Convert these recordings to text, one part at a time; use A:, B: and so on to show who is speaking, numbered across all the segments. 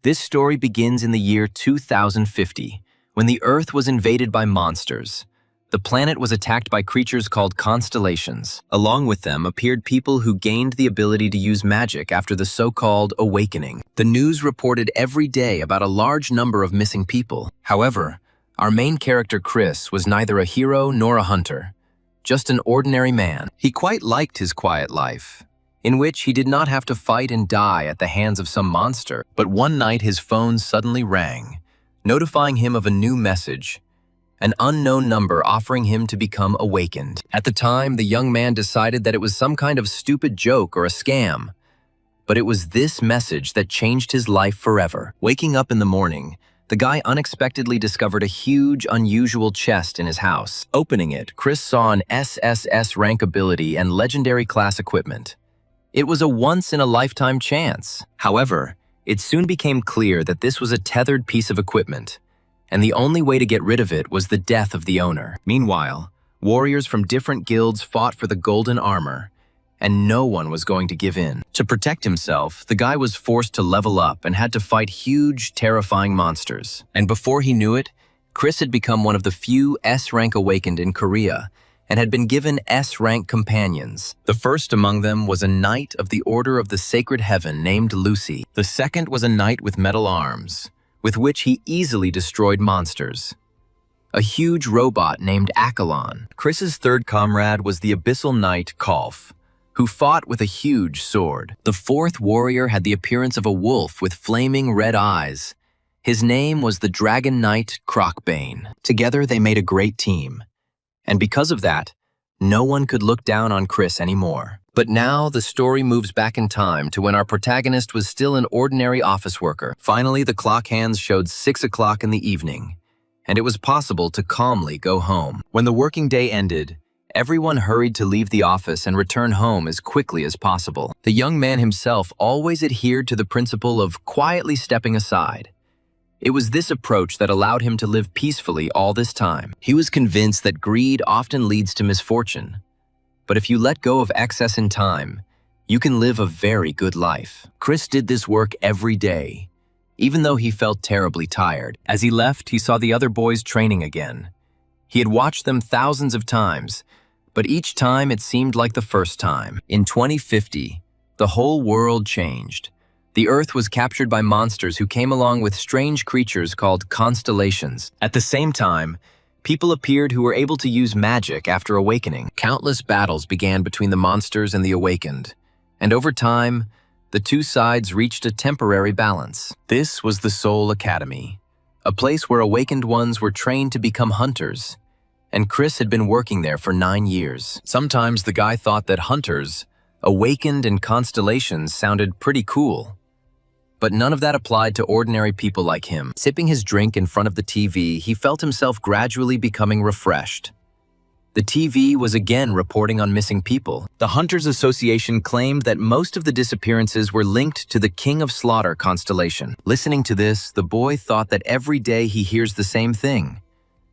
A: This story begins in the year 2050, when the Earth was invaded by monsters. The planet was attacked by creatures called constellations. Along with them appeared people who gained the ability to use magic after the so-called awakening. The news reported every day about a large number of missing people. However, our main character Chris was neither a hero nor a hunter, just an ordinary man. He quite liked his quiet life, in which he did not have to fight and die at the hands of some monster. But one night his phone suddenly rang, notifying him of a new message, an unknown number offering him to become awakened. At the time, the young man decided that it was some kind of stupid joke or a scam. But it was this message that changed his life forever. Waking up in the morning, the guy unexpectedly discovered a huge, unusual chest in his house. Opening it, Chris saw an SSS rank ability and legendary class equipment. It was a once-in-a-lifetime chance. However, it soon became clear that this was a tethered piece of equipment, and the only way to get rid of it was the death of the owner. Meanwhile, warriors from different guilds fought for the golden armor, and no one was going to give in. To protect himself, the guy was forced to level up and had to fight huge, terrifying monsters. And before he knew it, Chris had become one of the few S-rank awakened in Korea, and had been given S-rank companions. The first among them was a knight of the Order of the Sacred Heaven named Lucy. The second was a knight with metal arms, with which he easily destroyed monsters. A huge robot named Achelon. Chris's third comrade was the abyssal knight Kolf, who fought with a huge sword. The fourth warrior had the appearance of a wolf with flaming red eyes. His name was the dragon knight Crocbane. Together they made a great team. And because of that, no one could look down on Chris anymore. But now the story moves back in time to when our protagonist was still an ordinary office worker. Finally, the clock hands showed 6 o'clock in the evening, and it was possible to calmly go home. When the working day ended, everyone hurried to leave the office and return home as quickly as possible. The young man himself always adhered to the principle of quietly stepping aside. It was this approach that allowed him to live peacefully all this time. He was convinced that greed often leads to misfortune. But if you let go of excess in time, you can live a very good life. Chris did this work every day, even though he felt terribly tired. As he left, he saw the other boys training again. He had watched them thousands of times, but each time it seemed like the first time. In 2050, the whole world changed. The Earth was captured by monsters who came along with strange creatures called constellations. At the same time, people appeared who were able to use magic after awakening. Countless battles began between the monsters and the awakened, and over time, the two sides reached a temporary balance. This was the Soul Academy, a place where awakened ones were trained to become hunters, and Chris had been working there for 9 years. Sometimes the guy thought that hunters, awakened and constellations sounded pretty cool. But none of that applied to ordinary people like him. Sipping his drink in front of the TV, he felt himself gradually becoming refreshed. The TV was again reporting on missing people. The Hunters Association claimed that most of the disappearances were linked to the King of Slaughter constellation. Listening to this, the boy thought that every day he hears the same thing.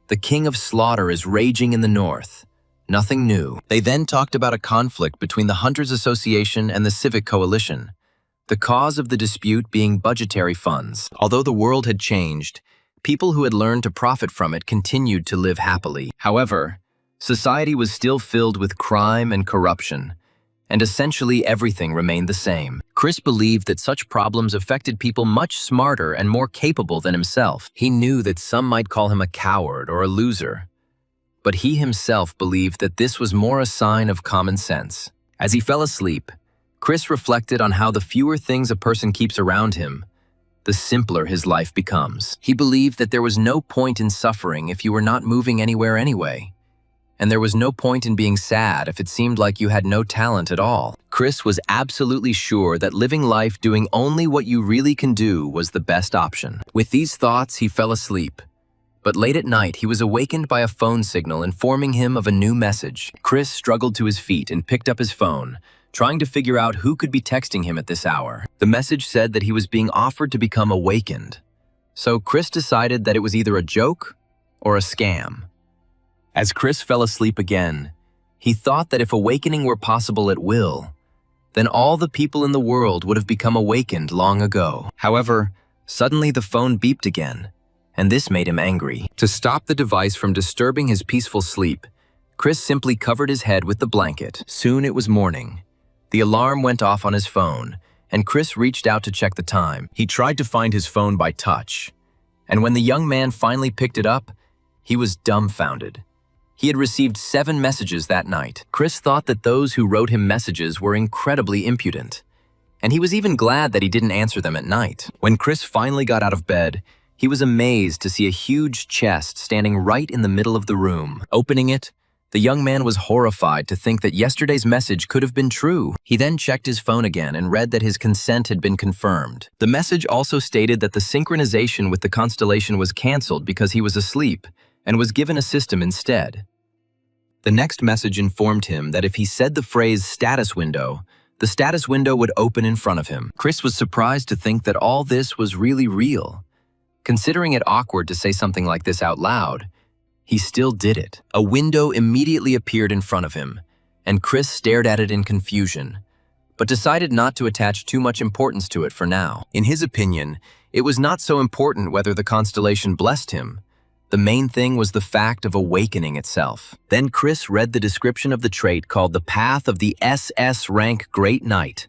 A: The King of Slaughter is raging in the north. Nothing new. They then talked about a conflict between the Hunters Association and the Civic Coalition. The cause of the dispute being budgetary funds. Although the world had changed, people who had learned to profit from it continued to live happily. However, society was still filled with crime and corruption, and essentially everything remained the same. Chris believed that such problems affected people much smarter and more capable than himself. He knew that some might call him a coward or a loser, but he himself believed that this was more a sign of common sense. As he fell asleep, Chris reflected on how the fewer things a person keeps around him, the simpler his life becomes. He believed that there was no point in suffering if you were not moving anywhere anyway, and there was no point in being sad if it seemed like you had no talent at all. Chris was absolutely sure that living life doing only what you really can do was the best option. With these thoughts, he fell asleep. But late at night, he was awakened by a phone signal informing him of a new message. Chris struggled to his feet and picked up his phone, trying to figure out who could be texting him at this hour. The message said that he was being offered to become awakened. So Chris decided that it was either a joke or a scam. As Chris fell asleep again, he thought that if awakening were possible at will, then all the people in the world would have become awakened long ago. However, Suddenly, the phone beeped again, and this made him angry. To stop the device from disturbing his peaceful sleep, Chris simply covered his head with the blanket. Soon it was morning. The alarm went off on his phone, and Chris reached out to check the time. He tried to find his phone by touch, and when the young man finally picked it up, he was dumbfounded. He had received 7 messages that night. Chris thought that those who wrote him messages were incredibly impudent, and he was even glad that he didn't answer them at night. When Chris finally got out of bed, he was amazed to see a huge chest standing right in the middle of the room. Opening it, the young man was horrified to think that yesterday's message could have been true. He then checked his phone again and read that his consent had been confirmed. The message also stated that the synchronization with the constellation was canceled because he was asleep and was given a system instead. The next message informed him that if he said the phrase status window, the status window would open in front of him. Chris was surprised to think that all this was really real. Considering it awkward to say something like this out loud, he still did it. A window immediately appeared in front of him, and Chris stared at it in confusion, but decided not to attach too much importance to it for now. In his opinion, it was not so important whether the constellation blessed him. The main thing was the fact of awakening itself. Then Chris read the description of the trait called the Path of the SS Rank Great Knight,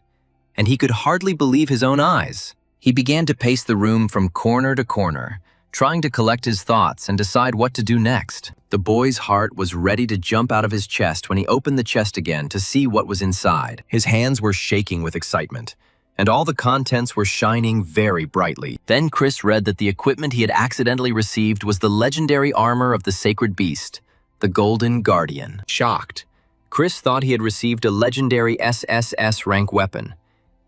A: and he could hardly believe his own eyes. He began to pace the room from corner to corner, trying to collect his thoughts and decide what to do next. The boy's heart was ready to jump out of his chest when he opened the chest again to see what was inside. His hands were shaking with excitement, and all the contents were shining very brightly. Then Chris read that the equipment he had accidentally received was the legendary armor of the sacred beast, the Golden Guardian. Shocked, Chris thought he had received a legendary SSS rank weapon,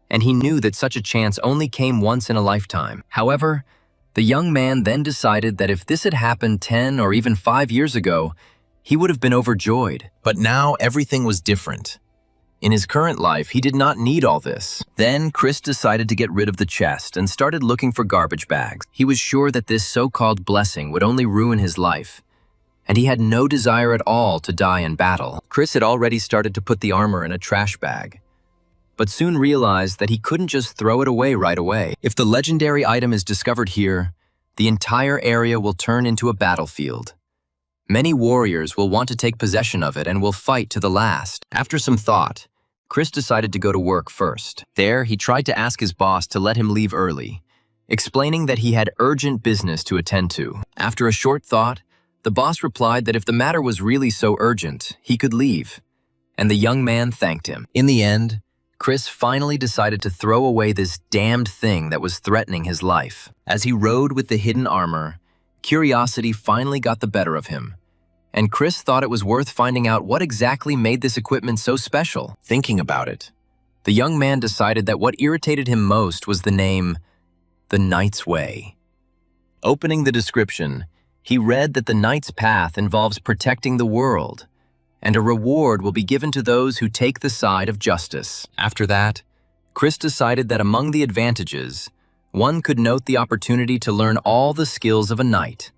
A: and he knew that such a chance only came once in a lifetime. However, the young man then decided that if this had happened 10 or even 5 years ago, he would have been overjoyed. But now everything was different. In his current life, he did not need all this. Then Chris decided to get rid of the chest and started looking for garbage bags. He was sure that this so-called blessing would only ruin his life, and he had no desire at all to die in battle. Chris had already started to put the armor in a trash bag, but soon realized that he couldn't just throw it away right away. If the legendary item is discovered here, the entire area will turn into a battlefield. Many warriors will want to take possession of it and will fight to the last. After some thought, Chris decided to go to work first. There, he tried to ask his boss to let him leave early, explaining that he had urgent business to attend to. After a short thought, the boss replied that if the matter was really so urgent, he could leave, and the young man thanked him. In the end, Chris finally decided to throw away this damned thing that was threatening his life. As he rode with the hidden armor, curiosity finally got the better of him, and Chris thought it was worth finding out what exactly made this equipment so special. Thinking about it, the young man decided that what irritated him most was the name, the Knight's Way. Opening the description, he read that the Knight's Path involves protecting the world, and a reward will be given to those who take the side of justice. After that, Chris decided that among the advantages, one could note the opportunity to learn all the skills of a knight.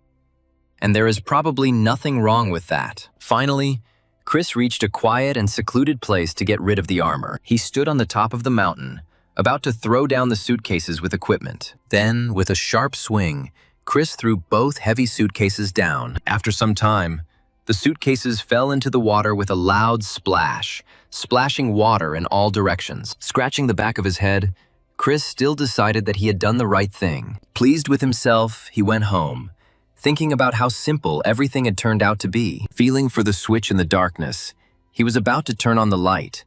A: And there is probably nothing wrong with that. Finally, Chris reached a quiet and secluded place to get rid of the armor. He stood on the top of the mountain, about to throw down the suitcases with equipment. Then, with a sharp swing, Chris threw both heavy suitcases down. After some time, the suitcases fell into the water with a loud splash, splashing water in all directions. Scratching the back of his head, Chris still decided that he had done the right thing. Pleased with himself, he went home, thinking about how simple everything had turned out to be. Feeling for the switch in the darkness, he was about to turn on the light,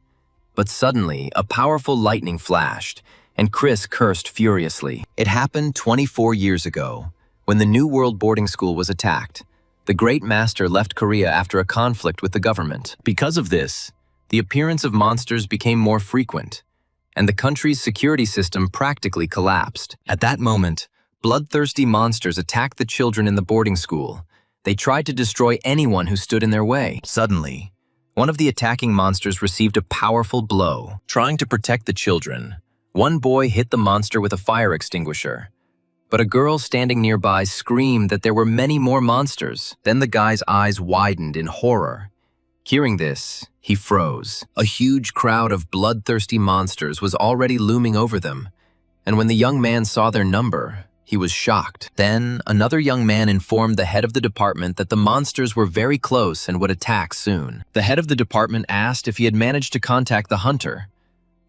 A: but suddenly a powerful lightning flashed, and Chris cursed furiously. It happened 24 years ago, when the New World boarding school was attacked. The Great Master left Korea after a conflict with the government. Because of this, the appearance of monsters became more frequent, and the country's security system practically collapsed. At that moment, bloodthirsty monsters attacked the children in the boarding school. They tried to destroy anyone who stood in their way. Suddenly, one of the attacking monsters received a powerful blow. Trying to protect the children, one boy hit the monster with a fire extinguisher, but a girl standing nearby screamed that there were many more monsters. Then the guy's eyes widened in horror. Hearing this, he froze. A huge crowd of bloodthirsty monsters was already looming over them, and when the young man saw their number, He was shocked. Then, another young man informed the head of the department that the monsters were very close and would attack soon. The head of the department asked if he had managed to contact the hunter.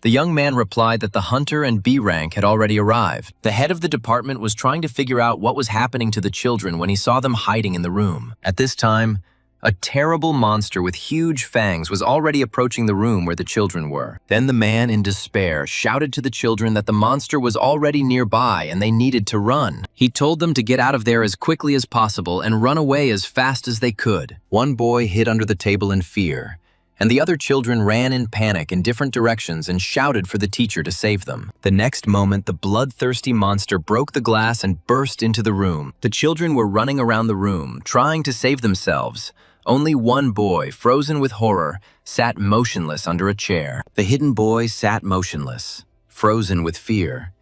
A: The young man replied that the hunter and B rank had already arrived. The head of the department was trying to figure out what was happening to the children when he saw them hiding in the room. At this time, a terrible monster with huge fangs was already approaching the room where the children were. Then the man, in despair, shouted to the children that the monster was already nearby and they needed to run. He told them to get out of there as quickly as possible and run away as fast as they could. One boy hid under the table in fear, and the other children ran in panic in different directions and shouted for the teacher to save them. The next moment, the bloodthirsty monster broke the glass and burst into the room. The children were running around the room, trying to save themselves. Only one boy, frozen with horror, sat motionless under a chair. The hidden boy sat motionless, frozen with fear.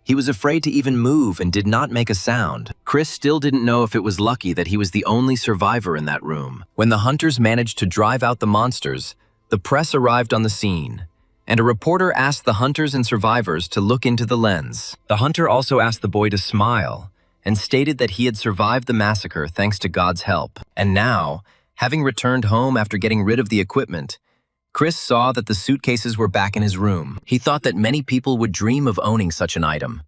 A: He was afraid to even move and did not make a sound. Chris still didn't know if it was lucky that he was the only survivor in that room. When the hunters managed to drive out the monsters, the press arrived on the scene, and a reporter asked the hunters and survivors to look into the lens. The hunter also asked the boy to smile and stated that he had survived the massacre thanks to God's help. And now, having returned home after getting rid of the equipment, Chris saw that the suitcases were back in his room. He thought that many people would dream of owning such an item.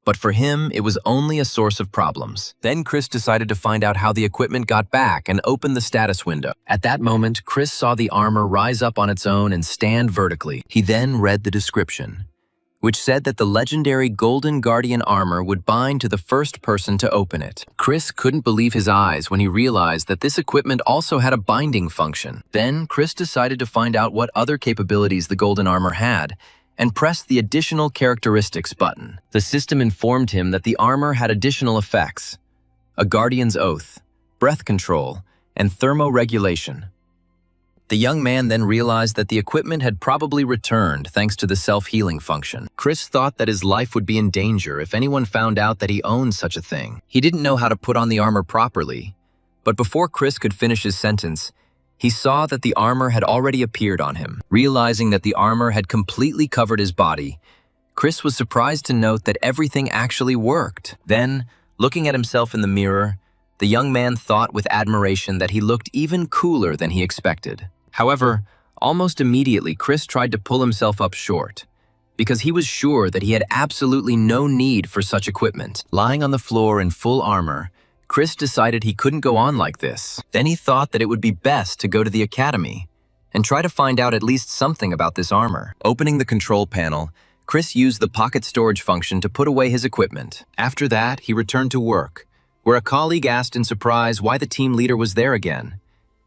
A: But for him, it was only a source of problems. Then Chris decided to find out how the equipment got back and opened the status window. At that moment, Chris saw the armor rise up on its own and stand vertically. He then read the description, which said that the legendary Golden Guardian armor would bind to the first person to open it. Chris couldn't believe his eyes when he realized that this equipment also had a binding function. Then Chris decided to find out what other capabilities the Golden armor had and pressed the Additional Characteristics button. The system informed him that the armor had additional effects: a Guardian's Oath, breath control, and thermoregulation. The young man then realized that the equipment had probably returned thanks to the self-healing function. Chris thought that his life would be in danger if anyone found out that he owned such a thing. He didn't know how to put on the armor properly, but before Chris could finish his sentence, he saw that the armor had already appeared on him. Realizing that the armor had completely covered his body, Chris was surprised to note that everything actually worked. Then, looking at himself in the mirror, the young man thought with admiration that he looked even cooler than he expected. However, almost immediately Chris tried to pull himself up short, because he was sure that he had absolutely no need for such equipment. Lying on the floor in full armor, Chris decided he couldn't go on like this. Then he thought that it would be best to go to the academy and try to find out at least something about this armor. Opening the control panel, Chris used the pocket storage function to put away his equipment. After that, he returned to work, where a colleague asked in surprise why the team leader was there again,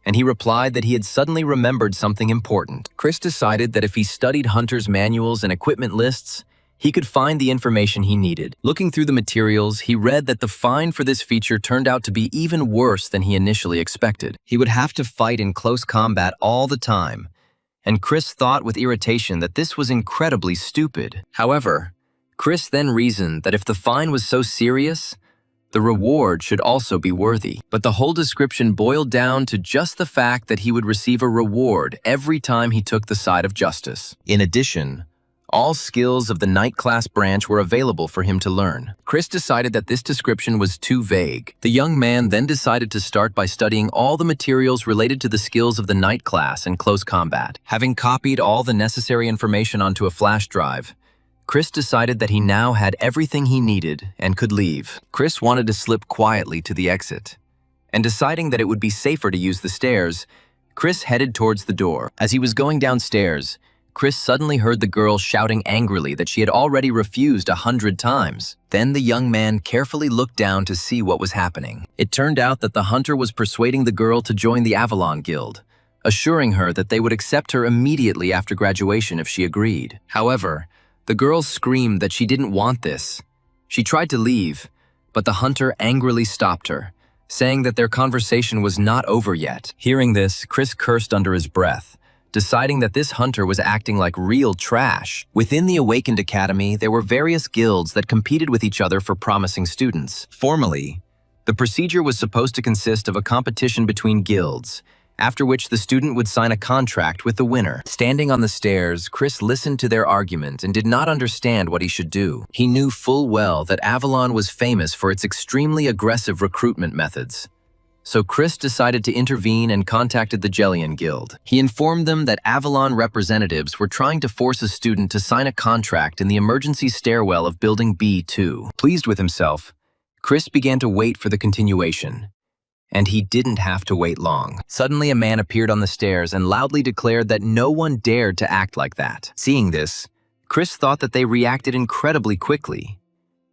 A: and he replied that he had suddenly remembered something important. Chris decided that if he studied hunters' manuals and equipment lists, he could find the information he needed. Looking through the materials, he read that the find for this feature turned out to be even worse than he initially expected. He would have to fight in close combat all the time, and Chris thought with irritation that this was incredibly stupid. However, Chris then reasoned that if the find was so serious, the reward should also be worthy. But the whole description boiled down to just the fact that he would receive a reward every time he took the side of justice. In addition, all skills of the Knight class branch were available for him to learn. Chris decided that this description was too vague. The young man then decided to start by studying all the materials related to the skills of the Knight class and close combat. Having copied all the necessary information onto a flash drive, Chris decided that he now had everything he needed and could leave. Chris wanted to slip quietly to the exit, and deciding that it would be safer to use the stairs, Chris headed towards the door. As he was going downstairs, Chris suddenly heard the girl shouting angrily that she had already refused 100 times. Then the young man carefully looked down to see what was happening. It turned out that the hunter was persuading the girl to join the Avalon Guild, assuring her that they would accept her immediately after graduation if she agreed. However, the girl screamed that she didn't want this. She tried to leave, but the hunter angrily stopped her, saying that their conversation was not over yet. Hearing this, Chris cursed under his breath, deciding that this hunter was acting like real trash. Within the Awakened Academy, there were various guilds that competed with each other for promising students. Formally, the procedure was supposed to consist of a competition between guilds, after which the student would sign a contract with the winner. Standing on the stairs, Chris listened to their argument and did not understand what he should do. He knew full well that Avalon was famous for its extremely aggressive recruitment methods. So Chris decided to intervene and contacted the Jellian Guild. He informed them that Avalon representatives were trying to force a student to sign a contract in the emergency stairwell of Building B2. Pleased with himself, Chris began to wait for the continuation. And he didn't have to wait long. Suddenly, a man appeared on the stairs and loudly declared that no one dared to act like that. Seeing this, Chris thought that they reacted incredibly quickly,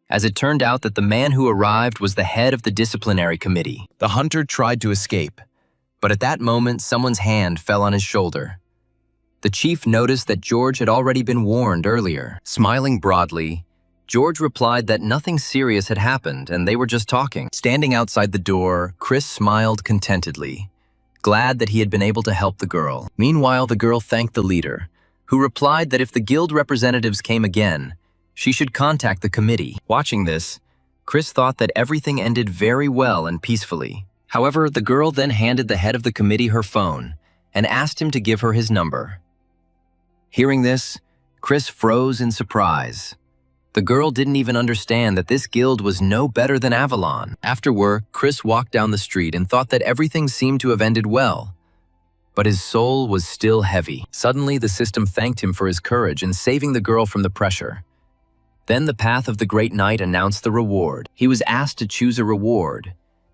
A: as it turned out that the man who arrived was the head of the disciplinary committee. The hunter tried to escape, but at that moment, someone's hand fell on his shoulder. The chief noticed that George had already been warned earlier. Smiling broadly, George replied that nothing serious had happened and they were just talking. Standing outside the door, Chris smiled contentedly, glad that he had been able to help the girl. Meanwhile, the girl thanked the leader, who replied that if the guild representatives came again, she should contact the committee. Watching this, Chris thought that everything ended very well and peacefully. However, the girl then handed the head of the committee her phone and asked him to give her his number. Hearing this, Chris froze in surprise. The girl didn't even understand that this guild was no better than Avalon. After work, Chris walked down the street and thought that everything seemed to have ended well. But his soul was still heavy. Suddenly, the system thanked him for his courage in saving the girl from the pressure. Then the path of the great knight announced the reward. He was asked to choose a reward.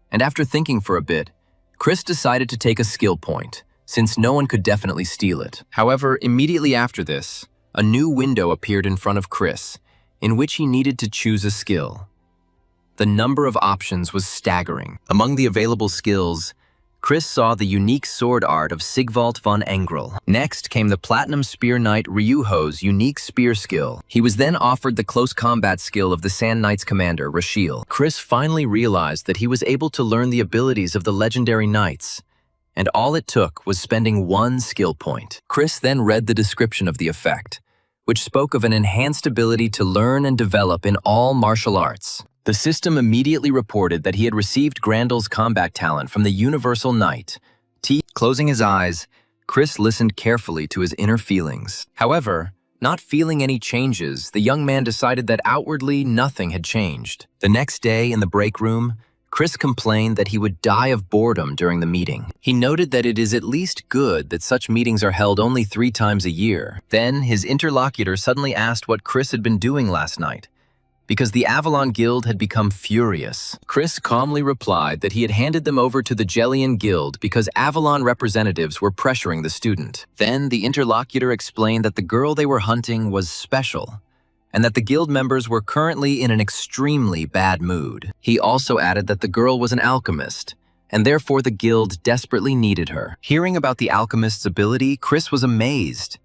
A: And after thinking for a bit, Chris decided to take a skill point, since no one could definitely steal it. However, immediately after this, a new window appeared in front of Chris, in which he needed to choose a skill. The number of options was staggering. Among the available skills, Chris saw the unique sword art of Sigvald von Engrel. Next came the Platinum Spear Knight Ryuho's unique spear skill. He was then offered the close combat skill of the Sand Knight's commander, Rashiel. Chris finally realized that he was able to learn the abilities of the legendary knights, and all it took was spending one skill point. Chris then read the description of the effect, which spoke of an enhanced ability to learn and develop in all martial arts. The system immediately reported that he had received Grandel's combat talent from the Universal Knight. Closing his eyes, Chris listened carefully to his inner feelings. However, not feeling any changes, the young man decided that outwardly nothing had changed. The next day in the break room, Chris complained that he would die of boredom during the meeting. He noted that it is at least good that such meetings are held only 3 times a year. Then, his interlocutor suddenly asked what Chris had been doing last night, because the Avalon Guild had become furious. Chris calmly replied that he had handed them over to the Jellian Guild because Avalon representatives were pressuring the student. Then, the interlocutor explained that the girl they were hunting was special, and that the guild members were currently in an extremely bad mood. He also added that the girl was an alchemist, and therefore the guild desperately needed her. Hearing about the alchemist's ability, Chris was amazed.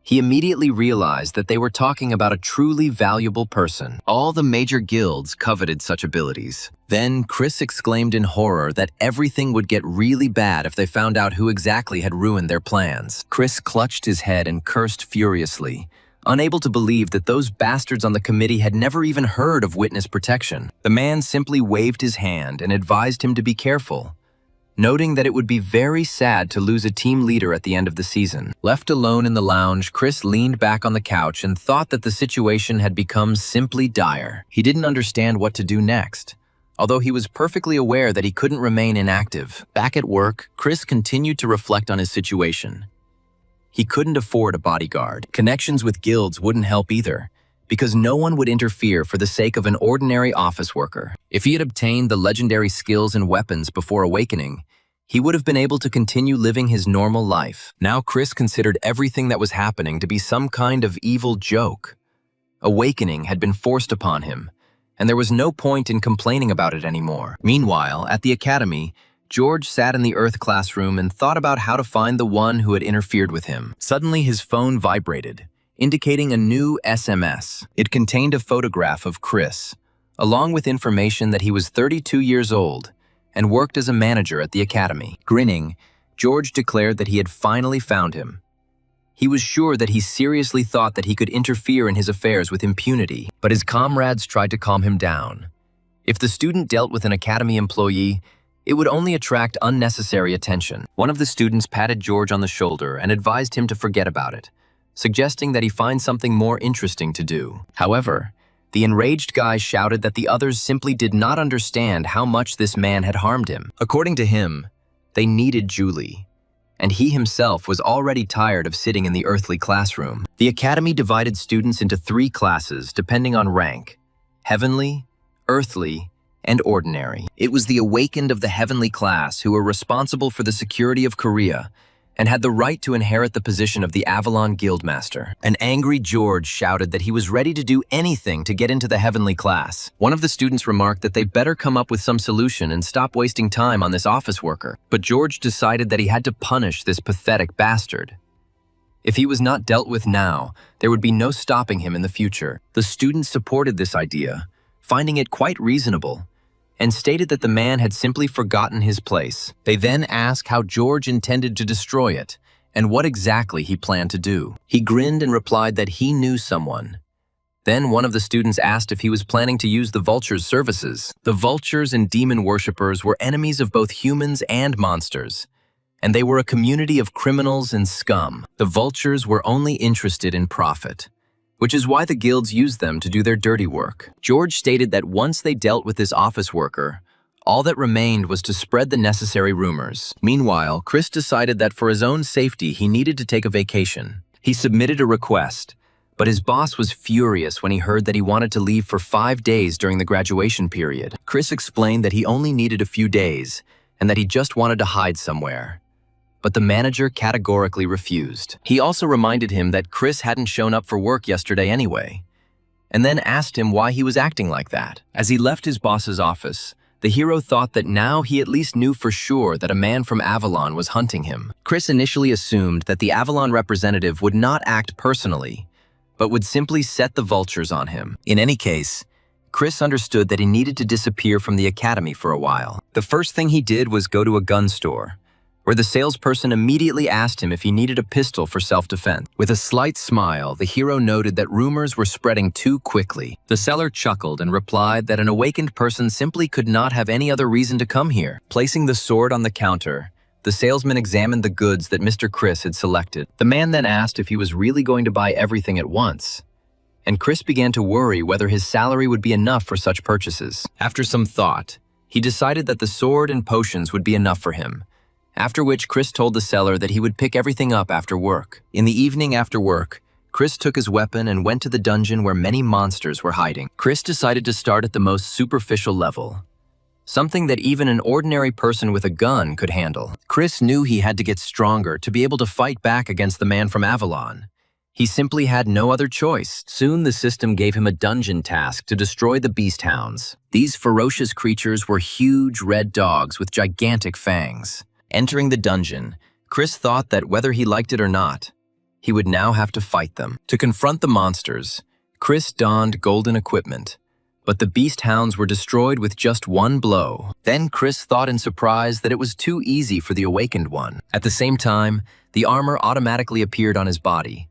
A: He immediately realized that they were talking about a truly valuable person. All the major guilds coveted such abilities. Then Chris exclaimed in horror that everything would get really bad if they found out who exactly had ruined their plans. Chris clutched his head and cursed furiously, unable to believe that those bastards on the committee had never even heard of witness protection. The man simply waved his hand and advised him to be careful, noting that it would be very sad to lose a team leader at the end of the season. Left alone in the lounge, Chris leaned back on the couch and thought that the situation had become simply dire. He didn't understand what to do next, although he was perfectly aware that he couldn't remain inactive. Back at work, Chris continued to reflect on his situation. He couldn't afford a bodyguard. Connections with guilds wouldn't help either, because no one would interfere for the sake of an ordinary office worker. If he had obtained the legendary skills and weapons before awakening, he would have been able to continue living his normal life. Now Chris considered everything that was happening to be some kind of evil joke. Awakening had been forced upon him, and there was no point in complaining about it anymore. Meanwhile, at the academy, George sat in the Earth classroom and thought about how to find the one who had interfered with him. Suddenly, his phone vibrated, indicating a new SMS. It contained a photograph of Chris, along with information that he was 32 years old and worked as a manager at the academy. Grinning, George declared that he had finally found him. He was sure that he seriously thought that he could interfere in his affairs with impunity, but his comrades tried to calm him down. If the student dealt with an academy employee, It would only attract unnecessary attention. One of the students patted George on the shoulder and advised him to forget about it, suggesting that he find something more interesting to do. However, the enraged guy shouted that the others simply did not understand how much this man had harmed him. According to him, they needed Julie, and he himself was already tired of sitting in the earthly classroom. The academy divided students into 3 classes depending on rank: heavenly, earthly, and ordinary. It was the awakened of the heavenly class who were responsible for the security of Korea and had the right to inherit the position of the Avalon Guildmaster. An angry George shouted that he was ready to do anything to get into the heavenly class. One of the students remarked that they better come up with some solution and stop wasting time on this office worker. But George decided that he had to punish this pathetic bastard. If he was not dealt with now, there would be no stopping him in the future. The students supported this idea, finding it quite reasonable, and stated that the man had simply forgotten his place. They then asked how George intended to destroy it and what exactly he planned to do. He grinned and replied that he knew someone. Then one of the students asked if he was planning to use the vultures' services. The vultures and demon worshippers were enemies of both humans and monsters, and they were a community of criminals and scum. The vultures were only interested in profit, which is why the guilds used them to do their dirty work. George stated that once they dealt with this office worker, all that remained was to spread the necessary rumors. Meanwhile, Chris decided that for his own safety, he needed to take a vacation. He submitted a request, but his boss was furious when he heard that he wanted to leave for 5 days during the graduation period. Chris explained that he only needed a few days and that he just wanted to hide somewhere. But the manager categorically refused. He also reminded him that Chris hadn't shown up for work yesterday anyway, and then asked him why he was acting like that. As he left his boss's office, the hero thought that now he at least knew for sure that a man from Avalon was hunting him. Chris initially assumed that the Avalon representative would not act personally, but would simply set the vultures on him. In any case, Chris understood that he needed to disappear from the academy for a while. The first thing he did was go to a gun store, where the salesperson immediately asked him if he needed a pistol for self-defense. With a slight smile, the hero noted that rumors were spreading too quickly. The seller chuckled and replied that an awakened person simply could not have any other reason to come here. Placing the sword on the counter, the salesman examined the goods that Mr. Chris had selected. The man then asked if he was really going to buy everything at once, and Chris began to worry whether his salary would be enough for such purchases. After some thought, he decided that the sword and potions would be enough for him, after which Chris told the seller that he would pick everything up after work. In the evening after work, Chris took his weapon and went to the dungeon where many monsters were hiding. Chris decided to start at the most superficial level, something that even an ordinary person with a gun could handle. Chris knew he had to get stronger to be able to fight back against the man from Avalon. He simply had no other choice. Soon the system gave him a dungeon task to destroy the beast hounds. These ferocious creatures were huge red dogs with gigantic fangs. Entering the dungeon, Chris thought that whether he liked it or not, he would now have to fight them. To confront the monsters, Chris donned golden equipment, but the beast hounds were destroyed with just one blow. Then Chris thought in surprise that it was too easy for the awakened one. At the same time, the armor automatically appeared on his body,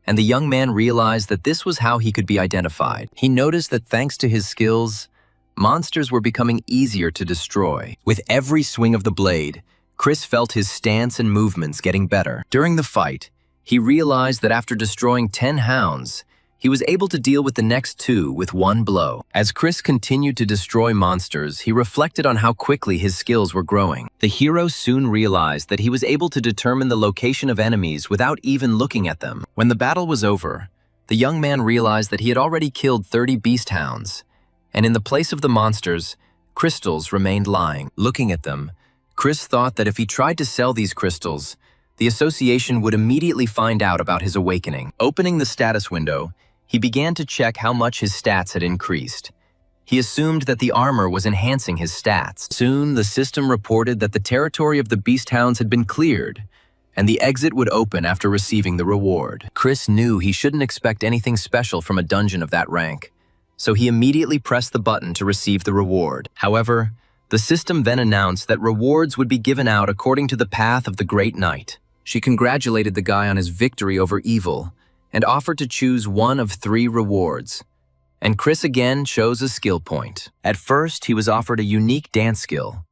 A: and the young man realized that this was how he could be identified. He noticed that thanks to his skills, monsters were becoming easier to destroy. With every swing of the blade, Chris felt his stance and movements getting better. During the fight, he realized that after destroying 10 hounds, he was able to deal with the next 2 with one blow. As Chris continued to destroy monsters, he reflected on how quickly his skills were growing. The hero soon realized that he was able to determine the location of enemies without even looking at them. When the battle was over, the young man realized that he had already killed 30 beast hounds, and in the place of the monsters, crystals remained lying. Looking at them, Chris thought that if he tried to sell these crystals, the association would immediately find out about his awakening. Opening the status window, he began to check how much his stats had increased. He assumed that the armor was enhancing his stats. Soon, the system reported that the territory of the beast hounds had been cleared, and the exit would open after receiving the reward. Chris knew he shouldn't expect anything special from a dungeon of that rank, so he immediately pressed the button to receive the reward. However, the system then announced that rewards would be given out according to the path of the Great Knight. She congratulated the guy on his victory over evil and offered to choose one of 3 rewards. And Chris again chose a skill point. At first, he was offered a unique dance skill,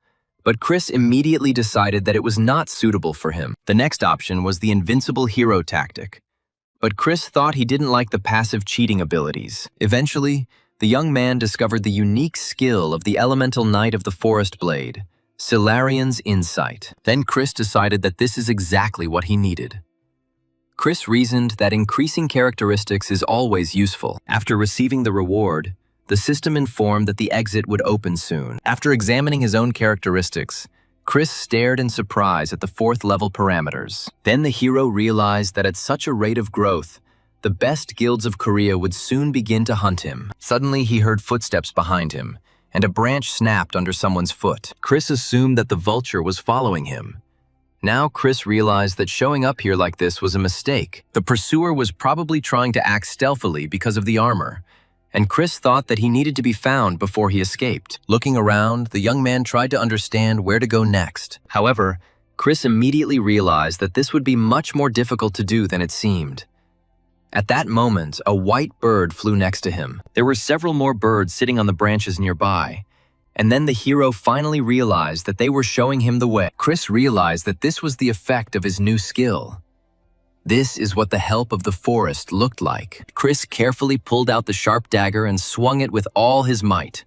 A: But Chris immediately decided that it was not suitable for him. The next option was the invincible hero tactic. But Chris thought he didn't like the passive cheating abilities. Eventually, the young man discovered the unique skill of the elemental knight of the forest blade, Silarian's Insight. Then Chris decided that this is exactly what he needed. Chris reasoned that increasing characteristics is always useful. After receiving the reward, the system informed that the exit would open soon. After examining his own characteristics, Chris stared in surprise at the 4th level parameters. Then the hero realized that at such a rate of growth, the best guilds of Korea would soon begin to hunt him. Suddenly, he heard footsteps behind him, and a branch snapped under someone's foot. Chris assumed that the vulture was following him. Now Chris realized that showing up here like this was a mistake. The pursuer was probably trying to act stealthily because of the armor, and Chris thought that he needed to be found before he escaped. Looking around, the young man tried to understand where to go next. However, Chris immediately realized that this would be much more difficult to do than it seemed. At that moment, a white bird flew next to him. There were several more birds sitting on the branches nearby, and then the hero finally realized that they were showing him the way. Chris realized that this was the effect of his new skill. This is what the help of the forest looked like. Chris carefully pulled out the sharp dagger and swung it with all his might.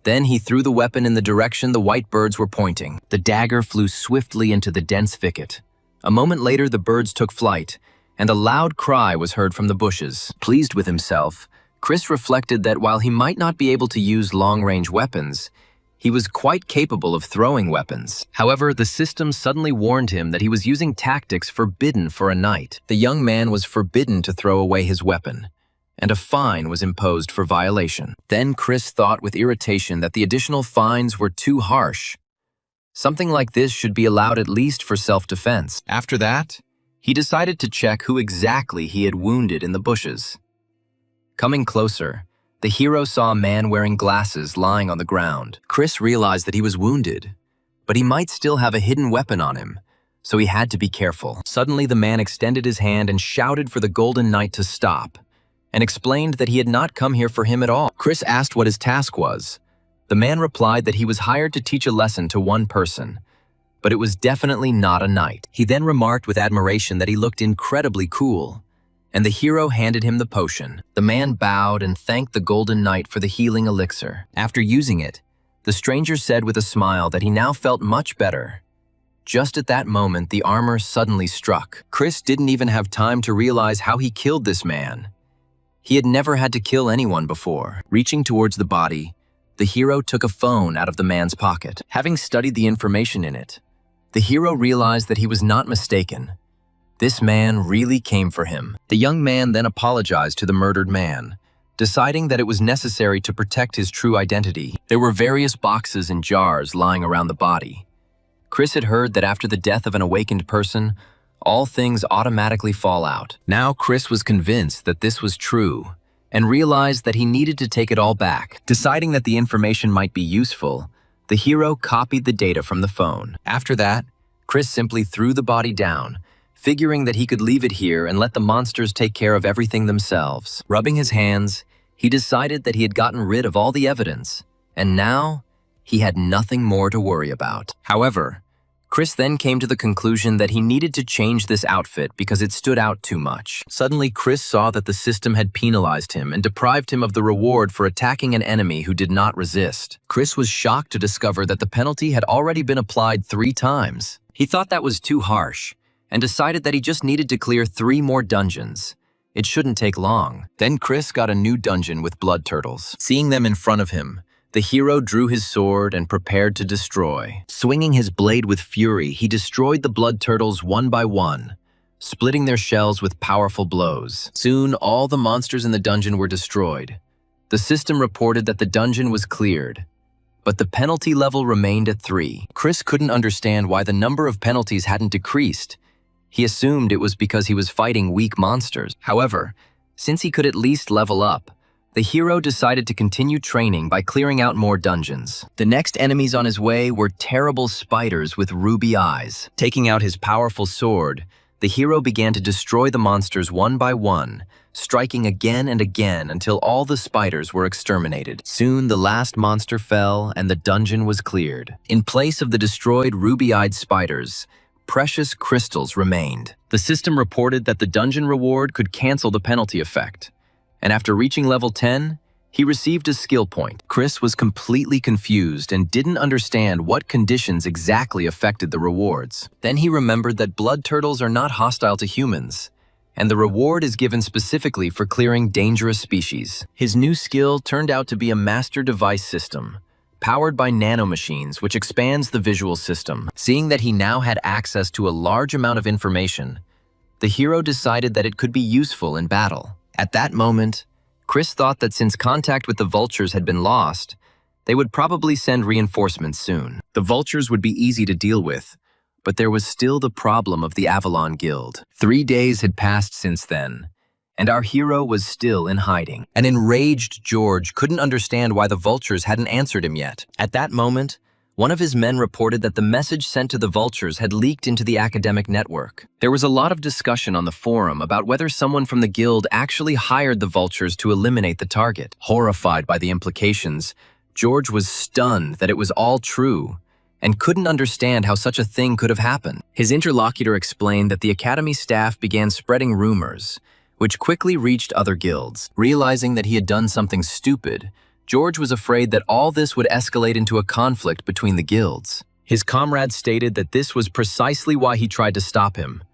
A: Then he threw the weapon in the direction the white birds were pointing. The dagger flew swiftly into the dense thicket. A moment later, the birds took flight, and a loud cry was heard from the bushes. Pleased with himself, Chris reflected that while he might not be able to use long-range weapons, he was quite capable of throwing weapons. However, the system suddenly warned him that he was using tactics forbidden for a knight. The young man was forbidden to throw away his weapon, and a fine was imposed for violation. Then Chris thought with irritation that the additional fines were too harsh. Something like this should be allowed at least for self-defense. After that, he decided to check who exactly he had wounded in the bushes. Coming closer, the hero saw a man wearing glasses lying on the ground. Chris realized that he was wounded, but he might still have a hidden weapon on him, so he had to be careful. Suddenly, the man extended his hand and shouted for the Golden Knight to stop, and explained that he had not come here for him at all. Chris asked what his task was. The man replied that he was hired to teach a lesson to one person, but it was definitely not a knight. He then remarked with admiration that he looked incredibly cool, and the hero handed him the potion. The man bowed and thanked the Golden Knight for the healing elixir. After using it, the stranger said with a smile that he now felt much better. Just at that moment, the armor suddenly struck. Chris didn't even have time to realize how he killed this man. He had never had to kill anyone before. Reaching towards the body, the hero took a phone out of the man's pocket. Having studied the information in it, the hero realized that he was not mistaken. This man really came for him. The young man then apologized to the murdered man, deciding that it was necessary to protect his true identity. There were various boxes and jars lying around the body. Chris had heard that after the death of an awakened person, all things automatically fall out. Now Chris was convinced that this was true, and realized that he needed to take it all back. Deciding that the information might be useful, the hero copied the data from the phone. After that, Chris simply threw the body down, figuring that he could leave it here and let the monsters take care of everything themselves. Rubbing his hands, he decided that he had gotten rid of all the evidence, and now he had nothing more to worry about. However, Chris then came to the conclusion that he needed to change this outfit because it stood out too much. Suddenly, Chris saw that the system had penalized him and deprived him of the reward for attacking an enemy who did not resist. Chris was shocked to discover that the penalty had already been applied 3 times. He thought that was too harsh, and decided that he just needed to clear 3 more dungeons. It shouldn't take long. Then Chris got a new dungeon with blood turtles. Seeing them in front of him, the hero drew his sword and prepared to destroy. Swinging his blade with fury, he destroyed the blood turtles one by one, splitting their shells with powerful blows. Soon, all the monsters in the dungeon were destroyed. The system reported that the dungeon was cleared, but the penalty level remained at 3. Chris couldn't understand why the number of penalties hadn't decreased. He assumed it was because he was fighting weak monsters. However, since he could at least level up, the hero decided to continue training by clearing out more dungeons. The next enemies on his way were terrible spiders with ruby eyes. Taking out his powerful sword, the hero began to destroy the monsters one by one, striking again and again until all the spiders were exterminated. Soon the last monster fell and the dungeon was cleared. In place of the destroyed ruby-eyed spiders, precious crystals remained. The system reported that the dungeon reward could cancel the penalty effect, and after reaching level 10, he received a skill point. Chris was completely confused and didn't understand what conditions exactly affected the rewards. Then he remembered that blood turtles are not hostile to humans, and the reward is given specifically for clearing dangerous species. His new skill turned out to be a master device system, powered by nanomachines, which expands the visual system. Seeing that he now had access to a large amount of information, the hero decided that it could be useful in battle. At that moment, Chris thought that since contact with the vultures had been lost, they would probably send reinforcements soon. The vultures would be easy to deal with, but there was still the problem of the Avalon Guild. 3 days had passed since then, and our hero was still in hiding. An enraged George couldn't understand why the vultures hadn't answered him yet. At that moment, one of his men reported that the message sent to the vultures had leaked into the academic network. There was a lot of discussion on the forum about whether someone from the guild actually hired the vultures to eliminate the target. Horrified by the implications, George was stunned that it was all true and couldn't understand how such a thing could have happened. His interlocutor explained that the academy staff began spreading rumors, which quickly reached other guilds. Realizing that he had done something stupid, George was afraid that all this would escalate into a conflict between the guilds. His comrades stated that this was precisely why he tried to stop him.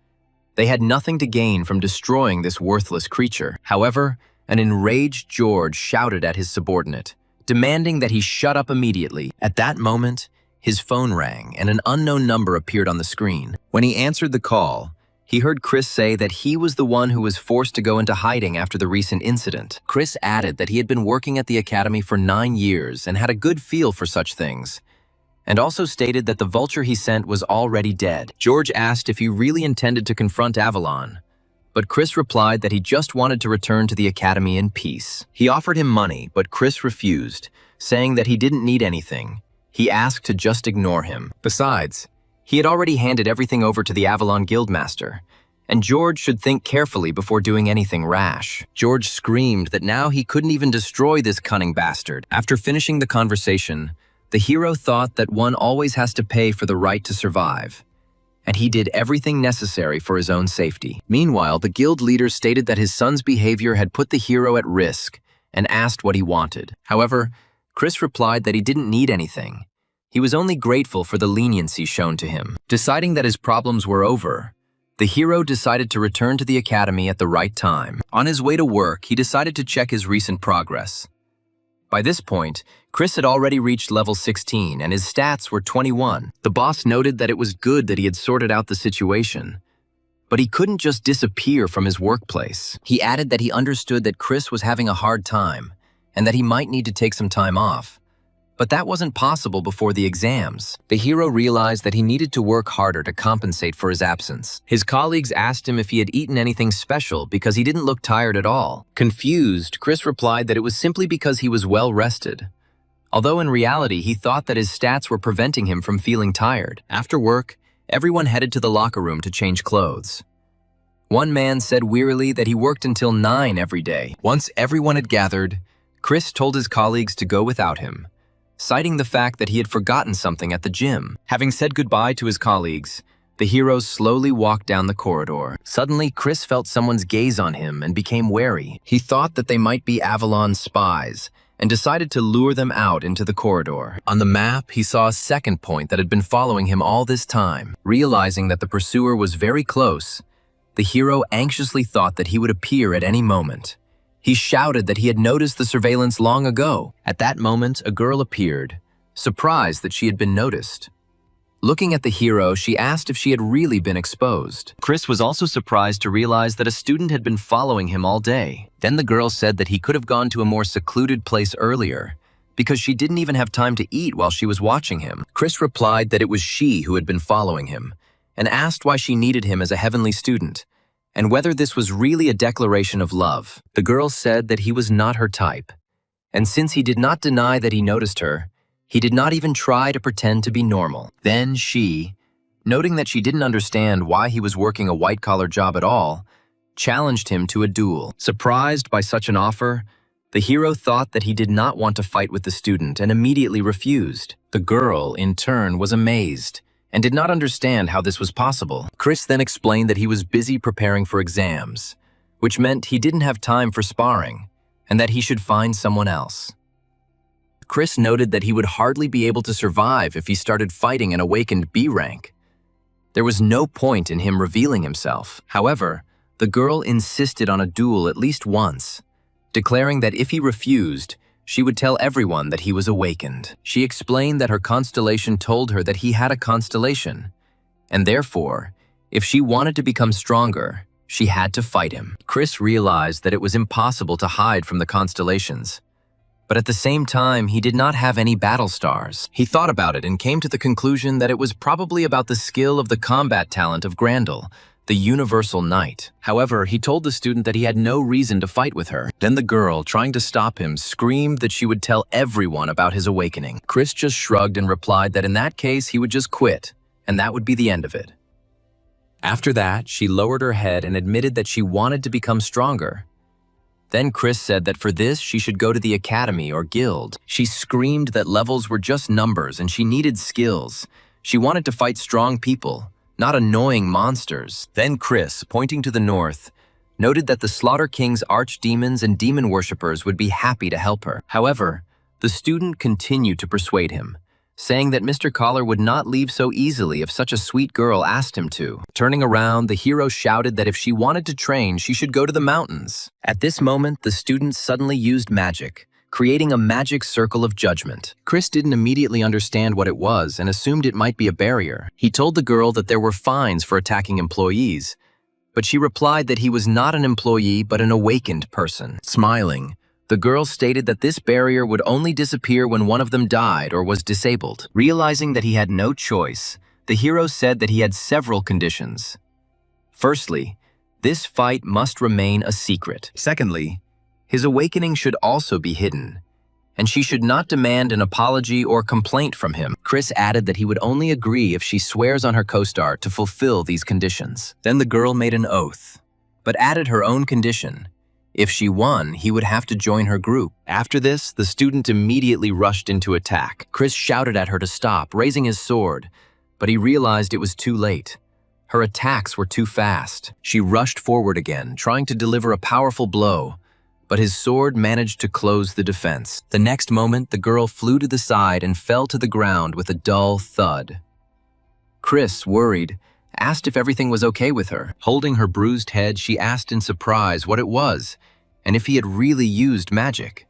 A: They had nothing to gain from destroying this worthless creature. However, an enraged George shouted at his subordinate, demanding that he shut up immediately. At that moment, his phone rang and an unknown number appeared on the screen. When he answered the call, he heard Chris say that he was the one who was forced to go into hiding after the recent incident. Chris added that he had been working at the academy for 9 years and had a good feel for such things, and also stated that the vulture he sent was already dead. George asked if he really intended to confront Avalon, but Chris replied that he just wanted to return to the academy in peace. He offered him money, but Chris refused, saying that he didn't need anything. He asked to just ignore him. Besides, he had already handed everything over to the Avalon Guildmaster, and George should think carefully before doing anything rash. George screamed that now he couldn't even destroy this cunning bastard. After finishing the conversation, the hero thought that one always has to pay for the right to survive, and he did everything necessary for his own safety. Meanwhile, the guild leader stated that his son's behavior had put the hero at risk and asked what he wanted. However, Chris replied that he didn't need anything. He was only grateful for the leniency shown to him. Deciding that his problems were over, the hero decided to return to the academy at the right time. On his way to work, he decided to check his recent progress. By this point, Chris had already reached level 16 and his stats were 21. The boss noted that it was good that he had sorted out the situation, but he couldn't just disappear from his workplace. He added that he understood that Chris was having a hard time and that he might need to take some time off. But that wasn't possible before the exams. The hero realized that he needed to work harder to compensate for his absence. His colleagues asked him if he had eaten anything special because he didn't look tired at all. Confused, Chris replied that it was simply because he was well rested, although in reality he thought that his stats were preventing him from feeling tired. After work, everyone headed to the locker room to change clothes. One man said wearily that he worked until 9 every day. Once everyone had gathered, Chris told his colleagues to go without him, citing the fact that he had forgotten something at the gym. Having said goodbye to his colleagues, the hero slowly walked down the corridor. Suddenly, Chris felt someone's gaze on him and became wary. He thought that they might be Avalon's spies and decided to lure them out into the corridor. On the map, he saw a second point that had been following him all this time. Realizing that the pursuer was very close, the hero anxiously thought that he would appear at any moment. He shouted that he had noticed the surveillance long ago. At that moment, a girl appeared, surprised that she had been noticed. Looking at the hero, she asked if she had really been exposed. Chris was also surprised to realize that a student had been following him all day. Then the girl said that he could have gone to a more secluded place earlier, because she didn't even have time to eat while she was watching him. Chris replied that it was she who had been following him, and asked why she needed him as a heavenly student, and whether this was really a declaration of love. The girl said that he was not her type, and since he did not deny that he noticed her, he did not even try to pretend to be normal. Then she, noting that she didn't understand why he was working a white-collar job at all, challenged him to a duel. Surprised by such an offer, the hero thought that he did not want to fight with the student and immediately refused. The girl, in turn, was amazed and did not understand how this was possible. Chris then explained that he was busy preparing for exams, which meant he didn't have time for sparring and that he should find someone else. Chris noted that he would hardly be able to survive if he started fighting an awakened B rank. There was no point in him revealing himself. However, the girl insisted on a duel at least once, declaring that if he refused, she would tell everyone that he was awakened. She explained that her constellation told her that he had a constellation, and therefore, if she wanted to become stronger, she had to fight him. Chris realized that it was impossible to hide from the constellations, but at the same time, he did not have any battle stars. He thought about it and came to the conclusion that it was probably about the skill of the combat talent of Grandel, the universal knight. However, he told the student that he had no reason to fight with her. Then the girl, trying to stop him, screamed that she would tell everyone about his awakening. Chris just shrugged and replied that in that case, he would just quit, and that would be the end of it. After that, she lowered her head and admitted that she wanted to become stronger. Then Chris said that for this, she should go to the academy or guild. She screamed that levels were just numbers and she needed skills. She wanted to fight strong people, not annoying monsters. Then Chris, pointing to the north, noted that the Slaughter King's archdemons and demon worshippers would be happy to help her. However, the student continued to persuade him, saying that Mr. Collar would not leave so easily if such a sweet girl asked him to. Turning around, the hero shouted that if she wanted to train, she should go to the mountains. At this moment, the student suddenly used magic, creating a magic circle of judgment. Chris didn't immediately understand what it was and assumed it might be a barrier. He told the girl that there were fines for attacking employees, but she replied that he was not an employee but an awakened person. Smiling, the girl stated that this barrier would only disappear when one of them died or was disabled. Realizing that he had no choice, the hero said that he had several conditions. Firstly, this fight must remain a secret. Secondly, his awakening should also be hidden, and she should not demand an apology or complaint from him. Chris added that he would only agree if she swears on her co-star to fulfill these conditions. Then the girl made an oath, but added her own condition. If she won, he would have to join her group. After this, the student immediately rushed into attack. Chris shouted at her to stop, raising his sword, but he realized it was too late. Her attacks were too fast. She rushed forward again, trying to deliver a powerful blow, but his sword managed to close the defense. The next moment, the girl flew to the side and fell to the ground with a dull thud. Chris, worried, asked if everything was okay with her. Holding her bruised head, she asked in surprise what it was and if he had really used magic.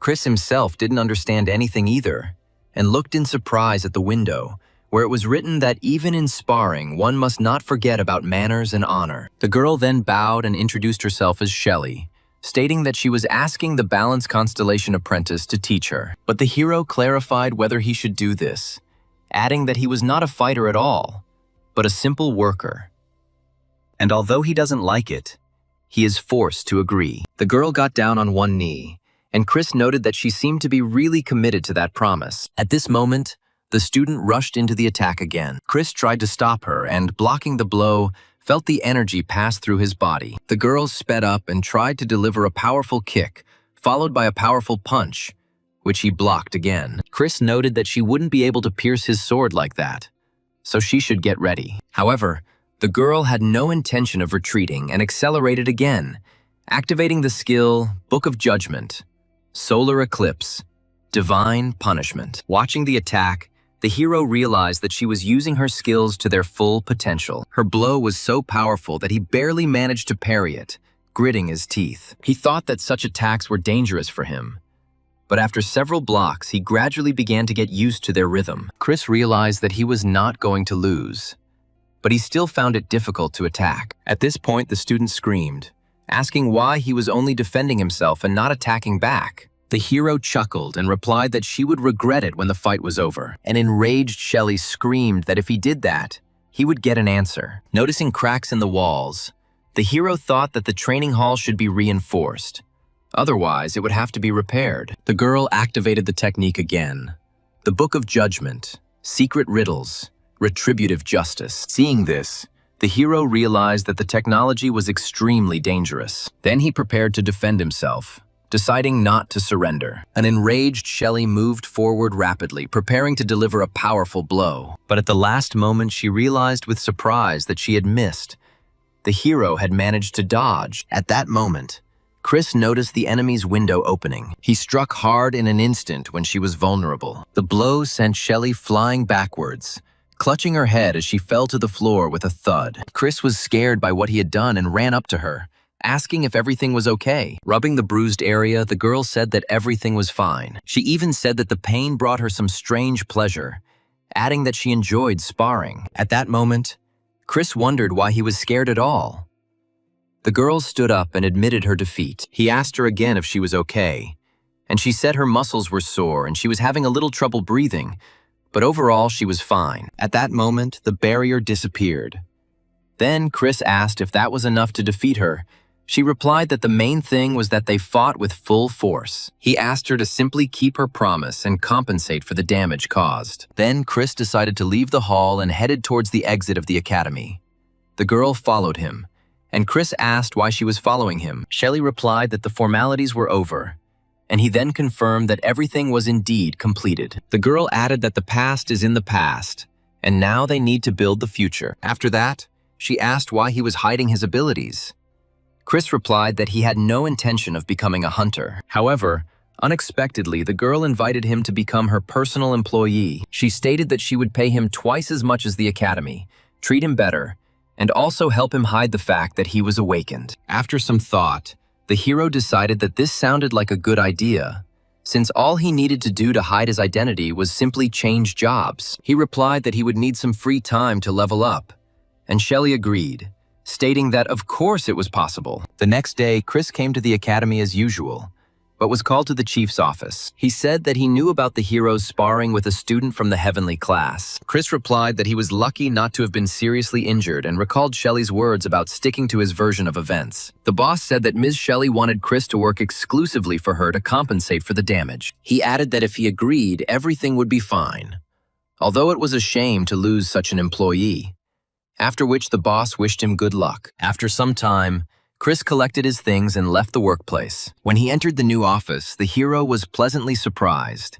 A: Chris himself didn't understand anything either and looked in surprise at the window, where it was written that even in sparring, one must not forget about manners and honor. The girl then bowed and introduced herself as Shelley, stating that she was asking the Balance Constellation apprentice to teach her. But the hero clarified whether he should do this, adding that he was not a fighter at all, but a simple worker. And although he doesn't like it, he is forced to agree. The girl got down on one knee, and Chris noted that she seemed to be really committed to that promise. At this moment, the student rushed into the attack again. Chris tried to stop her and, blocking the blow, felt the energy pass through his body. The girl sped up and tried to deliver a powerful kick, followed by a powerful punch, which he blocked again. Chris noted that she wouldn't be able to pierce his sword like that, so she should get ready. However, the girl had no intention of retreating and accelerated again, activating the skill Book of Judgment, Solar Eclipse, Divine Punishment. Watching the attack, the hero realized that she was using her skills to their full potential. Her blow was so powerful that he barely managed to parry it, gritting his teeth. He thought that such attacks were dangerous for him, but after several blocks, he gradually began to get used to their rhythm. Chris realized that he was not going to lose, but he still found it difficult to attack. At this point, the student screamed, asking why he was only defending himself and not attacking back. The hero chuckled and replied that she would regret it when the fight was over. An enraged Shelley screamed that if he did that, he would get an answer. Noticing cracks in the walls, the hero thought that the training hall should be reinforced. Otherwise, it would have to be repaired. The girl activated the technique again. The Book of Judgment, Secret Riddles, Retributive Justice. Seeing this, The hero realized that the technology was extremely dangerous. Then he prepared to defend himself, deciding not to surrender. An enraged Shelley moved forward rapidly, preparing to deliver a powerful blow. But at the last moment, she realized with surprise that she had missed. The hero had managed to dodge. At that moment, Chris noticed the enemy's window opening. He struck hard in an instant when she was vulnerable. The blow sent Shelley flying backwards, clutching her head as she fell to the floor with a thud. Chris was scared by what he had done and ran up to her, asking if everything was okay. Rubbing the bruised area, the girl said that everything was fine. She even said that the pain brought her some strange pleasure, adding that she enjoyed sparring. At that moment, Chris wondered why he was scared at all. The girl stood up and admitted her defeat. He asked her again if she was okay, and she said her muscles were sore and she was having a little trouble breathing, but overall she was fine. At that moment, the barrier disappeared. Then Chris asked if that was enough to defeat her. She replied that the main thing was that they fought with full force. He asked her to simply keep her promise and compensate for the damage caused. Then Chris decided to leave the hall and headed towards the exit of the academy. The girl followed him, and Chris asked why she was following him. Shelley replied that the formalities were over, and he then confirmed that everything was indeed completed. The girl added that the past is in the past, and now they need to build the future. After that, she asked why he was hiding his abilities. Chris replied that he had no intention of becoming a hunter. However, unexpectedly, the girl invited him to become her personal employee. She stated that she would pay him twice as much as the academy, treat him better, and also help him hide the fact that he was awakened. After some thought, the hero decided that this sounded like a good idea, since all he needed to do to hide his identity was simply change jobs. He replied that he would need some free time to level up, and Shelley agreed, stating that of course it was possible. The next day, Chris came to the academy as usual, but was called to the chief's office. He said that he knew about the hero's sparring with a student from the heavenly class. Chris replied that he was lucky not to have been seriously injured and recalled Shelley's words about sticking to his version of events. The boss said that Ms. Shelley wanted Chris to work exclusively for her to compensate for the damage. He added that if he agreed, everything would be fine, although it was a shame to lose such an employee. After which the boss wished him good luck. After some time, Chris collected his things and left the workplace. When he entered the new office, the hero was pleasantly surprised.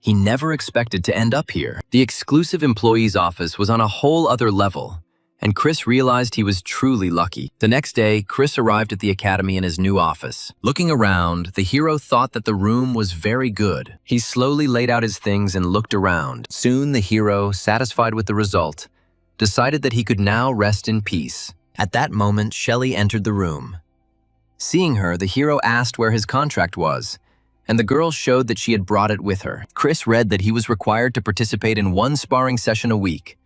A: He never expected to end up here. The exclusive employee's office was on a whole other level, and Chris realized he was truly lucky. The next day, Chris arrived at the academy in his new office. Looking around, the hero thought that the room was very good. He slowly laid out his things and looked around. Soon the hero, satisfied with the result, decided that he could now rest in peace. At that moment, Shelley entered the room. Seeing her, the hero asked where his contract was, and the girl showed that she had brought it with her. Chris read that he was required to participate in one sparring session a week,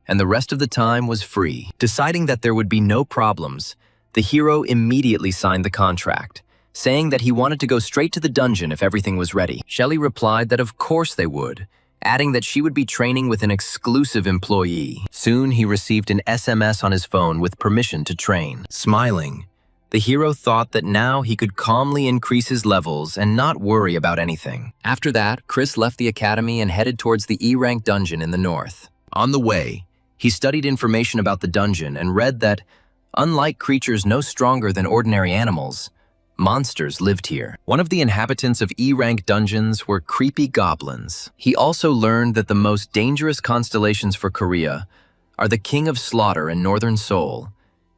A: and the rest of the time was free. Deciding that there would be no problems, the hero immediately signed the contract, saying that he wanted to go straight to the dungeon if everything was ready. Shelley replied that of course they would, adding that she would be training with an exclusive employee. Soon he received an SMS on his phone with permission to train. Smiling, the hero thought that now he could calmly increase his levels and not worry about anything. After that, Chris left the academy and headed towards the E-rank dungeon in the north. On the way, he studied information about the dungeon and read that, unlike creatures no stronger than ordinary animals, monsters lived here. One of the inhabitants of E-rank dungeons were creepy goblins. He also learned that the most dangerous constellations for Korea are the King of Slaughter in Northern Seoul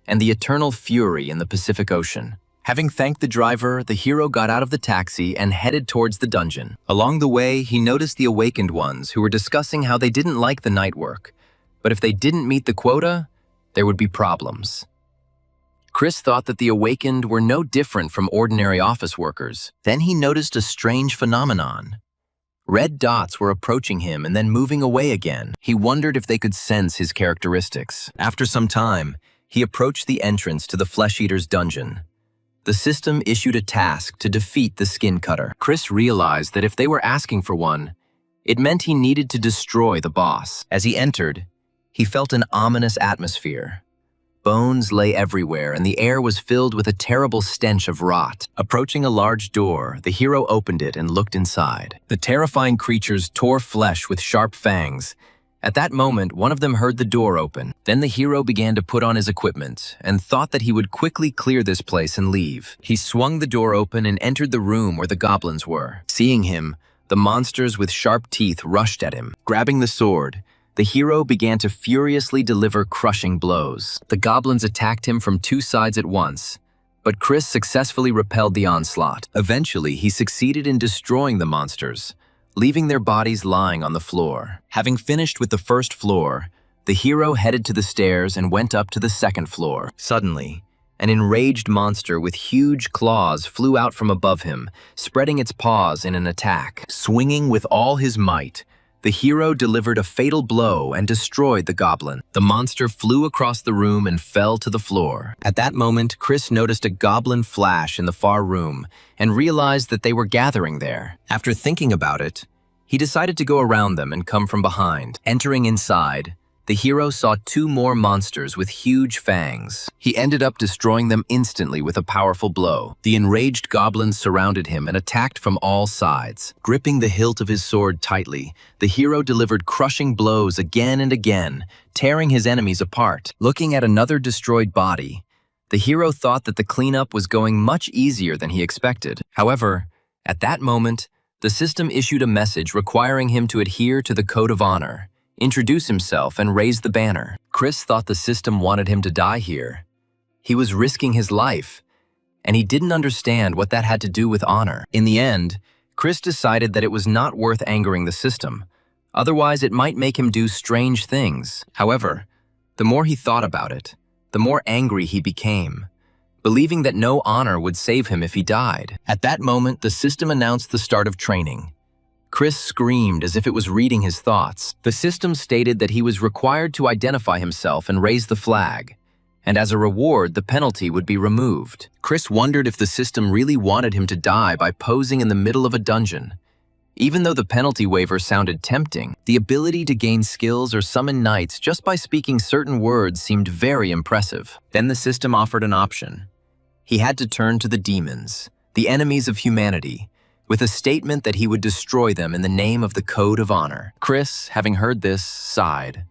A: and the Eternal Fury in the Pacific Ocean. Having thanked the driver, the hero got out of the taxi and headed towards the dungeon. Along the way, he noticed the awakened ones who were discussing how they didn't like the night work, but if they didn't meet the quota, there would be problems. Chris thought that the awakened were no different from ordinary office workers. Then he noticed a strange phenomenon. Red dots were approaching him and then moving away again. He wondered if they could sense his characteristics. After some time, he approached the entrance to the Flesh Eater's dungeon. The system issued a task to defeat the skin cutter. Chris realized that if they were asking for one, it meant he needed to destroy the boss. As he entered, he felt an ominous atmosphere. Bones lay everywhere, and the air was filled with a terrible stench of rot. Approaching a large door, the hero opened it and looked inside. The terrifying creatures tore flesh with sharp fangs, At that moment, one of them heard the door open. Then the hero began to put on his equipment and thought that he would quickly clear this place and leave. He swung the door open and entered the room where the goblins were. Seeing him, the monsters with sharp teeth rushed at him. Grabbing the sword, the hero began to furiously deliver crushing blows. The goblins attacked him from two sides at once, but Chris successfully repelled the onslaught. Eventually, he succeeded in destroying the monsters, leaving their bodies lying on the floor. Having finished with the first floor, the hero headed to the stairs and went up to the second floor. Suddenly, an enraged monster with huge claws flew out from above him, spreading its paws in an attack. Swinging with all his might, the hero delivered a fatal blow and destroyed the goblin. The monster flew across the room and fell to the floor. At that moment, Chris noticed a goblin flash in the far room and realized that they were gathering there. After thinking about it, he decided to go around them and come from behind. Entering inside, the hero saw two more monsters with huge fangs. He ended up destroying them instantly with a powerful blow. The enraged goblins surrounded him and attacked from all sides. Gripping the hilt of his sword tightly, the hero delivered crushing blows again and again, tearing his enemies apart. Looking at another destroyed body, the hero thought that the cleanup was going much easier than he expected. However, at that moment, the system issued a message requiring him to adhere to the code of honor, introduce himself, and raise the banner. Chris thought the system wanted him to die here. He was risking his life, and he didn't understand what that had to do with honor. In the end, Chris decided that it was not worth angering the system. Otherwise, it might make him do strange things. However, the more he thought about it, the more angry he became, believing that no honor would save him if he died. At that moment, the system announced the start of training. Chris screamed as if it was reading his thoughts. The system stated that he was required to identify himself and raise the flag, and as a reward, the penalty would be removed. Chris wondered if the system really wanted him to die by posing in the middle of a dungeon. Even though the penalty waiver sounded tempting, the ability to gain skills or summon knights just by speaking certain words seemed very impressive. Then the system offered an option. He had to turn to the demons, the enemies of humanity, with a statement that he would destroy them in the name of the Code of Honor. Chris, having heard this, sighed,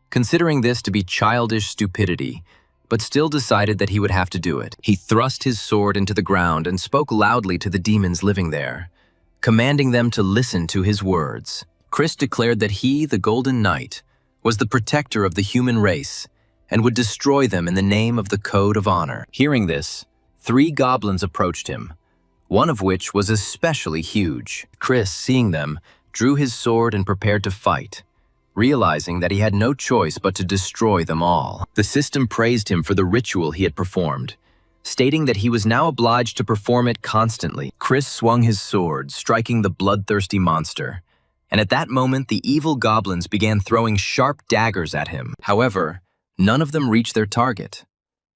A: considering this to be childish stupidity, but still decided that he would have to do it. He thrust his sword into the ground and spoke loudly to the demons living there, commanding them to listen to his words. Chris declared that he, the Golden Knight, was the protector of the human race and would destroy them in the name of the Code of Honor. Hearing this, 3 goblins approached him, one of which was especially huge. Chris, seeing them, drew his sword and prepared to fight, realizing that he had no choice but to destroy them all. The system praised him for the ritual he had performed, stating that he was now obliged to perform it constantly. Chris swung his sword, striking the bloodthirsty monster, and at that moment the evil goblins began throwing sharp daggers at him. However, none of them reached their target.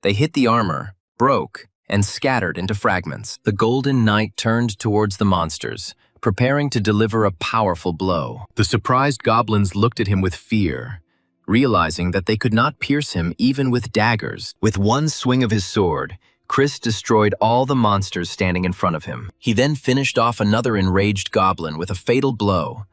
A: They hit the armor, broke, and scattered into fragments. The Golden Knight turned towards the monsters, preparing to deliver a powerful blow. The surprised goblins looked at him with fear, realizing that they could not pierce him even with daggers. With one swing of his sword, Chris destroyed all the monsters standing in front of him. He then finished off another enraged goblin with a fatal blow,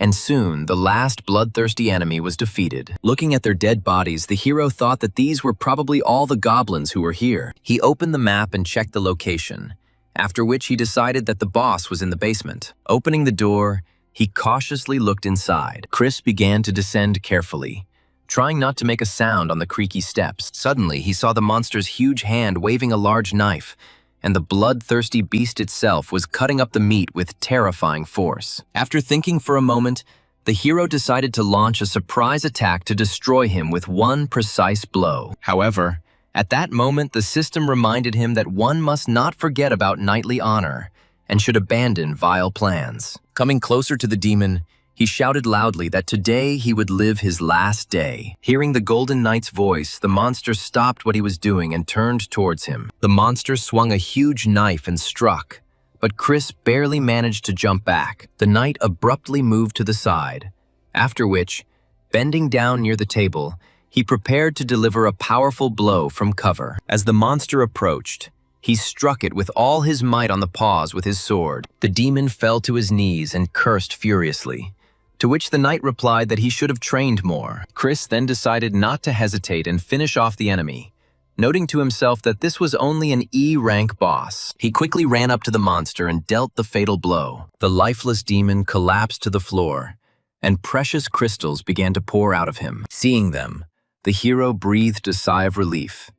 A: and soon the last bloodthirsty enemy was defeated. Looking at their dead bodies, the hero thought that these were probably all the goblins who were here. He opened the map and checked the location, after which he decided that the boss was in the basement. Opening the door, he cautiously looked inside. Chris began to descend carefully, trying not to make a sound on the creaky steps. Suddenly, he saw the monster's huge hand waving a large knife, and the bloodthirsty beast itself was cutting up the meat with terrifying force. After thinking for a moment, the hero decided to launch a surprise attack to destroy him with one precise blow. However, at that moment, the system reminded him that one must not forget about knightly honor and should abandon vile plans. Coming closer to the demon, he shouted loudly that today he would live his last day. Hearing the Golden Knight's voice, the monster stopped what he was doing and turned towards him. The monster swung a huge knife and struck, but Chris barely managed to jump back. The knight abruptly moved to the side, after which, bending down near the table, he prepared to deliver a powerful blow from cover. As the monster approached, he struck it with all his might on the paws with his sword. The demon fell to his knees and cursed furiously, to which the knight replied that he should have trained more. Chris then decided not to hesitate and finish off the enemy, noting to himself that this was only an E-rank boss. He quickly ran up to the monster and dealt the fatal blow. The lifeless demon collapsed to the floor, and precious crystals began to pour out of him. Seeing them, the hero breathed a sigh of relief,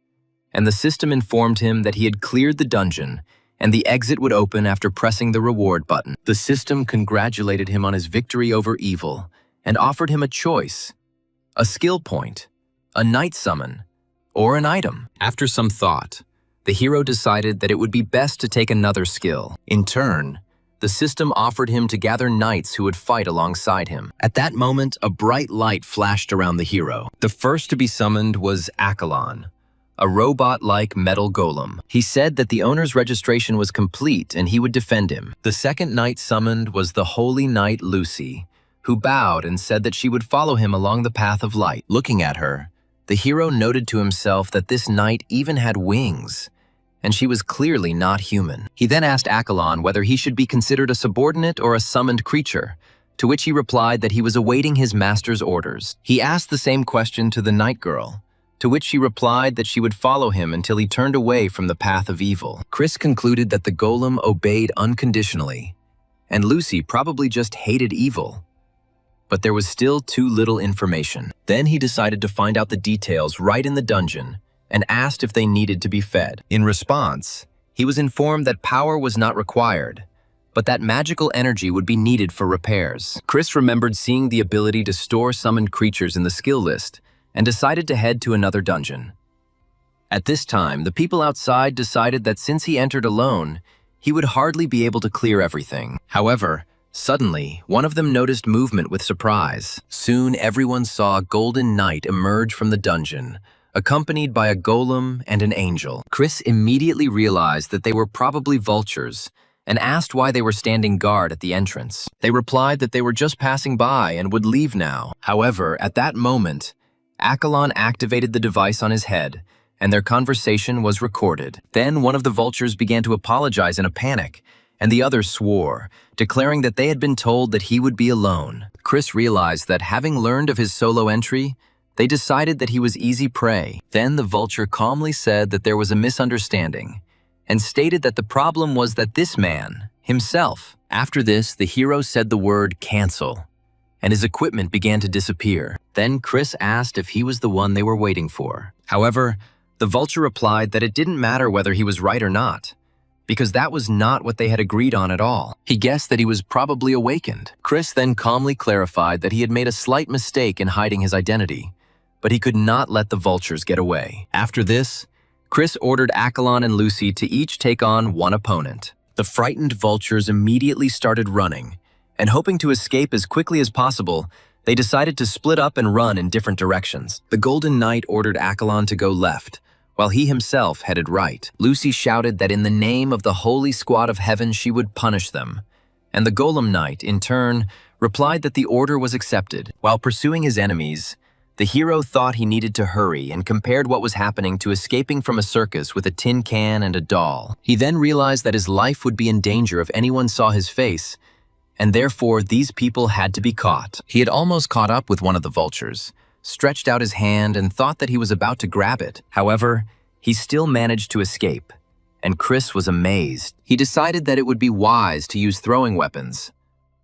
A: and the system informed him that he had cleared the dungeon and the exit would open after pressing the reward button. The system congratulated him on his victory over evil and offered him a choice: a skill point, a knight summon, or an item. After some thought, the hero decided that it would be best to take another skill. In turn, the system offered him to gather knights who would fight alongside him. At that moment, a bright light flashed around the hero. The first to be summoned was Accolon, a robot-like metal golem. He said that the owner's registration was complete and he would defend him. The second knight summoned was the holy knight Lucy, who bowed and said that she would follow him along the path of light. Looking at her, the hero noted to himself that this knight even had wings, and she was clearly not human. He then asked Accolon whether he should be considered a subordinate or a summoned creature, to which he replied that he was awaiting his master's orders. He asked the same question to the night girl, to which she replied that she would follow him until he turned away from the path of evil. Chris concluded that the golem obeyed unconditionally, and Lucy probably just hated evil. But there was still too little information. Then he decided to find out the details right in the dungeon and asked if they needed to be fed. In response, he was informed that power was not required, but that magical energy would be needed for repairs. Chris remembered seeing the ability to store summoned creatures in the skill list and decided to head to another dungeon. At this time, the people outside decided that since he entered alone, he would hardly be able to clear everything. However, suddenly, one of them noticed movement with surprise. Soon, everyone saw a golden knight emerge from the dungeon, accompanied by a golem and an angel. Chris immediately realized that they were probably vultures and asked why they were standing guard at the entrance. They replied that they were just passing by and would leave now. However, at that moment, Accolon activated the device on his head, and their conversation was recorded. Then one of the vultures began to apologize in a panic, and the other swore, declaring that they had been told that he would be alone. Chris realized that having learned of his solo entry, they decided that he was easy prey. Then the vulture calmly said that there was a misunderstanding, and stated that the problem was that this man, himself. After this, the hero said the word cancel, and his equipment began to disappear. Then Chris asked if he was the one they were waiting for. However, the vulture replied that it didn't matter whether he was right or not, because that was not what they had agreed on at all. He guessed that he was probably awakened. Chris then calmly clarified that he had made a slight mistake in hiding his identity, but he could not let the vultures get away. After this, Chris ordered Accolon and Lucy to each take on one opponent. The frightened vultures immediately started running, and hoping to escape as quickly as possible, they decided to split up and run in different directions. The Golden Knight ordered Accolon to go left, while he himself headed right. Lucy shouted that in the name of the holy squad of heaven she would punish them, and the Golem Knight, in turn, replied that the order was accepted. While pursuing his enemies, the hero thought he needed to hurry and compared what was happening to escaping from a circus with a tin can and a doll. He then realized that his life would be in danger if anyone saw his face, and therefore these people had to be caught. He had almost caught up with one of the vultures, stretched out his hand and thought that he was about to grab it. However, he still managed to escape, and Chris was amazed. He decided that it would be wise to use throwing weapons,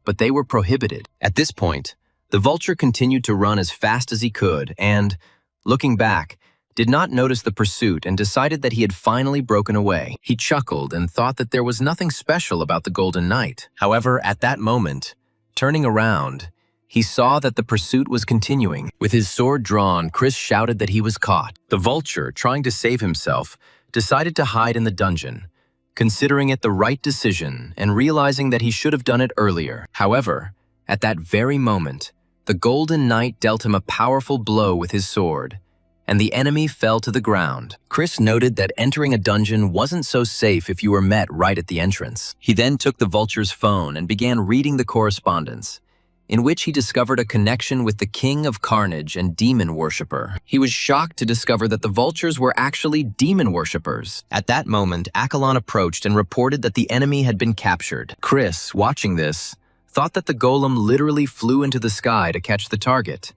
A: but they were prohibited. At this point, the vulture continued to run as fast as he could and, looking back, did not notice the pursuit and decided that he had finally broken away. He chuckled and thought that there was nothing special about the Golden Knight. However, at that moment, turning around, he saw that the pursuit was continuing. With his sword drawn, Chris shouted that he was caught. The vulture, trying to save himself, decided to hide in the dungeon, considering it the right decision and realizing that he should have done it earlier. However, at that very moment, the Golden Knight dealt him a powerful blow with his sword, and the enemy fell to the ground. Chris noted that entering a dungeon wasn't so safe if you were met right at the entrance. He then took the vulture's phone and began reading the correspondence, in which he discovered a connection with the King of Carnage and Demon Worshipper. He was shocked to discover that the vultures were actually demon worshippers. At that moment, Accolon approached and reported that the enemy had been captured. Chris, watching this, thought that the golem literally flew into the sky to catch the target,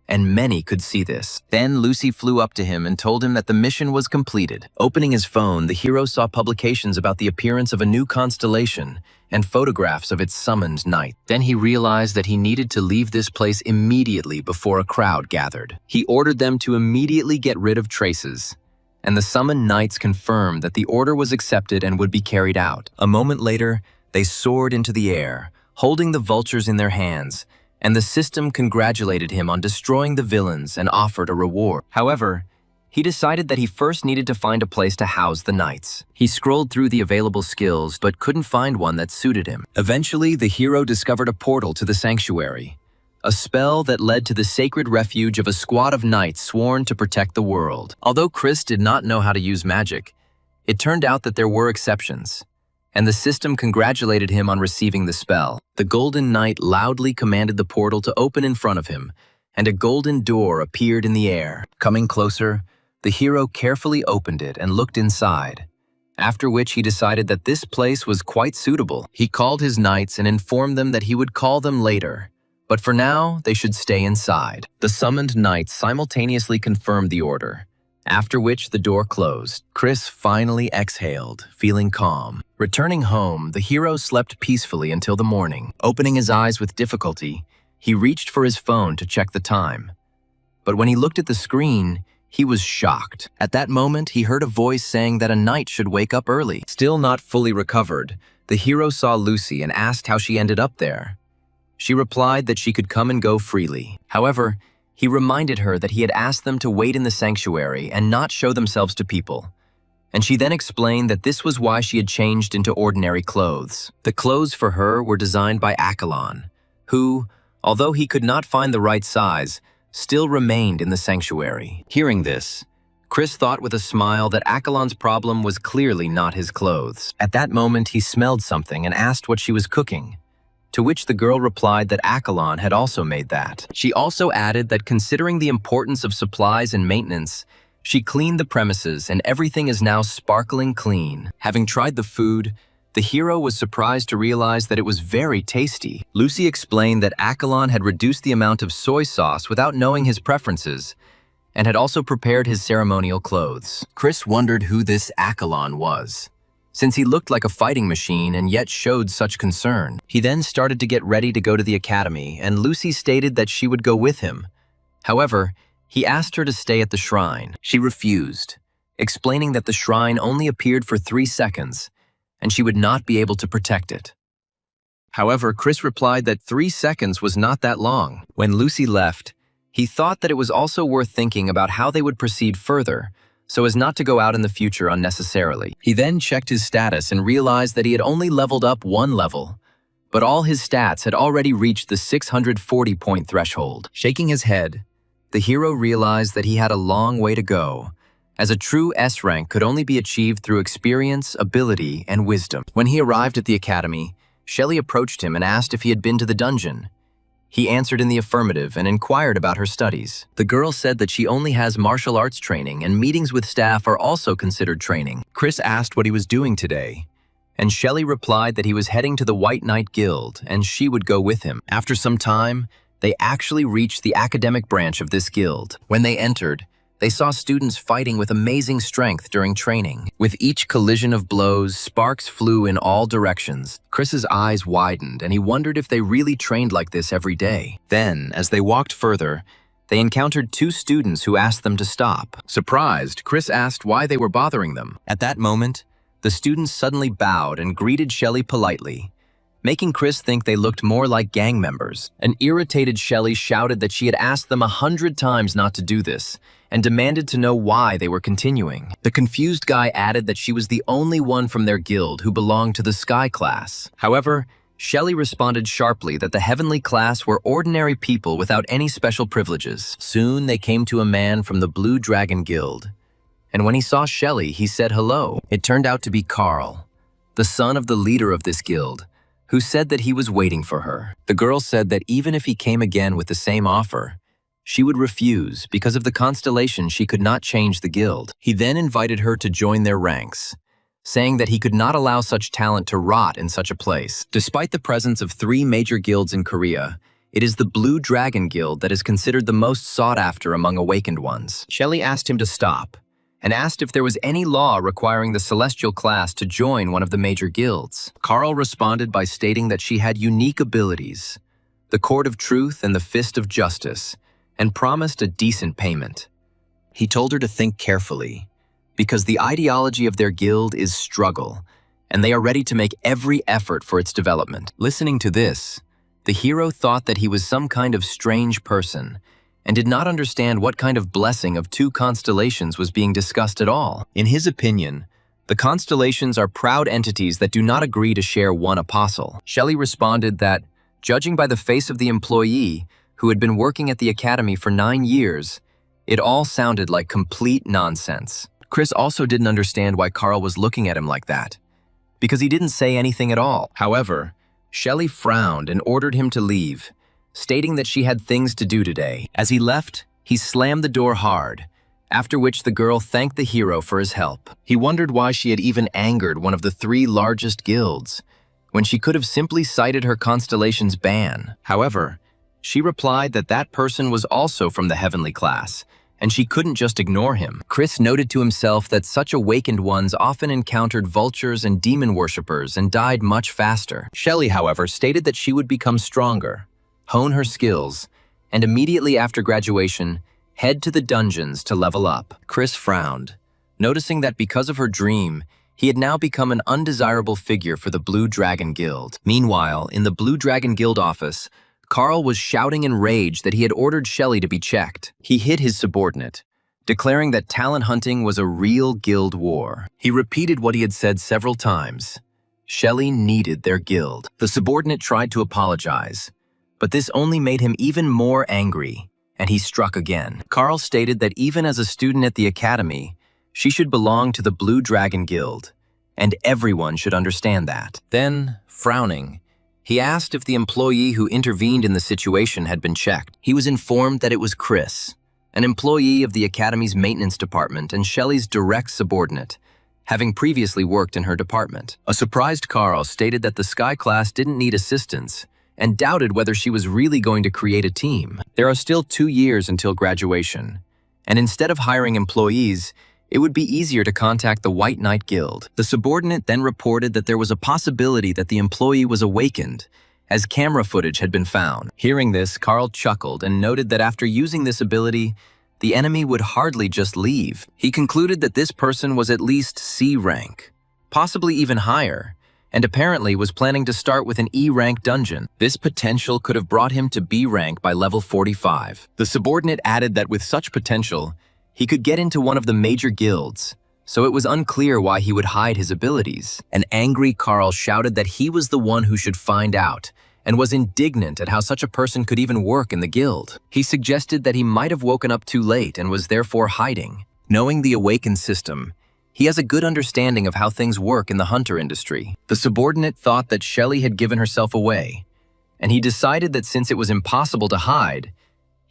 A: and many could see this. Then Lucy flew up to him and told him that the mission was completed. Opening his phone, the hero saw publications about the appearance of a new constellation and photographs of its summoned knight. Then he realized that he needed to leave this place immediately before a crowd gathered. He ordered them to immediately get rid of traces, and the summoned knights confirmed that the order was accepted and would be carried out. A moment later, they soared into the air, holding the vultures in their hands, and the system congratulated him on destroying the villains and offered a reward. However, he decided that he first needed to find a place to house the knights. He scrolled through the available skills but couldn't find one that suited him. Eventually, the hero discovered a portal to the sanctuary, a spell that led to the sacred refuge of a squad of knights sworn to protect the world. Although Chris did not know how to use magic, it turned out that there were exceptions, and the system congratulated him on receiving the spell. The Golden Knight loudly commanded the portal to open in front of him, and a golden door appeared in the air. Coming closer, the hero carefully opened it and looked inside, after which he decided that this place was quite suitable. He called his knights and informed them that he would call them later, but for now, they should stay inside. The summoned knights simultaneously confirmed the order, after which the door closed. Chris finally exhaled, feeling calm. Returning home, the hero slept peacefully until the morning. Opening his eyes with difficulty, he reached for his phone to check the time. But when he looked at the screen, he was shocked. At that moment, he heard a voice saying that a knight should wake up early. Still not fully recovered, the hero saw Lucy and asked how she ended up there. She replied that she could come and go freely. However, he reminded her that he had asked them to wait in the sanctuary and not show themselves to people. And she then explained that this was why she had changed into ordinary clothes. The clothes for her were designed by Accolon, who, although he could not find the right size, still remained in the sanctuary. Hearing this, Chris thought with a smile that Accolon's problem was clearly not his clothes. At that moment, he smelled something and asked what she was cooking, to which the girl replied that Accolon had also made that. She also added that considering the importance of supplies and maintenance, she cleaned the premises and everything is now sparkling clean. Having tried the food, the hero was surprised to realize that it was very tasty. Lucy explained that Accolon had reduced the amount of soy sauce without knowing his preferences, and had also prepared his ceremonial clothes. Chris wondered who this Accolon was, since he looked like a fighting machine and yet showed such concern. He then started to get ready to go to the academy, and Lucy stated that she would go with him. However, he asked her to stay at the shrine. She refused, explaining that the shrine only appeared for 3 seconds, and she would not be able to protect it. However, Chris replied that 3 seconds was not that long. When Lucy left, he thought that it was also worth thinking about how they would proceed further, so as not to go out in the future unnecessarily. He then checked his status and realized that he had only leveled up 1 level, but all his stats had already reached the 640-point threshold. Shaking his head, the hero realized that he had a long way to go, as a true S rank could only be achieved through experience, ability, and wisdom. When he arrived at the academy, Shelley approached him and asked if he had been to the dungeon. He answered in the affirmative and inquired about her studies. The girl said that she only has martial arts training and meetings with staff are also considered training. Chris asked what he was doing today, and Shelley replied that he was heading to the White Knight Guild and she would go with him. After some time, they actually reached the academic branch of this guild. When they entered, they saw students fighting with amazing strength during training. With each collision of blows, sparks flew in all directions. Chris's eyes widened, and he wondered if they really trained like this every day. Then, as they walked further, they encountered 2 students who asked them to stop. Surprised, Chris asked why they were bothering them. At that moment, the students suddenly bowed and greeted Shelley politely, making Chris think they looked more like gang members. An irritated Shelley shouted that she had asked them 100 times not to do this, and demanded to know why they were continuing. The confused guy added that she was the only one from their guild who belonged to the Sky class. However, Shelley responded sharply that the Heavenly class were ordinary people without any special privileges. Soon they came to a man from the Blue Dragon Guild, and when he saw Shelley, he said hello. It turned out to be Carl, the son of the leader of this guild, who said that he was waiting for her. The girl said that even if he came again with the same offer, she would refuse because of the constellation she could not change the guild. He then invited her to join their ranks, saying that he could not allow such talent to rot in such a place. Despite the presence of 3 major guilds in Korea, it is the Blue Dragon Guild that is considered the most sought after among awakened ones. Shelley asked him to stop, and asked if there was any law requiring the celestial class to join one of the major guilds. Carl responded by stating that she had unique abilities, the Court of Truth and the Fist of Justice, and promised a decent payment. He told her to think carefully, because the ideology of their guild is struggle, and they are ready to make every effort for its development. Listening to this, the hero thought that he was some kind of strange person, and did not understand what kind of blessing of 2 constellations was being discussed at all. In his opinion, the constellations are proud entities that do not agree to share one apostle. Shelley responded that, judging by the face of the employee, who had been working at the academy for 9 years, it all sounded like complete nonsense. Chris also didn't understand why Carl was looking at him like that, because he didn't say anything at all. However, Shelley frowned and ordered him to leave, stating that she had things to do today. As he left, he slammed the door hard, after which the girl thanked the hero for his help. He wondered why she had even angered one of the 3 largest guilds, when she could have simply cited her constellation's ban. However, she replied that that person was also from the heavenly class, and she couldn't just ignore him. Chris noted to himself that such awakened ones often encountered vultures and demon worshippers and died much faster. Shelley, however, stated that she would become stronger, hone her skills, and immediately after graduation, head to the dungeons to level up. Chris frowned, noticing that because of her dream, he had now become an undesirable figure for the Blue Dragon Guild. Meanwhile, in the Blue Dragon Guild office, Carl was shouting in rage that he had ordered Shelley to be checked. He hit his subordinate, declaring that talent hunting was a real guild war. He repeated what he had said several times. Shelley needed their guild. The subordinate tried to apologize, but this only made him even more angry, and he struck again. Carl stated that even as a student at the academy, she should belong to the Blue Dragon Guild, and everyone should understand that. Then, frowning, he asked if the employee who intervened in the situation had been checked. He was informed that it was Chris, an employee of the Academy's maintenance department and Shelley's direct subordinate, having previously worked in her department. A surprised Carl stated that the Sky class didn't need assistance and doubted whether she was really going to create a team. There are still 2 years until graduation, and instead of hiring employees, it would be easier to contact the White Knight Guild. The subordinate then reported that there was a possibility that the employee was awakened, as camera footage had been found. Hearing this, Carl chuckled and noted that after using this ability, the enemy would hardly just leave. He concluded that this person was at least C rank, possibly even higher, and apparently was planning to start with an E rank dungeon. This potential could have brought him to B rank by level 45. The subordinate added that with such potential, he could get into one of the major guilds, so it was unclear why he would hide his abilities. An angry Carl shouted that he was the one who should find out, and was indignant at how such a person could even work in the guild. He suggested that he might have woken up too late and was therefore hiding. Knowing the awakened system, he has a good understanding of how things work in the hunter industry. The subordinate thought that Shelley had given herself away, and he decided that since it was impossible to hide,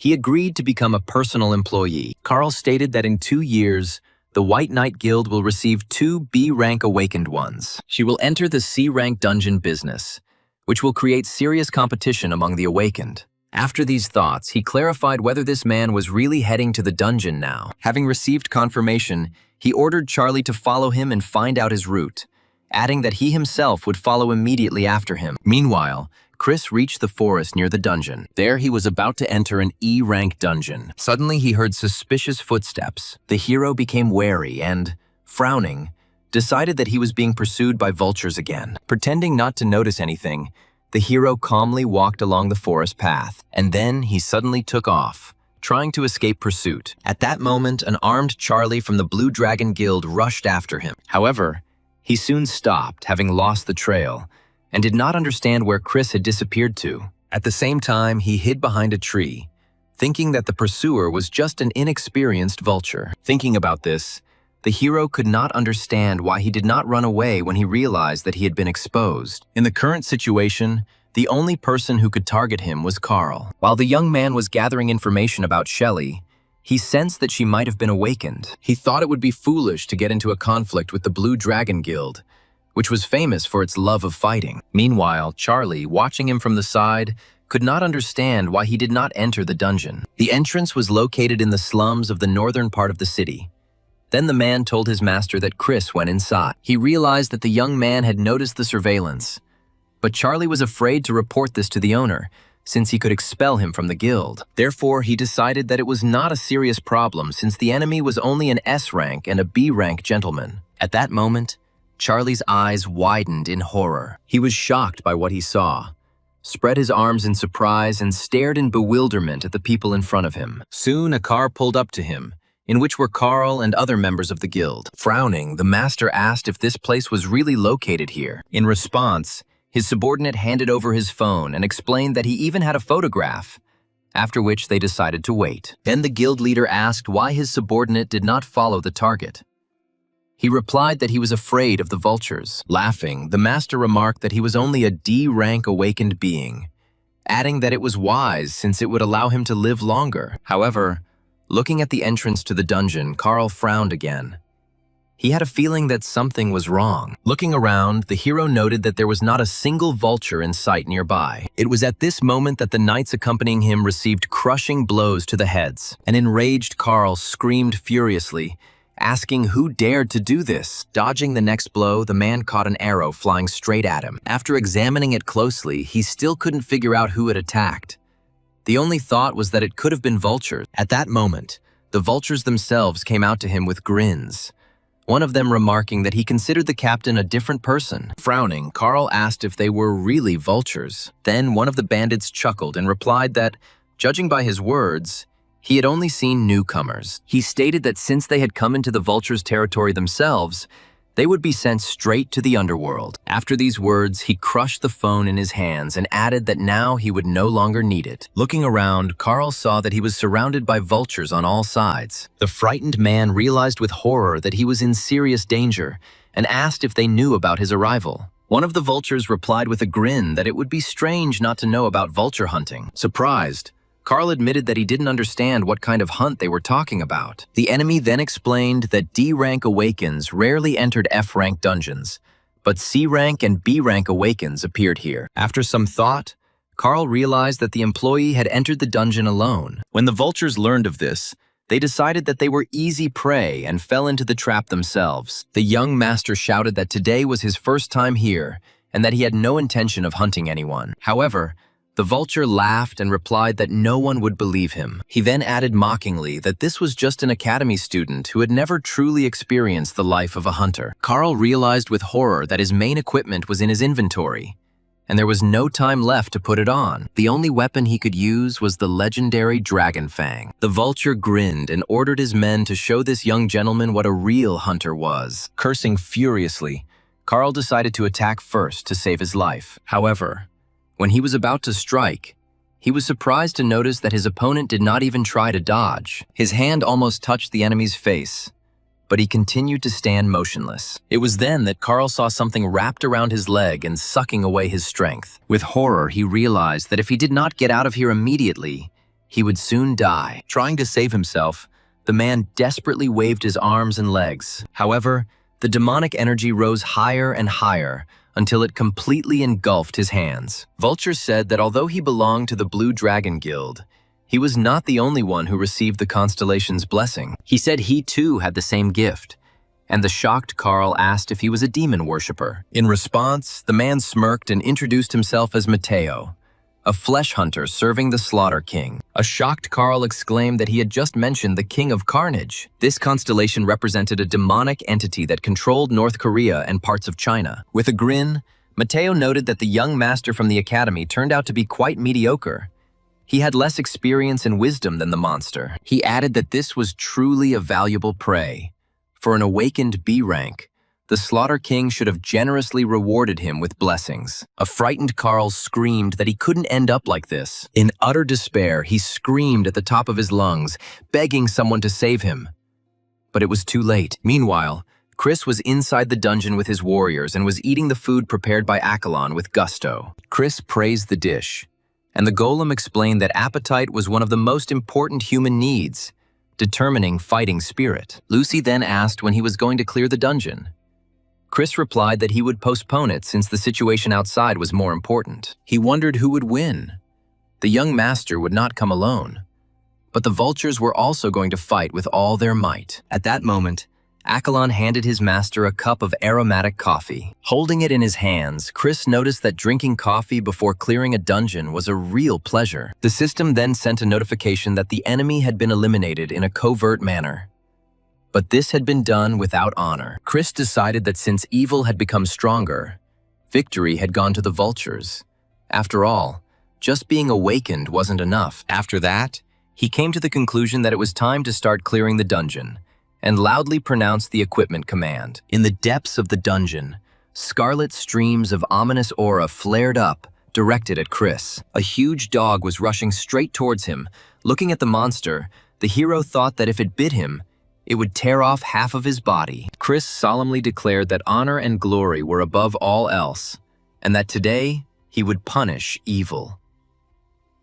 A: he agreed to become a personal employee. Carl stated that in 2 years, the White Knight Guild will receive 2 B-rank awakened ones. She will enter the C-rank dungeon business, which will create serious competition among the awakened. After these thoughts, he clarified whether this man was really heading to the dungeon now. Having received confirmation, he ordered Charlie to follow him and find out his route, adding that he himself would follow immediately after him. Meanwhile, Chris reached the forest near the dungeon. There he was about to enter an E-rank dungeon. Suddenly he heard suspicious footsteps. The hero became wary and, frowning, decided that he was being pursued by vultures again. Pretending not to notice anything, the hero calmly walked along the forest path, and then he suddenly took off, trying to escape pursuit. At that moment, an armed Charlie from the Blue Dragon Guild rushed after him. However, he soon stopped, having lost the trail, and did not understand where Chris had disappeared to. At the same time, he hid behind a tree, thinking that the pursuer was just an inexperienced vulture. Thinking about this, the hero could not understand why he did not run away when he realized that he had been exposed. In the current situation, the only person who could target him was Carl. While the young man was gathering information about Shelley, He sensed that she might have been awakened. He thought it would be foolish to get into a conflict with the Blue Dragon Guild, which was famous for its love of fighting. Meanwhile, Charlie, watching him from the side, could not understand why he did not enter the dungeon. The entrance was located in the slums of the northern part of the city. Then the man told his master that Chris went inside. He realized that the young man had noticed the surveillance, but Charlie was afraid to report this to the owner, since he could expel him from the guild. Therefore, he decided that it was not a serious problem since the enemy was only an S rank and a B rank gentleman. At that moment, Charlie's eyes widened in horror. He was shocked by what he saw, spread his arms in surprise, and stared in bewilderment at the people in front of him. Soon, a car pulled up to him, in which were Carl and other members of the guild. Frowning, the master asked if this place was really located here. In response, his subordinate handed over his phone and explained that he even had a photograph, after which they decided to wait. Then the guild leader asked why his subordinate did not follow the target. He replied that he was afraid of the vultures. Laughing, the master remarked that he was only a D-rank awakened being, adding that it was wise since it would allow him to live longer. However, looking at the entrance to the dungeon, Carl frowned again. He had a feeling that something was wrong. Looking around, the hero noted that there was not a single vulture in sight nearby. It was at this moment that the knights accompanying him received crushing blows to the heads. An enraged Carl screamed furiously, asking who dared to do this. Dodging the next blow, the man caught an arrow flying straight at him. After examining it closely, he still couldn't figure out who had attacked. The only thought was that it could have been vultures. At that moment, the vultures themselves came out to him with grins, one of them remarking that he considered the captain a different person. Frowning, Carl asked if they were really vultures. Then one of the bandits chuckled and replied that, judging by his words, he had only seen newcomers. He stated that since they had come into the vultures' territory themselves, they would be sent straight to the underworld. After these words, he crushed the phone in his hands and added that now he would no longer need it. Looking around, Carl saw that he was surrounded by vultures on all sides. The frightened man realized with horror that he was in serious danger and asked if they knew about his arrival. One of the vultures replied with a grin that it would be strange not to know about vulture hunting. Surprised, Carl admitted that he didn't understand what kind of hunt they were talking about. The enemy then explained that D-rank awakens rarely entered F-rank dungeons, but C-rank and B-rank awakens appeared here. After some thought, Carl realized that the employee had entered the dungeon alone. When the vultures learned of this, they decided that they were easy prey and fell into the trap themselves. The young master shouted that today was his first time here and that he had no intention of hunting anyone. However, the vulture laughed and replied that no one would believe him. He then added mockingly that this was just an academy student who had never truly experienced the life of a hunter. Carl realized with horror that his main equipment was in his inventory, and there was no time left to put it on. The only weapon he could use was the legendary Dragon Fang. The vulture grinned and ordered his men to show this young gentleman what a real hunter was. Cursing furiously, Carl decided to attack first to save his life. However, when he was about to strike, he was surprised to notice that his opponent did not even try to dodge. His hand almost touched the enemy's face, but he continued to stand motionless. It was then that Carl saw something wrapped around his leg and sucking away his strength. With horror, he realized that if he did not get out of here immediately, he would soon die. Trying to save himself, the man desperately waved his arms and legs. However, the demonic energy rose higher and higher, until it completely engulfed his hands. Vulture said that although he belonged to the Blue Dragon Guild, he was not the only one who received the constellation's blessing. He said he too had the same gift, and the shocked Carl asked if he was a demon worshipper. In response, the man smirked and introduced himself as Mateo, a flesh hunter serving the Slaughter King. A shocked Carl exclaimed that he had just mentioned the King of Carnage. This constellation represented a demonic entity that controlled North Korea and parts of China. With a grin, Mateo noted that the young master from the academy turned out to be quite mediocre. He had less experience and wisdom than the monster. He added that this was truly a valuable prey. For an awakened B rank, the Slaughter King should have generously rewarded him with blessings. A frightened Carl screamed that he couldn't end up like this. In utter despair, he screamed at the top of his lungs, begging someone to save him. But it was too late. Meanwhile, Chris was inside the dungeon with his warriors and was eating the food prepared by Accolon with gusto. Chris praised the dish, and the golem explained that appetite was one of the most important human needs. determining fighting spirit. Lucy then asked when he was going to clear the dungeon. Chris replied that he would postpone it since the situation outside was more important. He wondered who would win. The young master would not come alone, but the vultures were also going to fight with all their might. At that moment, Accolon handed his master a cup of aromatic coffee. Holding it in his hands, Chris noticed that drinking coffee before clearing a dungeon was a real pleasure. The system then sent a notification that the enemy had been eliminated in a covert manner. But this had been done without honor. Chris decided that since evil had become stronger, victory had gone to the vultures. After all, just being awakened wasn't enough. After that, he came to the conclusion that it was time to start clearing the dungeon, and loudly pronounced the equipment command. In the depths of the dungeon, scarlet streams of ominous aura flared up, directed at Chris. A huge dog was rushing straight towards him. Looking at the monster, the hero thought that if it bit him, it would tear off half of his body. Chris solemnly declared that honor and glory were above all else, and that today he would punish evil.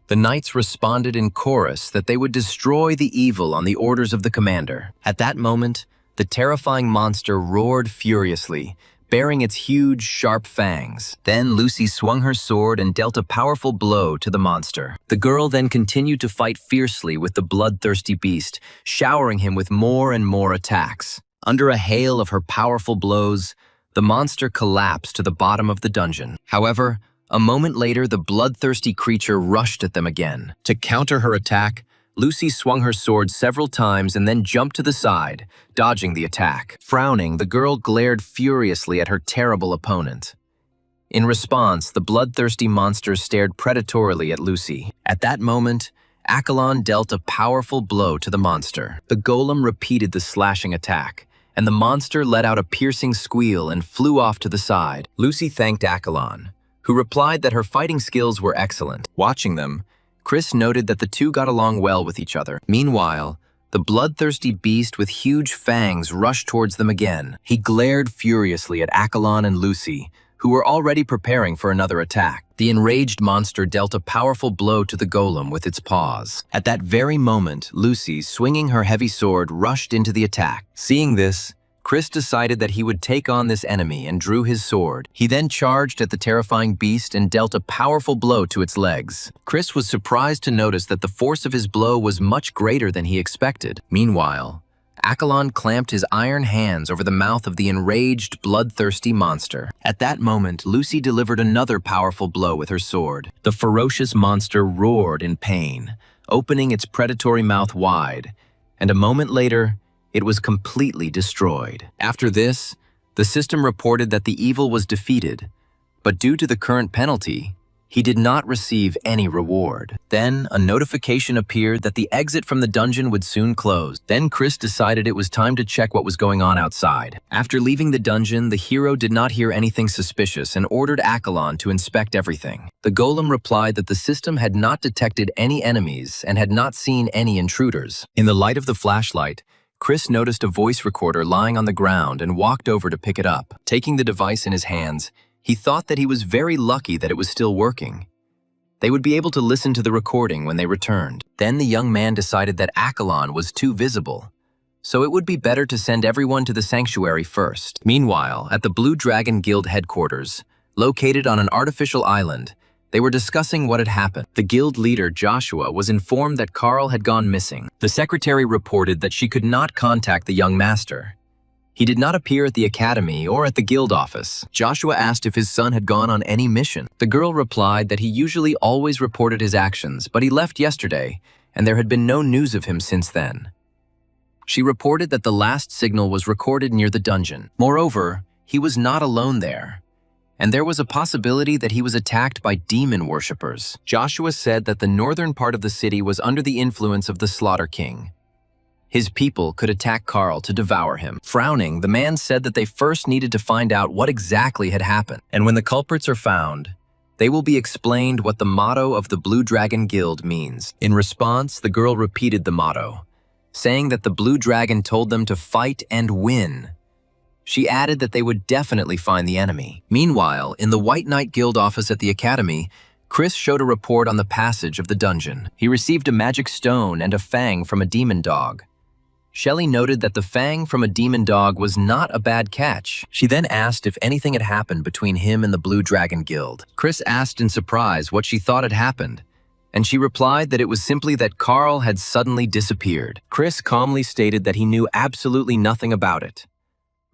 A: The knights responded in chorus that they would destroy the evil on the orders of the commander. At that moment, the terrifying monster roared furiously, baring its huge, sharp fangs. Then Lucy swung her sword and dealt a powerful blow to the monster. The girl then continued to fight fiercely with the bloodthirsty beast, showering him with more and more attacks. Under a hail of her powerful blows, the monster collapsed to the bottom of the dungeon. However, a moment later, the bloodthirsty creature rushed at them again. To counter her attack, Lucy swung her sword several times and then jumped to the side, dodging the attack. Frowning, the girl glared furiously at her terrible opponent. In response, the bloodthirsty monster stared predatorily at Lucy. At that moment, Accolon dealt a powerful blow to the monster. The golem repeated the slashing attack, and the monster let out a piercing squeal and flew off to the side. Lucy thanked Accolon, who replied that her fighting skills were excellent. Watching them, Chris noted that the two got along well with each other. Meanwhile, the bloodthirsty beast with huge fangs rushed towards them again. He glared furiously at Accolon and Lucy, who were already preparing for another attack. The enraged monster dealt a powerful blow to the golem with its paws. At that very moment, Lucy, swinging her heavy sword, rushed into the attack. Seeing this, Chris decided that he would take on this enemy and drew his sword. He then charged at the terrifying beast and dealt a powerful blow to its legs. Chris was surprised to notice that the force of his blow was much greater than he expected. Meanwhile, Accolon clamped his iron hands over the mouth of the enraged, bloodthirsty monster. At that moment, Lucy delivered another powerful blow with her sword. The ferocious monster roared in pain, opening its predatory mouth wide, and a moment later, it was completely destroyed. After this, the system reported that the evil was defeated, but due to the current penalty, he did not receive any reward. Then, a notification appeared that the exit from the dungeon would soon close. Then Chris decided it was time to check what was going on outside. After leaving the dungeon, the hero did not hear anything suspicious and ordered Accolon to inspect everything. The golem replied that the system had not detected any enemies and had not seen any intruders. In the light of the flashlight, Chris noticed a voice recorder lying on the ground and walked over to pick it up. Taking the device in his hands, he thought that he was very lucky that it was still working. They would be able to listen to the recording when they returned. Then the young man decided that Accolon was too visible, so it would be better to send everyone to the sanctuary first. Meanwhile, at the Blue Dragon Guild headquarters, located on an artificial island, they were discussing what had happened. The guild leader, Joshua, was informed that Carl had gone missing. The secretary reported that she could not contact the young master. He did not appear at the academy or at the guild office. Joshua asked if his son had gone on any mission. The girl replied that he usually always reported his actions, but he left yesterday, and there had been no news of him since then. She reported that the last signal was recorded near the dungeon. Moreover, he was not alone there, and there was a possibility that he was attacked by demon worshippers. Joshua said that the northern part of the city was under the influence of the Slaughter King. His people could attack Carl to devour him. Frowning, the man said that they first needed to find out what exactly had happened, and when the culprits are found, they will be explained what the motto of the Blue Dragon Guild means. In response, the girl repeated the motto, saying that the Blue Dragon told them to fight and win. She added that they would definitely find the enemy. Meanwhile, in the White Knight Guild office at the academy, Chris showed a report on the passage of the dungeon. He received a magic stone and a fang from a demon dog. Shelley noted that the fang from a demon dog was not a bad catch. She then asked if anything had happened between him and the Blue Dragon Guild. Chris asked in surprise what she thought had happened, and she replied that it was simply that Carl had suddenly disappeared. Chris calmly stated that he knew absolutely nothing about it,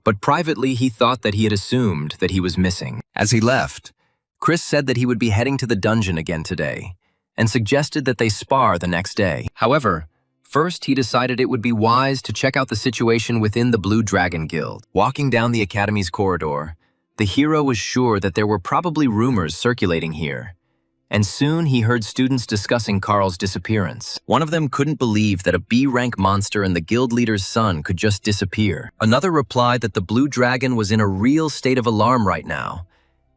A: but privately he thought that he had assumed that he was missing. As he left, Chris said that he would be heading to the dungeon again today, and suggested that they spar the next day. However, first he decided it would be wise to check out the situation within the Blue Dragon Guild. Walking down the Academy's corridor, the hero was sure that there were probably rumors circulating here, and soon he heard students discussing Carl's disappearance. One of them couldn't believe that a B-rank monster and the guild leader's son could just disappear. Another replied that the Blue Dragon was in a real state of alarm right now,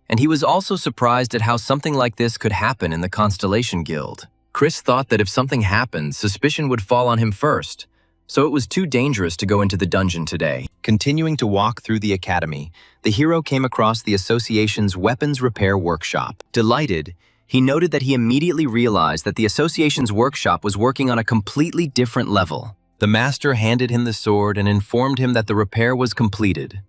A: and he was also surprised at how something like this could happen in the Constellation Guild. Chris thought that if something happened, suspicion would fall on him first, so it was too dangerous to go into the dungeon today. Continuing to walk through the academy, the hero came across the association's weapons repair workshop. Delighted, he noted that he immediately realized that the association's workshop was working on a completely different level. The master handed him the sword and informed him that the repair was completed.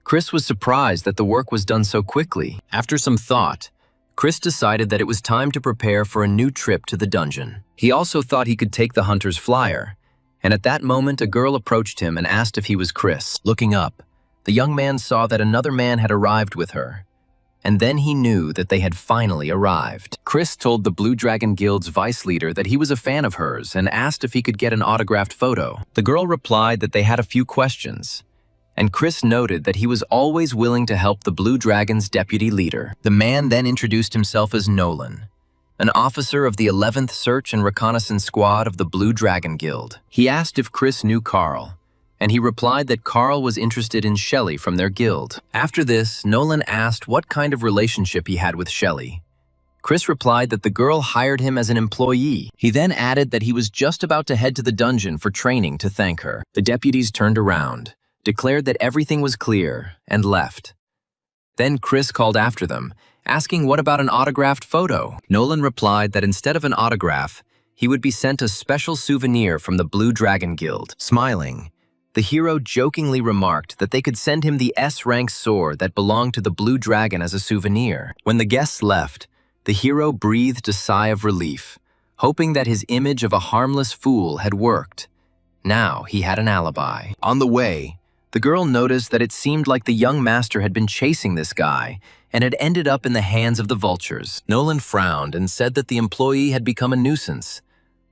A: Chris was surprised that the work was done so quickly. After some thought, Chris decided that it was time to prepare for a new trip to the dungeon. He also thought he could take the hunter's flyer, and at that moment a girl approached him and asked if he was Chris. Looking up, the young man saw that another man had arrived with her, and then he knew that they had finally arrived. Chris told the Blue Dragon Guild's vice leader that he was a fan of hers and asked if he could get an autographed photo. The girl replied that they had a few questions, and Chris noted that he was always willing to help the Blue Dragon's deputy leader. The man then introduced himself as Nolan, an officer of the 11th Search and Reconnaissance Squad of the Blue Dragon Guild. He asked if Chris knew Carl, and he replied that Carl was interested in Shelley from their guild. After this, Nolan asked what kind of relationship he had with Shelley. Chris replied that the girl hired him as an employee. He then added that he was just about to head to the dungeon for training to thank her. The deputies turned around, declared that everything was clear, and left. Then Chris called after them, asking what about an autographed photo. Nolan replied that instead of an autograph, he would be sent a special souvenir from the Blue Dragon Guild. Smiling, the hero jokingly remarked that they could send him the S-rank sword that belonged to the Blue Dragon as a souvenir. When the guests left, the hero breathed a sigh of relief, hoping that his image of a harmless fool had worked. Now he had an alibi. On the way, the girl noticed that it seemed like the young master had been chasing this guy and had ended up in the hands of the vultures. Nolan frowned and said that the employee had become a nuisance,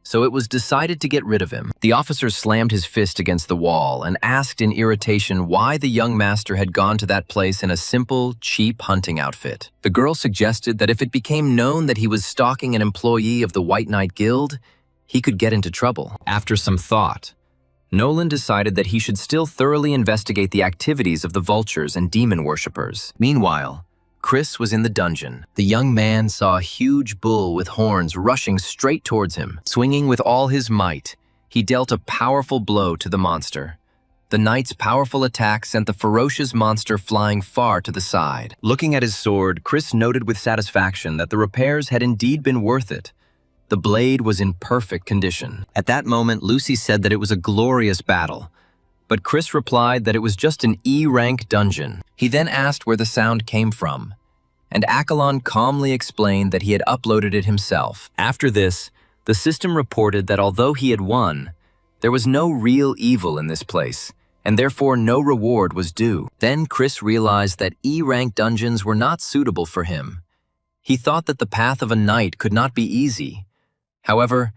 A: so it was decided to get rid of him. The officer slammed his fist against the wall and asked in irritation why the young master had gone to that place in a simple, cheap hunting outfit. The girl suggested that if it became known that he was stalking an employee of the White Knight Guild, he could get into trouble. After some thought, Nolan decided that he should still thoroughly investigate the activities of the vultures and demon worshippers. Meanwhile, Chris was in the dungeon. The young man saw a huge bull with horns rushing straight towards him. Swinging with all his might, he dealt a powerful blow to the monster. The knight's powerful attack sent the ferocious monster flying far to the side. Looking at his sword, Chris noted with satisfaction that the repairs had indeed been worth it. The blade was in perfect condition. At that moment, Lucy said that it was a glorious battle, but Chris replied that it was just an E-rank dungeon. He then asked where the sound came from, and Accolon calmly explained that he had uploaded it himself. After this, the system reported that although he had won, there was no real evil in this place, and therefore no reward was due. Then Chris realized that E-rank dungeons were not suitable for him. He thought that the path of a knight could not be easy. However,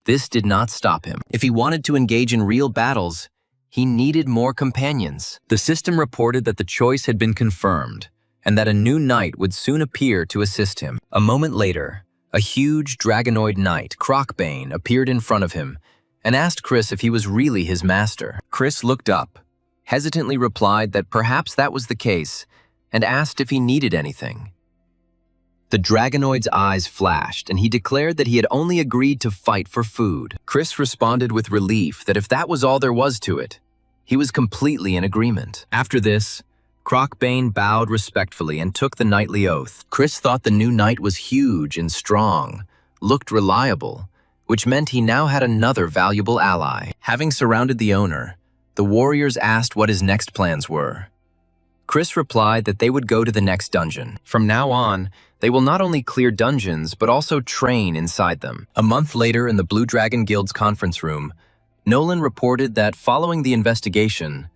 A: this did not stop him. If he wanted to engage in real battles, he needed more companions. The system reported that the choice had been confirmed, and that a new knight would soon appear to assist him. A moment later, a huge dragonoid knight, Crocbane, appeared in front of him and asked Chris if he was really his master. Chris looked up, hesitantly replied that perhaps that was the case, and asked if he needed anything. The dragonoid's eyes flashed, and he declared that he had only agreed to fight for food. Chris responded with relief that if that was all there was to it, he was completely in agreement. After this, Crocbane bowed respectfully and took the knightly oath. Chris thought the new knight was huge and strong, looked reliable, which meant he now had another valuable ally. Having surrounded the owner, the warriors asked what his next plans were. Chris replied that they would go to the next dungeon. From now on, they will not only clear dungeons, but also train inside them. A month later, in the Blue Dragon Guild's conference room, Nolan reported that following the investigation,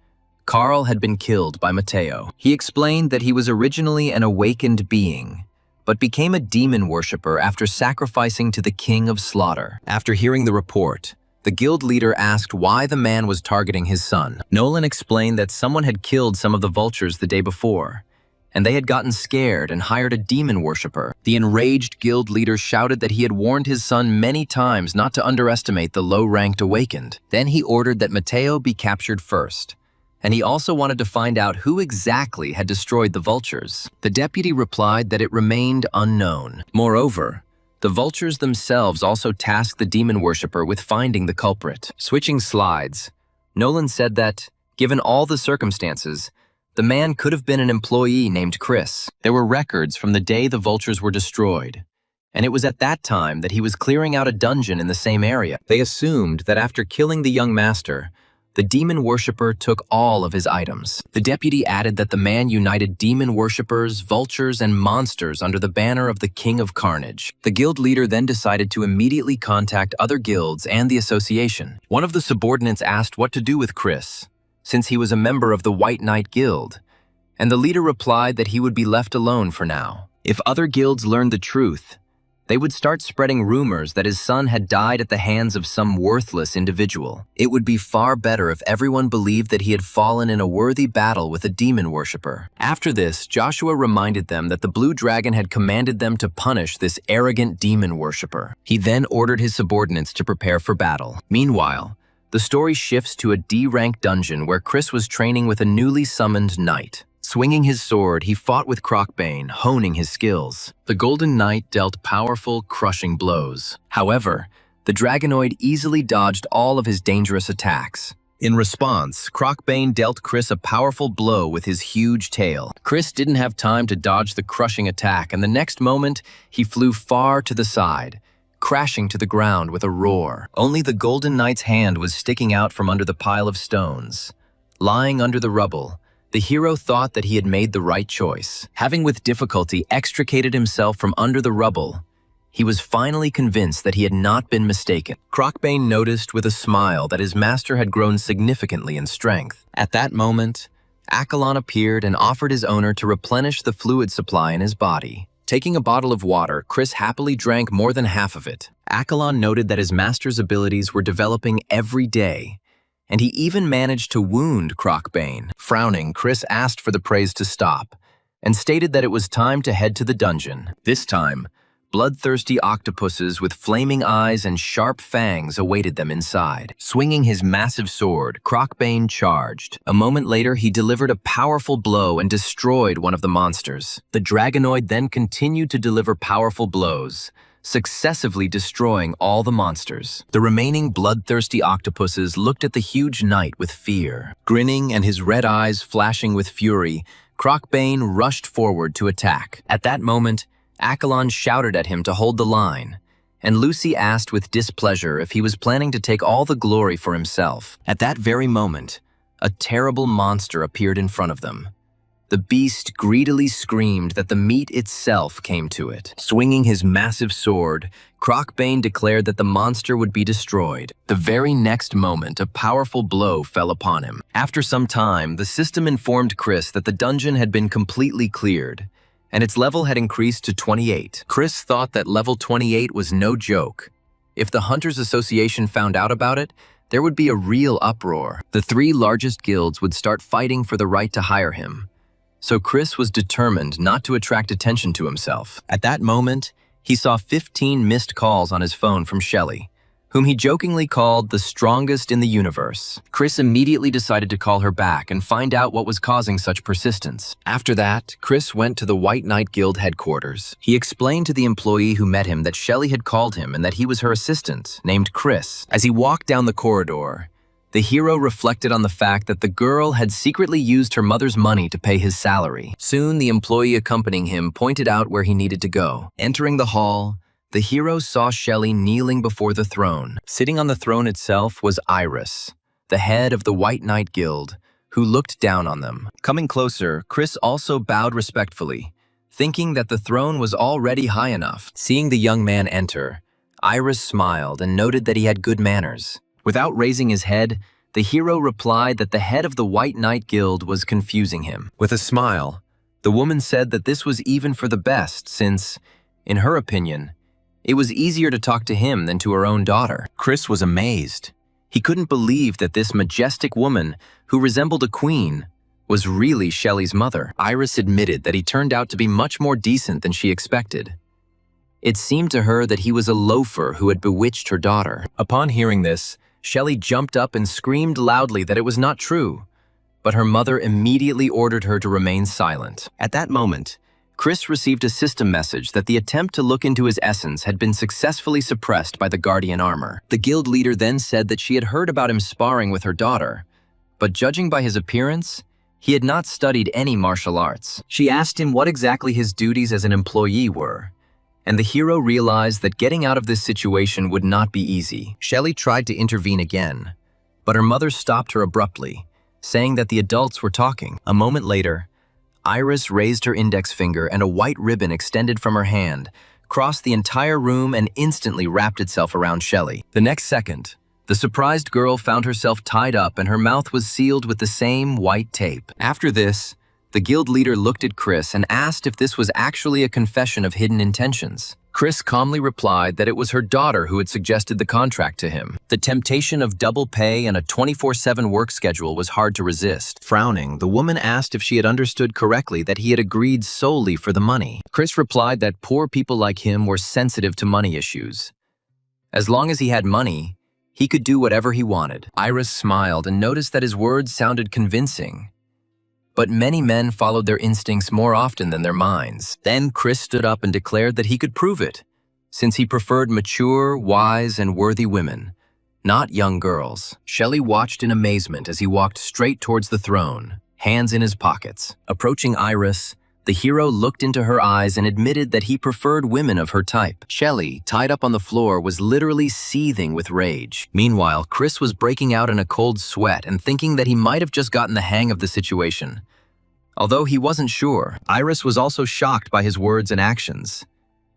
A: Carl had been killed by Mateo. He explained that he was originally an awakened being, but became a demon worshipper after sacrificing to the King of Slaughter. After hearing the report, the guild leader asked why the man was targeting his son. Nolan explained that someone had killed some of the vultures the day before, and they had gotten scared and hired a demon worshipper. The enraged guild leader shouted that he had warned his son many times not to underestimate the low-ranked awakened. Then he ordered that Mateo be captured first, and he also wanted to find out who exactly had destroyed the vultures. The deputy replied that it remained unknown. Moreover, the vultures themselves also tasked the demon worshipper with finding the culprit. Switching slides, Nolan said that, given all the circumstances, the man could have been an employee named Chris. There were records from the day the vultures were destroyed, and it was at that time that he was clearing out a dungeon in the same area. They assumed that after killing the young master, the demon worshipper took all of his items. The deputy added that the man united demon worshippers, vultures, and monsters under the banner of the King of Carnage. The guild leader then decided to immediately contact other guilds and the association. One of the subordinates asked what to do with Chris, since he was a member of the White Knight Guild, and the leader replied that he would be left alone for now. If other guilds learned the truth, they would start spreading rumors that his son had died at the hands of some worthless individual. It would be far better if everyone believed that he had fallen in a worthy battle with a demon worshipper. After this, Joshua reminded them that the Blue Dragon had commanded them to punish this arrogant demon worshipper. He then ordered his subordinates to prepare for battle. Meanwhile, the story shifts to a D-rank dungeon where Chris was training with a newly summoned knight. Swinging his sword, he fought with Crocbane, honing his skills. The Golden Knight dealt powerful, crushing blows. However, the Dragonoid easily dodged all of his dangerous attacks. In response, Crocbane dealt Chris a powerful blow with his huge tail. Chris didn't have time to dodge the crushing attack, and the next moment, he flew far to the side, crashing to the ground with a roar. Only the Golden Knight's hand was sticking out from under the pile of stones. Lying under the rubble, the hero thought that he had made the right choice. Having with difficulty extricated himself from under the rubble, he was finally convinced that he had not been mistaken. Crocbane noticed with a smile that his master had grown significantly in strength. At that moment, Accolon appeared and offered his owner to replenish the fluid supply in his body. Taking a bottle of water, Chris happily drank more than half of it. Accolon noted that his master's abilities were developing every day, and he even managed to wound Crocbane. Frowning, Chris asked for the praise to stop, and stated that it was time to head to the dungeon. This time, bloodthirsty octopuses with flaming eyes and sharp fangs awaited them inside. Swinging his massive sword, Crocbane charged. A moment later, he delivered a powerful blow and destroyed one of the monsters. The Dragonoid then continued to deliver powerful blows, successively destroying all the monsters. The remaining bloodthirsty octopuses looked at the huge knight with fear. Grinning and his red eyes flashing with fury, Crocbane rushed forward to attack. At that moment, Accolon shouted at him to hold the line, and Lucy asked with displeasure if he was planning to take all the glory for himself. At that very moment, a terrible monster appeared in front of them. The beast greedily screamed that the meat itself came to it. Swinging his massive sword, Crocbane declared that the monster would be destroyed. The very next moment, a powerful blow fell upon him. After some time, the system informed Chris that the dungeon had been completely cleared, and its level had increased to 28. Chris thought that level 28 was no joke. If the Hunters Association found out about it, there would be a real uproar. The three largest guilds would start fighting for the right to hire him. So Chris was determined not to attract attention to himself. At that moment, he saw 15 missed calls on his phone from Shelley, whom he jokingly called the strongest in the universe. Chris immediately decided to call her back and find out what was causing such persistence. After that, Chris went to the White Knight Guild headquarters. He explained to the employee who met him that Shelley had called him and that he was her assistant, named Chris. As he walked down the corridor, the hero reflected on the fact that the girl had secretly used her mother's money to pay his salary. Soon, the employee accompanying him pointed out where he needed to go. Entering the hall, the hero saw Shelley kneeling before the throne. Sitting on the throne itself was Iris, the head of the White Knight Guild, who looked down on them. Coming closer, Chris also bowed respectfully, thinking that the throne was already high enough. Seeing the young man enter, Iris smiled and noted that he had good manners. Without raising his head, the hero replied that the head of the White Knight Guild was confusing him. With a smile, the woman said that this was even for the best since, in her opinion, it was easier to talk to him than to her own daughter. Chris was amazed. He couldn't believe that this majestic woman, who resembled a queen, was really Shelley's mother. Iris admitted that he turned out to be much more decent than she expected. It seemed to her that he was a loafer who had bewitched her daughter. Upon hearing this, Shelley jumped up and screamed loudly that it was not true, but her mother immediately ordered her to remain silent. At that moment, Chris received a system message that the attempt to look into his essence had been successfully suppressed by the Guardian armor. The guild leader then said that she had heard about him sparring with her daughter, but judging by his appearance, he had not studied any martial arts. She asked him what exactly his duties as an employee were, and the hero realized that getting out of this situation would not be easy. Shelley tried to intervene again, but her mother stopped her abruptly, saying that the adults were talking. A moment later, Iris raised her index finger and a white ribbon extended from her hand, crossed the entire room and instantly wrapped itself around Shelley. The next second, the surprised girl found herself tied up and her mouth was sealed with the same white tape. After this, the guild leader looked at Chris and asked if this was actually a confession of hidden intentions. Chris calmly replied that it was her daughter who had suggested the contract to him. The temptation of double pay and a 24/7 work schedule was hard to resist. Frowning, the woman asked if she had understood correctly that he had agreed solely for the money. Chris replied that poor people like him were sensitive to money issues. As long as he had money, he could do whatever he wanted. Iris smiled and noticed that his words sounded convincing. But many men followed their instincts more often than their minds. Then Chris stood up and declared that he could prove it, since he preferred mature, wise, and worthy women, not young girls. Shelley watched in amazement as he walked straight towards the throne, hands in his pockets. Approaching Iris, the hero looked into her eyes and admitted that he preferred women of her type. Shelley, tied up on the floor, was literally seething with rage. Meanwhile, Chris was breaking out in a cold sweat and thinking that he might have just gotten the hang of the situation. Although he wasn't sure, Iris was also shocked by his words and actions.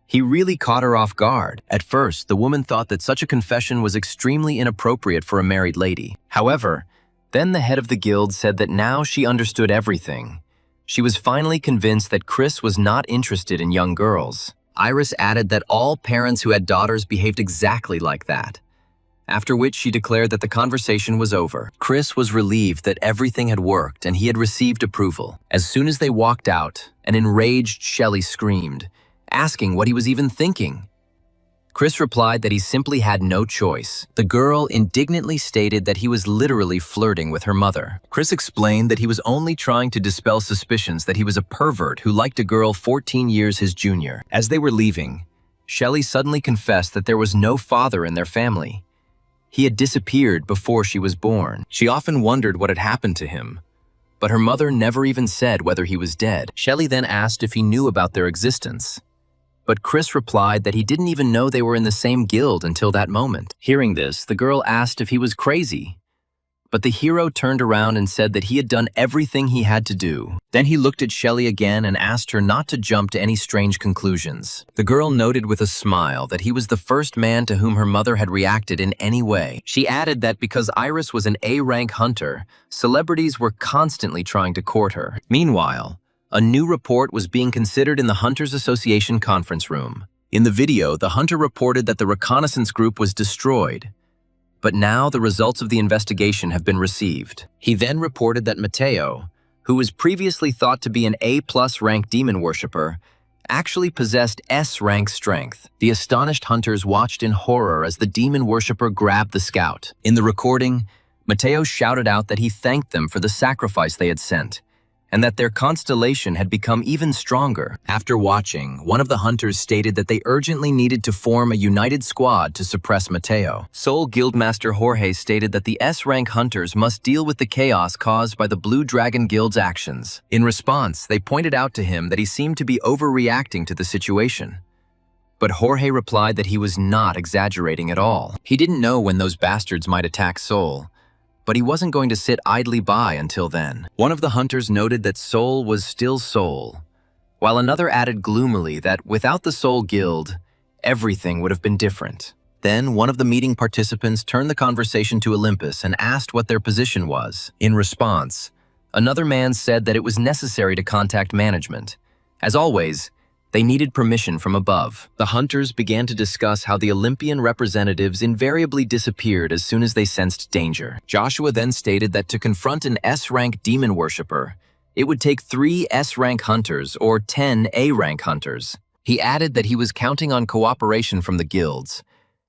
A: He really caught her off guard. At first, the woman thought that such a confession was extremely inappropriate for a married lady. However, then the head of the guild said that now she understood everything. She was finally convinced that Chris was not interested in young girls. Iris added that all parents who had daughters behaved exactly like that, after which she declared that the conversation was over. Chris was relieved that everything had worked and he had received approval. As soon as they walked out, an enraged Shelley screamed, asking what he was even thinking. Chris replied that he simply had no choice. The girl indignantly stated that he was literally flirting with her mother. Chris explained that he was only trying to dispel suspicions that he was a pervert who liked a girl 14 years his junior. As they were leaving, Shelley suddenly confessed that there was no father in their family. He had disappeared before she was born. She often wondered what had happened to him, but her mother never even said whether he was dead. Shelley then asked if he knew about their existence, but Chris replied that he didn't even know they were in the same guild until that moment. Hearing this, the girl asked if he was crazy, but the hero turned around and said that he had done everything he had to do. Then he looked at Shelley again and asked her not to jump to any strange conclusions. The girl noted with a smile that he was the first man to whom her mother had reacted in any way. She added that because Iris was an A-rank hunter, celebrities were constantly trying to court her. Meanwhile, a new report was being considered in the Hunters Association conference room. In the video, the hunter reported that the reconnaissance group was destroyed, but now the results of the investigation have been received. He then reported that Mateo, who was previously thought to be an A+ rank demon worshipper, actually possessed S rank strength. The astonished hunters watched in horror as the demon worshipper grabbed the scout. In the recording, Mateo shouted out that he thanked them for the sacrifice they had sent, and that their constellation had become even stronger. After watching, one of the hunters stated that they urgently needed to form a united squad to suppress Mateo. Sole Guildmaster Jorge stated that the S-rank hunters must deal with the chaos caused by the Blue Dragon Guild's actions. In response, they pointed out to him that he seemed to be overreacting to the situation. But Jorge replied that he was not exaggerating at all. He didn't know when those bastards might attack Sol, but he wasn't going to sit idly by until then. One of the hunters noted that Sol was still Sol, while another added gloomily that without the Sol Guild, everything would have been different. Then one of the meeting participants turned the conversation to Olympus and asked what their position was. In response, another man said that it was necessary to contact management. As always, they needed permission from above. The hunters began to discuss how the Olympian representatives invariably disappeared as soon as they sensed danger. Joshua then stated that to confront an S-rank demon worshipper, it would take 3 S-rank hunters or 10 A-rank hunters. He added that he was counting on cooperation from the guilds,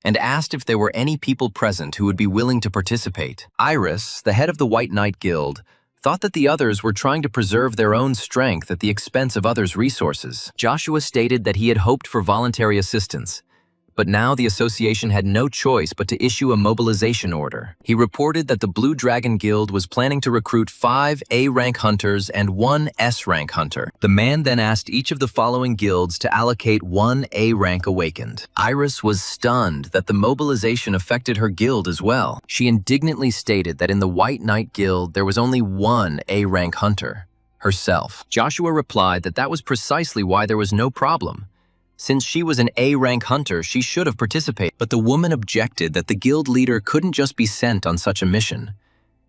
A: and asked if there were any people present who would be willing to participate. Iris, the head of the White Knight Guild, thought that the others were trying to preserve their own strength at the expense of others' resources. Joshua stated that he had hoped for voluntary assistance, but now the association had no choice but to issue a mobilization order. He reported that the Blue Dragon Guild was planning to recruit 5 A-rank hunters and 1 S-rank hunter. The man then asked each of the following guilds to allocate 1 A-rank awakened. Iris was stunned that the mobilization affected her guild as well. She indignantly stated that in the White Knight Guild there was only 1 A-rank hunter, herself. Joshua replied that that was precisely why there was no problem. Since she was an A-rank hunter, she should have participated, but the woman objected that the guild leader couldn't just be sent on such a mission.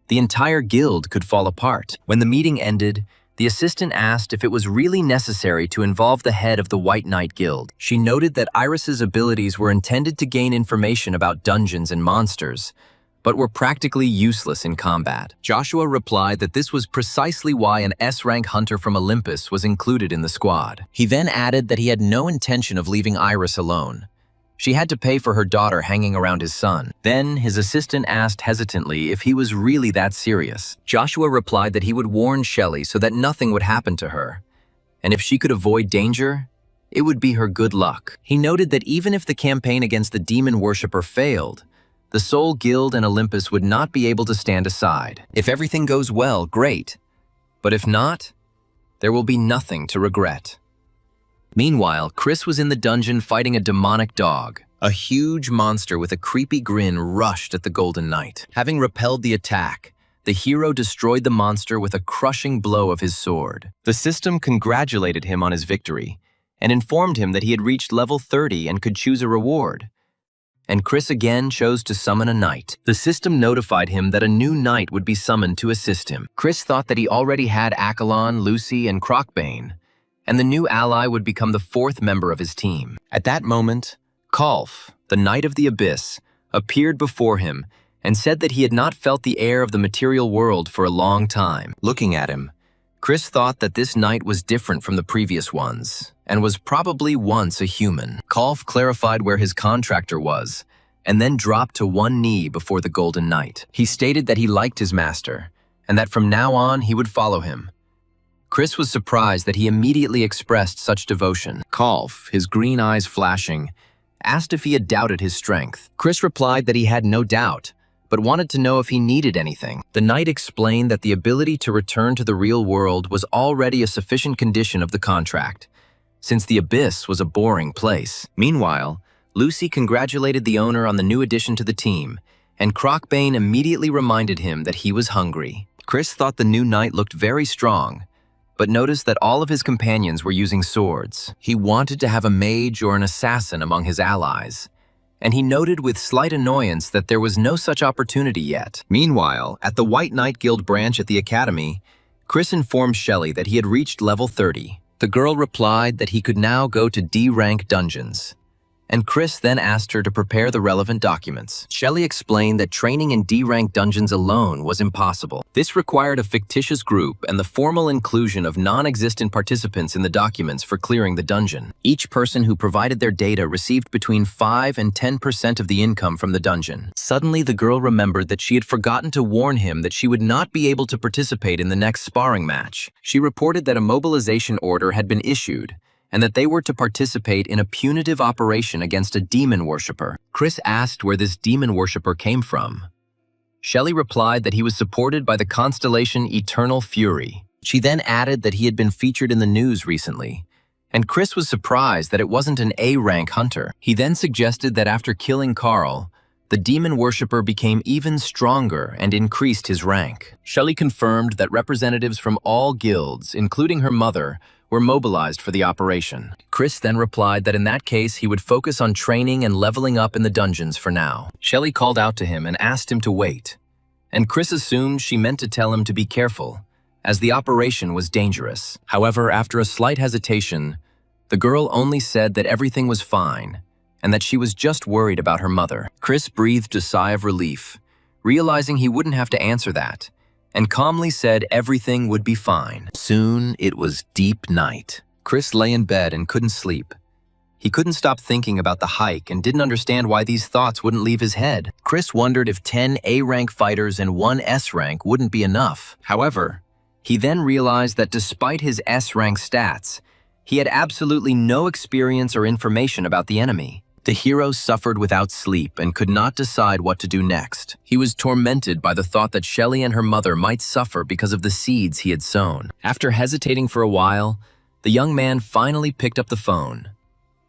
A: The entire guild could fall apart. When the meeting ended, the assistant asked if it was really necessary to involve the head of the White Knight Guild. She noted that Iris's abilities were intended to gain information about dungeons and monsters, but were practically useless in combat. Joshua replied that this was precisely why an S-rank hunter from Olympus was included in the squad. He then added that he had no intention of leaving Iris alone. She had to pay for her daughter hanging around his son. Then his assistant asked hesitantly if he was really that serious. Joshua replied that he would warn Shelley so that nothing would happen to her, and if she could avoid danger, it would be her good luck. He noted that even if the campaign against the demon worshipper failed, the Soul Guild and Olympus would not be able to stand aside. If everything goes well, great. But if not, there will be nothing to regret. Meanwhile, Chris was in the dungeon fighting a demonic dog. A huge monster with a creepy grin rushed at the Golden Knight. Having repelled the attack, the hero destroyed the monster with a crushing blow of his sword. The system congratulated him on his victory and informed him that he had reached level 30 and could choose a reward. And Chris again chose to summon a knight. The system notified him that a new knight would be summoned to assist him. Chris thought that he already had Accolon, Lucy, and Crocbane, and the new ally would become the 4th member of his team. At that moment, Kalf, the Knight of the Abyss, appeared before him and said that he had not felt the air of the material world for a long time. Looking at him, Chris thought that this knight was different from the previous ones, and was probably once a human. Kalf clarified where his contractor was, and then dropped to one knee before the Golden Knight. He stated that he liked his master, and that from now on he would follow him. Chris was surprised that he immediately expressed such devotion. Kalf, his green eyes flashing, asked if he had doubted his strength. Chris replied that he had no doubt, but wanted to know if he needed anything. The knight explained that the ability to return to the real world was already a sufficient condition of the contract, since the Abyss was a boring place. Meanwhile, Lucy congratulated the owner on the new addition to the team, and Crocbane immediately reminded him that he was hungry. Chris thought the new knight looked very strong, but noticed that all of his companions were using swords. He wanted to have a mage or an assassin among his allies, and he noted with slight annoyance that there was no such opportunity yet. Meanwhile, at the White Knight Guild branch at the Academy, Chris informed Shelley that he had reached level 30. The girl replied that he could now go to D-rank dungeons, and Chris then asked her to prepare the relevant documents. Shelley explained that training in D-rank dungeons alone was impossible. This required a fictitious group and the formal inclusion of non-existent participants in the documents for clearing the dungeon. Each person who provided their data received between 5 and 10% of the income from the dungeon. Suddenly, the girl remembered that she had forgotten to warn him that she would not be able to participate in the next sparring match. She reported that a mobilization order had been issued, and that they were to participate in a punitive operation against a demon worshipper. Chris asked where this demon worshipper came from. Shelley replied that he was supported by the constellation Eternal Fury. She then added that he had been featured in the news recently, and Chris was surprised that it wasn't an A-rank hunter. He then suggested that after killing Carl, the demon worshipper became even stronger and increased his rank. Shelley confirmed that representatives from all guilds, including her mother, were mobilized for the operation. Chris then replied that in that case he would focus on training and leveling up in the dungeons for now. Shelley called out to him and asked him to wait, and Chris assumed she meant to tell him to be careful, as the operation was dangerous. However, after a slight hesitation, the girl only said that everything was fine, and that she was just worried about her mother. Chris breathed a sigh of relief, realizing he wouldn't have to answer that, and calmly said everything would be fine. Soon, it was deep night. Chris lay in bed and couldn't sleep. He couldn't stop thinking about the hike and didn't understand why these thoughts wouldn't leave his head. Chris wondered if 10 A-rank fighters and 1 S-rank wouldn't be enough. However, he then realized that despite his S-rank stats, he had absolutely no experience or information about the enemy. The hero suffered without sleep and could not decide what to do next. He was tormented by the thought that Shelley and her mother might suffer because of the seeds he had sown. After hesitating for a while, the young man finally picked up the phone.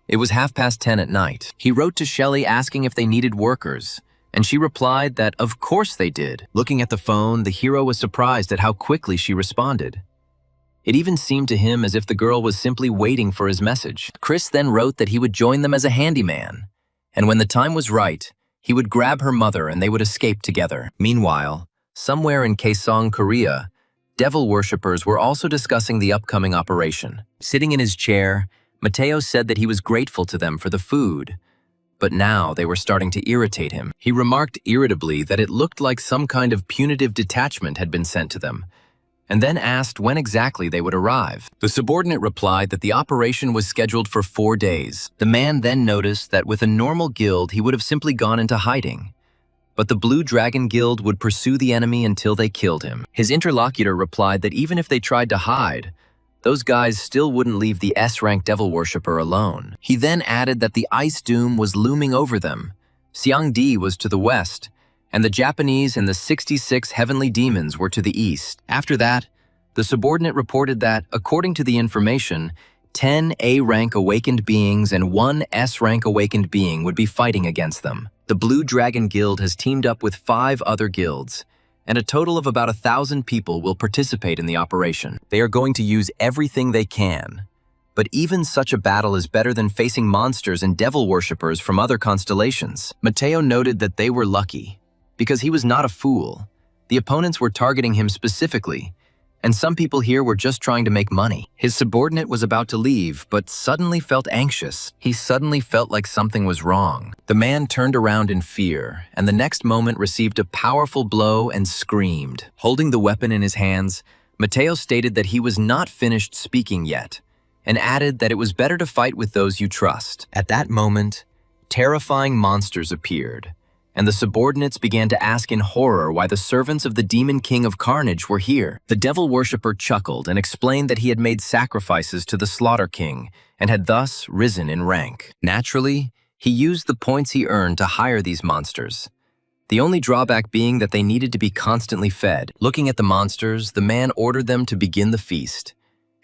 A: It was 10:30 at night. He wrote to Shelley asking if they needed workers, and she replied that of course they did. Looking at the phone, the hero was surprised at how quickly she responded. It even seemed to him as if the girl was simply waiting for his message. Chris then wrote that he would join them as a handyman, and when the time was right, he would grab her mother and they would escape together. Meanwhile, somewhere in Kaesong, Korea, devil worshippers were also discussing the upcoming operation. Sitting in his chair, Mateo said that he was grateful to them for the food, but now they were starting to irritate him. He remarked irritably that it looked like some kind of punitive detachment had been sent to them, and then asked when exactly they would arrive. The subordinate replied that the operation was scheduled for 4 days. The man then noticed that with a normal guild, he would have simply gone into hiding. But the Blue Dragon Guild would pursue the enemy until they killed him. His interlocutor replied that even if they tried to hide, those guys still wouldn't leave the S-rank devil worshipper alone. He then added that the Ice Doom was looming over them, Seongdi was to the west, and the Japanese and the 66 heavenly demons were to the east. After that, the subordinate reported that, according to the information, 10 A-rank awakened beings and 1 S-rank awakened being would be fighting against them. The Blue Dragon Guild has teamed up with 5 other guilds, and a total of about 1,000 people will participate in the operation. They are going to use everything they can. But even such a battle is better than facing monsters and devil worshippers from other constellations. Mateo noted that they were lucky, because he was not a fool. The opponents were targeting him specifically, and some people here were just trying to make money. His subordinate was about to leave, but suddenly felt anxious. He suddenly felt like something was wrong. The man turned around in fear, and the next moment received a powerful blow and screamed. Holding the weapon in his hands, Mateo stated that he was not finished speaking yet, and added that it was better to fight with those you trust. At that moment, terrifying monsters appeared, and the subordinates began to ask in horror why the servants of the Demon King of Carnage were here. The devil worshipper chuckled and explained that he had made sacrifices to the Slaughter King and had thus risen in rank. Naturally, he used the points he earned to hire these monsters, the only drawback being that they needed to be constantly fed. Looking at the monsters, the man ordered them to begin the feast.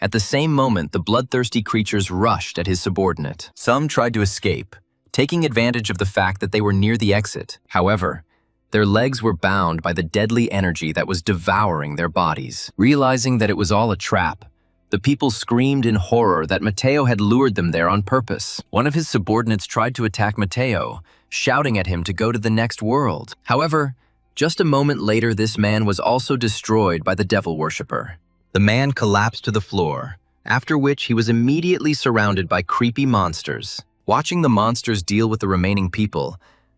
A: At the same moment, the bloodthirsty creatures rushed at his subordinate. Some tried to escape, taking advantage of the fact that they were near the exit. However, their legs were bound by the deadly energy that was devouring their bodies. Realizing that it was all a trap, the people screamed in horror that Mateo had lured them there on purpose. One of his subordinates tried to attack Mateo, shouting at him to go to the next world. However, just a moment later, this man was also destroyed by the devil worshipper. The man collapsed to the floor, after which he was immediately surrounded by creepy monsters. Watching the monsters deal with the remaining people,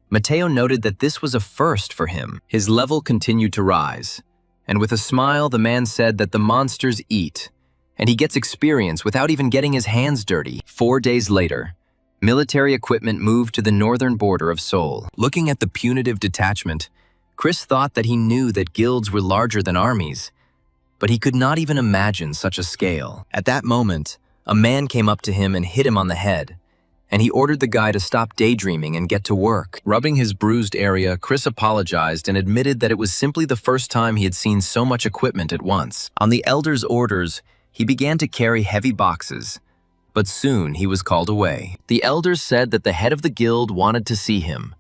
A: Mateo noted that this was a first for him. His level continued to rise, and with a smile, the man said that the monsters eat, and he gets experience without even getting his hands dirty. 4 days later, military equipment moved to the northern border of Seoul. Looking at the punitive detachment, Chris thought that he knew that guilds were larger than armies, but he could not even imagine such a scale. At that moment, a man came up to him and hit him on the head, and he ordered the guy to stop daydreaming and get to work. Rubbing his bruised area, Chris apologized and admitted that it was simply the first time he had seen so much equipment at once. On the elder's orders, he began to carry heavy boxes, but soon he was called away. The elders said that the head of the guild wanted to see him.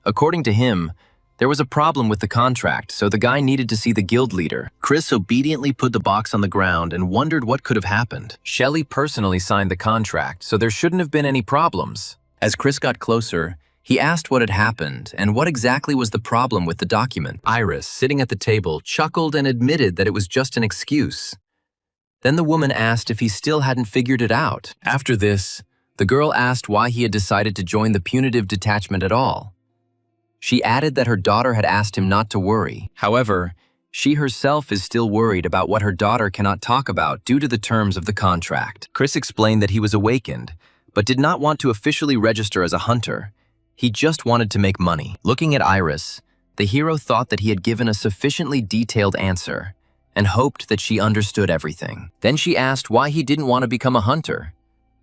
A: According to him, there was a problem with the contract, so the guy needed to see the guild leader. Chris obediently put the box on the ground and wondered what could have happened. Shelley personally signed the contract, so there shouldn't have been any problems. As Chris got closer, he asked what had happened and what exactly was the problem with the document. Iris, sitting at the table, chuckled and admitted that it was just an excuse. Then the woman asked if he still hadn't figured it out. After this, the girl asked why he had decided to join the punitive detachment at all. She added that her daughter had asked him not to worry. However, she herself is still worried about what her daughter cannot talk about due to the terms of the contract. Chris explained that he was awakened, but did not want to officially register as a hunter. He just wanted to make money. Looking at Iris, the hero thought that he had given a sufficiently detailed answer and hoped that she understood everything. Then she asked why he didn't want to become a hunter.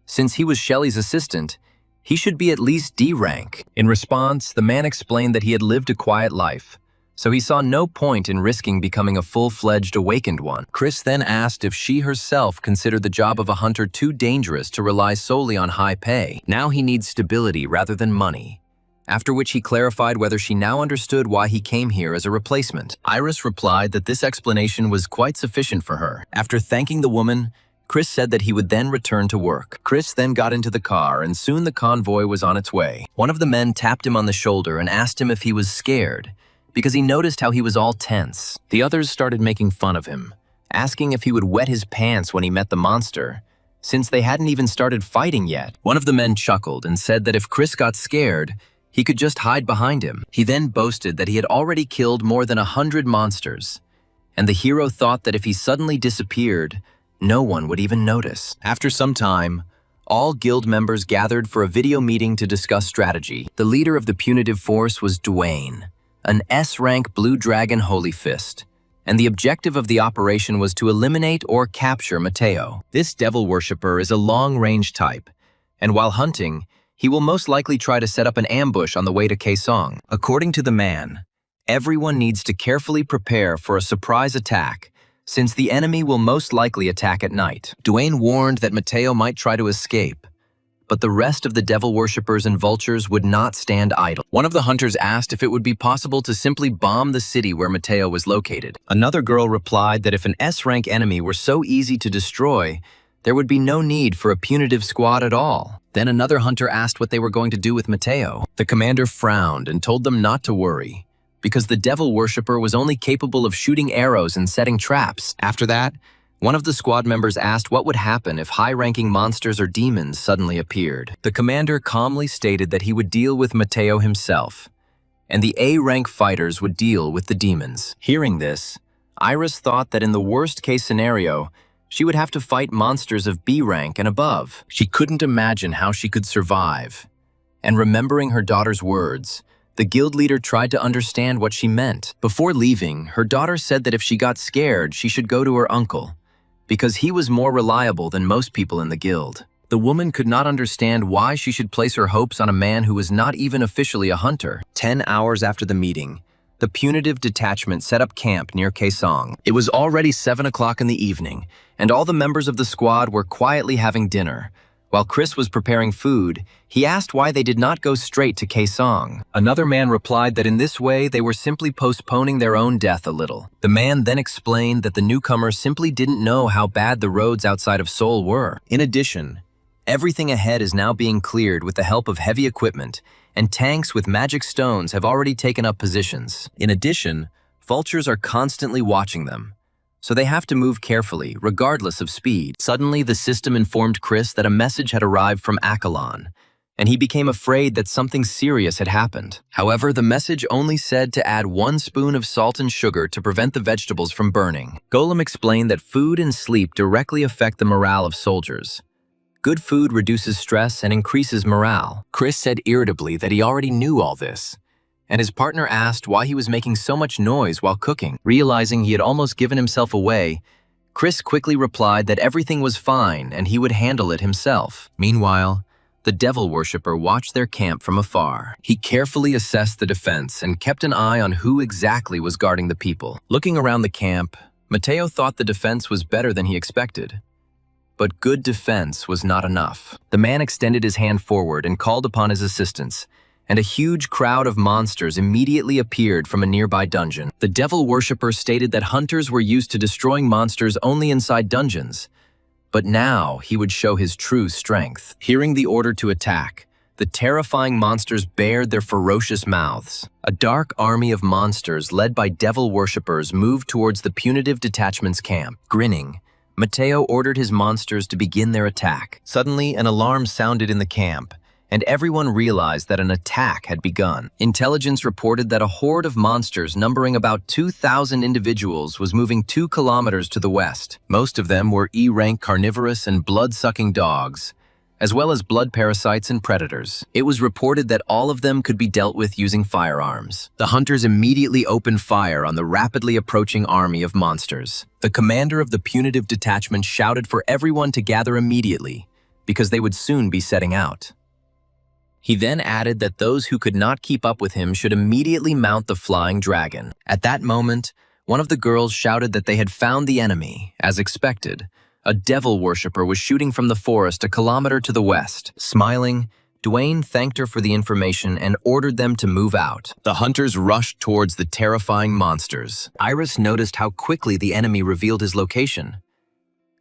A: Since he was Shelley's assistant, he should be at least D rank. In response, the man explained that he had lived a quiet life, so he saw no point in risking becoming a full-fledged awakened one. Chris then asked if she herself considered the job of a hunter too dangerous to rely solely on high pay. Now he needs stability rather than money. After which he clarified whether she now understood why he came here as a replacement. Iris replied that this explanation was quite sufficient for her. After thanking the woman, Chris said that he would then return to work. Chris then got into the car and soon the convoy was on its way. One of the men tapped him on the shoulder and asked him if he was scared, because he noticed how he was all tense. The others started making fun of him, asking if he would wet his pants when he met the monster, since they hadn't even started fighting yet. One of the men chuckled and said that if Chris got scared, he could just hide behind him. He then boasted that he had already killed more than 100 monsters, and the hero thought that if he suddenly disappeared, no one would even notice. After some time, all guild members gathered for a video meeting to discuss strategy. The leader of the punitive force was Dwayne, an S-rank Blue Dragon Holy Fist, and the objective of the operation was to eliminate or capture Mateo. This devil worshipper is a long-range type, and while hunting, he will most likely try to set up an ambush on the way to Kaesong. According to the man, everyone needs to carefully prepare for a surprise attack, since the enemy will most likely attack at night. Dwayne warned that Mateo might try to escape, but the rest of the devil worshippers and vultures would not stand idle. One of the hunters asked if it would be possible to simply bomb the city where Mateo was located. Another girl replied that if an S-rank enemy were so easy to destroy, there would be no need for a punitive squad at all. Then another hunter asked what they were going to do with Mateo. The commander frowned and told them not to worry, because the devil worshipper was only capable of shooting arrows and setting traps. After that, one of the squad members asked what would happen if high-ranking monsters or demons suddenly appeared. The commander calmly stated that he would deal with Mateo himself, and the A-rank fighters would deal with the demons. Hearing this, Iris thought that in the worst-case scenario, she would have to fight monsters of B rank and above. She couldn't imagine how she could survive. And remembering her daughter's words, the guild leader tried to understand what she meant. Before leaving, her daughter said that if she got scared, she should go to her uncle, because he was more reliable than most people in the guild. The woman could not understand why she should place her hopes on a man who was not even officially a hunter. 10 hours after the meeting, the punitive detachment set up camp near Kaesong. It was already 7 o'clock in the evening, and all the members of the squad were quietly having dinner. While Chris was preparing food, he asked why they did not go straight to Kaesong. Another man replied that in this way they were simply postponing their own death a little. The man then explained that the newcomers simply didn't know how bad the roads outside of Seoul were. In addition, everything ahead is now being cleared with the help of heavy equipment, and tanks with magic stones have already taken up positions. In addition, vultures are constantly watching them, so they have to move carefully, regardless of speed. Suddenly, the system informed Chris that a message had arrived from Akalon, and he became afraid that something serious had happened. However, the message only said to add 1 spoon of salt and sugar to prevent the vegetables from burning. Golem explained that food and sleep directly affect the morale of soldiers. Good food reduces stress and increases morale. Chris said irritably that he already knew all this, and his partner asked why he was making so much noise while cooking. Realizing he had almost given himself away, Chris quickly replied that everything was fine and he would handle it himself. Meanwhile, the devil worshipper watched their camp from afar. He carefully assessed the defense and kept an eye on who exactly was guarding the people. Looking around the camp, Mateo thought the defense was better than he expected. But good defense was not enough. The man extended his hand forward and called upon his assistance, and a huge crowd of monsters immediately appeared from a nearby dungeon. The devil worshipper stated that hunters were used to destroying monsters only inside dungeons, but now he would show his true strength. Hearing the order to attack, the terrifying monsters bared their ferocious mouths. A dark army of monsters led by devil worshippers moved towards the punitive detachment's camp. Grinning, Mateo ordered his monsters to begin their attack. Suddenly, an alarm sounded in the camp, and everyone realized that an attack had begun. Intelligence reported that a horde of monsters numbering about 2,000 individuals was moving 2 kilometers to the west. Most of them were E-rank carnivorous and blood-sucking dogs, as well as blood parasites and predators. It was reported that all of them could be dealt with using firearms. The hunters immediately opened fire on the rapidly approaching army of monsters. The commander of the punitive detachment shouted for everyone to gather immediately, because they would soon be setting out. He then added that those who could not keep up with him should immediately mount the flying dragon. At that moment, one of the girls shouted that they had found the enemy. As expected, a devil worshipper was shooting from the forest a kilometer to the west. Smiling, Dwayne thanked her for the information and ordered them to move out. The hunters rushed towards the terrifying monsters. Iris noticed how quickly the enemy revealed his location.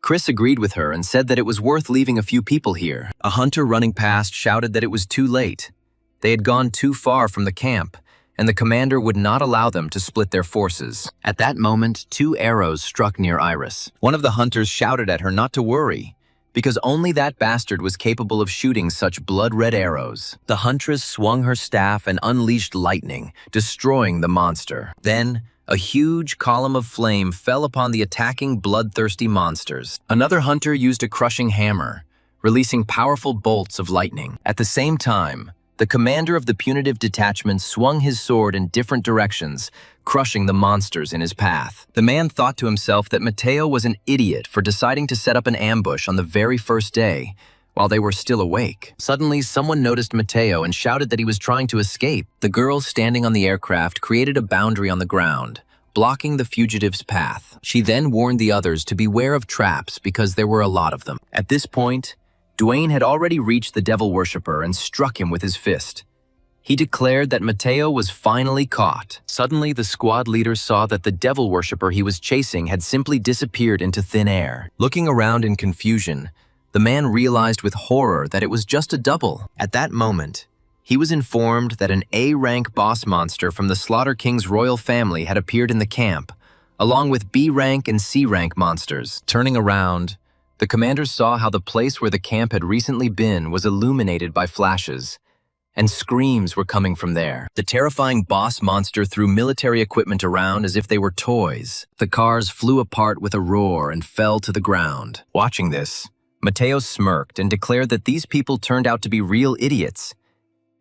A: Chris agreed with her and said that it was worth leaving a few people here. A hunter running past shouted that it was too late. They had gone too far from the camp, and the commander would not allow them to split their forces. At that moment, 2 arrows struck near Iris. One of the hunters shouted at her not to worry, because only that bastard was capable of shooting such blood-red arrows. The huntress swung her staff and unleashed lightning, destroying the monster. Then, a huge column of flame fell upon the attacking bloodthirsty monsters. Another hunter used a crushing hammer, releasing powerful bolts of lightning. At the same time, the commander of the punitive detachment swung his sword in different directions, crushing the monsters in his path. The man thought to himself that Mateo was an idiot for deciding to set up an ambush on the very first day, while they were still awake. Suddenly, someone noticed Mateo and shouted that he was trying to escape. The girl standing on the aircraft created a boundary on the ground, blocking the fugitive's path. She then warned the others to beware of traps because there were a lot of them. At this point, Dwayne had already reached the devil worshipper and struck him with his fist. He declared that Mateo was finally caught. Suddenly, the squad leader saw that the devil worshipper he was chasing had simply disappeared into thin air. Looking around in confusion, the man realized with horror that it was just a double. At that moment, he was informed that an A-rank boss monster from the Slaughter King's royal family had appeared in the camp, along with B-rank and C-rank monsters. Turning around, the commander saw how the place where the camp had recently been was illuminated by flashes, and screams were coming from there. The terrifying boss monster threw military equipment around as if they were toys. The cars flew apart with a roar and fell to the ground. Watching this, Mateo smirked and declared that these people turned out to be real idiots.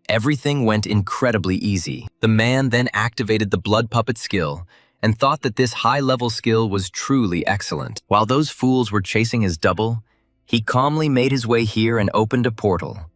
A: Everything went incredibly easy. The man then activated the blood puppet skill and thought that this high-level skill was truly excellent. While those fools were chasing his double, he calmly made his way here and opened a portal.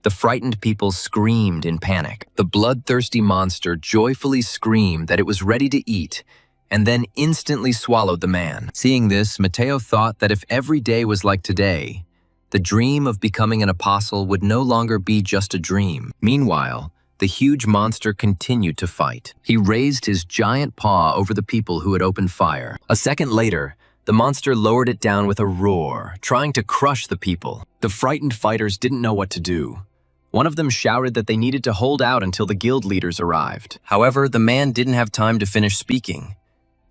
A: The frightened people screamed in panic. The bloodthirsty monster joyfully screamed that it was ready to eat, and then instantly swallowed the man. Seeing this, Mateo thought that if every day was like today, the dream of becoming an apostle would no longer be just a dream. Meanwhile, the huge monster continued to fight. He raised his giant paw over the people who had opened fire. A second later, the monster lowered it down with a roar, trying to crush the people. The frightened fighters didn't know what to do. One of them shouted that they needed to hold out until the guild leaders arrived. However, the man didn't have time to finish speaking.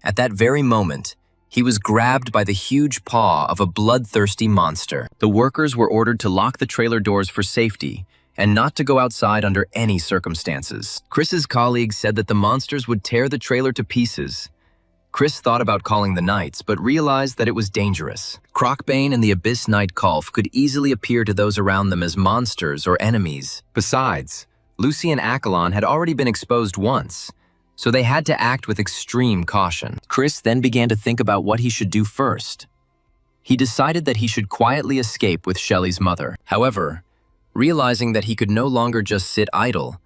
A: At that very moment, he was grabbed by the huge paw of a bloodthirsty monster. The workers were ordered to lock the trailer doors for safety and not to go outside under any circumstances. Chris's colleagues said that the monsters would tear the trailer to pieces. Chris thought about calling the knights, but realized that it was dangerous. Crocbane and the Abyss Knight Kulf could easily appear to those around them as monsters or enemies. Besides, Lucy and Accolon had already been exposed once, so they had to act with extreme caution. Chris then began to think about what he should do first. He decided that he should quietly escape with Shelley's mother. However, realizing that he could no longer just sit idle,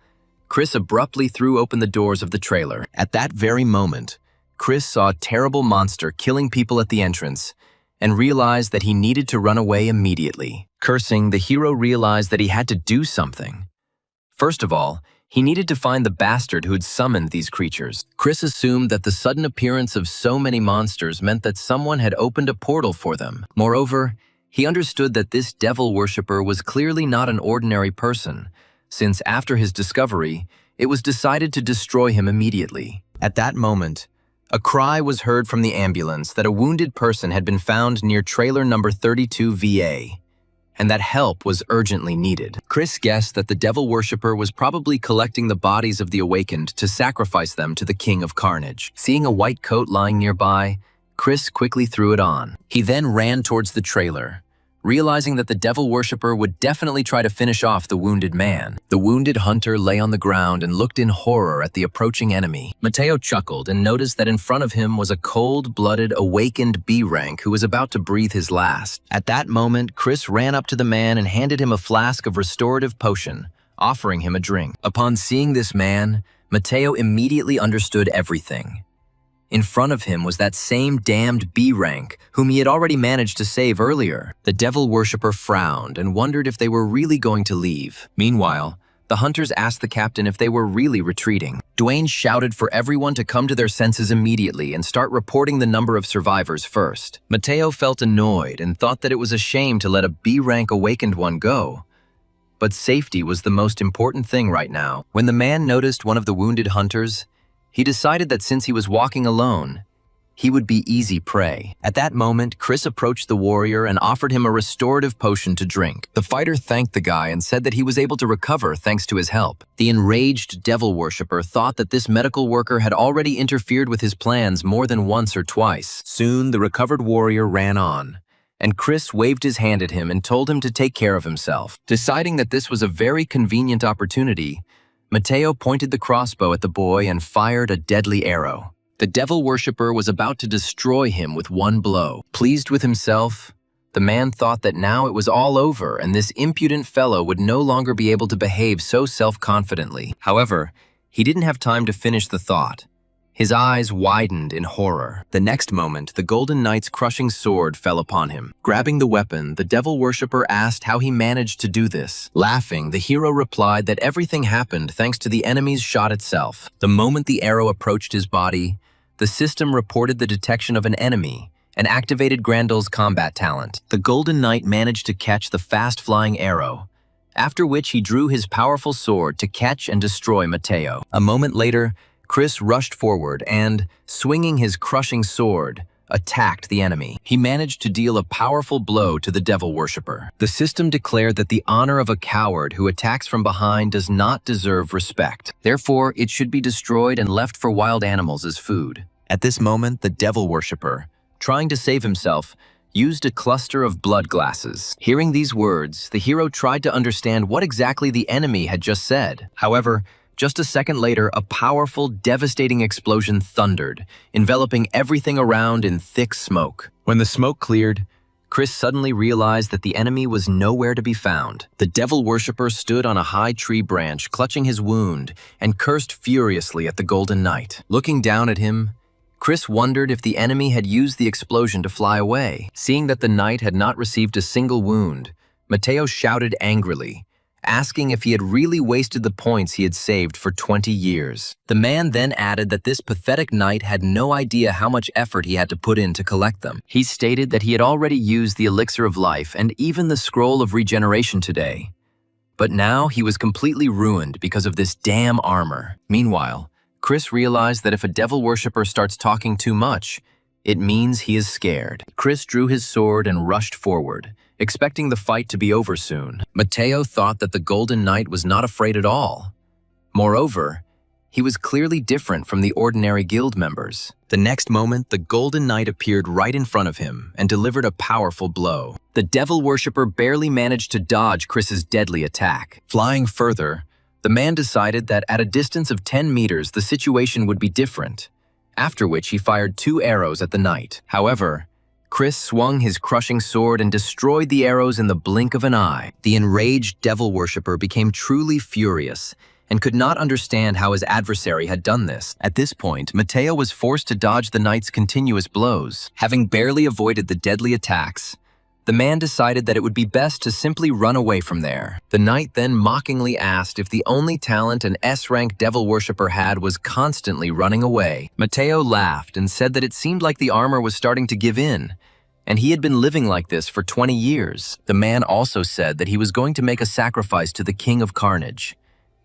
A: Chris abruptly threw open the doors of the trailer. At that very moment, Chris saw a terrible monster killing people at the entrance and realized that he needed to run away immediately. Cursing, the hero realized that he had to do something. First of all, he needed to find the bastard who had summoned these creatures. Chris assumed that the sudden appearance of so many monsters meant that someone had opened a portal for them. Moreover, he understood that this devil worshipper was clearly not an ordinary person, since after his discovery, it was decided to destroy him immediately. At that moment, a cry was heard from the ambulance that a wounded person had been found near trailer number 32 VA, and that help was urgently needed. Chris guessed that the devil worshipper was probably collecting the bodies of the awakened to sacrifice them to the King of Carnage. Seeing a white coat lying nearby, Chris quickly threw it on. He then ran towards the trailer, realizing that the devil worshipper would definitely try to finish off the wounded man. The wounded hunter lay on the ground and looked in horror at the approaching enemy. Mateo chuckled and noticed that in front of him was a cold-blooded, awakened B-rank who was about to breathe his last. At that moment, Chris ran up to the man and handed him a flask of restorative potion, offering him a drink. Upon seeing this man, Mateo immediately understood everything. In front of him was that same damned B-rank whom he had already managed to save earlier. The devil worshipper frowned and wondered if they were really going to leave. Meanwhile, the hunters asked the captain if they were really retreating. Dwayne shouted for everyone to come to their senses immediately and start reporting the number of survivors first. Mateo felt annoyed and thought that it was a shame to let a B-rank awakened one go. But safety was the most important thing right now. When the man noticed one of the wounded hunters, he decided that since he was walking alone, he would be easy prey. At that moment, Chris approached the warrior and offered him a restorative potion to drink. The fighter thanked the guy and said that he was able to recover thanks to his help. The enraged devil worshipper thought that this medical worker had already interfered with his plans more than once or twice. Soon, the recovered warrior ran on, and Chris waved his hand at him and told him to take care of himself. Deciding that this was a very convenient opportunity, Mateo pointed the crossbow at the boy and fired a deadly arrow. The devil worshipper was about to destroy him with one blow. Pleased with himself, the man thought that now it was all over and this impudent fellow would no longer be able to behave so self-confidently. However, he didn't have time to finish the thought. His eyes widened in horror. The next moment, the Golden Knight's crushing sword fell upon him. Grabbing the weapon, the devil worshipper asked how he managed to do this. Laughing, the hero replied that everything happened thanks to the enemy's shot itself. The moment the arrow approached his body, the system reported the detection of an enemy and activated Grandel's combat talent. The Golden Knight managed to catch the fast-flying arrow, after which he drew his powerful sword to catch and destroy Mateo. A moment later, Chris rushed forward and, swinging his crushing sword, attacked the enemy. He managed to deal a powerful blow to the devil worshipper. The system declared that the honor of a coward who attacks from behind does not deserve respect. Therefore, it should be destroyed and left for wild animals as food. At this moment, the devil worshipper, trying to save himself, used a cluster of blood glasses. Hearing these words, the hero tried to understand what exactly the enemy had just said. However, just a second later, a powerful, devastating explosion thundered, enveloping everything around in thick smoke. When the smoke cleared, Chris suddenly realized that the enemy was nowhere to be found. The devil worshipper stood on a high tree branch, clutching his wound, and cursed furiously at the Golden Knight. Looking down at him, Chris wondered if the enemy had used the explosion to fly away. Seeing that the knight had not received a single wound, Mateo shouted angrily, asking if he had really wasted the points he had saved for 20 years. The man then added that this pathetic knight had no idea how much effort he had to put in to collect them. He stated that he had already used the elixir of life and even the scroll of regeneration today. But now he was completely ruined because of this damn armor. Meanwhile, Chris realized that if a devil worshipper starts talking too much, it means he is scared. Chris drew his sword and rushed forward, expecting the fight to be over soon. Mateo thought that the Golden Knight was not afraid at all. Moreover, he was clearly different from the ordinary guild members. The next moment, the Golden Knight appeared right in front of him and delivered a powerful blow. The devil worshipper barely managed to dodge Chris's deadly attack. Flying further, the man decided that at a distance of 10 meters, the situation would be different, after which he fired 2 arrows at the knight. However, Chris swung his crushing sword and destroyed the arrows in the blink of an eye. The enraged devil worshipper became truly furious and could not understand how his adversary had done this. At this point, Mateo was forced to dodge the knight's continuous blows. Having barely avoided the deadly attacks, the man decided that it would be best to simply run away from there. The knight then mockingly asked if the only talent an S-rank devil worshipper had was constantly running away. Mateo laughed and said that it seemed like the armor was starting to give in, and he had been living like this for 20 years. The man also said that he was going to make a sacrifice to the King of Carnage,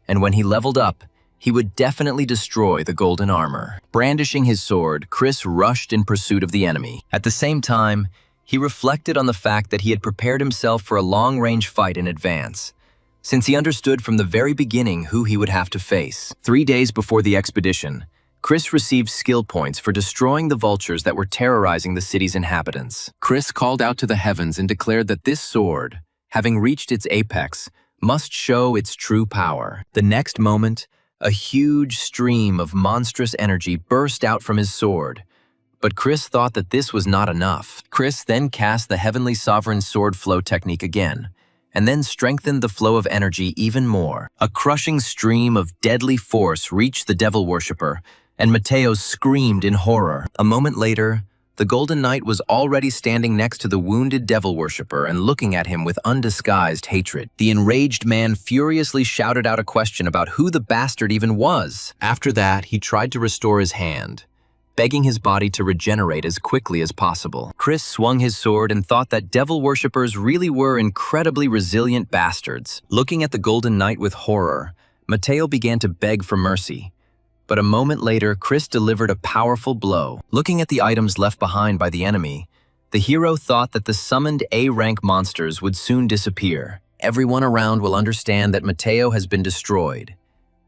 A: and when he leveled up, he would definitely destroy the golden armor. Brandishing his sword, Chris rushed in pursuit of the enemy. At the same time, he reflected on the fact that he had prepared himself for a long-range fight in advance, since he understood from the very beginning who he would have to face. 3 days before the expedition, Chris received skill points for destroying the vultures that were terrorizing the city's inhabitants. Chris called out to the heavens and declared that this sword, having reached its apex, must show its true power. The next moment, a huge stream of monstrous energy burst out from his sword, but Chris thought that this was not enough. Chris then cast the Heavenly Sovereign Sword Flow technique again, and then strengthened the flow of energy even more. A crushing stream of deadly force reached the devil worshipper, and Mateo screamed in horror. A moment later, the Golden Knight was already standing next to the wounded devil worshipper and looking at him with undisguised hatred. The enraged man furiously shouted out a question about who the bastard even was. After that, he tried to restore his hand, begging his body to regenerate as quickly as possible. Chris swung his sword and thought that devil worshippers really were incredibly resilient bastards. Looking at the Golden Knight with horror, Mateo began to beg for mercy. But a moment later, Chris delivered a powerful blow. Looking at the items left behind by the enemy, the hero thought that the summoned A-rank monsters would soon disappear. Everyone around will understand that Mateo has been destroyed,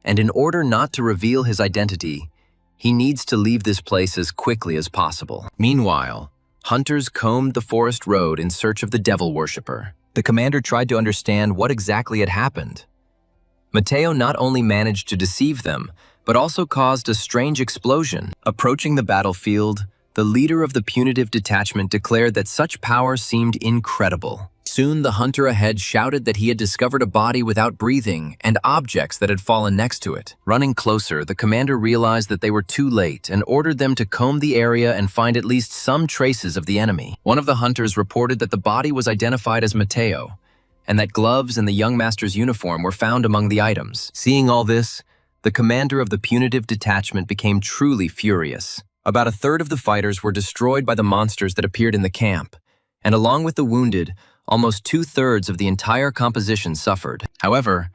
A: and in order not to reveal his identity, he needs to leave this place as quickly as possible. Meanwhile, hunters combed the forest road in search of the devil worshipper. The commander tried to understand what exactly had happened. Mateo not only managed to deceive them, but also caused a strange explosion. Approaching the battlefield, the leader of the punitive detachment declared that such power seemed incredible. Soon, the hunter ahead shouted that he had discovered a body without breathing and objects that had fallen next to it. Running closer, the commander realized that they were too late and ordered them to comb the area and find at least some traces of the enemy. One of the hunters reported that the body was identified as Mateo, and that gloves and the young master's uniform were found among the items. Seeing all this, the commander of the punitive detachment became truly furious. About a third of the fighters were destroyed by the monsters that appeared in the camp, and along with the wounded, almost 2/3 of the entire composition suffered. However,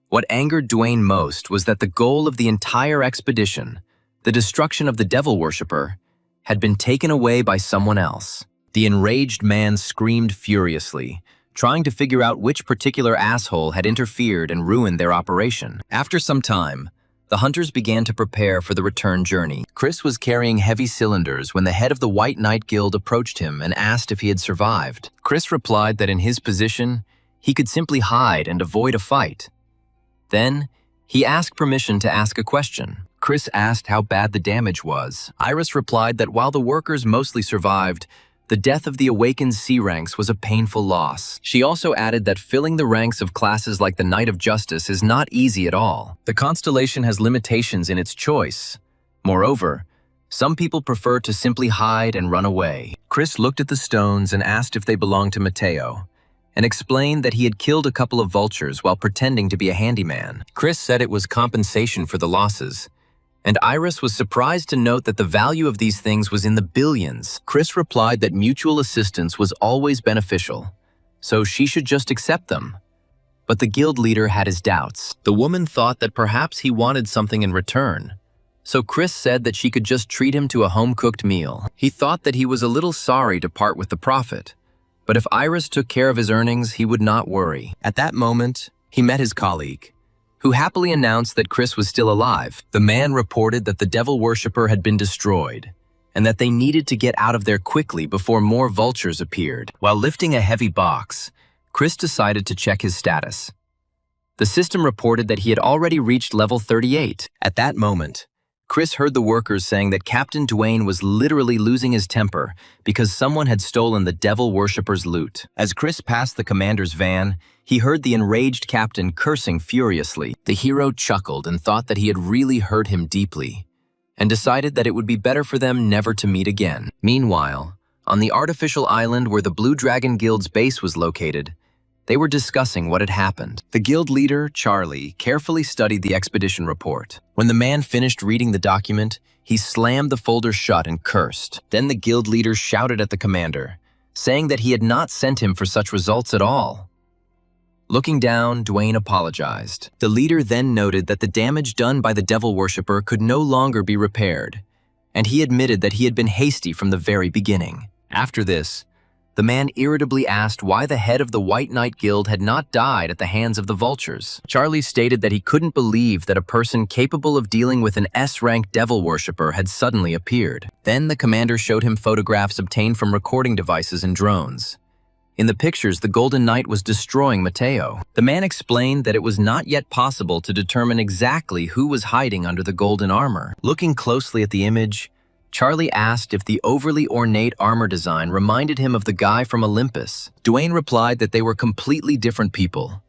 A: what angered Duane most was that the goal of the entire expedition, the destruction of the devil worshipper, had been taken away by someone else. The enraged man screamed furiously, trying to figure out which particular asshole had interfered and ruined their operation. After some time, the hunters began to prepare for the return journey. Chris was carrying heavy cylinders when the head of the White Knight Guild approached him and asked if he had survived. Chris replied that in his position, he could simply hide and avoid a fight. Then, he asked permission to ask a question. Chris asked how bad the damage was. Iris replied that while the workers mostly survived, the death of the awakened C ranks was a painful loss. She also added that filling the ranks of classes like the Knight of Justice is not easy at all. The constellation has limitations in its choice. Moreover, some people prefer to simply hide and run away. Chris looked at the stones and asked if they belonged to Mateo, and explained that he had killed a couple of vultures while pretending to be a handyman. Chris said it was compensation for the losses, and Iris was surprised to note that the value of these things was in the billions. Chris replied that mutual assistance was always beneficial, so she should just accept them. But the guild leader had his doubts. The woman thought that perhaps he wanted something in return, so Chris said that she could just treat him to a home-cooked meal. He thought that he was a little sorry to part with the profit, but if Iris took care of his earnings, he would not worry. At that moment, he met his colleague, who happily announced that Chris was still alive. The man reported that the devil worshipper had been destroyed, and that they needed to get out of there quickly before more vultures appeared. While lifting a heavy box, Chris decided to check his status. The system reported that he had already reached level 38. At that moment, Chris heard the workers saying that Captain Duane was literally losing his temper because someone had stolen the devil worshipper's loot. As Chris passed the commander's van, he heard the enraged captain cursing furiously. The hero chuckled and thought that he had really hurt him deeply, and decided that it would be better for them never to meet again. Meanwhile, on the artificial island where the Blue Dragon Guild's base was located, they were discussing what had happened. The guild leader, Charlie, carefully studied the expedition report. When the man finished reading the document, he slammed the folder shut and cursed. Then the guild leader shouted at the commander, saying that he had not sent him for such results at all. Looking down, Dwayne apologized. The leader then noted that the damage done by the devil worshipper could no longer be repaired, and he admitted that he had been hasty from the very beginning. After this, the man irritably asked why the head of the White Knight Guild had not died at the hands of the vultures. Charlie stated that he couldn't believe that a person capable of dealing with an S-rank devil worshipper had suddenly appeared. Then the commander showed him photographs obtained from recording devices and drones. In the pictures, the Golden Knight was destroying Mateo. The man explained that it was not yet possible to determine exactly who was hiding under the golden armor. Looking closely at the image, Charlie asked if the overly ornate armor design reminded him of the guy from Olympus. Dwayne replied that they were completely different people.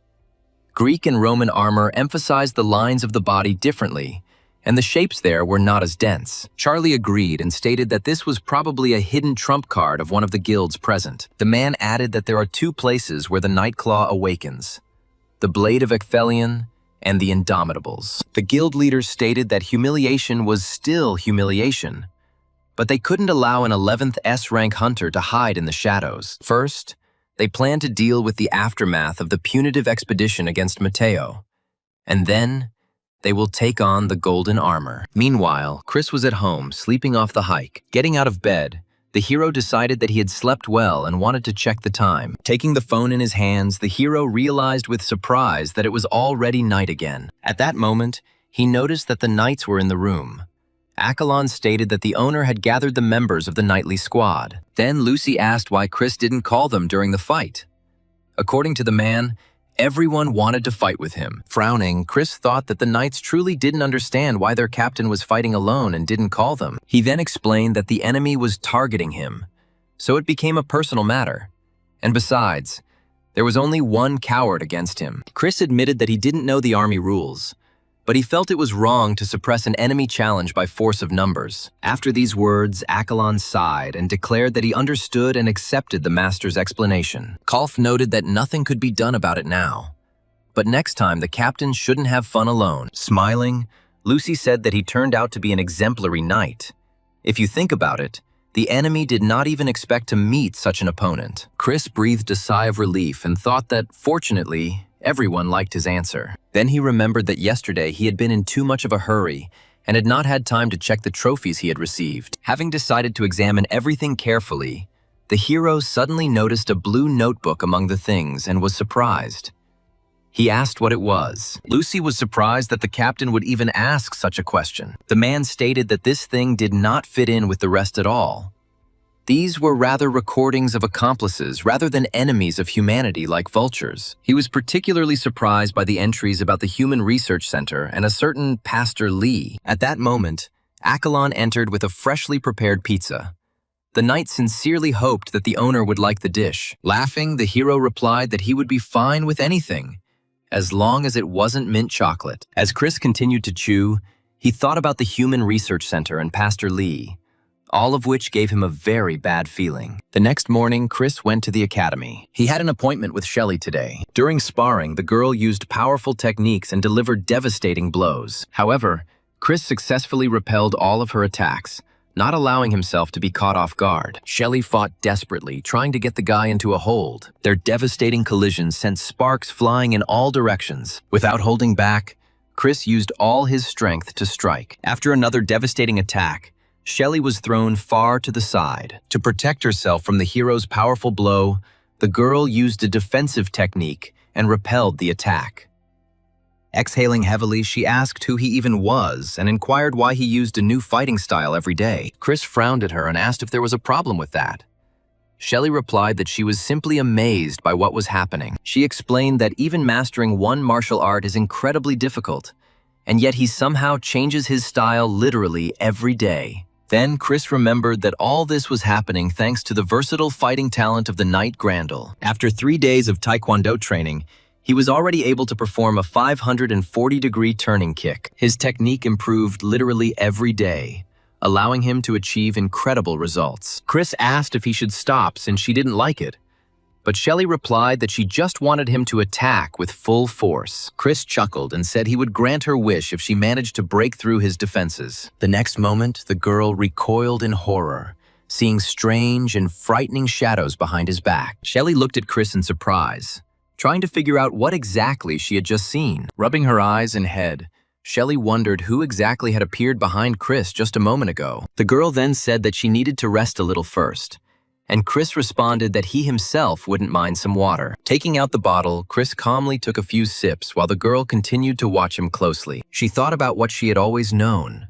A: Greek and Roman armor emphasized the lines of the body differently, and the shapes there were not as dense. Charlie agreed and stated that this was probably a hidden trump card of one of the guilds present. The man added that there are two places where the Nightclaw awakens: the Blade of Ecthelion and the Indomitables. The guild leaders stated that humiliation was still humiliation, but they couldn't allow an 11th S-rank hunter to hide in the shadows. First, they planned to deal with the aftermath of the punitive expedition against Mateo, and then they will take on the golden armor. Meanwhile, Chris was at home, sleeping off the hike. Getting out of bed, the hero decided that he had slept well and wanted to check the time. Taking the phone in his hands, the hero realized with surprise that it was already night again. At that moment, he noticed that the knights were in the room. Accolon stated that the owner had gathered the members of the nightly squad. Then Lucy asked why Chris didn't call them during the fight. According to the man, everyone wanted to fight with him. Frowning, Chris thought that the knights truly didn't understand why their captain was fighting alone and didn't call them. He then explained that the enemy was targeting him, so it became a personal matter. And besides, there was only one coward against him. Chris admitted that he didn't know the army rules, but he felt it was wrong to suppress an enemy challenge by force of numbers. After these words, Accolon sighed and declared that he understood and accepted the master's explanation. Kolf noted that nothing could be done about it now, but next time the captain shouldn't have fun alone. Smiling, Lucy said that he turned out to be an exemplary knight. If you think about it, the enemy did not even expect to meet such an opponent. Chris breathed a sigh of relief and thought that, fortunately, everyone liked his answer. Then he remembered that yesterday he had been in too much of a hurry and had not had time to check the trophies he had received. Having decided to examine everything carefully, the hero suddenly noticed a blue notebook among the things and was surprised. He asked what it was. Lucy was surprised that the captain would even ask such a question. The man stated that this thing did not fit in with the rest at all. These were rather recordings of accomplices rather than enemies of humanity like vultures. He was particularly surprised by the entries about the Human Research Center and a certain Pastor Lee. At that moment, Accolon entered with a freshly prepared pizza. The knight sincerely hoped that the owner would like the dish. Laughing, the hero replied that he would be fine with anything, as long as it wasn't mint chocolate. As Chris continued to chew, he thought about the Human Research Center and Pastor Lee, all of which gave him a very bad feeling. The next morning, Chris went to the academy. He had an appointment with Shelley today. During sparring, the girl used powerful techniques and delivered devastating blows. However, Chris successfully repelled all of her attacks, not allowing himself to be caught off guard. Shelley fought desperately, trying to get the guy into a hold. Their devastating collisions sent sparks flying in all directions. Without holding back, Chris used all his strength to strike. After another devastating attack, Shelley was thrown far to the side. To protect herself from the hero's powerful blow, the girl used a defensive technique and repelled the attack. Exhaling heavily, she asked who he even was and inquired why he used a new fighting style every day. Chris frowned at her and asked if there was a problem with that. Shelley replied that she was simply amazed by what was happening. She explained that even mastering one martial art is incredibly difficult, and yet he somehow changes his style literally every day. Then Chris remembered that all this was happening thanks to the versatile fighting talent of the Knight Grandel. After 3 days of Taekwondo training, He was already able to perform a 540-degree turning kick. His technique improved literally every day, allowing him to achieve incredible results. Chris asked if he should stop since she didn't like it, but Shelley replied that she just wanted him to attack with full force. Chris chuckled and said he would grant her wish if she managed to break through his defenses. The next moment, the girl recoiled in horror, seeing strange and frightening shadows behind his back. Shelley looked at Chris in surprise, trying to figure out what exactly she had just seen. Rubbing her eyes and head, Shelley wondered who exactly had appeared behind Chris just a moment ago. The girl then said that she needed to rest a little first, and Chris responded that he himself wouldn't mind some water. Taking out the bottle, Chris calmly took a few sips while the girl continued to watch him closely. She thought about what she had always known.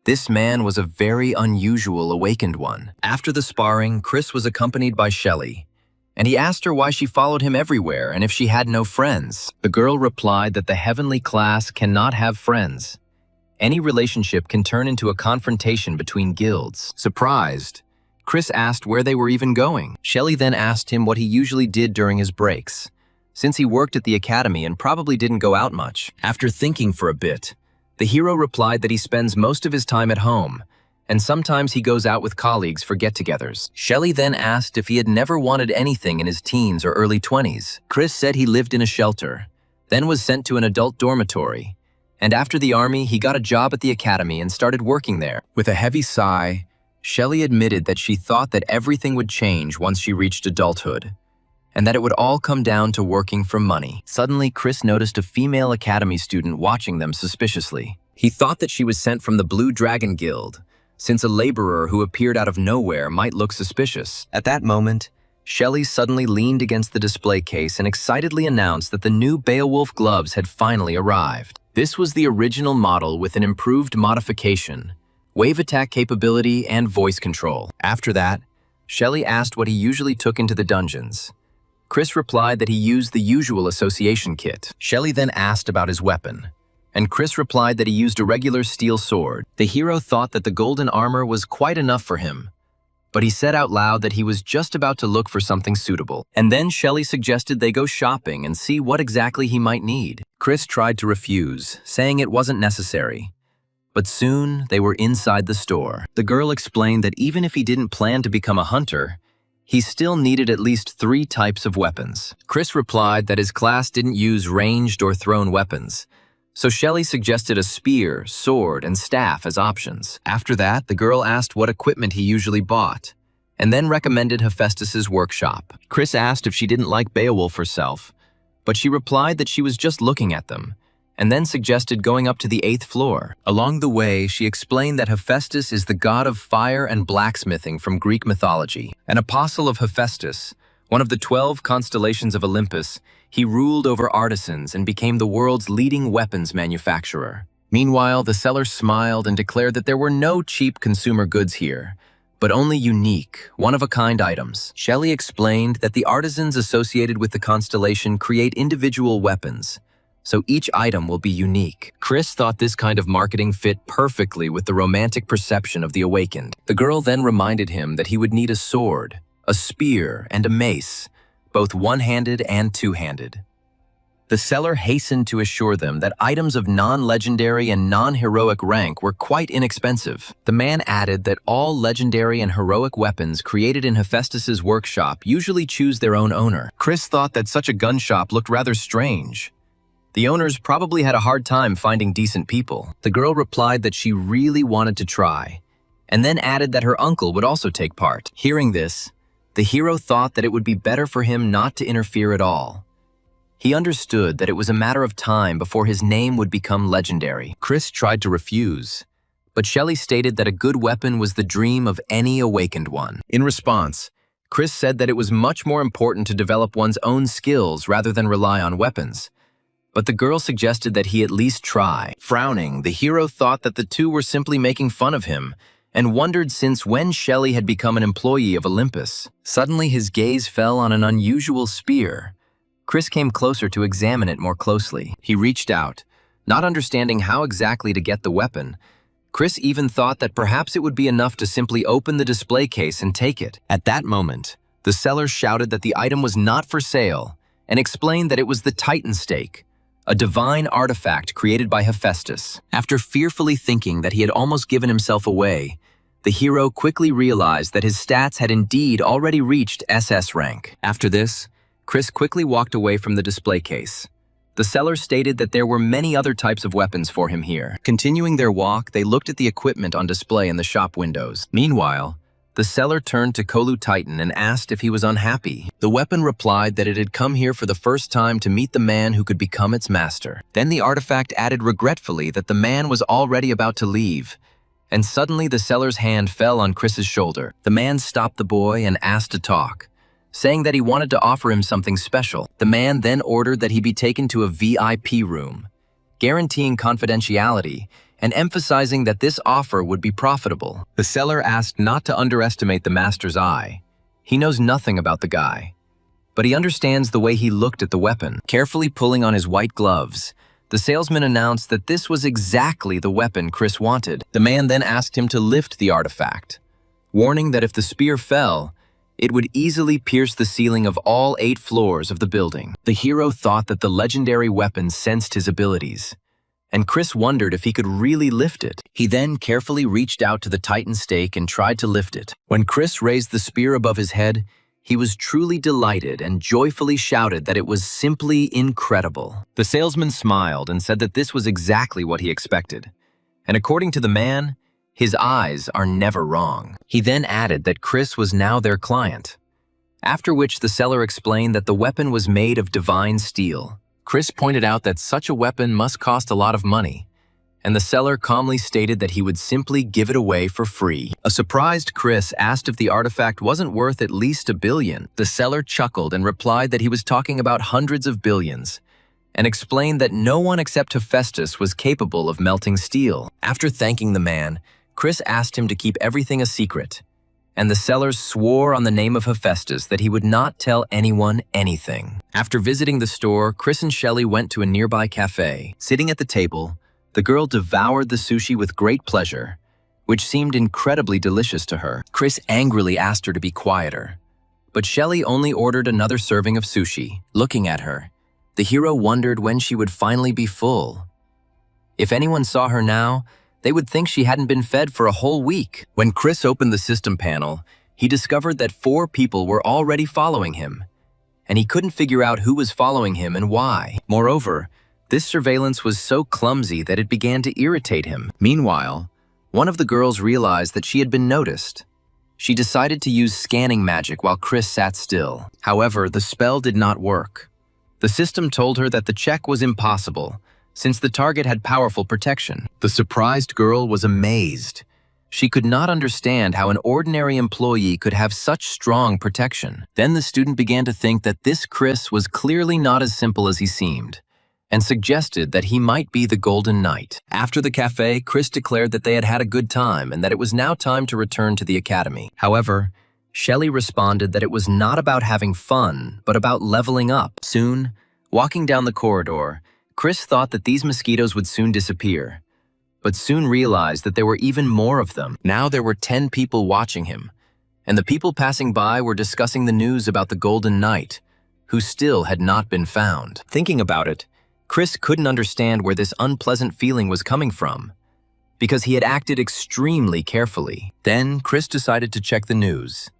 A: This man was a very unusual awakened one. After the sparring, Chris was accompanied by Shelley, and he asked her why she followed him everywhere and if she had no friends. The girl replied that the heavenly class cannot have friends. Any relationship can turn into a confrontation between guilds. Surprised, Chris asked where they were even going. Shelley then asked him what he usually did during his breaks, since he worked at the academy and probably didn't go out much. After thinking for a bit, the hero replied that he spends most of his time at home, and sometimes he goes out with colleagues for get-togethers. Shelley then asked if he had never wanted anything in his teens or early 20s. Chris said he lived in a shelter, then was sent to an adult dormitory, and after the army, he got a job at the academy and started working there. With a heavy sigh, Shelley admitted that she thought that everything would change once she reached adulthood, and that it would all come down to working for money. Suddenly, Chris noticed a female academy student watching them suspiciously. He thought that she was sent from the Blue Dragon Guild, since a laborer who appeared out of nowhere might look suspicious. At that moment, Shelley suddenly leaned against the display case and excitedly announced that the new Beowulf gloves had finally arrived. This was the original model with an improved modification, wave attack capability, and voice control. After that, Shelley asked what he usually took into the dungeons. Chris replied that he used the usual association kit. Shelley then asked about his weapon, and Chris replied that he used a regular steel sword. The hero thought that the golden armor was quite enough for him, but he said out loud that he was just about to look for something suitable. And then Shelley suggested they go shopping and see what exactly he might need. Chris tried to refuse, saying it wasn't necessary. But soon, they were inside the store. The girl explained that even if he didn't plan to become a hunter, he still needed at least 3 types of weapons. Chris replied that his class didn't use ranged or thrown weapons, so Shelley suggested a spear, sword, and staff as options. After that, the girl asked what equipment he usually bought, and then recommended Hephaestus's workshop. Chris asked if she didn't like Beowulf herself, but she replied that she was just looking at them, and then suggested going up to the 8th floor. Along the way, she explained that Hephaestus is the god of fire and blacksmithing from Greek mythology. An apostle of Hephaestus, one of the 12 constellations of Olympus, he ruled over artisans and became the world's leading weapons manufacturer. Meanwhile, the seller smiled and declared that there were no cheap consumer goods here, but only unique, one-of-a-kind items. Shelley explained that the artisans associated with the constellation create individual weapons, so each item will be unique. Chris thought this kind of marketing fit perfectly with the romantic perception of the awakened. The girl then reminded him that he would need a sword, a spear, and a mace, both one-handed and two-handed. The seller hastened to assure them that items of non-legendary and non-heroic rank were quite inexpensive. The man added that all legendary and heroic weapons created in Hephaestus's workshop usually choose their own owner. Chris thought that such a gun shop looked rather strange. The owners probably had a hard time finding decent people. The girl replied that she really wanted to try, and then added that her uncle would also take part. Hearing this, the hero thought that it would be better for him not to interfere at all. He understood that it was a matter of time before his name would become legendary. Chris tried to refuse, but Shelley stated that a good weapon was the dream of any awakened one. In response, Chris said that it was much more important to develop one's own skills rather than rely on weapons. But the girl suggested that he at least try. Frowning, the hero thought that the two were simply making fun of him, and wondered since when Shelley had become an employee of Olympus. Suddenly his gaze fell on an unusual spear. Chris came closer to examine it more closely. He reached out, not understanding how exactly to get the weapon. Chris even thought that perhaps it would be enough to simply open the display case and take it. At that moment, the seller shouted that the item was not for sale, and explained that it was the Titan stake, a divine artifact created by Hephaestus. After fearfully thinking that he had almost given himself away, the hero quickly realized that his stats had indeed already reached SS rank. After this, Chris quickly walked away from the display case. The seller stated that there were many other types of weapons for him here. Continuing their walk, they looked at the equipment on display in the shop windows. Meanwhile, the seller turned to Kolu Titan and asked if he was unhappy. The weapon replied that it had come here for the first time to meet the man who could become its master. Then the artifact added regretfully that the man was already about to leave, and suddenly the seller's hand fell on Chris's shoulder. The man stopped the boy and asked to talk, saying that he wanted to offer him something special. The man then ordered that he be taken to a VIP room, guaranteeing confidentiality and emphasizing that this offer would be profitable. The seller asked not to underestimate the master's eye. He knows nothing about the guy, but he understands the way he looked at the weapon. Carefully pulling on his white gloves, the salesman announced that this was exactly the weapon Chris wanted. The man then asked him to lift the artifact, warning that if the spear fell, it would easily pierce the ceiling of all 8 floors of the building. The hero thought that the legendary weapon sensed his abilities, and Chris wondered if he could really lift it. He then carefully reached out to the Titan stake and tried to lift it. When Chris raised the spear above his head, he was truly delighted and joyfully shouted that it was simply incredible. The salesman smiled and said that this was exactly what he expected. And according to the man, his eyes are never wrong. He then added that Chris was now their client, after which the seller explained that the weapon was made of divine steel. Chris pointed out that such a weapon must cost a lot of money, and the seller calmly stated that he would simply give it away for free. A surprised Chris asked if the artifact wasn't worth at least $1 billion. The seller chuckled and replied that he was talking about hundreds of billions, and explained that no one except Hephaestus was capable of melting steel. After thanking the man, Chris asked him to keep everything a secret, and the seller swore on the name of Hephaestus that he would not tell anyone anything. After visiting the store, Chris and Shelley went to a nearby cafe. Sitting at the table, the girl devoured the sushi with great pleasure, which seemed incredibly delicious to her. Chris angrily asked her to be quieter, but Shelley only ordered another serving of sushi. Looking at her, the hero wondered when she would finally be full. If anyone saw her now, they would think she hadn't been fed for a whole week. When Chris opened the system panel, he discovered that 4 people were already following him, and he couldn't figure out who was following him and why. Moreover, this surveillance was so clumsy that it began to irritate him. Meanwhile, one of the girls realized that she had been noticed. She decided to use scanning magic while Chris sat still. However, the spell did not work. The system told her that the check was impossible, since the target had powerful protection. The surprised girl was amazed. She could not understand how an ordinary employee could have such strong protection. Then the student began to think that this Chris was clearly not as simple as he seemed, and suggested that he might be the Golden Knight. After the cafe, Chris declared that they had had a good time and that it was now time to return to the academy. However, Shelley responded that it was not about having fun, but about leveling up. Soon, walking down the corridor, Chris thought that these mosquitoes would soon disappear, but soon realized that there were even more of them. Now there were 10 people watching him, and the people passing by were discussing the news about the Golden Knight, who still had not been found. Thinking about it, Chris couldn't understand where this unpleasant feeling was coming from, because he had acted extremely carefully. Then Chris decided to check the news.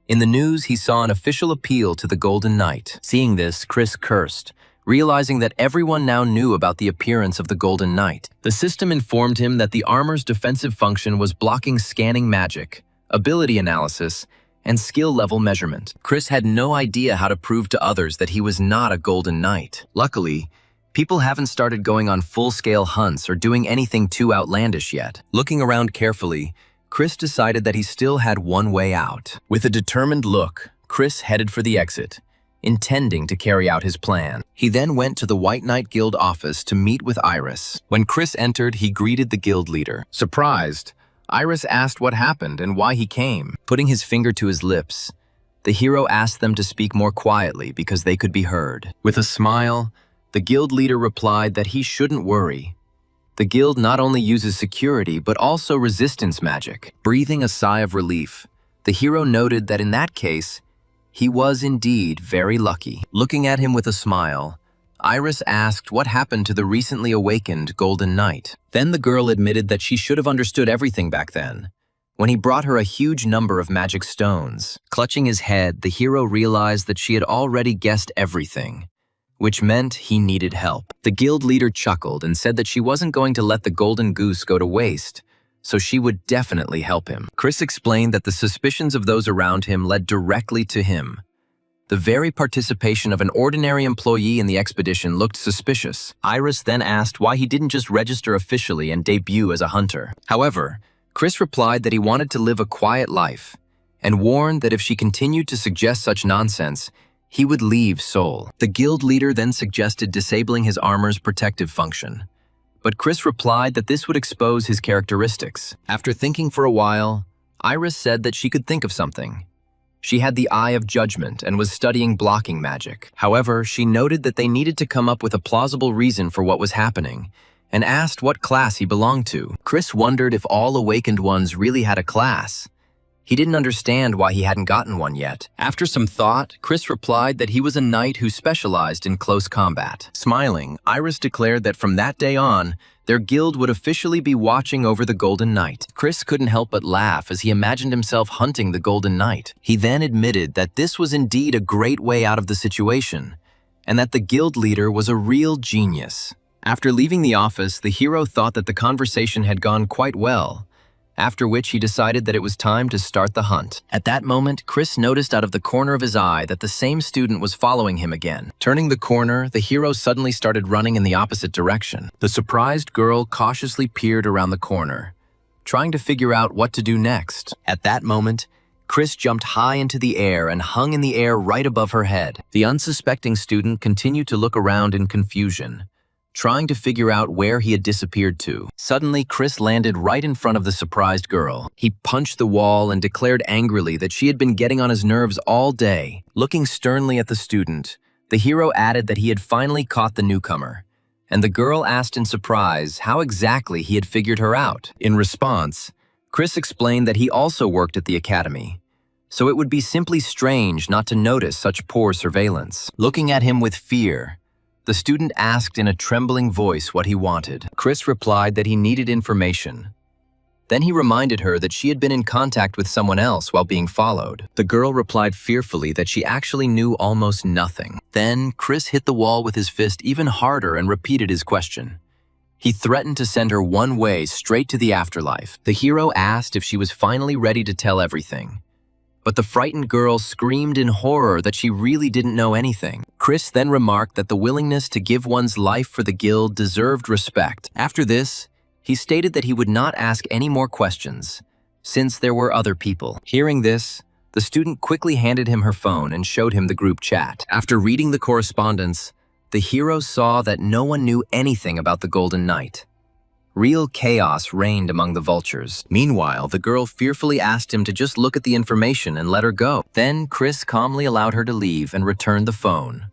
A: In the news, he saw an official appeal to the Golden Knight. Seeing this, Chris cursed, realizing that everyone now knew about the appearance of the Golden Knight. The system informed him that the armor's defensive function was blocking scanning magic, ability analysis, and skill level measurement. Chris had no idea how to prove to others that he was not a Golden Knight. Luckily, people haven't started going on full-scale hunts or doing anything too outlandish yet. Looking around carefully, Chris decided that he still had one way out. With a determined look, Chris headed for the exit, intending to carry out his plan. He then went to the White Knight Guild office to meet with Iris. When Chris entered, he greeted the guild leader. Surprised, Iris asked what happened and why he came. Putting his finger to his lips, the hero asked them to speak more quietly because they could be heard. With a smile, the guild leader replied that he shouldn't worry. The guild not only uses security, but also resistance magic. Breathing a sigh of relief, the hero noted that in that case, He was indeed very lucky. Looking at him with a smile, Iris asked what happened to the recently awakened Golden Knight. Then the girl admitted that she should have understood everything back then, when he brought her a huge number of magic stones. Clutching his head, the hero realized that she had already guessed everything, which meant he needed help. The guild leader chuckled and said that she wasn't going to let the golden goose go to waste, so she would definitely help him. Chris explained that the suspicions of those around him led directly to him. The very participation of an ordinary employee in the expedition looked suspicious. Iris then asked why he didn't just register officially and debut as a hunter. However, Chris replied that he wanted to live a quiet life, and warned that if she continued to suggest such nonsense, he would leave Seoul. The guild leader then suggested disabling his armor's protective function, but Chris replied that this would expose his characteristics. After thinking for a while, Iris said that she could think of something. She had the Eye of Judgment and was studying blocking magic. However, she noted that they needed to come up with a plausible reason for what was happening, and asked what class he belonged to. Chris wondered if all awakened ones really had a class. He didn't understand why he hadn't gotten one yet. After some thought, Chris replied that he was a knight who specialized in close combat. Smiling, Iris declared that from that day on, their guild would officially be watching over the Golden Knight. Chris couldn't help but laugh as he imagined himself hunting the Golden Knight. He then admitted that this was indeed a great way out of the situation, and that the guild leader was a real genius. After leaving the office, the hero thought that the conversation had gone quite well, after which he decided that it was time to start the hunt. At that moment, Chris noticed out of the corner of his eye that the same student was following him again. Turning the corner, the hero suddenly started running in the opposite direction. The surprised girl cautiously peered around the corner, trying to figure out what to do next. At that moment, Chris jumped high into the air and hung in the air right above her head. The unsuspecting student continued to look around in confusion, trying to figure out where he had disappeared to. Suddenly, Chris landed right in front of the surprised girl. He punched the wall and declared angrily that she had been getting on his nerves all day. Looking sternly at the student, the hero added that he had finally caught the newcomer, and the girl asked in surprise how exactly he had figured her out. In response, Chris explained that he also worked at the academy, so it would be simply strange not to notice such poor surveillance. Looking at him with fear, the student asked in a trembling voice what he wanted. Chris replied that he needed information. Then he reminded her that she had been in contact with someone else while being followed. The girl replied fearfully that she actually knew almost nothing. Then Chris hit the wall with his fist even harder and repeated his question. He threatened to send her one way straight to the afterlife. The hero asked if she was finally ready to tell everything, but the frightened girl screamed in horror that she really didn't know anything. Chris then remarked that the willingness to give one's life for the guild deserved respect. After this, he stated that he would not ask any more questions, since there were other people. Hearing this, the student quickly handed him her phone and showed him the group chat. After reading the correspondence, the hero saw that no one knew anything about the Golden Knight. Real chaos reigned among the vultures. Meanwhile, the girl fearfully asked him to just look at the information and let her go. Then Chris calmly allowed her to leave and returned the phone.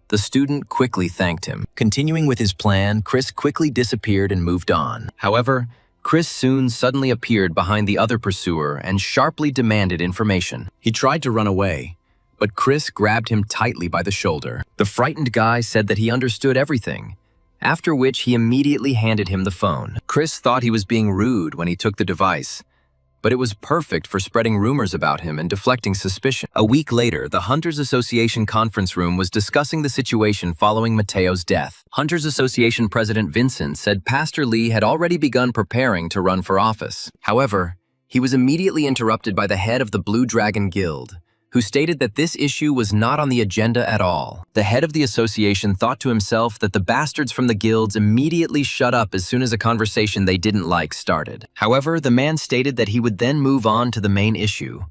A: The student quickly thanked him. Continuing with his plan, Chris quickly disappeared and moved on. However, Chris soon suddenly appeared behind the other pursuer and sharply demanded information. He tried to run away, but Chris grabbed him tightly by the shoulder. The frightened guy said that he understood everything, after which he immediately handed him the phone. Chris thought he was being rude when he took the device, but it was perfect for spreading rumors about him and deflecting suspicion. A week later, the Hunters Association conference room was discussing the situation following Mateo's death. Hunters Association President Vincent said Pastor Lee had already begun preparing to run for office. However, he was immediately interrupted by the head of the Blue Dragon Guild, who stated that this issue was not on the agenda at all. The head of the association thought to himself that the bastards from the guilds immediately shut up as soon as a conversation they didn't like started. However, the man stated that he would then move on to the main issue,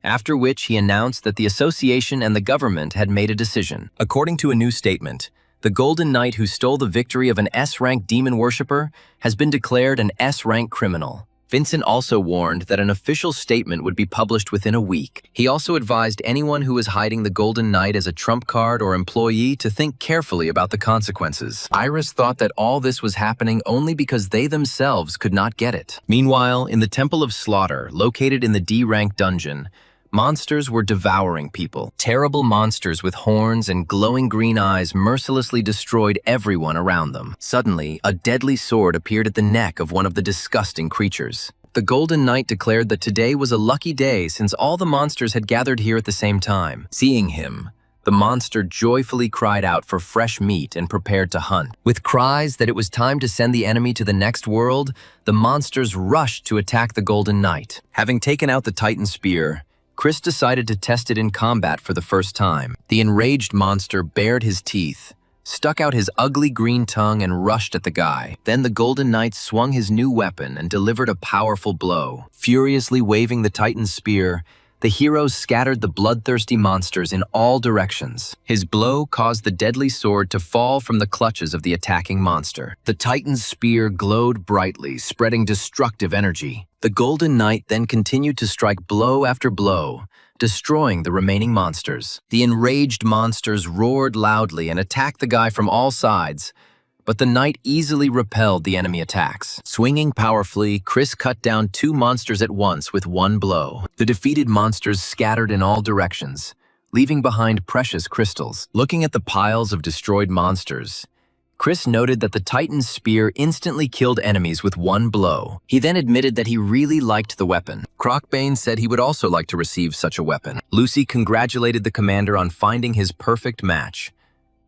A: after which he announced that the association and the government had made a decision. According to a new statement, the Golden Knight who stole the victory of an S-rank demon worshipper has been declared an S-rank criminal. Vincent also warned that an official statement would be published within a week. He also advised anyone who was hiding the Golden Knight as a trump card or employee to think carefully about the consequences. Iris thought that all this was happening only because they themselves could not get it. Meanwhile, in the Temple of Slaughter, located in the D-rank dungeon, Monsters were devouring people. Terrible monsters with horns and glowing green eyes mercilessly destroyed everyone around them. Suddenly, a deadly sword appeared at the neck of one of the disgusting creatures. The Golden Knight declared that today was a lucky day since all the monsters had gathered here at the same time. Seeing him, the monster joyfully cried out for fresh meat and prepared to hunt. With cries that it was time to send the enemy to the next world, the monsters rushed to attack the Golden Knight. Having taken out the Titan spear, Chris decided to test it in combat for the first time. The enraged monster bared his teeth, stuck out his ugly green tongue and rushed at the guy. Then the Golden Knight swung his new weapon and delivered a powerful blow. Furiously waving the Titan's spear, the hero scattered the bloodthirsty monsters in all directions. His blow caused the deadly sword to fall from the clutches of the attacking monster. The Titan's spear glowed brightly, spreading destructive energy. The Golden Knight then continued to strike blow after blow, destroying the remaining monsters. The enraged monsters roared loudly and attacked the guy from all sides, but the knight easily repelled the enemy attacks. Swinging powerfully, Chris cut down 2 monsters at once with one blow. The defeated monsters scattered in all directions, leaving behind precious crystals. Looking at the piles of destroyed monsters, Chris noted that the Titan's spear instantly killed enemies with one blow. He then admitted that he really liked the weapon. Crocbane said he would also like to receive such a weapon. Lucy congratulated the commander on finding his perfect match,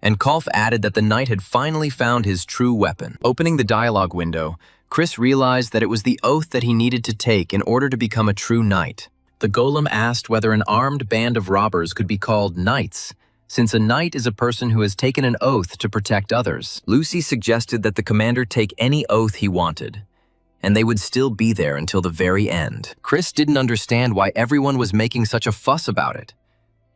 A: and Kolf added that the knight had finally found his true weapon. Opening the dialogue window, Chris realized that it was the oath that he needed to take in order to become a true knight. The golem asked whether an armed band of robbers could be called knights, since a knight is a person who has taken an oath to protect others. Lucy suggested that the commander take any oath he wanted, and they would still be there until the very end. Chris didn't understand why everyone was making such a fuss about it,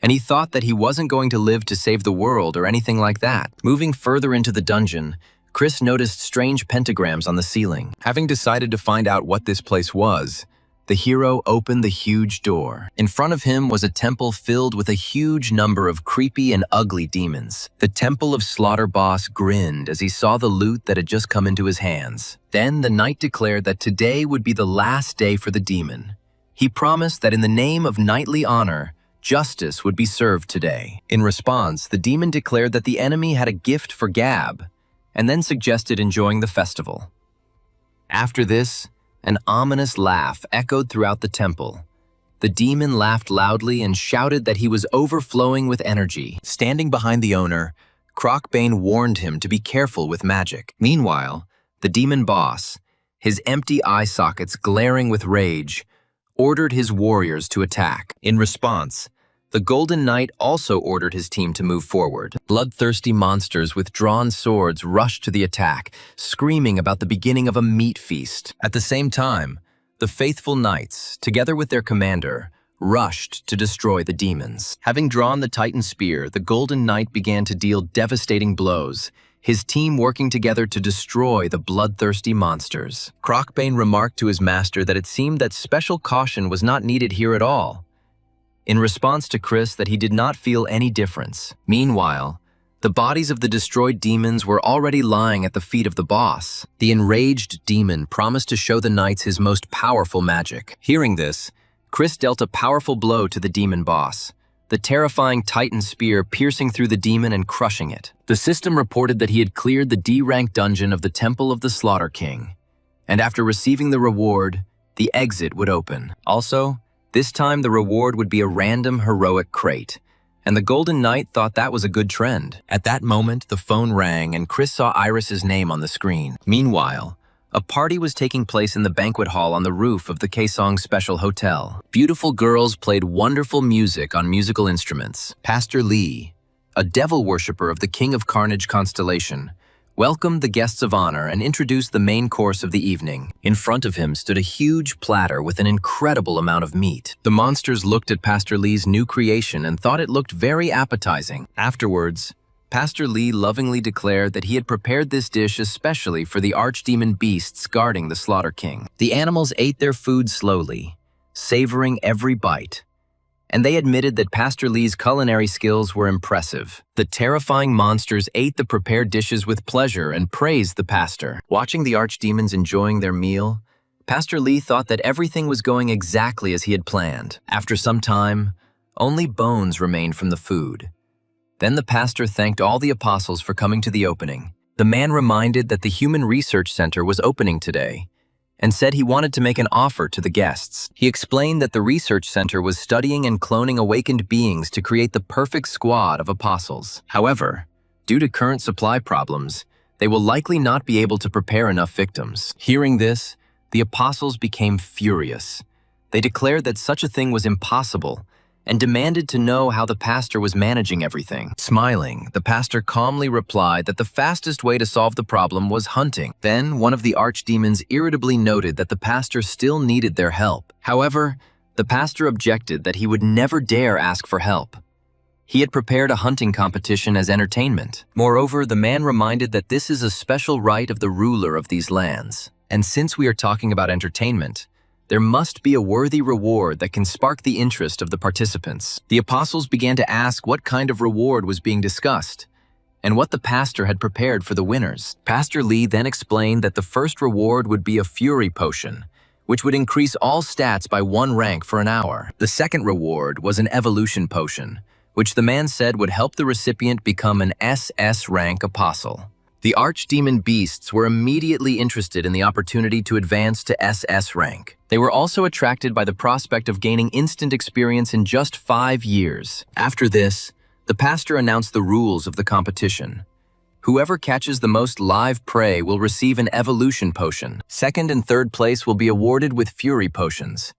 A: and he thought that he wasn't going to live to save the world or anything like that. Moving further into the dungeon, Chris noticed strange pentagrams on the ceiling. Having decided to find out what this place was, the hero opened the huge door. In front of him was a temple filled with a huge number of creepy and ugly demons. The Temple of Slaughter boss grinned as he saw the loot that had just come into his hands. Then the knight declared that today would be the last day for the demon. He promised that in the name of knightly honor, justice would be served today. In response, the demon declared that the enemy had a gift for Gab, and then suggested enjoying the festival. After this, an ominous laugh echoed throughout the temple. The demon laughed loudly and shouted that he was overflowing with energy. Standing behind the owner, Crocbane warned him to be careful with magic. Meanwhile, the demon boss, his empty eye sockets glaring with rage, ordered his warriors to attack. In response, the Golden Knight also ordered his team to move forward. Bloodthirsty monsters with drawn swords rushed to the attack, screaming about the beginning of a meat feast. At the same time, the faithful knights, together with their commander, rushed to destroy the demons. Having drawn the Titan spear, the Golden Knight began to deal devastating blows, his team working together to destroy the bloodthirsty monsters. Crocbane remarked to his master that it seemed that special caution was not needed here at all, in response to Chris that he did not feel any difference. Meanwhile, the bodies of the destroyed demons were already lying at the feet of the boss. The enraged demon promised to show the knights his most powerful magic. Hearing this, Chris dealt a powerful blow to the demon boss, the terrifying Titan spear piercing through the demon and crushing it. The system reported that he had cleared the D-rank dungeon of the Temple of the Slaughter King, and after receiving the reward, the exit would open. Also, this time the reward would be a random heroic crate, and the Golden Knight thought that was a good trend. At that moment, the phone rang and Chris saw Iris's name on the screen. Meanwhile, a party was taking place in the banquet hall on the roof of the Kaesong Special Hotel. Beautiful girls played wonderful music on musical instruments. Pastor Lee, a devil worshipper of the King of Carnage constellation, welcomed the guests of honor and introduced the main course of the evening. In front of him stood a huge platter with an incredible amount of meat. The monsters looked at Pastor Lee's new creation and thought it looked very appetizing. Afterwards, Pastor Lee lovingly declared that he had prepared this dish especially for the archdemon beasts guarding the Slaughter King. The animals ate their food slowly, savoring every bite, and they admitted that Pastor Lee's culinary skills were impressive. The terrifying monsters ate the prepared dishes with pleasure and praised the pastor. Watching the archdemons enjoying their meal, Pastor Lee thought that everything was going exactly as he had planned. After some time, only bones remained from the food. Then the pastor thanked all the apostles for coming to the opening. The man reminded that the Human Research Center was opening today and said he wanted to make an offer to the guests. He explained that the research center was studying and cloning awakened beings to create the perfect squad of apostles. However, due to current supply problems, they will likely not be able to prepare enough victims. Hearing this, the apostles became furious. They declared that such a thing was impossible and demanded to know how the pastor was managing everything. Smiling, the pastor calmly replied that the fastest way to solve the problem was hunting. Then, one of the archdemons irritably noted that the pastor still needed their help. However, the pastor objected that he would never dare ask for help. He had prepared a hunting competition as entertainment. Moreover, the man reminded that this is a special right of the ruler of these lands. And since we are talking about entertainment, there must be a worthy reward that can spark the interest of the participants. The apostles began to ask what kind of reward was being discussed and what the pastor had prepared for the winners. Pastor Lee then explained that the first reward would be a fury potion, which would increase all stats by 1 rank for an hour. The second reward was an evolution potion, which the man said would help the recipient become an SS rank apostle. The archdemon beasts were immediately interested in the opportunity to advance to SS rank. They were also attracted by the prospect of gaining instant experience in just 5 years. After this, the pastor announced the rules of the competition. Whoever catches the most live prey will receive an evolution potion. Second and third place will be awarded with fury potions,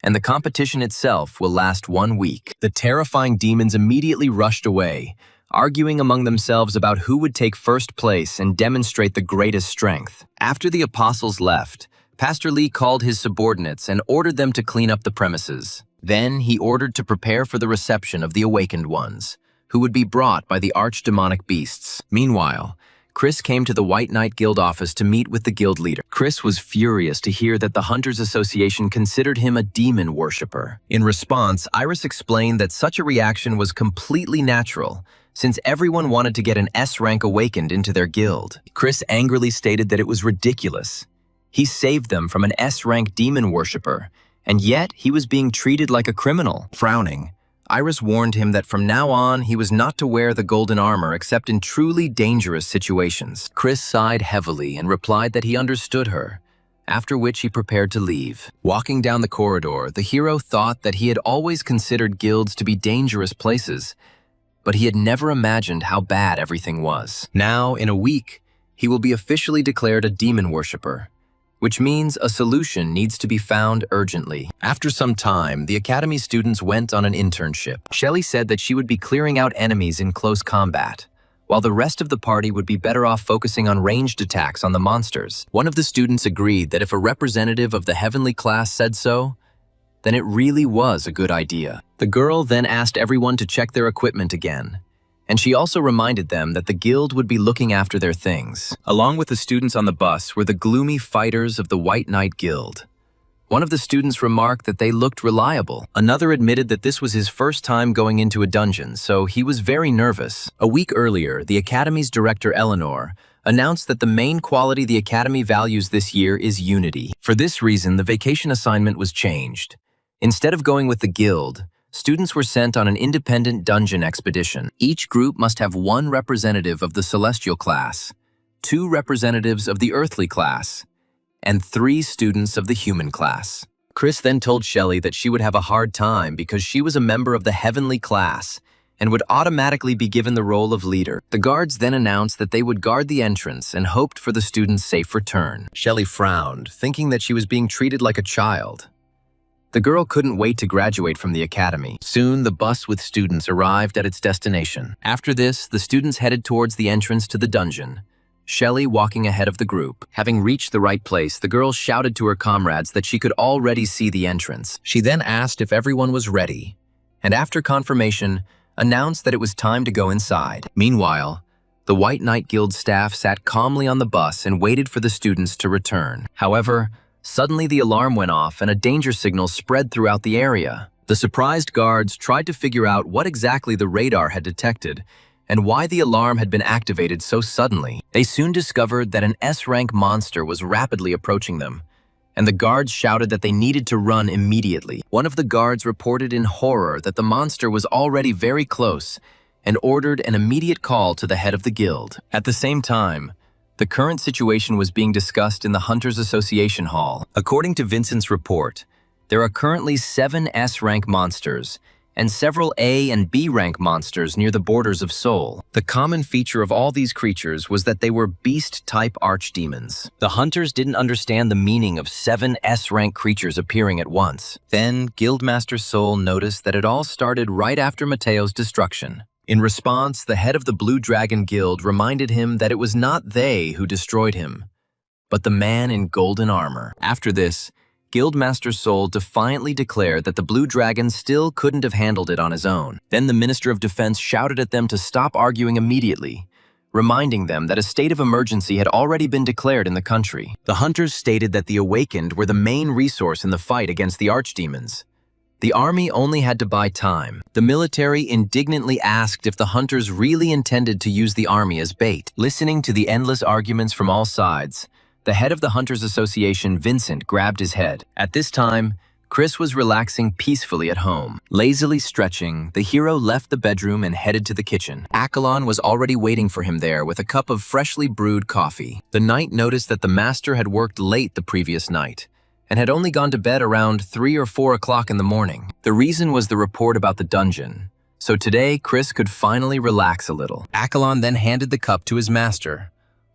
A: and the competition itself will last 1 week. The terrifying demons immediately rushed away, arguing among themselves about who would take first place and demonstrate the greatest strength. After the apostles left, Pastor Lee called his subordinates and ordered them to clean up the premises. Then he ordered to prepare for the reception of the awakened ones, who would be brought by the archdemonic beasts. Meanwhile, Chris came to the White Knight Guild office to meet with the guild leader. Chris was furious to hear that the Hunters Association considered him a demon worshiper. In response, Iris explained that such a reaction was completely natural, since everyone wanted to get an S rank awakened into their guild. Chris angrily stated that it was ridiculous. He saved them from an S rank demon worshiper, and yet he was being treated like a criminal. Frowning, Iris warned him that from now on he was not to wear the golden armor except in truly dangerous situations. Chris sighed heavily and replied that he understood her, after which he prepared to leave. Walking down the corridor, the hero thought that he had always considered guilds to be dangerous places, but he had never imagined how bad everything was. Now, in a week, he will be officially declared a demon worshiper, which means a solution needs to be found urgently. After some time, the academy students went on an internship. Shelley said that she would be clearing out enemies in close combat, while the rest of the party would be better off focusing on ranged attacks on the monsters. One of the students agreed that if a representative of the heavenly class said so, then it really was a good idea. The girl then asked everyone to check their equipment again, and she also reminded them that the guild would be looking after their things. Along with the students on the bus were the gloomy fighters of the White Knight Guild. One of the students remarked that they looked reliable. Another admitted that this was his first time going into a dungeon, so he was very nervous. A week earlier, the Academy's director, Eleanor, announced that the main quality the Academy values this year is unity. For this reason, the vacation assignment was changed. Instead of going with the guild, students were sent on an independent dungeon expedition. Each group must have 1 representative of the celestial class, 2 representatives of the earthly class, and 3 students of the human class. Chris then told Shelley that she would have a hard time because she was a member of the heavenly class and would automatically be given the role of leader. The guards then announced that they would guard the entrance and hoped for the students' safe return. Shelley frowned, thinking that she was being treated like a child. The girl couldn't wait to graduate from the academy. Soon, the bus with students arrived at its destination. After this, the students headed towards the entrance to the dungeon, Shelley walking ahead of the group. Having reached the right place, the girl shouted to her comrades that she could already see the entrance. She then asked if everyone was ready, and after confirmation, announced that it was time to go inside. Meanwhile, the White Knight Guild staff sat calmly on the bus and waited for the students to return. However, suddenly the alarm went off and a danger signal spread throughout the area. The surprised guards tried to figure out what exactly the radar had detected and why the alarm had been activated so suddenly. They soon discovered that an S-rank monster was rapidly approaching them, and the guards shouted that they needed to run immediately. One of the guards reported in horror that the monster was already very close and ordered an immediate call to the head of the guild. At the same time, the current situation was being discussed in the Hunters Association Hall. According to Vincent's report, there are currently 7 S-rank monsters and several A and B rank monsters near the borders of Seoul. The common feature of all these creatures was that they were beast-type archdemons. The hunters didn't understand the meaning of 7 S-rank creatures appearing at once. Then, Guildmaster Seoul noticed that it all started right after Mateo's destruction. In response, the head of the Blue Dragon Guild reminded him that it was not they who destroyed him, but the man in golden armor. After this, Guildmaster Seoul defiantly declared that the Blue Dragon still couldn't have handled it on his own. Then the Minister of Defense shouted at them to stop arguing immediately, reminding them that a state of emergency had already been declared in the country. The hunters stated that the Awakened were the main resource in the fight against the archdemons. The army only had to buy time. The military indignantly asked if the hunters really intended to use the army as bait. Listening to the endless arguments from all sides, the head of the Hunters Association, Vincent, grabbed his head. At this time, Chris was relaxing peacefully at home. Lazily stretching, the hero left the bedroom and headed to the kitchen. Accolon was already waiting for him there with a cup of freshly brewed coffee. The knight noticed that the master had worked late the previous night and had only gone to bed around 3 or 4 o'clock in the morning. The reason was the report about the dungeon. So today, Chris could finally relax a little. Accolon then handed the cup to his master,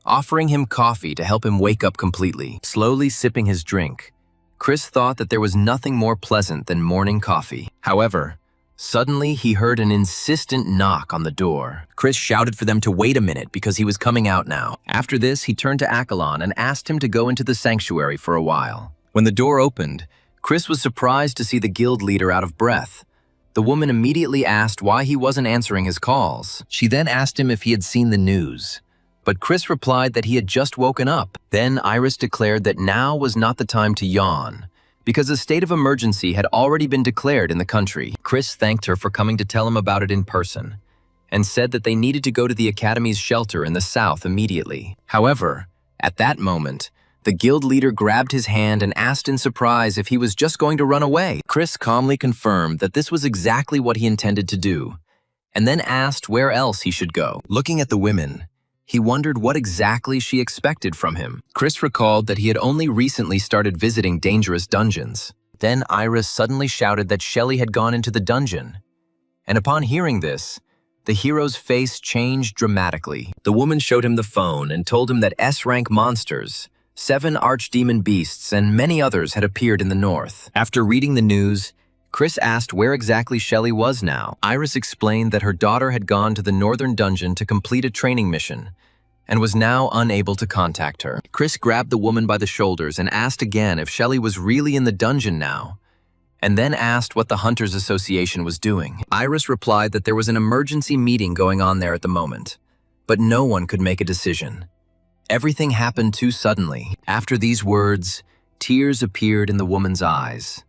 A: offering him coffee to help him wake up completely. Slowly sipping his drink, Chris thought that there was nothing more pleasant than morning coffee. However, suddenly he heard an insistent knock on the door. Chris shouted for them to wait a minute because he was coming out now. After this, he turned to Accolon and asked him to go into the sanctuary for a while. When the door opened, Chris was surprised to see the guild leader out of breath. The woman immediately asked why he wasn't answering his calls. She then asked him if he had seen the news, but Chris replied that he had just woken up. Then Iris declared that now was not the time to yawn, because a state of emergency had already been declared in the country. Chris thanked her for coming to tell him about it in person, and said that they needed to go to the Academy's shelter in the south immediately. However, at that moment, the guild leader grabbed his hand and asked in surprise if he was just going to run away. Chris calmly confirmed that this was exactly what he intended to do, and then asked where else he should go. Looking at the women, he wondered what exactly she expected from him. Chris recalled that he had only recently started visiting dangerous dungeons. Then Iris suddenly shouted that Shelley had gone into the dungeon. And upon hearing this, the hero's face changed dramatically. The woman showed him the phone and told him that S-rank monsters, 7 archdemon beasts, and many others had appeared in the north. After reading the news, Chris asked where exactly Shelley was now. Iris explained that her daughter had gone to the northern dungeon to complete a training mission and was now unable to contact her. Chris grabbed the woman by the shoulders and asked again if Shelley was really in the dungeon now, and then asked what the Hunters Association was doing. Iris replied that there was an emergency meeting going on there at the moment, but no one could make a decision. Everything happened too suddenly. After these words, tears appeared in the woman's eyes.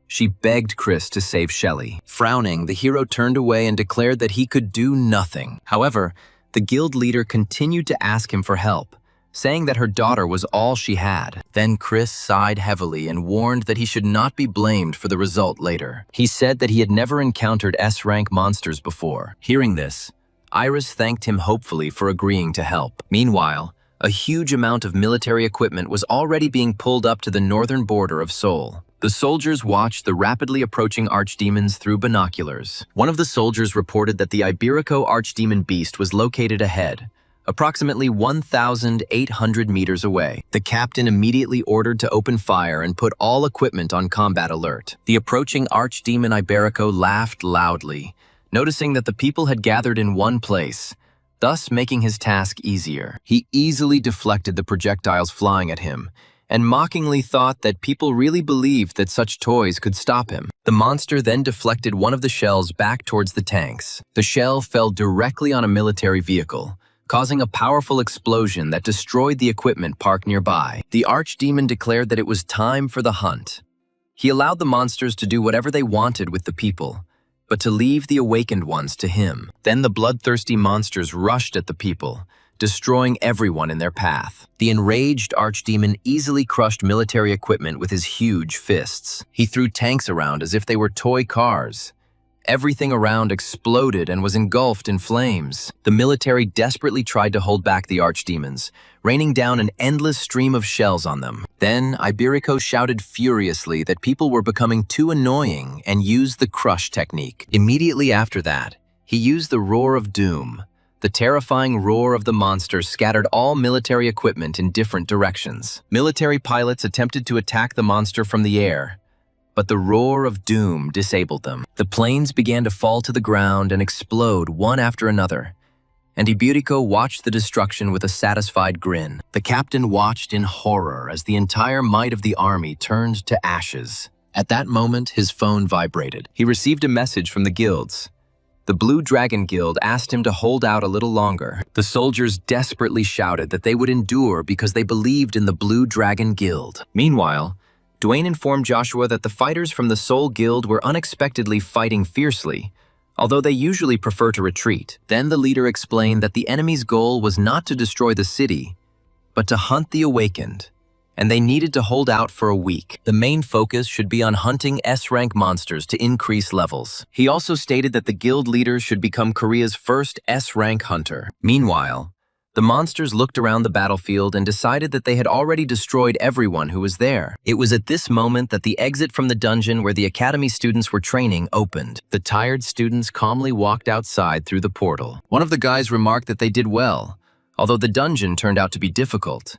A: She begged Chris to save Shelley. Frowning, the hero turned away and declared that he could do nothing. However, the guild leader continued to ask him for help, saying that her daughter was all she had. Then Chris sighed heavily and warned that he should not be blamed for the result later. He said that he had never encountered S-rank monsters before. Hearing this, Iris thanked him hopefully for agreeing to help. Meanwhile, a huge amount of military equipment was already being pulled up to the northern border of Seoul. The soldiers watched the rapidly approaching archdemons through binoculars. One of the soldiers reported that the Iberico archdemon beast was located ahead, approximately 1,800 meters away. The captain immediately ordered to open fire and put all equipment on combat alert. The approaching archdemon Iberico laughed loudly, noticing that the people had gathered in one place, thus making his task easier. He easily deflected the projectiles flying at him, and mockingly thought that people really believed that such toys could stop him. The monster then deflected one of the shells back towards the tanks. The shell fell directly on a military vehicle, causing a powerful explosion that destroyed the equipment parked nearby. The archdemon declared that it was time for the hunt. He allowed the monsters to do whatever they wanted with the people, but to leave the awakened ones to him. Then the bloodthirsty monsters rushed at the people, destroying everyone in their path. The enraged archdemon easily crushed military equipment with his huge fists. He threw tanks around as if they were toy cars. Everything around exploded and was engulfed in flames. The military desperately tried to hold back the archdemons, raining down an endless stream of shells on them. Then Iberico shouted furiously that people were becoming too annoying and used the crush technique. Immediately after that, he used the roar of doom. The terrifying roar of the monster scattered all military equipment in different directions. Military pilots attempted to attack the monster from the air, but the roar of doom disabled them. The planes began to fall to the ground and explode one after another, and Iberico watched the destruction with a satisfied grin. The captain watched in horror as the entire might of the army turned to ashes. At that moment, his phone vibrated. He received a message from the guilds. The Blue Dragon Guild asked him to hold out a little longer. The soldiers desperately shouted that they would endure because they believed in the Blue Dragon Guild. Meanwhile, Dwayne informed Joshua that the fighters from the Soul Guild were unexpectedly fighting fiercely, although they usually prefer to retreat. Then the leader explained that the enemy's goal was not to destroy the city, but to hunt the awakened, and they needed to hold out for a week. The main focus should be on hunting S-rank monsters to increase levels. He also stated that the guild leaders should become Korea's first S-rank hunter. Meanwhile, the monsters looked around the battlefield and decided that they had already destroyed everyone who was there. It was at this moment that the exit from the dungeon where the academy students were training opened. The tired students calmly walked outside through the portal. One of the guys remarked that they did well, although the dungeon turned out to be difficult,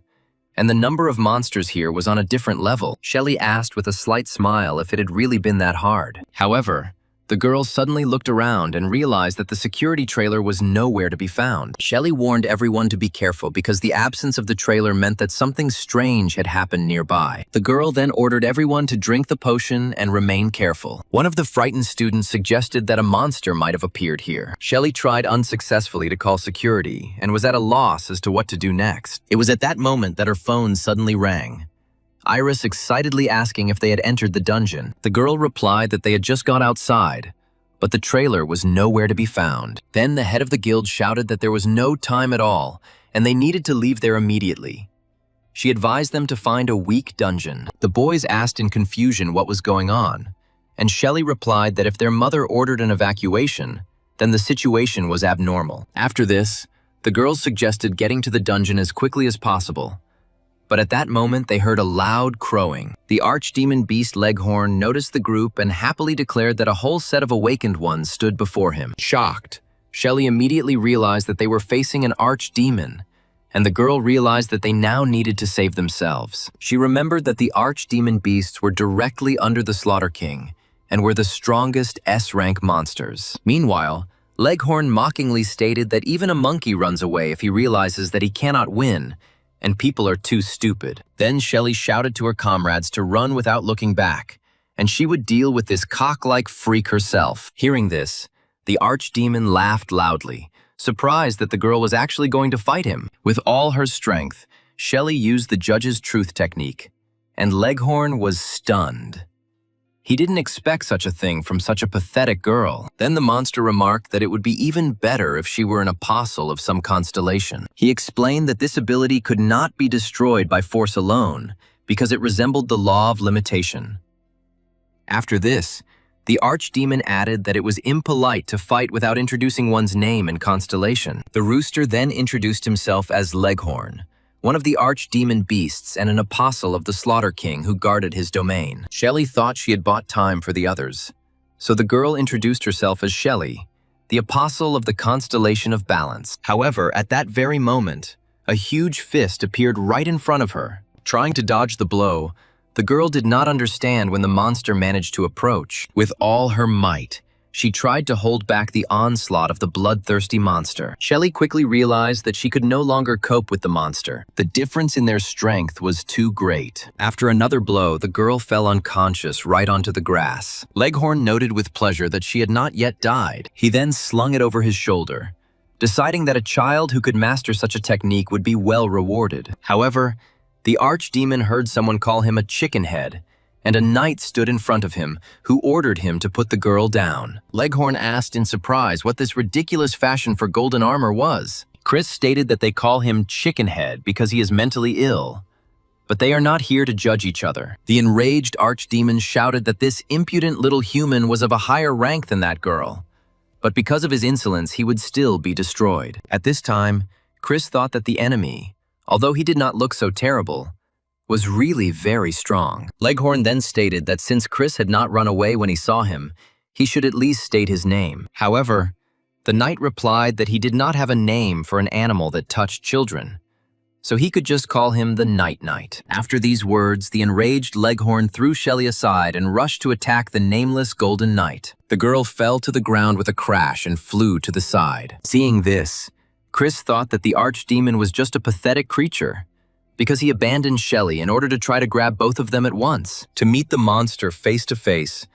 A: and the number of monsters here was on a different level. Shelley asked with a slight smile if it had really been that hard. However, the girls suddenly looked around and realized that the security trailer was nowhere to be found. Shelley warned everyone to be careful because the absence of the trailer meant that something strange had happened nearby. The girl then ordered everyone to drink the potion and remain careful. One of the frightened students suggested that a monster might have appeared here. Shelley tried unsuccessfully to call security and was at a loss as to what to do next. It was at that moment that her phone suddenly rang. Iris excitedly asking if they had entered the dungeon. The girl replied that they had just got outside, but the trailer was nowhere to be found. Then the head of the guild shouted that there was no time at all, and they needed to leave there immediately. She advised them to find a weak dungeon. The boys asked in confusion what was going on, and Shelley replied that if their mother ordered an evacuation, then the situation was abnormal. After this, the girls suggested getting to the dungeon as quickly as possible. But at that moment, they heard a loud crowing. The archdemon beast Leghorn noticed the group and happily declared that a whole set of awakened ones stood before him. Shocked, Shelley immediately realized that they were facing an archdemon, and the girl realized that they now needed to save themselves. She remembered that the archdemon beasts were directly under the Slaughter King and were the strongest S-rank monsters. Meanwhile, Leghorn mockingly stated that even a monkey runs away if he realizes that he cannot win, and people are too stupid. Then Shelley shouted to her comrades to run without looking back, and she would deal with this cock-like freak herself. Hearing this, the archdemon laughed loudly, surprised that the girl was actually going to fight him. With all her strength, Shelley used the judge's truth technique, and Leghorn was stunned. He didn't expect such a thing from such a pathetic girl. Then the monster remarked that it would be even better if she were an apostle of some constellation. He explained that this ability could not be destroyed by force alone because it resembled the law of limitation. After this, the archdemon added that it was impolite to fight without introducing one's name and constellation. The rooster then introduced himself as Leghorn, one of the archdemon beasts and an apostle of the Slaughter King who guarded his domain. Shelley thought she had bought time for the others, so the girl introduced herself as Shelley, the apostle of the constellation of balance. However, at that very moment, a huge fist appeared right in front of her. Trying to dodge the blow, the girl did not understand when the monster managed to approach. With all her might, she tried to hold back the onslaught of the bloodthirsty monster. Shelley quickly realized that she could no longer cope with the monster. The difference in their strength was too great. After another blow, the girl fell unconscious right onto the grass. Leghorn noted with pleasure that she had not yet died. He then slung it over his shoulder, deciding that a child who could master such a technique would be well rewarded. However, the archdemon heard someone call him a chicken head, and a knight stood in front of him, who ordered him to put the girl down. Leghorn asked in surprise what this ridiculous fashion for golden armor was. Chris stated that they call him Chickenhead because he is mentally ill. But they are not here to judge each other. The enraged archdemon shouted that this impudent little human was of a higher rank than that girl. But because of his insolence, he would still be destroyed. At this time, Chris thought that the enemy, although he did not look so terrible, was really very strong. Leghorn then stated that since Chris had not run away when he saw him, he should at least state his name. However, the knight replied that he did not have a name for an animal that touched children, so he could just call him the Night Knight. After these words, the enraged Leghorn threw Shelley aside and rushed to attack the nameless Golden Knight. The girl fell to the ground with a crash and flew to the side. Seeing this, Chris thought that the archdemon was just a pathetic creature, because he abandoned Shelley in order to try to grab both of them at once. To meet the monster face to face,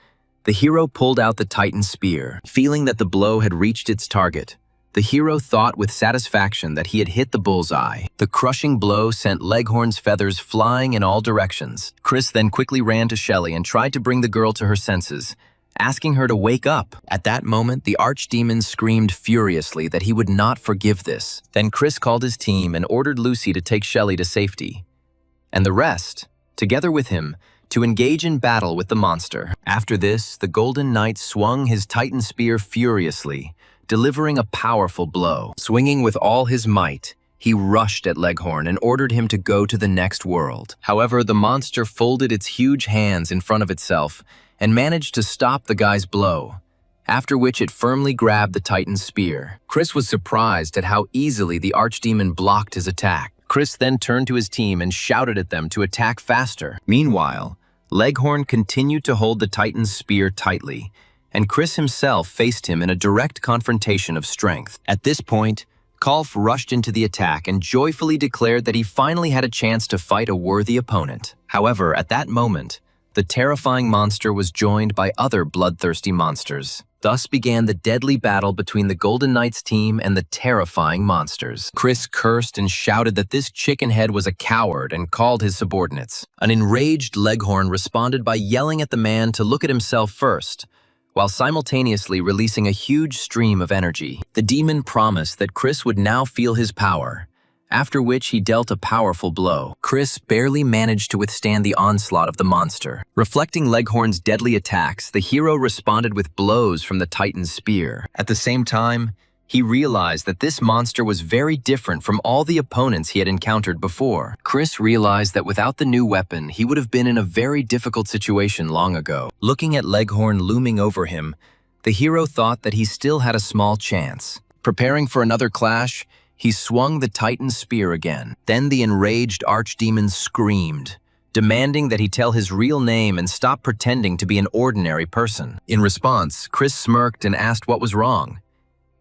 A: the hero pulled out the Titan spear. Feeling that the blow had reached its target, the hero thought with satisfaction that he had hit the bullseye. The crushing blow sent Leghorn's feathers flying in all directions. Chris then quickly ran to Shelley and tried to bring the girl to her senses, asking her to wake up. At that moment, the archdemon screamed furiously that he would not forgive this. Then Chris called his team and ordered Lucy to take Shelley to safety, and the rest, together with him, to engage in battle with the monster. After this, the Golden Knight swung his Titan spear furiously, delivering a powerful blow. Swinging with all his might, he rushed at Leghorn and ordered him to go to the next world. However, the monster folded its huge hands in front of itself and managed to stop the guy's blow, after which it firmly grabbed the Titan's spear. Chris was surprised at how easily the archdemon blocked his attack. Chris then turned to his team and shouted at them to attack faster. Meanwhile, Leghorn continued to hold the Titan's spear tightly, and Chris himself faced him in a direct confrontation of strength. At this point, Kalf rushed into the attack and joyfully declared that he finally had a chance to fight a worthy opponent. However, at that moment, the terrifying monster was joined by other bloodthirsty monsters. Thus began the deadly battle between the Golden Knight's team and the terrifying monsters. Chris cursed and shouted that this chickenhead was a coward and called his subordinates. An enraged Leghorn responded by yelling at the man to look at himself first, while simultaneously releasing a huge stream of energy. The demon promised that Chris would now feel his power, after which he dealt a powerful blow. Chris barely managed to withstand the onslaught of the monster. Reflecting Leghorn's deadly attacks, the hero responded with blows from the Titan's spear. At the same time, he realized that this monster was very different from all the opponents he had encountered before. Chris realized that without the new weapon, he would have been in a very difficult situation long ago. Looking at Leghorn looming over him, the hero thought that he still had a small chance. Preparing for another clash, he swung the Titan's spear again. Then the enraged archdemon screamed, demanding that he tell his real name and stop pretending to be an ordinary person. In response, Chris smirked and asked what was wrong.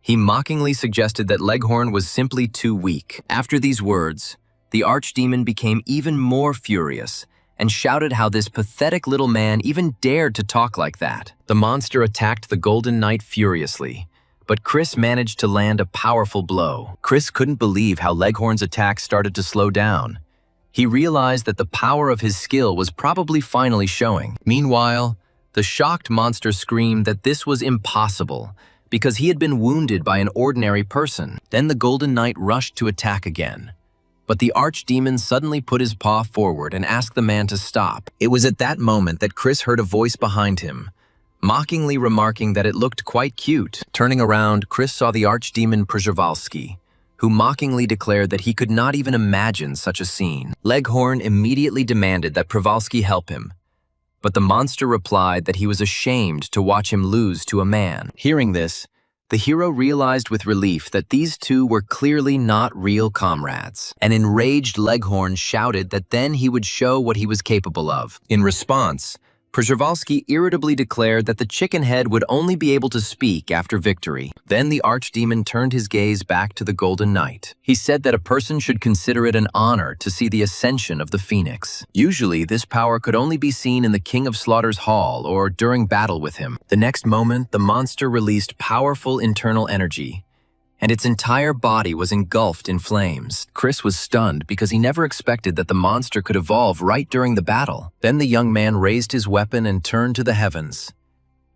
A: He mockingly suggested that Leghorn was simply too weak. After these words, the archdemon became even more furious and shouted how this pathetic little man even dared to talk like that. The monster attacked the Golden Knight furiously, but Chris managed to land a powerful blow. Chris couldn't believe how Leghorn's attack started to slow down. He realized that the power of his skill was probably finally showing. Meanwhile, the shocked monster screamed that this was impossible, because he had been wounded by an ordinary person. Then the Golden Knight rushed to attack again. But the archdemon suddenly put his paw forward and asked the man to stop. It was at that moment that Chris heard a voice behind him, mockingly remarking that it looked quite cute. Turning around, Chris saw the archdemon Przhevalsky, who mockingly declared that he could not even imagine such a scene. Leghorn immediately demanded that Przhevalsky help him, but the monster replied that he was ashamed to watch him lose to a man. Hearing this, the hero realized with relief that these two were clearly not real comrades. An enraged Leghorn shouted that then he would show what he was capable of. In response, Przhevalsky irritably declared that the chickenhead would only be able to speak after victory. Then the archdemon turned his gaze back to the Golden Knight. He said that a person should consider it an honor to see the ascension of the Phoenix. Usually, this power could only be seen in the King of Slaughter's hall or during battle with him. The next moment, the monster released powerful internal energy, and its entire body was engulfed in flames. Chris was stunned because he never expected that the monster could evolve right during the battle. Then the young man raised his weapon and turned to the heavens.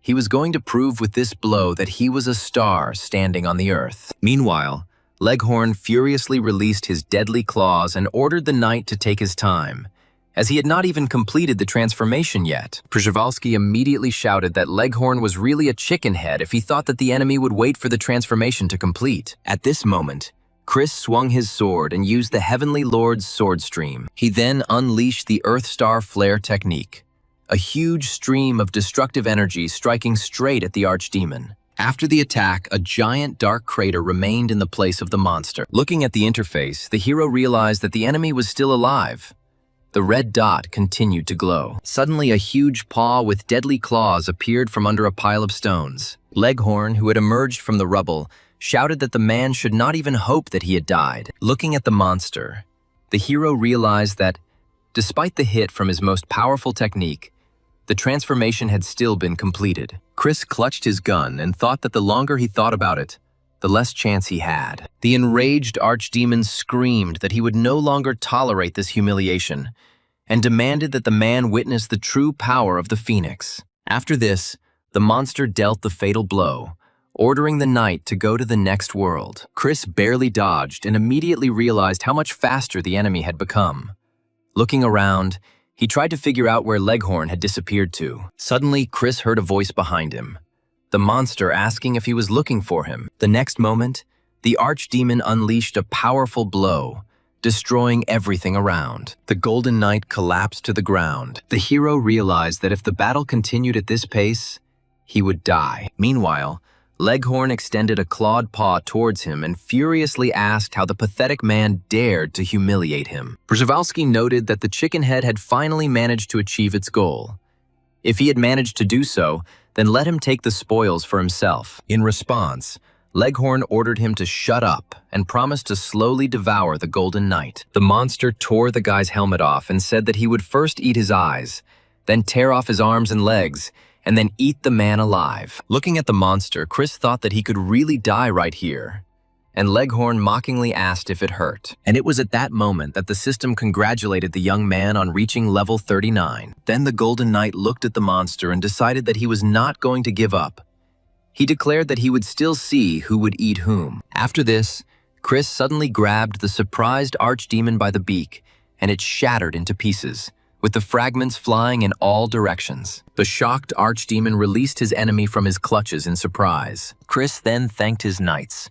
A: He was going to prove with this blow that he was a star standing on the earth. Meanwhile, Leghorn furiously released his deadly claws and ordered the knight to take his time, as he had not even completed the transformation yet. Przhevalsky immediately shouted that Leghorn was really a chicken head if he thought that the enemy would wait for the transformation to complete. At this moment, Chris swung his sword and used the Heavenly Lord's sword stream. He then unleashed the Earthstar Flare technique, a huge stream of destructive energy striking straight at the archdemon. After the attack, a giant dark crater remained in the place of the monster. Looking at the interface, the hero realized that the enemy was still alive. The red dot continued to glow. Suddenly, a huge paw with deadly claws appeared from under a pile of stones. Leghorn, who had emerged from the rubble, shouted that the man should not even hope that he had died. Looking at the monster, the hero realized that, despite the hit from his most powerful technique, the transformation had still been completed. Chris clutched his gun and thought that the longer he thought about it, the less chance he had. The enraged archdemon screamed that he would no longer tolerate this humiliation and demanded that the man witness the true power of the Phoenix. After this, the monster dealt the fatal blow, ordering the knight to go to the next world. Chris barely dodged and immediately realized how much faster the enemy had become. Looking around, he tried to figure out where Leghorn had disappeared to. Suddenly, Chris heard a voice behind him, the monster asking if he was looking for him. The next moment, the archdemon unleashed a powerful blow, destroying everything around. The Golden Knight collapsed to the ground. The hero realized that if the battle continued at this pace, he would die. Meanwhile, Leghorn extended a clawed paw towards him and furiously asked how the pathetic man dared to humiliate him. Przhevalsky noted that the chicken head had finally managed to achieve its goal. If he had managed to do so, then let him take the spoils for himself. In response, Leghorn ordered him to shut up and promised to slowly devour the Golden Knight. The monster tore the guy's helmet off and said that he would first eat his eyes, then tear off his arms and legs, and then eat the man alive. Looking at the monster, Chris thought that he could really die right here, and Leghorn mockingly asked if it hurt. And it was at that moment that the system congratulated the young man on reaching level 39. Then the Golden Knight looked at the monster and decided that he was not going to give up. He declared that he would still see who would eat whom. After this, Chris suddenly grabbed the surprised archdemon by the beak, and it shattered into pieces, with the fragments flying in all directions. The shocked archdemon released his enemy from his clutches in surprise. Chris then thanked his knights,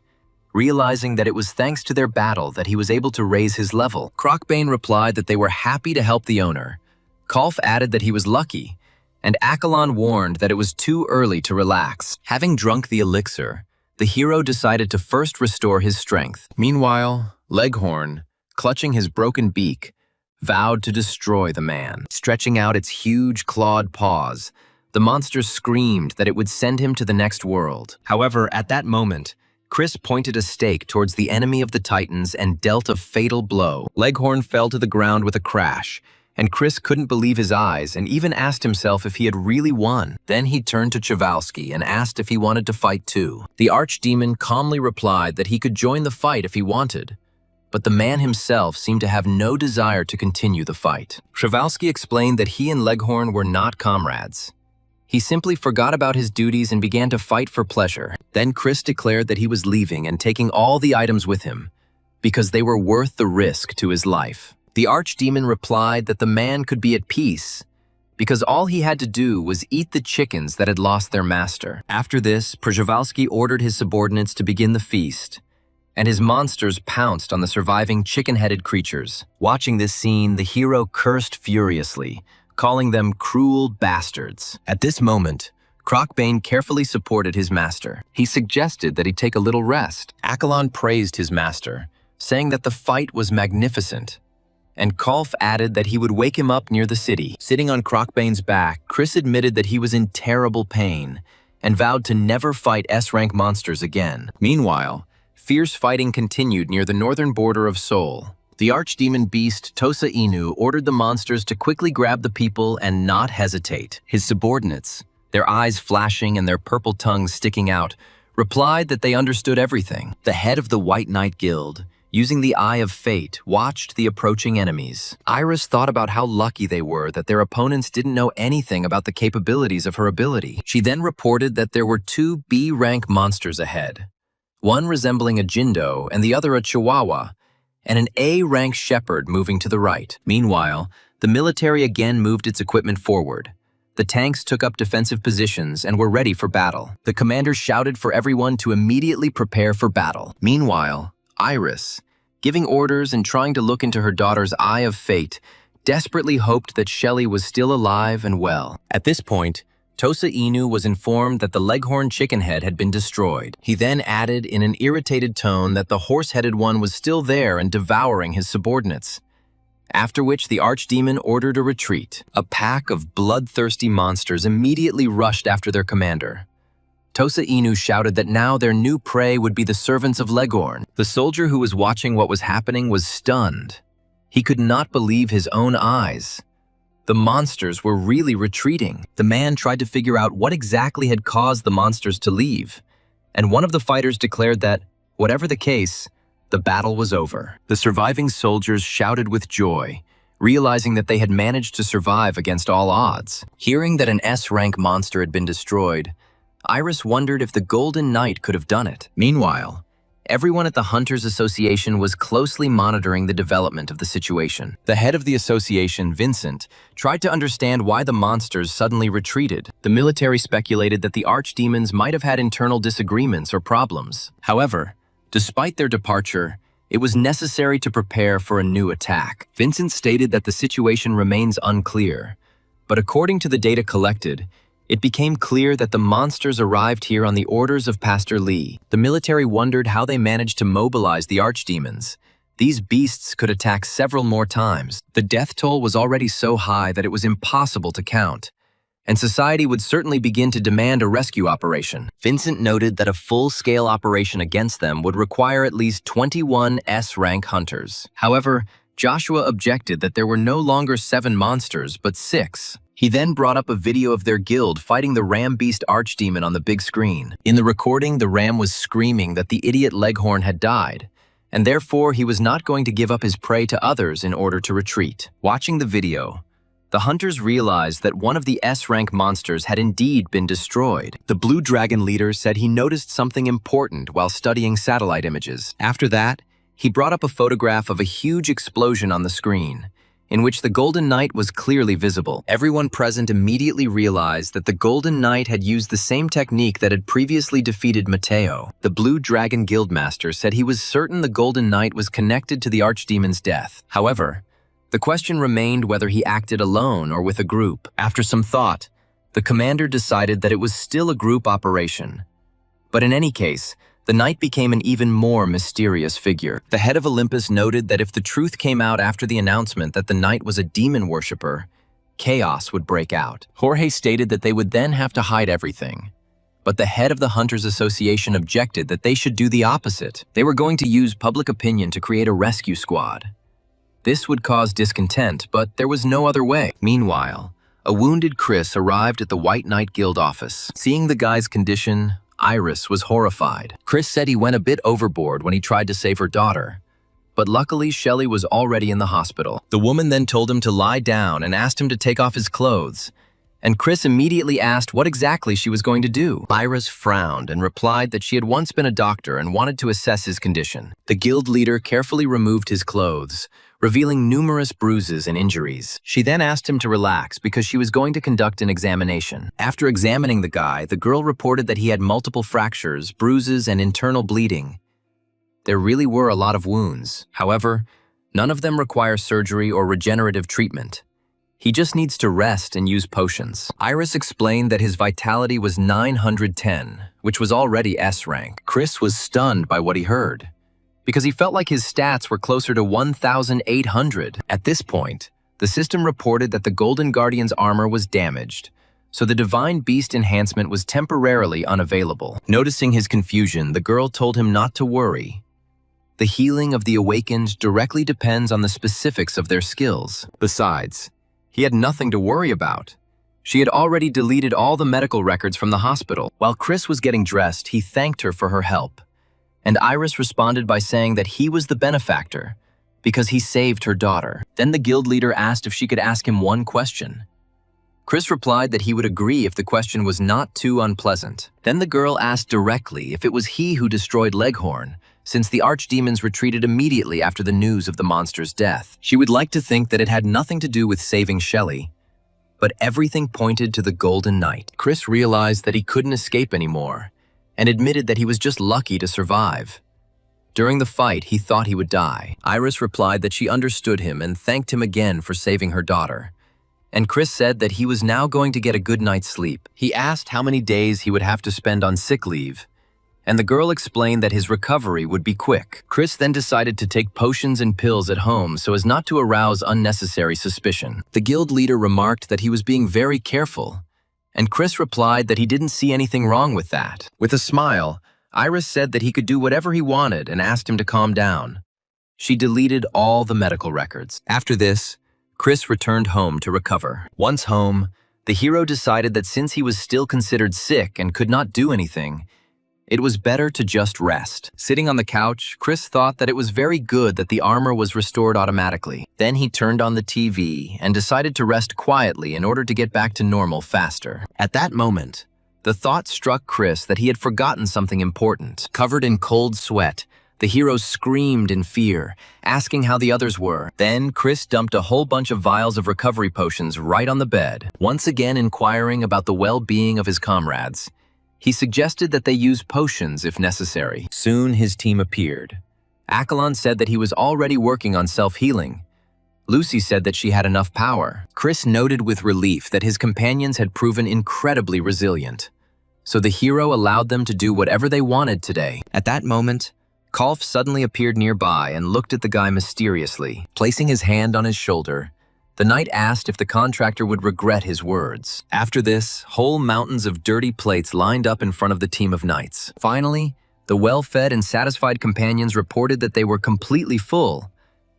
A: realizing that it was thanks to their battle that he was able to raise his level. Crockbane replied that they were happy to help the owner. Kolf added that he was lucky, and Accolon warned that it was too early to relax. Having drunk the elixir, the hero decided to first restore his strength. Meanwhile, Leghorn, clutching his broken beak, vowed to destroy the man. Stretching out its huge clawed paws, the monster screamed that it would send him to the next world. However, at that moment, Chris pointed a stake towards the enemy of the Titans and dealt a fatal blow. Leghorn fell to the ground with a crash, and Chris couldn't believe his eyes and even asked himself if he had really won. Then he turned to Przhevalsky and asked if he wanted to fight too. The archdemon calmly replied that he could join the fight if he wanted, but the man himself seemed to have no desire to continue the fight. Przhevalsky explained that he and Leghorn were not comrades. He simply forgot about his duties and began to fight for pleasure. Then Chris declared that he was leaving and taking all the items with him, because they were worth the risk to his life. The archdemon replied that the man could be at peace, because all he had to do was eat the chickens that had lost their master. After this, Przhevalsky ordered his subordinates to begin the feast, and his monsters pounced on the surviving chicken-headed creatures. Watching this scene, the hero cursed furiously, calling them cruel bastards. At this moment, Crockbane carefully supported his master. He suggested that he take a little rest. Accolon praised his master, saying that the fight was magnificent, and Kolf added that he would wake him up near the city. Sitting on Crockbane's back, Chris admitted that he was in terrible pain and vowed to never fight S-rank monsters again. Meanwhile, fierce fighting continued near the northern border of Seoul. The archdemon beast Tosa Inu ordered the monsters to quickly grab the people and not hesitate. His subordinates, their eyes flashing and their purple tongues sticking out, replied that they understood everything. The head of the White Knight Guild, using the Eye of Fate, watched the approaching enemies. Iris thought about how lucky they were that their opponents didn't know anything about the capabilities of her ability. She then reported that there were 2 B-rank monsters ahead. one resembling a Jindo and the other a Chihuahua, and an A-rank shepherd moving to the right. Meanwhile, the military again moved its equipment forward. The tanks took up defensive positions and were ready for battle. The commander shouted for everyone to immediately prepare for battle. Meanwhile, Iris, giving orders and trying to look into her daughter's eye of fate, desperately hoped that Shelley was still alive and well. At this point, Tosa Inu was informed that the leghorn chicken head had been destroyed. He then added in an irritated tone that the horse-headed one was still there and devouring his subordinates. After which the archdemon ordered a retreat. A pack of bloodthirsty monsters immediately rushed after their commander. Tosa Inu shouted that now their new prey would be the servants of Leghorn. The soldier who was watching what was happening was stunned. He could not believe his own eyes. The monsters were really retreating. The man tried to figure out what exactly had caused the monsters to leave, and one of the fighters declared that, whatever the case, the battle was over. The surviving soldiers shouted with joy, realizing that they had managed to survive against all odds. Hearing that an S-rank monster had been destroyed, Iris wondered if the Golden Knight could have done it. Meanwhile, everyone at the Hunters Association was closely monitoring the development of the situation. The head of the association, Vincent, tried to understand why the monsters suddenly retreated. The military speculated that the archdemons might have had internal disagreements or problems. However, despite their departure, it was necessary to prepare for a new attack. Vincent stated that the situation remains unclear, but according to the data collected, it became clear that the monsters arrived here on the orders of Pastor Lee. The military wondered how they managed to mobilize the archdemons. These beasts could attack several more times. The death toll was already so high that it was impossible to count, and society would certainly begin to demand a rescue operation. Vincent noted that a full-scale operation against them would require at least 21 S-rank hunters. However, Joshua objected that there were no longer 7 monsters, but 6. He then brought up a video of their guild fighting the ram beast archdemon on the big screen. In the recording, the ram was screaming that the idiot Leghorn had died, and therefore he was not going to give up his prey to others in order to retreat. Watching the video, the hunters realized that one of the S-rank monsters had indeed been destroyed. The Blue Dragon leader said he noticed something important while studying satellite images. After that, he brought up a photograph of a huge explosion on the screen, in which the Golden Knight was clearly visible. Everyone present immediately realized that the Golden Knight had used the same technique that had previously defeated Mateo. The Blue Dragon Guildmaster said he was certain the Golden Knight was connected to the archdemon's death. However, the question remained whether he acted alone or with a group. After some thought, the commander decided that it was still a group operation. But in any case, the knight became an even more mysterious figure. The head of Olympus noted that if the truth came out after the announcement that the knight was a demon worshipper, chaos would break out. Jorge stated that they would then have to hide everything. But the head of the Hunters Association objected that they should do the opposite. They were going to use public opinion to create a rescue squad. This would cause discontent, but there was no other way. Meanwhile, a wounded Chris arrived at the White Knight Guild office. Seeing the guy's condition, Iris was horrified. Chris said he went a bit overboard when he tried to save her daughter, but luckily Shelley was already in the hospital. The woman then told him to lie down and asked him to take off his clothes, and Chris immediately asked what exactly she was going to do. Iris frowned and replied that she had once been a doctor and wanted to assess his condition. The guild leader carefully removed his clothes, revealing numerous bruises and injuries. She then asked him to relax because she was going to conduct an examination. After examining the guy, the girl reported that he had multiple fractures, bruises, and internal bleeding. There really were a lot of wounds. However, none of them require surgery or regenerative treatment. He just needs to rest and use potions. Iris explained that his vitality was 910, which was already S rank. Chris was stunned by what he heard, because he felt like his stats were closer to 1,800. At this point, the system reported that the Golden Guardian's armor was damaged, so the Divine Beast enhancement was temporarily unavailable. Noticing his confusion, the girl told him not to worry. The healing of the awakened directly depends on the specifics of their skills. Besides, he had nothing to worry about. She had already deleted all the medical records from the hospital. While Chris was getting dressed, he thanked her for her help, and Iris responded by saying that he was the benefactor because he saved her daughter. Then the guild leader asked if she could ask him one question. Chris replied that he would agree if the question was not too unpleasant. Then the girl asked directly if it was he who destroyed Leghorn, since the archdemons retreated immediately after the news of the monster's death. She would like to think that it had nothing to do with saving Shelley, but everything pointed to the Golden Knight. Chris realized that he couldn't escape anymore, and admitted that he was just lucky to survive. During the fight, he thought he would die. Iris replied that she understood him and thanked him again for saving her daughter. And Chris said that he was now going to get a good night's sleep. He asked how many days he would have to spend on sick leave, and the girl explained that his recovery would be quick. Chris then decided to take potions and pills at home so as not to arouse unnecessary suspicion. The guild leader remarked that he was being very careful, and Chris replied that he didn't see anything wrong with that. With a smile, Iris said that he could do whatever he wanted and asked him to calm down. She deleted all the medical records. After this, Chris returned home to recover. Once home, the hero decided that since he was still considered sick and could not do anything, it was better to just rest. Sitting on the couch, Chris thought that it was very good that the armor was restored automatically. Then he turned on the TV and decided to rest quietly in order to get back to normal faster. At that moment, the thought struck Chris that he had forgotten something important. Covered in cold sweat, the hero screamed in fear, asking how the others were. Then Chris dumped a whole bunch of vials of recovery potions right on the bed. Once again inquiring about the well-being of his comrades, he suggested that they use potions if necessary. Soon his team appeared. Accolon said that he was already working on self-healing. Lucy said that she had enough power. Chris noted with relief that his companions had proven incredibly resilient, so the hero allowed them to do whatever they wanted today. At that moment, Kolf suddenly appeared nearby and looked at the guy mysteriously. Placing his hand on his shoulder, the knight asked if the contractor would regret his words. After this, whole mountains of dirty plates lined up in front of the team of knights. Finally, the well-fed and satisfied companions reported that they were completely full.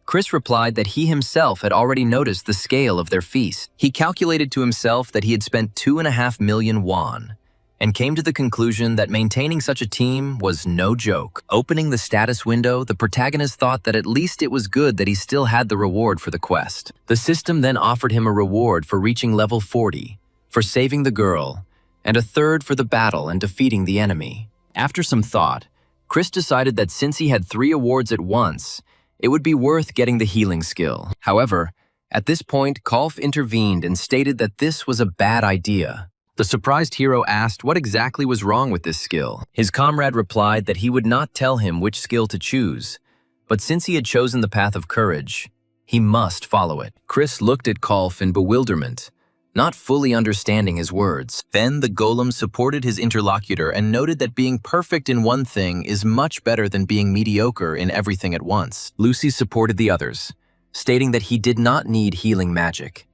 A: Chris replied that he himself had already noticed the scale of their feast. He calculated to himself that he had spent 2.5 million won, and came to the conclusion that maintaining such a team was no joke. Opening the status window, the protagonist thought that at least it was good that he still had the reward for the quest. The system then offered him a reward for reaching level 40, for saving the girl, and a third for the battle and defeating the enemy. After some thought, Chris decided that since he had 3 awards at once, it would be worth getting the healing skill. However, at this point, Kolf intervened and stated that this was a bad idea. The surprised hero asked what exactly was wrong with this skill. His comrade replied that he would not tell him which skill to choose, but since he had chosen the path of courage, he must follow it. Chris looked at Kolf in bewilderment, not fully understanding his words. Then the golem supported his interlocutor and noted that being perfect in one thing is much better than being mediocre in everything at once. Lucy supported the others, stating that he did not need healing magic.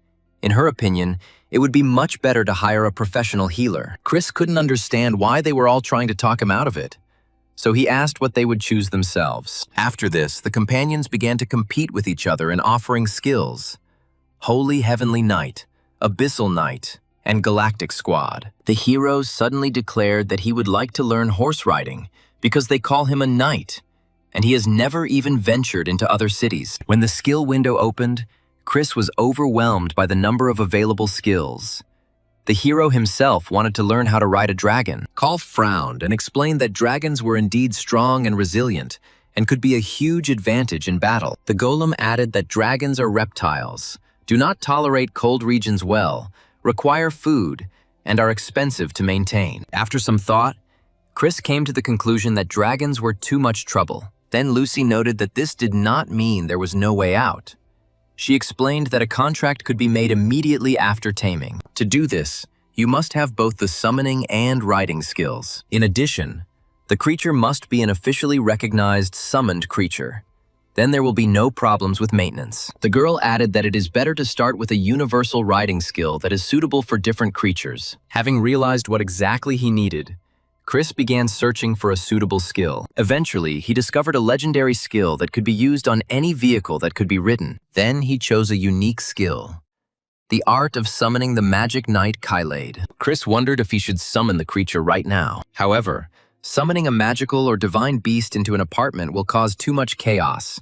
A: In her opinion, it would be much better to hire a professional healer. Chris couldn't understand why they were all trying to talk him out of it, so he asked what they would choose themselves. After this, the companions began to compete with each other in offering skills: Holy Heavenly Knight, Abyssal Knight, and Galactic Squad. The heroes suddenly declared that he would like to learn horse riding because they call him a knight, and he has never even ventured into other cities. When the skill window opened, Chris was overwhelmed by the number of available skills. The hero himself wanted to learn how to ride a dragon. Kolf frowned and explained that dragons were indeed strong and resilient and could be a huge advantage in battle. The golem added that dragons are reptiles, do not tolerate cold regions well, require food, and are expensive to maintain. After some thought, Chris came to the conclusion that dragons were too much trouble. Then Lucy noted that this did not mean there was no way out. She explained that a contract could be made immediately after taming. To do this, you must have both the summoning and riding skills. In addition, the creature must be an officially recognized summoned creature. Then there will be no problems with maintenance. The girl added that it is better to start with a universal riding skill that is suitable for different creatures. Having realized what exactly he needed, Chris began searching for a suitable skill. Eventually, he discovered a legendary skill that could be used on any vehicle that could be ridden. Then he chose a unique skill: the art of summoning the magic knight Kylade. Chris wondered if he should summon the creature right now. However, summoning a magical or divine beast into an apartment will cause too much chaos,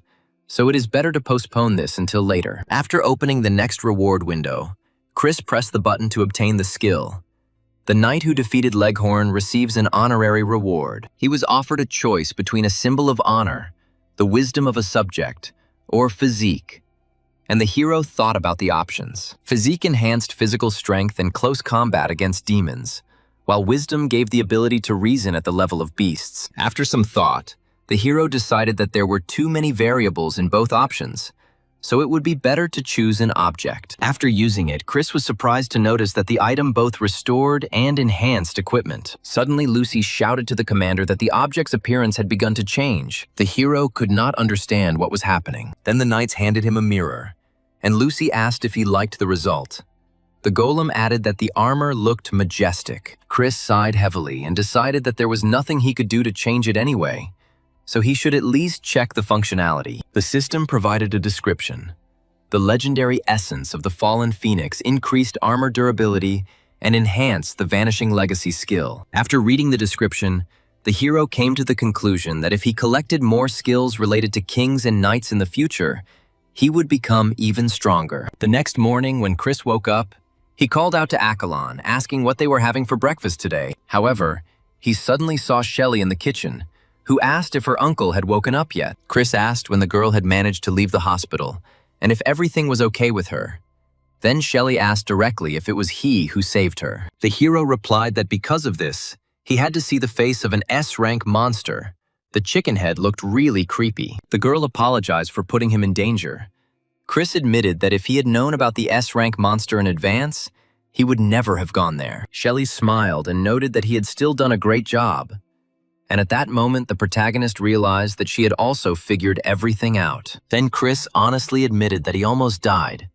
A: so it is better to postpone this until later. After opening the next reward window, Chris pressed the button to obtain the skill. The knight who defeated Leghorn receives an honorary reward. He was offered a choice between a symbol of honor, the wisdom of a subject, or physique. And the hero thought about the options. Physique enhanced physical strength and close combat against demons, while wisdom gave the ability to reason at the level of beasts. After some thought, the hero decided that there were too many variables in both options, so it would be better to choose an object. After using it, Chris was surprised to notice that the item both restored and enhanced equipment. Suddenly, Lucy shouted to the commander that the object's appearance had begun to change. The hero could not understand what was happening. Then the knights handed him a mirror, and Lucy asked if he liked the result. The golem added that the armor looked majestic. Chris sighed heavily and decided that there was nothing he could do to change it anyway, so he should at least check the functionality. The system provided a description. The legendary essence of the fallen phoenix increased armor durability and enhanced the vanishing legacy skill. After reading the description, the hero came to the conclusion that if he collected more skills related to kings and knights in the future, he would become even stronger. The next morning, when Chris woke up, he called out to Accolon, asking what they were having for breakfast today. However, he suddenly saw Shelley in the kitchen, who asked if her uncle had woken up yet. Chris asked when the girl had managed to leave the hospital, and if everything was okay with her. Then Shelley asked directly if it was he who saved her. The hero replied that because of this, he had to see the face of an S-rank monster. The chicken head looked really creepy. The girl apologized for putting him in danger. Chris admitted that if he had known about the S-rank monster in advance, he would never have gone there. Shelley smiled and noted that he had still done a great job. And at that moment, the protagonist realized that she had also figured everything out. Then Chris honestly admitted that he almost died.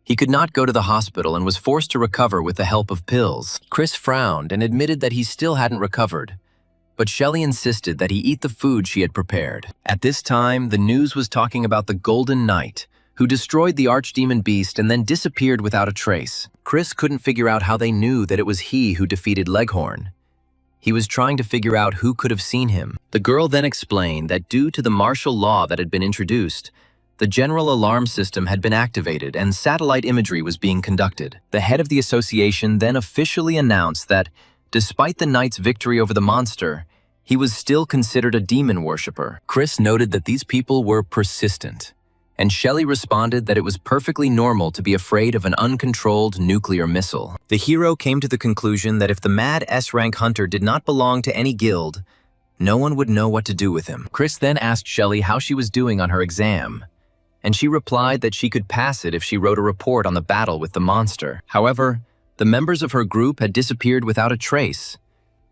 A: He could not go to the hospital and was forced to recover with the help of pills. Chris frowned and admitted that he still hadn't recovered, but Shelley insisted that he eat the food she had prepared. At this time, the news was talking about the Golden Knight, who destroyed the archdemon beast and then disappeared without a trace. Chris couldn't figure out how they knew that it was he who defeated Leghorn. He was trying to figure out who could have seen him. The girl then explained that due to the martial law that had been introduced, the general alarm system had been activated and satellite imagery was being conducted. The head of the association then officially announced that, despite the knight's victory over the monster, he was still considered a demon worshipper. Chris noted that these people were persistent, and Shelley responded that it was perfectly normal to be afraid of an uncontrolled nuclear missile. The hero came to the conclusion that if the mad S-rank hunter did not belong to any guild, no one would know what to do with him. Chris then asked Shelley how she was doing on her exam, and she replied that she could pass it if she wrote a report on the battle with the monster. However, the members of her group had disappeared without a trace,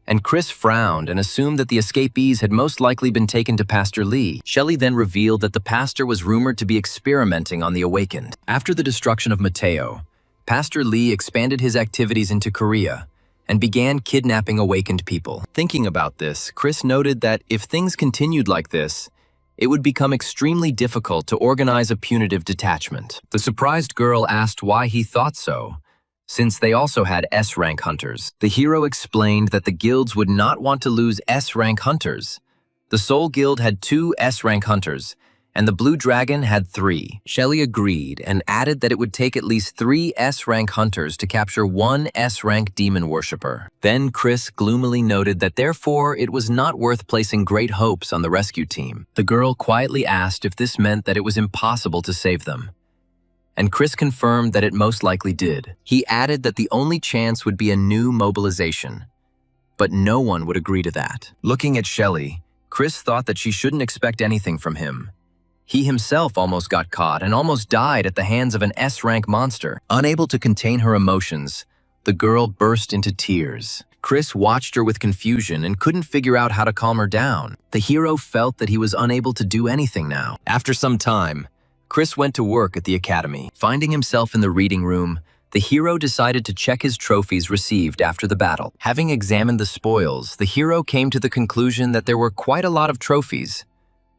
A: and Chris frowned and assumed that the escapees had most likely been taken to Pastor Lee. Shelley then revealed that the pastor was rumored to be experimenting on the awakened. After the destruction of Mateo, Pastor Lee expanded his activities into Korea and began kidnapping awakened people. Thinking about this, Chris noted that if things continued like this, it would become extremely difficult to organize a punitive detachment. The surprised girl asked why he thought so, since they also had S-rank hunters. The hero explained that the guilds would not want to lose S-rank hunters. The Soul Guild had 2 S-rank hunters, and the Blue Dragon had 3. Shelley agreed and added that it would take at least 3 S-rank hunters to capture 1 S-rank demon worshipper. Then Chris gloomily noted that therefore it was not worth placing great hopes on the rescue team. The girl quietly asked if this meant that it was impossible to save them, and Chris confirmed that it most likely did. He added that the only chance would be a new mobilization, but no one would agree to that. Looking at Shelley, Chris thought that she shouldn't expect anything from him. He himself almost got caught and almost died at the hands of an S-rank monster. Unable to contain her emotions, the girl burst into tears. Chris watched her with confusion and couldn't figure out how to calm her down. The hero felt that he was unable to do anything now. After some time, Chris went to work at the academy. Finding himself in the reading room, the hero decided to check his trophies received after the battle. Having examined the spoils, the hero came to the conclusion that there were quite a lot of trophies,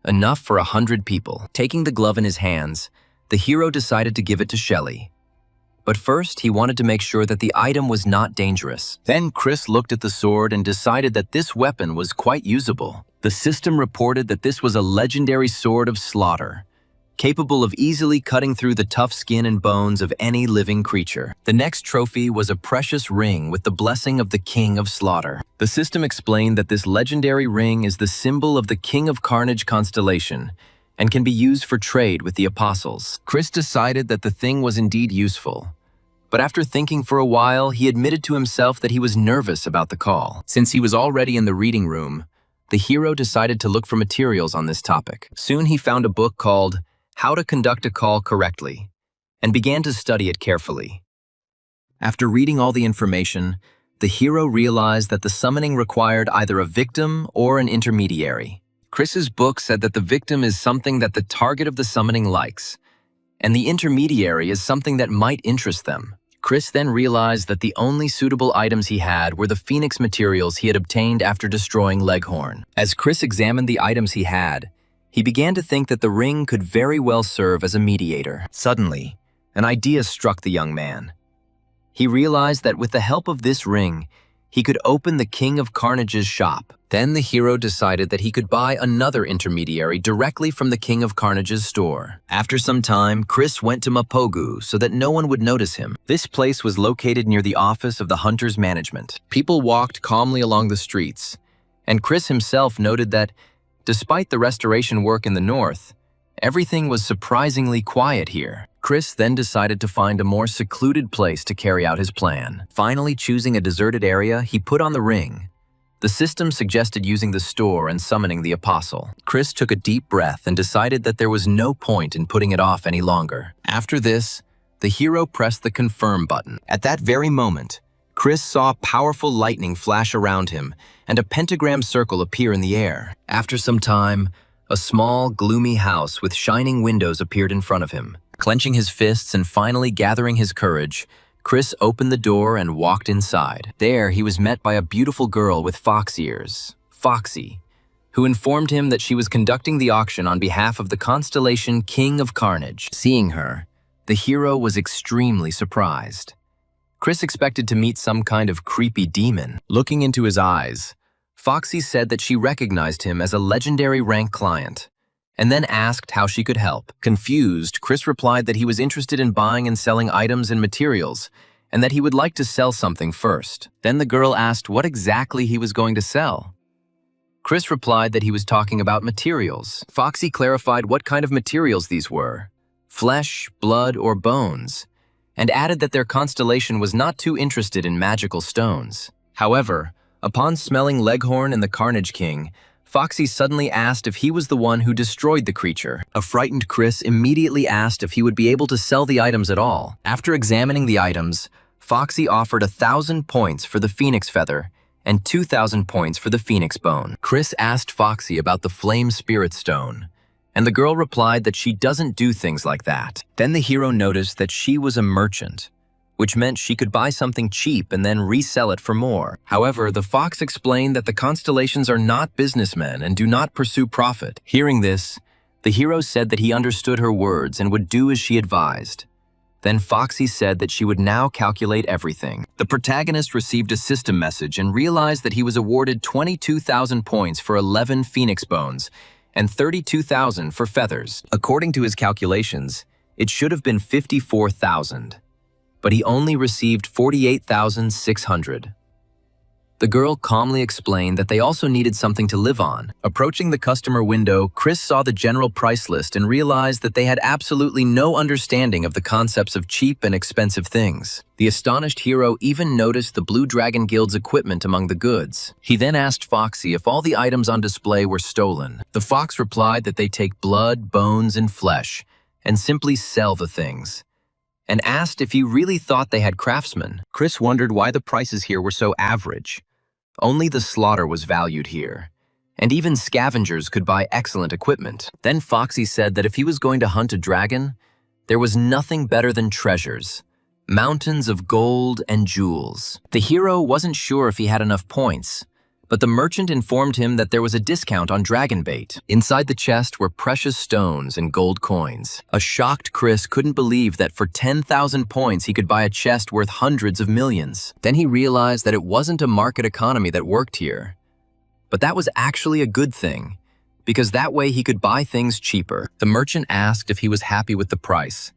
A: enough for 100 people. Taking the glove in his hands, the hero decided to give it to Shelley. But first, he wanted to make sure that the item was not dangerous. Then Chris looked at the sword and decided that this weapon was quite usable. The system reported that this was a legendary sword of slaughter, capable of easily cutting through the tough skin and bones of any living creature. The next trophy was a precious ring with the blessing of the King of Slaughter. The system explained that this legendary ring is the symbol of the King of Carnage constellation and can be used for trade with the apostles. Chris decided that the thing was indeed useful, but after thinking for a while, he admitted to himself that he was nervous about the call. Since he was already in the reading room, the hero decided to look for materials on this topic. Soon he found a book called How to Conduct a Call Correctly and began to study it carefully. After reading all the information, the hero realized that the summoning required either a victim or an intermediary. Chris's book said that the victim is something that the target of the summoning likes, and the intermediary is something that might interest them. Chris then realized that the only suitable items he had were the phoenix materials he had obtained after destroying Leghorn. As Chris examined the items he had, he began to think that the ring could very well serve as a mediator. Suddenly, an idea struck the young man. He realized that with the help of this ring, he could open the King of Carnage's shop. Then the hero decided that he could buy another intermediary directly from the King of Carnage's store. After some time, Chris went to Mapogu so that no one would notice him. This place was located near the office of the Hunter's Management. People walked calmly along the streets, and Chris himself noted that, despite the restoration work in the north, everything was surprisingly quiet here. Chris then decided to find a more secluded place to carry out his plan. Finally choosing a deserted area, he put on the ring. The system suggested using the store and summoning the apostle. Chris took a deep breath and decided that there was no point in putting it off any longer. After this, the hero pressed the confirm button. At that very moment, Chris saw powerful lightning flash around him and a pentagram circle appear in the air. After some time, a small, gloomy house with shining windows appeared in front of him. Clenching his fists and finally gathering his courage, Chris opened the door and walked inside. There, he was met by a beautiful girl with fox ears, Foxy, who informed him that she was conducting the auction on behalf of the constellation King of Carnage. Seeing her, the hero was extremely surprised. Chris expected to meet some kind of creepy demon. Looking into his eyes, Foxy said that she recognized him as a legendary rank client, and then asked how she could help. Confused, Chris replied that he was interested in buying and selling items and materials, and that he would like to sell something first. Then the girl asked what exactly he was going to sell. Chris replied that he was talking about materials. Foxy clarified what kind of materials these were: flesh, blood, or bones, and added that their constellation was not too interested in magical stones. However, upon smelling Leghorn and the Carnage King, Foxy suddenly asked if he was the one who destroyed the creature. A frightened Chris immediately asked if he would be able to sell the items at all. After examining the items, Foxy offered 1,000 points for the phoenix feather and 2,000 points for the phoenix bone. Chris asked Foxy about the flame spirit stone, and the girl replied that she doesn't do things like that. Then the hero noticed that she was a merchant, which meant she could buy something cheap and then resell it for more. However, the fox explained that the constellations are not businessmen and do not pursue profit. Hearing this, the hero said that he understood her words and would do as she advised. Then Foxy said that she would now calculate everything. The protagonist received a system message and realized that he was awarded 22,000 points for 11 phoenix bones and 32,000 for feathers. According to his calculations, it should have been 54,000. But he only received 48,600. The girl calmly explained that they also needed something to live on. Approaching the customer window, Chris saw the general price list and realized that they had absolutely no understanding of the concepts of cheap and expensive things. The astonished hero even noticed the Blue Dragon Guild's equipment among the goods. He then asked Foxy if all the items on display were stolen. The fox replied that they take blood, bones, and flesh, and simply sell the things, and asked if he really thought they had craftsmen. Chris wondered why the prices here were so average. Only the slaughter was valued here, and even scavengers could buy excellent equipment. Then Foxy said that if he was going to hunt a dragon, there was nothing better than treasures, mountains of gold and jewels. The hero wasn't sure if he had enough points, but the merchant informed him that there was a discount on dragon bait. Inside the chest were precious stones and gold coins. A shocked Chris couldn't believe that for 10,000 points he could buy a chest worth hundreds of millions. Then he realized that it wasn't a market economy that worked here. But that was actually a good thing, because that way he could buy things cheaper. The merchant asked if he was happy with the price,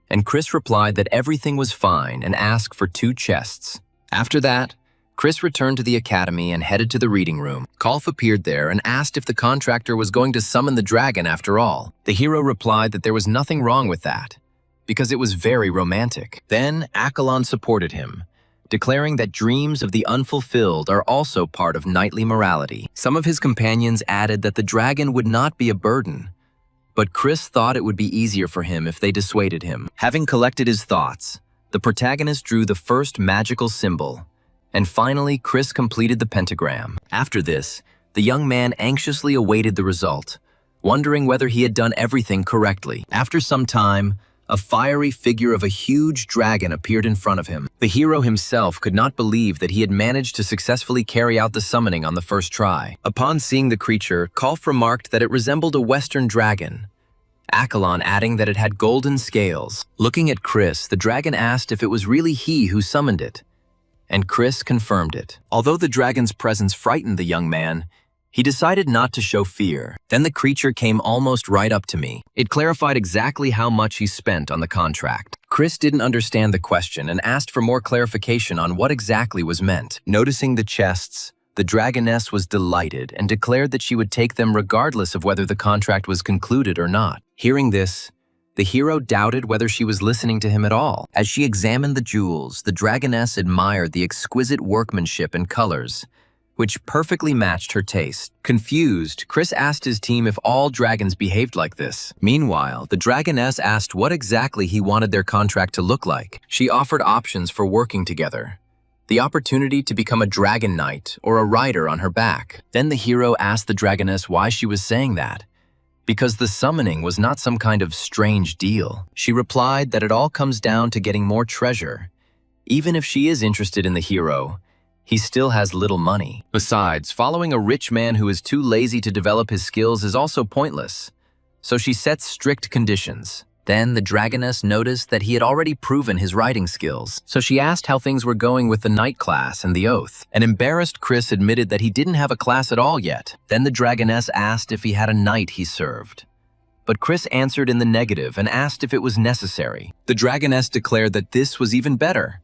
A: and Chris replied that everything was fine and asked for 2 chests. After that, Chris returned to the academy and headed to the reading room. Kolf appeared there and asked if the contractor was going to summon the dragon after all. The hero replied that there was nothing wrong with that, because it was very romantic. Then Accolon supported him, declaring that dreams of the unfulfilled are also part of knightly morality. Some of his companions added that the dragon would not be a burden, but Chris thought it would be easier for him if they dissuaded him. Having collected his thoughts, the protagonist drew the first magical symbol, and finally Chris completed the pentagram. After this, the young man anxiously awaited the result, wondering whether he had done everything correctly. After some time, a fiery figure of a huge dragon appeared in front of him. The hero himself could not believe that he had managed to successfully carry out the summoning on the first try. Upon seeing the creature, Kolf remarked that it resembled a Western dragon, Accolon adding that it had golden scales. Looking at Chris, the dragon asked if it was really he who summoned it, and Chris confirmed it. Although the dragon's presence frightened the young man, he decided not to show fear. Then the creature came almost right up to me. It clarified exactly how much he spent on the contract. Chris didn't understand the question and asked for more clarification on what exactly was meant. Noticing the chests, the dragoness was delighted and declared that she would take them regardless of whether the contract was concluded or not. Hearing this, the hero doubted whether she was listening to him at all. As she examined the jewels, the dragoness admired the exquisite workmanship and colors, which perfectly matched her taste. Confused, Chris asked his team if all dragons behaved like this. Meanwhile, the dragoness asked what exactly he wanted their contract to look like. She offered options for working together: the opportunity to become a dragon knight or a rider on her back. Then the hero asked the dragoness why she was saying that, because the summoning was not some kind of strange deal. She replied that it all comes down to getting more treasure. Even if she is interested in the hero, he still has little money. Besides, following a rich man who is too lazy to develop his skills is also pointless, so she sets strict conditions. Then the dragoness noticed that he had already proven his writing skills, so she asked how things were going with the knight class and the oath. An embarrassed Chris admitted that he didn't have a class at all yet. Then the dragoness asked if he had a knight he served, but Chris answered in the negative and asked if it was necessary. The dragoness declared that this was even better,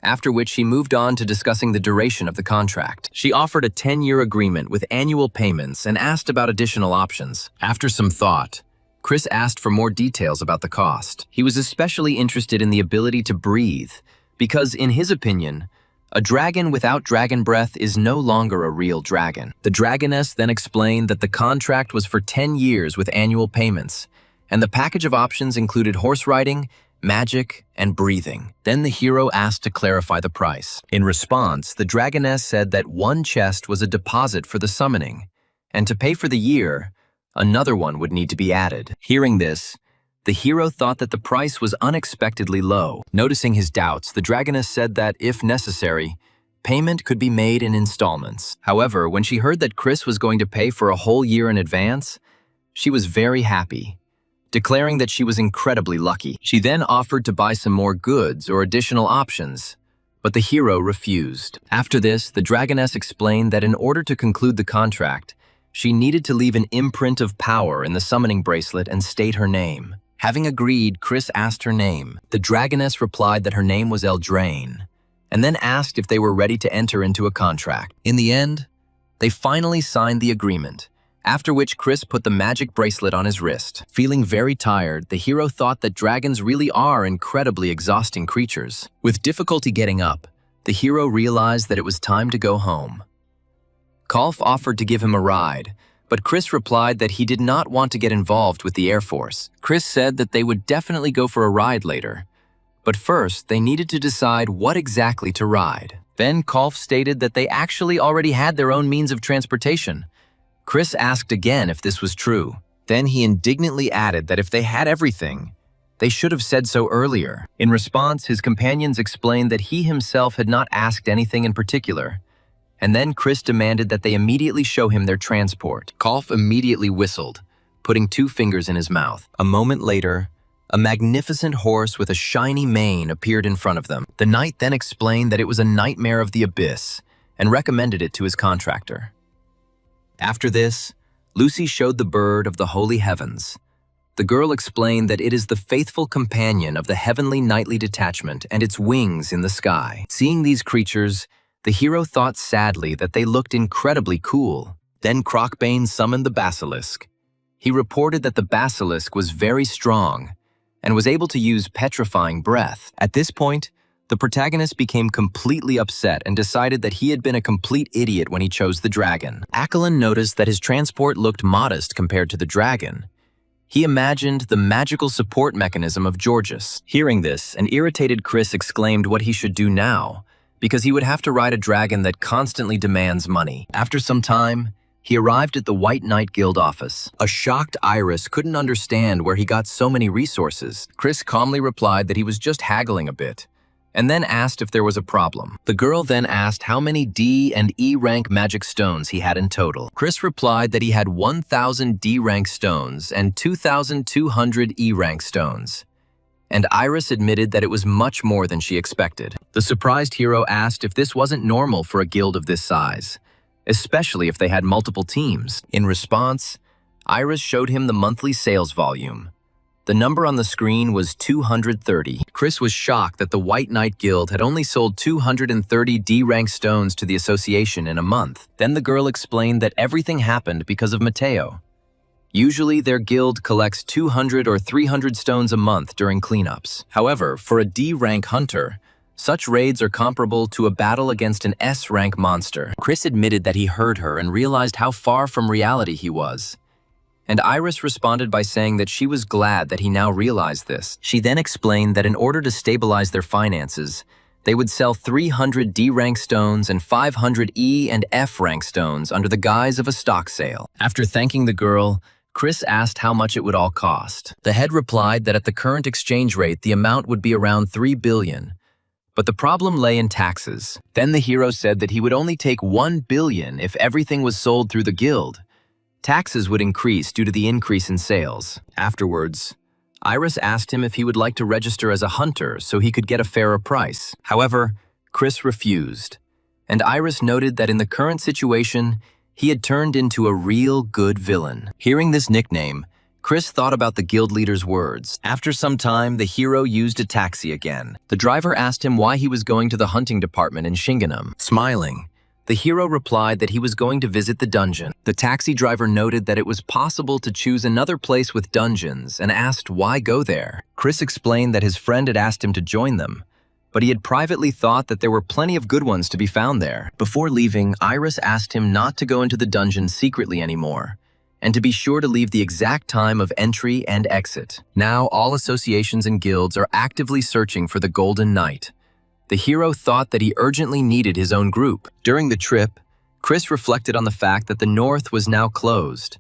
A: after which she moved on to discussing the duration of the contract. She offered a 10-year agreement with annual payments and asked about additional options. After some thought, Chris asked for more details about the cost. He was especially interested in the ability to breathe, because in his opinion, a dragon without dragon breath is no longer a real dragon. The dragoness then explained that the contract was for 10 years with annual payments, and the package of options included horse riding, magic, and breathing. Then the hero asked to clarify the price. In response, the dragoness said that 1 chest was a deposit for the summoning, and to pay for the year, another one would need to be added. Hearing this, the hero thought that the price was unexpectedly low. Noticing his doubts, the dragoness said that, if necessary, payment could be made in installments. However, when she heard that Chris was going to pay for a whole year in advance, she was very happy, declaring that she was incredibly lucky. She then offered to buy some more goods or additional options, but the hero refused. After this, the dragoness explained that in order to conclude the contract, she needed to leave an imprint of power in the summoning bracelet and state her name. Having agreed, Chris asked her name. The dragoness replied that her name was Eldraine, and then asked if they were ready to enter into a contract. In the end, they finally signed the agreement, after which Chris put the magic bracelet on his wrist. Feeling very tired, the hero thought that dragons really are incredibly exhausting creatures. With difficulty getting up, the hero realized that it was time to go home. Kolf offered to give him a ride, but Chris replied that he did not want to get involved with the Air Force. Chris said that they would definitely go for a ride later, but first they needed to decide what exactly to ride. Then Kolf stated that they actually already had their own means of transportation. Chris asked again if this was true. Then he indignantly added that if they had everything, they should have said so earlier. In response, his companions explained that he himself had not asked anything in particular, and then Chris demanded that they immediately show him their transport. Kolf immediately whistled, putting 2 fingers in his mouth. A moment later, a magnificent horse with a shiny mane appeared in front of them. The knight then explained that it was a nightmare of the abyss and recommended it to his contractor. After this, Lucy showed the bird of the holy heavens. The girl explained that it is the faithful companion of the heavenly nightly detachment and its wings in the sky. Seeing these creatures, the hero thought sadly that they looked incredibly cool. Then Crocbane summoned the basilisk. He reported that the basilisk was very strong and was able to use petrifying breath. At this point, the protagonist became completely upset and decided that he had been a complete idiot when he chose the dragon. Akelin noticed that his transport looked modest compared to the dragon. He imagined the magical support mechanism of Georges. Hearing this, an irritated Chris exclaimed what he should do now, because he would have to ride a dragon that constantly demands money. After some time, he arrived at the White Knight Guild office. A shocked Iris couldn't understand where he got so many resources. Chris calmly replied that he was just haggling a bit, and then asked if there was a problem. The girl then asked how many D and E rank magic stones he had in total. Chris replied that he had 1,000 D rank stones and 2,200 E rank stones. And Iris admitted that it was much more than she expected. The surprised hero asked if this wasn't normal for a guild of this size, especially if they had multiple teams. In response, Iris showed him the monthly sales volume. The number on the screen was 230. Chris was shocked that the White Knight Guild had only sold 230 D-rank stones to the association in a month. Then the girl explained that everything happened because of Mateo. Usually, their guild collects 200 or 300 stones a month during cleanups. However, for a D-rank hunter, such raids are comparable to a battle against an S-rank monster. Chris admitted that he heard her and realized how far from reality he was. And Iris responded by saying that she was glad that he now realized this. She then explained that in order to stabilize their finances, they would sell 300 D-rank stones and 500 E and F-rank stones under the guise of a stock sale. After thanking the girl, Chris asked how much it would all cost. The head replied that at the current exchange rate, the amount would be around 3 billion. But the problem lay in taxes. Then the hero said that he would only take 1 billion if everything was sold through the guild. Taxes would increase due to the increase in sales. Afterwards, Iris asked him if he would like to register as a hunter so he could get a fairer price. However, Chris refused, and Iris noted that in the current situation, he had turned into a real good villain. Hearing this nickname, Chris thought about the guild leader's words. After some time, the hero used a taxi again. The driver asked him why he was going to the hunting department in Shinganum. Smiling, the hero replied that he was going to visit the dungeon. The taxi driver noted that it was possible to choose another place with dungeons and asked why go there. Chris explained that his friend had asked him to join them, but he had privately thought that there were plenty of good ones to be found there. Before leaving, Iris asked him not to go into the dungeon secretly anymore, and to be sure to leave the exact time of entry and exit. Now, all associations and guilds are actively searching for the Golden Knight. The hero thought that he urgently needed his own group. During the trip, Chris reflected on the fact that the north was now closed,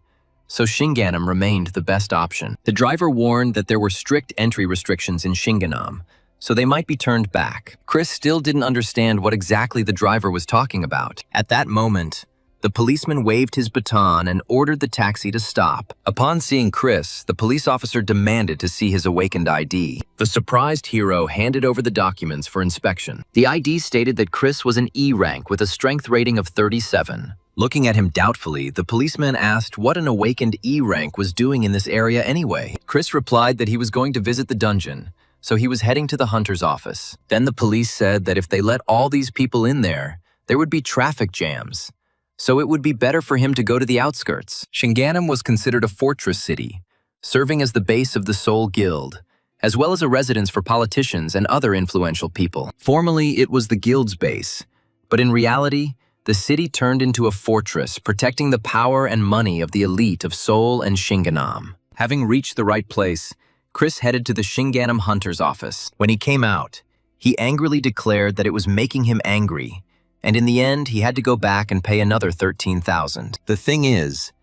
A: so Shinganum remained the best option. The driver warned that there were strict entry restrictions in Shinganum, so they might be turned back. Chris still didn't understand what exactly the driver was talking about. At that moment, the policeman waved his baton and ordered the taxi to stop. Upon seeing Chris, the police officer demanded to see his awakened ID. The surprised hero handed over the documents for inspection. The ID stated that Chris was an E rank with a strength rating of 37. Looking at him doubtfully, the policeman asked what an awakened E rank was doing in this area anyway. Chris replied that he was going to visit the dungeon, so he was heading to the hunter's office. Then the police said that if they let all these people in there would be traffic jams. So it would be better for him to go to the outskirts. Shinganum was considered a fortress city, serving as the base of the Soul Guild, as well as a residence for politicians and other influential people. Formally, it was the guild's base, but in reality, the city turned into a fortress, protecting the power and money of the elite of Seoul and Shinganum. Having reached the right place, Chris headed to the Shinganum hunter's office. When he came out, he angrily declared that it was making him angry, and in the end, he had to go back and pay another 13,000. The thing is,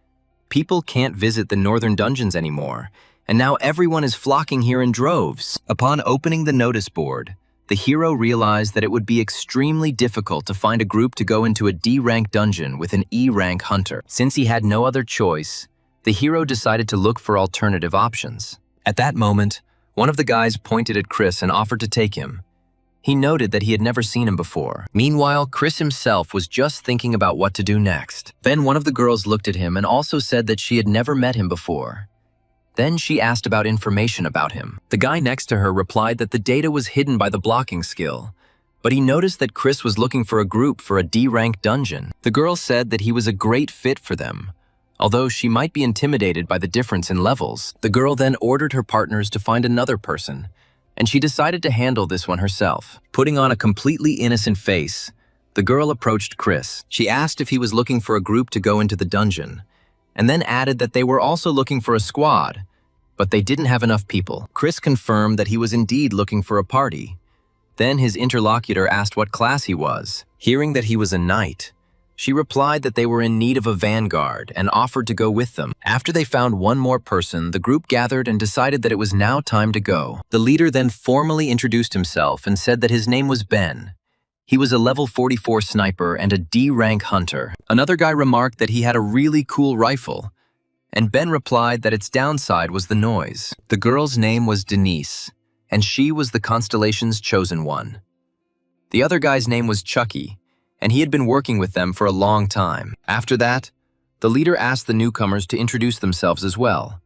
A: people can't visit the northern dungeons anymore, and now everyone is flocking here in droves. Upon opening the notice board, the hero realized that it would be extremely difficult to find a group to go into a D-rank dungeon with an E-rank hunter. Since he had no other choice, the hero decided to look for alternative options. At that moment, one of the guys pointed at Chris and offered to take him. He noted that he had never seen him before. Meanwhile, Chris himself was just thinking about what to do next. Then one of the girls looked at him and also said that she had never met him before. Then she asked about information about him. The guy next to her replied that the data was hidden by the blocking skill, but he noticed that Chris was looking for a group for a D-rank dungeon. The girl said that he was a great fit for them, although she might be intimidated by the difference in levels. The girl then ordered her partners to find another person, and she decided to handle this one herself. Putting on a completely innocent face, the girl approached Chris. She asked if he was looking for a group to go into the dungeon, and then added that they were also looking for a squad, but they didn't have enough people. Chris confirmed that he was indeed looking for a party. Then his interlocutor asked what class he was. Hearing that he was a knight, she replied that they were in need of a vanguard and offered to go with them. After they found one more person, the group gathered and decided that it was now time to go. The leader then formally introduced himself and said that his name was Ben. He was a level 44 sniper and a D-rank hunter. Another guy remarked that he had a really cool rifle, and Ben replied that its downside was the noise. The girl's name was Denise, and she was the constellation's chosen one. The other guy's name was Chucky, and he had been working with them for a long time. After that, the leader asked the newcomers to introduce themselves as well.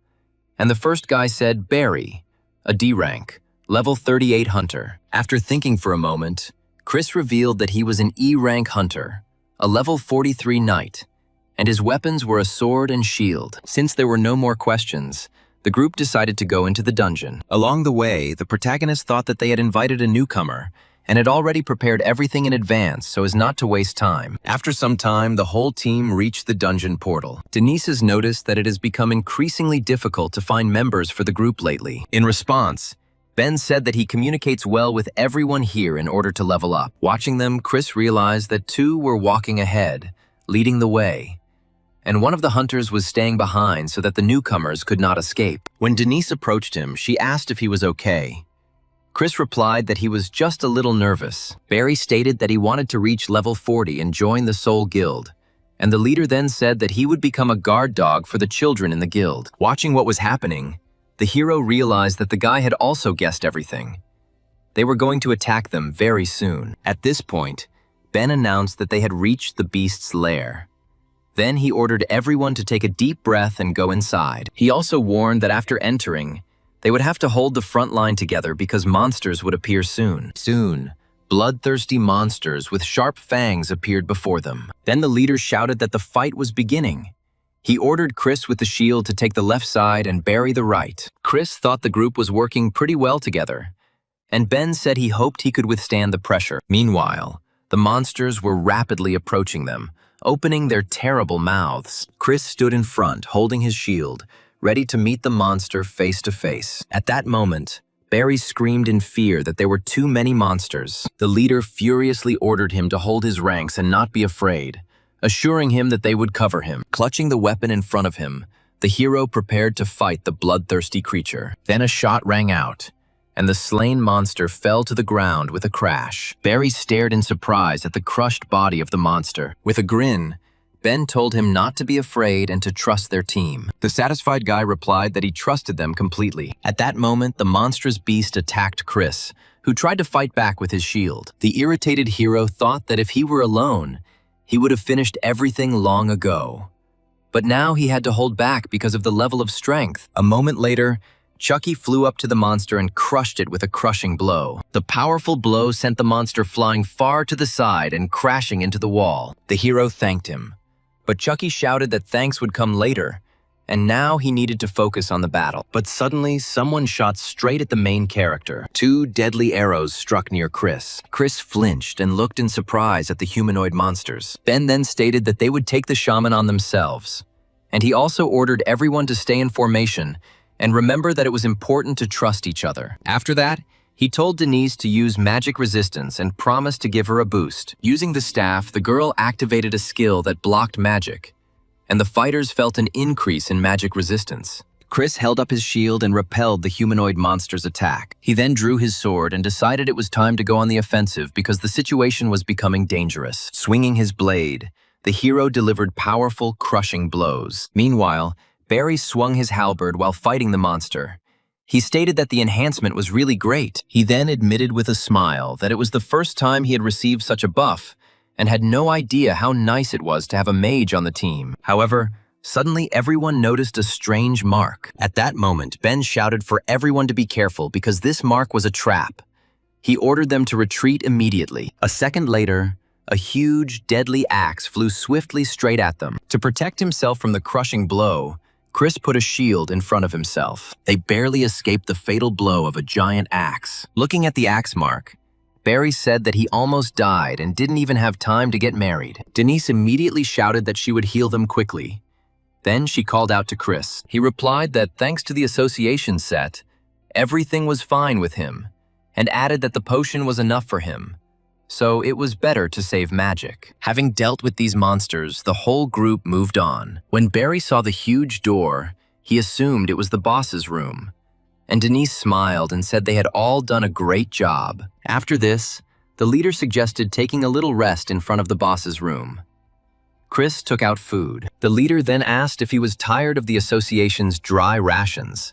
A: And the first guy said Barry, a D-rank, level 38 hunter. After thinking for a moment, Chris revealed that he was an E-rank hunter, a level 43 knight, and his weapons were a sword and shield. Since there were no more questions, the group decided to go into the dungeon. Along the way, the protagonist thought that they had invited a newcomer, and had already prepared everything in advance so as not to waste time. After some time, the whole team reached the dungeon portal. Denise has noticed that it has become increasingly difficult to find members for the group lately. In response, Ben said that he communicates well with everyone here in order to level up. Watching them, Chris realized that two were walking ahead, leading the way, and one of the hunters was staying behind so that the newcomers could not escape. When Denise approached him, she asked if he was okay. Chris replied that he was just a little nervous. Barry stated that he wanted to reach level 40 and join the Soul Guild, and the leader then said that he would become a guard dog for the children in the guild. Watching what was happening, the hero realized that the guy had also guessed everything. They were going to attack them very soon. At this point, Ben announced that they had reached the beast's lair. Then he ordered everyone to take a deep breath and go inside. He also warned that after entering, they would have to hold the front line together because monsters would appear soon. Soon, bloodthirsty monsters with sharp fangs appeared before them. Then the leader shouted that the fight was beginning. He ordered Chris with the shield to take the left side and Barry the right. Chris thought the group was working pretty well together, and Ben said he hoped he could withstand the pressure. Meanwhile, the monsters were rapidly approaching them, opening their terrible mouths. Chris stood in front, holding his shield, ready to meet the monster face to face. At that moment, Barry screamed in fear that there were too many monsters. The leader furiously ordered him to hold his ranks and not be afraid, assuring him that they would cover him. Clutching the weapon in front of him, the hero prepared to fight the bloodthirsty creature. Then a shot rang out, and the slain monster fell to the ground with a crash. Barry stared in surprise at the crushed body of the monster. With a grin, Ben told him not to be afraid and to trust their team. The satisfied guy replied that he trusted them completely. At that moment, the monstrous beast attacked Chris, who tried to fight back with his shield. The irritated hero thought that if he were alone, he would have finished everything long ago. But now he had to hold back because of the level of strength. A moment later, Chucky flew up to the monster and crushed it with a crushing blow. The powerful blow sent the monster flying far to the side and crashing into the wall. The hero thanked him, but Chucky shouted that thanks would come later, and now he needed to focus on the battle. But suddenly, someone shot straight at the main character. Two deadly arrows struck near Chris. Chris flinched and looked in surprise at the humanoid monsters. Ben then stated that they would take the shaman on themselves, and he also ordered everyone to stay in formation and remember that it was important to trust each other. After that, he told Denise to use magic resistance and promised to give her a boost. Using the staff, the girl activated a skill that blocked magic, and the fighters felt an increase in magic resistance. Chris held up his shield and repelled the humanoid monster's attack. He then drew his sword and decided it was time to go on the offensive because the situation was becoming dangerous. Swinging his blade, the hero delivered powerful, crushing blows. Meanwhile, Barry swung his halberd while fighting the monster. He stated that the enhancement was really great. He then admitted with a smile that it was the first time he had received such a buff and had no idea how nice it was to have a mage on the team. However, suddenly everyone noticed a strange mark. At that moment, Ben shouted for everyone to be careful because this mark was a trap. He ordered them to retreat immediately. A second later, a huge, deadly axe flew swiftly straight at them. To protect himself from the crushing blow, Chris put a shield in front of himself. They barely escaped the fatal blow of a giant axe. Looking at the axe mark, Barry said that he almost died and didn't even have time to get married. Denise immediately shouted that she would heal them quickly. Then she called out to Chris. He replied that thanks to the association set, everything was fine with him, and added that the potion was enough for him. So it was better to save magic. Having dealt with these monsters, the whole group moved on. When Barry saw the huge door, he assumed it was the boss's room. And Denise smiled and said they had all done a great job. After this, the leader suggested taking a little rest in front of the boss's room. Chris took out food. The leader then asked if he was tired of the association's dry rations.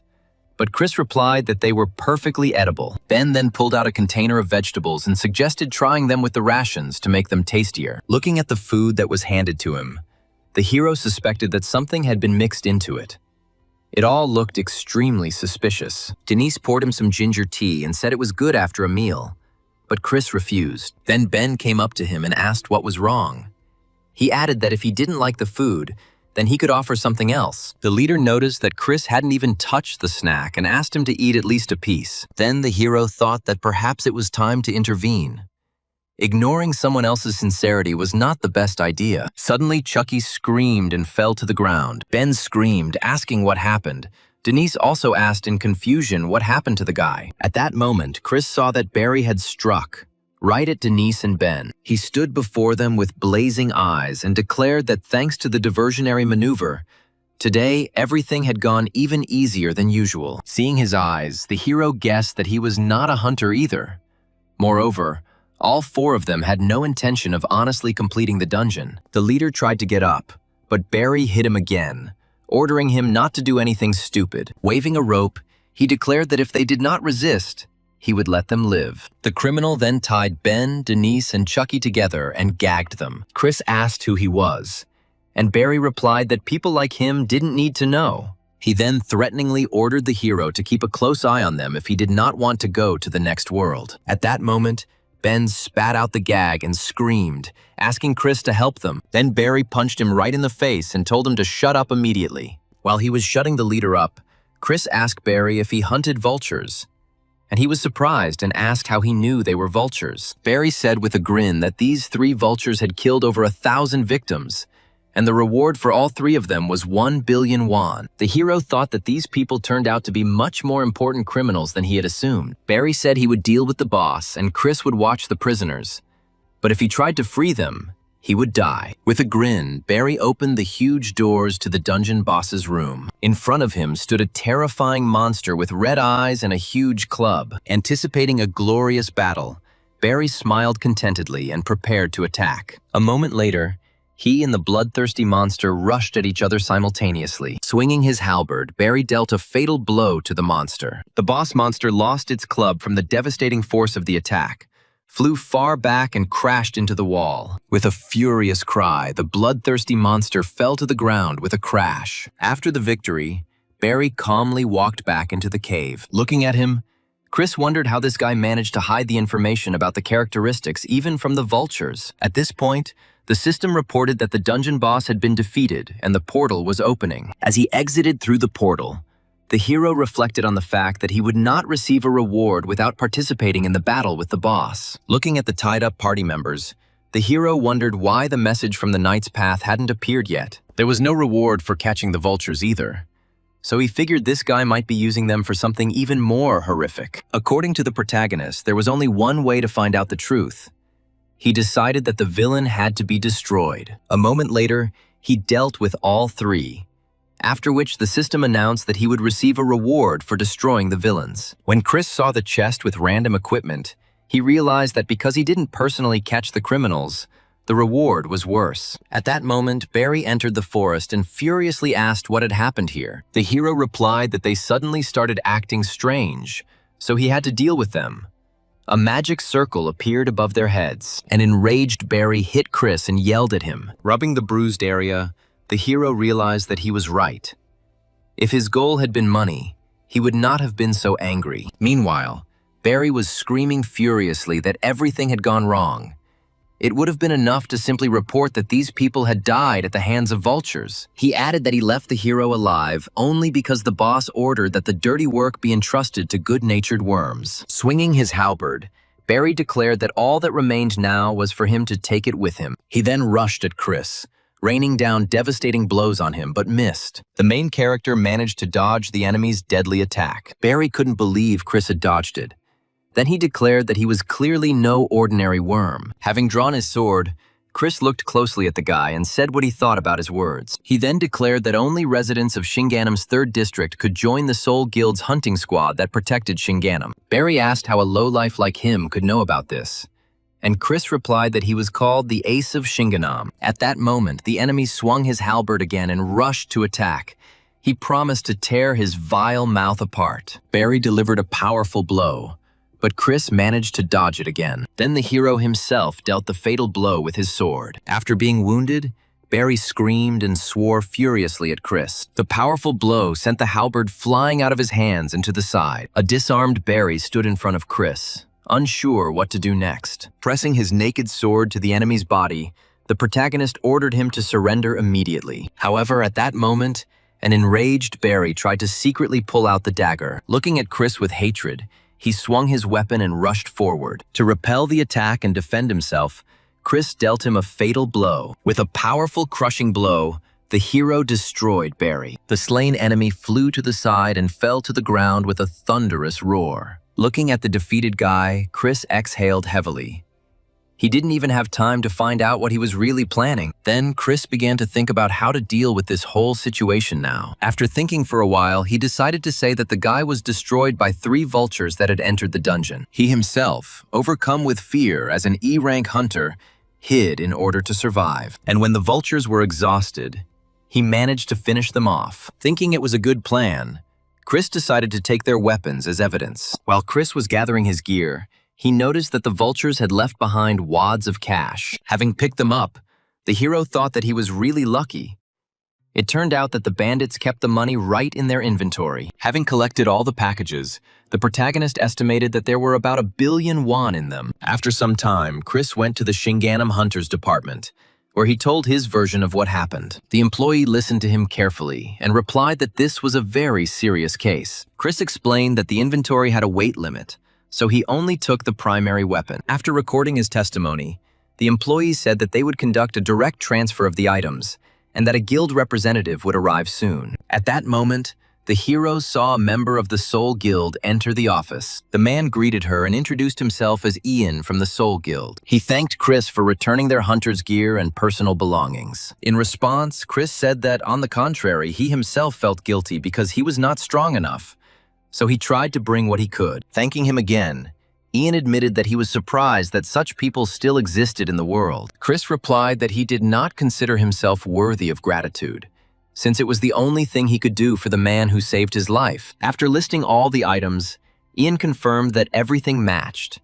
A: But Chris replied that they were perfectly edible. Ben then pulled out a container of vegetables and suggested trying them with the rations to make them tastier. Looking at the food that was handed to him, the hero suspected that something had been mixed into it. It all looked extremely suspicious. Denise poured him some ginger tea and said it was good after a meal, but Chris refused. Then Ben came up to him and asked what was wrong. He added that if he didn't like the food, then he could offer something else. The leader noticed that Chris hadn't even touched the snack and asked him to eat at least a piece. Then the hero thought that perhaps it was time to intervene. Ignoring someone else's sincerity was not the best idea. Suddenly, Chucky screamed and fell to the ground. Ben screamed, asking what happened. Denise also asked in confusion what happened to the guy. At that moment, Chris saw that Barry had struck right at Denise and Ben. He stood before them with blazing eyes and declared that thanks to the diversionary maneuver, today everything had gone even easier than usual. Seeing his eyes, the hero guessed that he was not a hunter either. Moreover, all four of them had no intention of honestly completing the dungeon. The leader tried to get up, but Barry hit him again, ordering him not to do anything stupid. Waving a rope, he declared that if they did not resist, he would let them live. The criminal then tied Ben, Denise, and Chucky together and gagged them. Chris asked who he was, and Barry replied that people like him didn't need to know. He then threateningly ordered the hero to keep a close eye on them if he did not want to go to the next world. At that moment, Ben spat out the gag and screamed, asking Chris to help them. Then Barry punched him right in the face and told him to shut up immediately. While he was shutting the leader up, Chris asked Barry if he hunted vultures, and he was surprised and asked how he knew they were vultures. Barry said with a grin that these 3 vultures had killed over 1,000 victims, and the reward for all 3 of them was 1 billion won. The hero thought that these people turned out to be much more important criminals than he had assumed. Barry said he would deal with the boss and Chris would watch the prisoners, but if he tried to free them, he would die. With a grin, Barry opened the huge doors to the dungeon boss's room. In front of him stood a terrifying monster with red eyes and a huge club. Anticipating a glorious battle, Barry smiled contentedly and prepared to attack. A moment later, he and the bloodthirsty monster rushed at each other simultaneously. Swinging his halberd, Barry dealt a fatal blow to the monster. The boss monster lost its club from the devastating force of the attack, flew far back and crashed into the wall. With a furious cry, the bloodthirsty monster fell to the ground with a crash. After the victory, Barry calmly walked back into the cave. Looking at him, Chris wondered how this guy managed to hide the information about the characteristics even from the vultures. At this point, the system reported that the dungeon boss had been defeated and the portal was opening. As he exited through the portal, the hero reflected on the fact that he would not receive a reward without participating in the battle with the boss. Looking at the tied-up party members, the hero wondered why the message from the Knight's Path hadn't appeared yet. There was no reward for catching the vultures either, so he figured this guy might be using them for something even more horrific. According to the protagonist, there was only one way to find out the truth. He decided that the villain had to be destroyed. A moment later, he dealt with all 3. After which the system announced that he would receive a reward for destroying the villains. When Chris saw the chest with random equipment, he realized that because he didn't personally catch the criminals, The reward was worse. At that moment, Barry entered the forest and furiously asked what had happened here. The hero replied that they suddenly started acting strange, so he had to deal with them. A magic circle appeared above their heads. An enraged Barry hit Chris and yelled at him. Rubbing the bruised area, the hero realized that he was right. If his goal had been money, he would not have been so angry. Meanwhile, Barry was screaming furiously that everything had gone wrong. It would have been enough to simply report that these people had died at the hands of vultures. He added that he left the hero alive only because the boss ordered that the dirty work be entrusted to good-natured worms. Swinging his halberd, Barry declared that all that remained now was for him to take it with him. He then rushed at Chris, raining down devastating blows on him, but missed. The main character managed to dodge the enemy's deadly attack. Barry couldn't believe Chris had dodged it. Then he declared that he was clearly no ordinary worm. Having drawn his sword, Chris looked closely at the guy and said what he thought about his words. He then declared that only residents of Shinganam's 3rd district could join the Soul Guild's hunting squad that protected Shinganam. Barry asked how a lowlife like him could know about this, and Chris replied that he was called the Ace of Shinganam. At that moment, the enemy swung his halberd again and rushed to attack. He promised to tear his vile mouth apart. Barry delivered a powerful blow, but Chris managed to dodge it again. Then the hero himself dealt the fatal blow with his sword. After being wounded, Barry screamed and swore furiously at Chris. The powerful blow sent the halberd flying out of his hands and to the side. A disarmed Barry stood in front of Chris, unsure what to do next. Pressing his naked sword to the enemy's body, the protagonist ordered him to surrender immediately. However, at that moment, an enraged Barry tried to secretly pull out the dagger. Looking at Chris with hatred, he swung his weapon and rushed forward. To repel the attack and defend himself, Chris dealt him a fatal blow. With a powerful crushing blow, the hero destroyed Barry. The slain enemy flew to the side and fell to the ground with a thunderous roar. Looking at the defeated guy, Chris exhaled heavily. He didn't even have time to find out what he was really planning. Then Chris began to think about how to deal with this whole situation now. After thinking for a while, he decided to say that the guy was destroyed by 3 vultures that had entered the dungeon. He himself, overcome with fear as an E-rank hunter, hid in order to survive. And when the vultures were exhausted, he managed to finish them off. Thinking it was a good plan, Chris decided to take their weapons as evidence. While Chris was gathering his gear, he noticed that the vultures had left behind wads of cash. Having picked them up, the hero thought that he was really lucky. It turned out that the bandits kept the money right in their inventory. Having collected all the packages, the protagonist estimated that there were about 1 billion won in them. After some time, Chris went to the Shinganam Hunters department, where he told his version of what happened. The employee listened to him carefully and replied that this was a very serious case. Chris explained that the inventory had a weight limit, so he only took the primary weapon. After recording his testimony, the employee said that they would conduct a direct transfer of the items and that a guild representative would arrive soon. At that moment, the hero saw a member of the Soul Guild enter the office. The man greeted her and introduced himself as Ian from the Soul Guild. He thanked Chris for returning their hunter's gear and personal belongings. In response, Chris said that, on the contrary, he himself felt guilty because he was not strong enough, so he tried to bring what he could. Thanking him again, Ian admitted that he was surprised that such people still existed in the world. Chris replied that he did not consider himself worthy of gratitude, since it was the only thing he could do for the man who saved his life. After listing all the items, Ian confirmed that everything matched.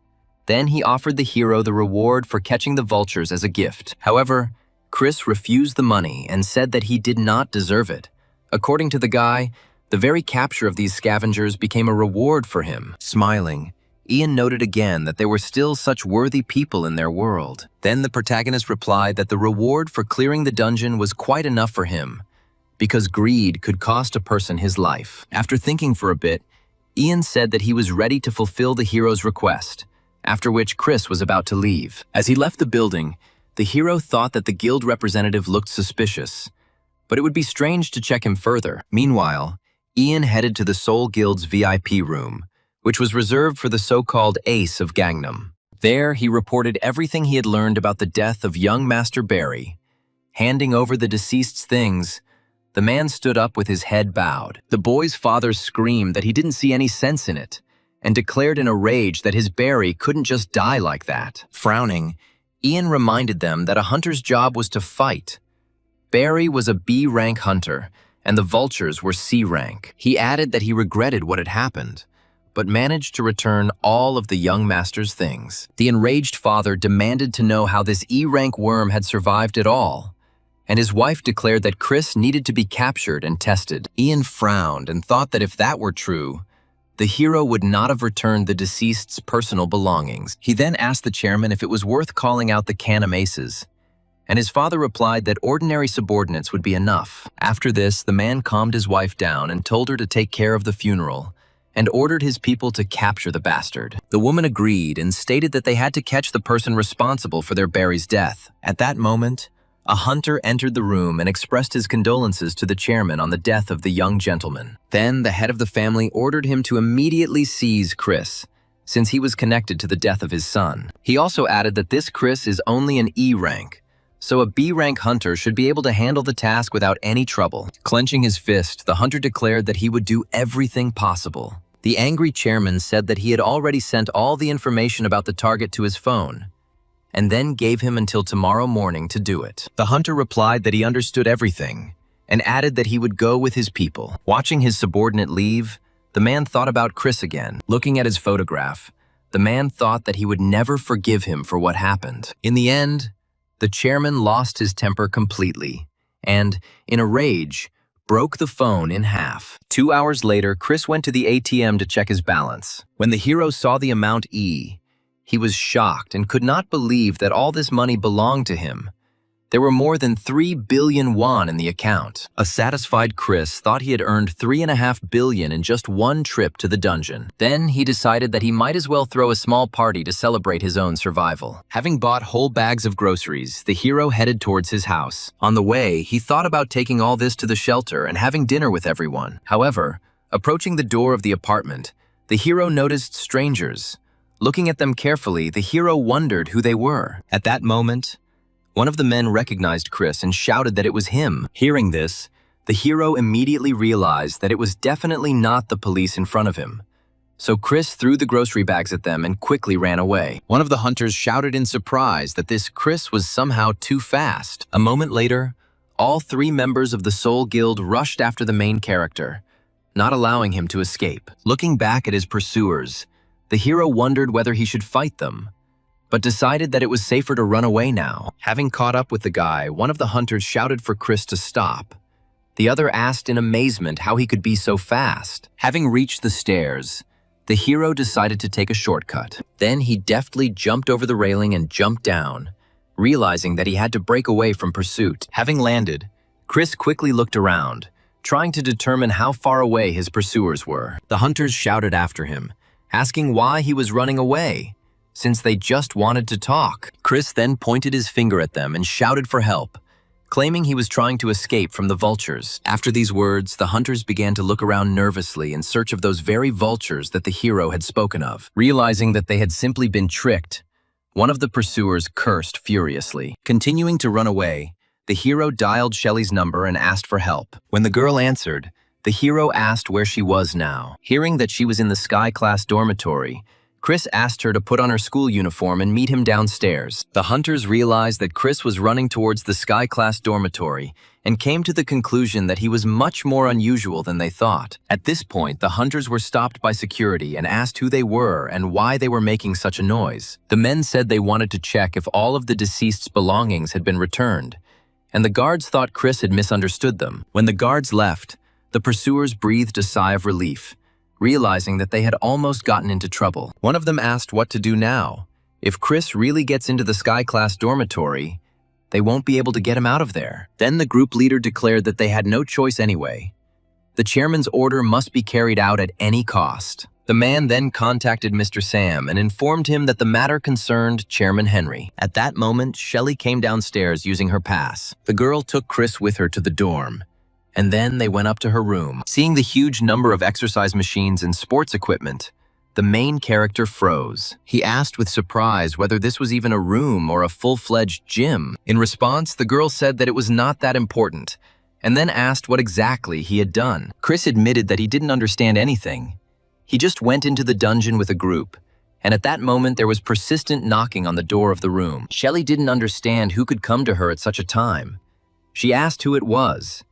A: Then he offered the hero the reward for catching the vultures as a gift. However, Chris refused the money and said that he did not deserve it. According to the guy, the very capture of these scavengers became a reward for him. Smiling, Ian noted again that there were still such worthy people in their world. Then the protagonist replied that the reward for clearing the dungeon was quite enough for him, because greed could cost a person his life. After thinking for a bit, Ian said that he was ready to fulfill the hero's request, after which Chris was about to leave. As he left the building, the hero thought that the guild representative looked suspicious, but it would be strange to check him further. Meanwhile, Ian headed to the Soul Guild's VIP room, which was reserved for the so-called Ace of Gangnam. There, he reported everything he had learned about the death of young Master Barry. Handing over the deceased's things, the man stood up with his head bowed. The boy's father screamed that he didn't see any sense in it, and declared in a rage that his Barry couldn't just die like that. Frowning, Ian reminded them that a hunter's job was to fight. Barry was a B-rank hunter, and the vultures were C-rank. He added that he regretted what had happened, but managed to return all of the young master's things. The enraged father demanded to know how this E-rank worm had survived at all, and his wife declared that Chris needed to be captured and tested. Ian frowned and thought that if that were true, the hero would not have returned the deceased's personal belongings. He then asked the chairman if it was worth calling out the animaces, and his father replied that ordinary subordinates would be enough. After this, the man calmed his wife down and told her to take care of the funeral, and ordered his people to capture the bastard. The woman agreed and stated that they had to catch the person responsible for their Barry's death. At that moment, a hunter entered the room and expressed his condolences to the chairman on the death of the young gentleman. Then the head of the family ordered him to immediately seize Chris, since he was connected to the death of his son. He also added that this Chris is only an E rank, so a B rank hunter should be able to handle the task without any trouble. Clenching his fist, the hunter declared that he would do everything possible. The angry chairman said that he had already sent all the information about the target to his phone, and then gave him until tomorrow morning to do it. The hunter replied that he understood everything, and added that he would go with his people. Watching his subordinate leave, the man thought about Chris again. Looking at his photograph, the man thought that he would never forgive him for what happened. In the end, the chairman lost his temper completely, and, in a rage, broke the phone in half. 2 hours later, Chris went to the ATM to check his balance. When the hero saw the amount E, he was shocked and could not believe that all this money belonged to him. There were more than 3 billion won in the account. A satisfied Chris thought he had earned 3.5 billion in just one trip to the dungeon. Then he decided that he might as well throw a small party to celebrate his own survival. Having bought whole bags of groceries, the hero headed towards his house. On the way, he thought about taking all this to the shelter and having dinner with everyone. However, approaching the door of the apartment, the hero noticed strangers. Looking at them carefully, the hero wondered who they were. At that moment, one of the men recognized Chris and shouted that it was him. Hearing this, the hero immediately realized that it was definitely not the police in front of him. So Chris threw the grocery bags at them and quickly ran away. One of the hunters shouted in surprise that this Chris was somehow too fast. A moment later, all 3 members of the Soul Guild rushed after the main character, not allowing him to escape. Looking back at his pursuers, the hero wondered whether he should fight them, but decided that it was safer to run away now. Having caught up with the guy, one of the hunters shouted for Chris to stop. The other asked in amazement how he could be so fast. Having reached the stairs, the hero decided to take a shortcut. Then he deftly jumped over the railing and jumped down, realizing that he had to break away from pursuit. Having landed, Chris quickly looked around, trying to determine how far away his pursuers were. The hunters shouted after him, asking why he was running away, since they just wanted to talk. Chris then pointed his finger at them and shouted for help, claiming he was trying to escape from the vultures. After these words, the hunters began to look around nervously in search of those very vultures that the hero had spoken of. Realizing that they had simply been tricked, one of the pursuers cursed furiously. Continuing to run away, the hero dialed Shelley's number and asked for help. When the girl answered, the hero asked where she was now. Hearing that she was in the Sky Class dormitory, Chris asked her to put on her school uniform and meet him downstairs. The hunters realized that Chris was running towards the Sky Class dormitory and came to the conclusion that he was much more unusual than they thought. At this point, the hunters were stopped by security and asked who they were and why they were making such a noise. The men said they wanted to check if all of the deceased's belongings had been returned, and the guards thought Chris had misunderstood them. When the guards left, the pursuers breathed a sigh of relief, realizing that they had almost gotten into trouble. One of them asked what to do now. If Chris really gets into the Sky Class dormitory, they won't be able to get him out of there. Then the group leader declared that they had no choice anyway. The chairman's order must be carried out at any cost. The man then contacted Mr. Sam and informed him that the matter concerned Chairman Henry. At that moment, Shelley came downstairs using her pass. The girl took Chris with her to the dorm, and then they went up to her room. Seeing the huge number of exercise machines and sports equipment, the main character froze. He asked with surprise whether this was even a room or a full-fledged gym. In response, the girl said that it was not that important, and then asked what exactly he had done. Chris admitted that he didn't understand anything. He just went into the dungeon with a group, And at that moment, there was persistent knocking on the door of the room. Shelley didn't understand who could come to her at such a time. She asked who it was.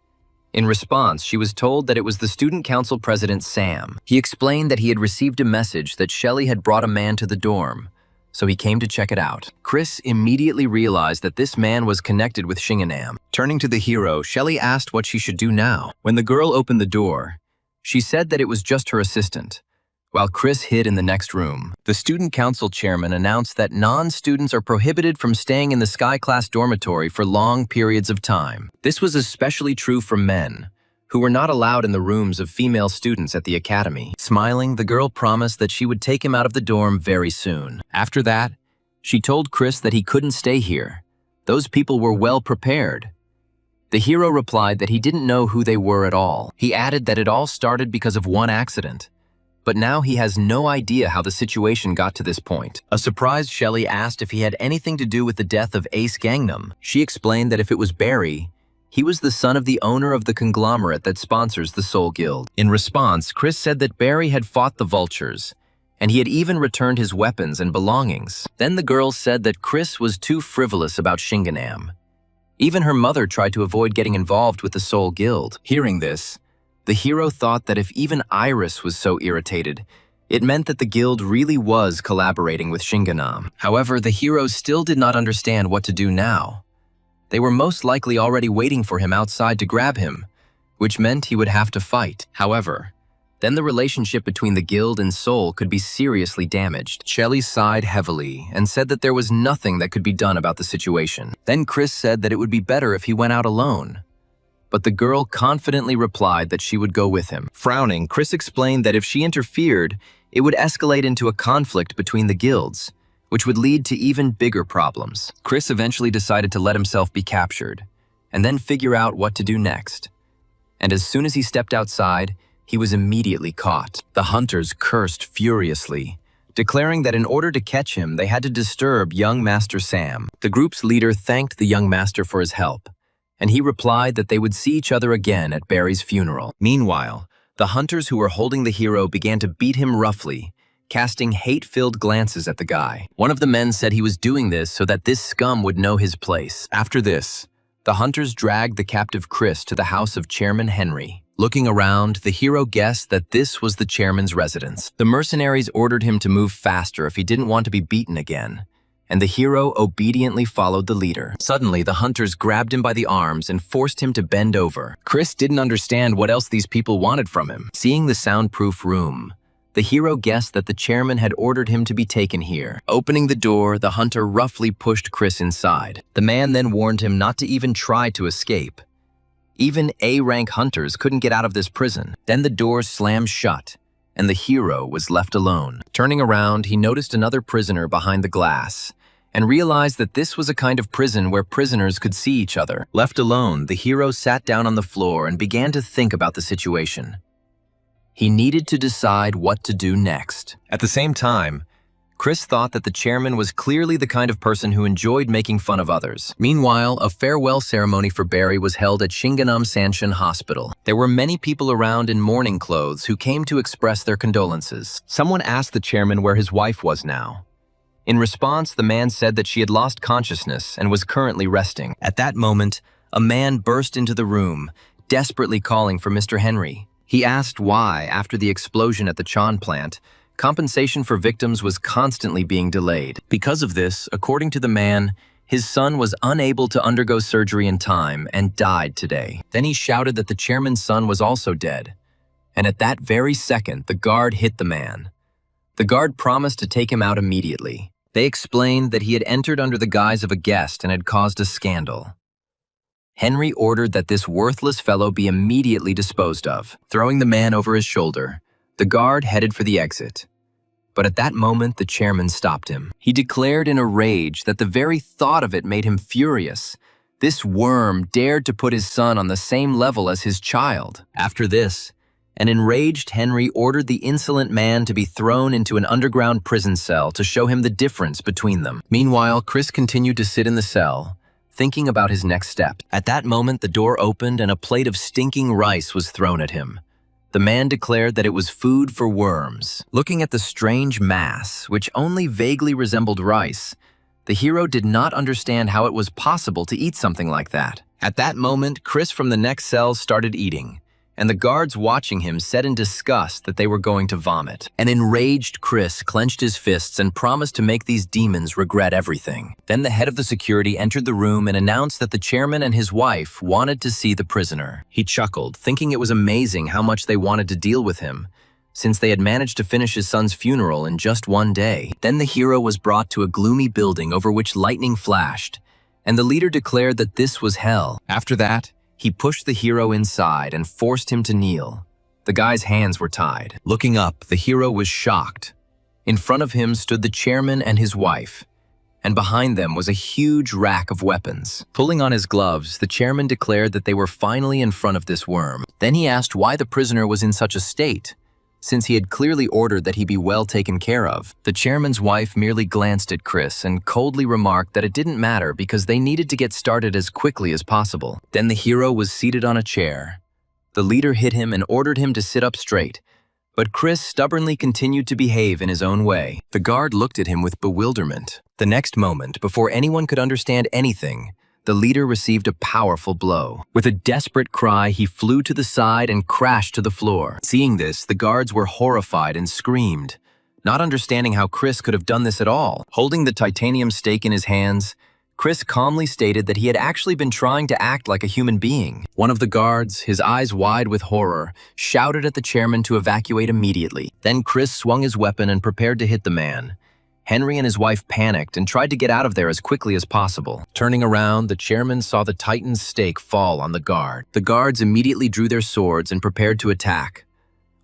A: In response, she was told that it was the student council president, Sam. He explained that he had received a message that Shelley had brought a man to the dorm, so he came to check it out. Chris immediately realized that this man was connected with Shinganam. Turning to the hero, Shelley asked what she should do now. When the girl opened the door, she said that it was just her assistant, while Chris hid in the next room. The student council chairman announced that non-students are prohibited from staying in the Sky Class dormitory for long periods of time. This was especially true for men, who were not allowed in the rooms of female students at the academy. Smiling, the girl promised that she would take him out of the dorm very soon. After that, she told Chris that he couldn't stay here. Those people were well prepared. The hero replied that he didn't know who they were at all. He added that it all started because of one accident, but now he has no idea how the situation got to this point. A surprised Shelley asked if he had anything to do with the death of Ace Gangnam. She explained that if it was Barry, he was the son of the owner of the conglomerate that sponsors the Soul Guild. In response, Chris said that Barry had fought the vultures, and he had even returned his weapons and belongings. Then the girl said that Chris was too frivolous about Shinganam. Even her mother tried to avoid getting involved with the Soul Guild. Hearing this, the hero thought that if even Iris was so irritated, it meant that the guild really was collaborating with Shinganam. However, the hero still did not understand what to do now. They were most likely already waiting for him outside to grab him, which meant he would have to fight. However, then the relationship between the guild and Soul could be seriously damaged. Shelley sighed heavily and said that there was nothing that could be done about the situation. Then Chris said that it would be better if he went out alone, but the girl confidently replied that she would go with him. Frowning, Chris explained that if she interfered, it would escalate into a conflict between the guilds, which would lead to even bigger problems. Chris eventually decided to let himself be captured, and then figure out what to do next. And as soon as he stepped outside, he was immediately caught. The hunters cursed furiously, declaring that in order to catch him, they had to disturb young Master Sam. The group's leader thanked the young master for his help, and he replied that they would see each other again at Barry's funeral. Meanwhile, the hunters who were holding the hero began to beat him roughly, casting hate-filled glances at the guy. One of the men said he was doing this so that this scum would know his place. After this, the hunters dragged the captive Chris to the house of Chairman Henry. Looking around, the hero guessed that this was the chairman's residence. The mercenaries ordered him to move faster if he didn't want to be beaten again, and the hero obediently followed the leader. Suddenly, the hunters grabbed him by the arms and forced him to bend over. Chris didn't understand what else these people wanted from him. Seeing the soundproof room, the hero guessed that the chairman had ordered him to be taken here. Opening the door, the hunter roughly pushed Chris inside. The man then warned him not to even try to escape. Even A-rank hunters couldn't get out of this prison. Then the door slammed shut, and the hero was left alone. Turning around, he noticed another prisoner behind the glass, and realized that this was a kind of prison where prisoners could see each other. Left alone, the hero sat down on the floor and began to think about the situation. He needed to decide what to do next. At the same time, Chris thought that the chairman was clearly the kind of person who enjoyed making fun of others. Meanwhile, a farewell ceremony for Barry was held at Shinganam Sanshin Hospital. There were many people around in mourning clothes who came to express their condolences. Someone asked the chairman where his wife was now. In response, the man said that she had lost consciousness and was currently resting. At that moment, a man burst into the room, desperately calling for Mr. Henry. He asked why, after the explosion at the Chan plant, compensation for victims was constantly being delayed. Because of this, according to the man, his son was unable to undergo surgery in time and died today. Then he shouted that the chairman's son was also dead. And at that very second, the guard hit the man. The guard promised to take him out immediately. They explained that he had entered under the guise of a guest and had caused a scandal. Henry ordered that this worthless fellow be immediately disposed of. Throwing the man over his shoulder, the guard headed for the exit. But at that moment, the chairman stopped him. He declared in a rage that the very thought of it made him furious. This worm dared to put his son on the same level as his child. After this, an enraged Henry ordered the insolent man to be thrown into an underground prison cell to show him the difference between them. Meanwhile, Chris continued to sit in the cell, thinking about his next step. At that moment, the door opened and a plate of stinking rice was thrown at him. The man declared that it was food for worms. Looking at the strange mass, which only vaguely resembled rice, the hero did not understand how it was possible to eat something like that. At that moment, Chris from the next cell started eating, and the guards watching him said in disgust that they were going to vomit. An enraged Chris clenched his fists and promised to make these demons regret everything. Then the head of the security entered the room and announced that the chairman and his wife wanted to see the prisoner. He chuckled, thinking it was amazing how much they wanted to deal with him, since they had managed to finish his son's funeral in just one day. Then the hero was brought to a gloomy building over which lightning flashed, and the leader declared that this was hell. After that, he pushed the hero inside and forced him to kneel. The guy's hands were tied. Looking up, the hero was shocked. In front of him stood the chairman and his wife, and behind them was a huge rack of weapons. Pulling on his gloves, the chairman declared that they were finally in front of this worm. Then he asked why the prisoner was in such a state, since he had clearly ordered that he be well taken care of. The chairman's wife merely glanced at Chris and coldly remarked that it didn't matter because they needed to get started as quickly as possible. Then the hero was seated on a chair. The leader hit him and ordered him to sit up straight, but Chris stubbornly continued to behave in his own way. The guard looked at him with bewilderment. The next moment, before anyone could understand anything, the leader received a powerful blow. With a desperate cry, he flew to the side and crashed to the floor. Seeing this, the guards were horrified and screamed, not understanding how Chris could have done this at all. Holding the titanium stake in his hands, Chris calmly stated that he had actually been trying to act like a human being. One of the guards, his eyes wide with horror, shouted at the chairman to evacuate immediately. Then Chris swung his weapon and prepared to hit the man. Henry and his wife panicked and tried to get out of there as quickly as possible. Turning around, the chairman saw the Titan's stake fall on the guard. The guards immediately drew their swords and prepared to attack.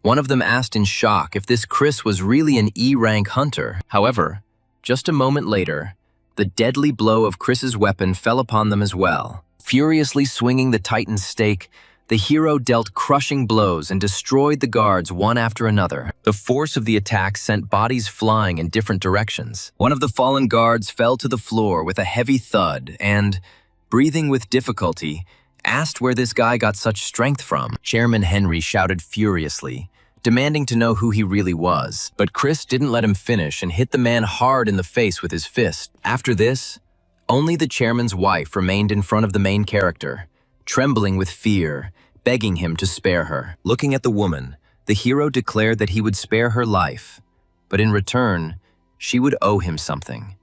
A: One of them asked in shock if this Chris was really an E-rank hunter. However, just a moment later, the deadly blow of Chris's weapon fell upon them as well. Furiously swinging the Titan's stake, the hero dealt crushing blows and destroyed the guards one after another. The force of the attack sent bodies flying in different directions. One of the fallen guards fell to the floor with a heavy thud and, breathing with difficulty, asked where this guy got such strength from. Chairman Henry shouted furiously, demanding to know who he really was. But Chris didn't let him finish and hit the man hard in the face with his fist. After this, only the chairman's wife remained in front of the main character, trembling with fear, begging him to spare her. Looking at the woman, the hero declared that he would spare her life, but in return, she would owe him something.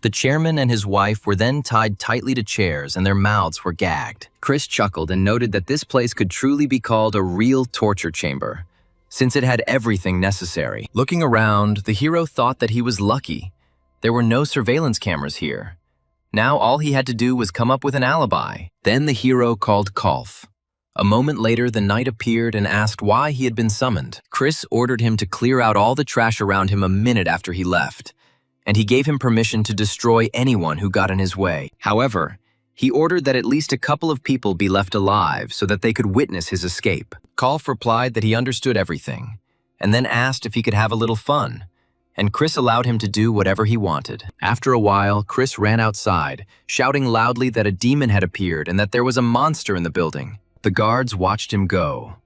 A: The chairman and his wife were then tied tightly to chairs and their mouths were gagged. Chris chuckled and noted that this place could truly be called a real torture chamber, since it had everything necessary. Looking around, the hero thought that he was lucky. There were no surveillance cameras here. Now all he had to do was come up with an alibi. Then the hero called Kolf. A moment later, the knight appeared and asked why he had been summoned. Chris ordered him to clear out all the trash around him a minute after he left, and he gave him permission to destroy anyone who got in his way. However, he ordered that at least a couple of people be left alive so that they could witness his escape. Kolf replied that he understood everything, and then asked if he could have a little fun, and Chris allowed him to do whatever he wanted. After a while, Chris ran outside, shouting loudly that a demon had appeared and that there was a monster in the building. The guards watched him go,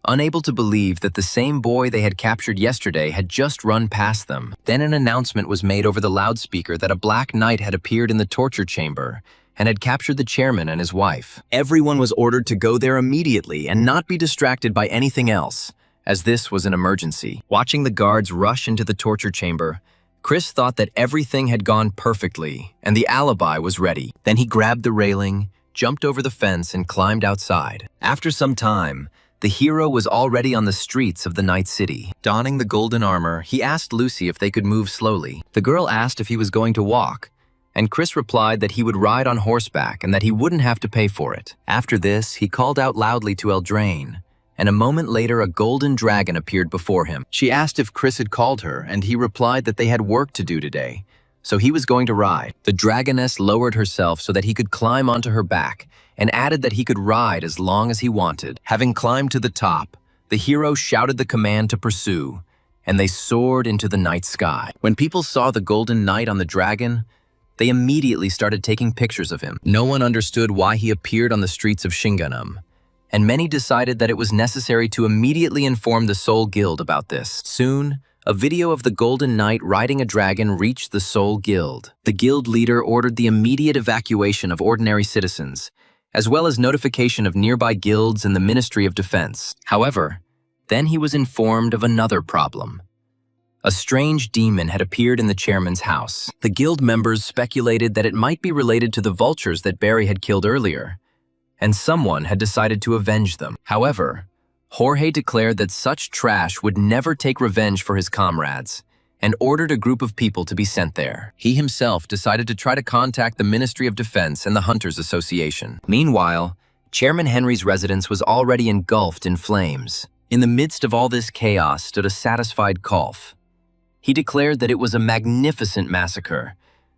A: unable to believe that the same boy they had captured yesterday had just run past them. Then an announcement was made over the loudspeaker that a black knight had appeared in the torture chamber and had captured the chairman and his wife. Everyone was ordered to go there immediately and not be distracted by anything else, as this was an emergency. Watching the guards rush into the torture chamber, Chris thought that everything had gone perfectly and the alibi was ready. Then he grabbed the railing, jumped over the fence, and climbed outside. After some time, the hero was already on the streets of the night city. Donning the golden armor, he asked Lucy if they could move slowly. The girl asked if he was going to walk, and Chris replied that he would ride on horseback and that he wouldn't have to pay for it. After this, he called out loudly to Eldraine, and a moment later a golden dragon appeared before him. She asked if Chris had called her, and he replied that they had work to do today, so he was going to ride. The dragoness lowered herself so that he could climb onto her back, and added that he could ride as long as he wanted. Having climbed to the top, the hero shouted the command to pursue, and they soared into the night sky. When people saw the golden knight on the dragon, they immediately started taking pictures of him. No one understood why he appeared on the streets of Shinganum, and many decided that it was necessary to immediately inform the Soul Guild about this. Soon, a video of the Golden Knight riding a dragon reached the Soul Guild. The guild leader ordered the immediate evacuation of ordinary citizens, as well as notification of nearby guilds and the Ministry of Defense. However, then he was informed of another problem. A strange demon had appeared in the chairman's house. The guild members speculated that it might be related to the vultures that Barry had killed earlier, and someone had decided to avenge them. However, Jorge declared that such trash would never take revenge for his comrades, and ordered a group of people to be sent there. He himself decided to try to contact the Ministry of Defense and the Hunters Association. Meanwhile, Chairman Henry's residence was already engulfed in flames. In the midst of all this chaos stood a satisfied Kolf. He declared that it was a magnificent massacre,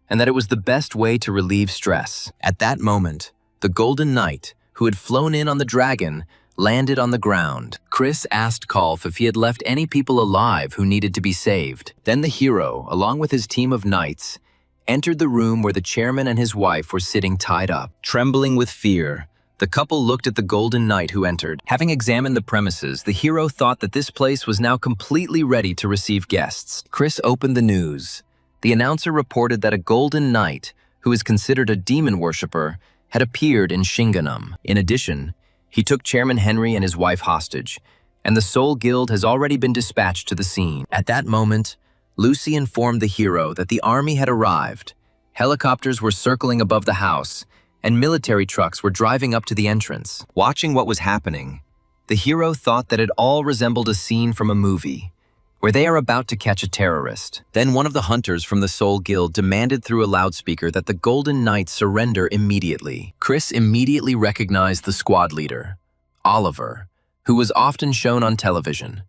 A: and that it was the best way to relieve stress. At that moment, the Golden Knight, who had flown in on the dragon, landed on the ground. Chris asked Kolf if he had left any people alive who needed to be saved. Then the hero, along with his team of knights, entered the room where the chairman and his wife were sitting tied up. Trembling with fear, the couple looked at the Golden Knight who entered. Having examined the premises, the hero thought that this place was now completely ready to receive guests. Chris opened the news. The announcer reported that a Golden Knight, who is considered a demon worshipper, had appeared in Shinganum. In addition, he took Chairman Henry and his wife hostage, and the Soul Guild has already been dispatched to the scene. At that moment, Lucy informed the hero that the army had arrived. Helicopters were circling above the house, and military trucks were driving up to the entrance. Watching what was happening, the hero thought that it all resembled a scene from a movie, where they are about to catch a terrorist. Then one of the hunters from the Soul Guild demanded through a loudspeaker that the Golden Knight surrender immediately. Chris immediately recognized the squad leader, Oliver, who was often shown on television.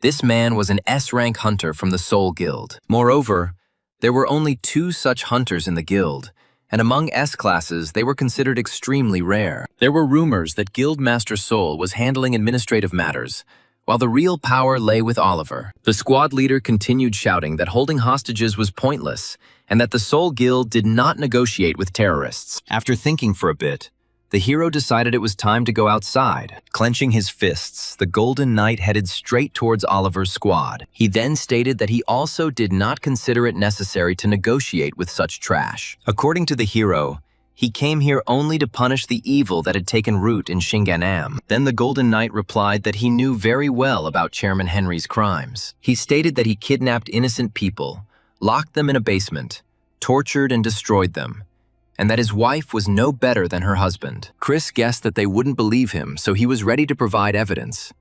A: This man was an S-rank hunter from the Soul Guild. Moreover, there were only 2 such hunters in the guild, and among S-classes, they were considered extremely rare. There were rumors that Guildmaster Soul was handling administrative matters, while the real power lay with Oliver. The squad leader continued shouting that holding hostages was pointless, and that the Soul Guild did not negotiate with terrorists. After thinking for a bit, the hero decided it was time to go outside. Clenching his fists, the Golden Knight headed straight towards Oliver's squad. He then stated that he also did not consider it necessary to negotiate with such trash. According to the hero, he came here only to punish the evil that had taken root in Shinganam. Then the Golden Knight replied that he knew very well about Chairman Henry's crimes. He stated that he kidnapped innocent people, locked them in a basement, tortured and destroyed them, and that his wife was no better than her husband. Chris guessed that they wouldn't believe him, so he was ready to provide evidence.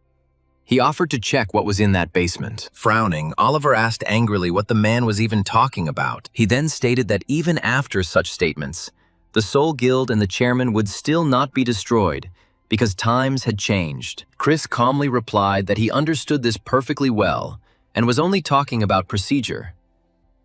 A: He offered to check what was in that basement. Frowning, Oliver asked angrily what the man was even talking about. He then stated that even after such statements, the Soul Guild and the chairman would still not be destroyed because times had changed. Chris calmly replied that he understood this perfectly well and was only talking about procedure.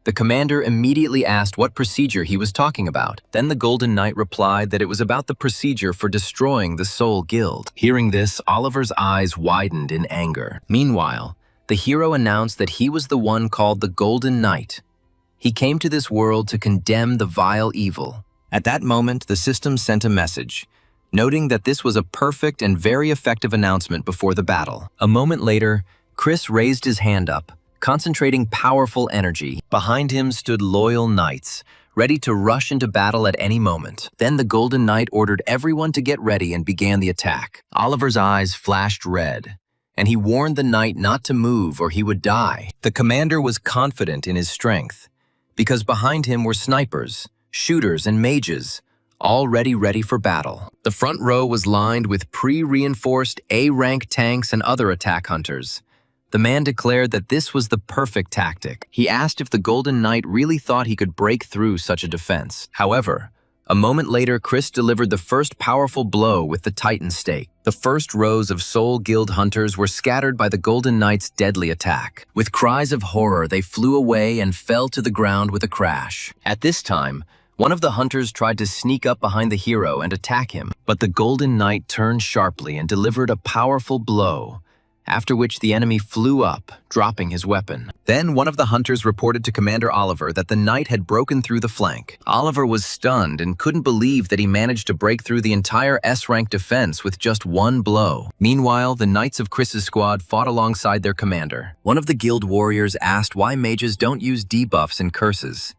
A: The commander immediately asked what procedure he was talking about. Then the Golden Knight replied that it was about the procedure for destroying the Soul Guild. Hearing this, Oliver's eyes widened in anger. Meanwhile, the hero announced that he was the one called the Golden Knight. He came to this world to condemn the vile evil. At that moment, the system sent a message, noting that this was a perfect and very effective announcement before the battle. A moment later, Chris raised his hand up, concentrating powerful energy. Behind him stood loyal knights, ready to rush into battle at any moment. Then the Golden Knight ordered everyone to get ready and began the attack. Oliver's eyes flashed red, and he warned the knight not to move or he would die. The commander was confident in his strength, because behind him were snipers, shooters, and mages, all ready for battle. The front row was lined with pre-reinforced A-rank tanks and other attack hunters. The man declared that this was the perfect tactic. He asked if the Golden Knight really thought he could break through such a defense. However, a moment later, Chris delivered the first powerful blow with the Titan stake. The first rows of Soul Guild hunters were scattered by the Golden Knight's deadly attack. With cries of horror, they flew away and fell to the ground with a crash. At this time, one of the hunters tried to sneak up behind the hero and attack him, but the Golden Knight turned sharply and delivered a powerful blow, after which the enemy flew up, dropping his weapon. Then one of the hunters reported to Commander Oliver that the knight had broken through the flank. Oliver was stunned and couldn't believe that he managed to break through the entire S-rank defense with just one blow. Meanwhile, the knights of Chris's squad fought alongside their commander. One of the guild warriors asked why mages don't use debuffs and curses,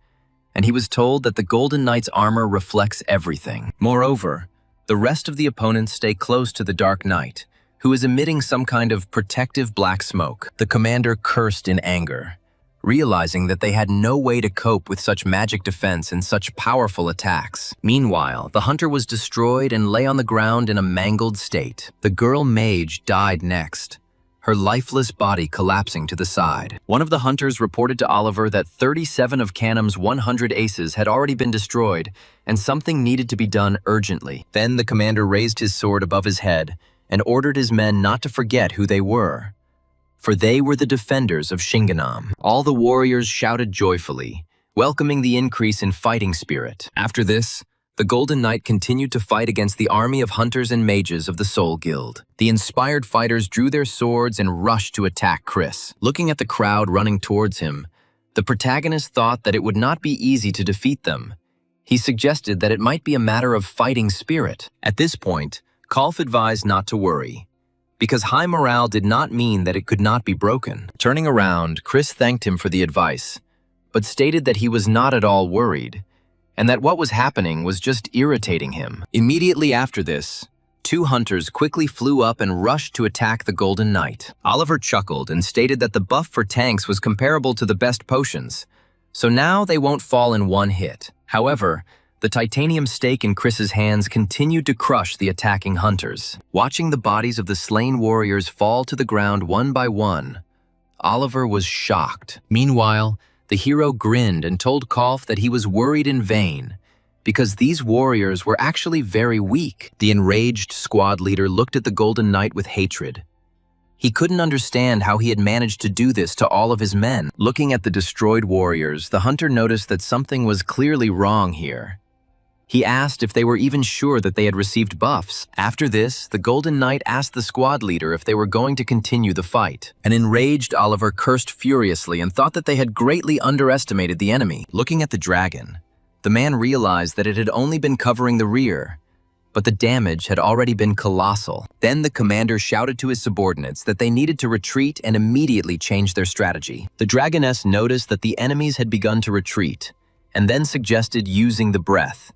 A: and he was told that the Golden Knight's armor reflects everything. Moreover, the rest of the opponents stay close to the Dark Knight, who is emitting some kind of protective black smoke. The commander cursed in anger, realizing that they had no way to cope with such magic defense and such powerful attacks. Meanwhile, the hunter was destroyed and lay on the ground in a mangled state. The girl mage died next, her lifeless body collapsing to the side. One of the hunters reported to Oliver that 37 of Canham's 100 aces had already been destroyed, and something needed to be done urgently. Then the commander raised his sword above his head and ordered his men not to forget who they were, for they were the defenders of Shinganam. All the warriors shouted joyfully, welcoming the increase in fighting spirit. After this, the Golden Knight continued to fight against the army of hunters and mages of the Soul Guild. The inspired fighters drew their swords and rushed to attack Chris. Looking at the crowd running towards him, the protagonist thought that it would not be easy to defeat them. He suggested that it might be a matter of fighting spirit. At this point, Kalf advised not to worry, because high morale did not mean that it could not be broken. Turning around, Chris thanked him for the advice, but stated that he was not at all worried, and that what was happening was just irritating him. Immediately after this, two hunters quickly flew up and rushed to attack the Golden Knight. Oliver chuckled and stated that the buff for tanks was comparable to the best potions, so now they won't fall in one hit. However, the titanium stake in Chris's hands continued to crush the attacking hunters. Watching the bodies of the slain warriors fall to the ground one by one, Oliver was shocked. Meanwhile, the hero grinned and told Kalf that he was worried in vain, because these warriors were actually very weak. The enraged squad leader looked at the Golden Knight with hatred. He couldn't understand how he had managed to do this to all of his men. Looking at the destroyed warriors, the hunter noticed that something was clearly wrong here. He asked if they were even sure that they had received buffs. After this, the Golden Knight asked the squad leader if they were going to continue the fight. An enraged Oliver cursed furiously and thought that they had greatly underestimated the enemy. Looking at the dragon, the man realized that it had only been covering the rear, but the damage had already been colossal. Then the commander shouted to his subordinates that they needed to retreat and immediately change their strategy. The dragoness noticed that the enemies had begun to retreat, and then suggested using the breath,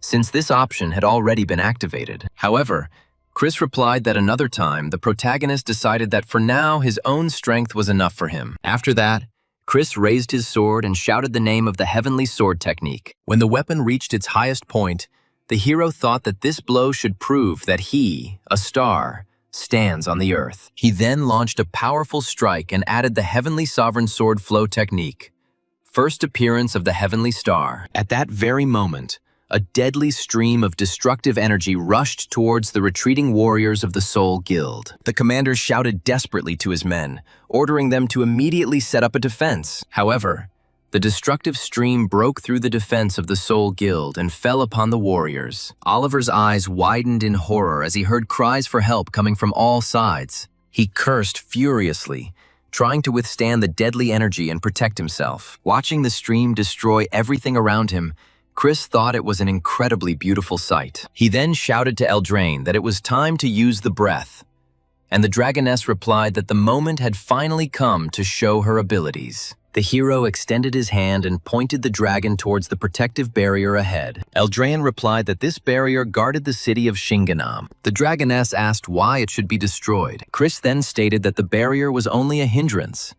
A: since this option had already been activated. However, Chris replied that another time the protagonist decided that for now his own strength was enough for him. After that, Chris raised his sword and shouted the name of the heavenly sword technique. When the weapon reached its highest point, the hero thought that this blow should prove that he, a star, stands on the earth. He then launched a powerful strike and added the heavenly sovereign sword flow technique, first appearance of the heavenly star. At that very moment, a deadly stream of destructive energy rushed towards the retreating warriors of the Soul Guild. The commander shouted desperately to his men, ordering them to immediately set up a defense. However, the destructive stream broke through the defense of the Soul Guild and fell upon the warriors. Oliver's eyes widened in horror as he heard cries for help coming from all sides. He cursed furiously, trying to withstand the deadly energy and protect himself. Watching the stream destroy everything around him, Chris thought it was an incredibly beautiful sight. He then shouted to Eldraine that it was time to use the breath, and the dragoness replied that the moment had finally come to show her abilities. The hero extended his hand and pointed the dragon towards the protective barrier ahead. Eldraine replied that this barrier guarded the city of Shinganam. The dragoness asked why it should be destroyed. Chris then stated that the barrier was only a hindrance.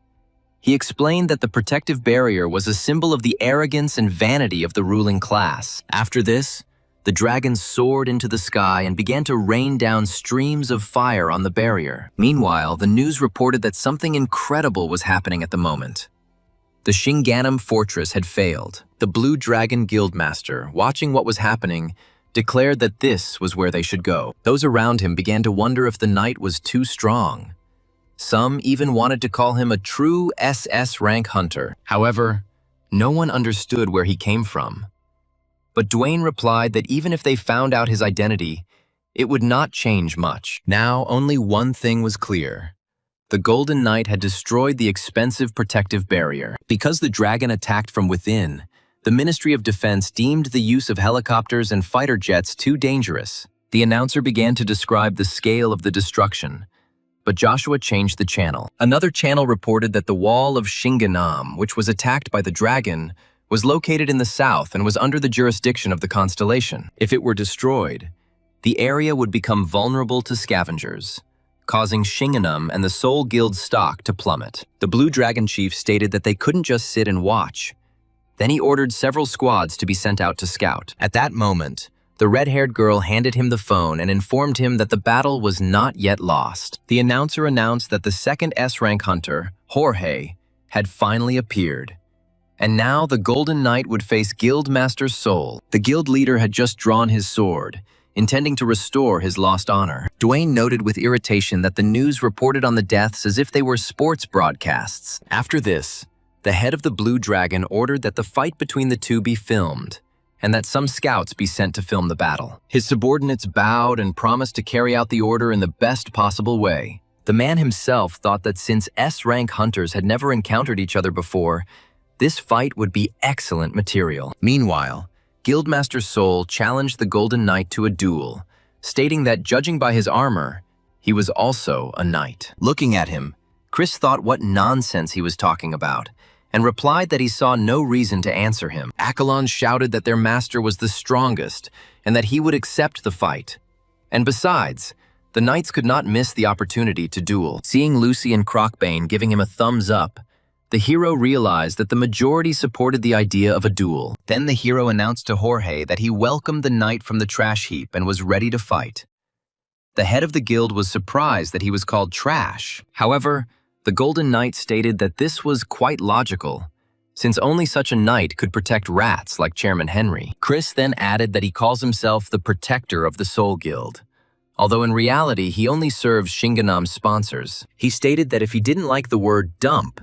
A: He explained that the protective barrier was a symbol of the arrogance and vanity of the ruling class. After this, the dragon soared into the sky and began to rain down streams of fire on the barrier. Meanwhile, the news reported that something incredible was happening at the moment. The Shinganam fortress had failed. The Blue Dragon Guildmaster, watching what was happening, declared that this was where they should go. Those around him began to wonder if the knight was too strong. Some even wanted to call him a true SS rank hunter. However, no one understood where he came from. But Dwayne replied that even if they found out his identity, it would not change much. Now only one thing was clear. the Golden Knight had destroyed the expensive protective barrier. Because the dragon attacked from within, the Ministry of Defense deemed the use of helicopters and fighter jets too dangerous. The announcer began to describe the scale of the destruction, but Joshua changed the channel. Another channel reported that the wall of Shinganam, which was attacked by the dragon, was located in the south and was under the jurisdiction of the constellation. If it were destroyed, the area would become vulnerable to scavengers, causing Shinganam and the Soul Guild's stock to plummet. The Blue Dragon Chief stated that they couldn't just sit and watch. Then he ordered several squads to be sent out to scout. At that moment, the red-haired girl handed him the phone and informed him that the battle was not yet lost. The announcer announced that the second S-rank hunter, Jorge, had finally appeared. And now the Golden Knight would face Guildmaster Soul. The guild leader had just drawn his sword, intending to restore his lost honor. Dwayne noted with irritation that the news reported on the deaths as if they were sports broadcasts. After this, the head of the Blue Dragon ordered that the fight between the two be filmed, and that some scouts be sent to film the battle. His subordinates bowed and promised to carry out the order in the best possible way. The man himself thought that since S-rank hunters had never encountered each other before, this fight would be excellent material. Meanwhile, Guildmaster Soul challenged the Golden Knight to a duel, stating that judging by his armor, he was also a knight. Looking at him, Chris thought what nonsense he was talking about, and replied that he saw no reason to answer him. Accolon shouted that their master was the strongest and that he would accept the fight. And besides, the knights could not miss the opportunity to duel. Seeing Lucy and Crocbane giving him a thumbs up, the hero realized that the majority supported the idea of a duel. Then the hero announced to Jorge that he welcomed the knight from the trash heap and was ready to fight. The head of the guild was surprised that he was called trash. However, the Golden Knight stated that this was quite logical, since only such a knight could protect rats like Chairman Henry. Chris then added that he calls himself the protector of the Soul Guild, although in reality he only serves Shinganam's sponsors. He stated that if he didn't like the word dump,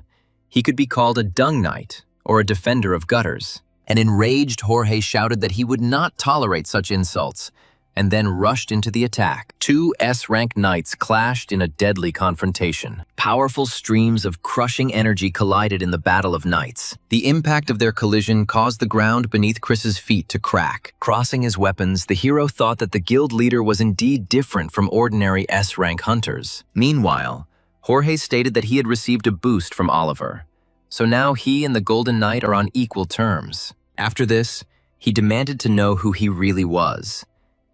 A: he could be called a dung knight or a defender of gutters. An enraged Jorge shouted that he would not tolerate such insults, and then rushed into the attack. Two S-rank knights clashed in a deadly confrontation. Powerful streams of crushing energy collided in the battle of knights. The impact of their collision caused the ground beneath Chris's feet to crack. Crossing his weapons, the hero thought that the guild leader was indeed different from ordinary S-rank hunters. Meanwhile, Jorge stated that he had received a boost from Oliver, so now he and the Golden Knight are on equal terms. After this, he demanded to know who he really was.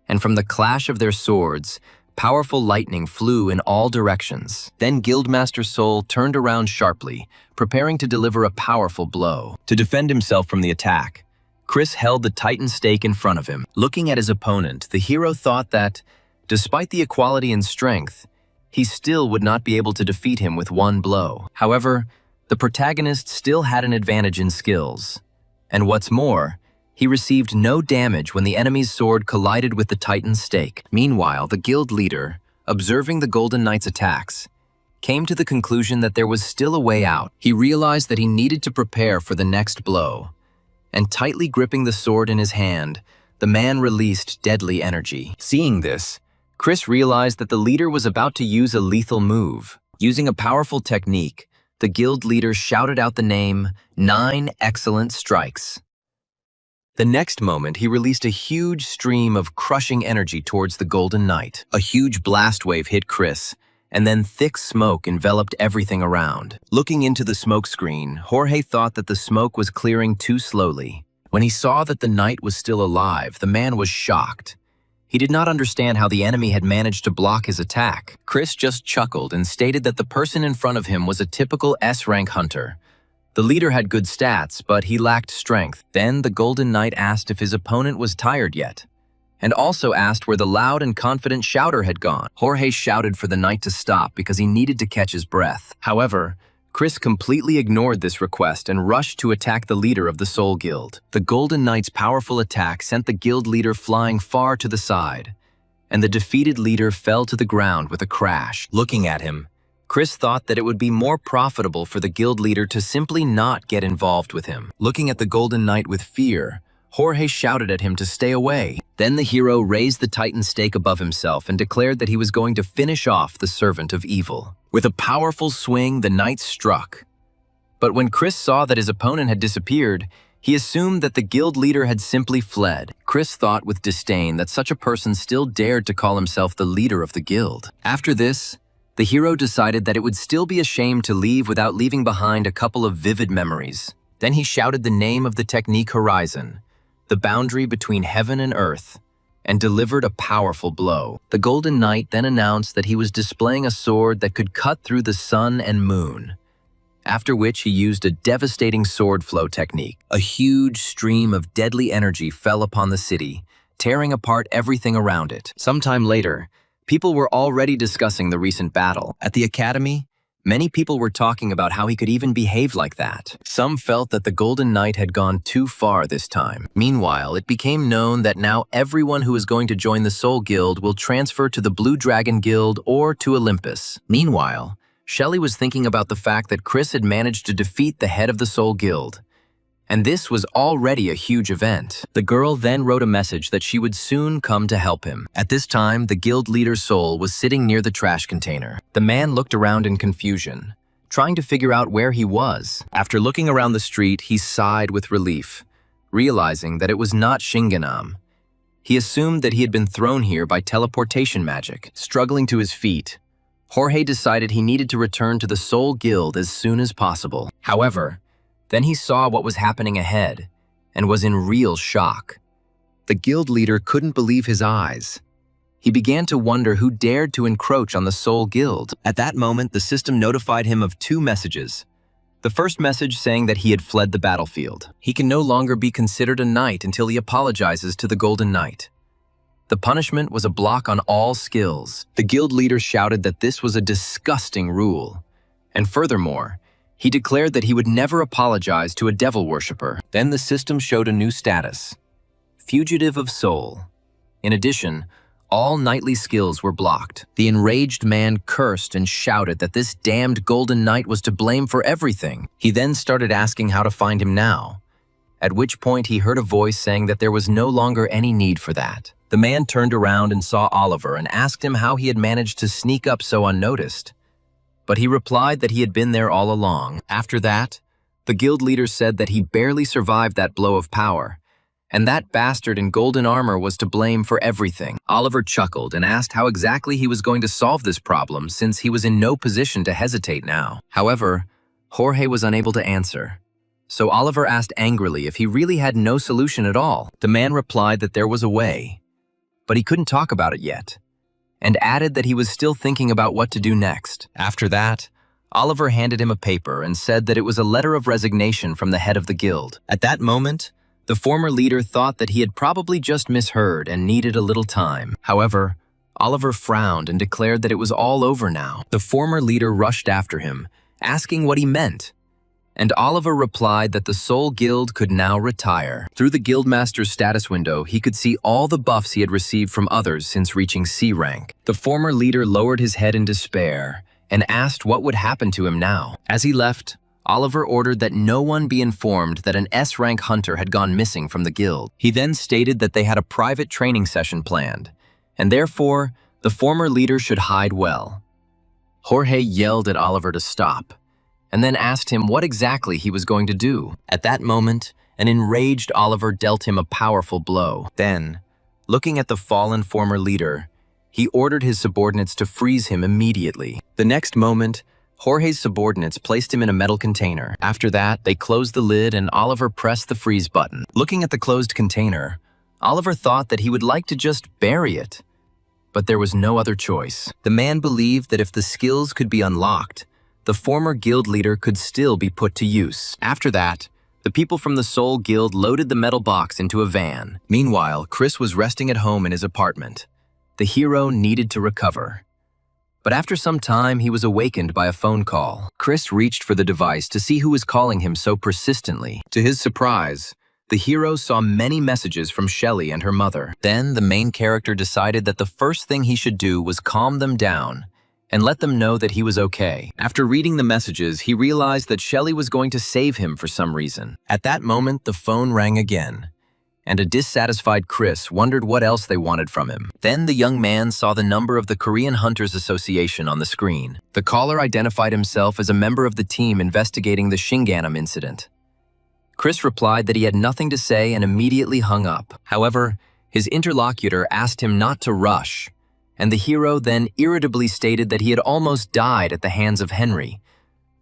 A: And from the clash of their swords, powerful lightning flew in all directions. Then Guildmaster Soul turned around sharply, preparing to deliver a powerful blow. To defend himself from the attack, Chris held the Titan stake in front of him. Looking at his opponent, the hero thought that, despite the equality in strength, he still would not be able to defeat him with one blow. However, the protagonist still had an advantage in skills. And what's more, he received no damage when the enemy's sword collided with the Titan's stake. Meanwhile, the guild leader, observing the Golden Knight's attacks, came to the conclusion that there was still a way out. He realized that he needed to prepare for the next blow, and tightly gripping the sword in his hand, the man released deadly energy. Seeing this, Chris realized that the leader was about to use a lethal move. Using a powerful technique, the guild leader shouted out the name, 9 excellent strikes. The next moment, he released a huge stream of crushing energy towards the Golden Knight. A huge blast wave hit Chris, and then thick smoke enveloped everything around. Looking into the smoke screen, Jorge thought that the smoke was clearing too slowly. When he saw that the knight was still alive, the man was shocked. He did not understand how the enemy had managed to block his attack. Chris just chuckled and stated that the person in front of him was a typical S-rank hunter. The leader had good stats, but he lacked strength. Then the Golden Knight asked if his opponent was tired yet, and also asked where the loud and confident shouter had gone. Jorge shouted for the knight to stop because he needed to catch his breath. However, Chris completely ignored this request and rushed to attack the leader of the Soul Guild. The Golden Knight's powerful attack sent the guild leader flying far to the side, and the defeated leader fell to the ground with a crash. Looking at him, Chris thought that it would be more profitable for the guild leader to simply not get involved with him. Looking at the Golden Knight with fear, Jorge shouted at him to stay away. Then the hero raised the Titan stake above himself and declared that he was going to finish off the servant of evil. With a powerful swing, the knight struck. But when Chris saw that his opponent had disappeared, he assumed that the guild leader had simply fled. Chris thought with disdain that such a person still dared to call himself the leader of the guild. After this, the hero decided that it would still be a shame to leave without leaving behind a couple of vivid memories. Then he shouted the name of the technique Horizon, the boundary between heaven and earth, and delivered a powerful blow. The Golden Knight then announced that he was displaying a sword that could cut through the sun and moon, after which he used a devastating sword flow technique. A huge stream of deadly energy fell upon the city, tearing apart everything around it. Sometime later, people were already discussing the recent battle. At the academy, many people were talking about how he could even behave like that. Some felt that the Golden Knight had gone too far this time. Meanwhile, it became known that now everyone who is going to join the Soul Guild will transfer to the Blue Dragon Guild or to Olympus. Meanwhile, Shelley was thinking about the fact that Chris had managed to defeat the head of the Soul Guild, and this was already a huge event. The girl then wrote a message that she would soon come to help him. At this time, the guild leader's soul was sitting near the trash container. The man looked around in confusion, trying to figure out where he was. After looking around the street, he sighed with relief, realizing that it was not Shinganam. He assumed that he had been thrown here by teleportation magic. Struggling to his feet, Jorge decided he needed to return to the Soul Guild as soon as possible. However, then he saw what was happening ahead and was in real shock. The guild leader couldn't believe his eyes. He began to wonder who dared to encroach on the Soul Guild. At that moment, the system notified him of two messages. The first message saying that he had fled the battlefield. He can no longer be considered a knight until he apologizes to the Golden Knight. The punishment was a block on all skills. The guild leader shouted that this was a disgusting rule. And furthermore, he declared that he would never apologize to a devil worshipper. Then the system showed a new status: Fugitive of Soul. In addition, all knightly skills were blocked. The enraged man cursed and shouted that this damned Golden Knight was to blame for everything. He then started asking how to find him now, at which point he heard a voice saying that there was no longer any need for that. The man turned around and saw Oliver and asked him how he had managed to sneak up so unnoticed. But he replied that he had been there all along. After that, the guild leader said that he barely survived that blow of power, and that bastard in golden armor was to blame for everything. Oliver chuckled and asked how exactly he was going to solve this problem since he was in no position to hesitate now. However, Jorge was unable to answer. So Oliver asked angrily if he really had no solution at all. The man replied that there was a way, but he couldn't talk about it yet, and added that he was still thinking about what to do next. After that, Oliver handed him a paper and said that it was a letter of resignation from the head of the guild. At that moment, the former leader thought that he had probably just misheard and needed a little time. However, Oliver frowned and declared that it was all over now. The former leader rushed after him, asking what he meant, and Oliver replied that the Soul Guild could now retire. Through the Guildmaster's status window, he could see all the buffs he had received from others since reaching C rank. The former leader lowered his head in despair and asked what would happen to him now. As he left, Oliver ordered that no one be informed that an S-rank hunter had gone missing from the guild. He then stated that they had a private training session planned, and therefore, the former leader should hide well. Jorge yelled at Oliver to stop, and then asked him what exactly he was going to do. At that moment, an enraged Oliver dealt him a powerful blow. Then, looking at the fallen former leader, he ordered his subordinates to freeze him immediately. The next moment, Jorge's subordinates placed him in a metal container. After that, they closed the lid and Oliver pressed the freeze button. Looking at the closed container, Oliver thought that he would like to just bury it. But there was no other choice. The man believed that if the skills could be unlocked, the former guild leader could still be put to use. After that, the people from the Soul Guild loaded the metal box into a van. Meanwhile, Chris was resting at home in his apartment. The hero needed to recover. But after some time, he was awakened by a phone call. Chris reached for the device to see who was calling him so persistently. To his surprise, the hero saw many messages from Shelley and her mother. Then the main character decided that the first thing he should do was calm them down and let them know that he was okay. After reading the messages, he realized that Shelley was going to save him for some reason. At that moment, the phone rang again, and a dissatisfied Chris wondered what else they wanted from him. Then the young man saw the number of the Korean Hunters Association on the screen. The caller identified himself as a member of the team investigating the Shinganam incident. Chris replied that he had nothing to say and immediately hung up. However, his interlocutor asked him not to rush, and the hero then irritably stated that he had almost died at the hands of Henry,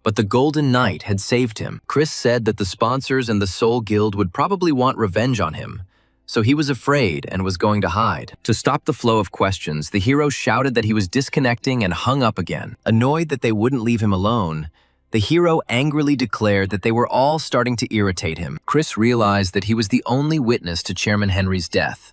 A: but the Golden Knight had saved him. Chris said that the sponsors and the Soul Guild would probably want revenge on him, so he was afraid and was going to hide. To stop the flow of questions, the hero shouted that he was disconnecting and hung up again. Annoyed that they wouldn't leave him alone, the hero angrily declared that they were all starting to irritate him. Chris realized that he was the only witness to Chairman Henry's death,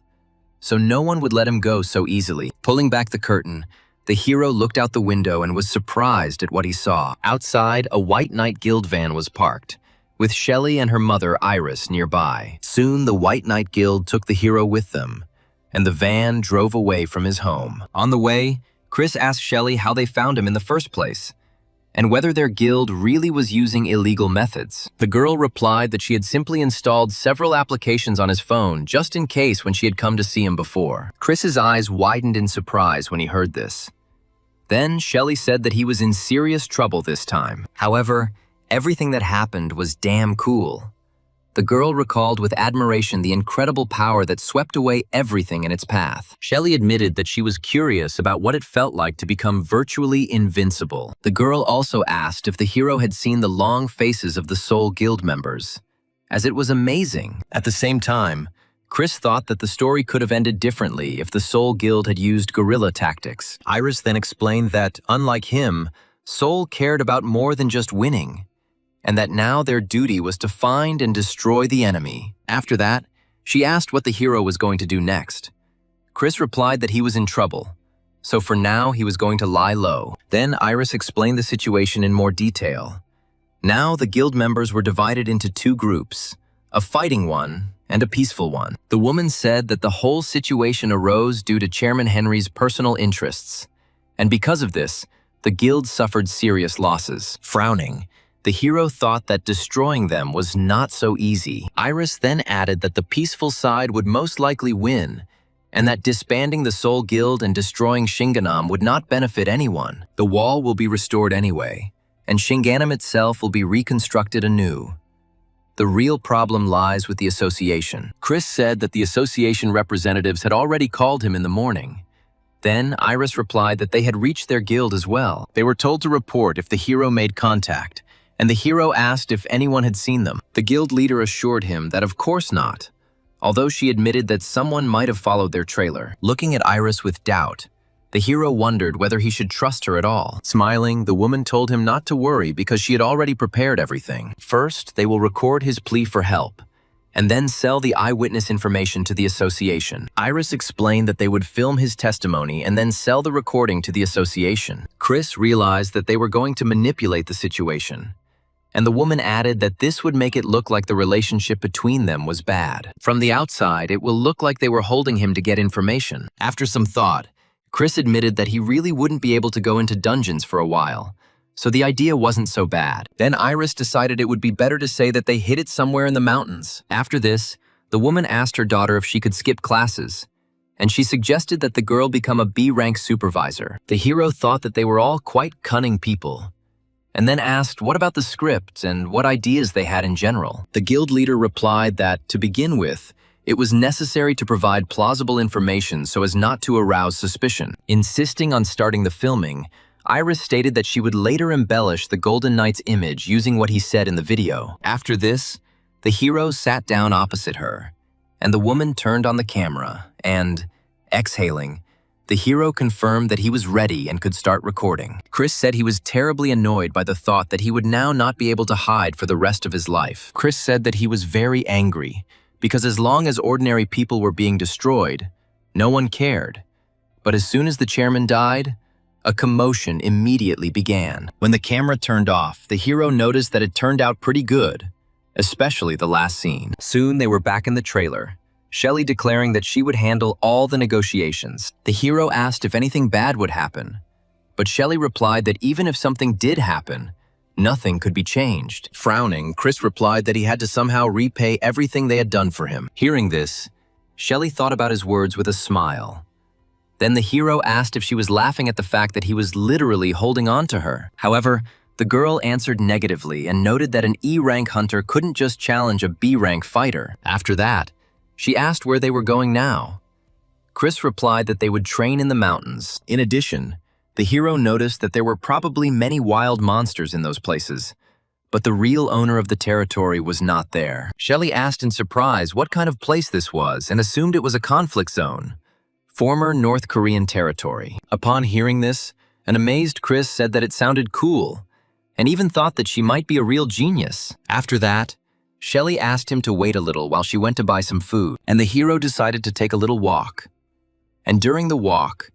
A: so no one would let him go so easily. Pulling back the curtain, the hero looked out the window and was surprised at what he saw. Outside, a White Knight Guild van was parked, with Shelley and her mother Iris nearby. Soon, the White Knight Guild took the hero with them, and the van drove away from his home. On the way, Chris asked Shelley how they found him in the first place, and whether their guild really was using illegal methods. The girl replied that she had simply installed several applications on his phone just in case when she had come to see him before. Chris's eyes widened in surprise when he heard this. Then Shelley said that he was in serious trouble this time. However, everything that happened was damn cool. The girl recalled with admiration the incredible power that swept away everything in its path. Shelley admitted that she was curious about what it felt like to become virtually invincible. The girl also asked if the hero had seen the long faces of the Soul Guild members, as it was amazing. At the same time, Chris thought that the story could have ended differently if the Soul Guild had used guerrilla tactics. Iris then explained that, unlike him, Soul cared about more than just winning, and that now their duty was to find and destroy the enemy. After that, she asked what the hero was going to do next. Chris replied that he was in trouble, so for now he was going to lie low. Then Iris explained the situation in more detail. Now the guild members were divided into two groups, a fighting one and a peaceful one. The woman said that the whole situation arose due to Chairman Henry's personal interests, and because of this, the guild suffered serious losses. Frowning, the hero thought that destroying them was not so easy. Iris then added that the peaceful side would most likely win, and that disbanding the Soul Guild and destroying Shinganam would not benefit anyone. The wall will be restored anyway, and Shinganam itself will be reconstructed anew. The real problem lies with the association. Chris said that the association representatives had already called him in the morning. Then Iris replied that they had reached their guild as well. They were told to report if the hero made contact, and the hero asked if anyone had seen them. The guild leader assured him that of course not, although she admitted that someone might have followed their trailer. Looking at Iris with doubt, the hero wondered whether he should trust her at all. Smiling, the woman told him not to worry because she had already prepared everything. First, they will record his plea for help, and then sell the eyewitness information to the association. Iris explained that they would film his testimony and then sell the recording to the association. Chris realized that they were going to manipulate the situation, and the woman added that this would make it look like the relationship between them was bad. From the outside, it will look like they were holding him to get information. After some thought, Chris admitted that he really wouldn't be able to go into dungeons for a while, so the idea wasn't so bad. Then Iris decided it would be better to say that they hid it somewhere in the mountains. After this, the woman asked her daughter if she could skip classes, and she suggested that the girl become a B-rank supervisor. The hero thought that they were all quite cunning people, and then asked what about the script and what ideas they had in general. The guild leader replied that, to begin with, it was necessary to provide plausible information so as not to arouse suspicion. Insisting on starting the filming, Iris stated that she would later embellish the Golden Knight's image using what he said in the video. After this, the hero sat down opposite her, and the woman turned on the camera and, exhaling, the hero confirmed that he was ready and could start recording. Chris said he was terribly annoyed by the thought that he would now not be able to hide for the rest of his life. Chris said that he was very angry because as long as ordinary people were being destroyed, no one cared. But as soon as the chairman died, a commotion immediately began. When the camera turned off, the hero noticed that it turned out pretty good, especially the last scene. Soon they were back in the trailer, Shelley declaring that she would handle all the negotiations. The hero asked if anything bad would happen, but Shelley replied that even if something did happen, Nothing could be changed. Frowning, Chris replied that he had to somehow repay everything they had done for him. Hearing this, Shelley thought about his words with a smile. Then the hero asked if she was laughing at the fact that he was literally holding on to her. However, the girl answered negatively and noted that an E-rank hunter couldn't just challenge a B-rank fighter. After that, she asked where they were going now. Chris replied that they would train in the mountains. In addition, the hero noticed that there were probably many wild monsters in those places, but the real owner of the territory was not there. Shelley asked in surprise what kind of place this was and assumed it was a conflict zone. Former North Korean territory. Upon hearing this, an amazed Chris said that it sounded cool, and even thought that she might be a real genius. After that, Shelley asked him to wait a little while she went to buy some food, and the hero decided to take a little walk. And during the walk,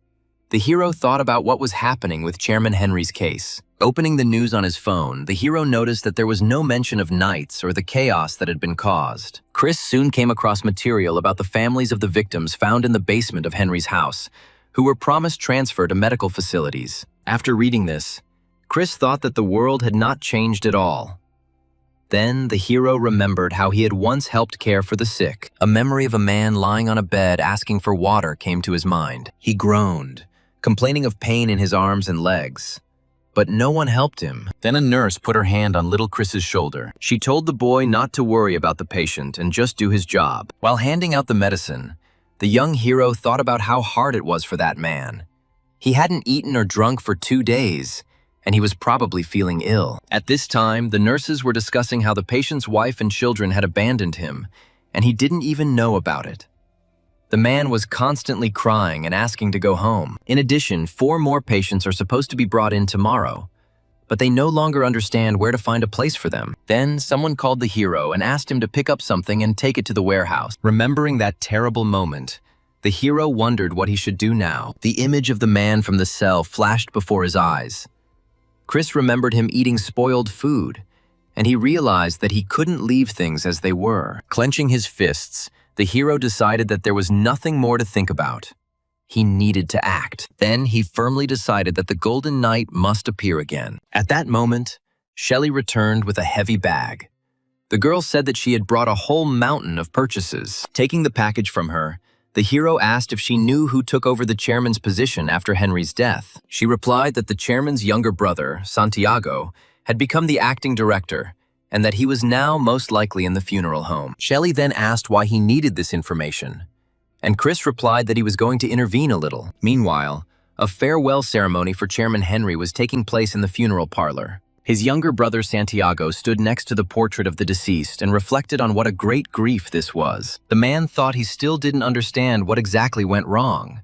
A: the hero thought about what was happening with Chairman Henry's case. Opening the news on his phone, the hero noticed that there was no mention of knights or the chaos that had been caused. Chris soon came across material about the families of the victims found in the basement of Henry's house, who were promised transfer to medical facilities. After reading this, Chris thought that the world had not changed at all. Then the hero remembered how he had once helped care for the sick. A memory of a man lying on a bed asking for water came to his mind. He groaned, complaining of pain in his arms and legs. But no one helped him. Then a nurse put her hand on little Chris's shoulder. She told the boy not to worry about the patient and just do his job. While handing out the medicine, the young hero thought about how hard it was for that man. He hadn't eaten or drunk for 2 days, and he was probably feeling ill. At this time, the nurses were discussing how the patient's wife and children had abandoned him, and he didn't even know about it. The man was constantly crying and asking to go home. In addition, 4 more patients are supposed to be brought in tomorrow, but they no longer understand where to find a place for them. Then someone called the hero and asked him to pick up something and take it to the warehouse. Remembering that terrible moment, the hero wondered what he should do now. The image of the man from the cell flashed before his eyes. Chris remembered him eating spoiled food, and he realized that he couldn't leave things as they were. Clenching his fists, the hero decided that there was nothing more to think about. He needed to act. Then he firmly decided that the Golden Knight must appear again. At that moment, Shelley returned with a heavy bag. The girl said that she had brought a whole mountain of purchases. Taking the package from her, the hero asked if she knew who took over the chairman's position after Henry's death. She replied that the chairman's younger brother, Santiago, had become the acting director, and that he was now most likely in the funeral home. Shelley then asked why he needed this information, and Chris replied that he was going to intervene a little. Meanwhile, a farewell ceremony for Chairman Henry was taking place in the funeral parlor. His younger brother Santiago stood next to the portrait of the deceased and reflected on what a great grief this was. The man thought he still didn't understand what exactly went wrong.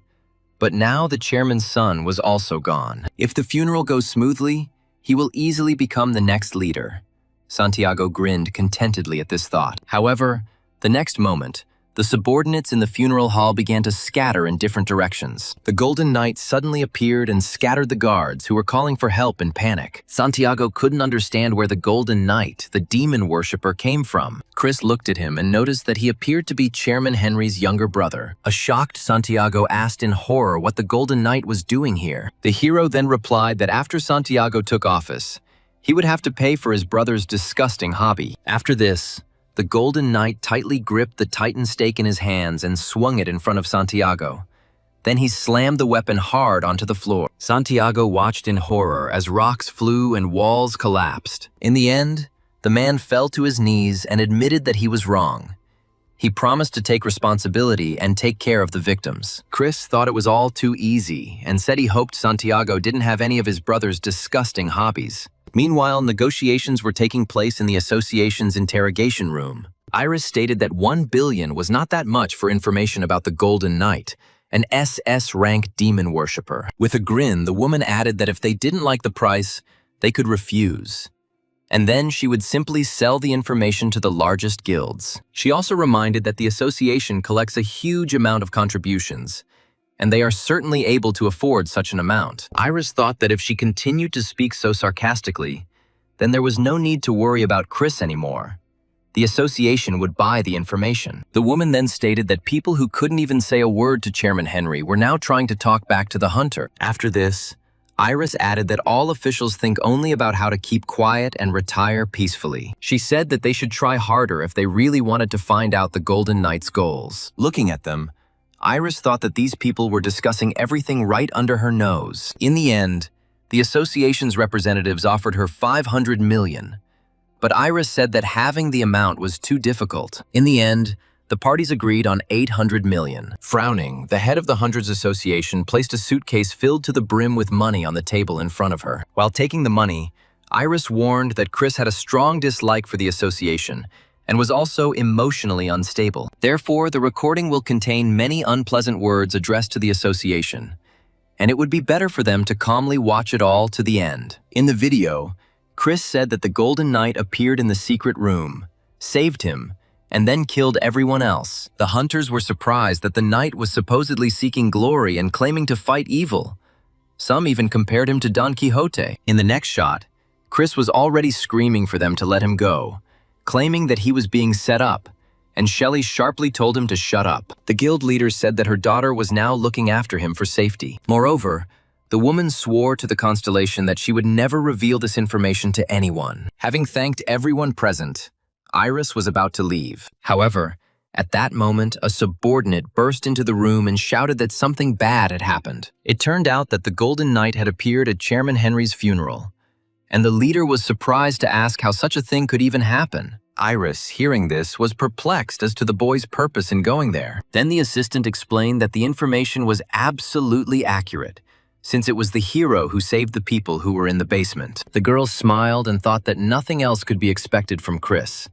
A: But now the chairman's son was also gone. If the funeral goes smoothly, he will easily become the next leader. Santiago grinned contentedly at this thought. However, the next moment, the subordinates in the funeral hall began to scatter in different directions. The Golden Knight suddenly appeared and scattered the guards, who were calling for help in panic. Santiago couldn't understand where the Golden Knight, the demon worshipper, came from. Chris looked at him and noticed that he appeared to be Chairman Henry's younger brother. A shocked Santiago asked in horror what the Golden Knight was doing here. The hero then replied that after Santiago took office, he would have to pay for his brother's disgusting hobby. After this, the Golden Knight tightly gripped the Titan stake in his hands and swung it in front of Santiago. Then he slammed the weapon hard onto the floor. Santiago watched in horror as rocks flew and walls collapsed. In the end, the man fell to his knees and admitted that he was wrong. He promised to take responsibility and take care of the victims. Chris thought it was all too easy and said he hoped Santiago didn't have any of his brother's disgusting hobbies. Meanwhile, negotiations were taking place in the association's interrogation room. Iris stated that 1 billion was not that much for information about the Golden Knight, an SS-rank demon worshipper. With a grin, the woman added that if they didn't like the price, they could refuse. And then she would simply sell the information to the largest guilds. She also reminded that the association collects a huge amount of contributions, and they are certainly able to afford such an amount. Iris thought that if she continued to speak so sarcastically, then there was no need to worry about Chris anymore. The association would buy the information. The woman then stated that people who couldn't even say a word to Chairman Henry were now trying to talk back to the hunter. After this, Iris added that all officials think only about how to keep quiet and retire peacefully. She said that they should try harder if they really wanted to find out the Golden Knight's goals. Looking at them, Iris thought that these people were discussing everything right under her nose. In the end, the association's representatives offered her 500 million, but Iris said that having the amount was too difficult. In the end, the parties agreed on 800 million. Frowning, the head of the Hundreds Association placed a suitcase filled to the brim with money on the table in front of her. While taking the money, Iris warned that Chris had a strong dislike for the association and was also emotionally unstable. Therefore, the recording will contain many unpleasant words addressed to the association, and it would be better for them to calmly watch it all to the end. In the video, Chris said that the Golden Knight appeared in the secret room, saved him, and then killed everyone else. The hunters were surprised that the knight was supposedly seeking glory and claiming to fight evil. Some even compared him to Don Quixote. In the next shot, Chris was already screaming for them to let him go, claiming that he was being set up, and Shelley sharply told him to shut up. The guild leader said that her daughter was now looking after him for safety. Moreover, the woman swore to the constellation that she would never reveal this information to anyone. Having thanked everyone present, Iris was about to leave. However, at that moment, a subordinate burst into the room and shouted that something bad had happened. It turned out that the Golden Knight had appeared at Chairman Henry's funeral, and the leader was surprised to ask how such a thing could even happen. Iris, hearing this, was perplexed as to the boy's purpose in going there. Then the assistant explained that the information was absolutely accurate, since it was the hero who saved the people who were in the basement. The girl smiled and thought that nothing else could be expected from Chris.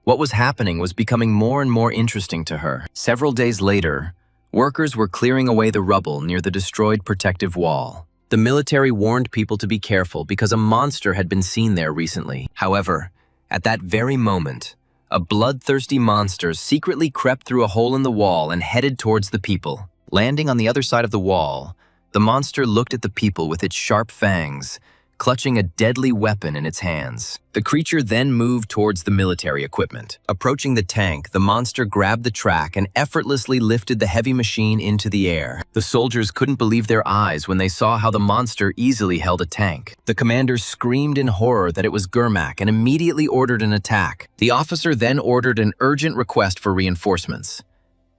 A: What was happening was becoming more and more interesting to her. Several days later, workers were clearing away the rubble near the destroyed protective wall. The military warned people to be careful because a monster had been seen there recently. However, at that very moment, a bloodthirsty monster secretly crept through a hole in the wall and headed towards the people. Landing on the other side of the wall, the monster looked at the people with its sharp fangs, clutching a deadly weapon in its hands. The creature then moved towards the military equipment. Approaching the tank, the monster grabbed the track and effortlessly lifted the heavy machine into the air. The soldiers couldn't believe their eyes when they saw how the monster easily held a tank. The commander screamed in horror that it was Gurmak and immediately ordered an attack. The officer then ordered an urgent request for reinforcements.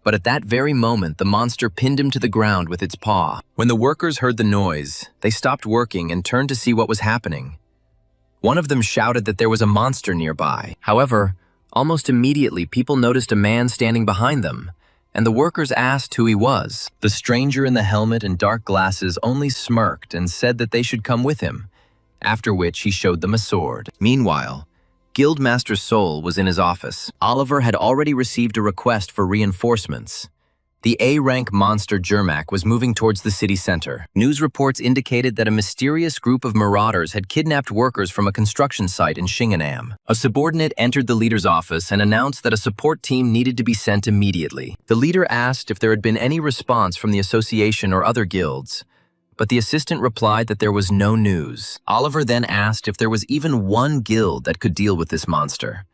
A: But at that very moment, the monster pinned him to the ground with its paw. When the workers heard the noise, they stopped working and turned to see what was happening. One of them shouted that there was a monster nearby. However, almost immediately, people noticed a man standing behind them, and the workers asked who he was. The stranger in the helmet and dark glasses only smirked and said that they should come with him, after which he showed them a sword. Meanwhile, Guildmaster Sol was in his office. Oliver had already received a request for reinforcements. The A-rank monster Gurmak was moving towards the city center. News reports indicated that a mysterious group of marauders had kidnapped workers from a construction site in Shinganam. A subordinate entered the leader's office and announced that a support team needed to be sent immediately. The leader asked if there had been any response from the association or other guilds, but the assistant replied that there was no news. Oliver then asked if there was even one guild that could deal with this monster,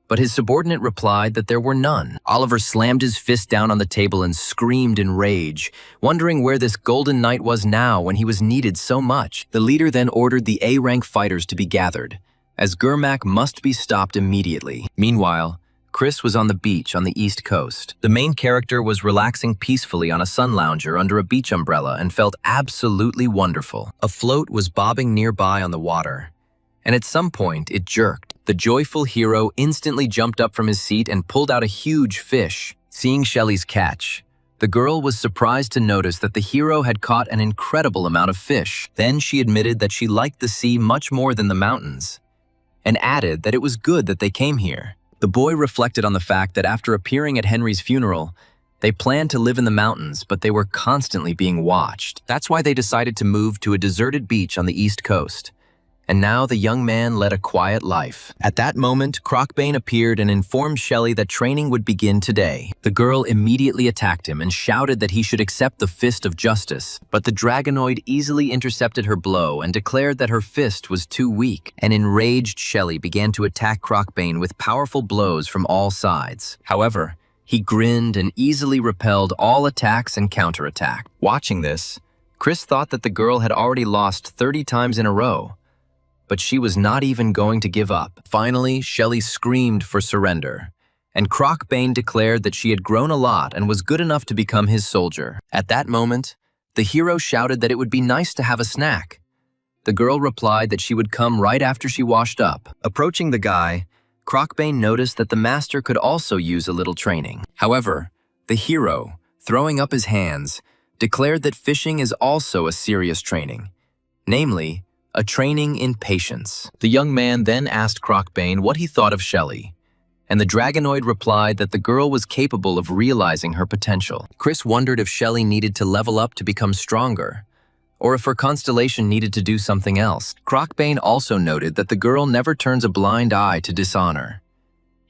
A: but his subordinate replied that there were none. Oliver slammed his fist down on the table and screamed in rage, wondering where this Golden Knight was now when he was needed so much. The leader then ordered the A-rank fighters to be gathered, as Gurmak must be stopped immediately. Meanwhile, Chris was on the beach on the East Coast. The main character was relaxing peacefully on a sun lounger under a beach umbrella and felt absolutely wonderful. A float was bobbing nearby on the water, and at some point it jerked. The joyful hero instantly jumped up from his seat and pulled out a huge fish. Seeing Shelley's catch, the girl was surprised to notice that the hero had caught an incredible amount of fish. Then she admitted that she liked the sea much more than the mountains, and added that it was good that they came here. The boy reflected on the fact that after appearing at Henry's funeral, they planned to live in the mountains, but they were constantly being watched. That's why they decided to move to a deserted beach on the East Coast. And now the young man led a quiet life. At that moment, Crockbane appeared and informed Shelley that training would begin today. The girl immediately attacked him and shouted that he should accept the fist of justice. But the dragonoid easily intercepted her blow and declared that her fist was too weak. An enraged Shelley began to attack Crockbane with powerful blows from all sides. However, he grinned and easily repelled all attacks and counterattacked. Watching this, Chris thought that the girl had already lost 30 times in a row, but she was not even going to give up. Finally, Shelley screamed for surrender, and Crocbane declared that she had grown a lot and was good enough to become his soldier. At that moment, the hero shouted that it would be nice to have a snack. The girl replied that she would come right after she washed up. Approaching the guy, Crocbane noticed that the master could also use a little training. However, the hero, throwing up his hands, declared that fishing is also a serious training, namely, a training in patience. The young man then asked Crocbane what he thought of Shelley, and the Dragonoid replied that the girl was capable of realizing her potential. Chris wondered if Shelley needed to level up to become stronger, or if her constellation needed to do something else. Crocbane also noted that the girl never turns a blind eye to dishonor.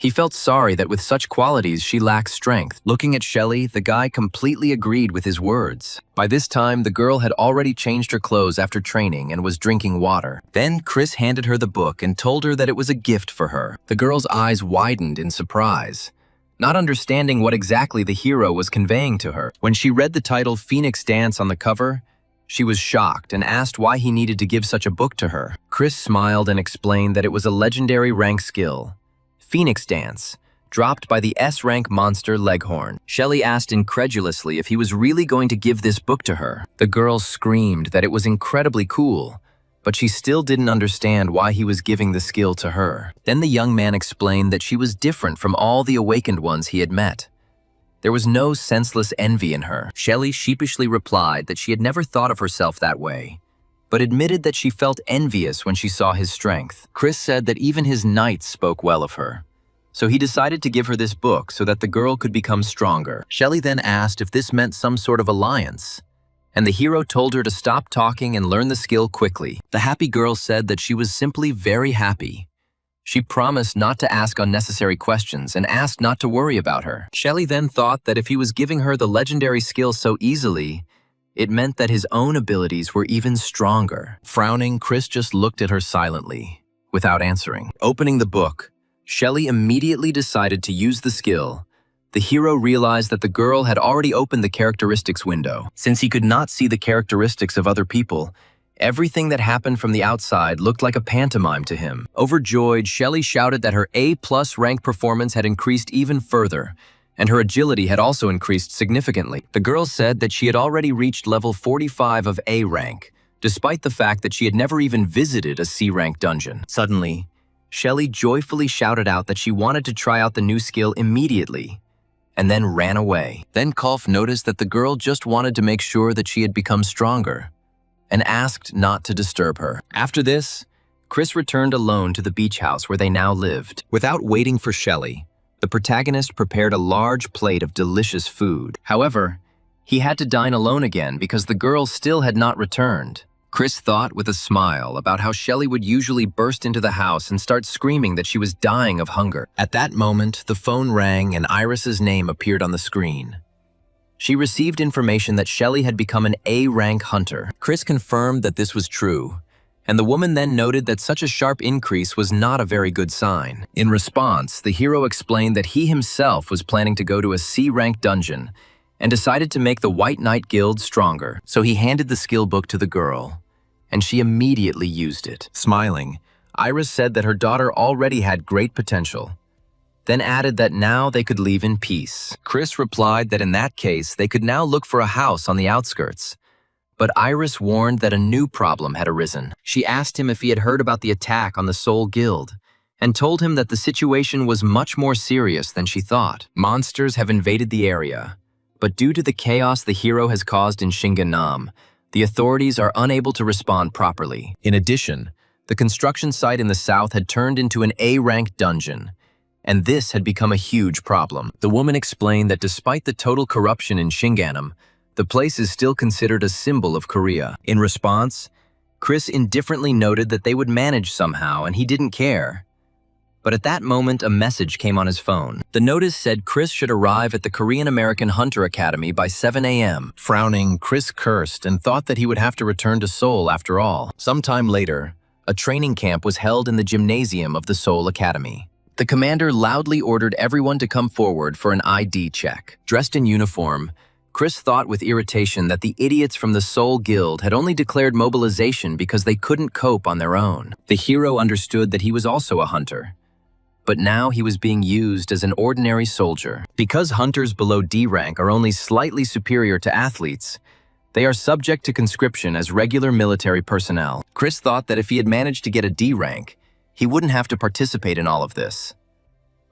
A: He felt sorry that with such qualities she lacks strength. Looking at Shelley, the guy completely agreed with his words. By this time, the girl had already changed her clothes after training and was drinking water. Then Chris handed her the book and told her that it was a gift for her. The girl's eyes widened in surprise, not understanding what exactly the hero was conveying to her. When she read the title Phoenix Dance on the cover, she was shocked and asked why he needed to give such a book to her. Chris smiled and explained that it was a legendary rank skill, Phoenix Dance, dropped by the S-rank monster Leghorn. Shelley asked incredulously if he was really going to give this book to her. The girl screamed that it was incredibly cool, but she still didn't understand why he was giving the skill to her. Then the young man explained that she was different from all the awakened ones he had met. There was no senseless envy in her. Shelley sheepishly replied that she had never thought of herself that way, but admitted that she felt envious when she saw his strength. Chris said that even his knights spoke well of her, so he decided to give her this book so that the girl could become stronger. Shelley then asked if this meant some sort of alliance, and the hero told her to stop talking and learn the skill quickly. The happy girl said that she was simply very happy. She promised not to ask unnecessary questions and asked not to worry about her. Shelley then thought that if he was giving her the legendary skill so easily, it meant that his own abilities were even stronger. Frowning, Chris just looked at her silently, without answering. Opening the book, Shelley immediately decided to use the skill. The hero realized that the girl had already opened the characteristics window. Since he could not see the characteristics of other people, everything that happened from the outside looked like a pantomime to him. Overjoyed, Shelley shouted that her A+ rank performance had increased even further, and her agility had also increased significantly. The girl said that she had already reached level 45 of A rank, despite the fact that she had never even visited a C rank dungeon. Suddenly, Shelley joyfully shouted out that she wanted to try out the new skill immediately, and then ran away. Then Kulf noticed that the girl just wanted to make sure that she had become stronger, and asked not to disturb her. After this, Chris returned alone to the beach house where they now lived. Without waiting for Shelley, the protagonist prepared a large plate of delicious food. However, he had to dine alone again because the girl still had not returned. Chris thought with a smile about how Shelley would usually burst into the house and start screaming that she was dying of hunger. At that moment, the phone rang and Iris's name appeared on the screen. She received information that Shelley had become an A-rank hunter. Chris confirmed that this was true, and the woman then noted that such a sharp increase was not a very good sign. In response, the hero explained that he himself was planning to go to a C-rank dungeon and decided to make the White Knight Guild stronger. So he handed the skill book to the girl, and she immediately used it. Smiling, Iris said that her daughter already had great potential, then added that now they could leave in peace. Chris replied that in that case, they could now look for a house on the outskirts. But Iris warned that a new problem had arisen. She asked him if he had heard about the attack on the Soul Guild, and told him that the situation was much more serious than she thought. Monsters have invaded the area, but due to the chaos the hero has caused in Shinganam, the authorities are unable to respond properly. In addition, the construction site in the south had turned into an A-rank dungeon, and this had become a huge problem. The woman explained that despite the total corruption in Shinganam, the place is still considered a symbol of Korea. In response, Chris indifferently noted that they would manage somehow and he didn't care. But at that moment, a message came on his phone. The notice said Chris should arrive at the Korean-American Hunter Academy by 7 a.m. Frowning, Chris cursed and thought that he would have to return to Seoul after all. Sometime later, a training camp was held in the gymnasium of the Seoul Academy. The commander loudly ordered everyone to come forward for an ID check. Dressed in uniform, Chris thought with irritation that the idiots from the Soul Guild had only declared mobilization because they couldn't cope on their own. The hero understood that he was also a hunter, but now he was being used as an ordinary soldier. Because hunters below D rank are only slightly superior to athletes, they are subject to conscription as regular military personnel. Chris thought that if he had managed to get a D rank, he wouldn't have to participate in all of this.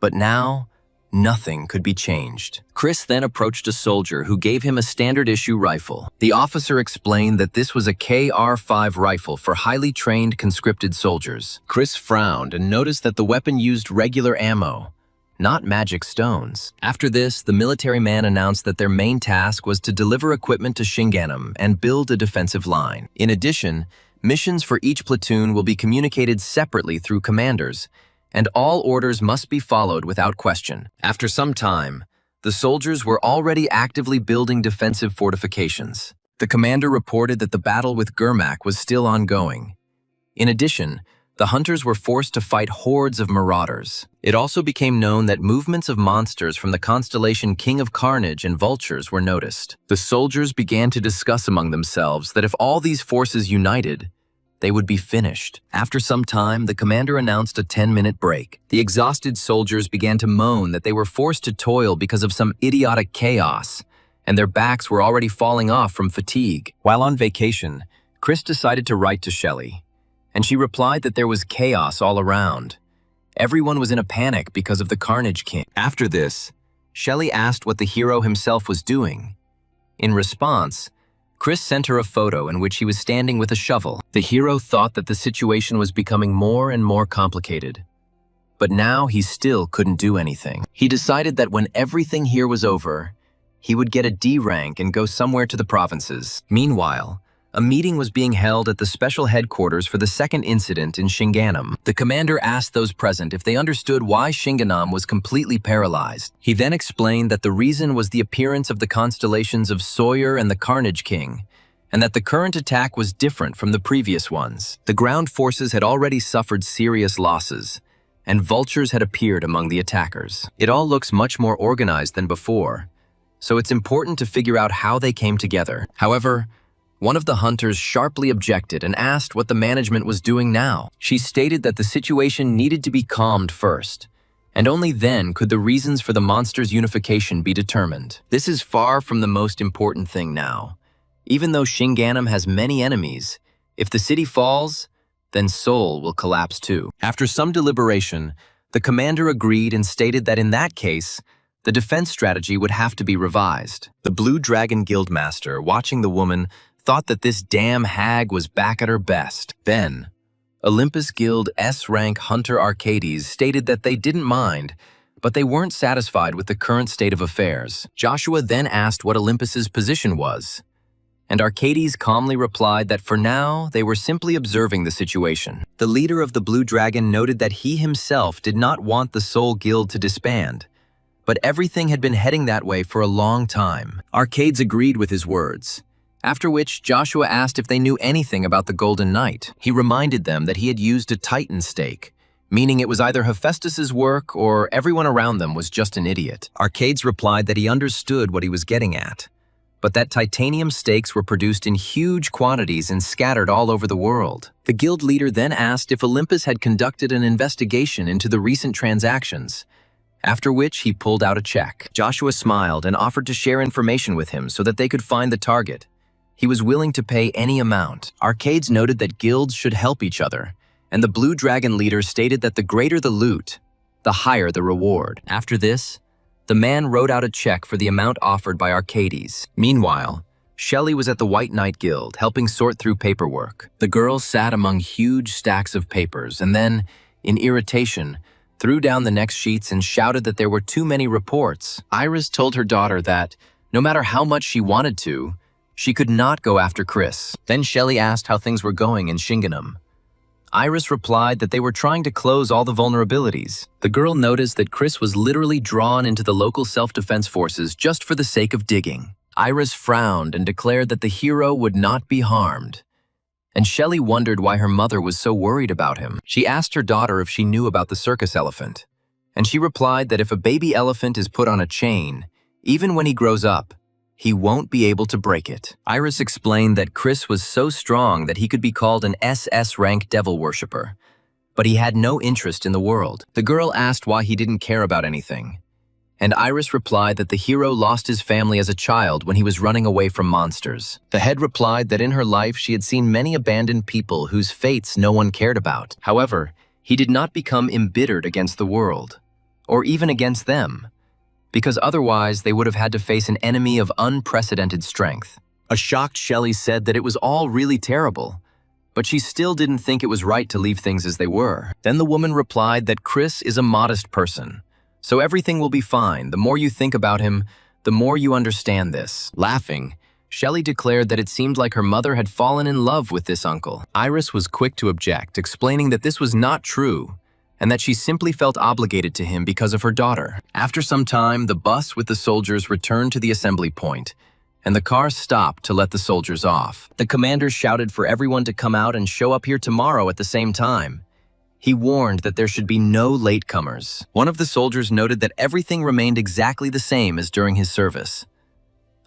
A: But now, nothing could be changed. Chris then approached a soldier who gave him a standard-issue rifle. The officer explained that this was a KR-5 rifle for highly trained conscripted soldiers. Chris frowned and noticed that the weapon used regular ammo, not magic stones. After this, the military man announced that their main task was to deliver equipment to Shinganum and build a defensive line. In addition, missions for each platoon will be communicated separately through commanders, and all orders must be followed without question. After some time, the soldiers were already actively building defensive fortifications. The commander reported that the battle with Gurmak was still ongoing. In addition, the hunters were forced to fight hordes of marauders. It also became known that movements of monsters from the constellation King of Carnage and vultures were noticed. The soldiers began to discuss among themselves that if all these forces united, they would be finished. After some time, the commander announced a 10-minute break. The exhausted soldiers began to moan that they were forced to toil because of some idiotic chaos, and their backs were already falling off from fatigue. While on vacation, Chris decided to write to Shelley, and she replied that there was chaos all around. Everyone was in a panic because of the Carnage King. After this, Shelley asked what the hero himself was doing. In response, Chris sent her a photo in which he was standing with a shovel. The hero thought that the situation was becoming more and more complicated. But now he still couldn't do anything. He decided that when everything here was over, he would get a D rank and go somewhere to the provinces. Meanwhile, a meeting was being held at the special headquarters for the second incident in Shinganum. The commander asked those present if they understood why Shinganum was completely paralyzed. He then explained that the reason was the appearance of the constellations of Sawyer and the Carnage King, and that the current attack was different from the previous ones. The ground forces had already suffered serious losses, and vultures had appeared among the attackers. It all looks much more organized than before, so it's important to figure out how they came together. However, one of the hunters sharply objected and asked what the management was doing now. She stated that the situation needed to be calmed first, and only then could the reasons for the monsters' unification be determined. This is far from the most important thing now. Even though Shinganum has many enemies, if the city falls, then Seoul will collapse too. After some deliberation, the commander agreed and stated that in that case, the defense strategy would have to be revised. The Blue Dragon Guildmaster, watching the woman, thought that this damn hag was back at her best. Then, Olympus Guild S-rank Hunter Arcades stated that they didn't mind, but they weren't satisfied with the current state of affairs. Joshua then asked what Olympus's position was, and Arcades calmly replied that for now, they were simply observing the situation. The leader of the Blue Dragon noted that he himself did not want the Soul Guild to disband, but everything had been heading that way for a long time. Arcades agreed with his words, after which Joshua asked if they knew anything about the Golden Knight. He reminded them that he had used a Titan stake, meaning it was either Hephaestus's work or everyone around them was just an idiot. Arcades replied that he understood what he was getting at, but that titanium stakes were produced in huge quantities and scattered all over the world. The guild leader then asked if Olympus had conducted an investigation into the recent transactions, after which he pulled out a check. Joshua smiled and offered to share information with him so that they could find the target. He was willing to pay any amount. Arcades noted that guilds should help each other, and the Blue Dragon leader stated that the greater the loot, the higher the reward. After this, the man wrote out a check for the amount offered by Arcades. Meanwhile, Shelley was at the White Knight Guild, helping sort through paperwork. The girl sat among huge stacks of papers and then, in irritation, threw down the next sheets and shouted that there were too many reports. Iris told her daughter that, no matter how much she wanted to, she could not go after Chris. Then Shelley asked how things were going in Shinganum. Iris replied that they were trying to close all the vulnerabilities. The girl noticed that Chris was literally drawn into the local self-defense forces just for the sake of digging. Iris frowned and declared that the hero would not be harmed. And Shelley wondered why her mother was so worried about him. She asked her daughter if she knew about the circus elephant, and she replied that if a baby elephant is put on a chain, even when he grows up, he won't be able to break it. Iris explained that Chris was so strong that he could be called an SS-rank devil worshipper, but he had no interest in the world. The girl asked why he didn't care about anything, and Iris replied that the hero lost his family as a child when he was running away from monsters. The head replied that in her life she had seen many abandoned people whose fates no one cared about. However, he did not become embittered against the world, or even against them, because otherwise they would have had to face an enemy of unprecedented strength. A shocked Shelley said that it was all really terrible, but she still didn't think it was right to leave things as they were. Then the woman replied that Chris is a modest person, so everything will be fine. The more you think about him, the more you understand this. Laughing, Shelley declared that it seemed like her mother had fallen in love with this uncle. Iris was quick to object, explaining that this was not true, and that she simply felt obligated to him because of her daughter. After some time, the bus with the soldiers returned to the assembly point, and the car stopped to let the soldiers off. The commander shouted for everyone to come out and show up here tomorrow at the same time. He warned that there should be no latecomers. One of the soldiers noted that everything remained exactly the same as during his service.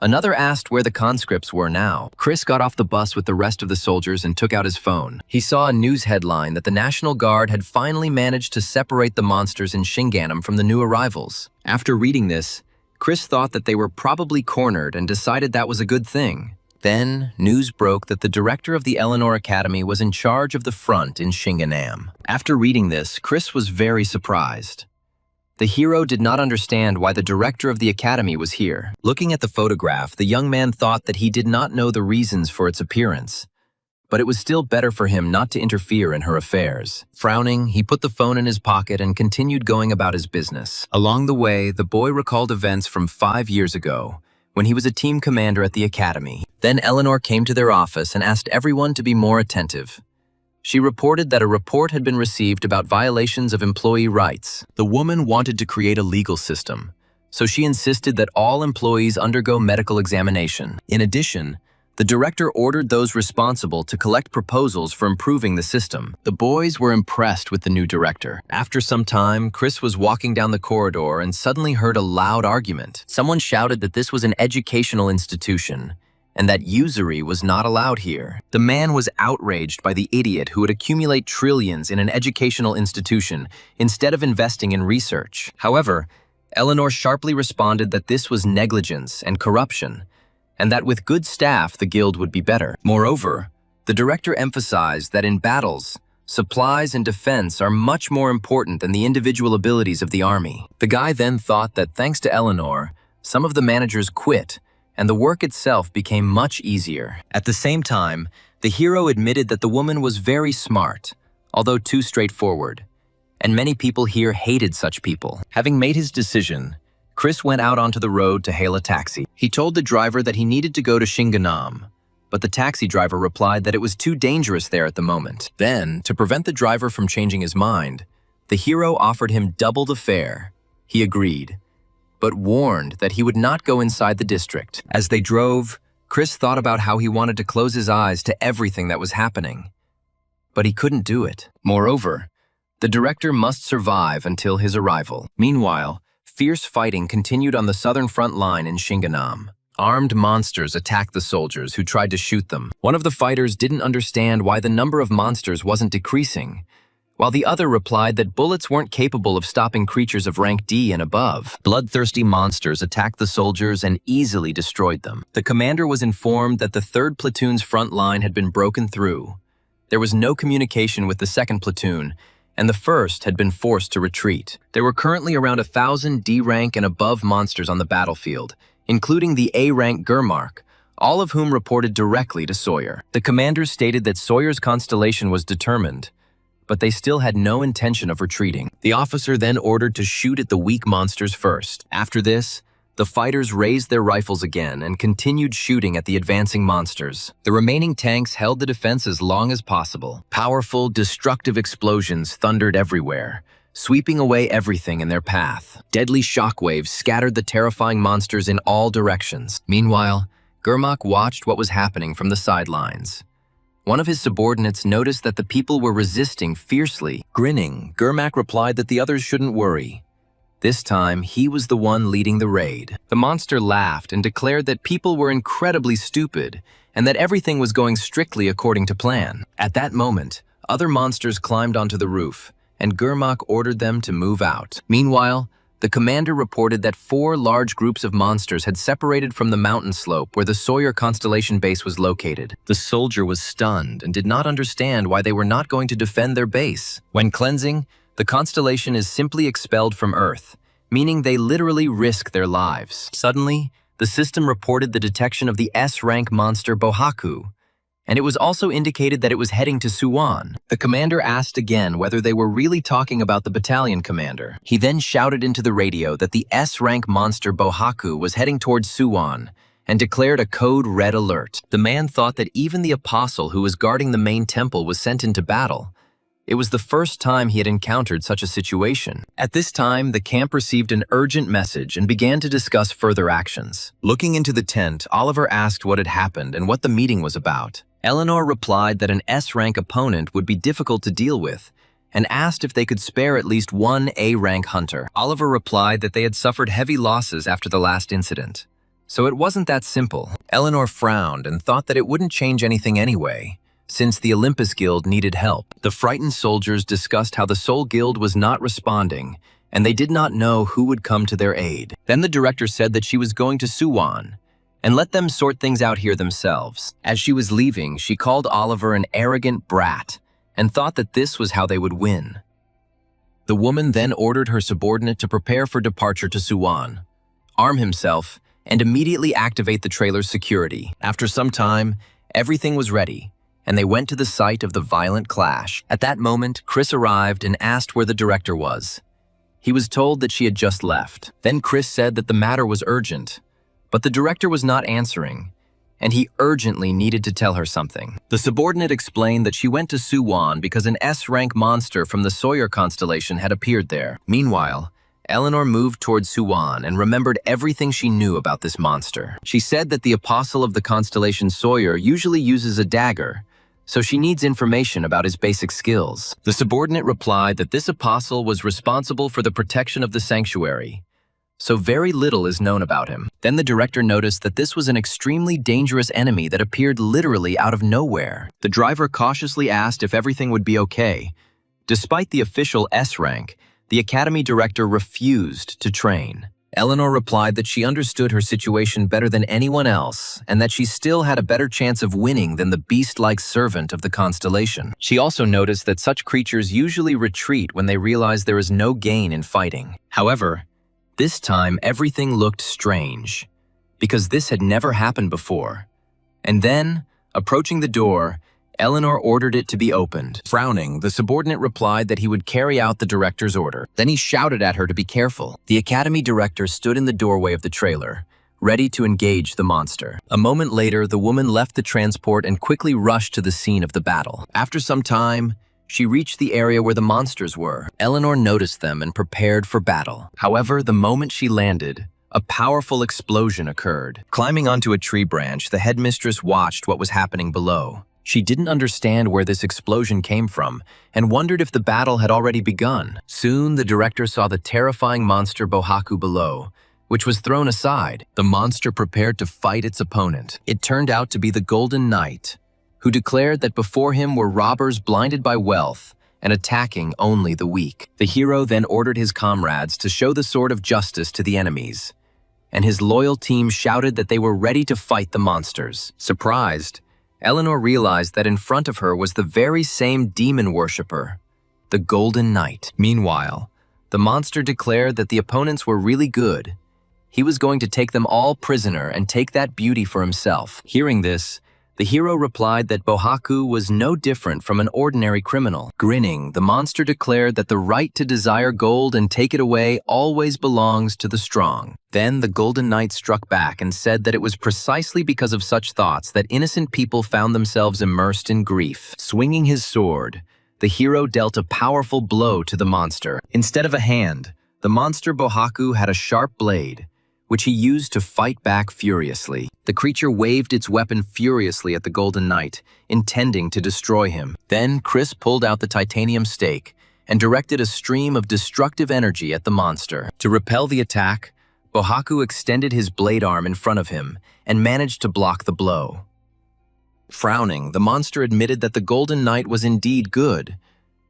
A: Another asked where the conscripts were now. Chris got off the bus with the rest of the soldiers and took out his phone. He saw a news headline that the National Guard had finally managed to separate the monsters in Shinganum from the new arrivals. After reading this, Chris thought that they were probably cornered and decided that was a good thing. Then, news broke that the director of the Eleanor Academy was in charge of the front in Shinganam. After reading this, Chris was very surprised. The hero did not understand why the director of the academy was here. Looking at the photograph, the young man thought that he did not know the reasons for its appearance, but it was still better for him not to interfere in her affairs. Frowning, he put the phone in his pocket and continued going about his business. Along the way, the boy recalled events from 5 years ago, when he was a team commander at the academy. Then Eleanor came to their office and asked everyone to be more attentive. She reported that a report had been received about violations of employee rights. The woman wanted to create a legal system, so she insisted that all employees undergo medical examination. In addition, the director ordered those responsible to collect proposals for improving the system. The boys were impressed with the new director. After some time, Chris was walking down the corridor and suddenly heard a loud argument. Someone shouted that this was an educational institution, and that usury was not allowed here. The man was outraged by the idiot who would accumulate trillions in an educational institution instead of investing in research. However, Eleanor sharply responded that this was negligence and corruption, and that with good staff, the guild would be better. Moreover, the director emphasized that in battles, supplies and defense are much more important than the individual abilities of the army. The guy then thought that thanks to Eleanor, some of the managers quit, and the work itself became much easier. At the same time, the hero admitted that the woman was very smart, although too straightforward, and many people here hated such people. Having made his decision, Chris went out onto the road to hail a taxi. He told the driver that he needed to go to Shinganam, but the taxi driver replied that it was too dangerous there at the moment. Then, to prevent the driver from changing his mind, the hero offered him double the fare. He agreed, but warned that he would not go inside the district. As they drove, Chris thought about how he wanted to close his eyes to everything that was happening, but he couldn't do it. Moreover, the director must survive until his arrival. Meanwhile, fierce fighting continued on the southern front line in Shinganam. Armed monsters attacked the soldiers who tried to shoot them. One of the fighters didn't understand why the number of monsters wasn't decreasing, while the other replied that bullets weren't capable of stopping creatures of rank D and above. Bloodthirsty monsters attacked the soldiers and easily destroyed them. The commander was informed that the 3rd platoon's front line had been broken through. There was no communication with the 2nd platoon, and the 1st had been forced to retreat. There were currently around 1,000 D-rank and above monsters on the battlefield, including the A-rank Gurmark, all of whom reported directly to Sawyer. The commander stated that Sawyer's constellation was determined, but they still had no intention of retreating. The officer then ordered to shoot at the weak monsters first. After this, the fighters raised their rifles again and continued shooting at the advancing monsters. The remaining tanks held the defense as long as possible. Powerful, destructive explosions thundered everywhere, sweeping away everything in their path. Deadly shockwaves scattered the terrifying monsters in all directions. Meanwhile, Gurmak watched what was happening from the sidelines. One of his subordinates noticed that the people were resisting fiercely. Grinning, Gurmak replied that the others shouldn't worry. This time, he was the one leading the raid. The monster laughed and declared that people were incredibly stupid and that everything was going strictly according to plan. At that moment, other monsters climbed onto the roof, and Gurmak ordered them to move out. Meanwhile, the commander reported that 4 large groups of monsters had separated from the mountain slope where the Sawyer constellation base was located. The soldier was stunned and did not understand why they were not going to defend their base. When cleansing, the constellation is simply expelled from Earth, meaning they literally risk their lives. Suddenly, the system reported the detection of the S-rank monster Bohaku, and it was also indicated that it was heading to Suwon. The commander asked again whether they were really talking about the battalion commander. He then shouted into the radio that the S-rank monster Bohaku was heading towards Suwon and declared a code red alert. The man thought that even the apostle who was guarding the main temple was sent into battle. It was the first time he had encountered such a situation. At this time, the camp received an urgent message and began to discuss further actions. Looking into the tent, Oliver asked what had happened and what the meeting was about. Eleanor replied that an S-rank opponent would be difficult to deal with and asked if they could spare at least one A-rank hunter. Oliver replied that they had suffered heavy losses after the last incident, so it wasn't that simple. Eleanor frowned and thought that it wouldn't change anything anyway, since the Olympus Guild needed help. The frightened soldiers discussed how the Soul Guild was not responding, and they did not know who would come to their aid. Then the director said that she was going to Suwon, and let them sort things out here themselves. As she was leaving, she called Oliver an arrogant brat, and thought that this was how they would win. The woman then ordered her subordinate to prepare for departure to Suwon, arm himself, and immediately activate the trailer's security. After some time, everything was ready, and they went to the site of the violent clash. At that moment, Chris arrived and asked where the director was. He was told that she had just left. Then Chris said that the matter was urgent, but the director was not answering, and he urgently needed to tell her something. The subordinate explained that she went to Suwon because an S-rank monster from the Sawyer constellation had appeared there. Meanwhile, Eleanor moved towards Suwon and remembered everything she knew about this monster. She said that the apostle of the constellation Sawyer usually uses a dagger, so she needs information about his basic skills. The subordinate replied that this apostle was responsible for the protection of the sanctuary, so very little is known about him. Then the director noticed that this was an extremely dangerous enemy that appeared literally out of nowhere. The driver cautiously asked if everything would be okay. Despite the official S rank, the academy director refused to train. Eleanor replied that she understood her situation better than anyone else and that she still had a better chance of winning than the beast-like servant of the constellation. She also noticed that such creatures usually retreat when they realize there is no gain in fighting. However, this time everything looked strange, because this had never happened before. And then, approaching the door, Eleanor ordered it to be opened. Frowning, the subordinate replied that he would carry out the director's order. Then he shouted at her to be careful. The academy director stood in the doorway of the trailer, ready to engage the monster. A moment later, the woman left the transport and quickly rushed to the scene of the battle. After some time, she reached the area where the monsters were. Eleanor noticed them and prepared for battle. However, the moment she landed, a powerful explosion occurred. Climbing onto a tree branch, the headmistress watched what was happening below. She didn't understand where this explosion came from and wondered if the battle had already begun. Soon, the director saw the terrifying monster Bohaku below, which was thrown aside. The monster prepared to fight its opponent. It turned out to be the Golden Knight, who declared that before him were robbers blinded by wealth and attacking only the weak. The hero then ordered his comrades to show the sword of justice to the enemies, and his loyal team shouted that they were ready to fight the monsters. Surprised, Eleanor realized that in front of her was the very same demon worshipper, the Golden Knight. Meanwhile, the monster declared that the opponents were really good. He was going to take them all prisoner and take that beauty for himself. Hearing this, the hero replied that Bohaku was no different from an ordinary criminal. Grinning, the monster declared that the right to desire gold and take it away always belongs to the strong. Then the Golden Knight struck back and said that it was precisely because of such thoughts that innocent people found themselves immersed in grief. Swinging his sword, the hero dealt a powerful blow to the monster. Instead of a hand, the monster Bohaku had a sharp blade, which he used to fight back furiously. The creature waved its weapon furiously at the Golden Knight, intending to destroy him. Then Chris pulled out the titanium stake and directed a stream of destructive energy at the monster. To repel the attack, Bohaku extended his blade arm in front of him and managed to block the blow. Frowning, the monster admitted that the Golden Knight was indeed good,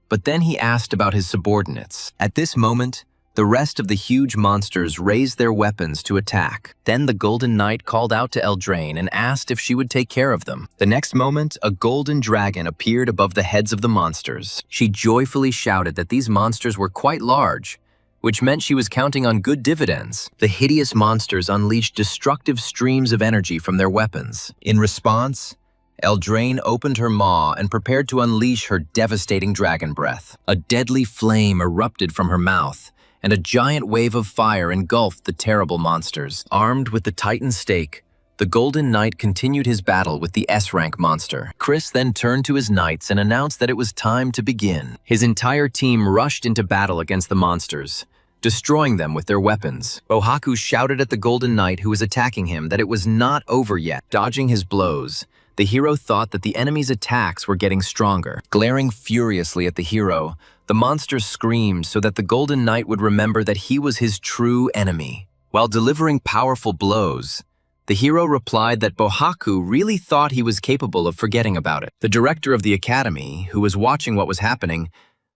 A: but then he asked about his subordinates. At this moment, the rest of the huge monsters raised their weapons to attack. Then the Golden Knight called out to Eldraine and asked if she would take care of them. The next moment, a golden dragon appeared above the heads of the monsters. She joyfully shouted that these monsters were quite large, which meant she was counting on good dividends. The hideous monsters unleashed destructive streams of energy from their weapons. In response, Eldraine opened her maw and prepared to unleash her devastating dragon breath. A deadly flame erupted from her mouth, and a giant wave of fire engulfed the terrible monsters. Armed with the Titan stake, the Golden Knight continued his battle with the S-rank monster. Chris then turned to his knights and announced that it was time to begin. His entire team rushed into battle against the monsters, destroying them with their weapons. Bohaku shouted at the Golden Knight who was attacking him that it was not over yet. Dodging his blows, the hero thought that the enemy's attacks were getting stronger. Glaring furiously at the hero, the monster screamed so that the Golden Knight would remember that he was his true enemy. While delivering powerful blows, the hero replied that Bohaku really thought he was capable of forgetting about it. The director of the academy, who was watching what was happening,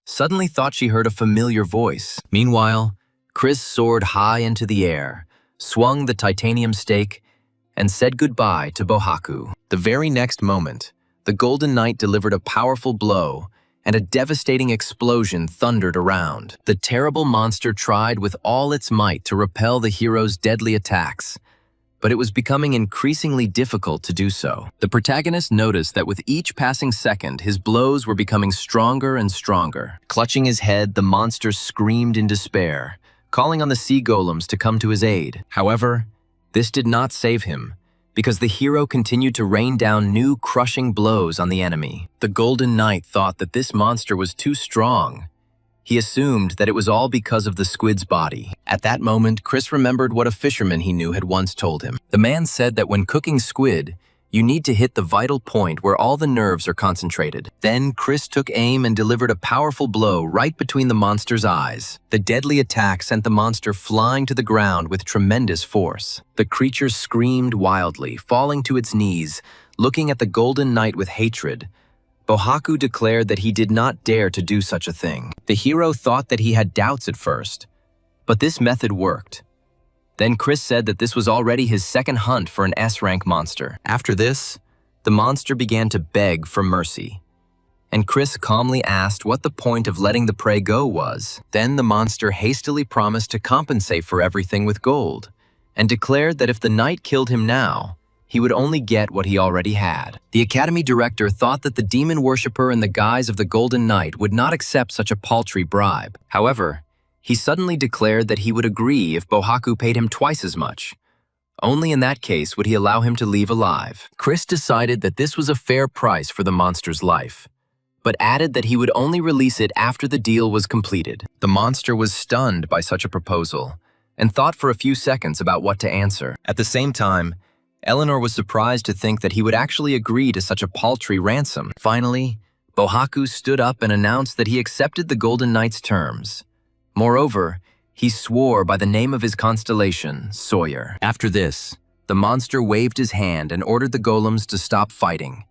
A: suddenly thought she heard a familiar voice. Meanwhile, Chris soared high into the air, swung the titanium stake, and said goodbye to Bohaku. The very next moment, the Golden Knight delivered a powerful blow, and a devastating explosion thundered around. The terrible monster tried with all its might to repel the hero's deadly attacks, but it was becoming increasingly difficult to do so. The protagonist noticed that with each passing second, his blows were becoming stronger and stronger. Clutching his head, the monster screamed in despair, calling on the sea golems to come to his aid. However, this did not save him, because the hero continued to rain down new crushing blows on the enemy. The Golden Knight thought that this monster was too strong. He assumed that it was all because of the squid's body. At that moment, Chris remembered what a fisherman he knew had once told him. The man said that when cooking squid, you need to hit the vital point where all the nerves are concentrated. Then Chris took aim and delivered a powerful blow right between the monster's eyes. The deadly attack sent the monster flying to the ground with tremendous force. The creature screamed wildly, falling to its knees, looking at the Golden Knight with hatred. Bohaku declared that he did not dare to do such a thing. The hero thought that he had doubts at first, but this method worked. Then Chris said that this was already his second hunt for an S-rank monster. After this, the monster began to beg for mercy, and Chris calmly asked what the point of letting the prey go was. Then the monster hastily promised to compensate for everything with gold, and declared that if the knight killed him now, he would only get what he already had. The academy director thought that the demon worshipper in the guise of the Golden Knight would not accept such a paltry bribe. However, he suddenly declared that he would agree if Bohaku paid him twice as much. Only in that case would he allow him to leave alive. Chris decided that this was a fair price for the monster's life, but added that he would only release it after the deal was completed. The monster was stunned by such a proposal and thought for a few seconds about what to answer. At the same time, Eleanor was surprised to think that he would actually agree to such a paltry ransom. Finally, Bohaku stood up and announced that he accepted the Golden Knight's terms. Moreover, he swore by the name of his constellation, Sawyer. After this, the monster waved his hand and ordered the golems to stop fighting,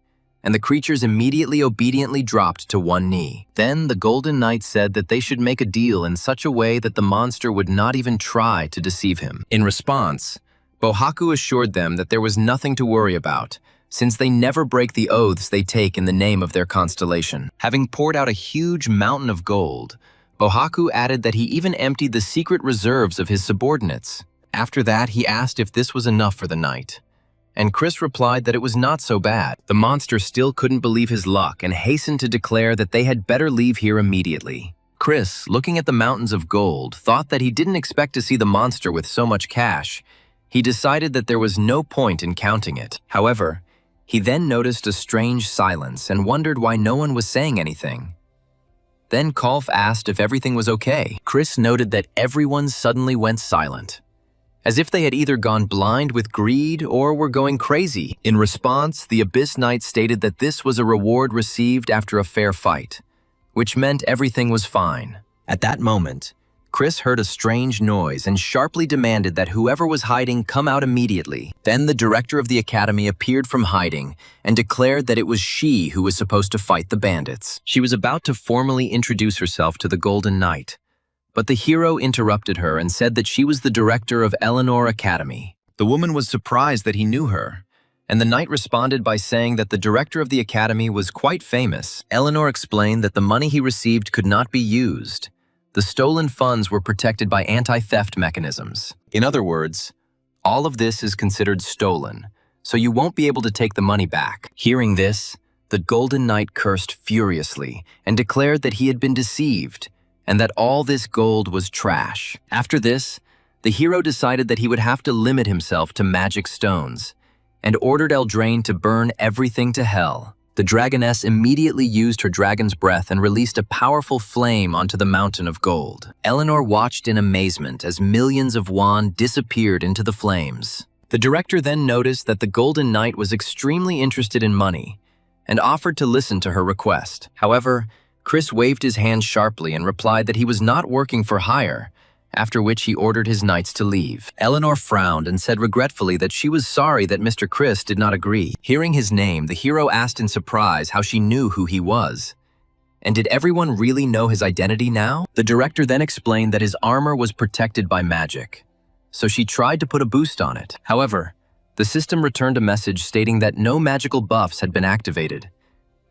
A: and the creatures immediately obediently dropped to one knee. Then the Golden Knight said that they should make a deal in such a way that the monster would not even try to deceive him. In response, Bohaku assured them that there was nothing to worry about, since they never break the oaths they take in the name of their constellation. Having poured out a huge mountain of gold, Bohaku added that he even emptied the secret reserves of his subordinates. After that, he asked if this was enough for the knight, and Chris replied that it was not so bad. The monster still couldn't believe his luck and hastened to declare that they had better leave here immediately. Chris, looking at the mountains of gold, thought that he didn't expect to see the monster with so much cash. He decided that there was no point in counting it. However, he then noticed a strange silence and wondered why no one was saying anything. Then Kolf asked if everything was okay. Chris noted that everyone suddenly went silent, as if they had either gone blind with greed or were going crazy. In response, the Abyss Knight stated that this was a reward received after a fair fight. which meant everything was fine. At that moment, Chris heard a strange noise and sharply demanded that whoever was hiding come out immediately. Then the director of the academy appeared from hiding and declared that it was she who was supposed to fight the bandits. She was about to formally introduce herself to the Golden Knight, but the hero interrupted her and said that she was the director of Eleanor Academy. The woman was surprised that he knew her, and the knight responded by saying that the director of the academy was quite famous. Eleanor explained that the money he received could not be used. The stolen funds were protected by anti-theft mechanisms. In other words, all of this is considered stolen, so you won't be able to take the money back. Hearing this, the Golden Knight cursed furiously and declared that he had been deceived and that all this gold was trash. After this, the hero decided that he would have to limit himself to magic stones and ordered Eldraine to burn everything to hell. The dragoness immediately used her dragon's breath and released a powerful flame onto the mountain of gold. Eleanor watched in amazement as millions of won disappeared into the flames. The director then noticed that the Golden Knight was extremely interested in money and offered to listen to her request. However, Chris waved his hand sharply and replied that he was not working for hire, after which he ordered his knights to leave. Eleanor frowned and said regretfully that she was sorry that Mr. Chris did not agree. Hearing his name, the hero asked in surprise how she knew who he was. And did everyone really know his identity now? The director then explained that his armor was protected by magic, so she tried to put a boost on it. However, the system returned a message stating that no magical buffs had been activated,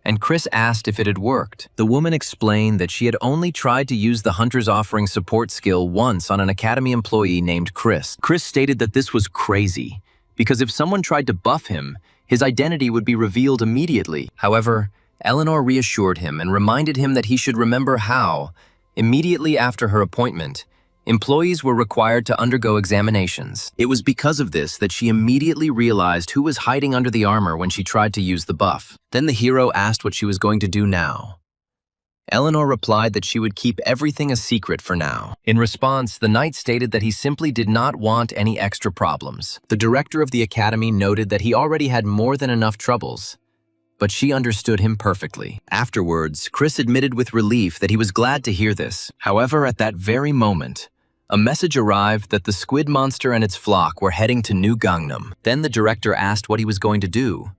A: and Chris asked if it had worked. The woman explained that she had only tried to use the Hunter's Offering support skill once on an academy employee named Chris. Chris stated that this was crazy, because if someone tried to buff him, his identity would be revealed immediately. However, Eleanor reassured him and reminded him that he should remember how, immediately after her appointment, employees were required to undergo examinations. It was because of this that she immediately realized who was hiding under the armor when she tried to use the buff. Then the hero asked what she was going to do now. Eleanor replied that she would keep everything a secret for now. In response, the knight stated that he simply did not want any extra problems. The director of the academy noted that he already had more than enough troubles, but she understood him perfectly. Afterwards, Chris admitted with relief that he was glad to hear this. However, at that very moment, a message arrived that the squid monster and its flock were heading to New Gangnam. Then the director asked what he was going to do,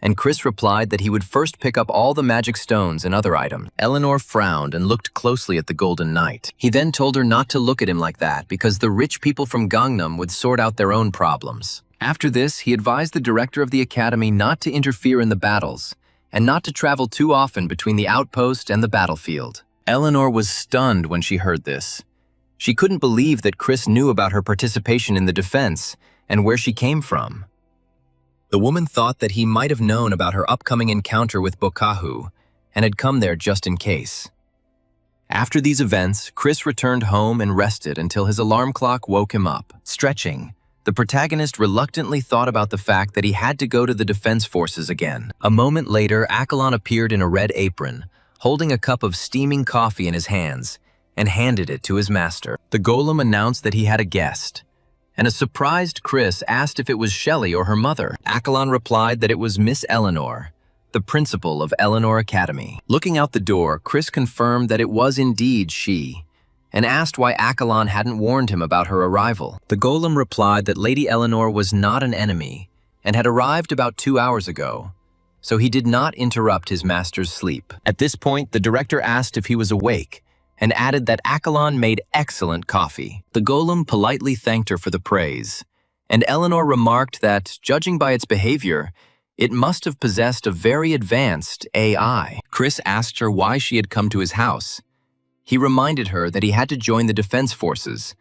A: and Chris replied that he would first pick up all the magic stones and other items. Eleanor frowned and looked closely at the Golden Knight. He then told her not to look at him like that because the rich people from Gangnam would sort out their own problems. After this, he advised the director of the academy not to interfere in the battles and not to travel too often between the outpost and the battlefield. Eleanor was stunned when she heard this. She couldn't believe that Chris knew about her participation in the defense and where she came from. The woman thought that he might have known about her upcoming encounter with Bokahu and had come there just in case. After these events, Chris returned home and rested until his alarm clock woke him up. Stretching, the protagonist reluctantly thought about the fact that he had to go to the defense forces again. A moment later, Accolon appeared in a red apron, holding a cup of steaming coffee in his hands, and handed it to his master. The golem announced that he had a guest, and a surprised Chris asked if it was Shelley or her mother. Accolon replied that it was Miss Eleanor, the principal of Eleanor Academy. Looking out the door, Chris confirmed that it was indeed she, and asked why Accolon hadn't warned him about her arrival. The golem replied that Lady Eleanor was not an enemy and had arrived about 2 hours ago, so he did not interrupt his master's sleep. At this point, the director asked if he was awake and added that Accolon made excellent coffee. The golem politely thanked her for the praise, and Eleanor remarked that, judging by its behavior, it must have possessed a very advanced AI. Chris asked her why she had come to his house. He reminded her that he had to join the defense forces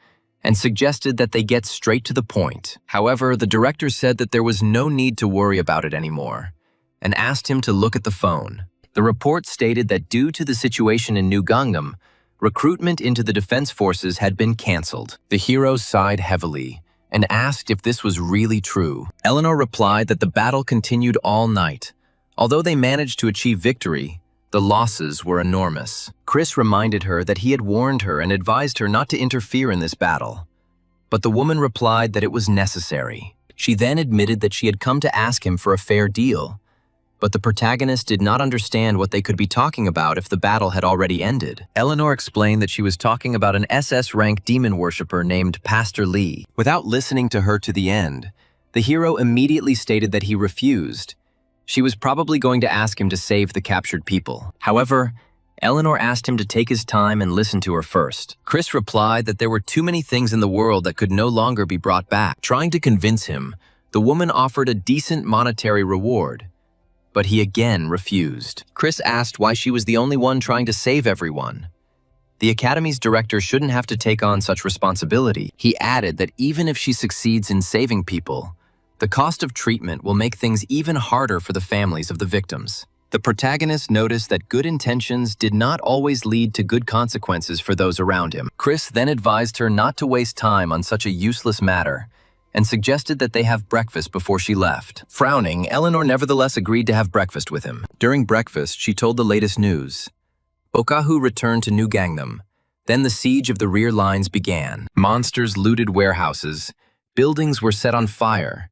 A: and suggested that they get straight to the point. However, the director said that there was no need to worry about it anymore and asked him to look at the phone. The report stated that due to the situation in New Gangnam, recruitment into the defense forces had been cancelled. The hero sighed heavily and asked if this was really true. Eleanor replied that the battle continued all night. Although they managed to achieve victory, the losses were enormous. Chris reminded her that he had warned her and advised her not to interfere in this battle, but the woman replied that it was necessary. She then admitted that she had come to ask him for a fair deal, But the protagonist did not understand what they could be talking about if the battle had already ended. Eleanor explained that she was talking about an SS-rank demon worshipper named Pastor Lee. Without listening to her to the end, the hero immediately stated that he refused. She was probably going to ask him to save the captured people. However, Eleanor asked him to take his time and listen to her first. Chris replied that there were too many things in the world that could no longer be brought back. Trying to convince him, the woman offered a decent monetary reward, but he again refused. Chris asked why she was the only one trying to save everyone. The Academy's director shouldn't have to take on such responsibility. He added that even if she succeeds in saving people, the cost of treatment will make things even harder for the families of the victims. The protagonist noticed that good intentions did not always lead to good consequences for those around him. Chris then advised her not to waste time on such a useless matter and suggested that they have breakfast before she left. Frowning, Eleanor nevertheless agreed to have breakfast with him. During breakfast, she told the latest news. Bokahu returned to New Gangnam. Then the siege of the rear lines began. Monsters looted warehouses, buildings were set on fire,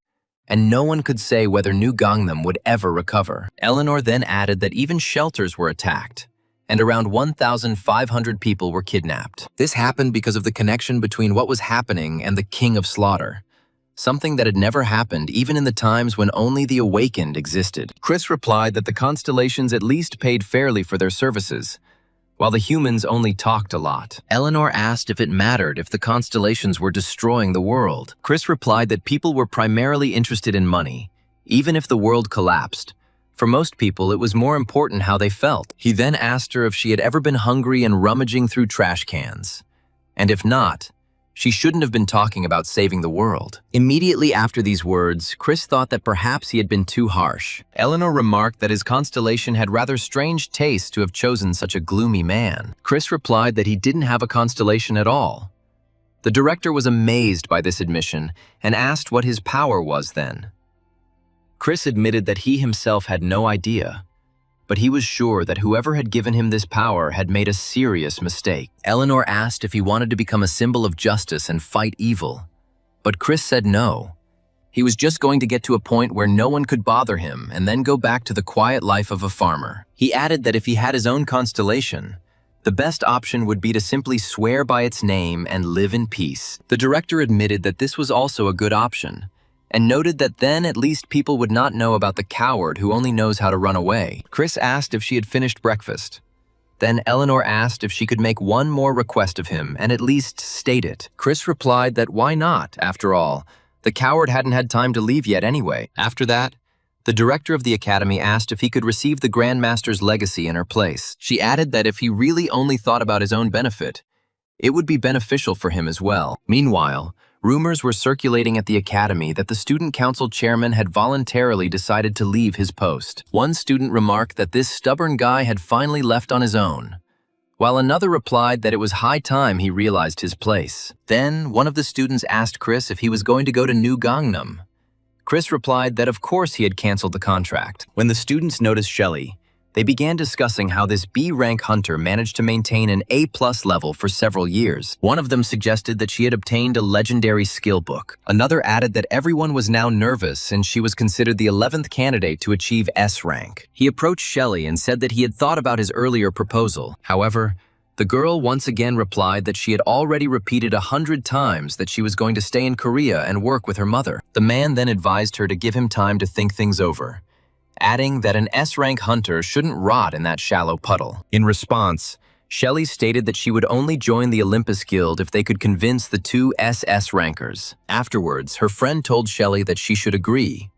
A: and no one could say whether New Gangnam would ever recover. Eleanor then added that even shelters were attacked, and around 1,500 people were kidnapped. This happened because of the connection between what was happening and the King of Slaughter, something that had never happened even in the times when only the awakened existed. Chris replied that the constellations at least paid fairly for their services, while the humans only talked a lot. Eleanor asked if it mattered if the constellations were destroying the world. Chris replied that people were primarily interested in money, even if the world collapsed. For most people, it was more important how they felt. He then asked her if she had ever been hungry and rummaging through trash cans. And if not, she shouldn't have been talking about saving the world. Immediately after these words, Chris thought that perhaps he had been too harsh. Eleanor remarked that his constellation had rather strange taste to have chosen such a gloomy man. Chris replied that he didn't have a constellation at all. The director was amazed by this admission and asked what his power was then. Chris admitted that he himself had no idea, but he was sure that whoever had given him this power had made a serious mistake. Eleanor asked if he wanted to become a symbol of justice and fight evil, but Chris said no. He was just going to get to a point where no one could bother him and then go back to the quiet life of a farmer. He added that if he had his own constellation, the best option would be to simply swear by its name and live in peace. The director admitted that this was also a good option, and noted that then at least people would not know about the coward who only knows how to run away. Chris asked if she had finished breakfast. Then Eleanor asked if she could make one more request of him and at least state it. Chris replied that why not, after all? The coward hadn't had time to leave yet anyway. After that, the director of the academy asked if he could receive the Grandmaster's legacy in her place. She added that if he really only thought about his own benefit, it would be beneficial for him as well. Meanwhile, rumors were circulating at the academy that the student council chairman had voluntarily decided to leave his post. One student remarked that this stubborn guy had finally left on his own, while another replied that it was high time he realized his place. Then, one of the students asked Chris if he was going to go to New Gangnam. Chris replied that of course he had canceled the contract. When the students noticed Shelley, they began discussing how this B-rank hunter managed to maintain an A+ level for several years. One of them suggested that she had obtained a legendary skill book. Another added that everyone was now nervous since she was considered the 11th candidate to achieve S rank. He approached Shelley and said that he had thought about his earlier proposal. However, the girl once again replied that she had already repeated 100 times that she was going to stay in Korea and work with her mother. The man then advised her to give him time to think things over, adding that an S-rank hunter shouldn't rot in that shallow puddle. In response, Shelley stated that she would only join the Olympus Guild if they could convince the two SS rankers. Afterwards, her friend told Shelley that she should agree,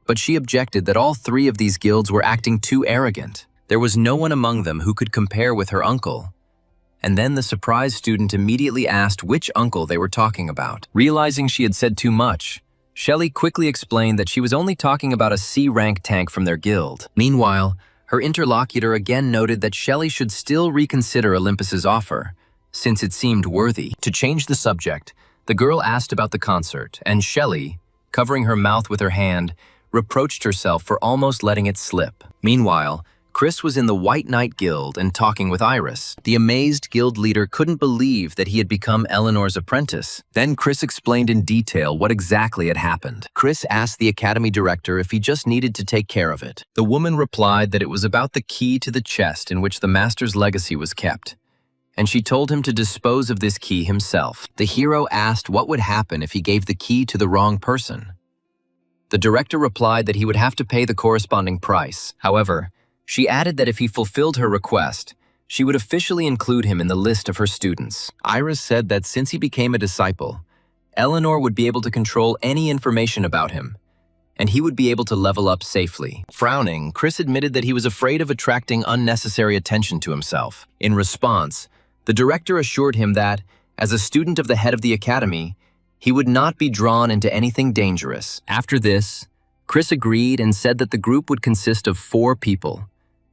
A: but she objected that all three of these guilds were acting too arrogant. There was no one among them who could compare with her uncle. And then the surprised student immediately asked which uncle they were talking about. Realizing she had said too much, Shelley quickly explained that she was only talking about a C-rank tank from their guild. Meanwhile, her interlocutor again noted that Shelley should still reconsider Olympus's offer, since it seemed worthy. To change the subject, the girl asked about the concert, and Shelley, covering her mouth with her hand, reproached herself for almost letting it slip. Meanwhile, Chris was in the White Knight Guild and talking with Iris. The amazed guild leader couldn't believe that he had become Eleanor's apprentice. Then Chris explained in detail what exactly had happened. Chris asked the academy director if he just needed to take care of it. The woman replied that it was about the key to the chest in which the master's legacy was kept, and she told him to dispose of this key himself. The hero asked what would happen if he gave the key to the wrong person. The director replied that he would have to pay the corresponding price. However, she added that if he fulfilled her request, she would officially include him in the list of her students. Iris said that since he became a disciple, Eleanor would be able to control any information about him, and he would be able to level up safely. Frowning, Chris admitted that he was afraid of attracting unnecessary attention to himself. In response, the director assured him that, as a student of the head of the academy, he would not be drawn into anything dangerous. After this, Chris agreed and said that the group would consist of 4 people: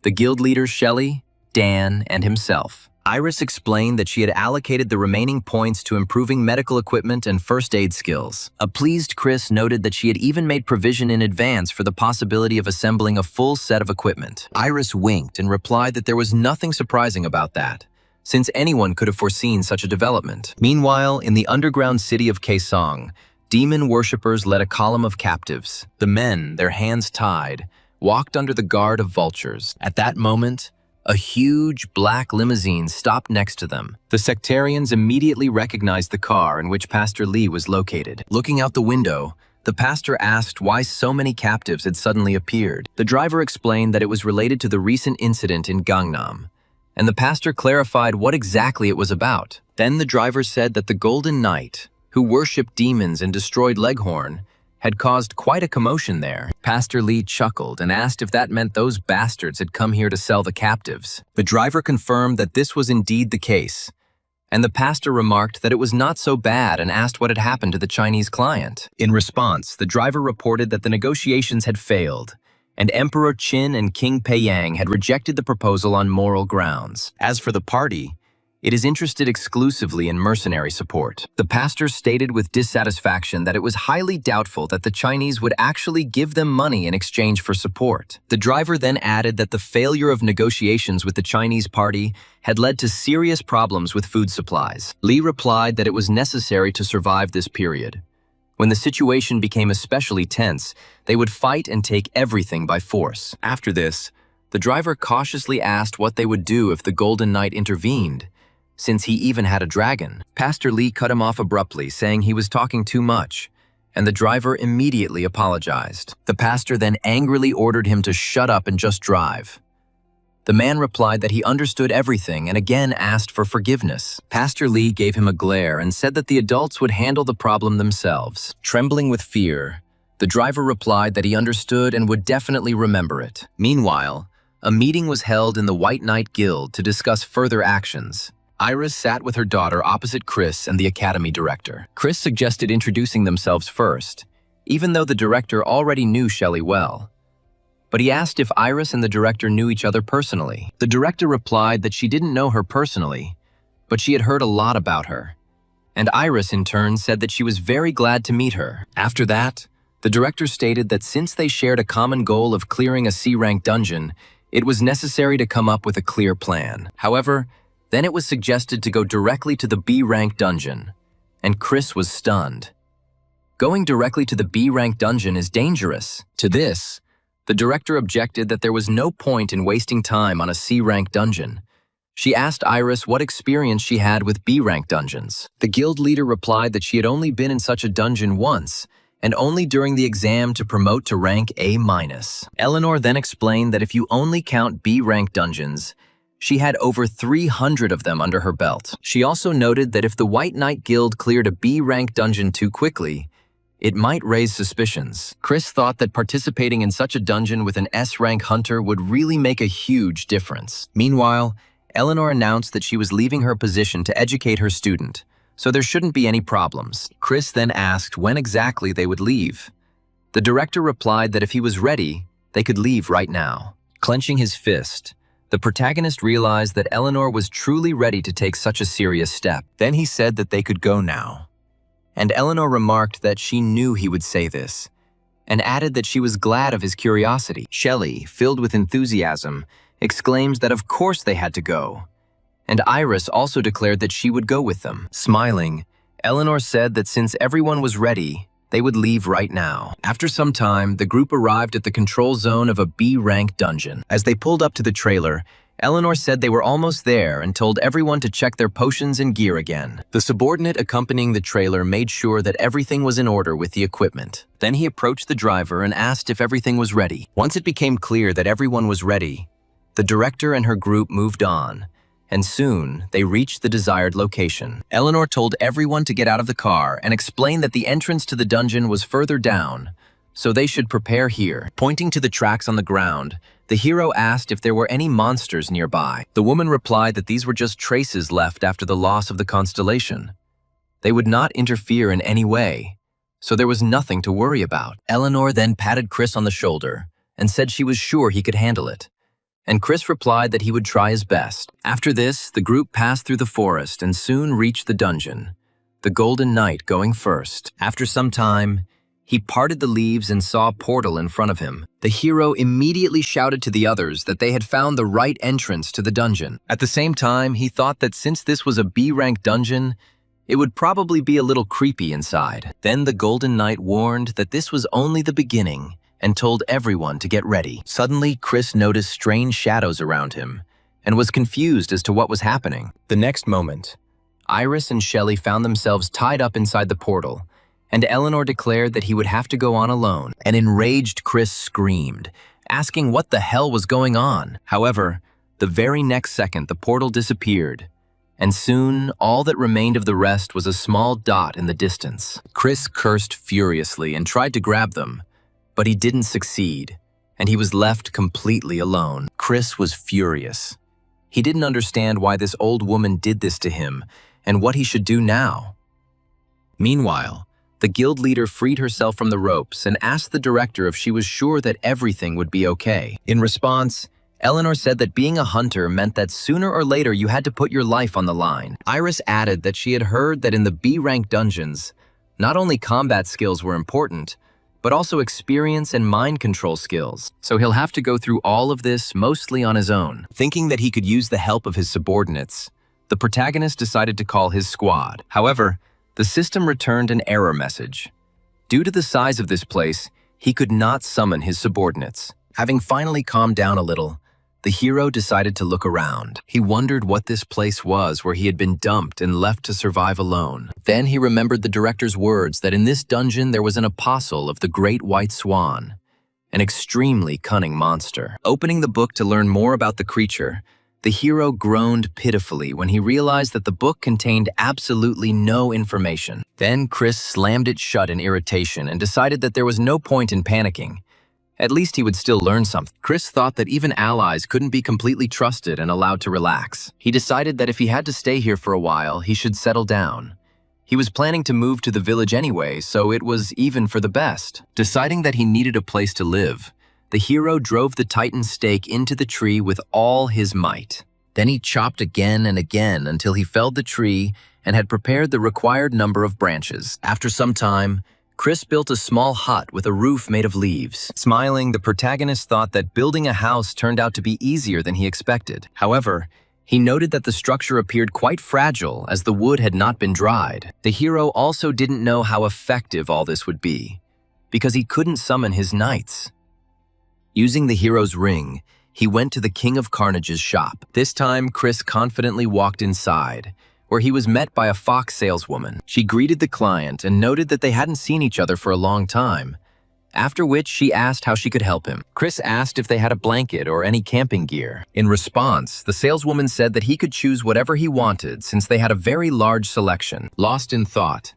A: the guild leaders Shelley, Dan, and himself. Iris explained that she had allocated the remaining points to improving medical equipment and first aid skills. A pleased Chris noted that she had even made provision in advance for the possibility of assembling a full set of equipment. Iris winked and replied that there was nothing surprising about that, since anyone could have foreseen such a development. Meanwhile, in the underground city of Kaesong, demon worshippers led a column of captives. The men, their hands tied, walked under the guard of vultures. At that moment, a huge black limousine stopped next to them. The sectarians immediately recognized the car in which Pastor Lee was located. Looking out the window, the pastor asked why so many captives had suddenly appeared. The driver explained that it was related to the recent incident in Gangnam, and the pastor clarified what exactly it was about. Then the driver said that the Golden Knight, who worshipped demons and destroyed Leghorn, had caused quite a commotion there. Pastor Lee chuckled and asked if that meant those bastards had come here to sell the captives. The driver confirmed that this was indeed the case, and the pastor remarked that it was not so bad and asked what had happened to the Chinese client. In response, the driver reported that the negotiations had failed, and Emperor Qin and King Peiyang had rejected the proposal on moral grounds. As for the party, it is interested exclusively in mercenary support. The pastor stated with dissatisfaction that it was highly doubtful that the Chinese would actually give them money in exchange for support. The driver then added that the failure of negotiations with the Chinese party had led to serious problems with food supplies. Lee replied that it was necessary to survive this period. When the situation became especially tense, they would fight and take everything by force. After this, the driver cautiously asked what they would do if the Golden Knight intervened, since he even had a dragon. Pastor Lee cut him off abruptly, saying he was talking too much, and the driver immediately apologized. The pastor then angrily ordered him to shut up and just drive. The man replied that he understood everything and again asked for forgiveness. Pastor Lee gave him a glare and said that the adults would handle the problem themselves. Trembling with fear, the driver replied that he understood and would definitely remember it. Meanwhile, a meeting was held in the White Knight Guild to discuss further actions. Iris sat with her daughter opposite Chris and the academy director. Chris suggested introducing themselves first, even though the director already knew Shelley well. But he asked if Iris and the director knew each other personally. The director replied that she didn't know her personally, but she had heard a lot about her. And Iris, in turn, said that she was very glad to meet her. After that, the director stated that since they shared a common goal of clearing a C-rank dungeon, it was necessary to come up with a clear plan. However, then it was suggested to go directly to the B-rank dungeon, and Chris was stunned. Going directly to the B-rank dungeon is dangerous. To this, the director objected that there was no point in wasting time on a C-rank dungeon. She asked Iris what experience she had with B-rank dungeons. The guild leader replied that she had only been in such a dungeon once, and only during the exam to promote to rank A-. Eleanor then explained that if you only count B-rank dungeons, she had over 300 of them under her belt. She also noted that if the White Knight Guild cleared a B-rank dungeon too quickly, it might raise suspicions. Chris thought that participating in such a dungeon with an S-rank hunter would really make a huge difference. Meanwhile, Eleanor announced that she was leaving her position to educate her student, so there shouldn't be any problems. Chris then asked when exactly they would leave. The director replied that if he was ready, they could leave right now. Clenching his fist, the protagonist realized that Eleanor was truly ready to take such a serious step. Then he said that they could go now. And Eleanor remarked that she knew he would say this, and added that she was glad of his curiosity. Shelley, filled with enthusiasm, exclaimed that of course they had to go. And Iris also declared that she would go with them. Smiling, Eleanor said that since everyone was ready, they would leave right now. After some time, the group arrived at the control zone of a B-rank dungeon. As they pulled up to the trailer, Eleanor said they were almost there and told everyone to check their potions and gear again. The subordinate accompanying the trailer made sure that everything was in order with the equipment. Then he approached the driver and asked if everything was ready. Once it became clear that everyone was ready, the director and her group moved on, and soon they reached the desired location. Eleanor told everyone to get out of the car and explained that the entrance to the dungeon was further down, so they should prepare here. Pointing to the tracks on the ground, the hero asked if there were any monsters nearby. The woman replied that these were just traces left after the loss of the constellation. They would not interfere in any way, so there was nothing to worry about. Eleanor then patted Chris on the shoulder and said she was sure he could handle it. And Chris replied that he would try his best. After this, the group passed through the forest and soon reached the dungeon, the Golden Knight going first. After some time, he parted the leaves and saw a portal in front of him. The hero immediately shouted to the others that they had found the right entrance to the dungeon. At the same time, he thought that since this was a B-rank dungeon, it would probably be a little creepy inside. Then the Golden Knight warned that this was only the beginning and told everyone to get ready. Suddenly, Chris noticed strange shadows around him and was confused as to what was happening. The next moment, Iris and Shelley found themselves tied up inside the portal, and Eleanor declared that he would have to go on alone. An enraged Chris screamed, asking what the hell was going on. However, the very next second, the portal disappeared, and soon all that remained of the rest was a small dot in the distance. Chris cursed furiously and tried to grab them, but he didn't succeed, and he was left completely alone. Chris was furious. He didn't understand why this old woman did this to him and what he should do now. Meanwhile, the guild leader freed herself from the ropes and asked the director if she was sure that everything would be okay. In response, Eleanor said that being a hunter meant that sooner or later you had to put your life on the line. Iris added that she had heard that in the B-rank dungeons, not only combat skills were important, but also experience and mind control skills. So he'll have to go through all of this mostly on his own. Thinking that he could use the help of his subordinates, the protagonist decided to call his squad. However, the system returned an error message. Due to the size of this place, he could not summon his subordinates. Having finally calmed down a little, the hero decided to look around. He wondered what this place was where he had been dumped and left to survive alone. Then he remembered the director's words that in this dungeon there was an apostle of the Great White Swan, an extremely cunning monster. Opening the book to learn more about the creature, the hero groaned pitifully when he realized that the book contained absolutely no information. Then Chris slammed it shut in irritation and decided that there was no point in panicking. At least he would still learn something. Chris thought that even allies couldn't be completely trusted and allowed to relax. He decided that if he had to stay here for a while, he should settle down. He was planning to move to the village anyway, so it was even for the best. Deciding that he needed a place to live, the hero drove the Titan stake into the tree with all his might. Then he chopped again and again until he felled the tree and had prepared the required number of branches. After some time, Chris built a small hut with a roof made of leaves. Smiling, the protagonist thought that building a house turned out to be easier than he expected. However, he noted that the structure appeared quite fragile as the wood had not been dried. The hero also didn't know how effective all this would be, because he couldn't summon his knights. Using the hero's ring, he went to the King of Carnage's shop. This time, Chris confidently walked inside, where he was met by a fox saleswoman. She greeted the client and noted that they hadn't seen each other for a long time, after which she asked how she could help him. Chris asked if they had a blanket or any camping gear. In response, the saleswoman said that he could choose whatever he wanted since they had a very large selection. Lost in thought,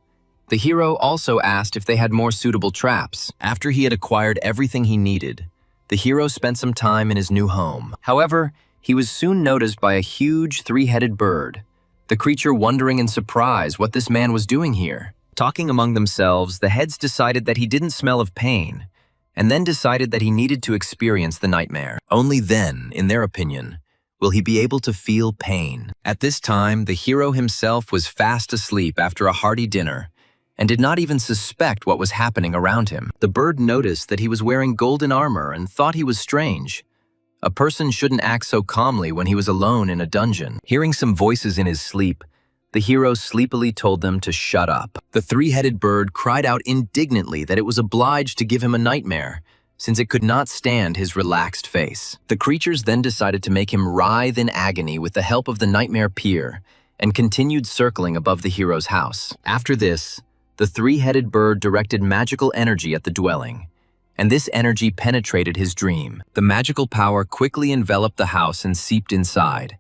A: the hero also asked if they had more suitable traps. After he had acquired everything he needed, the hero spent some time in his new home. However, he was soon noticed by a huge three-headed bird, the creature wondering in surprise what this man was doing here. Talking among themselves, the heads decided that he didn't smell of pain, and then decided that he needed to experience the nightmare. Only then, in their opinion, will he be able to feel pain. At this time, the hero himself was fast asleep after a hearty dinner, and did not even suspect what was happening around him. The bird noticed that he was wearing golden armor and thought he was strange, A person shouldn't act so calmly when he was alone in a dungeon. Hearing some voices in his sleep, the hero sleepily told them to shut up. The three-headed bird cried out indignantly that it was obliged to give him a nightmare, since it could not stand his relaxed face. The creatures then decided to make him writhe in agony with the help of the nightmare peer, and continued circling above the hero's house. After this, the three-headed bird directed magical energy at the dwelling, and this energy penetrated his dream. The magical power quickly enveloped the house and seeped inside,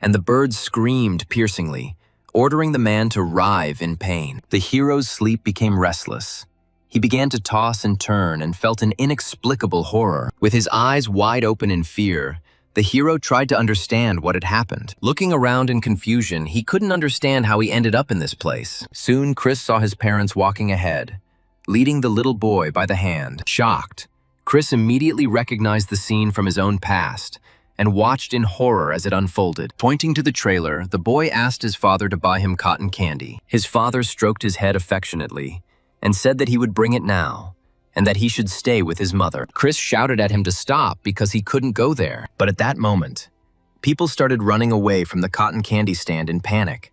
A: and the bird screamed piercingly, ordering the man to writhe in pain. The hero's sleep became restless. He began to toss and turn and felt an inexplicable horror. With his eyes wide open in fear, the hero tried to understand what had happened. Looking around in confusion, he couldn't understand how he ended up in this place. Soon, Chris saw his parents walking ahead, leading the little boy by the hand. Shocked, Chris immediately recognized the scene from his own past and watched in horror as it unfolded. Pointing to the trailer, the boy asked his father to buy him cotton candy. His father stroked his head affectionately and said that he would bring it now, and that he should stay with his mother. Chris shouted at him to stop because he couldn't go there. But at that moment, people started running away from the cotton candy stand in panic,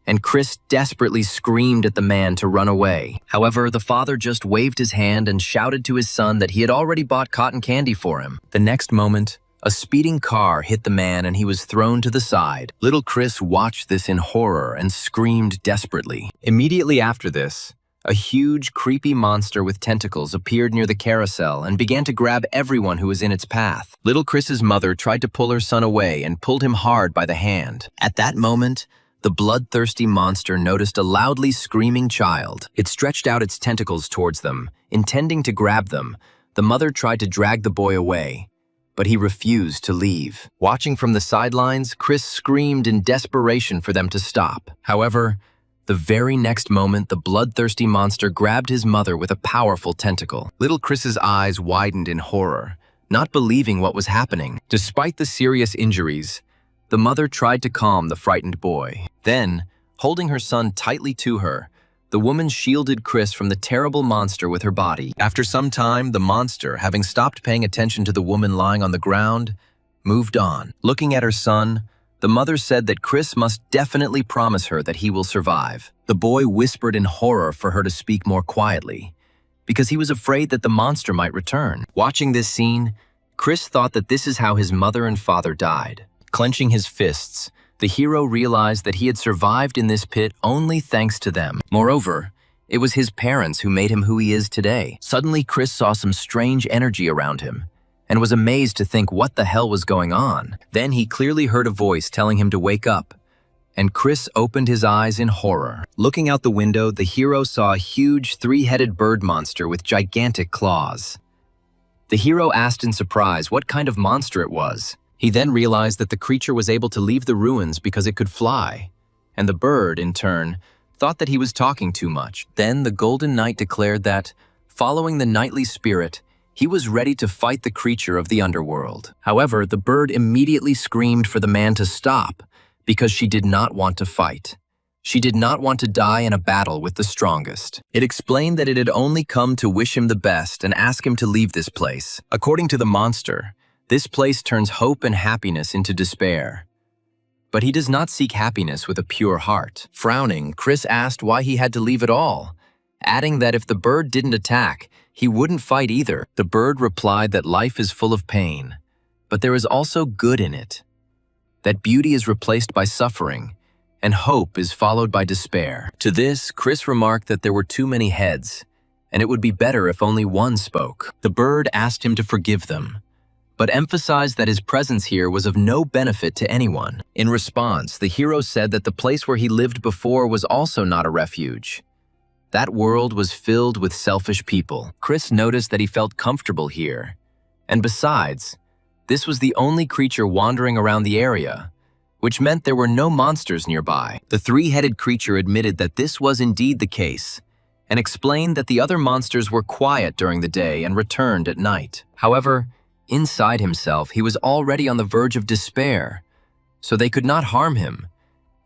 A: and Chris desperately screamed at the man to run away. However, the father just waved his hand and shouted to his son that he had already bought cotton candy for him. The next moment, a speeding car hit the man and he was thrown to the side. Little Chris watched this in horror and screamed desperately. Immediately after this, a huge, creepy monster with tentacles appeared near the carousel and began to grab everyone who was in its path. Little Chris's mother tried to pull her son away and pulled him hard by the hand. At that moment, the bloodthirsty monster noticed a loudly screaming child. It stretched out its tentacles towards them, intending to grab them. The mother tried to drag the boy away, but he refused to leave. Watching from the sidelines, Chris screamed in desperation for them to stop. However, the very next moment, the bloodthirsty monster grabbed his mother with a powerful tentacle. Little Chris's eyes widened in horror, not believing what was happening. Despite the serious injuries, the mother tried to calm the frightened boy. Then, holding her son tightly to her, the woman shielded Chris from the terrible monster with her body. After some time, the monster, having stopped paying attention to the woman lying on the ground, moved on. Looking at her son, the mother said that Chris must definitely promise her that he will survive. The boy whispered in horror for her to speak more quietly, because he was afraid that the monster might return. Watching this scene, Chris thought that this is how his mother and father died. Clenching his fists, the hero realized that he had survived in this pit only thanks to them. Moreover, it was his parents who made him who he is today. Suddenly, Chris saw some strange energy around him, and was amazed to think what the hell was going on. Then he clearly heard a voice telling him to wake up, and Chris opened his eyes in horror. Looking out the window, the hero saw a huge three-headed bird monster with gigantic claws. The hero asked in surprise what kind of monster it was. He then realized that the creature was able to leave the ruins because it could fly, and the bird, in turn, thought that he was talking too much. Then the Golden Knight declared that, following the knightly spirit, he was ready to fight the creature of the underworld. However, the bird immediately screamed for the man to stop because she did not want to fight. She did not want to die in a battle with the strongest. It explained that it had only come to wish him the best and ask him to leave this place. According to the monster, this place turns hope and happiness into despair. But he does not seek happiness with a pure heart. Frowning, Chris asked why he had to leave at all, adding that if the bird didn't attack, he wouldn't fight either. The bird replied that life is full of pain, but there is also good in it. That beauty is replaced by suffering, and hope is followed by despair. To this, Chris remarked that there were too many heads, and it would be better if only one spoke. The bird asked him to forgive them, but emphasized that his presence here was of no benefit to anyone. In response, the hero said that the place where he lived before was also not a refuge. That world was filled with selfish people. Chris noticed that he felt comfortable here. And besides, this was the only creature wandering around the area, which meant there were no monsters nearby. The three-headed creature admitted that this was indeed the case, and explained that the other monsters were quiet during the day and returned at night. However, inside himself, he was already on the verge of despair, so they could not harm him.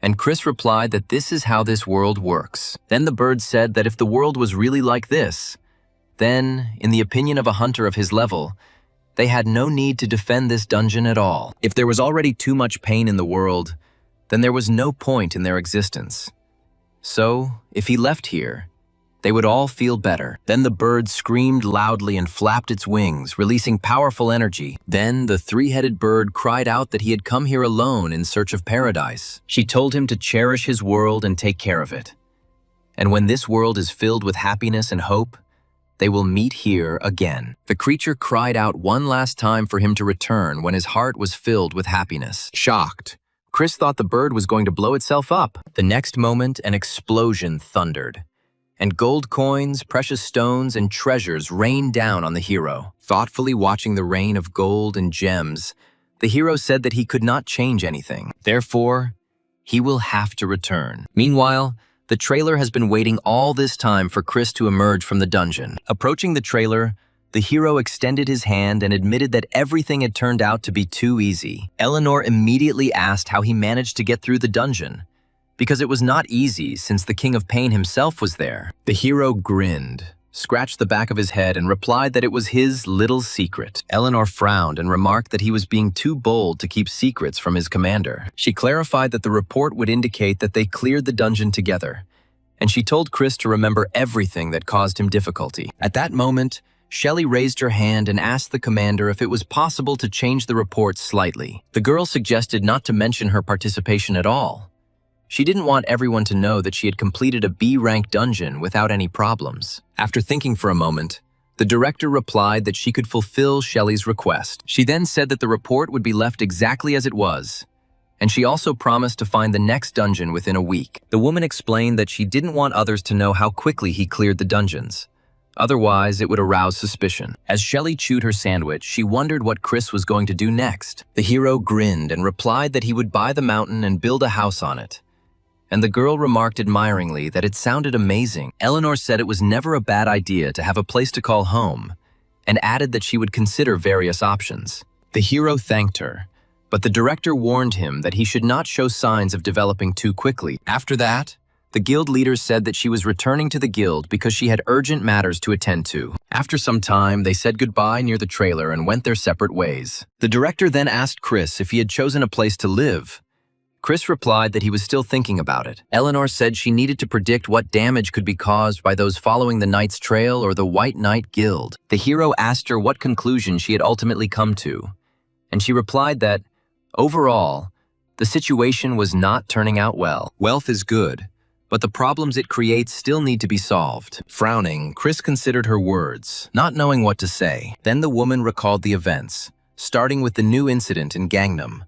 A: And Chris replied that this is how this world works. Then the bird said that if the world was really like this, then, in the opinion of a hunter of his level, They had no need to defend this dungeon at all. If there was already too much pain in the world, then there was no point in their existence. So, if he left here, they would all feel better. Then the bird screamed loudly and flapped its wings, releasing powerful energy. Then the three-headed bird cried out that he had come here alone in search of paradise. She told him to cherish his world and take care of it. And when this world is filled with happiness and hope, they will meet here again. The creature cried out one last time for him to return when his heart was filled with happiness. Shocked, Chris thought the bird was going to blow itself up. The next moment, an explosion thundered, and gold coins, precious stones, and treasures rained down on the hero. Thoughtfully watching the rain of gold and gems, the hero said that he could not change anything. Therefore, he will have to return. Meanwhile, the trailer has been waiting all this time for Chris to emerge from the dungeon. Approaching the trailer, the hero extended his hand and admitted that everything had turned out to be too easy. Eleanor immediately asked how he managed to get through the dungeon, because it was not easy since the King of Pain himself was there. The hero grinned, scratched the back of his head, and replied that it was his little secret. Eleanor frowned and remarked that he was being too bold to keep secrets from his commander. She clarified that the report would indicate that they cleared the dungeon together, and she told Chris to remember everything that caused him difficulty. At that moment, Shelley raised her hand and asked the commander if it was possible to change the report slightly. The girl suggested not to mention her participation at all. She didn't want everyone to know that she had completed a B-rank dungeon without any problems. After thinking for a moment, the director replied that she could fulfill Shelley's request. She then said that the report would be left exactly as it was, and she also promised to find the next dungeon within a week. The woman explained that she didn't want others to know how quickly he cleared the dungeons. Otherwise, it would arouse suspicion. As Shelley chewed her sandwich, she wondered what Chris was going to do next. The hero grinned and replied that he would buy the mountain and build a house on it. And the girl remarked admiringly that it sounded amazing. Eleanor said it was never a bad idea to have a place to call home, and added that she would consider various options. The hero thanked her, but the director warned him that he should not show signs of developing too quickly. After that, the guild leader said that she was returning to the guild because she had urgent matters to attend to. After some time, they said goodbye near the trailer and went their separate ways. The director then asked Chris if he had chosen a place to live. Chris replied that he was still thinking about it. Eleanor said she needed to predict what damage could be caused by those following the Knight's Trail or the White Knight Guild. The hero asked her what conclusion she had ultimately come to, and she replied that, overall, the situation was not turning out well. Wealth is good, but the problems it creates still need to be solved. Frowning, Chris considered her words, not knowing what to say. Then the woman recalled the events, starting with the new incident in Gangnam.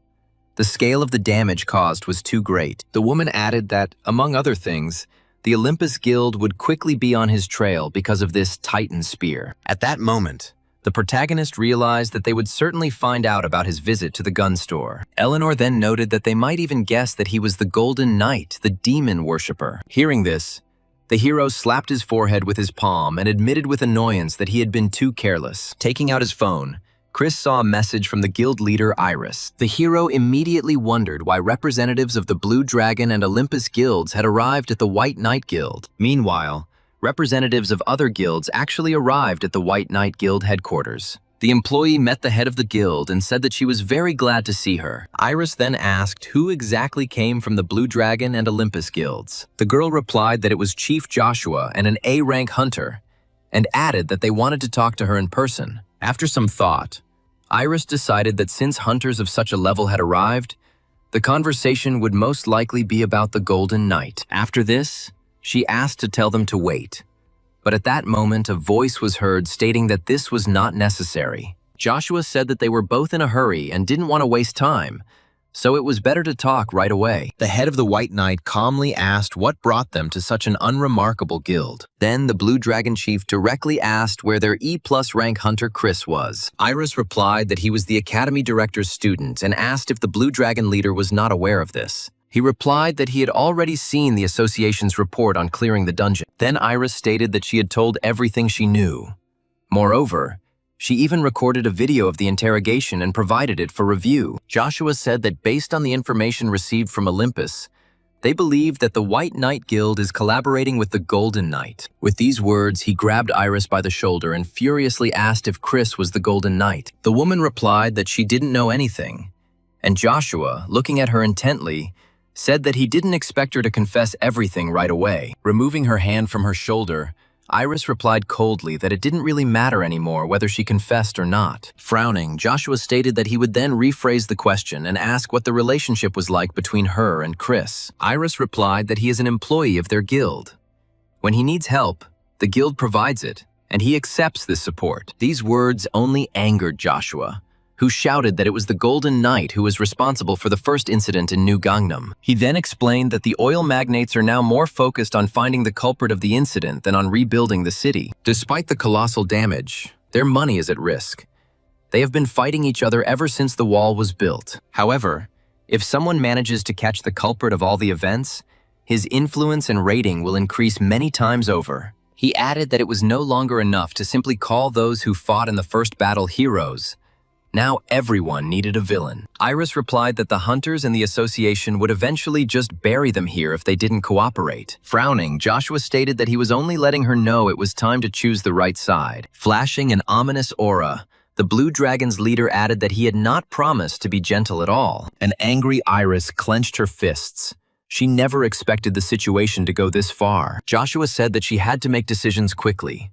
A: The scale of the damage caused was too great. The woman added that, among other things, the Olympus Guild would quickly be on his trail because of this Titan spear. At that moment, the protagonist realized that they would certainly find out about his visit to the gun store. Eleanor then noted that they might even guess that he was the Golden Knight, the demon worshipper. Hearing this, the hero slapped his forehead with his palm and admitted with annoyance that he had been too careless. Taking out his phone, Chris saw a message from the guild leader, Iris. The hero immediately wondered why representatives of the Blue Dragon and Olympus guilds had arrived at the White Knight Guild. Meanwhile, representatives of other guilds actually arrived at the White Knight Guild headquarters. The employee met the head of the guild and said that she was very glad to see her. Iris then asked who exactly came from the Blue Dragon and Olympus guilds. The girl replied that it was Chief Joshua and an A-rank hunter, and added that they wanted to talk to her in person. After some thought, Iris decided that since hunters of such a level had arrived, the conversation would most likely be about the Golden Knight. After this, she asked to tell them to wait. But at that moment, a voice was heard stating that this was not necessary. Joshua said that they were both in a hurry and didn't want to waste time, so it was better to talk right away. The head of the White Knight calmly asked what brought them to such an unremarkable guild. Then the Blue Dragon chief directly asked where their E+ rank hunter Chris was. Iris replied that he was the academy director's student and asked if the Blue Dragon leader was not aware of this. He replied that he had already seen the association's report on clearing the dungeon. Then Iris stated that she had told everything she knew. Moreover, she even recorded a video of the interrogation and provided it for review. Joshua said that based on the information received from Olympus, They believe that the White Knight Guild is collaborating with the Golden Knight. With these words, he grabbed Iris by the shoulder and furiously asked if Chris was the Golden Knight. The woman replied that she didn't know anything, and Joshua, looking at her intently, said that he didn't expect her to confess everything right away. Removing her hand from her shoulder, Iris replied coldly that it didn't really matter anymore whether she confessed or not. Frowning, Joshua stated that he would then rephrase the question and ask what the relationship was like between her and Chris. Iris replied that he is an employee of their guild. When he needs help, the guild provides it, and he accepts this support. These words only angered Joshua, who shouted that it was the Golden Knight who was responsible for the first incident in New Gangnam. He then explained that the oil magnates are now more focused on finding the culprit of the incident than on rebuilding the city. Despite the colossal damage, their money is at risk. They have been fighting each other ever since the wall was built. However, if someone manages to catch the culprit of all the events, his influence and rating will increase many times over. He added that it was no longer enough to simply call those who fought in the first battle heroes. Now everyone needed a villain. Iris replied that the hunters and the association would eventually just bury them here if they didn't cooperate. Frowning, Joshua stated that he was only letting her know it was time to choose the right side. Flashing an ominous aura, the Blue Dragon's leader added that he had not promised to be gentle at all. An angry Iris clenched her fists. She never expected the situation to go this far. Joshua said that she had to make decisions quickly.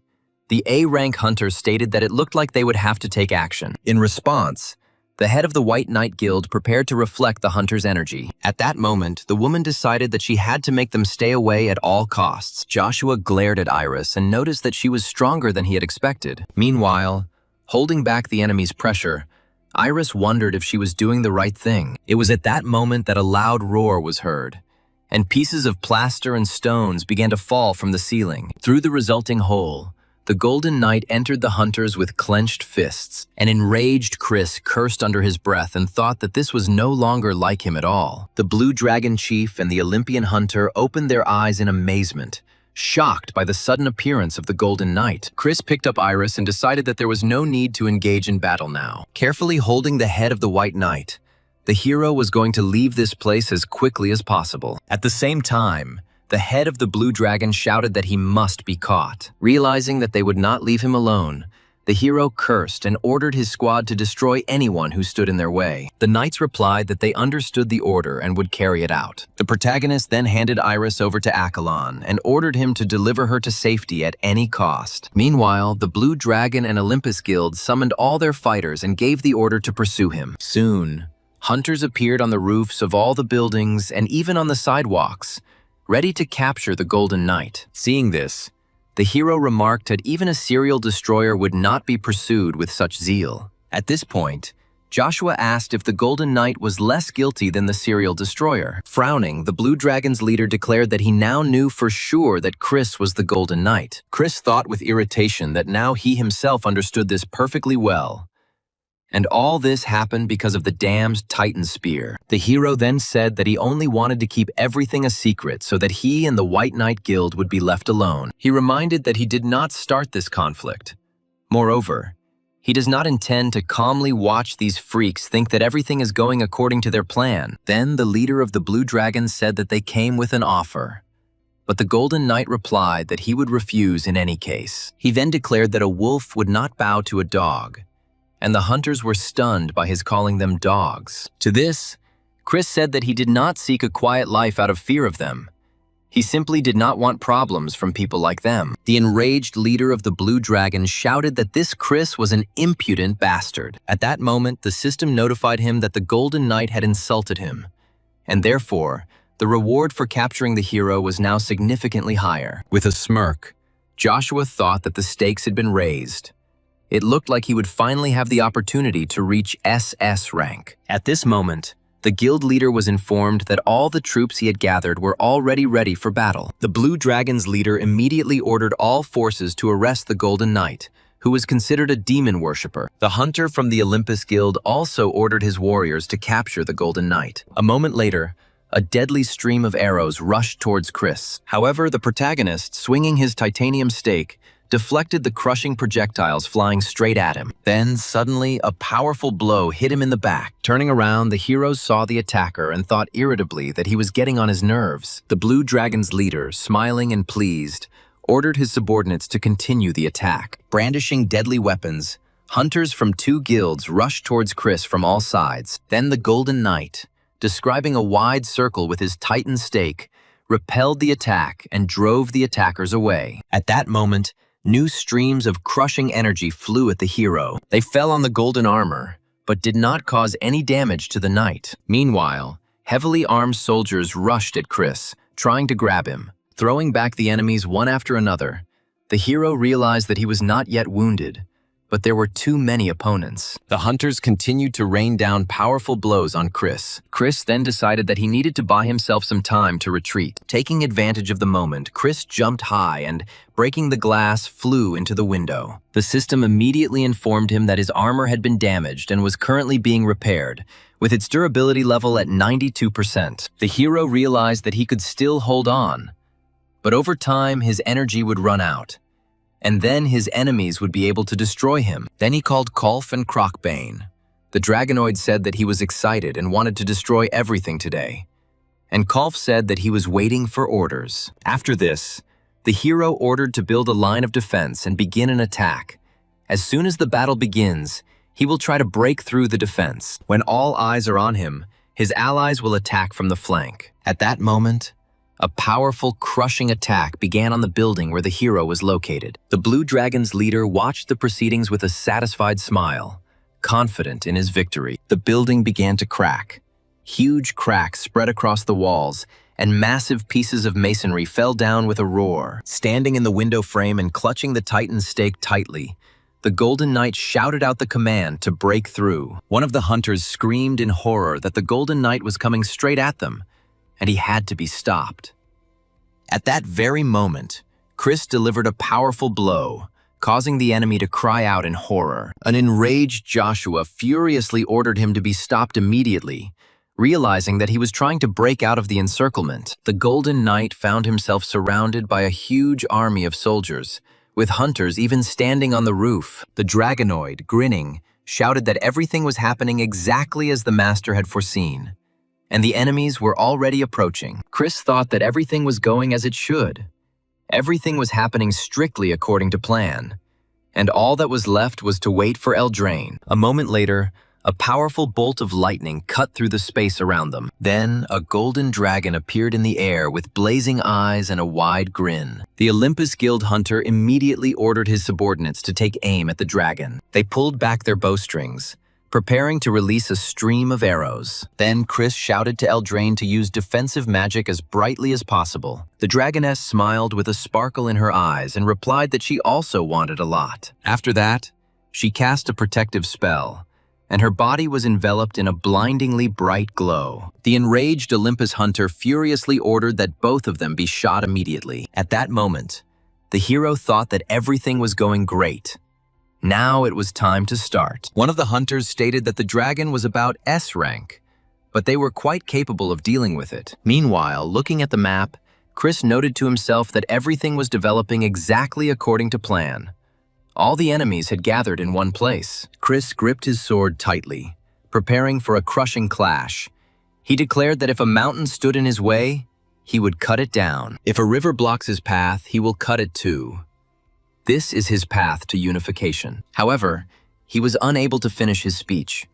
A: The A-rank hunters stated that it looked like they would have to take action. In response, the head of the White Knight Guild prepared to reflect the hunters' energy. At that moment, the woman decided that she had to make them stay away at all costs. Joshua glared at Iris and noticed that she was stronger than he had expected. Meanwhile, holding back the enemy's pressure, Iris wondered if she was doing the right thing. It was at that moment that a loud roar was heard, and pieces of plaster and stones began to fall from the ceiling. Through the resulting hole, the Golden Knight entered the hunters with clenched fists. An enraged Chris cursed under his breath and thought that this was no longer like him at all. The Blue Dragon Chief and the Olympian hunter opened their eyes in amazement, shocked by the sudden appearance of the Golden Knight. Chris picked up Iris and decided that there was no need to engage in battle now. Carefully holding the head of the White Knight, the hero was going to leave this place as quickly as possible. At the same time, the head of the Blue Dragon shouted that he must be caught. Realizing that they would not leave him alone, the hero cursed and ordered his squad to destroy anyone who stood in their way. The knights replied that they understood the order and would carry it out. The protagonist then handed Iris over to Accolon and ordered him to deliver her to safety at any cost. Meanwhile, the Blue Dragon and Olympus Guild summoned all their fighters and gave the order to pursue him. Soon, hunters appeared on the roofs of all the buildings and even on the sidewalks, ready to capture the Golden Knight. Seeing this, the hero remarked that even a serial destroyer would not be pursued with such zeal. At this point, Joshua asked if the Golden Knight was less guilty than the serial destroyer. Frowning, the Blue Dragon's leader declared that he now knew for sure that Chris was the Golden Knight. Chris thought with irritation that now he himself understood this perfectly well. And all this happened because of the damned Titan Spear. The hero then said that he only wanted to keep everything a secret so that he and the White Knight Guild would be left alone. He reminded that he did not start this conflict. Moreover, he does not intend to calmly watch these freaks think that everything is going according to their plan. Then the leader of the Blue Dragon said that they came with an offer. But the Golden Knight replied that he would refuse in any case. He then declared that a wolf would not bow to a dog, and the hunters were stunned by his calling them dogs. To this, Chris said that he did not seek a quiet life out of fear of them. He simply did not want problems from people like them. The enraged leader of the Blue Dragon shouted that this Chris was an impudent bastard. At that moment, the system notified him that the Golden Knight had insulted him, and therefore, the reward for capturing the hero was now significantly higher. With a smirk, Joshua thought that the stakes had been raised. It looked like he would finally have the opportunity to reach SS rank. At this moment, the guild leader was informed that all the troops he had gathered were already ready for battle. The Blue Dragon's leader immediately ordered all forces to arrest the Golden Knight, who was considered a demon worshipper. The hunter from the Olympus Guild also ordered his warriors to capture the Golden Knight. A moment later, a deadly stream of arrows rushed towards Chris. However, the protagonist, swinging his titanium stake, deflected the crushing projectiles flying straight at him. Then, suddenly, a powerful blow hit him in the back. Turning around, the heroes saw the attacker and thought irritably that he was getting on his nerves. The Blue Dragon's leader, smiling and pleased, ordered his subordinates to continue the attack. Brandishing deadly weapons, hunters from 2 guilds rushed towards Chris from all sides. Then the Golden Knight, describing a wide circle with his titan stake, repelled the attack and drove the attackers away. At that moment, new streams of crushing energy flew at the hero. They fell on the golden armor, but did not cause any damage to the knight. Meanwhile, heavily armed soldiers rushed at Chris, trying to grab him. Throwing back the enemies one after another, the hero realized that he was not yet wounded, but there were too many opponents. The hunters continued to rain down powerful blows on Chris. Chris then decided that he needed to buy himself some time to retreat. Taking advantage of the moment, Chris jumped high and, breaking the glass, flew into the window. The system immediately informed him that his armor had been damaged and was currently being repaired, with its durability level at 92%. The hero realized that he could still hold on, but over time his energy would run out, and then his enemies would be able to destroy him. Then he called Kolf and Crocbane. The Dragonoid said that he was excited and wanted to destroy everything today, and Kolf said that he was waiting for orders. After this, the hero ordered to build a line of defense and begin an attack. As soon as the battle begins, he will try to break through the defense. When all eyes are on him, his allies will attack from the flank. At that moment, a powerful, crushing attack began on the building where the hero was located. The Blue Dragon's leader watched the proceedings with a satisfied smile, confident in his victory. The building began to crack. Huge cracks spread across the walls, and massive pieces of masonry fell down with a roar. Standing in the window frame and clutching the Titan's stake tightly, the Golden Knight shouted out the command to break through. One of the hunters screamed in horror that the Golden Knight was coming straight at them, and he had to be stopped. At that very moment, Chris delivered a powerful blow, causing the enemy to cry out in horror. An enraged Joshua furiously ordered him to be stopped immediately, realizing that he was trying to break out of the encirclement. The Golden Knight found himself surrounded by a huge army of soldiers, with hunters even standing on the roof. The Dragonoid, grinning, shouted that everything was happening exactly as the master had foreseen, and the enemies were already approaching. Chris thought that everything was going as it should. Everything was happening strictly according to plan, and all that was left was to wait for Eldraine. A moment later, a powerful bolt of lightning cut through the space around them. Then, a golden dragon appeared in the air with blazing eyes and a wide grin. The Olympus Guild hunter immediately ordered his subordinates to take aim at the dragon. They pulled back their bowstrings, preparing to release a stream of arrows. Then Chris shouted to Eldraine to use defensive magic as brightly as possible. The dragoness smiled with a sparkle in her eyes and replied that she also wanted a lot. After that, she cast a protective spell, and her body was enveloped in a blindingly bright glow. The enraged Olympus hunter furiously ordered that both of them be shot immediately. At that moment, the hero thought that everything was going great. Now it was time to start. One of the hunters stated that the dragon was about S rank, but they were quite capable of dealing with it. Meanwhile, looking at the map, Chris noted to himself that everything was developing exactly according to plan. All the enemies had gathered in one place. Chris gripped his sword tightly, preparing for a crushing clash. He declared that if a mountain stood in his way, he would cut it down. If a river blocks his path, he will cut it too. This is his path to unification. However, he was unable to finish his speech.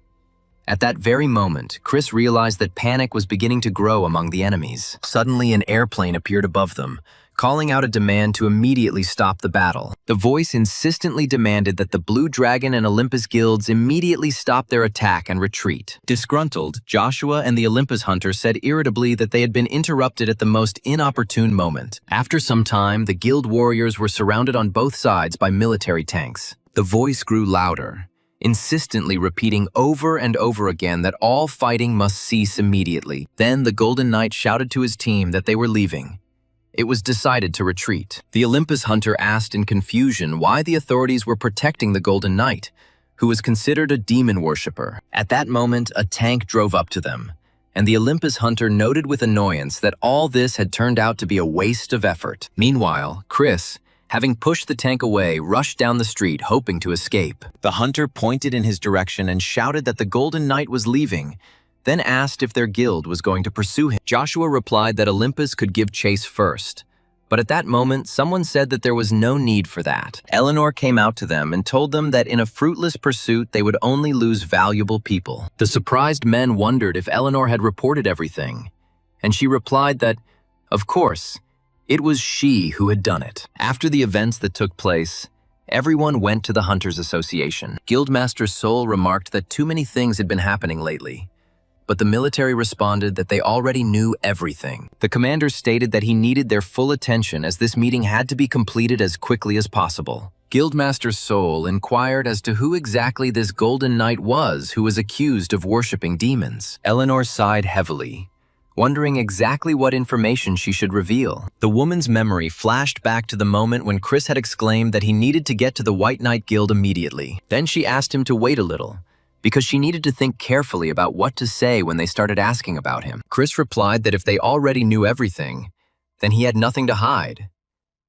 A: At that very moment, Chris realized that panic was beginning to grow among the enemies. Suddenly, an airplane appeared above them, calling out a demand to immediately stop the battle. The voice insistently demanded that the Blue Dragon and Olympus guilds immediately stop their attack and retreat. Disgruntled, Joshua and the Olympus hunter said irritably that they had been interrupted at the most inopportune moment. After some time, the guild warriors were surrounded on both sides by military tanks. The voice grew louder, insistently repeating over and over again that all fighting must cease immediately. Then the Golden Knight shouted to his team that they were leaving. It was decided to retreat. The Olympus hunter asked in confusion why the authorities were protecting the Golden Knight, who was considered a demon worshipper. At that moment, a tank drove up to them, and the Olympus hunter noted with annoyance that all this had turned out to be a waste of effort. Meanwhile, Chris, having pushed the tank away, rushed down the street, hoping to escape. The hunter pointed in his direction and shouted that the Golden Knight was leaving, then asked if their guild was going to pursue him. Joshua replied that Olympus could give chase first. But at that moment, someone said that there was no need for that. Eleanor came out to them and told them that in a fruitless pursuit, they would only lose valuable people. The surprised men wondered if Eleanor had reported everything, and she replied that, of course, it was she who had done it. After the events that took place, everyone went to the Hunters Association. Guildmaster Sol remarked that too many things had been happening lately, but the military responded that they already knew everything. The commander stated that he needed their full attention as this meeting had to be completed as quickly as possible. Guildmaster Sol inquired as to who exactly this Golden Knight was who was accused of worshipping demons. Eleanor sighed heavily, wondering exactly what information she should reveal. The woman's memory flashed back to the moment when Chris had exclaimed that he needed to get to the White Knight Guild immediately. Then she asked him to wait a little, because she needed to think carefully about what to say when they started asking about him. Chris replied that if they already knew everything, then he had nothing to hide.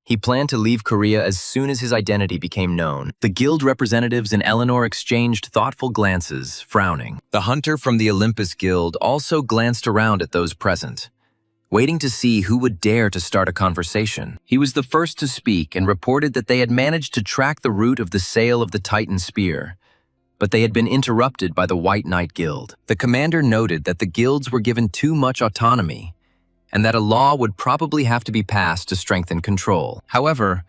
A: He planned to leave Korea as soon as his identity became known. The guild representatives and Eleanor exchanged thoughtful glances, frowning. The hunter from the Olympus Guild also glanced around at those present, waiting to see who would dare to start a conversation. He was the first to speak and reported that they had managed to track the route of the sale of the Titan Spear, but they had been interrupted by the White Knight Guild. The commander noted that the guilds were given too much autonomy, and that a law would probably have to be passed to strengthen control. However,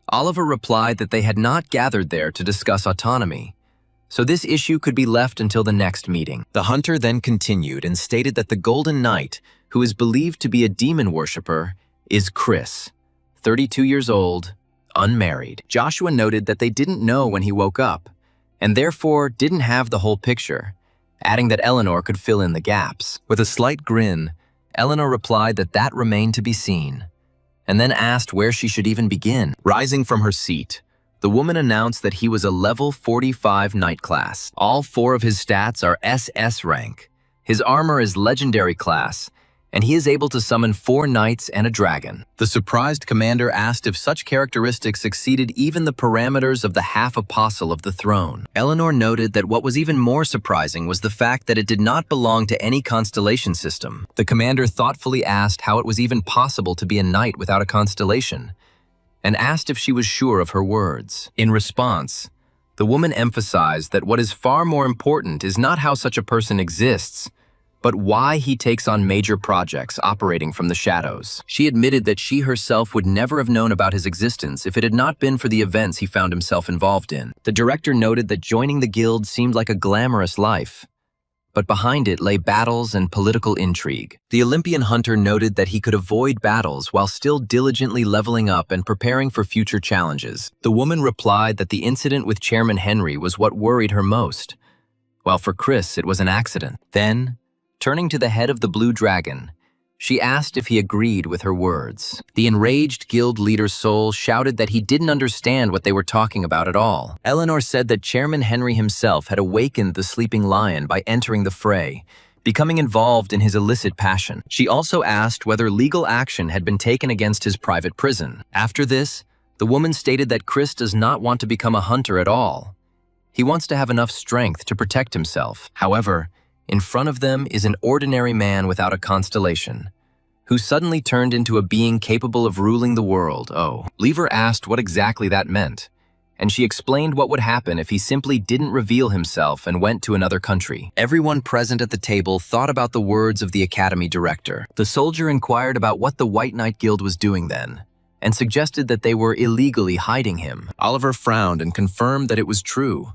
A: Oliver replied that they had not gathered there to discuss autonomy, so this issue could be left until the next meeting. The hunter then continued and stated that the Golden Knight, who is believed to be a demon worshipper, is Chris, 32 years old, unmarried. Joshua noted that they didn't know when he woke up, and therefore didn't have the whole picture, adding that Eleanor could fill in the gaps. With a slight grin, Eleanor replied that that remained to be seen, and then asked where she should even begin. Rising from her seat, the woman announced that he was a level 45 knight class. All 4 of his stats are SS rank. His armor is legendary class, and he is able to summon 4 knights and a dragon. The surprised commander asked if such characteristics exceeded even the parameters of the half-apostle of the throne. Eleanor noted that what was even more surprising was the fact that it did not belong to any constellation system. The commander thoughtfully asked how it was even possible to be a knight without a constellation, and asked if she was sure of her words. In response, the woman emphasized that what is far more important is not how such a person exists, but why he takes on major projects operating from the shadows. She admitted that she herself would never have known about his existence if it had not been for the events he found himself involved in. The director noted that joining the guild seemed like a glamorous life, but behind it lay battles and political intrigue. The Olympian hunter noted that he could avoid battles while still diligently leveling up and preparing for future challenges. The woman replied that the incident with Chairman Henry was what worried her most, while for Chris it was an accident. Then, turning to the head of the Blue Dragon, she asked if he agreed with her words. The enraged guild leader Sol shouted that he didn't understand what they were talking about at all. Eleanor said that Chairman Henry himself had awakened the sleeping lion by entering the fray, becoming involved in his illicit passion. She also asked whether legal action had been taken against his private prison. After this, the woman stated that Chris does not want to become a hunter at all. He wants to have enough strength to protect himself. However, in front of them is an ordinary man without a constellation, who suddenly turned into a being capable of ruling the world. Lever asked what exactly that meant, and she explained what would happen if he simply didn't reveal himself and went to another country. Everyone present at the table thought about the words of the academy director. The soldier inquired about what the White Knight Guild was doing then, and suggested that they were illegally hiding him. Oliver frowned and confirmed that it was true.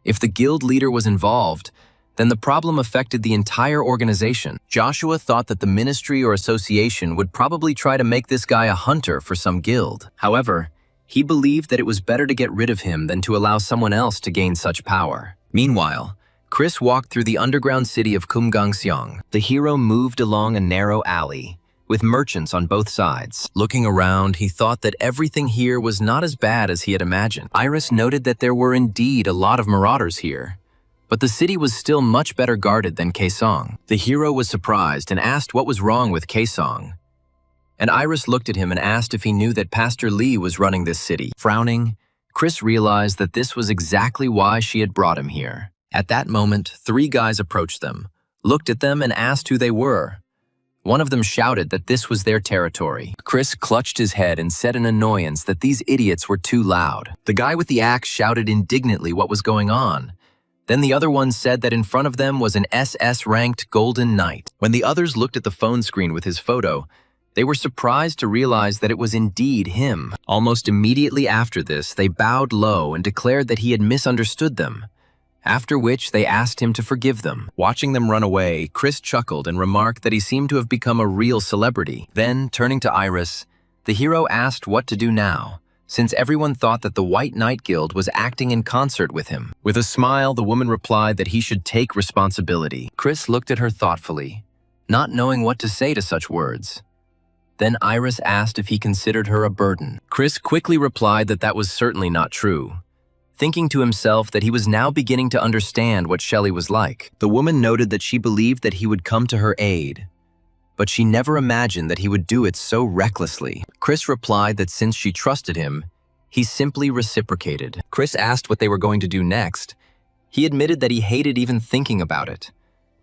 A: If the guild leader was involved, then the problem affected the entire organization. Joshua thought that the ministry or association would probably try to make this guy a hunter for some guild. However, he believed that it was better to get rid of him than to allow someone else to gain such power. Meanwhile, Chris walked through the underground city of Kumgangseong. The hero moved along a narrow alley, with merchants on both sides. Looking around, he thought that everything here was not as bad as he had imagined. Iris noted that there were indeed a lot of marauders here, but the city was still much better guarded than Kaesong. The hero was surprised and asked what was wrong with Kaesong. and Iris looked at him and asked if he knew that Pastor Lee was running this city. Frowning, Chris realized that this was exactly why she had brought him here. At that moment, 3 guys approached them, looked at them, and asked who they were. One of them shouted that this was their territory. Chris clutched his head and said in annoyance that these idiots were too loud. The guy with the axe shouted indignantly what was going on. Then the other one said that in front of them was an SS-ranked Golden Knight. When the others looked at the phone screen with his photo, they were surprised to realize that it was indeed him. Almost immediately after this, they bowed low and declared that he had misunderstood them, after which they asked him to forgive them. Watching them run away, Chris chuckled and remarked that he seemed to have become a real celebrity. Then, turning to Iris, the hero asked what to do now, since everyone thought that the White Knight Guild was acting in concert with him. With a smile, the woman replied that he should take responsibility. Chris looked at her thoughtfully, not knowing what to say to such words. Then Iris asked if he considered her a burden. Chris quickly replied that that was certainly not true, thinking to himself that he was now beginning to understand what Shelley was like. The woman noted that she believed that he would come to her aid, but she never imagined that he would do it so recklessly. Chris replied that since she trusted him, he simply reciprocated. Chris asked what they were going to do next. He admitted that he hated even thinking about it,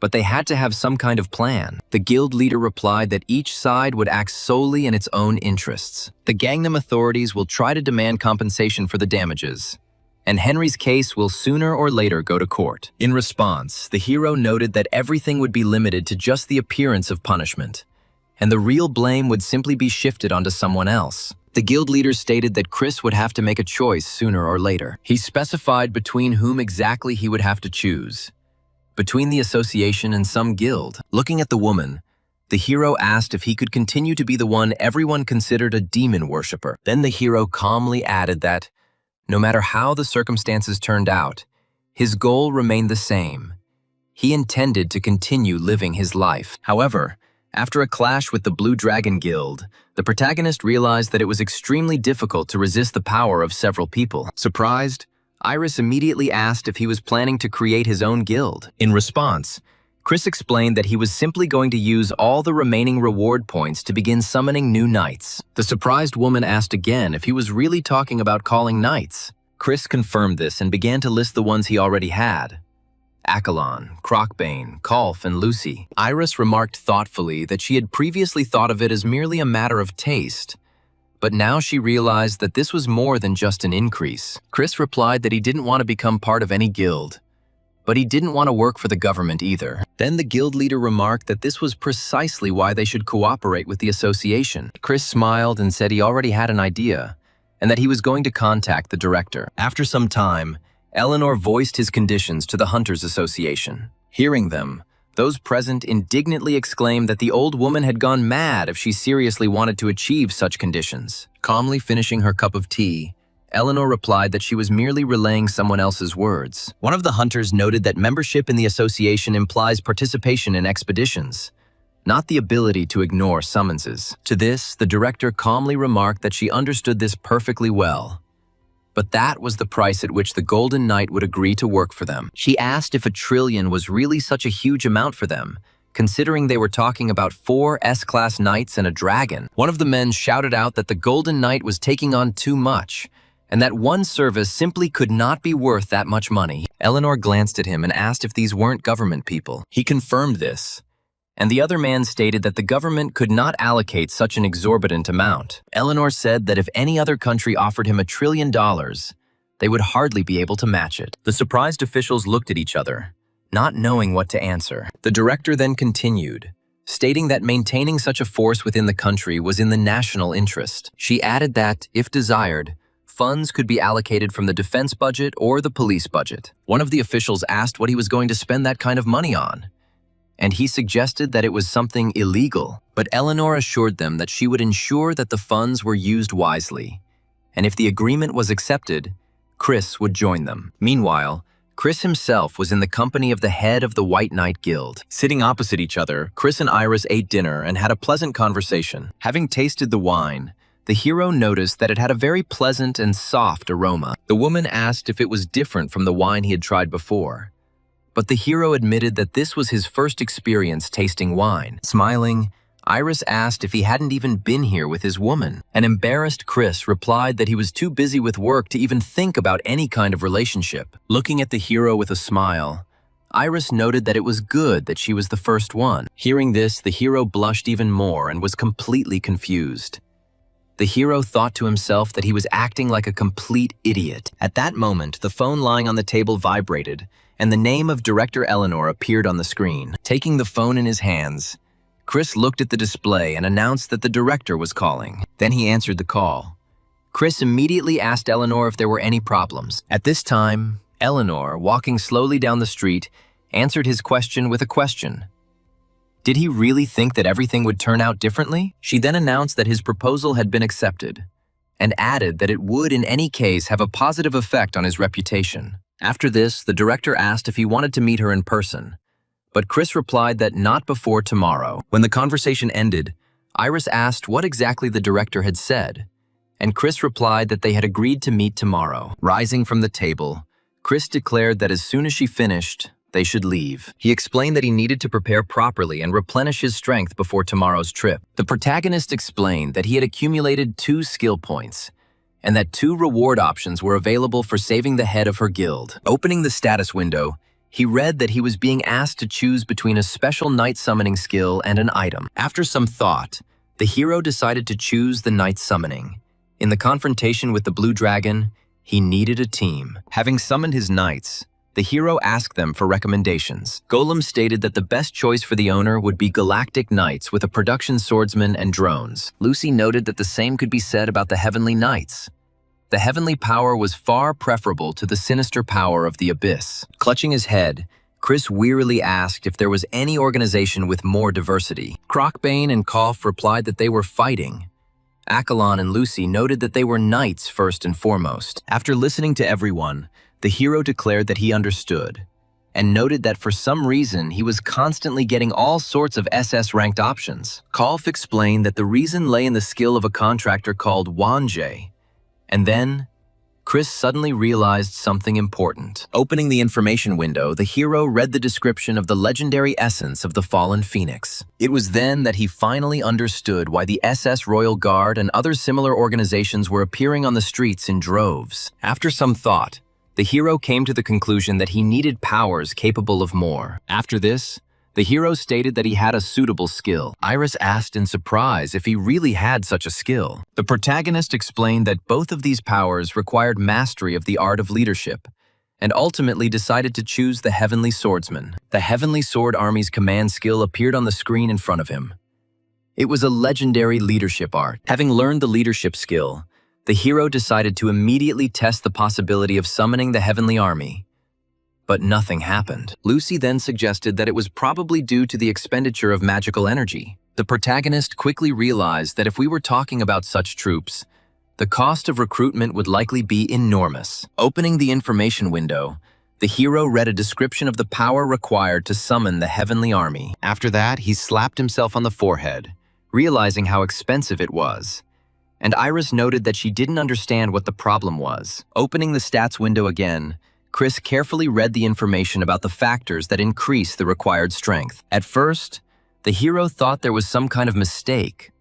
A: but they had to have some kind of plan. The guild leader replied that each side would act solely in its own interests. The Gangnam authorities will try to demand compensation for the damages, and Henry's case will sooner or later go to court. In response, the hero noted that everything would be limited to just the appearance of punishment, and the real blame would simply be shifted onto someone else. The guild leader stated that Chris would have to make a choice sooner or later. He specified between whom exactly he would have to choose, between the association and some guild. Looking at the woman, the hero asked if he could continue to be the one everyone considered a demon worshipper. Then the hero calmly added that, no matter how the circumstances turned out, his goal remained the same. He intended to continue living his life. However, after a clash with the Blue Dragon Guild, the protagonist realized that it was extremely difficult to resist the power of several people. Surprised, Iris immediately asked if he was planning to create his own guild. In response, Chris explained that he was simply going to use all the remaining reward points to begin summoning new knights. The surprised woman asked again if he was really talking about calling knights. Chris confirmed this and began to list the ones he already had: Accolon, Crocbane, Colf, and Lucy. Iris remarked thoughtfully that she had previously thought of it as merely a matter of taste, but now she realized that this was more than just an increase. Chris replied that he didn't want to become part of any guild, but he didn't want to work for the government either. Then the guild leader remarked that this was precisely why they should cooperate with the association. Chris smiled and said he already had an idea, and that he was going to contact the director. After some time, Eleanor voiced his conditions to the Hunters Association. Hearing them, those present indignantly exclaimed that the old woman had gone mad if she seriously wanted to achieve such conditions. Calmly finishing her cup of tea, Eleanor replied that she was merely relaying someone else's words. One of the hunters noted that membership in the association implies participation in expeditions, not the ability to ignore summonses. To this, the director calmly remarked that she understood this perfectly well, but that was the price at which the Golden Knight would agree to work for them. She asked if 1 trillion was really such a huge amount for them, considering they were talking about 4 S-class knights and a dragon. One of the men shouted out that the Golden Knight was taking on too much, and that one service simply could not be worth that much money. Eleanor glanced at him and asked if these weren't government people. He confirmed this, and the other man stated that the government could not allocate such an exorbitant amount. Eleanor said that if any other country offered him $1 trillion, they would hardly be able to match it. The surprised officials looked at each other, not knowing what to answer. The director then continued, stating that maintaining such a force within the country was in the national interest. She added that, if desired, funds could be allocated from the defense budget or the police budget. One of the officials asked what he was going to spend that kind of money on, and he suggested that it was something illegal. But Eleanor assured them that she would ensure that the funds were used wisely, and if the agreement was accepted, Chris would join them. Meanwhile, Chris himself was in the company of the head of the White Knight Guild. Sitting opposite each other, Chris and Iris ate dinner and had a pleasant conversation. Having tasted the wine, the hero noticed that it had a very pleasant and soft aroma. The woman asked if it was different from the wine he had tried before, but the hero admitted that this was his first experience tasting wine. Smiling, Iris asked if he hadn't even been here with his woman. An embarrassed Chris replied that he was too busy with work to even think about any kind of relationship. Looking at the hero with a smile, Iris noted that it was good that she was the first one. Hearing this, the hero blushed even more and was completely confused. The hero thought to himself that he was acting like a complete idiot. At that moment, the phone lying on the table vibrated, and the name of Director Eleanor appeared on the screen. Taking the phone in his hands, Chris looked at the display and announced that the director was calling. Then he answered the call. Chris immediately asked Eleanor if there were any problems. At this time, Eleanor, walking slowly down the street, answered his question with a question. Did he really think that everything would turn out differently? She then announced that his proposal had been accepted, and added that it would in any case have a positive effect on his reputation. After this, the director asked if he wanted to meet her in person, but Chris replied that not before tomorrow. When the conversation ended, Iris asked what exactly the director had said, and Chris replied that they had agreed to meet tomorrow. Rising from the table, Chris declared that as soon as she finished, they should leave. He explained that he needed to prepare properly and replenish his strength before tomorrow's trip. The protagonist explained that he had accumulated 2 skill points, and that 2 reward options were available for saving the head of her guild. Opening the status window, he read that he was being asked to choose between a special night summoning skill and an item. After some thought, the hero decided to choose the night summoning. In the confrontation with the blue dragon, he needed a team. Having summoned his knights, the hero asked them for recommendations. Golem stated that the best choice for the owner would be galactic knights with a production swordsman and drones. Lucy noted that the same could be said about the heavenly knights. The heavenly power was far preferable to the sinister power of the abyss. Clutching his head, Chris wearily asked if there was any organization with more diversity. Crocbane and Koff replied that they were fighting. Accolon and Lucy noted that they were knights first and foremost. After listening to everyone, the hero declared that he understood, and noted that for some reason he was constantly getting all sorts of SS-ranked options. Kolf explained that the reason lay in the skill of a contractor called Wanje, and then Chris suddenly realized something important. Opening the information window, the hero read the description of the legendary essence of the fallen phoenix. It was then that he finally understood why the SS Royal Guard and other similar organizations were appearing on the streets in droves. After some thought, the hero came to the conclusion that he needed powers capable of more. After this, the hero stated that he had a suitable skill. Iris asked in surprise if he really had such a skill. The protagonist explained that both of these powers required mastery of the art of leadership, and ultimately decided to choose the Heavenly Swordsman. The Heavenly Sword Army's command skill appeared on the screen in front of him. It was a legendary leadership art. Having learned the leadership skill, the hero decided to immediately test the possibility of summoning the Heavenly Army. But nothing happened. Lucy then suggested that it was probably due to the expenditure of magical energy. The protagonist quickly realized that if we were talking about such troops, the cost of recruitment would likely be enormous. Opening the information window, the hero read a description of the power required to summon the Heavenly Army. After that, he slapped himself on the forehead, realizing how expensive it was. And Iris noted that she didn't understand what the problem was. Opening the stats window again, Chris carefully read the information about the factors that increase the required strength. At first, the hero thought there was some kind of mistake,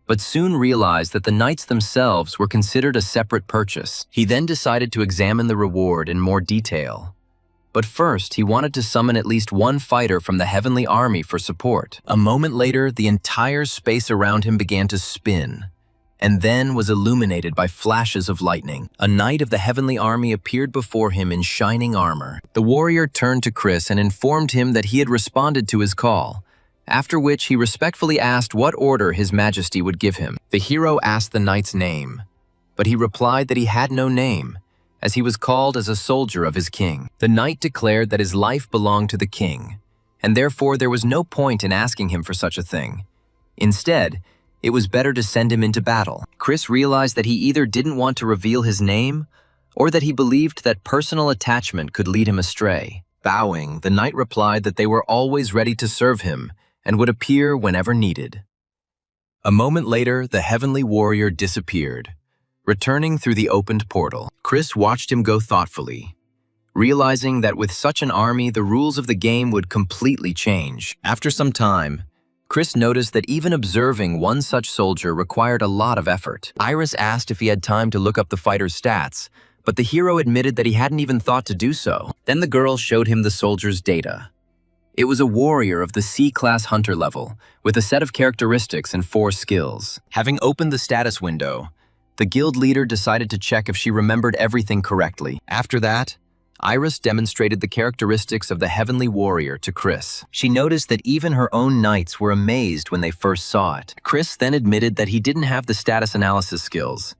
A: but soon realized that the knights themselves were considered a separate purchase. He then decided to examine the reward in more detail. But first, he wanted to summon at least one fighter from the Heavenly Army for support. A moment later, the entire space around him began to spin, and then was illuminated by flashes of lightning. A knight of the Heavenly Army appeared before him in shining armor. The warrior turned to Chris and informed him that he had responded to his call, after which he respectfully asked what order His Majesty would give him. The hero asked the knight's name, but he replied that he had no name, as he was called as a soldier of his king. The knight declared that his life belonged to the king, and therefore there was no point in asking him for such a thing. Instead, it was better to send him into battle. Chris realized that he either didn't want to reveal his name, or that he believed that personal attachment could lead him astray. Bowing, the knight replied that they were always ready to serve him and would appear whenever needed. A moment later, the heavenly warrior disappeared, returning through the opened portal. Chris watched him go thoughtfully, realizing that with such an army, the rules of the game would completely change. After some time, Chris noticed that even observing one such soldier required a lot of effort. Iris asked if he had time to look up the fighter's stats, but the hero admitted that he hadn't even thought to do so. Then the girl showed him the soldier's data. It was a warrior of the C-class hunter level, with a set of characteristics and 4 skills. Having opened the status window, the guild leader decided to check if she remembered everything correctly. After that, Iris demonstrated the characteristics of the heavenly warrior to Chris. She noticed that even her own knights were amazed when they first saw it. Chris then admitted that he didn't have the status analysis skills,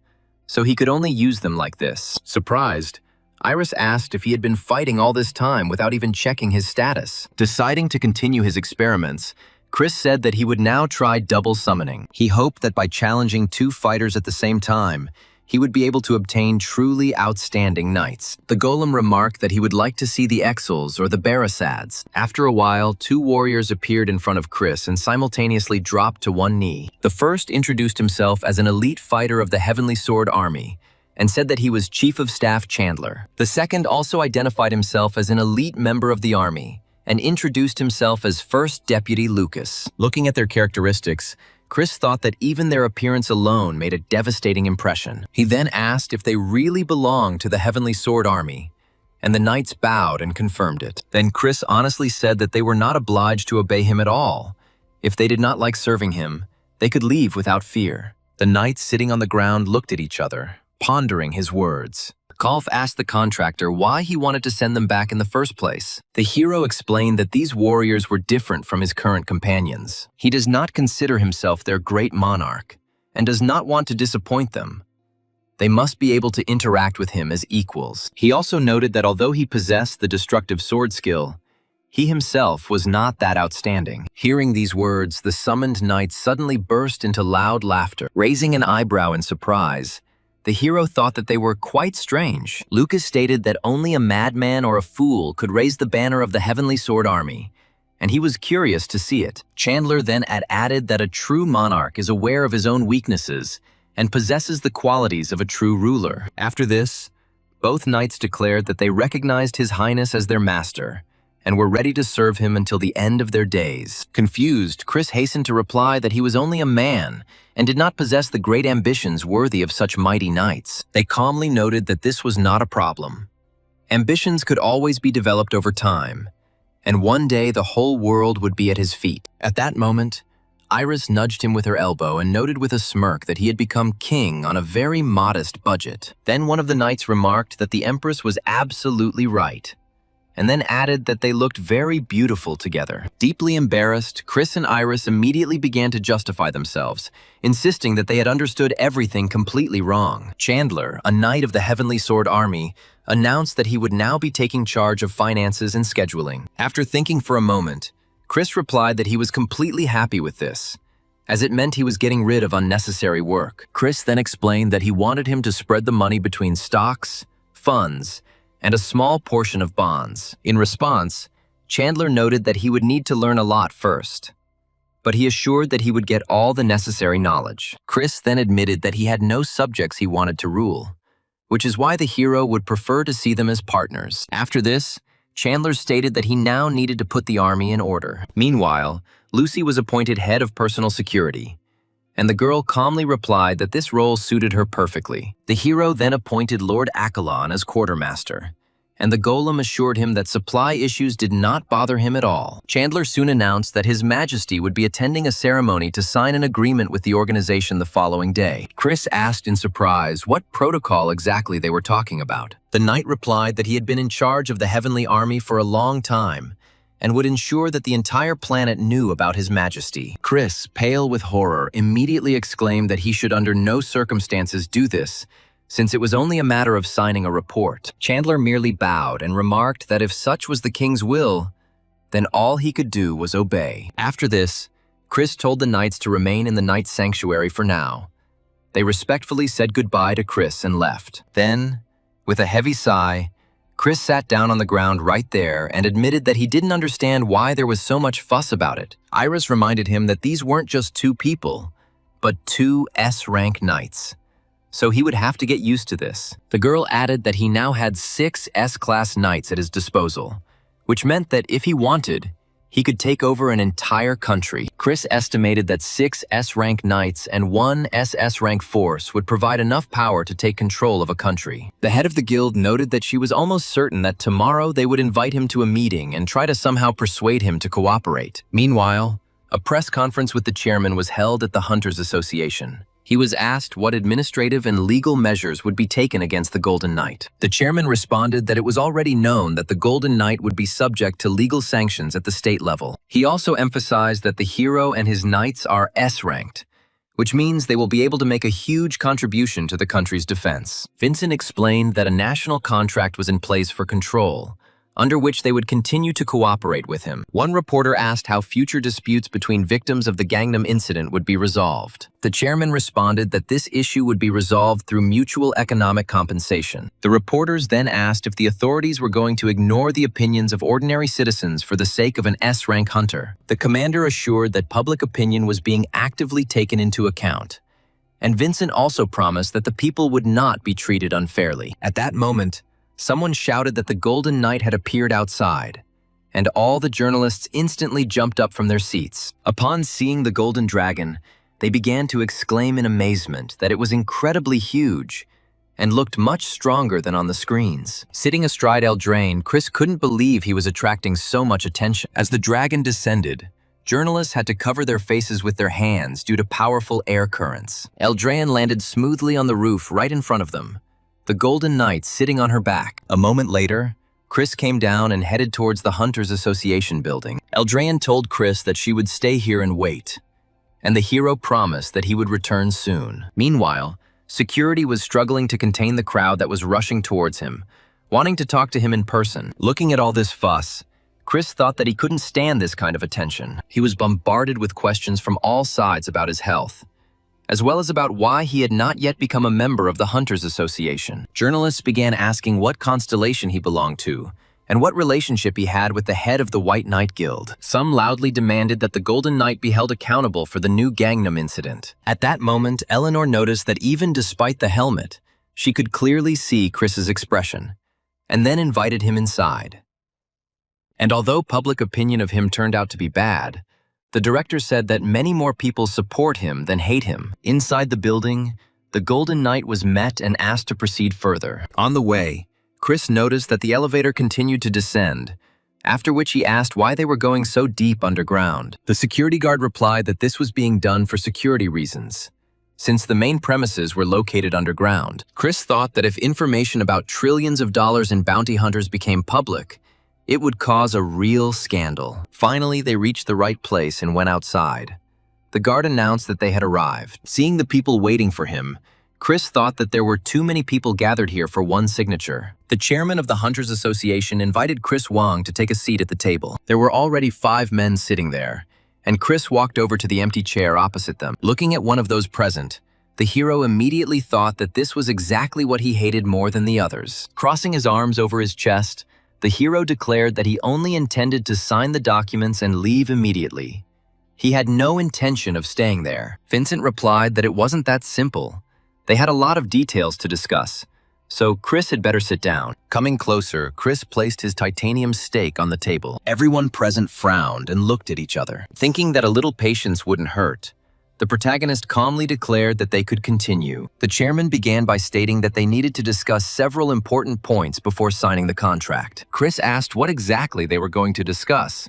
A: so he could only use them like this. Surprised, Iris asked if he had been fighting all this time without even checking his status. Deciding to continue his experiments, Chris said that he would now try double summoning. He hoped that by challenging 2 fighters at the same time, he would be able to obtain truly outstanding knights. The golem remarked that he would like to see the Exils or the Barisads. After a while, 2 warriors appeared in front of Chris and simultaneously dropped to one knee. The first introduced himself as an elite fighter of the Heavenly Sword Army and said that he was Chief of Staff Chandler. The second also identified himself as an elite member of the army and introduced himself as First Deputy Lucas. Looking at their characteristics, Chris thought that even their appearance alone made a devastating impression. He then asked if they really belonged to the Heavenly Sword Army, and the knights bowed and confirmed it. Then Chris honestly said that they were not obliged to obey him at all. If they did not like serving him, they could leave without fear. The knights sitting on the ground looked at each other, pondering his words. Kolf asked the contractor why he wanted to send them back in the first place. The hero explained that these warriors were different from his current companions. He does not consider himself their great monarch, and does not want to disappoint them. They must be able to interact with him as equals. He also noted that although he possessed the destructive sword skill, he himself was not that outstanding. Hearing these words, the summoned knights suddenly burst into loud laughter. Raising an eyebrow in surprise, the hero thought that they were quite strange. Lucas stated that only a madman or a fool could raise the banner of the Heavenly Sword Army, and he was curious to see it. Chandler then added that a true monarch is aware of his own weaknesses and possesses the qualities of a true ruler. After this, both knights declared that they recognized His Highness as their master and were ready to serve him until the end of their days. Confused, Chris hastened to reply that he was only a man and did not possess the great ambitions worthy of such mighty knights. They calmly noted that this was not a problem. Ambitions could always be developed over time, and one day the whole world would be at his feet. At that moment, Iris nudged him with her elbow and noted with a smirk that he had become king on a very modest budget. Then one of the knights remarked that the Empress was absolutely right, and then added that they looked very beautiful together. Deeply embarrassed, Chris and Iris immediately began to justify themselves, insisting that they had understood everything completely wrong. Chandler, a knight of the Heavenly Sword Army, announced that he would now be taking charge of finances and scheduling. After thinking for a moment, Chris replied that he was completely happy with this, as it meant he was getting rid of unnecessary work. Chris then explained that he wanted him to spread the money between stocks, funds, and a small portion of bonds. In response, Chandler noted that he would need to learn a lot first, but he assured that he would get all the necessary knowledge. Chris then admitted that he had no subjects he wanted to rule, which is why the hero would prefer to see them as partners. After this, Chandler stated that he now needed to put the army in order. Meanwhile, Lucy was appointed head of personal security, and the girl calmly replied that this role suited her perfectly. The hero then appointed Lord Accolon as quartermaster, and the golem assured him that supply issues did not bother him at all. Chandler soon announced that His Majesty would be attending a ceremony to sign an agreement with the organization the following day. Chris asked in surprise what protocol exactly they were talking about. The knight replied that he had been in charge of the Heavenly Army for a long time, and would ensure that the entire planet knew about His Majesty. Chris, pale with horror, immediately exclaimed that he should under no circumstances do this, since it was only a matter of signing a report. Chandler merely bowed and remarked that if such was the king's will, then all he could do was obey. After this, Chris told the knights to remain in the knight's sanctuary for now. They respectfully said goodbye to Chris and left. Then, with a heavy sigh, Chris sat down on the ground right there and admitted that he didn't understand why there was so much fuss about it. Iris reminded him that these weren't just 2 people, but 2 S-rank knights, so he would have to get used to this. The girl added that he now had 6 S-class knights at his disposal, which meant that if he wanted, He could take over an entire country. Chris estimated that 6 S-rank knights and 1 SS-rank force would provide enough power to take control of a country. The head of the guild noted that she was almost certain that tomorrow they would invite him to a meeting and try to somehow persuade him to cooperate. Meanwhile, a press conference with the chairman was held at the Hunters Association. He was asked what administrative and legal measures would be taken against the Golden Knight. The chairman responded that it was already known that the Golden Knight would be subject to legal sanctions at the state level. He also emphasized that the hero and his knights are S-ranked, which means they will be able to make a huge contribution to the country's defense. Vincent explained that a national contract was in place for control, under which they would continue to cooperate with him. One reporter asked how future disputes between victims of the Gangnam incident would be resolved. The chairman responded that this issue would be resolved through mutual economic compensation. The reporters then asked if the authorities were going to ignore the opinions of ordinary citizens for the sake of an S-rank hunter. The commander assured that public opinion was being actively taken into account. And Vincent also promised that the people would not be treated unfairly. At that moment, someone shouted that the Golden Knight had appeared outside, and all the journalists instantly jumped up from their seats. Upon seeing the Golden Dragon, they began to exclaim in amazement that it was incredibly huge and looked much stronger than on the screens. Sitting astride Eldraine, Chris couldn't believe he was attracting so much attention. As the dragon descended, journalists had to cover their faces with their hands due to powerful air currents. Eldraine landed smoothly on the roof right in front of them, the Golden Knight sitting on her back. A moment later, Chris came down and headed towards the Hunters Association building. Eldraine told Chris that she would stay here and wait, and the hero promised that he would return soon. Meanwhile, security was struggling to contain the crowd that was rushing towards him, wanting to talk to him in person. Looking at all this fuss, Chris thought that he couldn't stand this kind of attention. He was bombarded with questions from all sides about his health, as well as about why he had not yet become a member of the Hunters Association. Journalists began asking what constellation he belonged to, and what relationship he had with the head of the White Knight Guild. Some loudly demanded that the Golden Knight be held accountable for the new Gangnam incident. At that moment, Eleanor noticed that even despite the helmet, she could clearly see Chris's expression, and then invited him inside. And although public opinion of him turned out to be bad, the director said that many more people support him than hate him. Inside the building, the Golden Knight was met and asked to proceed further. On the way, Chris noticed that the elevator continued to descend, after which he asked why they were going so deep underground. The security guard replied that this was being done for security reasons, since the main premises were located underground. Chris thought that if information about trillions of dollars in bounty hunters became public, it would cause a real scandal. Finally, they reached the right place and went outside. The guard announced that they had arrived. Seeing the people waiting for him, Chris thought that there were too many people gathered here for one signature. The chairman of the Hunters Association invited Chris Wong to take a seat at the table. There were already 5 men sitting there, and Chris walked over to the empty chair opposite them. Looking at one of those present, the hero immediately thought that this was exactly what he hated more than the others. Crossing his arms over his chest, the hero declared that he only intended to sign the documents and leave immediately. He had no intention of staying there. Vincent replied that it wasn't that simple. They had a lot of details to discuss, so Chris had better sit down. Coming closer, Chris placed his titanium stake on the table. Everyone present frowned and looked at each other. Thinking that a little patience wouldn't hurt, the protagonist calmly declared that they could continue. The chairman began by stating that they needed to discuss several important points before signing the contract. Chris asked what exactly they were going to discuss.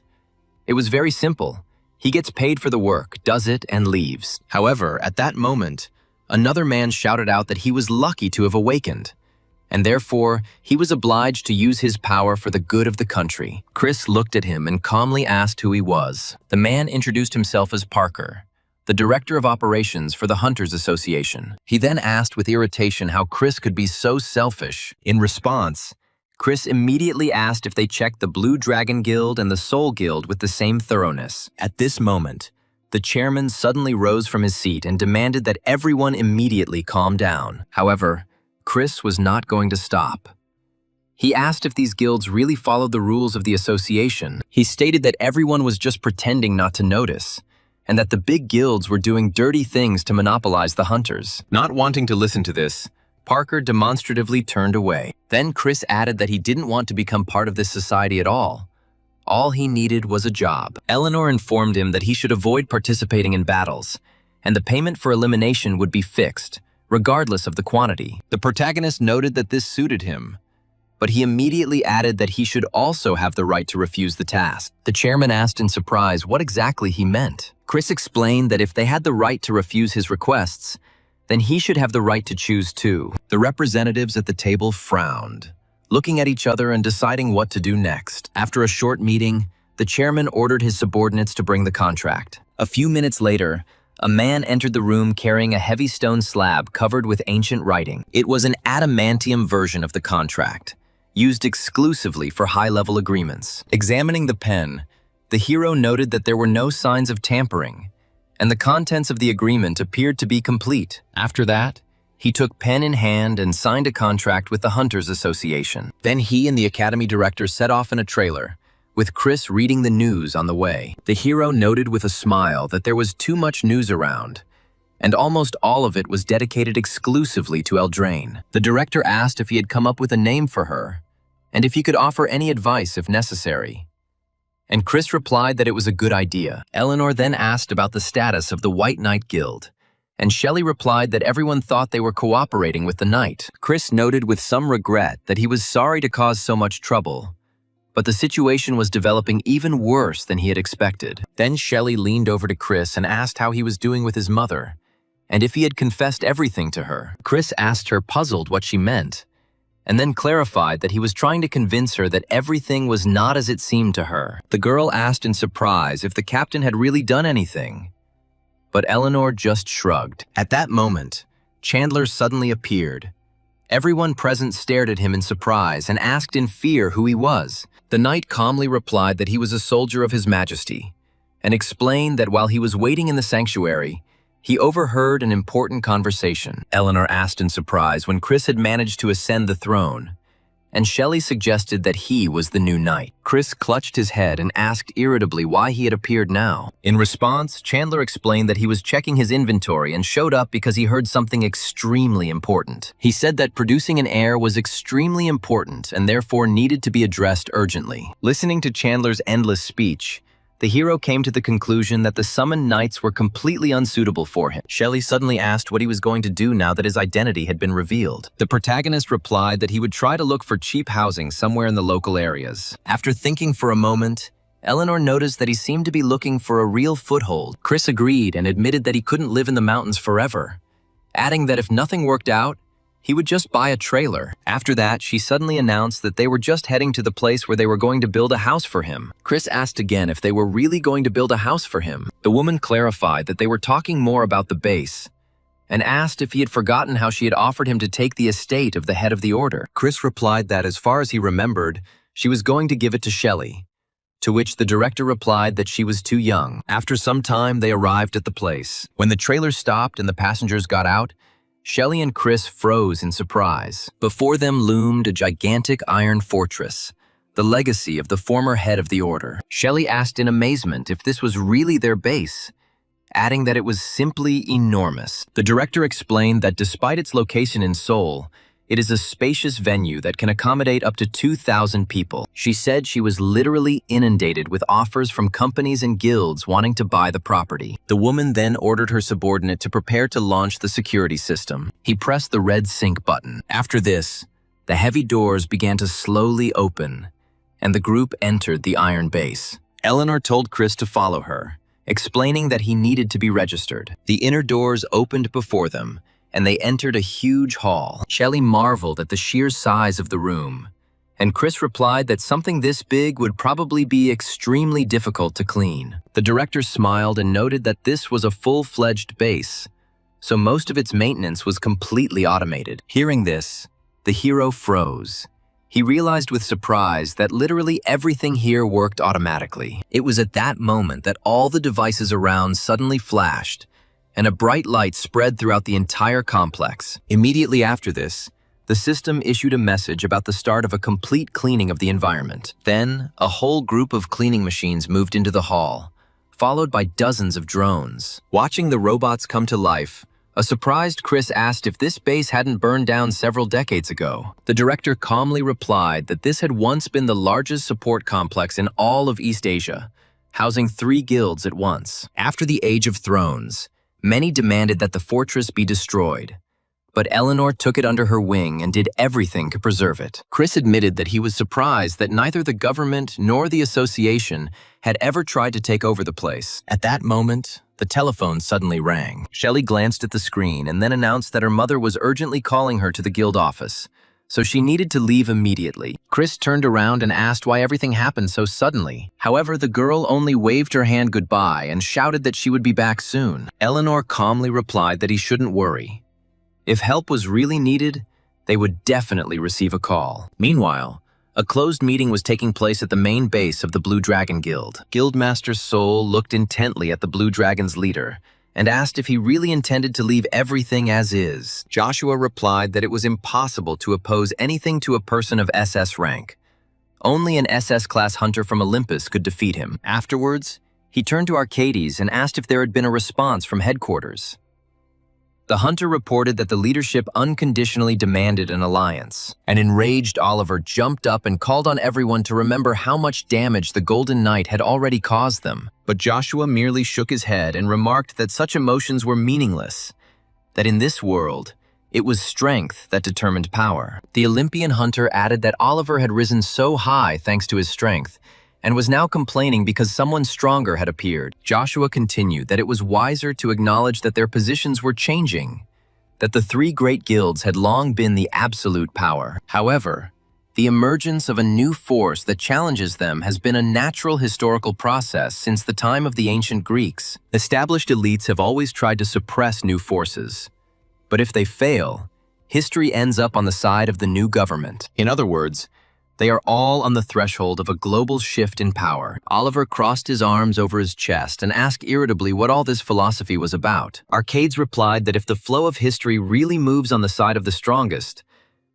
A: It was very simple. He gets paid for the work, does it, and leaves. However, at that moment, another man shouted out that he was lucky to have awakened, and therefore he was obliged to use his power for the good of the country. Chris looked at him and calmly asked who he was. The man introduced himself as Parker, the director of operations for the Hunters Association. He then asked with irritation how Chris could be so selfish. In response, Chris immediately asked if they checked the Blue Dragon Guild and the Soul Guild with the same thoroughness. At this moment, the chairman suddenly rose from his seat and demanded that everyone immediately calm down. However, Chris was not going to stop. He asked if these guilds really followed the rules of the association. He stated that everyone was just pretending not to notice, and that the big guilds were doing dirty things to monopolize the hunters. Not wanting to listen to this, Parker demonstratively turned away. Then Chris added that he didn't want to become part of this society at all. All he needed was a job. Eleanor informed him that he should avoid participating in battles, and the payment for elimination would be fixed, regardless of the quantity. The protagonist noted that this suited him, but he immediately added that he should also have the right to refuse the task. The chairman asked in surprise what exactly he meant. Chris explained that if they had the right to refuse his requests, then he should have the right to choose too. The representatives at the table frowned, looking at each other and deciding what to do next. After a short meeting, the chairman ordered his subordinates to bring the contract. A few minutes later, a man entered the room carrying a heavy stone slab covered with ancient writing. It was an adamantium version of the contract, used exclusively for high-level agreements. Examining the pen, the hero noted that there were no signs of tampering, and the contents of the agreement appeared to be complete. After that, he took pen in hand and signed a contract with the Hunters Association. Then he and the Academy director set off in a trailer, with Chris reading the news on the way. The hero noted with a smile that there was too much news around, and almost all of it was dedicated exclusively to Eldraine. The director asked if he had come up with a name for her, and if he could offer any advice if necessary. And Chris replied that it was a good idea. Eleanor then asked about the status of the White Knight Guild, and Shelley replied that everyone thought they were cooperating with the knight. Chris noted with some regret that he was sorry to cause so much trouble, but the situation was developing even worse than he had expected. Then Shelley leaned over to Chris and asked how he was doing with his mother, and if he had confessed everything to her. Chris asked her, puzzled, what she meant, and then clarified that he was trying to convince her that everything was not as it seemed to her. The girl asked in surprise if the captain had really done anything, but Eleanor just shrugged. At that moment, Chandler suddenly appeared. Everyone present stared at him in surprise and asked in fear who he was. The knight calmly replied that he was a soldier of His Majesty, and explained that while he was waiting in the sanctuary, he overheard an important conversation. Eleanor asked in surprise when Chris had managed to ascend the throne, and Shelley suggested that he was the new knight. Chris clutched his head and asked irritably why he had appeared now. In response, Chandler explained that he was checking his inventory and showed up because he heard something extremely important. He said that producing an heir was extremely important and therefore needed to be addressed urgently. Listening to Chandler's endless speech, the hero came to the conclusion that the summoned knights were completely unsuitable for him. Shelley suddenly asked what he was going to do now that his identity had been revealed. The protagonist replied that he would try to look for cheap housing somewhere in the local areas. After thinking for a moment, Eleanor noticed that he seemed to be looking for a real foothold. Chris agreed and admitted that he couldn't live in the mountains forever, adding that if nothing worked out, he would just buy a trailer. After that, she suddenly announced that they were just heading to the place where they were going to build a house for him. Chris asked again if they were really going to build a house for him. The woman clarified that they were talking more about the base, and asked if he had forgotten how she had offered him to take the estate of the head of the order. Chris replied that, as far as he remembered, she was going to give it to Shelley, to which the director replied that she was too young. After some time, they arrived at the place. When the trailer stopped and the passengers got out, Shelley and Chris froze in surprise. Before them loomed a gigantic iron fortress, the legacy of the former head of the order. Shelley asked in amazement if this was really their base, adding that it was simply enormous. The director explained that despite its location in Seoul, it is a spacious venue that can accommodate up to 2,000 people. She said she was literally inundated with offers from companies and guilds wanting to buy the property. The woman then ordered her subordinate to prepare to launch the security system. He pressed the red sync button. After this, the heavy doors began to slowly open, and the group entered the iron base. Eleanor told Chris to follow her, explaining that he needed to be registered. The inner doors opened before them, and they entered a huge hall. Shelley marveled at the sheer size of the room, and Chris replied that something this big would probably be extremely difficult to clean. The director smiled and noted that this was a full-fledged base, so most of its maintenance was completely automated. Hearing this, the hero froze. He realized with surprise that literally everything here worked automatically. It was at that moment that all the devices around suddenly flashed, and a bright light spread throughout the entire complex. Immediately after this, the system issued a message about the start of a complete cleaning of the environment. Then, a whole group of cleaning machines moved into the hall, followed by dozens of drones. Watching the robots come to life, A surprised Chris asked if this base hadn't burned down several decades ago. The director calmly replied that this had once been the largest support complex in all of East Asia, housing 3 guilds at once. After the Age of Thrones, many demanded that the fortress be destroyed, but Eleanor took it under her wing and did everything to preserve it. Chris admitted that he was surprised that neither the government nor the association had ever tried to take over the place. At that moment, the telephone suddenly rang. Shelley glanced at the screen and then announced that her mother was urgently calling her to the guild office, so she needed to leave immediately. Chris turned around and asked why everything happened so suddenly. However, the girl only waved her hand goodbye and shouted that she would be back soon. Eleanor calmly replied that he shouldn't worry. If help was really needed, they would definitely receive a call. Meanwhile, a closed meeting was taking place at the main base of the Blue Dragon Guild. Guildmaster Soul looked intently at the Blue Dragon's leader and asked if he really intended to leave everything as is. Joshua replied that it was impossible to oppose anything to a person of SS rank. Only an SS-class hunter from Olympus could defeat him. Afterwards, he turned to Arcades and asked if there had been a response from headquarters. The hunter reported that the leadership unconditionally demanded an alliance. An enraged Oliver jumped up and called on everyone to remember how much damage the Golden Knight had already caused them. But Joshua merely shook his head and remarked that such emotions were meaningless, that in this world, it was strength that determined power. The Olympian hunter added that Oliver had risen so high thanks to his strength, and was now complaining because someone stronger had appeared. Joshua continued that it was wiser to acknowledge that their positions were changing, that the 3 great guilds had long been the absolute power. However, the emergence of a new force that challenges them has been a natural historical process since the time of the ancient Greeks. Established elites have always tried to suppress new forces, but if they fail, history ends up on the side of the new government. In other words, they are all on the threshold of a global shift in power. Oliver crossed his arms over his chest and asked irritably what all this philosophy was about. Arcades replied that if the flow of history really moves on the side of the strongest,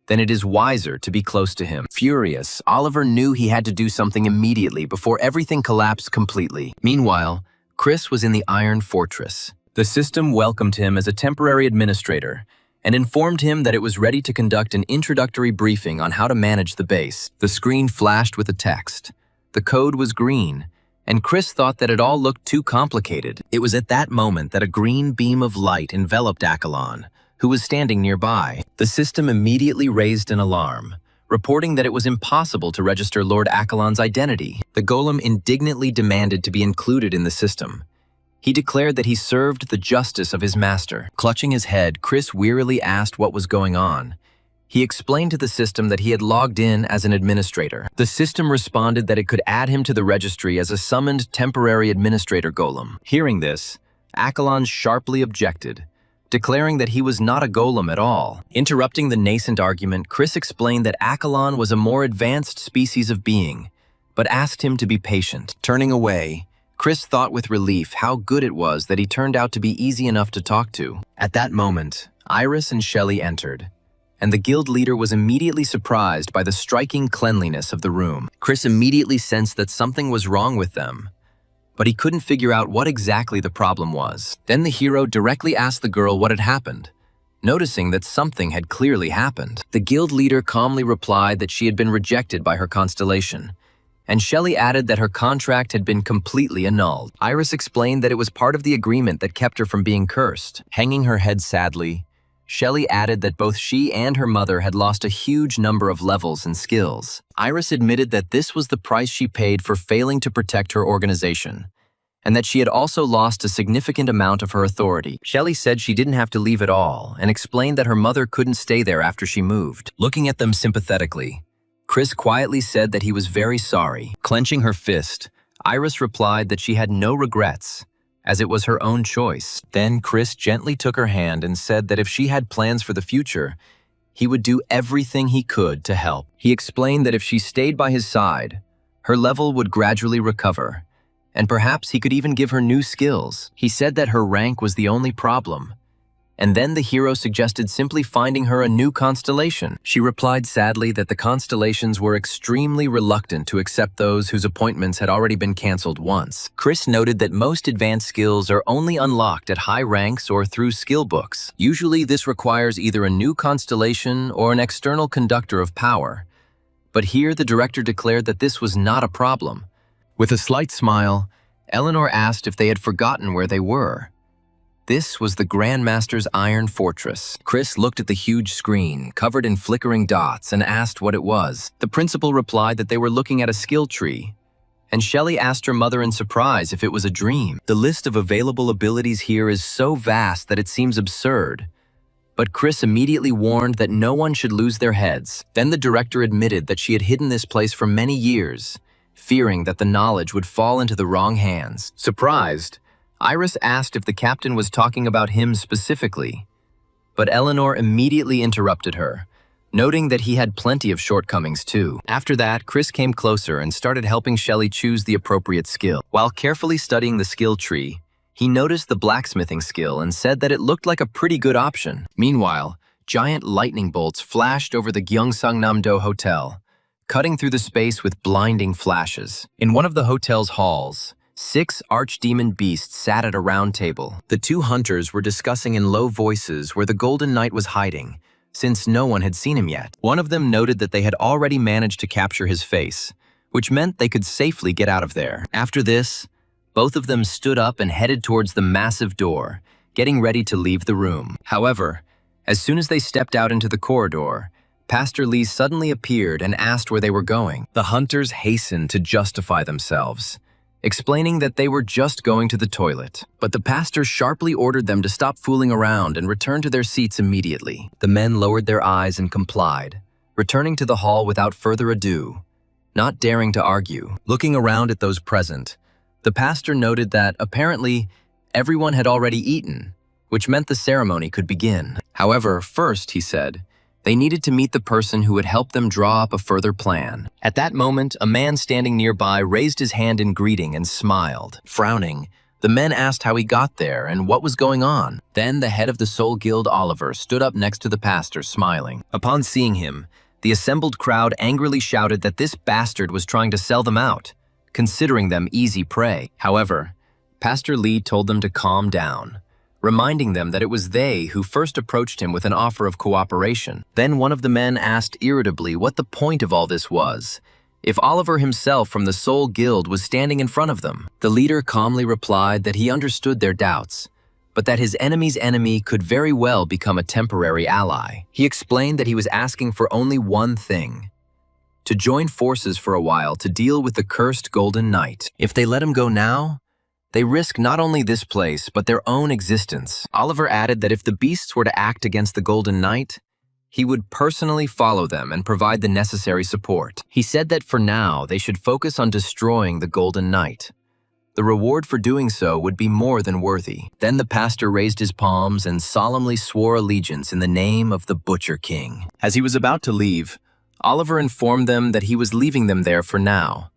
A: then it is wiser to be close to him. Furious, Oliver knew he had to do something immediately before everything collapsed completely. Meanwhile, Chris was in the Iron Fortress. The system welcomed him as a temporary administrator and informed him that it was ready to conduct an introductory briefing on how to manage the base. The screen flashed with a text. The code was green, and Chris thought that it all looked too complicated. It was at that moment that a green beam of light enveloped Accolon, who was standing nearby. The system immediately raised an alarm, reporting that it was impossible to register Lord Accolon's identity. The golem indignantly demanded to be included in the system. He declared that he served the justice of his master. Clutching his head, Chris wearily asked what was going on. He explained to the system that he had logged in as an administrator. The system responded that it could add him to the registry as a summoned temporary administrator golem. Hearing this, Accolon sharply objected, declaring that he was not a golem at all. Interrupting the nascent argument, Chris explained that Accolon was a more advanced species of being, but asked him to be patient. Turning away, Chris thought with relief how good it was that he turned out to be easy enough to talk to. At that moment, Iris and Shelley entered, and the guild leader was immediately surprised by the striking cleanliness of the room. Chris immediately sensed that something was wrong with them, but he couldn't figure out what exactly the problem was. Then the hero directly asked the girl what had happened, noticing that something had clearly happened. The guild leader calmly replied that she had been rejected by her constellation, and Shelley added that her contract had been completely annulled. Iris explained that it was part of the agreement that kept her from being cursed. Hanging her head sadly, Shelley added that both she and her mother had lost a huge number of levels and skills. Iris admitted that this was the price she paid for failing to protect her organization, and that she had also lost a significant amount of her authority. Shelley said she didn't have to leave at all, and explained that her mother couldn't stay there after she moved. Looking at them sympathetically, Chris quietly said that he was very sorry. Clenching her fist, Iris replied that she had no regrets, as it was her own choice. Then Chris gently took her hand and said that if she had plans for the future, he would do everything he could to help. He explained that if she stayed by his side, her level would gradually recover, and perhaps he could even give her new skills. He said that her rank was the only problem, and then the hero suggested simply finding her a new constellation. She replied sadly that the constellations were extremely reluctant to accept those whose appointments had already been canceled once. Chris noted that most advanced skills are only unlocked at high ranks or through skill books. Usually this requires either a new constellation or an external conductor of power. But here the director declared that this was not a problem. With a slight smile, Eleanor asked if they had forgotten where they were. This was the Grandmaster's Iron Fortress. Chris looked at the huge screen, covered in flickering dots, and asked what it was. The principal replied that they were looking at a skill tree, and Shelley asked her mother in surprise if it was a dream. The list of available abilities here is so vast that it seems absurd. But Chris immediately warned that no one should lose their heads. Then the director admitted that she had hidden this place for many years, fearing that the knowledge would fall into the wrong hands. Surprised, Iris asked if the captain was talking about him specifically, but Eleanor immediately interrupted her, noting that he had plenty of shortcomings too. After that, Chris came closer and started helping Shelley choose the appropriate skill. While carefully studying the skill tree, he noticed the blacksmithing skill and said that it looked like a pretty good option. Meanwhile, giant lightning bolts flashed over the Gyeongsangnam-do Hotel, cutting through the space with blinding flashes. In one of the hotel's halls, 6 archdemon beasts sat at a round table. The 2 hunters were discussing in low voices where the Golden Knight was hiding, since no one had seen him yet. One of them noted that they had already managed to capture his face, which meant they could safely get out of there. After this, both of them stood up and headed towards the massive door, getting ready to leave the room. However, as soon as they stepped out into the corridor, Pastor Lee suddenly appeared and asked where they were going. The hunters hastened to justify themselves, explaining that they were just going to the toilet. But the pastor sharply ordered them to stop fooling around and return to their seats immediately. The men lowered their eyes and complied, returning to the hall without further ado, not daring to argue. Looking around at those present, the pastor noted that, apparently, everyone had already eaten, which meant the ceremony could begin. However, first, he said, they needed to meet the person who would help them draw up a further plan. At that moment, a man standing nearby raised his hand in greeting and smiled. Frowning, the men asked how he got there and what was going on. Then the head of the Soul Guild, Oliver, stood up next to the pastor, smiling. Upon seeing him, the assembled crowd angrily shouted that this bastard was trying to sell them out, considering them easy prey. However, Pastor Lee told them to calm down, reminding them that it was they who first approached him with an offer of cooperation. Then one of the men asked irritably what the point of all this was, if Oliver himself from the Soul Guild was standing in front of them. The leader calmly replied that he understood their doubts, but that his enemy's enemy could very well become a temporary ally. He explained that he was asking for only one thing: to join forces for a while to deal with the cursed Golden Knight. If they let him go now, they risk not only this place, but their own existence. Oliver added that if the beasts were to act against the Golden Knight, he would personally follow them and provide the necessary support. He said that for now, they should focus on destroying the Golden Knight. The reward for doing so would be more than worthy. Then the pastor raised his palms and solemnly swore allegiance in the name of the Butcher King. As he was about to leave, Oliver informed them that he was leaving them there for now,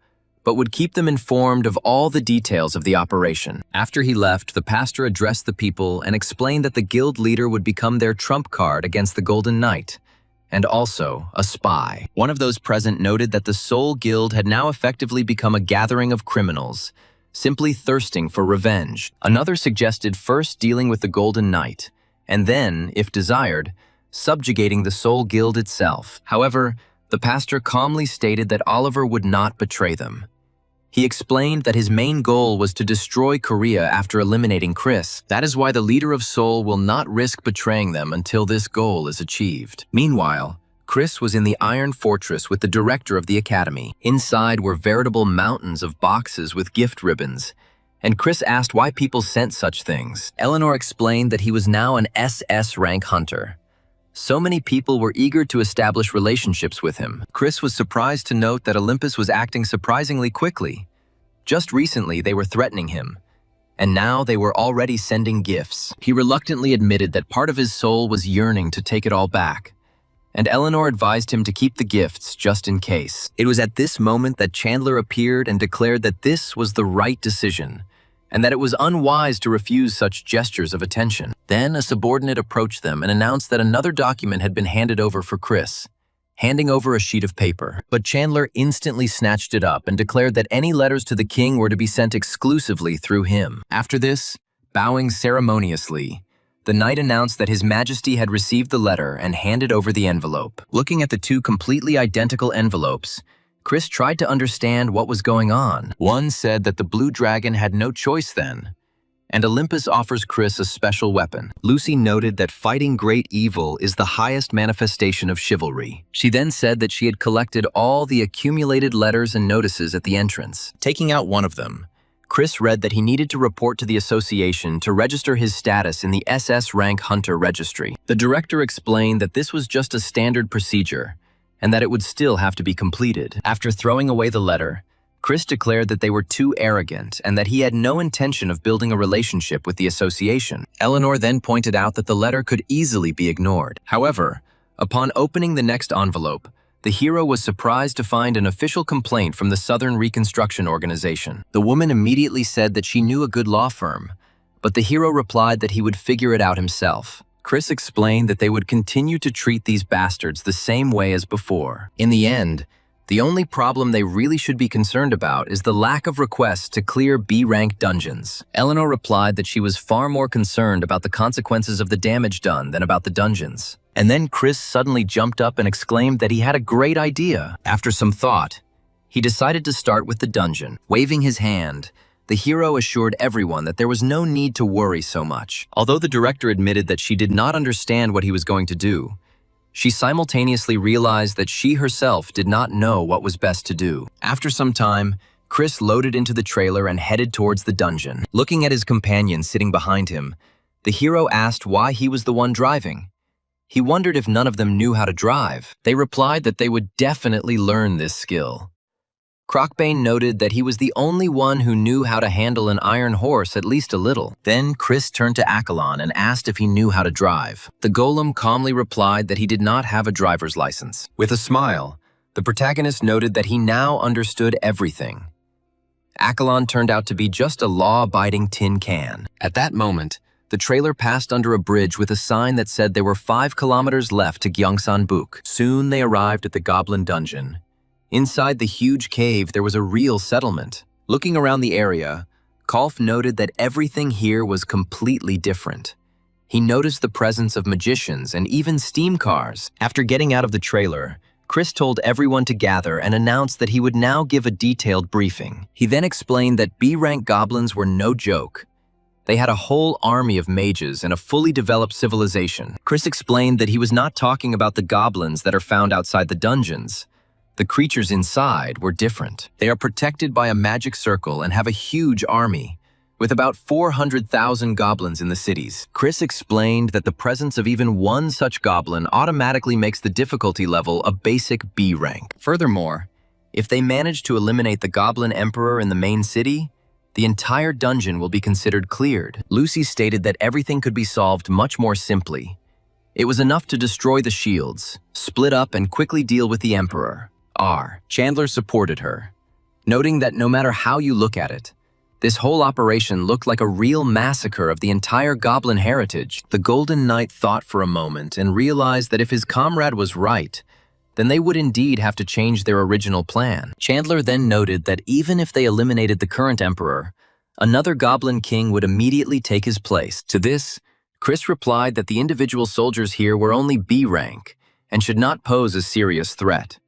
A: but would keep them informed of all the details of the operation. After he left, the pastor addressed the people and explained that the guild leader would become their trump card against the Golden Knight, and also a spy. One of those present noted that the Soul Guild had now effectively become a gathering of criminals, simply thirsting for revenge. Another suggested first dealing with the Golden Knight, and then, if desired, subjugating the Soul Guild itself. However, the pastor calmly stated that Oliver would not betray them. He explained that his main goal was to destroy Korea after eliminating Chris. That is why the leader of Seoul will not risk betraying them until this goal is achieved. Meanwhile, Chris was in the Iron Fortress with the director of the academy. Inside were veritable mountains of boxes with gift ribbons, and Chris asked why people sent such things. Eleanor explained that he was now an SS rank hunter. So many people were eager to establish relationships with him. Chris was surprised to note that Olympus was acting surprisingly quickly. Just recently, they were threatening him, and now they were already sending gifts. He reluctantly admitted that part of his soul was yearning to take it all back, and Eleanor advised him to keep the gifts just in case. It was at this moment that Chandler appeared and declared that this was the right decision, and that it was unwise to refuse such gestures of attention. Then a subordinate approached them and announced that another document had been handed over for Chris, handing over a sheet of paper. But Chandler instantly snatched it up and declared that any letters to the king were to be sent exclusively through him. After this, bowing ceremoniously, the knight announced that His Majesty had received the letter and handed over the envelope. Looking at the two completely identical envelopes, Chris tried to understand what was going on. One said that the blue dragon had no choice then, and Olympus offers Chris a special weapon. Lucy noted that fighting great evil is the highest manifestation of chivalry. She then said that she had collected all the accumulated letters and notices at the entrance. Taking out one of them, Chris read that he needed to report to the association to register his status in the SS rank hunter registry. The director explained that this was just a standard procedure and that it would still have to be completed. After throwing away the letter, Chris declared that they were too arrogant and that he had no intention of building a relationship with the association. Eleanor then pointed out that the letter could easily be ignored. However, upon opening the next envelope, the hero was surprised to find an official complaint from the Southern Reconstruction Organization. The woman immediately said that she knew a good law firm, but the hero replied that he would figure it out himself. Chris explained that they would continue to treat these bastards the same way as before. In the end, the only problem they really should be concerned about is the lack of requests to clear B-rank dungeons. Eleanor replied that she was far more concerned about the consequences of the damage done than about the dungeons. And then Chris suddenly jumped up and exclaimed that he had a great idea. After some thought, he decided to start with the dungeon. Waving his hand, the hero assured everyone that there was no need to worry so much. Although the director admitted that she did not understand what he was going to do, she simultaneously realized that she herself did not know what was best to do. After some time, Chris loaded into the trailer and headed towards the dungeon. Looking at his companion sitting behind him, the hero asked why he was the one driving. He wondered if none of them knew how to drive. They replied that they would definitely learn this skill. Crockbane noted that he was the only one who knew how to handle an iron horse at least a little. Then Chris turned to Accolon and asked if he knew how to drive. The golem calmly replied that he did not have a driver's license. With a smile, the protagonist noted that he now understood everything. Accolon turned out to be just a law-abiding tin can. At that moment, the trailer passed under a bridge with a sign that said there were 5 kilometers left to Gyeongsanbuk. Soon they arrived at the Goblin Dungeon. Inside the huge cave, there was a real settlement. Looking around the area, Kolf noted that everything here was completely different. He noticed the presence of magicians and even steam cars. After getting out of the trailer, Chris told everyone to gather and announced that he would now give a detailed briefing. He then explained that B-rank goblins were no joke. They had a whole army of mages and a fully developed civilization. Chris explained that he was not talking about the goblins that are found outside the dungeons. The creatures inside were different. They are protected by a magic circle and have a huge army, with about 400,000 goblins in the cities. Chris explained that the presence of even one such goblin automatically makes the difficulty level a basic B rank. Furthermore, if they manage to eliminate the Goblin Emperor in the main city, the entire dungeon will be considered cleared. Lucy stated that everything could be solved much more simply. It was enough to destroy the shields, split up, and quickly deal with the Emperor. Chandler supported her, noting that no matter how you look at it, this whole operation looked like a real massacre of the entire goblin heritage. The Golden Knight thought for a moment and realized that if his comrade was right, then they would indeed have to change their original plan. Chandler then noted that even if they eliminated the current emperor, another goblin king would immediately take his place. To this, Chris replied that the individual soldiers here were only B rank and should not pose a serious threat.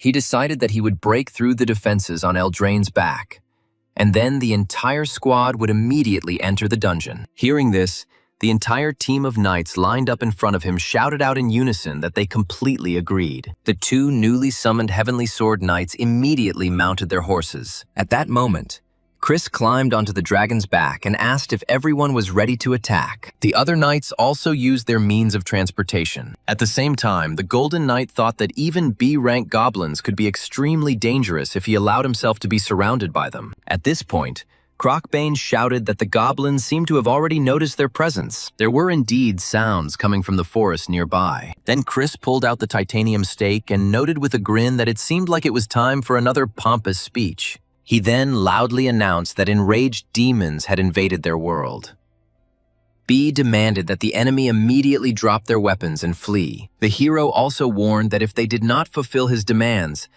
A: He decided that he would break through the defenses on Eldraine's back, and then the entire squad would immediately enter the dungeon. Hearing this, the entire team of knights lined up in front of him shouted out in unison that they completely agreed. The 2 newly summoned Heavenly Sword Knights immediately mounted their horses. At that moment, Chris climbed onto the dragon's back and asked if everyone was ready to attack. The other knights also used their means of transportation. At the same time, the Golden Knight thought that even B-rank goblins could be extremely dangerous if he allowed himself to be surrounded by them. At this point, Crockbane shouted that the goblins seemed to have already noticed their presence. There were indeed sounds coming from the forest nearby. Then Chris pulled out the titanium stake and noted with a grin that it seemed like it was time for another pompous speech. He then loudly announced that enraged demons had invaded their world. B demanded that the enemy immediately drop their weapons and flee. The hero also warned that if they did not fulfill his demands,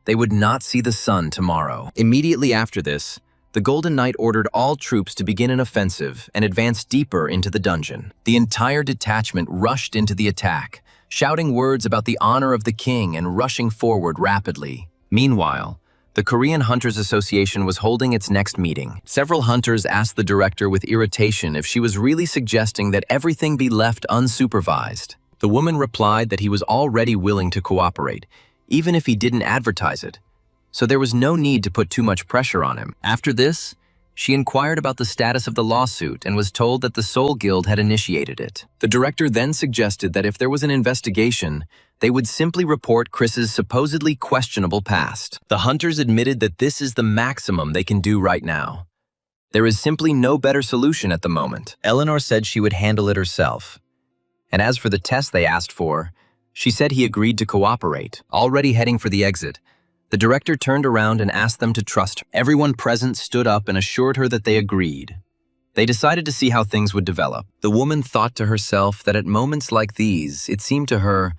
A: they would not see the sun tomorrow. Immediately after this, the Golden Knight ordered all troops to begin an offensive and advance deeper into the dungeon. The entire detachment rushed into the attack, shouting words about the honor of the king and rushing forward rapidly. Meanwhile, the Korean Hunters Association was holding its next meeting. Several hunters asked the director with irritation if she was really suggesting that everything be left unsupervised. The woman replied that he was already willing to cooperate, even if he didn't advertise it, so there was no need to put too much pressure on him. After this, she inquired about the status of the lawsuit and was told that the Seoul Guild had initiated it. The director then suggested that if there was an investigation, they would simply report Chris's supposedly questionable past. The hunters admitted that this is the maximum they can do right now. There is simply no better solution at the moment. Eleanor said she would handle it herself. And as for the test they asked for, she said he agreed to cooperate. Already heading for the exit, the director turned around and asked them to trust her. Everyone present stood up and assured her that they agreed. They decided to see how things would develop. The woman thought to herself that at moments like these, it seemed to her,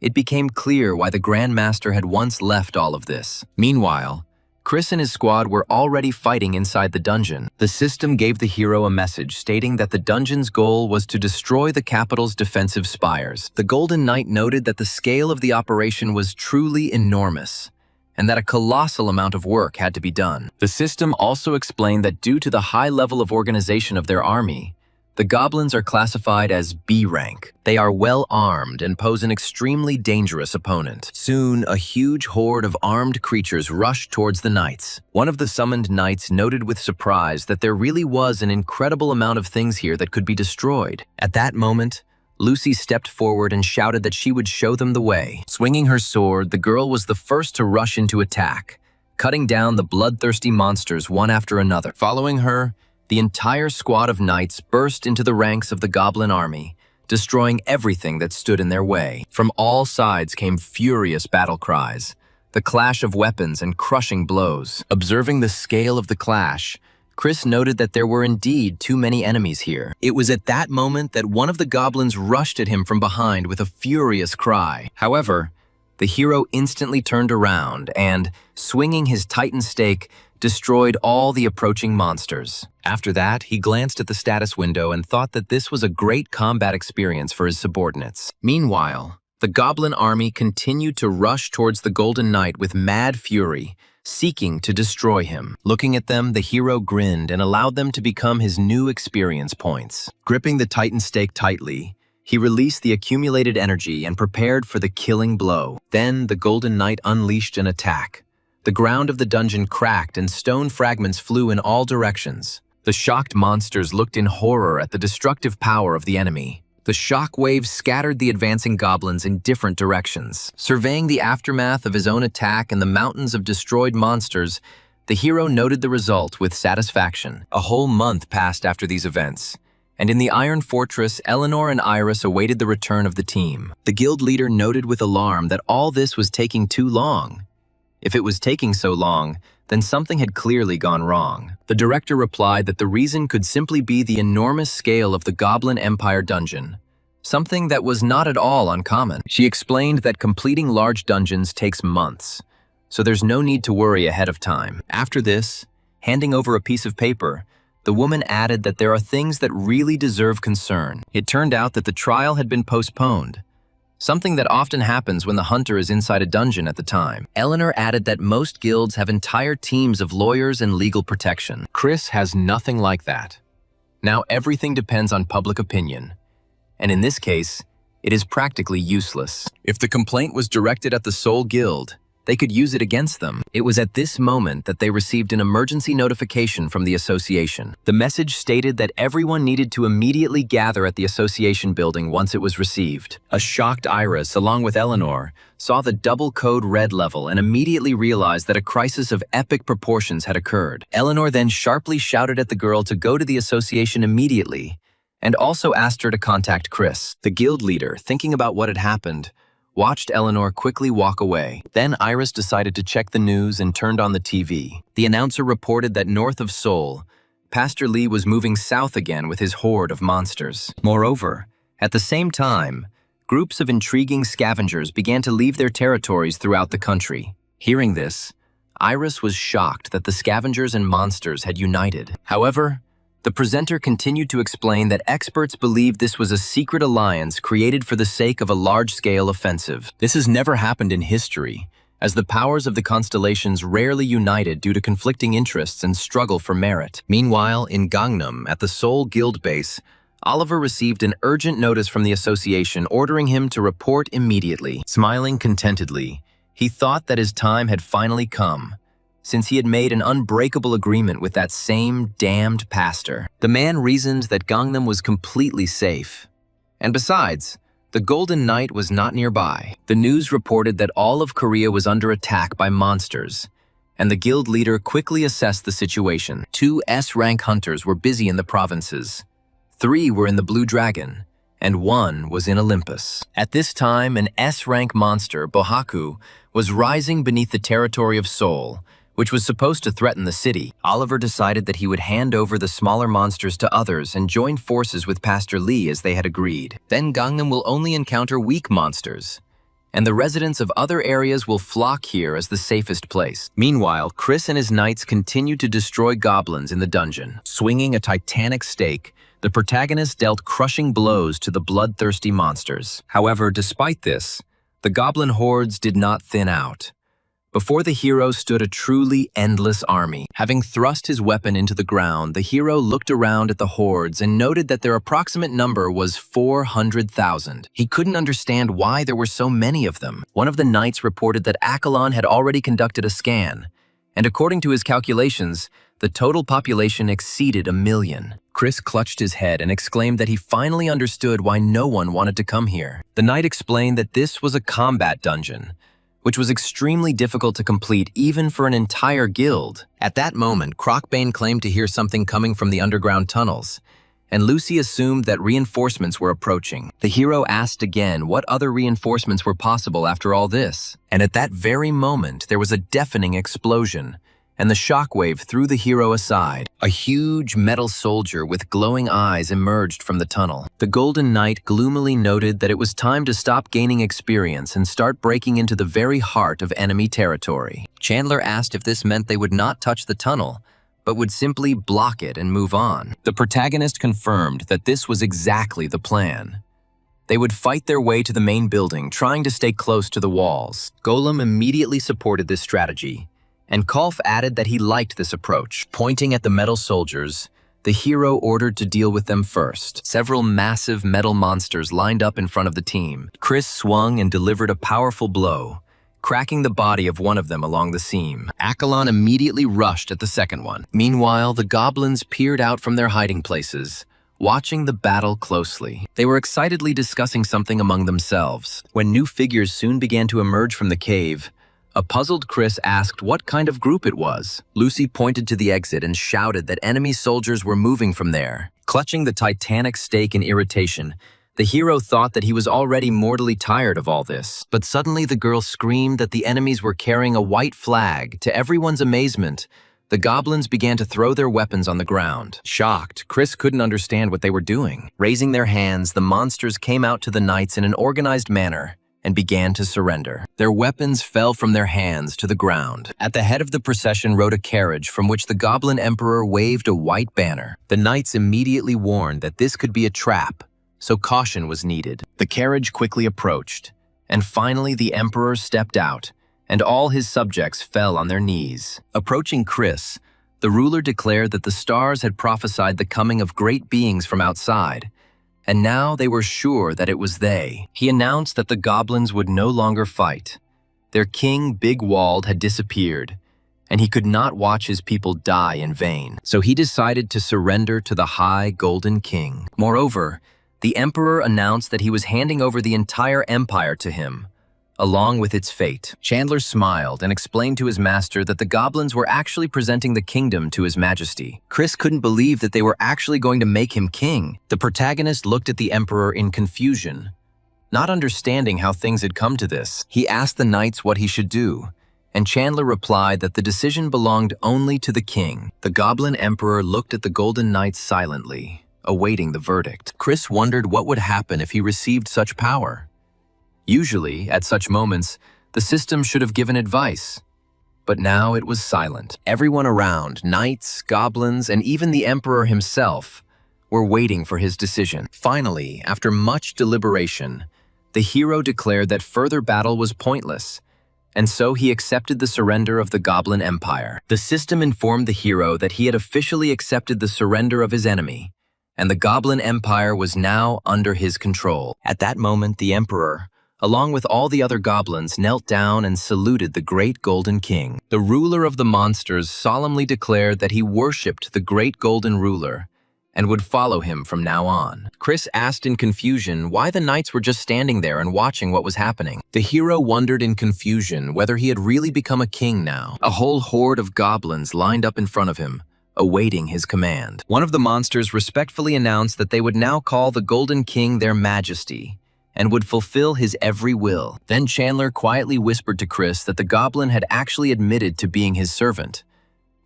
A: it became clear why the Grand Master had once left all of this. Meanwhile, Chris and his squad were already fighting inside the dungeon. The system gave the hero a message stating that the dungeon's goal was to destroy the capital's defensive spires. The Golden Knight noted that the scale of the operation was truly enormous, and that a colossal amount of work had to be done. The system also explained that due to the high level of organization of their army, the goblins are classified as B rank. They are well armed and pose an extremely dangerous opponent. Soon, a huge horde of armed creatures rushed towards the knights. One of the summoned knights noted with surprise that there really was an incredible amount of things here that could be destroyed. At that moment, Lucy stepped forward and shouted that she would show them the way. Swinging her sword, the girl was the first to rush into attack, cutting down the bloodthirsty monsters one after another. Following her, the entire squad of knights burst into the ranks of the goblin army, destroying everything that stood in their way. From all sides came furious battle cries, the clash of weapons and crushing blows. Observing the scale of the clash, Chris noted that there were indeed too many enemies here. It was at that moment that one of the goblins rushed at him from behind with a furious cry. However, the hero instantly turned around and, swinging his titan stake, destroyed all the approaching monsters. After that, he glanced at the status window and thought that this was a great combat experience for his subordinates. Meanwhile, the goblin army continued to rush towards the Golden Knight with mad fury, seeking to destroy him. Looking at them, the hero grinned and allowed them to become his new experience points. Gripping the titan stake tightly, he released the accumulated energy and prepared for the killing blow. Then the Golden Knight unleashed an attack. The ground of the dungeon cracked and stone fragments flew in all directions. The shocked monsters looked in horror at the destructive power of the enemy. The shock waves scattered the advancing goblins in different directions. Surveying the aftermath of his own attack and the mountains of destroyed monsters, the hero noted the result with satisfaction. A whole month passed after these events, and in the Iron Fortress, Eleanor and Iris awaited the return of the team. The guild leader noted with alarm that all this was taking too long. If it was taking so long, then something had clearly gone wrong. The director replied that the reason could simply be the enormous scale of the Goblin Empire dungeon, something that was not at all uncommon. She explained that completing large dungeons takes months, so there's no need to worry ahead of time. After this, handing over a piece of paper, the woman added that there are things that really deserve concern. It turned out that the trial had been postponed, something that often happens when the hunter is inside a dungeon at the time. Eleanor added that most guilds have entire teams of lawyers and legal protection. Chris has nothing like that. Now everything depends on public opinion, and in this case, it is practically useless. If the complaint was directed at the Seoul Guild, they could use it against them. It was at this moment that they received an emergency notification from the association. The message stated that everyone needed to immediately gather at the association building once it was received. A shocked Iris, along with Eleanor, saw the double code red level and immediately realized that a crisis of epic proportions had occurred. Eleanor then sharply shouted at the girl to go to the association immediately, and also asked her to contact Chris. The guild leader, thinking about what had happened, watched Eleanor quickly walk away. Then Iris decided to check the news and turned on the TV. The announcer reported that north of Seoul, Pastor Lee was moving south again with his horde of monsters. Moreover, at the same time, groups of intriguing scavengers began to leave their territories throughout the country. Hearing this, Iris was shocked that the scavengers and monsters had united. However, the presenter continued to explain that experts believed this was a secret alliance created for the sake of a large-scale offensive. This has never happened in history, as the powers of the constellations rarely united due to conflicting interests and struggle for merit. Meanwhile, in Gangnam, at the Seoul Guild base, Oliver received an urgent notice from the association ordering him to report immediately. Smiling contentedly, he thought that his time had finally come, since he had made an unbreakable agreement with that same damned pastor. The man reasoned that Gangnam was completely safe. And besides, the Golden Knight was not nearby. The news reported that all of Korea was under attack by monsters, and the guild leader quickly assessed the situation. 2 S-rank hunters were busy in the provinces. 3 were in the Blue Dragon, and 1 was in Olympus. At this time, an S-rank monster, Bohaku, was rising beneath the territory of Seoul, which was supposed to threaten the city. Oliver decided that he would hand over the smaller monsters to others and join forces with Pastor Lee as they had agreed. Then Gangnam will only encounter weak monsters, and the residents of other areas will flock here as the safest place. Meanwhile, Chris and his knights continued to destroy goblins in the dungeon. Swinging a titanic stake, the protagonist dealt crushing blows to the bloodthirsty monsters. However, despite this, the goblin hordes did not thin out. Before the hero stood a truly endless army. Having thrust his weapon into the ground, the hero looked around at the hordes and noted that their approximate number was 400,000. He couldn't understand why there were so many of them. One of the knights reported that Akalon had already conducted a scan, and according to his calculations, the total population exceeded 1 million. Chris clutched his head and exclaimed that he finally understood why no one wanted to come here. The knight explained that this was a combat dungeon, which was extremely difficult to complete even for an entire guild. At that moment, Crocbane claimed to hear something coming from the underground tunnels, and Lucy assumed that reinforcements were approaching. The hero asked again what other reinforcements were possible after all this, and at that very moment there was a deafening explosion, and the shockwave threw the hero aside. A huge metal soldier with glowing eyes emerged from the tunnel. The Golden Knight gloomily noted that it was time to stop gaining experience and start breaking into the very heart of enemy territory. Chandler asked if this meant they would not touch the tunnel, but would simply block it and move on. The protagonist confirmed that this was exactly the plan. They would fight their way to the main building, trying to stay close to the walls. Golem immediately supported this strategy, and Kolf added that he liked this approach. Pointing at the metal soldiers, the hero ordered to deal with them first. Several massive metal monsters lined up in front of the team. Chris swung and delivered a powerful blow, cracking the body of one of them along the seam. Akalon immediately rushed at the second one. Meanwhile, the goblins peered out from their hiding places, watching the battle closely. They were excitedly discussing something among themselves. When new figures soon began to emerge from the cave, a puzzled Chris asked what kind of group it was. Lucy pointed to the exit and shouted that enemy soldiers were moving from there. Clutching the titanic stake in irritation, the hero thought that he was already mortally tired of all this. But suddenly the girl screamed that the enemies were carrying a white flag. To everyone's amazement, the goblins began to throw their weapons on the ground. Shocked, Chris couldn't understand what they were doing. Raising their hands, the monsters came out to the knights in an organized manner and began to surrender. Their weapons fell from their hands to the ground. At the head of the procession rode a carriage from which the Goblin Emperor waved a white banner. The knights immediately warned that this could be a trap, so caution was needed. The carriage quickly approached, and finally the Emperor stepped out, and all his subjects fell on their knees. Approaching Chris, the ruler declared that the stars had prophesied the coming of great beings from outside, and now they were sure that it was they. He announced that the goblins would no longer fight. Their king, Big Walled, had disappeared, and he could not watch his people die in vain. So he decided to surrender to the High Golden King. Moreover, the Emperor announced that he was handing over the entire empire to him, along with its fate. Chandler smiled and explained to his master that the goblins were actually presenting the kingdom to his majesty. Chris couldn't believe that they were actually going to make him king. The protagonist looked at the emperor in confusion, Not understanding how things had come to this, he asked the knights what he should do, and Chandler replied that the decision belonged only to the king. The Goblin Emperor looked at the Golden Knights silently, awaiting the verdict. Chris wondered what would happen if he received such power. Usually, at such moments, the system should have given advice. But now it was silent. Everyone around, knights, goblins, and even the Emperor himself, were waiting for his decision. Finally, after much deliberation, the hero declared that further battle was pointless, and so he accepted the surrender of the Goblin Empire. The system informed the hero that he had officially accepted the surrender of his enemy, and the Goblin Empire was now under his control. At that moment, the Emperor, along with all the other goblins, knelt down and saluted the great Golden King. The ruler of the monsters solemnly declared that he worshipped the great Golden Ruler and would follow him from now on. Chris asked in confusion why the knights were just standing there and watching what was happening. The hero wondered in confusion whether he had really become a king now. A whole horde of goblins lined up in front of him, awaiting his command. One of the monsters respectfully announced that they would now call the Golden King their Majesty and would fulfill his every will. Then Chandler quietly whispered to Chris that the goblin had actually admitted to being his servant,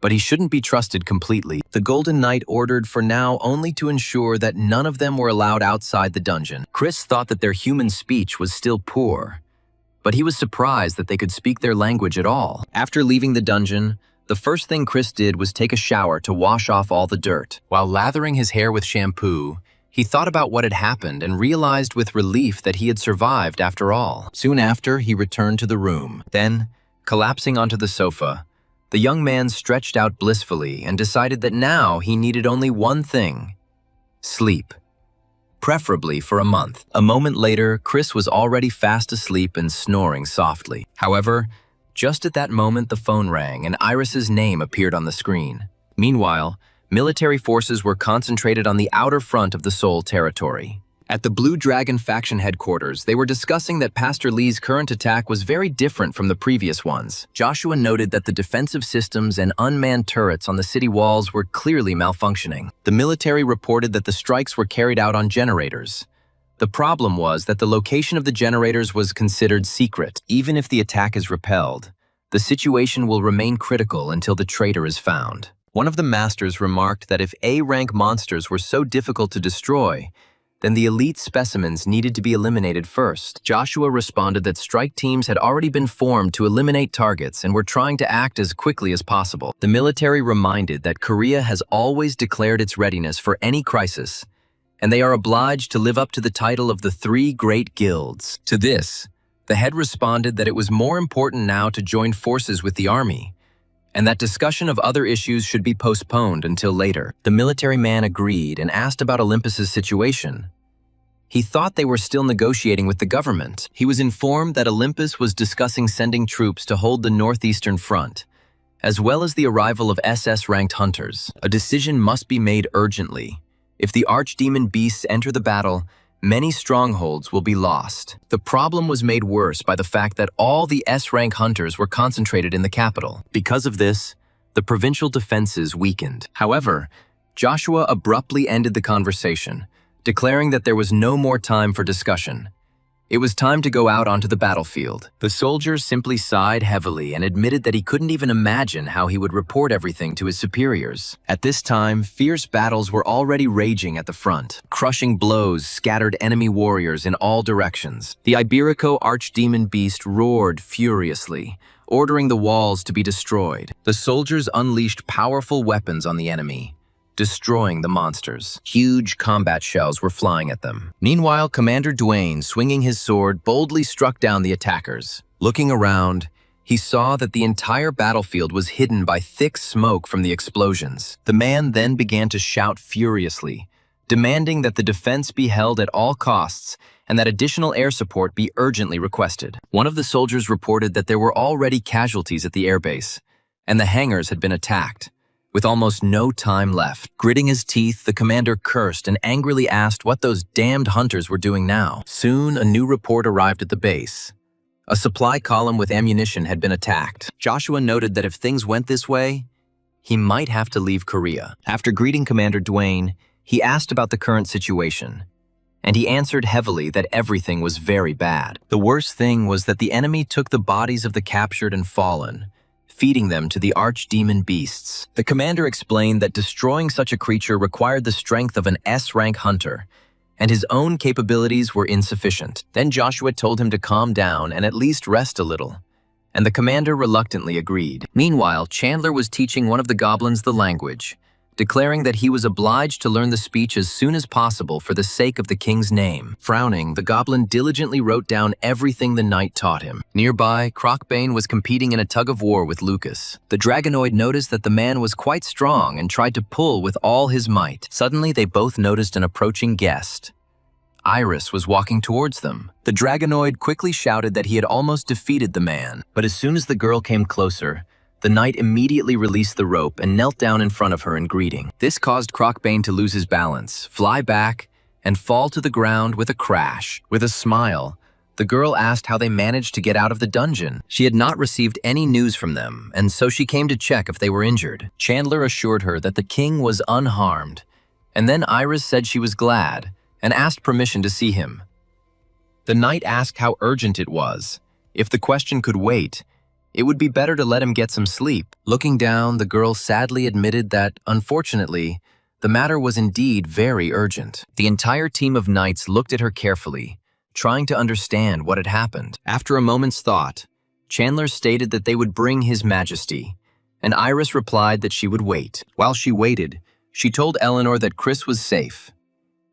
A: but he shouldn't be trusted completely. The Golden Knight ordered for now only to ensure that none of them were allowed outside the dungeon. Chris thought that their human speech was still poor, but he was surprised that they could speak their language at all. After leaving the dungeon, the first thing Chris did was take a shower to wash off all the dirt. While lathering his hair with shampoo, he thought about what had happened and realized with relief that he had survived after all. Soon after, he returned to the room. Then, collapsing onto the sofa, the young man stretched out blissfully and decided that now he needed only one thing: sleep. Preferably for a month. A moment later, Chris was already fast asleep and snoring softly. However, just at that moment the phone rang and Iris's name appeared on the screen. Meanwhile, military forces were concentrated on the outer front of the Seoul territory. At the Blue Dragon faction headquarters, they were discussing that Pastor Lee's current attack was very different from the previous ones. Joshua noted that the defensive systems and unmanned turrets on the city walls were clearly malfunctioning. The military reported that the strikes were carried out on generators. The problem was that the location of the generators was considered secret. Even if the attack is repelled, the situation will remain critical until the traitor is found. One of the masters remarked that if A-rank monsters were so difficult to destroy, then the elite specimens needed to be eliminated first. Joshua responded that strike teams had already been formed to eliminate targets and were trying to act as quickly as possible. The military reminded that Korea has always declared its readiness for any crisis, and they are obliged to live up to the title of the Three Great Guilds. To this, the head responded that it was more important now to join forces with the army, and that discussion of other issues should be postponed until later. The military man agreed and asked about Olympus's situation. He thought they were still negotiating with the government. He was informed that Olympus was discussing sending troops to hold the northeastern front, as well as the arrival of SS-ranked hunters. A decision must be made urgently. If the archdemon beasts enter the battle, many strongholds will be lost. The problem was made worse by the fact that all the S-rank hunters were concentrated in the capital. Because of this, the provincial defenses weakened. However, Joshua abruptly ended the conversation, declaring that there was no more time for discussion. It was time to go out onto the battlefield. The soldier simply sighed heavily and admitted that he couldn't even imagine how he would report everything to his superiors. At this time, fierce battles were already raging at the front. Crushing blows scattered enemy warriors in all directions. The Iberico archdemon beast roared furiously, ordering the walls to be destroyed. The soldiers unleashed powerful weapons on the enemy, destroying the monsters. Huge combat shells were flying at them. Meanwhile, Commander Duane, swinging his sword, boldly struck down the attackers. Looking around, he saw that the entire battlefield was hidden by thick smoke from the explosions. The man then began to shout furiously, demanding that the defense be held at all costs and that additional air support be urgently requested. One of the soldiers reported that there were already casualties at the airbase, and the hangars had been attacked. With almost no time left, gritting his teeth, the commander cursed and angrily asked what those damned hunters were doing now. Soon, a new report arrived at the base. A supply column with ammunition had been attacked. Joshua noted that if things went this way, he might have to leave Korea. After greeting Commander Duane, he asked about the current situation, and he answered heavily that everything was very bad. The worst thing was that the enemy took the bodies of the captured and fallen, feeding them to the archdemon beasts. The commander explained that destroying such a creature required the strength of an S-rank hunter, and his own capabilities were insufficient. Then Joshua told him to calm down and at least rest a little, and the commander reluctantly agreed. Meanwhile, Chandler was teaching one of the goblins the language, declaring that he was obliged to learn the speech as soon as possible for the sake of the king's name. Frowning, the goblin diligently wrote down everything the knight taught him. Nearby, Crocbane was competing in a tug-of-war with Lucas. The dragonoid noticed that the man was quite strong and tried to pull with all his might. Suddenly, they both noticed an approaching guest. Iris was walking towards them. The dragonoid quickly shouted that he had almost defeated the man, but as soon as the girl came closer, the knight immediately released the rope and knelt down in front of her in greeting. This caused Crocbane to lose his balance, fly back, and fall to the ground with a crash. With a smile, the girl asked how they managed to get out of the dungeon. She had not received any news from them, and so she came to check if they were injured. Chandler assured her that the king was unharmed, and then Iris said she was glad and asked permission to see him. The knight asked how urgent it was. If the question could wait, it would be better to let him get some sleep. Looking down, the girl sadly admitted that, unfortunately, the matter was indeed very urgent. The entire team of knights looked at her carefully, trying to understand what had happened. After a moment's thought, Chandler stated that they would bring His Majesty, and Iris replied that she would wait. While she waited, she told Eleanor that Chris was safe.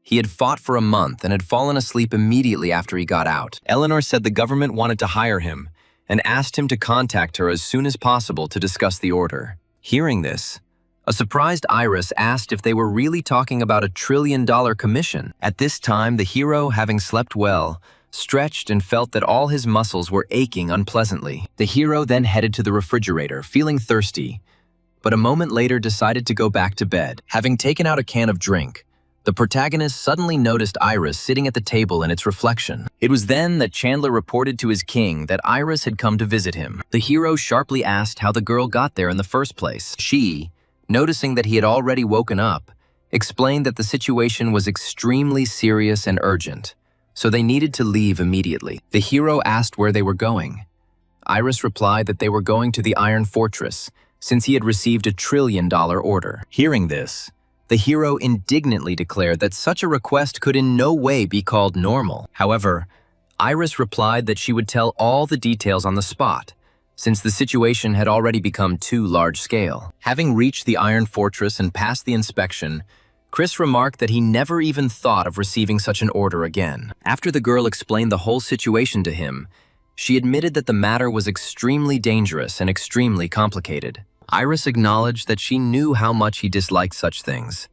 A: He had fought for a month and had fallen asleep immediately after he got out. Eleanor said the government wanted to hire him, and asked him to contact her as soon as possible to discuss the order. Hearing this, a surprised Iris asked if they were really talking about $1 trillion commission. At this time, the hero, having slept well, stretched and felt that all his muscles were aching unpleasantly. The hero then headed to the refrigerator, feeling thirsty, but a moment later decided to go back to bed. Having taken out a can of drink, the protagonist suddenly noticed Iris sitting at the table in its reflection. It was then that Chandler reported to his king that Iris had come to visit him. The hero sharply asked how the girl got there in the first place. She, noticing that he had already woken up, explained that the situation was extremely serious and urgent, so they needed to leave immediately. The hero asked where they were going. Iris replied that they were going to the Iron Fortress, since he had received $1 trillion order. Hearing this, the hero indignantly declared that such a request could in no way be called normal. However, Iris replied that she would tell all the details on the spot, since the situation had already become too large-scale. Having reached the Iron Fortress and passed the inspection, Chris remarked that he never even thought of receiving such an order again. After the girl explained the whole situation to him, she admitted that the matter was extremely dangerous and extremely complicated. Iris acknowledged that she knew how much he disliked such things,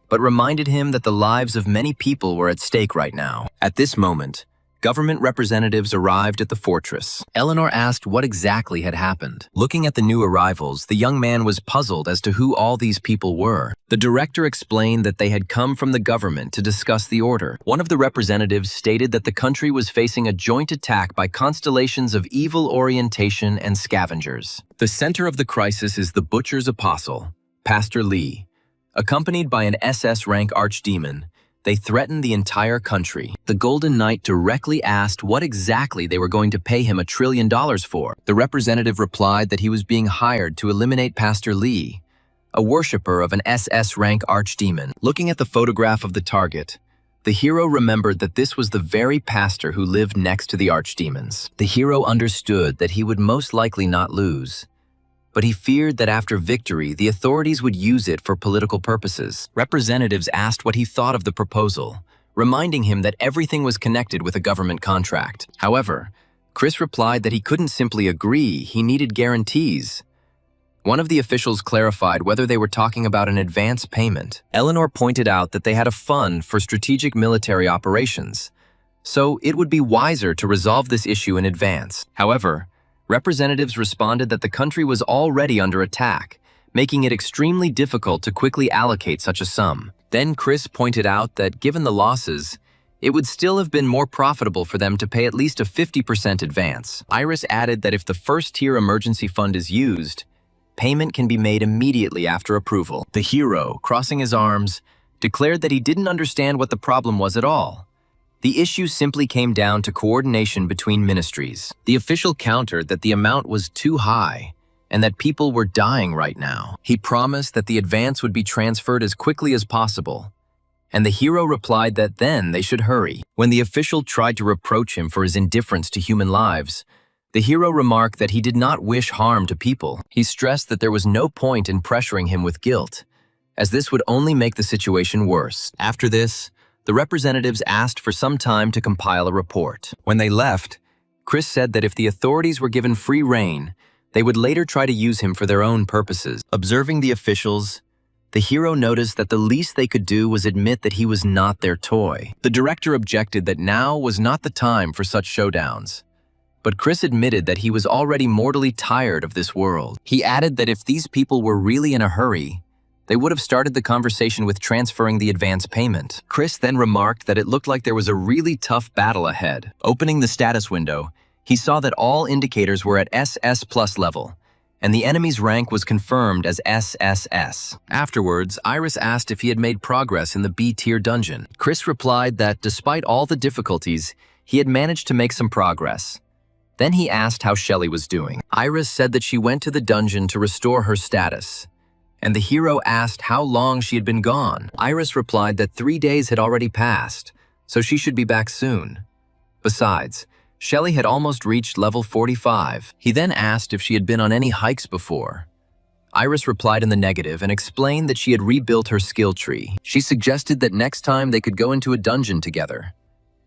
A: but reminded him that the lives of many people were at stake right now. At this moment, government representatives arrived at the fortress. Eleanor asked what exactly had happened. Looking at the new arrivals, the young man was puzzled as to who all these people were. The director explained that they had come from the government to discuss the order. One of the representatives stated that the country was facing a joint attack by constellations of evil orientation and scavengers. The center of the crisis is the Butcher's Apostle, Pastor Lee. Accompanied by an SS-rank archdemon, they threatened the entire country. The Golden Knight directly asked what exactly they were going to pay him $1 trillion for. The representative replied that he was being hired to eliminate Pastor Lee, a worshipper of an SS-rank archdemon. Looking at the photograph of the target, the hero remembered that this was the very pastor who lived next to the archdemons. The hero understood that he would most likely not lose, but he feared that after victory, the authorities would use it for political purposes. Representatives asked what he thought of the proposal, reminding him that everything was connected with a government contract. However, Chris replied that he couldn't simply agree, he needed guarantees. One of the officials clarified whether they were talking about an advance payment. Eleanor pointed out that they had a fund for strategic military operations, so it would be wiser to resolve this issue in advance. However, representatives responded that the country was already under attack, making it extremely difficult to quickly allocate such a sum. Then Chris pointed out that given the losses, it would still have been more profitable for them to pay at least a 50% advance. Iris added that if the first-tier emergency fund is used, payment can be made immediately after approval. The hero, crossing his arms, declared that he didn't understand what the problem was at all, The issue simply came down to coordination between ministries. The official countered that the amount was too high and that people were dying right now. He promised that the advance would be transferred as quickly as possible, and the hero replied that then they should hurry. When the official tried to reproach him for his indifference to human lives, the hero remarked that he did not wish harm to people. He stressed that there was no point in pressuring him with guilt, as this would only make the situation worse. After this, the representatives asked for some time to compile a report. When they left, Chris said that if the authorities were given free rein, they would later try to use him for their own purposes. Observing the officials, the hero noticed that the least they could do was admit that he was not their toy. The director objected that now was not the time for such showdowns, but Chris admitted that he was already mortally tired of this world. He added that if these people were really in a hurry, they would have started the conversation with transferring the advance payment. Chris then remarked that it looked like there was a really tough battle ahead. Opening the status window, he saw that all indicators were at SS+ level, and the enemy's rank was confirmed as SSS. Afterwards, Iris asked if he had made progress in the B-tier dungeon. Chris replied that despite all the difficulties, he had managed to make some progress. Then he asked how Shelly was doing. Iris said that she went to the dungeon to restore her status, and the hero asked how long she had been gone. Iris replied that 3 days had already passed, so she should be back soon. Besides, Shelly had almost reached level 45. He then asked if she had been on any hikes before. Iris replied in the negative and explained that she had rebuilt her skill tree. She suggested that next time they could go into a dungeon together,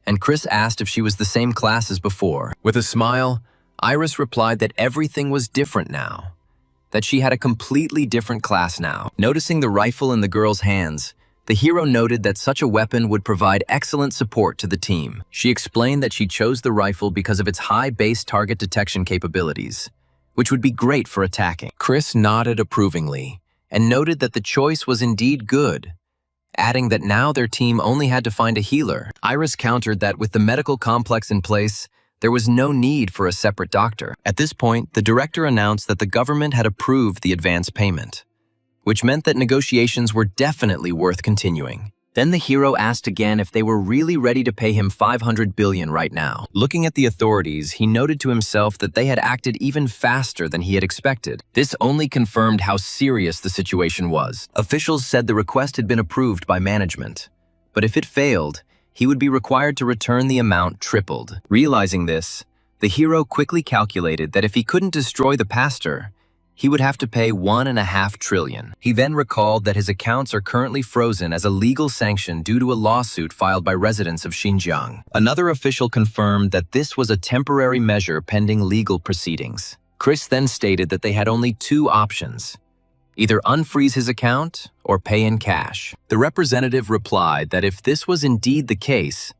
A: and Chris asked if she was the same class as before. With a smile, Iris replied that everything was different now, that she had a completely different class now. Noticing the rifle in the girl's hands, the hero noted that such a weapon would provide excellent support to the team. She explained that she chose the rifle because of its high base target detection capabilities, which would be great for attacking. Chris nodded approvingly and noted that the choice was indeed good, adding that now their team only had to find a healer. Iris countered that with the medical complex in place, there was no need for a separate doctor. At this point, the director announced that the government had approved the advance payment, which meant that negotiations were definitely worth continuing. Then the hero asked again if they were really ready to pay him 500 billion right now. Looking at the authorities, he noted to himself that they had acted even faster than he had expected. This only confirmed how serious the situation was. Officials said the request had been approved by management, but if it failed, he would be required to return the amount tripled. Realizing this, the hero quickly calculated that if he couldn't destroy the pastor, he would have to pay 1.5 trillion. He then recalled that his accounts are currently frozen as a legal sanction due to a lawsuit filed by residents of Xinjiang. Another official confirmed that this was a temporary measure pending legal proceedings. Chris then stated that they had only 2 options: either unfreeze his account or pay in cash. The representative replied that if this was indeed the case,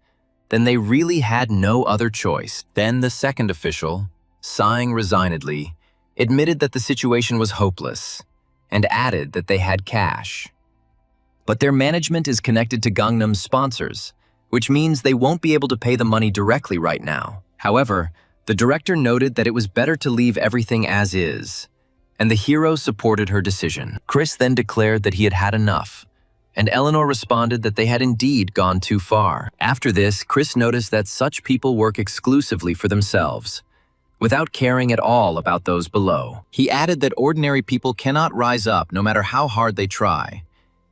A: then they really had no other choice. Then the second official, sighing resignedly, admitted that the situation was hopeless and added that they had cash. But their management is connected to Gangnam's sponsors, which means they won't be able to pay the money directly right now. However, the director noted that it was better to leave everything as is, and the hero supported her decision. Chris then declared that he had had enough, and Eleanor responded that they had indeed gone too far. After this, Chris noticed that such people work exclusively for themselves, without caring at all about those below. He added that ordinary people cannot rise up no matter how hard they try,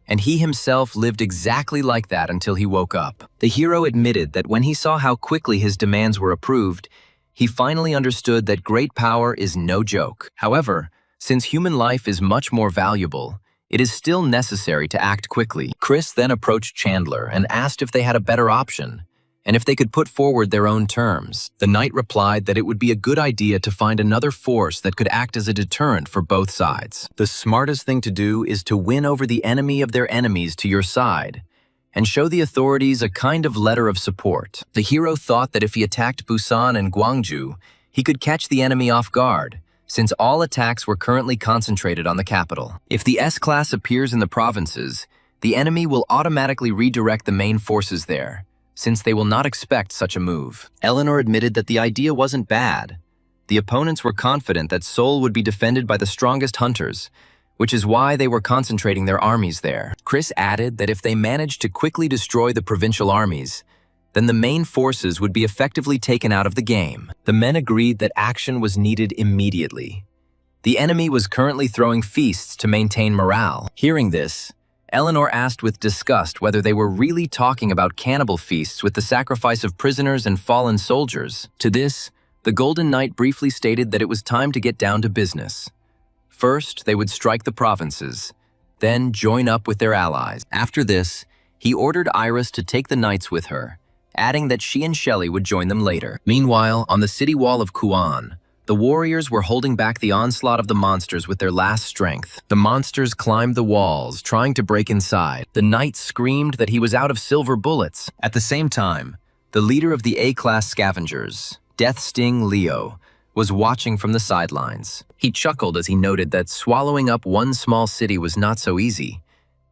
A: and he himself lived exactly like that until he woke up. The hero admitted that when he saw how quickly his demands were approved, he finally understood that great power is no joke. However, since human life is much more valuable, it is still necessary to act quickly. Chris then approached Chandler and asked if they had a better option, and if they could put forward their own terms. The knight replied that it would be a good idea to find another force that could act as a deterrent for both sides. The smartest thing to do is to win over the enemy of their enemies to your side, and show the authorities a kind of letter of support. The hero thought that if he attacked Busan and Gwangju, he could catch the enemy off guard, since all attacks were currently concentrated on the capital. If the S-class appears in the provinces, the enemy will automatically redirect the main forces there, since they will not expect such a move. Eleanor admitted that the idea wasn't bad. The opponents were confident that Seoul would be defended by the strongest hunters, which is why they were concentrating their armies there. Chris added that if they managed to quickly destroy the provincial armies, then the main forces would be effectively taken out of the game. The men agreed that action was needed immediately. The enemy was currently throwing feasts to maintain morale. Hearing this, Eleanor asked with disgust whether they were really talking about cannibal feasts with the sacrifice of prisoners and fallen soldiers. To this, the Golden Knight briefly stated that it was time to get down to business. First, they would strike the provinces, then join up with their allies. After this, he ordered Iris to take the knights with her, adding that she and Shelley would join them later. Meanwhile, on the city wall of Kuan, the warriors were holding back the onslaught of the monsters with their last strength. The monsters climbed the walls, trying to break inside. The knight screamed that he was out of silver bullets. At the same time, the leader of the A-class scavengers, Death Sting Leo, was watching from the sidelines. He chuckled as he noted that swallowing up one small city was not so easy,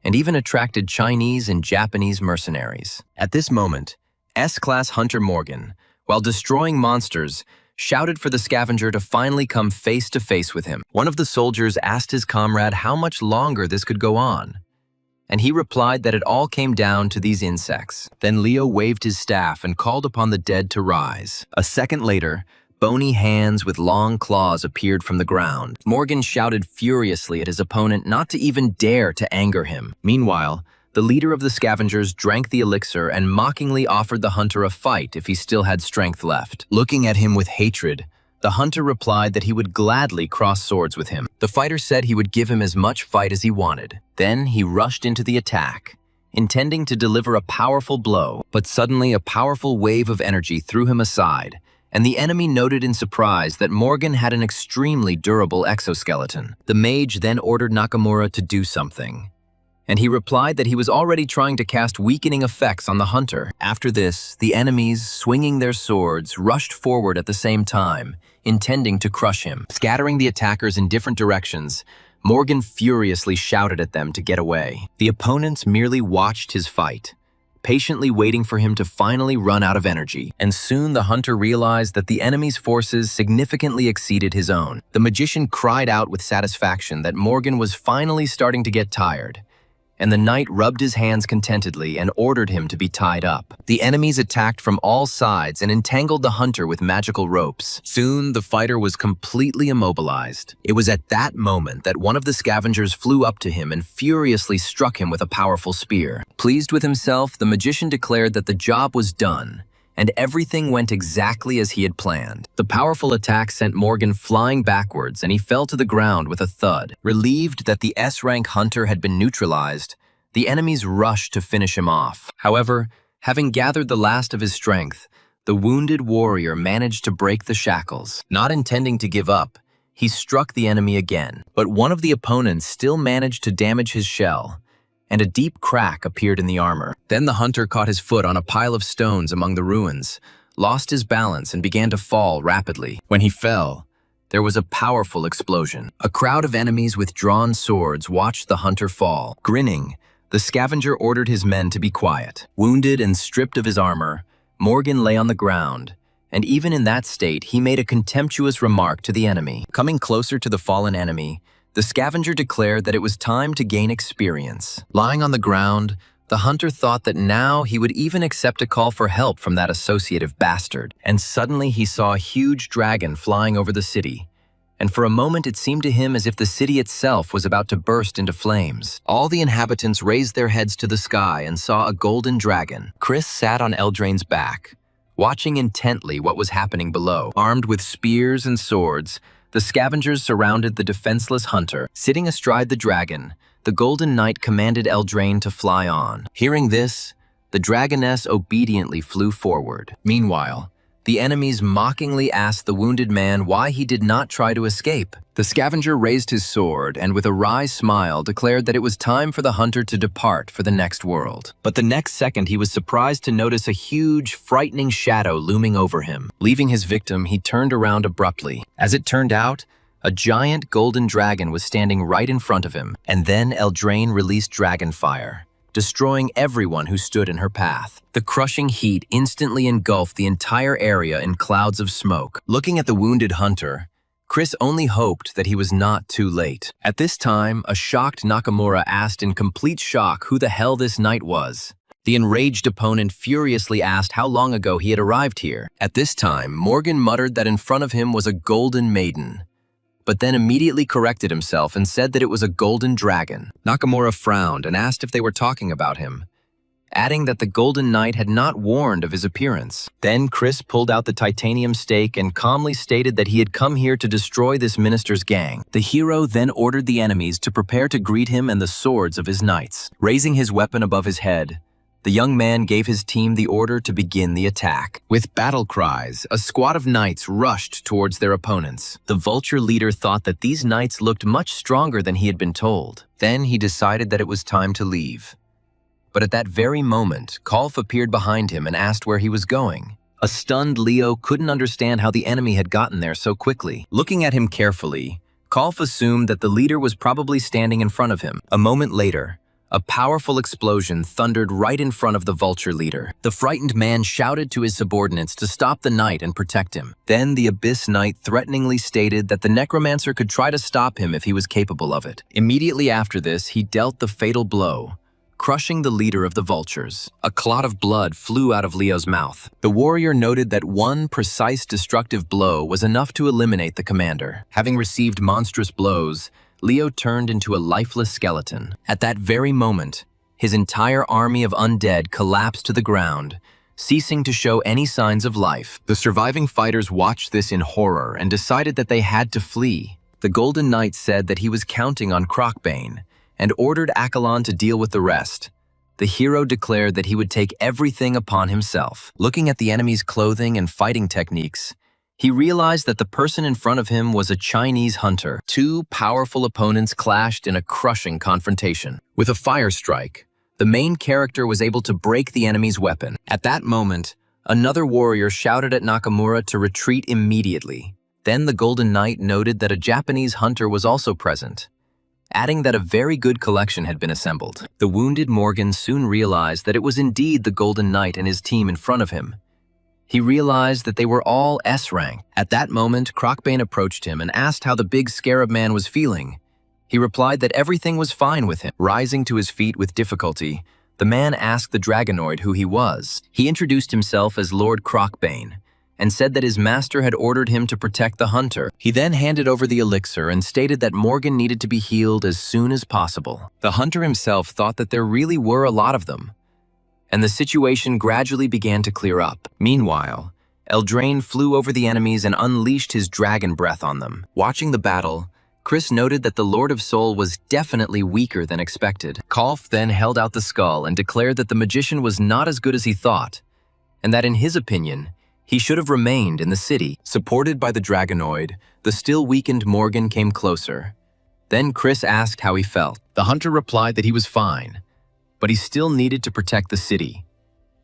A: and even attracted Chinese and Japanese mercenaries. At this moment, S-class hunter Morgan, while destroying monsters, shouted for the scavenger to finally come face to face with him. One of the soldiers asked his comrade how much longer this could go on, and he replied that it all came down to these insects. Then Leo waved his staff and called upon the dead to rise. A second later, bony hands with long claws appeared from the ground. Morgan shouted furiously at his opponent not to even dare to anger him. Meanwhile, the leader of the scavengers drank the elixir and mockingly offered the hunter a fight if he still had strength left. Looking at him with hatred, the hunter replied that he would gladly cross swords with him. The fighter said he would give him as much fight as he wanted. Then he rushed into the attack, intending to deliver a powerful blow, but suddenly a powerful wave of energy threw him aside, and the enemy noted in surprise that Morgan had an extremely durable exoskeleton. The mage then ordered Nakamura to do something, and he replied that he was already trying to cast weakening effects on the hunter. After this, the enemies, swinging their swords, rushed forward at the same time, intending to crush him. Scattering the attackers in different directions, Morgan furiously shouted at them to get away. The opponents merely watched his fight, patiently waiting for him to finally run out of energy, and soon the hunter realized that the enemy's forces significantly exceeded his own. The magician cried out with satisfaction that Morgan was finally starting to get tired, and the knight rubbed his hands contentedly and ordered him to be tied up. The enemies attacked from all sides and entangled the hunter with magical ropes. Soon, the fighter was completely immobilized. It was at that moment that one of the scavengers flew up to him and furiously struck him with a powerful spear. Pleased with himself, the magician declared that the job was done, and everything went exactly as he had planned. The powerful attack sent Morgan flying backwards, and he fell to the ground with a thud. Relieved that the S-rank hunter had been neutralized, the enemies rushed to finish him off. However, having gathered the last of his strength, the wounded warrior managed to break the shackles. Not intending to give up, he struck the enemy again, but one of the opponents still managed to damage his shell, and a deep crack appeared in the armor. Then the hunter caught his foot on a pile of stones among the ruins, lost his balance, and began to fall rapidly. When he fell, there was a powerful explosion. A crowd of enemies with drawn swords watched the hunter fall. Grinning, the scavenger ordered his men to be quiet. Wounded and stripped of his armor, Morgan lay on the ground, and even in that state, he made a contemptuous remark to the enemy. Coming closer to the fallen enemy, the scavenger declared that it was time to gain experience. Lying on the ground, the hunter thought that now he would even accept a call for help from that associative bastard. And suddenly he saw a huge dragon flying over the city, and for a moment it seemed to him as if the city itself was about to burst into flames. All the inhabitants raised their heads to the sky and saw a golden dragon. Chris sat on Eldraine's back, watching intently what was happening below. Armed with spears and swords, the scavengers surrounded the defenseless hunter. Sitting astride the dragon, the Golden Knight commanded Eldraine to fly on. Hearing this, the dragoness obediently flew forward. Meanwhile, the enemies mockingly asked the wounded man why he did not try to escape. The scavenger raised his sword and with a wry smile declared that it was time for the hunter to depart for the next world. But the next second he was surprised to notice a huge, frightening shadow looming over him. Leaving his victim, he turned around abruptly. As it turned out, a giant golden dragon was standing right in front of him, and then Eldraine released dragon fire, destroying everyone who stood in her path. The crushing heat instantly engulfed the entire area in clouds of smoke. Looking at the wounded hunter, Chris only hoped that he was not too late. At this time, a shocked Nakamura asked in complete shock who the hell this knight was. The enraged opponent furiously asked how long ago he had arrived here. At this time, Morgan muttered that in front of him was a golden maiden, but then immediately corrected himself and said that it was a golden dragon. Nakamura frowned and asked if they were talking about him, adding that the Golden Knight had not warned of his appearance. Then Chris pulled out the titanium stake and calmly stated that he had come here to destroy this minister's gang. The hero then ordered the enemies to prepare to greet him and the swords of his knights. Raising his weapon above his head, the young man gave his team the order to begin the attack. With battle cries, a squad of knights rushed towards their opponents. The vulture leader thought that these knights looked much stronger than he had been told. Then he decided that it was time to leave. But at that very moment, Kalf appeared behind him and asked where he was going. A stunned Leo couldn't understand how the enemy had gotten there so quickly. Looking at him carefully, Kalf assumed that the leader was probably standing in front of him. A moment later, a powerful explosion thundered right in front of the vulture leader. The frightened man shouted to his subordinates to stop the knight and protect him. Then the Abyss Knight threateningly stated that the necromancer could try to stop him if he was capable of it. Immediately after this, he dealt the fatal blow, crushing the leader of the vultures. A clot of blood flew out of Leo's mouth. The warrior noted that one precise destructive blow was enough to eliminate the commander. Having received monstrous blows, Leo turned into a lifeless skeleton. At that very moment, his entire army of undead collapsed to the ground, ceasing to show any signs of life. The surviving fighters watched this in horror and decided that they had to flee. The Golden Knight said that he was counting on Crocbane and ordered Accolon to deal with the rest. The hero declared that he would take everything upon himself. Looking at the enemy's clothing and fighting techniques, he realized that the person in front of him was a Chinese hunter. Two powerful opponents clashed in a crushing confrontation. With a fire strike, the main character was able to break the enemy's weapon. At that moment, another warrior shouted at Nakamura to retreat immediately. Then the Golden Knight noted that a Japanese hunter was also present, adding that a very good collection had been assembled. The wounded Morgan soon realized that it was indeed the Golden Knight and his team in front of him. He realized that they were all S-rank. At that moment, Crocbane approached him and asked how the big scarab man was feeling. He replied that everything was fine with him. Rising to his feet with difficulty, the man asked the Dragonoid who he was. He introduced himself as Lord Crocbane and said that his master had ordered him to protect the hunter. He then handed over the elixir and stated that Morgan needed to be healed as soon as possible. The hunter himself thought that there really were a lot of them, and the situation gradually began to clear up. Meanwhile, Eldraine flew over the enemies and unleashed his dragon breath on them. Watching the battle, Chris noted that the Lord of Soul was definitely weaker than expected. Kalf then held out the skull and declared that the magician was not as good as he thought, and that in his opinion, he should have remained in the city. Supported by the Dragonoid, the still weakened Morgan came closer. Then Chris asked how he felt. The hunter replied that he was fine, but he still needed to protect the city.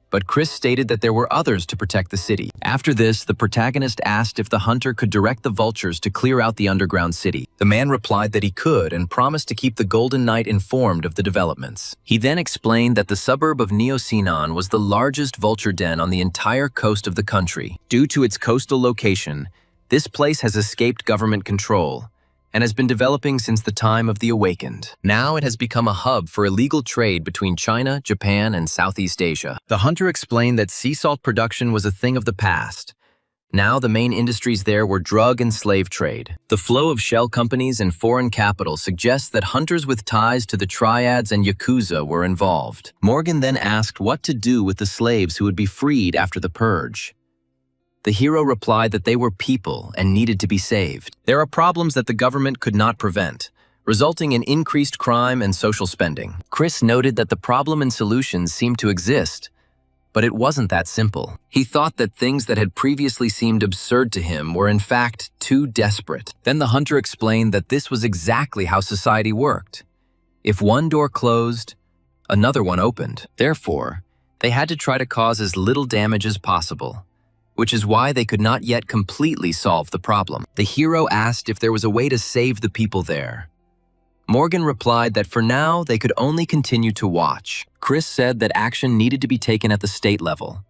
A: But Chris stated that there were others to protect the city. After this, the protagonist asked if the hunter could direct the vultures to clear out the underground city. The man replied that he could and promised to keep the Golden Knight informed of the developments. He then explained that the suburb of Neosinon was the largest vulture den on the entire coast of the country. Due to its coastal location, this place has escaped government control and has been developing since the time of the Awakened. Now it has become a hub for illegal trade between China, Japan, and Southeast Asia. The hunter explained that sea salt production was a thing of the past. Now the main industries there were drug and slave trade. The flow of shell companies and foreign capital suggests that hunters with ties to the Triads and Yakuza were involved. Morgan then asked what to do with the slaves who would be freed after the purge. The hero replied that they were people and needed to be saved. There are problems that the government could not prevent, resulting in increased crime and social spending. Chris noted that the problem and solutions seemed to exist, but it wasn't that simple. He thought that things that had previously seemed absurd to him were in fact too desperate. Then the hunter explained that this was exactly how society worked. If one door closed, another one opened. Therefore, they had to try to cause as little damage as possible, which is why they could not yet completely solve the problem. The hero asked if there was a way to save the people there. Morgan replied that for now, they could only continue to watch. Chris said that action needed to be taken at the state level.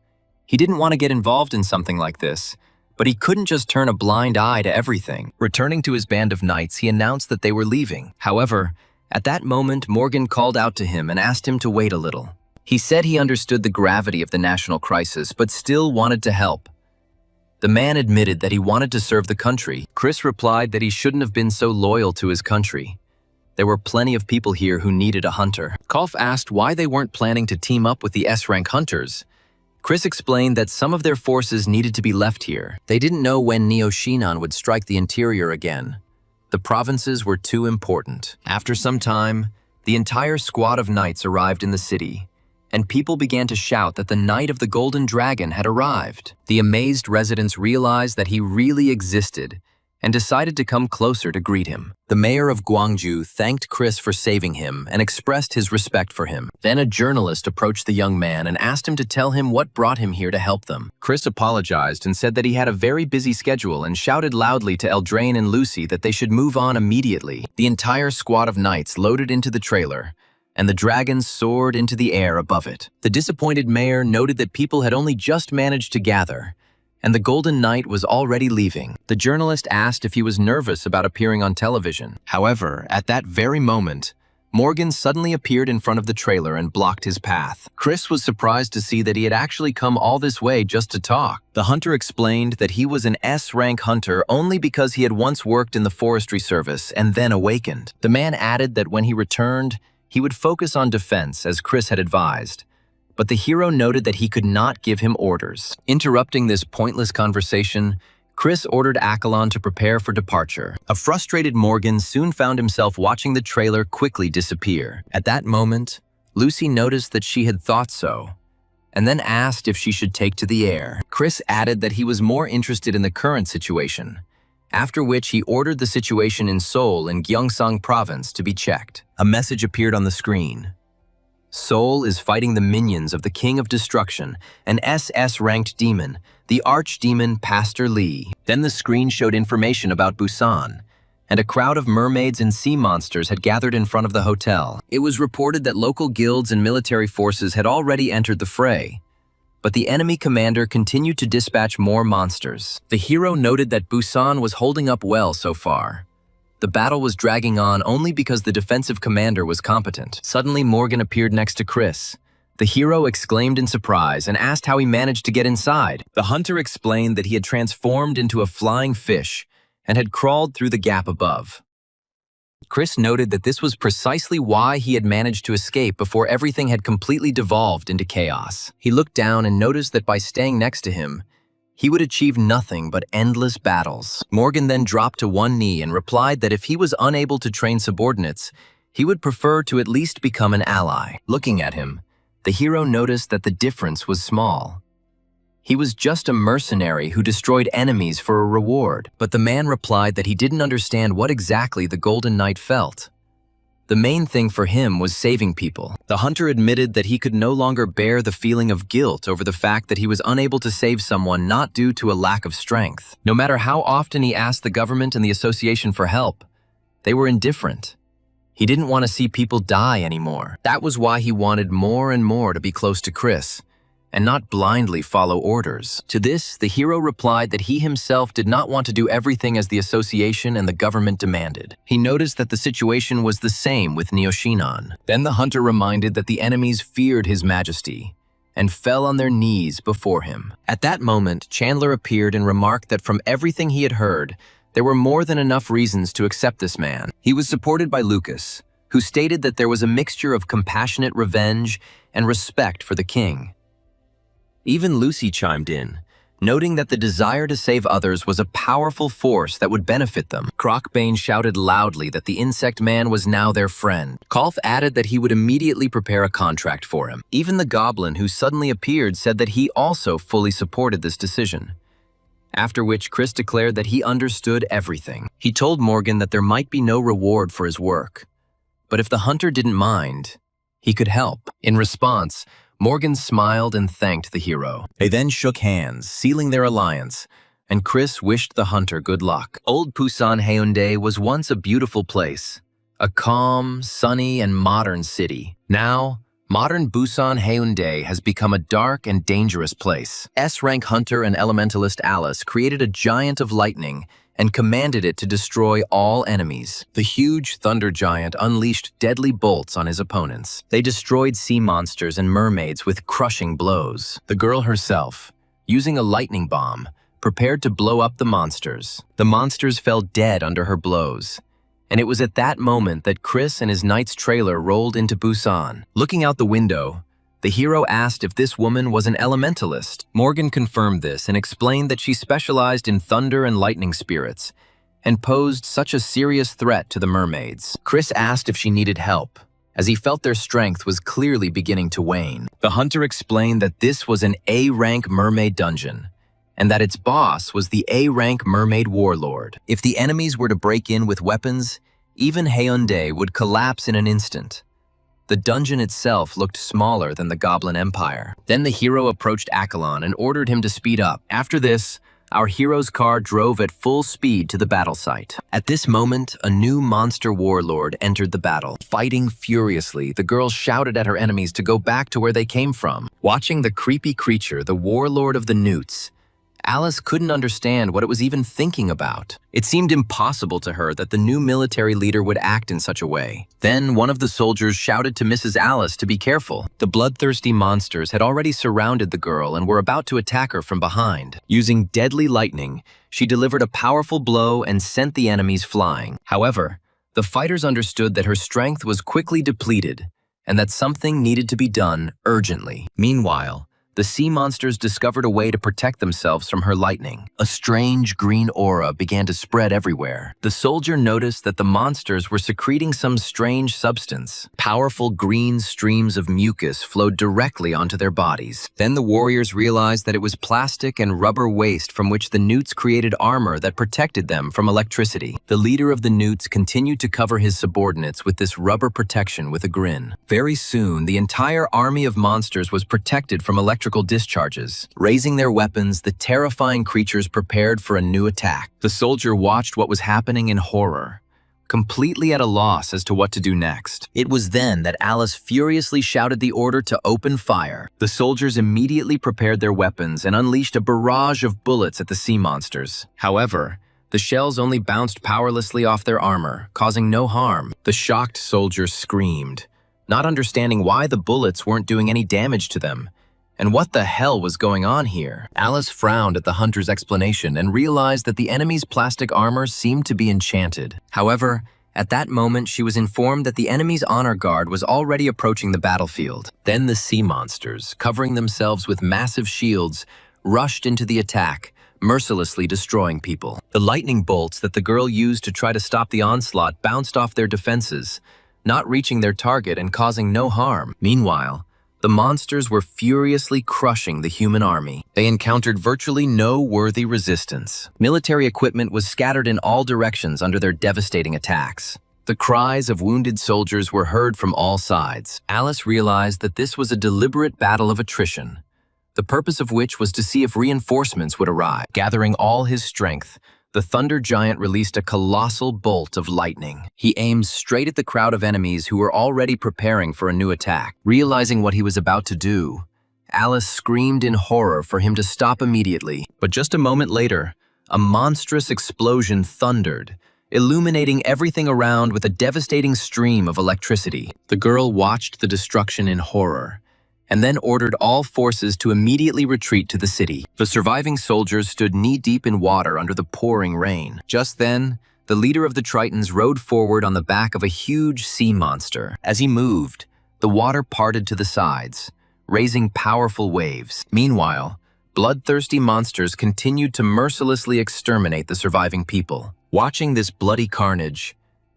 A: He didn't want to get involved in something like this, but he couldn't just turn a blind eye to everything. Returning to his band of knights, he announced that they were leaving. However, at that moment, Morgan called out to him and asked him to wait a little. He said he understood the gravity of the national crisis, but still wanted to help. The man admitted that he wanted to serve the country. Chris replied that he shouldn't have been so loyal to his country. There were plenty of people here who needed a hunter. Kolf asked why they weren't planning to team up with the S-rank hunters. Chris explained that some of their forces needed to be left here. They didn't know when Neo-Shinan would strike the interior again. The provinces were too important. After some time, the entire squad of knights arrived in the city, and people began to shout that the Knight of the Golden Dragon had arrived. The amazed residents realized that he really existed and decided to come closer to greet him. The mayor of Gwangju thanked Chris for saving him and expressed his respect for him. Then a journalist approached the young man and asked him to tell him what brought him here to help them. Chris apologized and said that he had a very busy schedule and shouted loudly to Eldraine and Lucy that they should move on immediately. The entire squad of knights loaded into the trailer, and the dragon soared into the air above it. The disappointed mayor noted that people had only just managed to gather, and the Golden Knight was already leaving. The journalist asked if he was nervous about appearing on television. However, at that very moment, Morgan suddenly appeared in front of the trailer and blocked his path. Chris was surprised to see that he had actually come all this way just to talk. The hunter explained that he was an S-rank hunter only because he had once worked in the forestry service and then awakened. The man added that when he returned, he would focus on defense, as Chris had advised. But the hero noted that he could not give him orders. Interrupting this pointless conversation, Chris ordered Akalon to prepare for departure. A frustrated Morgan soon found himself watching the trailer quickly disappear. At that moment, Lucy noticed that she had thought so, and then asked if she should take to the air. Chris added that he was more interested in the current situation, after which he ordered the situation in Seoul in Gyeongsang province to be checked. A message appeared on the screen. Seoul is fighting the minions of the King of Destruction, an SS-ranked demon, the archdemon Pastor Lee. Then the screen showed information about Busan, and a crowd of mermaids and sea monsters had gathered in front of the hotel. It was reported that local guilds and military forces had already entered the fray, but the enemy commander continued to dispatch more monsters. The hero noted that Busan was holding up well so far. The battle was dragging on only because the defensive commander was competent. Suddenly, Morgan appeared next to Chris. The hero exclaimed in surprise and asked how he managed to get inside. The hunter explained that he had transformed into a flying fish and had crawled through the gap above. Chris noted that this was precisely why he had managed to escape before everything had completely devolved into chaos. He looked down and noticed that by staying next to him, he would achieve nothing but endless battles. Morgan then dropped to one knee and replied that if he was unable to train subordinates, he would prefer to at least become an ally. Looking at him, the hero noticed that the difference was small. He was just a mercenary who destroyed enemies for a reward. But the man replied that he didn't understand what exactly the Golden Knight felt. The main thing for him was saving people. The hunter admitted that he could no longer bear the feeling of guilt over the fact that he was unable to save someone not due to a lack of strength. No matter how often he asked the government and the association for help, they were indifferent. He didn't want to see people die anymore. That was why he wanted more and more to be close to Chris, and not blindly follow orders. To this, the hero replied that he himself did not want to do everything as the association and the government demanded. He noticed that the situation was the same with Neo-Shinan. Then the hunter reminded that the enemies feared his majesty and fell on their knees before him. At that moment, Chandler appeared and remarked that from everything he had heard, there were more than enough reasons to accept this man. He was supported by Lucas, who stated that there was a mixture of compassionate revenge and respect for the king. Even Lucy chimed in, noting that the desire to save others was a powerful force that would benefit them. Crocbane shouted loudly that the insect man was now their friend. Kolf added that he would immediately prepare a contract for him. Even the goblin who suddenly appeared said that he also fully supported this decision. After which Chris declared that he understood everything. He told Morgan that there might be no reward for his work, but if the hunter didn't mind, he could help. In response, Morgan smiled and thanked the hero. They then shook hands, sealing their alliance, and Chris wished the hunter good luck. Old Busan Haeundae was once a beautiful place, a calm, sunny, and modern city. Now, modern Busan Haeundae has become a dark and dangerous place. S-rank hunter and elementalist Alice created a giant of lightning and commanded it to destroy all enemies. The huge thunder giant unleashed deadly bolts on his opponents. They destroyed sea monsters and mermaids with crushing blows. The girl herself, using a lightning bomb, prepared to blow up the monsters. The monsters fell dead under her blows. And it was at that moment that Chris and his knight's trailer rolled into Busan. Looking out the window, the hero asked if this woman was an elementalist. Morgan confirmed this and explained that she specialized in thunder and lightning spirits and posed such a serious threat to the mermaids. Chris asked if she needed help, as he felt their strength was clearly beginning to wane. The hunter explained that this was an A-rank mermaid dungeon, and that its boss was the A-rank mermaid warlord. If the enemies were to break in with weapons, even Hyundai would collapse in an instant. The dungeon itself looked smaller than the Goblin Empire. Then the hero approached Accolon and ordered him to speed up. After this, our hero's car drove at full speed to the battle site. At this moment, a new monster warlord entered the battle. Fighting furiously, the girl shouted at her enemies to go back to where they came from. Watching the creepy creature, the warlord of the Newts, Alice couldn't understand what it was even thinking about. It seemed impossible to her that the new military leader would act in such a way. Then one of the soldiers shouted to Mrs. Alice to be careful. The bloodthirsty monsters had already surrounded the girl and were about to attack her from behind. Using deadly lightning, she delivered a powerful blow and sent the enemies flying. However, the fighters understood that her strength was quickly depleted and that something needed to be done urgently. Meanwhile, the sea monsters discovered a way to protect themselves from her lightning. A strange green aura began to spread everywhere. The soldier noticed that the monsters were secreting some strange substance. Powerful green streams of mucus flowed directly onto their bodies. Then the warriors realized that it was plastic and rubber waste from which the Newts created armor that protected them from electricity. The leader of the Newts continued to cover his subordinates with this rubber protection with a grin. Very soon, the entire army of monsters was protected from electrical discharges. Raising their weapons, the terrifying creatures prepared for a new attack. The soldier watched what was happening in horror, completely at a loss as to what to do next. It was then that Alice furiously shouted the order to open fire. The soldiers immediately prepared their weapons and unleashed a barrage of bullets at the sea monsters. However, the shells only bounced powerlessly off their armor, causing no harm. The shocked soldiers screamed, not understanding why the bullets weren't doing any damage to them. And what the hell was going on here? Alice frowned at the hunter's explanation and realized that the enemy's plastic armor seemed to be enchanted. However, at that moment she was informed that the enemy's honor guard was already approaching the battlefield. Then the sea monsters, covering themselves with massive shields, rushed into the attack, mercilessly destroying people. The lightning bolts that the girl used to try to stop the onslaught bounced off their defenses, not reaching their target and causing no harm. Meanwhile, the monsters were furiously crushing the human army. They encountered virtually no worthy resistance. Military equipment was scattered in all directions under their devastating attacks. The cries of wounded soldiers were heard from all sides. Alice realized that this was a deliberate battle of attrition, the purpose of which was to see if reinforcements would arrive. Gathering all his strength, the thunder giant released a colossal bolt of lightning. He aimed straight at the crowd of enemies who were already preparing for a new attack. Realizing what he was about to do, Alice screamed in horror for him to stop immediately. But just a moment later, a monstrous explosion thundered, illuminating everything around with a devastating stream of electricity. The girl watched the destruction in horror, and then ordered all forces to immediately retreat to the city. The surviving soldiers stood knee-deep in water under the pouring rain. Just then, the leader of the Tritons rode forward on the back of a huge sea monster. As he moved, the water parted to the sides, raising powerful waves. Meanwhile, bloodthirsty monsters continued to mercilessly exterminate the surviving people. Watching this bloody carnage,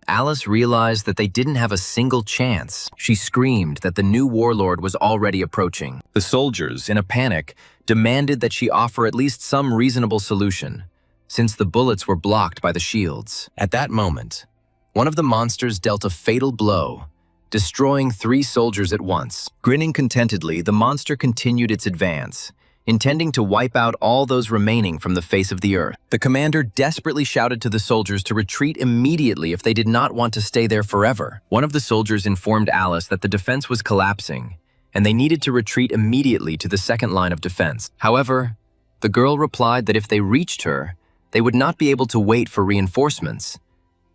A: Alice realized that they didn't have a single chance. She screamed that the new warlord was already approaching. The soldiers, in a panic, demanded that she offer at least some reasonable solution, since the bullets were blocked by the shields. At that moment, one of the monsters dealt a fatal blow, destroying 3 soldiers at once. Grinning contentedly, the monster continued its advance, intending to wipe out all those remaining from the face of the earth. The commander desperately shouted to the soldiers to retreat immediately if they did not want to stay there forever. One of the soldiers informed Alice that the defense was collapsing, and they needed to retreat immediately to the second line of defense. However, the girl replied that if they reached her, they would not be able to wait for reinforcements,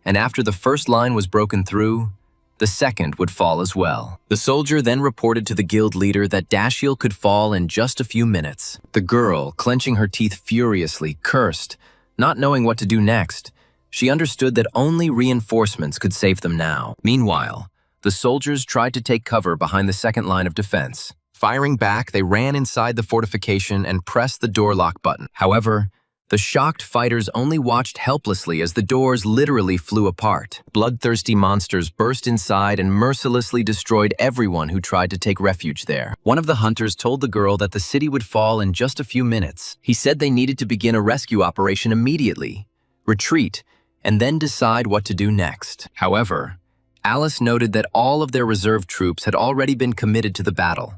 A: and after the first line was broken through, the second would fall as well. The soldier then reported to the guild leader that Dashiell could fall in just a few minutes. The girl, clenching her teeth furiously, cursed, not knowing what to do next. She understood that only reinforcements could save them now. Meanwhile, the soldiers tried to take cover behind the second line of defense. Firing back, they ran inside the fortification and pressed the door lock button. However, the shocked fighters only watched helplessly as the doors literally flew apart. Bloodthirsty monsters burst inside and mercilessly destroyed everyone who tried to take refuge there. One of the hunters told the girl that the city would fall in just a few minutes. He said they needed to begin a rescue operation immediately, retreat, and then decide what to do next. However, Alice noted that all of their reserve troops had already been committed to the battle,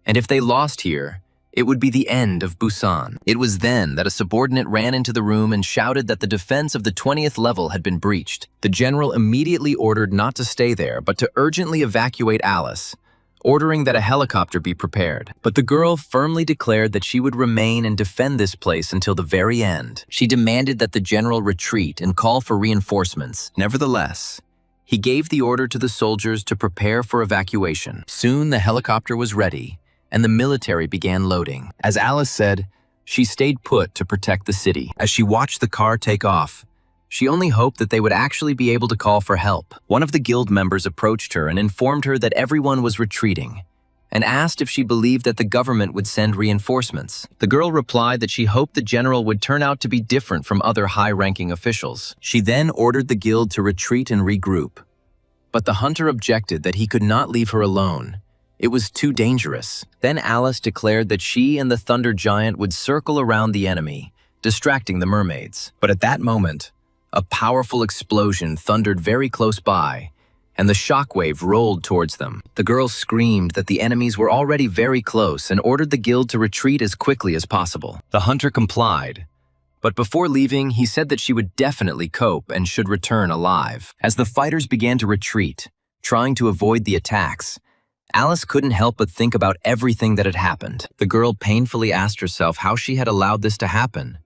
A: and if they lost here, it would be the end of Busan. It was then that a subordinate ran into the room and shouted that the defense of the 20th level had been breached. The general immediately ordered not to stay there, but to urgently evacuate Alice, ordering that a helicopter be prepared. But the girl firmly declared that she would remain and defend this place until the very end. She demanded that the general retreat and call for reinforcements. Nevertheless, he gave the order to the soldiers to prepare for evacuation. Soon the helicopter was ready, and the military began loading. As Alice said, she stayed put to protect the city. As she watched the car take off, she only hoped that they would actually be able to call for help. One of the guild members approached her and informed her that everyone was retreating, and asked if she believed that the government would send reinforcements. The girl replied that she hoped the general would turn out to be different from other high-ranking officials. She then ordered the guild to retreat and regroup. But the hunter objected that he could not leave her alone. It was too dangerous. Then Alice declared that she and the Thunder Giant would circle around the enemy, distracting the mermaids. But at that moment, a powerful explosion thundered very close by, and the shockwave rolled towards them. The girl screamed that the enemies were already very close and ordered the guild to retreat as quickly as possible. The hunter complied, but before leaving, he said that she would definitely cope and should return alive. As the fighters began to retreat, trying to avoid the attacks, Alice couldn't help but think about everything that had happened. The girl painfully asked herself how she had allowed this to happen.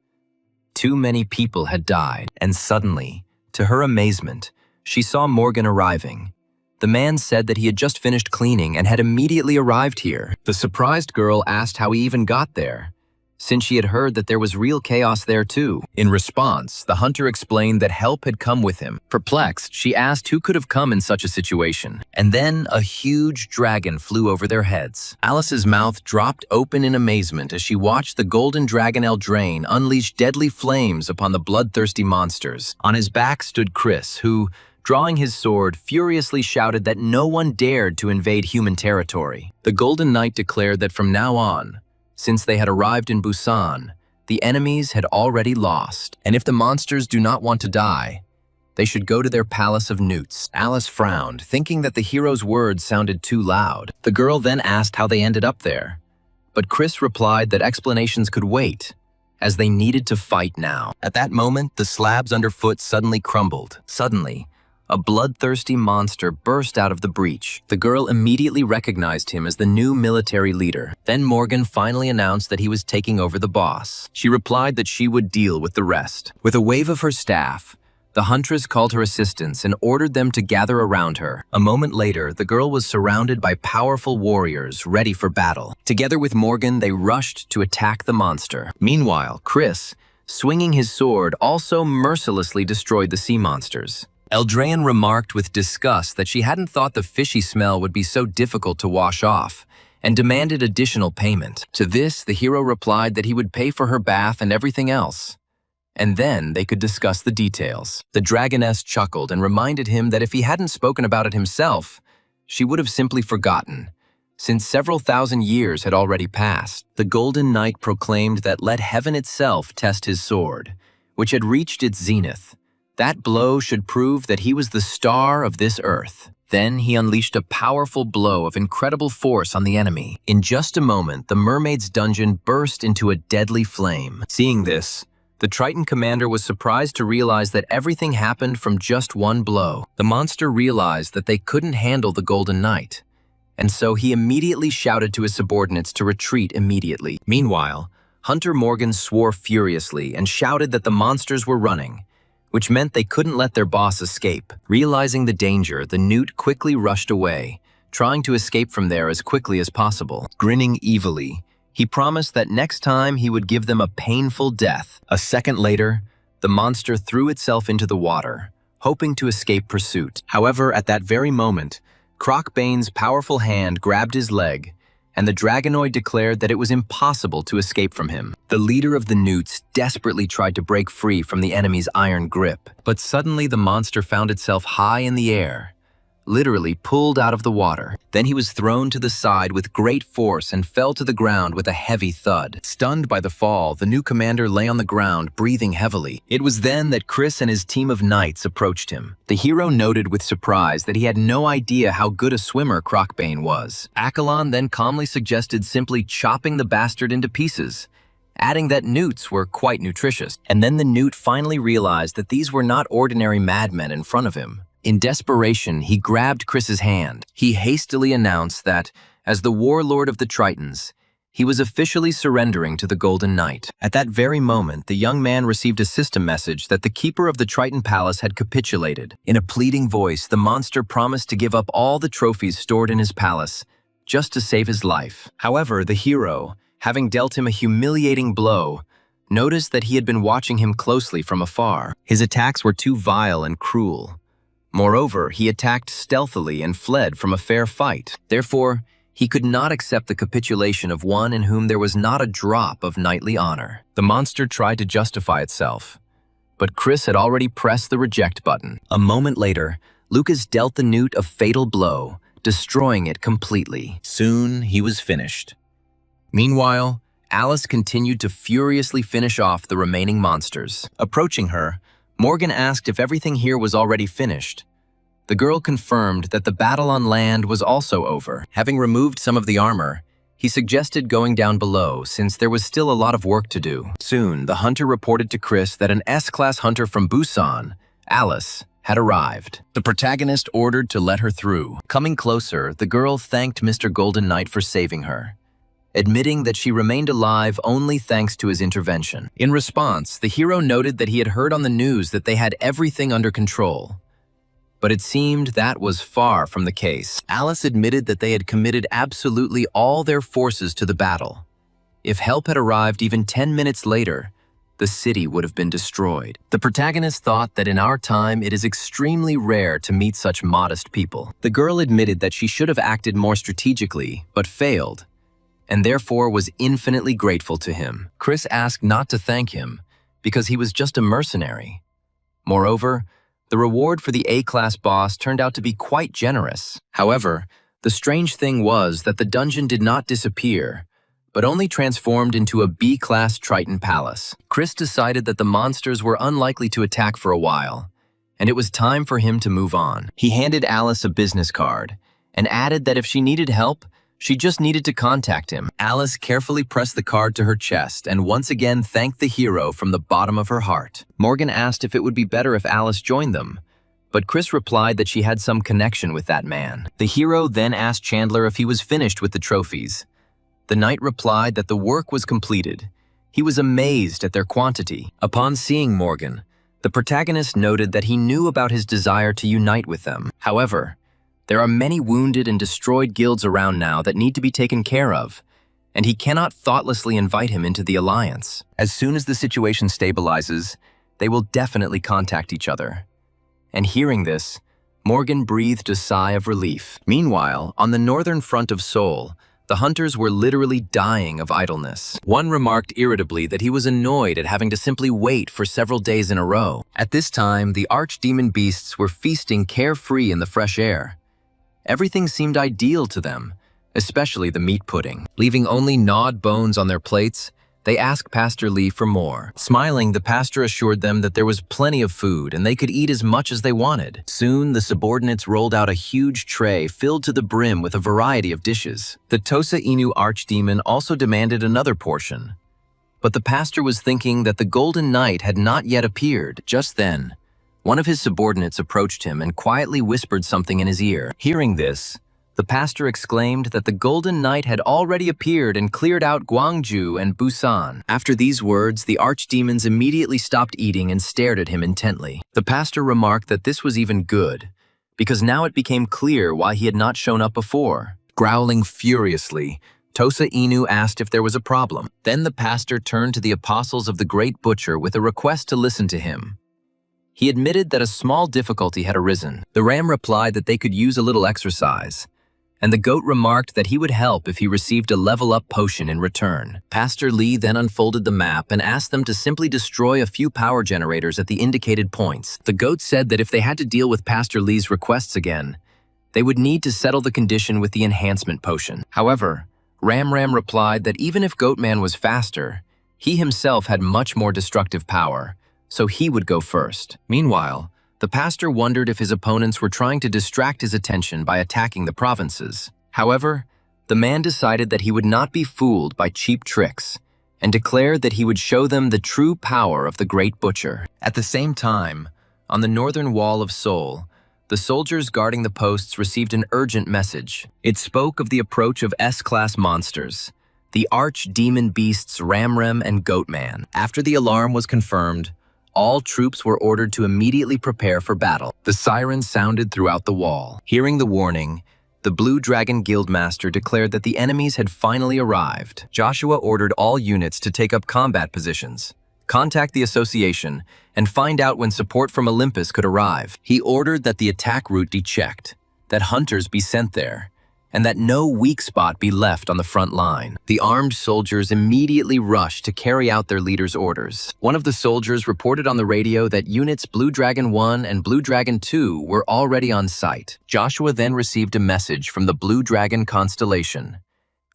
A: Too many people had died, and suddenly, to her amazement, she saw Morgan arriving. The man said that he had just finished cleaning and had immediately arrived here. The surprised girl asked how he even got there, since she had heard that there was real chaos there too. In response, the hunter explained that help had come with him. Perplexed, she asked who could have come in such a situation. And then a huge dragon flew over their heads. Alice's mouth dropped open in amazement as she watched the golden dragon Eldraine unleash deadly flames upon the bloodthirsty monsters. On his back stood Chris, who, drawing his sword, furiously shouted that no one dared to invade human territory. The Golden Knight declared that from now on, since they had arrived in Busan, the enemies had already lost, and if the monsters do not want to die, they should go to their palace of newts. Alice frowned, thinking that the hero's words sounded too loud. The girl then asked how they ended up there, but Chris replied that explanations could wait, as they needed to fight now. At that moment, the slabs underfoot suddenly crumbled. Suddenly, a bloodthirsty monster burst out of the breach. The girl immediately recognized him as the new military leader. Then Morgan finally announced that he was taking over the boss. She replied that she would deal with the rest. With a wave of her staff, the huntress called her assistants and ordered them to gather around her. A moment later, the girl was surrounded by powerful warriors ready for battle. Together with Morgan, they rushed to attack the monster. Meanwhile, Chris, swinging his sword, also mercilessly destroyed the sea monsters. Eldraine remarked with disgust that she hadn't thought the fishy smell would be so difficult to wash off, and demanded additional payment. To this, the hero replied that he would pay for her bath and everything else, and then they could discuss the details. The dragoness chuckled and reminded him that if he hadn't spoken about it himself, she would have simply forgotten, since several thousand years had already passed. The Golden Knight proclaimed that let heaven itself test his sword, which had reached its zenith. That blow should prove that he was the star of this earth. Then he unleashed a powerful blow of incredible force on the enemy. In just a moment, the mermaid's dungeon burst into a deadly flame. Seeing this, the Triton commander was surprised to realize that everything happened from just one blow. The monster realized that they couldn't handle the Golden Knight, and so he immediately shouted to his subordinates to retreat immediately. Meanwhile, Hunter Morgan swore furiously and shouted that the monsters were running, which meant they couldn't let their boss escape. Realizing the danger, the newt quickly rushed away, trying to escape from there as quickly as possible. Grinning evilly, he promised that next time he would give them a painful death. A second later, the monster threw itself into the water, hoping to escape pursuit. However, at that very moment, Crocbane's powerful hand grabbed his leg, and the Dragonoid declared that it was impossible to escape from him. The leader of the newts desperately tried to break free from the enemy's iron grip, but suddenly the monster found itself high in the air, literally pulled out of the water. Then he was thrown to the side with great force and fell to the ground with a heavy thud. Stunned by the fall, the new commander lay on the ground, breathing heavily. It was then that Chris and his team of knights approached him. The hero noted with surprise that he had no idea how good a swimmer Crocbane was. Accolon then calmly suggested simply chopping the bastard into pieces, adding that newts were quite nutritious. And then the newt finally realized that these were not ordinary madmen in front of him. In desperation, he grabbed Chris's hand. He hastily announced that, as the warlord of the Tritons, he was officially surrendering to the Golden Knight. At that very moment, the young man received a system message that the keeper of the Triton Palace had capitulated. In a pleading voice, the monster promised to give up all the trophies stored in his palace, just to save his life. However, the hero, having dealt him a humiliating blow, noticed that he had been watching him closely from afar. His attacks were too vile and cruel. Moreover, he attacked stealthily and fled from a fair fight. Therefore, he could not accept the capitulation of one in whom there was not a drop of knightly honor. The monster tried to justify itself, but Chris had already pressed the reject button. A moment later, Lucas dealt the newt a fatal blow, destroying it completely. Soon, he was finished. Meanwhile, Alice continued to furiously finish off the remaining monsters. Approaching her, Morgan asked if everything here was already finished. The girl confirmed that the battle on land was also over. Having removed some of the armor, he suggested going down below since there was still a lot of work to do. Soon, the hunter reported to Chris that an S-class hunter from Busan, Alice, had arrived. The protagonist ordered to let her through. Coming closer, the girl thanked Mr. Golden Knight for saving her, admitting that she remained alive only thanks to his intervention. In response, the hero noted that he had heard on the news that they had everything under control. But it seemed that was far from the case. Alice admitted that they had committed absolutely all their forces to the battle. If help had arrived even 10 minutes later, the city would have been destroyed. The protagonist thought that in our time it is extremely rare to meet such modest people. The girl admitted that she should have acted more strategically, but failed, and therefore was infinitely grateful to him. Chris asked not to thank him, because he was just a mercenary. Moreover, the reward for the A-class boss turned out to be quite generous. However, the strange thing was that the dungeon did not disappear, but only transformed into a B-class Triton Palace. Chris decided that the monsters were unlikely to attack for a while, and it was time for him to move on. He handed Alice a business card, and added that if she needed help, she just needed to contact him. Alice carefully pressed the card to her chest and once again thanked the hero from the bottom of her heart. Morgan asked if it would be better if Alice joined them, but Chris replied that she had some connection with that man. The hero then asked Chandler if he was finished with the trophies. The knight replied that the work was completed. He was amazed at their quantity. Upon seeing Morgan, the protagonist noted that he knew about his desire to unite with them. However, there are many wounded and destroyed guilds around now that need to be taken care of, and he cannot thoughtlessly invite him into the alliance. As soon as the situation stabilizes, they will definitely contact each other. And hearing this, Morgan breathed a sigh of relief. Meanwhile, on the northern front of Seoul, the hunters were literally dying of idleness. One remarked irritably that he was annoyed at having to simply wait for several days in a row. At this time, the archdemon beasts were feasting carefree in the fresh air. Everything seemed ideal to them, especially the meat pudding. Leaving only gnawed bones on their plates, they asked Pastor Lee for more. Smiling, the pastor assured them that there was plenty of food and they could eat as much as they wanted. Soon, the subordinates rolled out a huge tray filled to the brim with a variety of dishes. The Tosa Inu archdemon also demanded another portion. But the pastor was thinking that the Golden Knight had not yet appeared. Just then, one of his subordinates approached him and quietly whispered something in his ear. Hearing this, The pastor exclaimed that the Golden Knight had already appeared and cleared out Gwangju and Busan. After these words, the archdemons immediately stopped eating and stared at him intently. The pastor remarked that this was even good, because now it became clear why he had not shown up before. Growling furiously, Tosa Inu asked if there was a problem. Then the pastor turned to the apostles of the great butcher with a request to listen to him. He admitted that a small difficulty had arisen. The ram replied that they could use a little exercise, and the goat remarked that he would help if he received a level-up potion in return. Pastor Lee then unfolded the map and asked them to simply destroy a few power generators at the indicated points. The goat said that if they had to deal with Pastor Lee's requests again, they would need to settle the condition with the enhancement potion. However, Ram replied that even if Goatman was faster, he himself had much more destructive power, so he would go first. Meanwhile, the pastor wondered if his opponents were trying to distract his attention by attacking the provinces. However, the man decided that he would not be fooled by cheap tricks and declared that he would show them the true power of the great butcher. At the same time, on the northern wall of Seoul, the soldiers guarding the posts received an urgent message. It spoke of the approach of S-class monsters, the arch-demon beasts Ramrem and Goatman. After the alarm was confirmed, all troops were ordered to immediately prepare for battle. The sirens sounded throughout the wall. Hearing the warning, the Blue Dragon Guildmaster declared that the enemies had finally arrived. Joshua ordered all units to take up combat positions, contact the association, and find out when support from Olympus could arrive. He ordered that the attack route be checked, that hunters be sent there, and that no weak spot be left on the front line. The armed soldiers immediately rushed to carry out their leader's orders. One of the soldiers reported on the radio that units Blue Dragon 1 and Blue Dragon 2 were already on site. Joshua then received a message from the Blue Dragon constellation,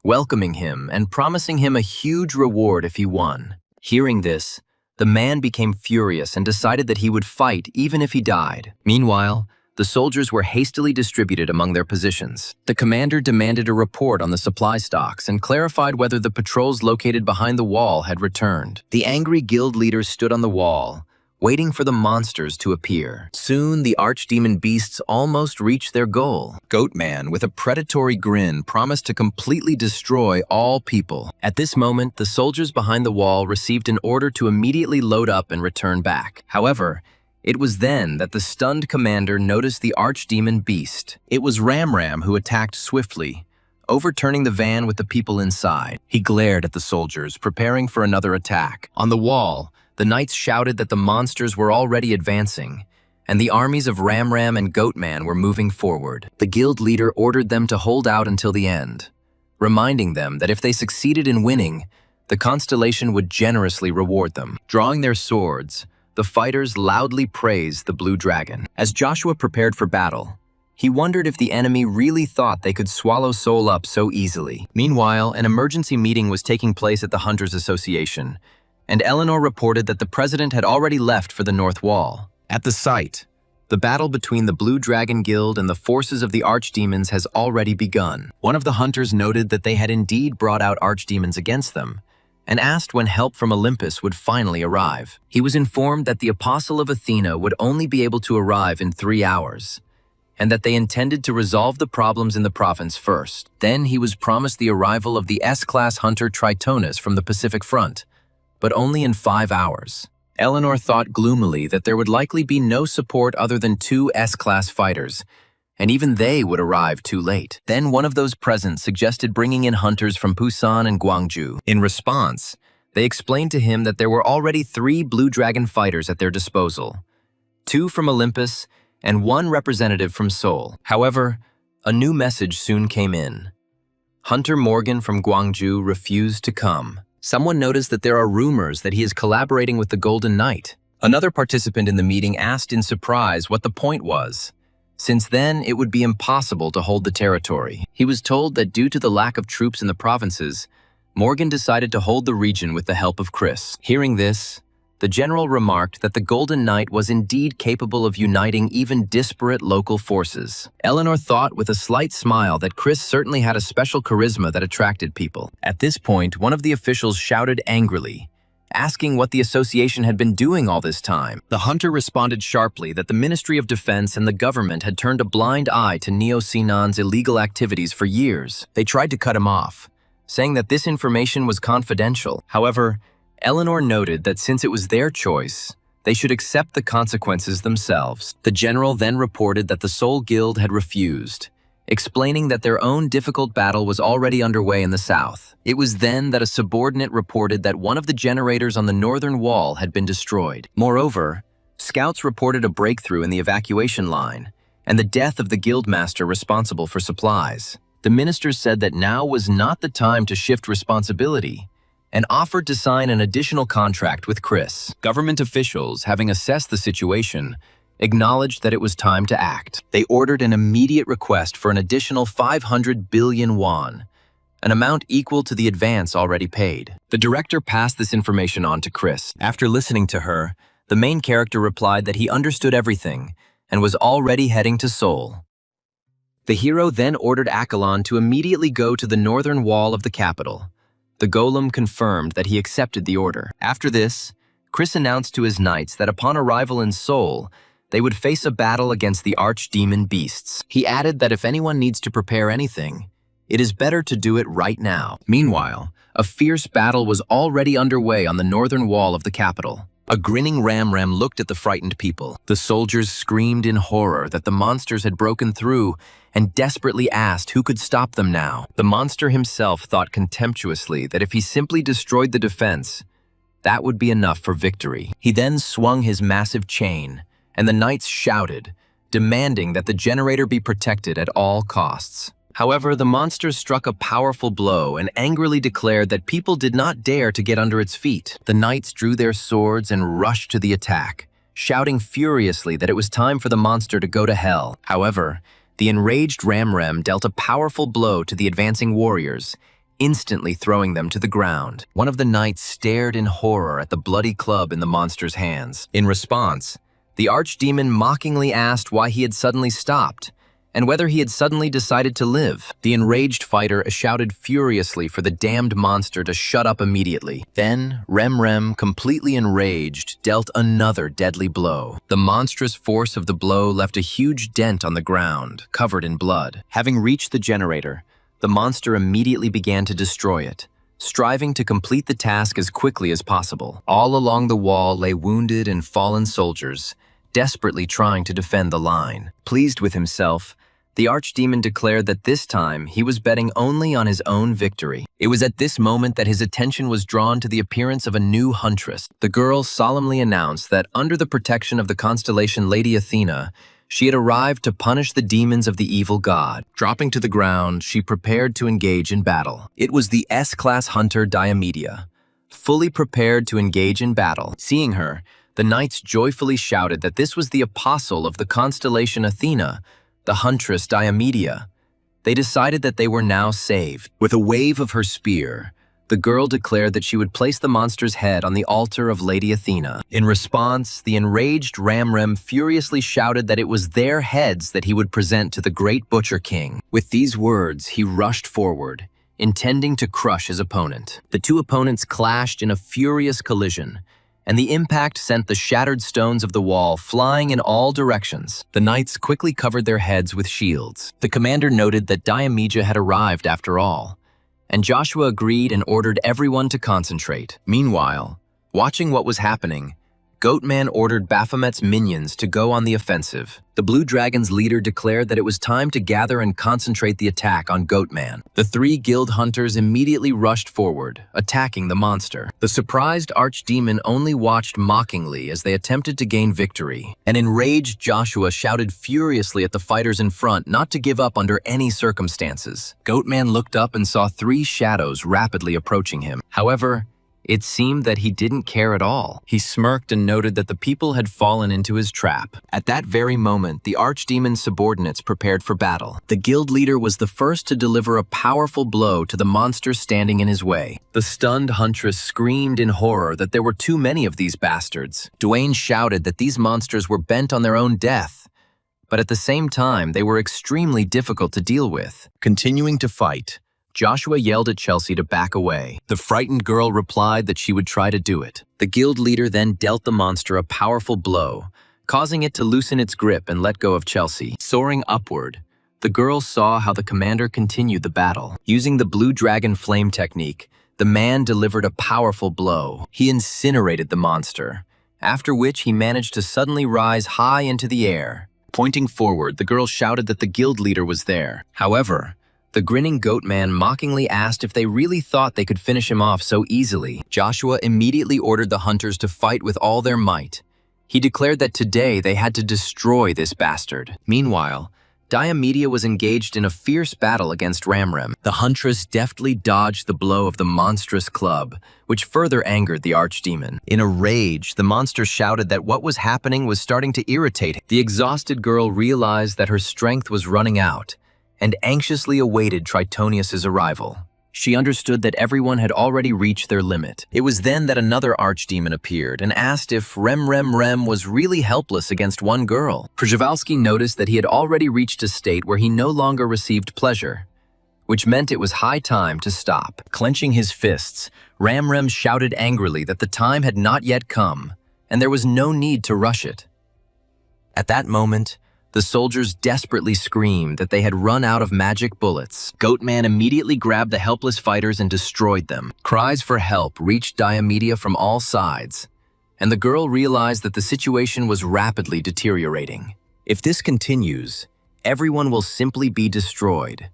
A: welcoming him and promising him a huge reward if he won. Hearing this, the man became furious and decided that he would fight even if he died. Meanwhile, the soldiers were hastily distributed among their positions. The commander demanded a report on the supply stocks and clarified whether the patrols located behind the wall had returned. The angry guild leaders stood on the wall, waiting for the monsters to appear. Soon, the archdemon beasts almost reached their goal. Goatman, with a predatory grin, promised to completely destroy all people. At this moment, the soldiers behind the wall received an order to immediately load up and return back. However, it was then that the stunned commander noticed the archdemon beast. It was Ramram who attacked swiftly, overturning the van with the people inside. He glared at the soldiers, preparing for another attack. On the wall, the knights shouted that the monsters were already advancing, and the armies of Ramram and Goatman were moving forward. The guild leader ordered them to hold out until the end, reminding them that if they succeeded in winning, the constellation would generously reward them. Drawing their swords, the fighters loudly praised the Blue Dragon. As Joshua prepared for battle, he wondered if the enemy really thought they could swallow Seoul up so easily. Meanwhile, an emergency meeting was taking place at the Hunters Association, and Eleanor reported that the president had already left for the North Wall. At the site, the battle between the Blue Dragon Guild and the forces of the archdemons has already begun. One of the hunters noted that they had indeed brought out archdemons against them, and asked when help from Olympus would finally arrive. He was informed that the Apostle of Athena would only be able to arrive in 3 hours, and that they intended to resolve the problems in the province first. Then he was promised the arrival of the S-class hunter Tritonus from the Pacific Front, but only in 5 hours. Eleanor thought gloomily that there would likely be no support other than 2 S-class fighters, and even they would arrive too late. Then one of those present suggested bringing in hunters from Busan and Gwangju. In response, they explained to him that there were already 3 Blue Dragon fighters at their disposal, 2 from Olympus and 1 representative from Seoul. However, a new message soon came in. Hunter Morgan from Gwangju refused to come. Someone noticed that there are rumors that he is collaborating with the Golden Knight. Another participant in the meeting asked in surprise what the point was, since then it would be impossible to hold the territory. He was told that due to the lack of troops in the provinces, Morgan decided to hold the region with the help of Chris. Hearing this, the general remarked that the Golden Knight was indeed capable of uniting even disparate local forces. Eleanor thought with a slight smile that Chris certainly had a special charisma that attracted people. At this point, one of the officials shouted angrily, asking what the association had been doing all this time. The hunter responded sharply that the Ministry of Defense and the government had turned a blind eye to Neo Sinan's illegal activities for years. They tried to cut him off, saying that this information was confidential. However, Eleanor noted that since it was their choice, they should accept the consequences themselves. The general then reported that the Soul Guild had refused, explaining that their own difficult battle was already underway in the south. It was then that a subordinate reported that one of the generators on the northern wall had been destroyed. Moreover, scouts reported a breakthrough in the evacuation line and the death of the guildmaster responsible for supplies. The minister said that now was not the time to shift responsibility and offered to sign an additional contract with Chris. Government officials, having assessed the situation, acknowledged that it was time to act. They ordered an immediate request for an additional 500 billion won, an amount equal to the advance already paid. The director passed this information on to Chris. After listening to her, the main character replied that he understood everything and was already heading to Seoul. The hero then ordered Akalon to immediately go to the northern wall of the capital. The golem confirmed that he accepted the order. After this, Chris announced to his knights that upon arrival in Seoul, they would face a battle against the archdemon beasts. He added that if anyone needs to prepare anything, it is better to do it right now. Meanwhile, a fierce battle was already underway on the northern wall of the capital. A grinning Ram looked at the frightened people. The soldiers screamed in horror that the monsters had broken through and desperately asked who could stop them now. The monster himself thought contemptuously that if he simply destroyed the defense, that would be enough for victory. He then swung his massive chain, and the knights shouted, demanding that the generator be protected at all costs. However, the monster struck a powerful blow and angrily declared that people did not dare to get under its feet. The knights drew their swords and rushed to the attack, shouting furiously that it was time for the monster to go to hell. However, the enraged Ram dealt a powerful blow to the advancing warriors, instantly throwing them to the ground. One of the knights stared in horror at the bloody club in the monster's hands. In response, the archdemon mockingly asked why he had suddenly stopped, and whether he had suddenly decided to live. The enraged fighter shouted furiously for the damned monster to shut up immediately. Then, Rem, completely enraged, dealt another deadly blow. The monstrous force of the blow left a huge dent on the ground, covered in blood. Having reached the generator, the monster immediately began to destroy it, striving to complete the task as quickly as possible. All along the wall lay wounded and fallen soldiers, desperately trying to defend the line. Pleased with himself, the archdemon declared that this time he was betting only on his own victory. It was at this moment that his attention was drawn to the appearance of a new huntress. The girl solemnly announced that under the protection of the constellation Lady Athena, she had arrived to punish the demons of the evil god. Dropping to the ground, she prepared to engage in battle. It was the S-class hunter Diomedia, fully prepared to engage in battle. Seeing her, the knights joyfully shouted that this was the apostle of the constellation Athena, the huntress Diomedia. They decided that they were now saved. With a wave of her spear, the girl declared that she would place the monster's head on the altar of Lady Athena. In response, the enraged Ram furiously shouted that it was their heads that he would present to the great Butcher King. With these words, he rushed forward, intending to crush his opponent. The two opponents clashed in a furious collision, and the impact sent the shattered stones of the wall flying in all directions. The knights quickly covered their heads with shields. The commander noted that Diomedia had arrived after all, and Joshua agreed and ordered everyone to concentrate. Meanwhile, watching what was happening, Goatman ordered Baphomet's minions to go on the offensive. The Blue Dragon's leader declared that it was time to gather and concentrate the attack on Goatman. The three guild hunters immediately rushed forward, attacking the monster. The surprised archdemon only watched mockingly as they attempted to gain victory. An enraged Joshua shouted furiously at the fighters in front not to give up under any circumstances. Goatman looked up and saw three shadows rapidly approaching him. However, it seemed that he didn't care at all. He smirked and noted that the people had fallen into his trap. At that very moment, the archdemon's subordinates prepared for battle. The guild leader was the first to deliver a powerful blow to the monster standing in his way. The stunned huntress screamed in horror that there were too many of these bastards. Dwayne shouted that these monsters were bent on their own death, but at the same time, they were extremely difficult to deal with. Continuing to fight, Joshua yelled at Chelsea to back away. The frightened girl replied that she would try to do it. The guild leader then dealt the monster a powerful blow, causing it to loosen its grip and let go of Chelsea. Soaring upward, the girl saw how the commander continued the battle. Using the blue dragon flame technique, the man delivered a powerful blow. He incinerated the monster, after which he managed to suddenly rise high into the air. Pointing forward, the girl shouted that the guild leader was there. However, the grinning goat man mockingly asked if they really thought they could finish him off so easily. Joshua immediately ordered the hunters to fight with all their might. He declared that today they had to destroy this bastard. Meanwhile, Diomedia was engaged in a fierce battle against Ramrem. The huntress deftly dodged the blow of the monstrous club, which further angered the archdemon. In a rage, the monster shouted that what was happening was starting to irritate him. The exhausted girl realized that her strength was running out and anxiously awaited Tritonius's arrival. She understood that everyone had already reached their limit. It was then that another archdemon appeared and asked if Rem was really helpless against one girl. Przewalski noticed that he had already reached a state where he no longer received pleasure, which meant it was high time to stop. Clenching his fists, Rem shouted angrily that the time had not yet come, and there was no need to rush it. At that moment, the soldiers desperately screamed that they had run out of magic bullets. Goatman immediately grabbed the helpless fighters and destroyed them. Cries for help reached Diomedia from all sides, and the girl realized that the situation was rapidly deteriorating. If this continues, everyone will simply be destroyed.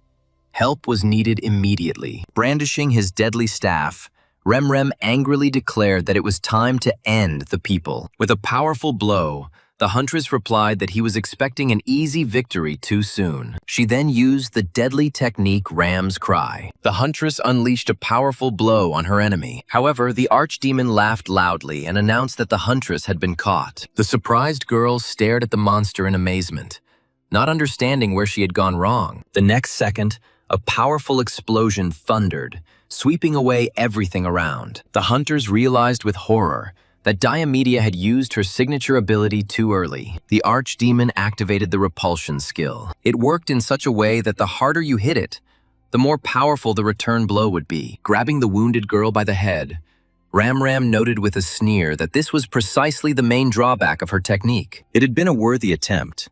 A: Help was needed immediately. Brandishing his deadly staff, Rem angrily declared that it was time to end the people. With a powerful blow, the huntress replied that he was expecting an easy victory too soon. She then used the deadly technique Ram's Cry. The huntress unleashed a powerful blow on her enemy. However, the archdemon laughed loudly and announced that the huntress had been caught. The surprised girl stared at the monster in amazement, not understanding where she had gone wrong. The next second, a powerful explosion thundered, sweeping away everything around. The hunters realized with horror that Diomedia had used her signature ability too early. The archdemon activated the repulsion skill. It worked in such a way that the harder you hit it, the more powerful the return blow would be. Grabbing the wounded girl by the head, Ram noted with a sneer that this was precisely the main drawback of her technique. It had been a worthy attempt,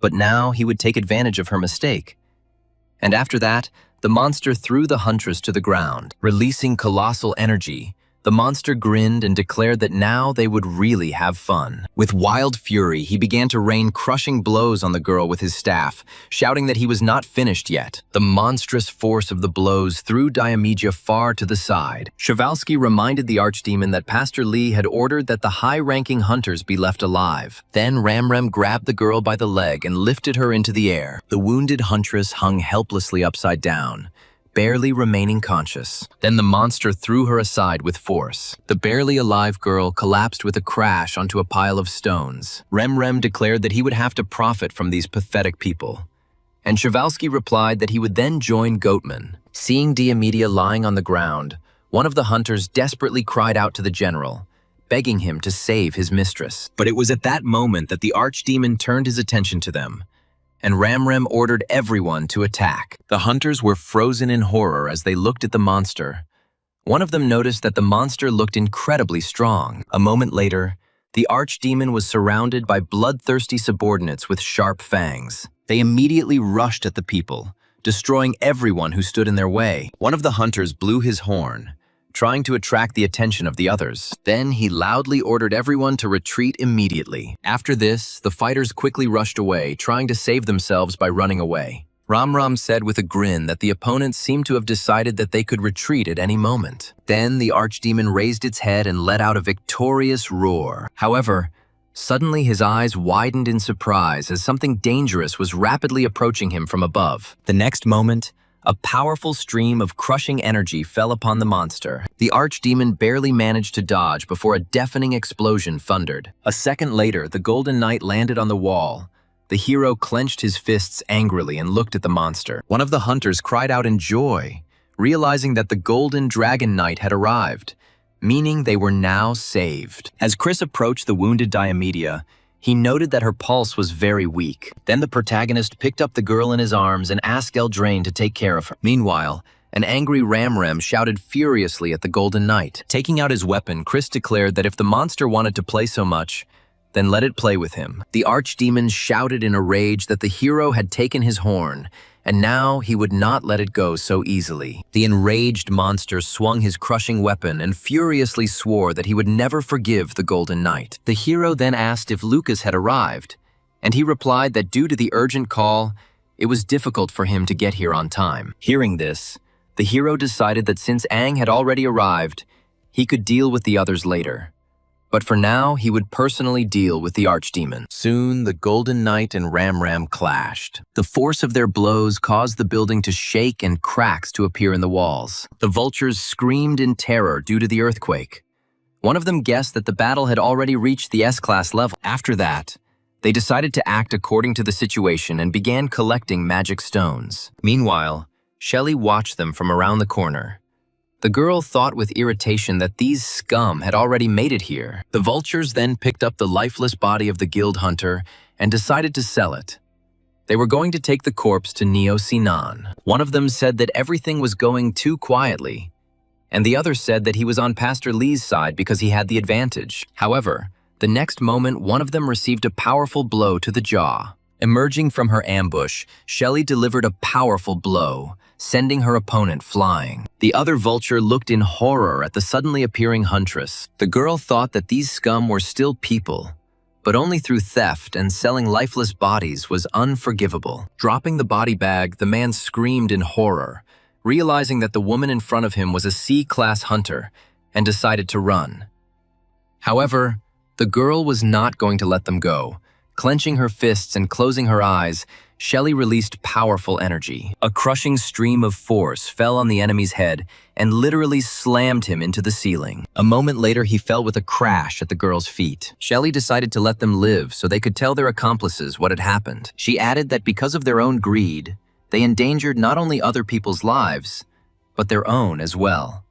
A: but now he would take advantage of her mistake. And after that, the monster threw the huntress to the ground. Releasing colossal energy, the monster grinned and declared that now they would really have fun. With wild fury, he began to rain crushing blows on the girl with his staff, shouting that he was not finished yet. The monstrous force of the blows threw Diomedia far to the side. Przewalski reminded the archdemon that Pastor Lee had ordered that the high-ranking hunters be left alive. Then Rem grabbed the girl by the leg and lifted her into the air. The wounded huntress hung helplessly upside down, barely remaining conscious. Then the monster threw her aside with force. The barely alive girl collapsed with a crash onto a pile of stones. Rem declared that he would have to profit from these pathetic people, and Przewalski replied that he would then join Goatman. Seeing Diomedia lying on the ground, one of the hunters desperately cried out to the general, begging him to save his mistress. But it was at that moment that the archdemon turned his attention to them, and Rem ordered everyone to attack. The hunters were frozen in horror as they looked at the monster. One of them noticed that the monster looked incredibly strong. A moment later, the archdemon was surrounded by bloodthirsty subordinates with sharp fangs. They immediately rushed at the people, destroying everyone who stood in their way. One of the hunters blew his horn, trying to attract the attention of the others. Then he loudly ordered everyone to retreat immediately. After this, the fighters quickly rushed away, trying to save themselves by running away. Ram said with a grin that the opponents seemed to have decided that they could retreat at any moment. Then the archdemon raised its head and let out a victorious roar. However, suddenly his eyes widened in surprise as something dangerous was rapidly approaching him from above. The next moment, a powerful stream of crushing energy fell upon the monster. The archdemon barely managed to dodge before a deafening explosion thundered. A second later, the Golden Knight landed on the wall. The hero clenched his fists angrily and looked at the monster. One of the hunters cried out in joy, realizing that the Golden Dragon Knight had arrived, meaning they were now saved. As Chris approached the wounded Diomedia, he noted that her pulse was very weak. Then the protagonist picked up the girl in his arms and asked Eldraine to take care of her. Meanwhile, An angry Ramram shouted furiously at the Golden Knight. Taking out his weapon, Chris declared that if the monster wanted to play so much, then let it play with him. The archdemon shouted in a rage that the hero had taken his horn, and now he would not let it go so easily. The enraged monster swung his crushing weapon and furiously swore that he would never forgive the Golden Knight. The hero then asked if Lucas had arrived, and he replied that due to the urgent call, it was difficult for him to get here on time. Hearing this, the hero decided that since Aang had already arrived, he could deal with the others later. But for now, he would personally deal with the archdemon. Soon, the Golden Knight and Ramram clashed. The force of their blows caused the building to shake and cracks to appear in the walls. The vultures screamed in terror due to the earthquake. One of them guessed that the battle had already reached the S-class level. After that, they decided to act according to the situation and began collecting magic stones. Meanwhile, Shelley watched them from around the corner. The girl thought with irritation that these scum had already made it here. The vultures then picked up the lifeless body of the guild hunter and decided to sell it. They were going to take the corpse to Neo Sinan. One of them said that everything was going too quietly, and the other said that he was on Pastor Lee's side because he had the advantage. However, the next moment, one of them received a powerful blow to the jaw. Emerging from her ambush, Shelley delivered a powerful blow, sending her opponent flying. The other vulture looked in horror at the suddenly appearing huntress. The girl thought that these scum were still people, but only through theft and selling lifeless bodies was unforgivable. Dropping the body bag, the man screamed in horror, realizing that the woman in front of him was a C-class hunter, and decided to run. However, the girl was not going to let them go. Clenching her fists and closing her eyes, Shelley released powerful energy. A crushing stream of force fell on the enemy's head and literally slammed him into the ceiling. A moment later, he fell with a crash at the girl's feet. Shelley decided to let them live so they could tell their accomplices what had happened. She added that because of their own greed, they endangered not only other people's lives, but their own as well.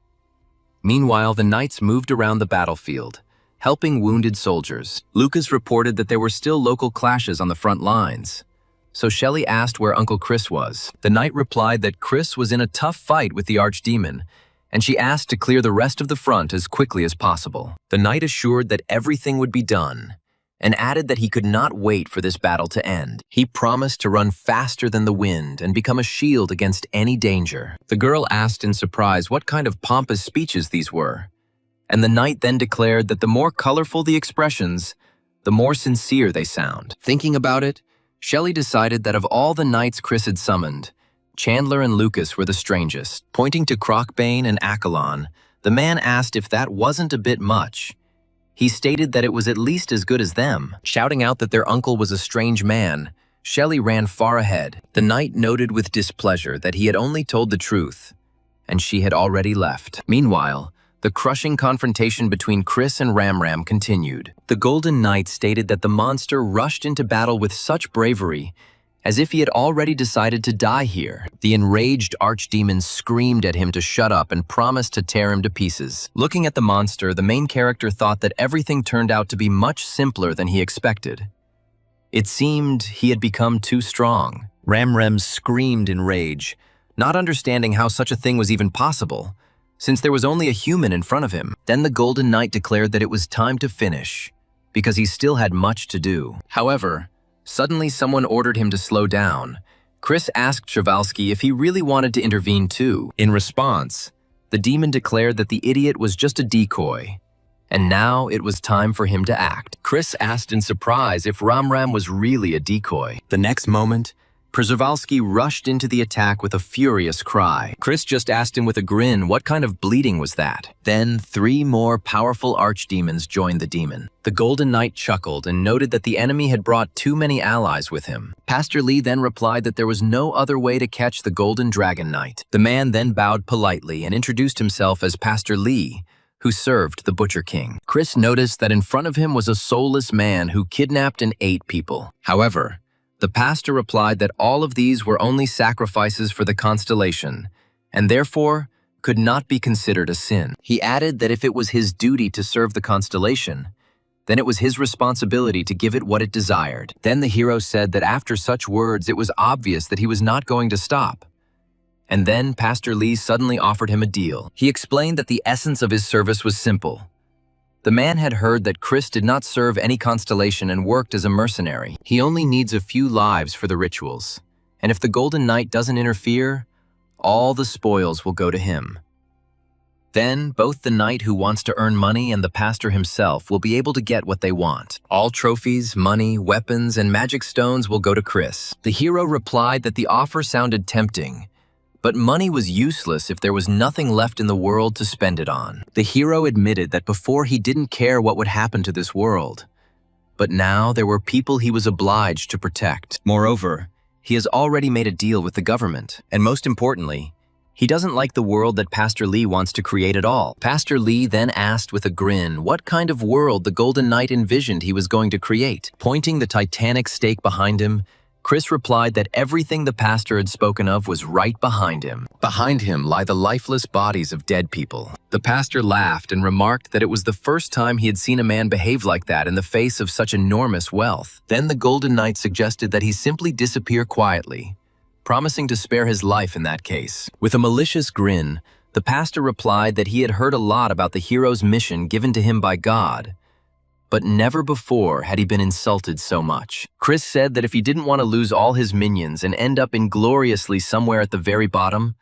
A: Meanwhile, the knights moved around the battlefield, helping wounded soldiers. Lucas reported that there were still local clashes on the front lines. So Shelley asked where Uncle Chris was. The knight replied that Chris was in a tough fight with the archdemon, and she asked to clear the rest of the front as quickly as possible. The knight assured that everything would be done, and added that he could not wait for this battle to end. He promised to run faster than the wind and become a shield against any danger. The girl asked in surprise what kind of pompous speeches these were, and the knight then declared that the more colorful the expressions, the more sincere they sound. Thinking about it, Shelley decided that of all the knights Chris had summoned, Chandler and Lucas were the strangest. Pointing to Crocbane and Accolon, the man asked if that wasn't a bit much. He stated that it was at least as good as them. Shouting out that their uncle was a strange man, Shelley ran far ahead. The knight noted with displeasure that he had only told the truth, and she had already left. Meanwhile, the crushing confrontation between Chris and Ramram continued. The Golden Knight stated that the monster rushed into battle with such bravery, as if he had already decided to die here. The enraged archdemon screamed at him to shut up and promised to tear him to pieces. Looking at the monster, the main character thought that everything turned out to be much simpler than he expected. It seemed he had become too strong. Ramram screamed in rage, not understanding how such a thing was even possible, since there was only a human in front of him. Then the Golden Knight declared that it was time to finish, because he still had much to do. However, suddenly someone ordered him to slow down. Chris asked Przewalski if he really wanted to intervene too. In response, the demon declared that the idiot was just a decoy, and now it was time for him to act. Chris asked in surprise if Ramram was really a decoy. The next moment, Przewalski rushed into the attack with a furious cry. Chris just asked him with a grin what kind of bleeding was that. Then 3 more powerful archdemons joined the demon. The Golden Knight chuckled and noted that the enemy had brought too many allies with him. Pastor Lee then replied that there was no other way to catch the Golden Dragon Knight. The man then bowed politely and introduced himself as Pastor Lee, who served the Butcher King. Chris noticed that in front of him was a soulless man who kidnapped and ate people. However, the pastor replied that all of these were only sacrifices for the constellation, and therefore could not be considered a sin. He added that if it was his duty to serve the constellation, then it was his responsibility to give it what it desired. Then the hero said that after such words, it was obvious that he was not going to stop, And then Pastor Lee suddenly offered him a deal. He explained that the essence of his service was simple. The man had heard that Chris did not serve any constellation and worked as a mercenary. He only needs a few lives for the rituals. And if the Golden Knight doesn't interfere, all the spoils will go to him. Then, both the knight who wants to earn money and the pastor himself will be able to get what they want. All trophies, money, weapons, and magic stones will go to Chris. The hero replied that the offer sounded tempting, but money was useless if there was nothing left in the world to spend it on. The hero admitted that before he didn't care what would happen to this world, but now there were people he was obliged to protect. Moreover, he has already made a deal with the government, and most importantly, he doesn't like the world that Pastor Lee wants to create at all. Pastor Lee then asked with a grin what kind of world the Golden Knight envisioned he was going to create. Pointing the titanic stake behind him, Chris replied that everything the pastor had spoken of was right behind him. Behind him lie the lifeless bodies of dead people. The pastor laughed and remarked that it was the first time he had seen a man behave like that in the face of such enormous wealth. Then the Golden Knight suggested that he simply disappear quietly, promising to spare his life in that case. With a malicious grin, the pastor replied that he had heard a lot about the hero's mission given to him by God, but never before had he been insulted so much. Chris said that if he didn't want to lose all his minions and end up ingloriously somewhere at the very bottom,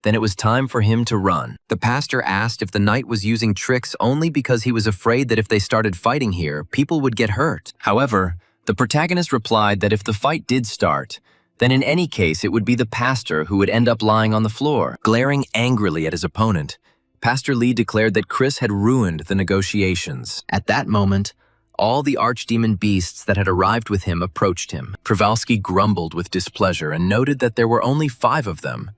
A: then it was time for him to run. The pastor asked if the knight was using tricks only because he was afraid that if they started fighting here, people would get hurt. However, the protagonist replied that if the fight did start, then in any case it would be the pastor who would end up lying on the floor. Glaring angrily at his opponent, Pastor Lee declared that Chris had ruined the negotiations. At that moment, all the archdemon beasts that had arrived with him approached him. Przewalski grumbled with displeasure and noted that there were only 5 of them,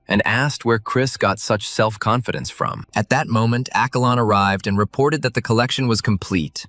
A: and asked where Chris got such self-confidence from. At that moment, Accolon arrived and reported that the collection was complete,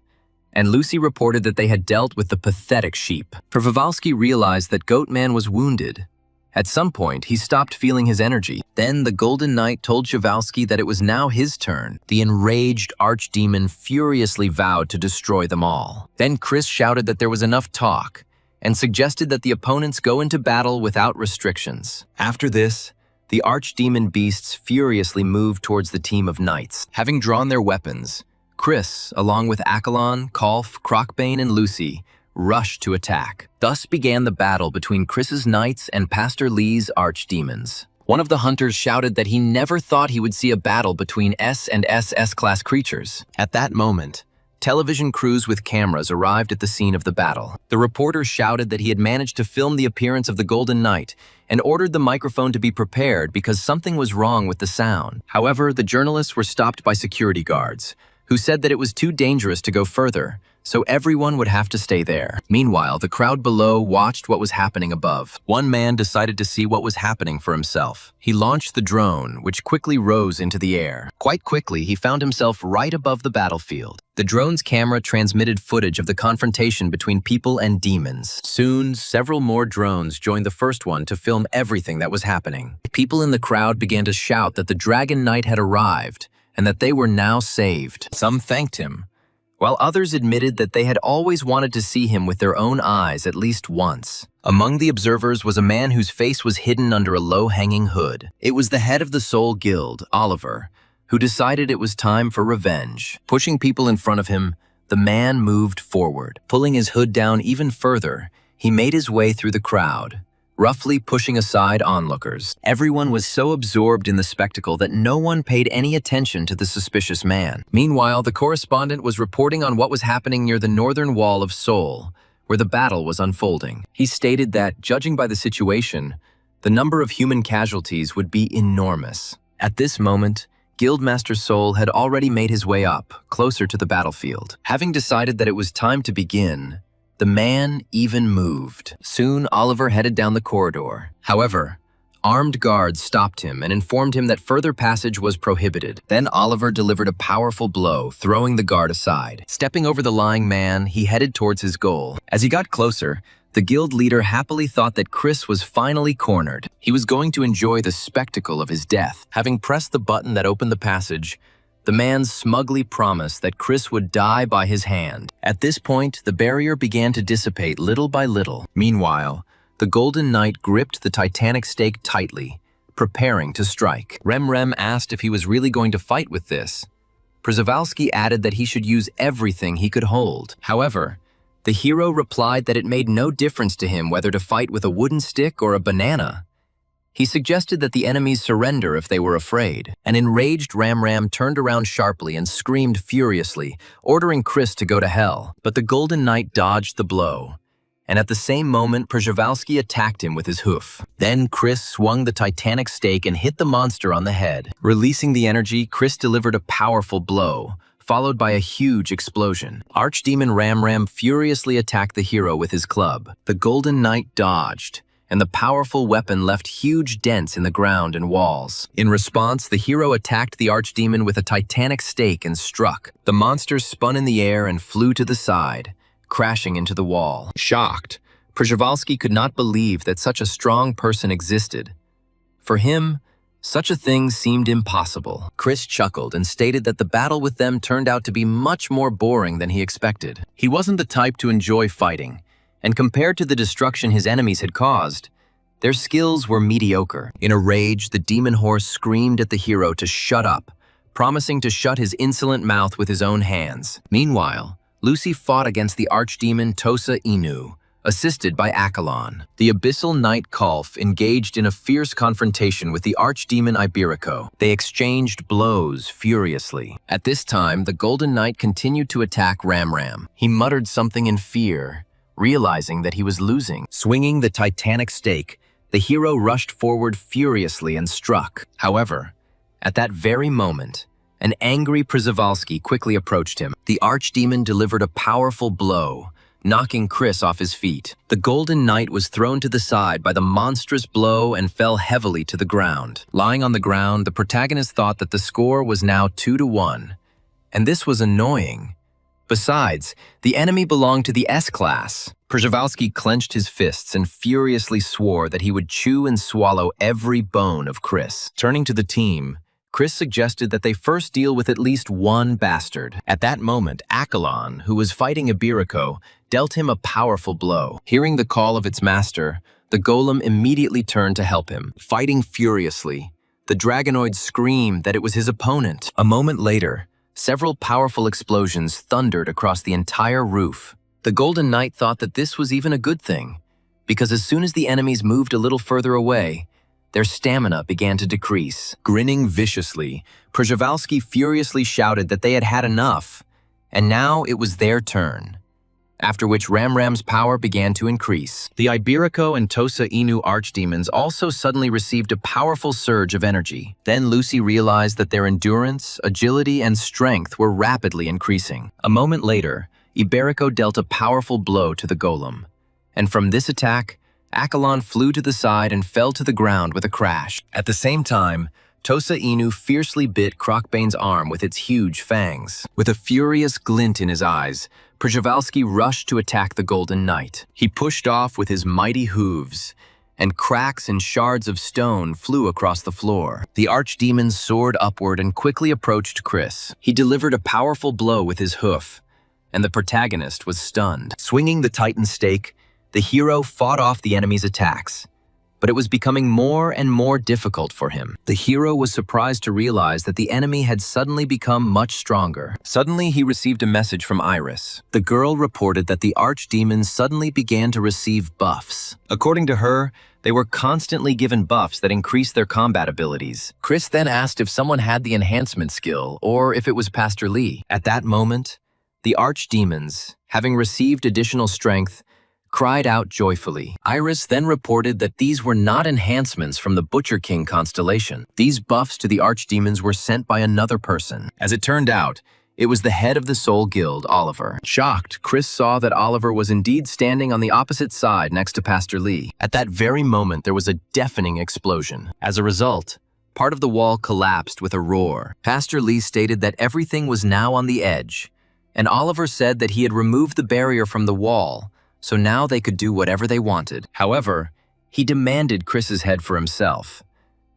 A: and Lucy reported that they had dealt with the pathetic sheep. Przewalski realized that Goatman was wounded. At some point, he stopped feeling his energy. Then the Golden Knight told Przewalski that it was now his turn. The enraged archdemon furiously vowed to destroy them all. Then Chris shouted that there was enough talk, and suggested that the opponents go into battle without restrictions. After this, the archdemon beasts furiously moved towards the team of knights. Having drawn their weapons, Chris, along with Accolon, Kolf, Crocbane, and Lucy, rushed to attack. Thus began the battle between Chris's knights and Pastor Lee's archdemons. One of the hunters shouted that he never thought he would see a battle between S and SS-class creatures. At that moment, television crews with cameras arrived at the scene of the battle. The reporter shouted that he had managed to film the appearance of the Golden Knight and ordered the microphone to be prepared because something was wrong with the sound. However, the journalists were stopped by security guards, who said that it was too dangerous to go further, so everyone would have to stay there. Meanwhile, the crowd below watched what was happening above. One man decided to see what was happening for himself. He launched the drone, which quickly rose into the air. Quite quickly, he found himself right above the battlefield. The drone's camera transmitted footage of the confrontation between people and demons. Soon, several more drones joined the first one to film everything that was happening. People in the crowd began to shout that the Dragon Knight had arrived and that they were now saved. Some thanked him, while others admitted that they had always wanted to see him with their own eyes at least once. Among the observers was a man whose face was hidden under a low-hanging hood. It was the head of the Soul Guild, Oliver, who decided it was time for revenge. Pushing people in front of him, the man moved forward. Pulling his hood down even further, he made his way through the crowd, roughly pushing aside onlookers. Everyone was so absorbed in the spectacle that no one paid any attention to the suspicious man. Meanwhile, the correspondent was reporting on what was happening near the northern wall of Seoul, where the battle was unfolding. He stated that, judging by the situation, the number of human casualties would be enormous. At this moment, Guildmaster Soul had already made his way up, closer to the battlefield. Having decided that it was time to begin, the man even moved. Soon, Oliver headed down the corridor. However, armed guards stopped him and informed him that further passage was prohibited. Then Oliver delivered a powerful blow, throwing the guard aside. Stepping over the lying man, he headed towards his goal. As he got closer, the guild leader happily thought that Chris was finally cornered. He was going to enjoy the spectacle of his death. Having pressed the button that opened the passage, the man smugly promised that Chris would die by his hand. At this point, the barrier began to dissipate little by little. Meanwhile, the Golden Knight gripped the titanic stake tightly, preparing to strike. Remrem asked if he was really going to fight with this. Przewalski added that he should use everything he could hold. However, the hero replied that it made no difference to him whether to fight with a wooden stick or a banana. He suggested that the enemies surrender if they were afraid. An enraged Ramram turned around sharply and screamed furiously, ordering Chris to go to hell. But the Golden Knight dodged the blow, and at the same moment, Przewalski attacked him with his hoof. Then Chris swung the titanic stake and hit the monster on the head. Releasing the energy, Chris delivered a powerful blow, followed by a huge explosion. Archdemon Ramram furiously attacked the hero with his club. The Golden Knight dodged, and the powerful weapon left huge dents in the ground and walls. In response, the hero attacked the Archdemon with a titanic stake and struck. The monster spun in the air and flew to the side, crashing into the wall. Shocked, Przewalski could not believe that such a strong person existed. For him, such a thing seemed impossible. Chris chuckled and stated that the battle with them turned out to be much more boring than he expected. He wasn't the type to enjoy fighting, and compared to the destruction his enemies had caused, their skills were mediocre. In a rage, the demon horse screamed at the hero to shut up, promising to shut his insolent mouth with his own hands. Meanwhile, Lucy fought against the archdemon Tosa Inu, assisted by Accolon. The abyssal knight Kalf engaged in a fierce confrontation with the archdemon Iberico. They exchanged blows furiously. At this time, the Golden Knight continued to attack Ramram. He muttered something in fear, realizing that he was losing. Swinging the titanic stake, the hero rushed forward furiously and struck. However, at that very moment, an angry Przewalski quickly approached him. The archdemon delivered a powerful blow, knocking Chris off his feet. The Golden Knight was thrown to the side by the monstrous blow and fell heavily to the ground. Lying on the ground, the protagonist thought that the score was now 2-1, and this was annoying. Besides, the enemy belonged to the S-class. Przewalski clenched his fists and furiously swore that he would chew and swallow every bone of Chris. Turning to the team, Chris suggested that they first deal with at least one bastard. At that moment, Accolon, who was fighting Iberico, dealt him a powerful blow. Hearing the call of its master, the golem immediately turned to help him. Fighting furiously, the dragonoid screamed that it was his opponent. A moment later, several powerful explosions thundered across the entire roof. The Golden Knight thought that this was even a good thing, because as soon as the enemies moved a little further away, their stamina began to decrease. Grinning viciously, Przewalski furiously shouted that they had had enough, and now it was their turn, after which Ramram's power began to increase. The Iberico and Tosa Inu archdemons also suddenly received a powerful surge of energy. Then Lucy realized that their endurance, agility, and strength were rapidly increasing. A moment later, Iberico dealt a powerful blow to the golem, and from this attack, Accolon flew to the side and fell to the ground with a crash. At the same time, Tosa Inu fiercely bit Crocbane's arm with its huge fangs. With a furious glint in his eyes, Przewalski rushed to attack the Golden Knight. He pushed off with his mighty hooves, and cracks and shards of stone flew across the floor. The archdemon soared upward and quickly approached Chris. He delivered a powerful blow with his hoof, and the protagonist was stunned. Swinging the Titan stake, the hero fought off the enemy's attacks, but it was becoming more and more difficult for him. The hero was surprised to realize that the enemy had suddenly become much stronger. Suddenly, he received a message from Iris. The girl reported that the archdemons suddenly began to receive buffs. According to her, they were constantly given buffs that increased their combat abilities. Chris then asked if someone had the enhancement skill, or if it was Pastor Lee. At that moment, the archdemons, having received additional strength, cried out joyfully. Iris then reported that these were not enhancements from the Butcher King constellation. These buffs to the archdemons were sent by another person. As it turned out, it was the head of the Soul Guild, Oliver. Shocked, Chris saw that Oliver was indeed standing on the opposite side next to Pastor Lee. At that very moment, there was a deafening explosion. As a result, part of the wall collapsed with a roar. Pastor Lee stated that everything was now on the edge, and Oliver said that he had removed the barrier from the wall, so now they could do whatever they wanted. However, he demanded Chris's head for himself,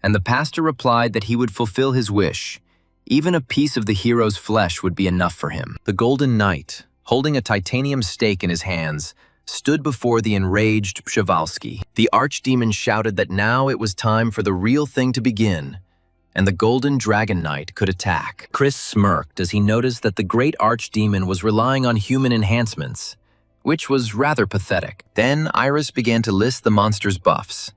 A: and the pastor replied that he would fulfill his wish. Even a piece of the hero's flesh would be enough for him. The Golden Knight, holding a titanium stake in his hands, stood before the enraged Przewalski. The archdemon shouted that now it was time for the real thing to begin, and the Golden Dragon Knight could attack. Chris smirked as he noticed that the great archdemon was relying on human enhancements, which was rather pathetic. Then Iris began to list the monster's buffs: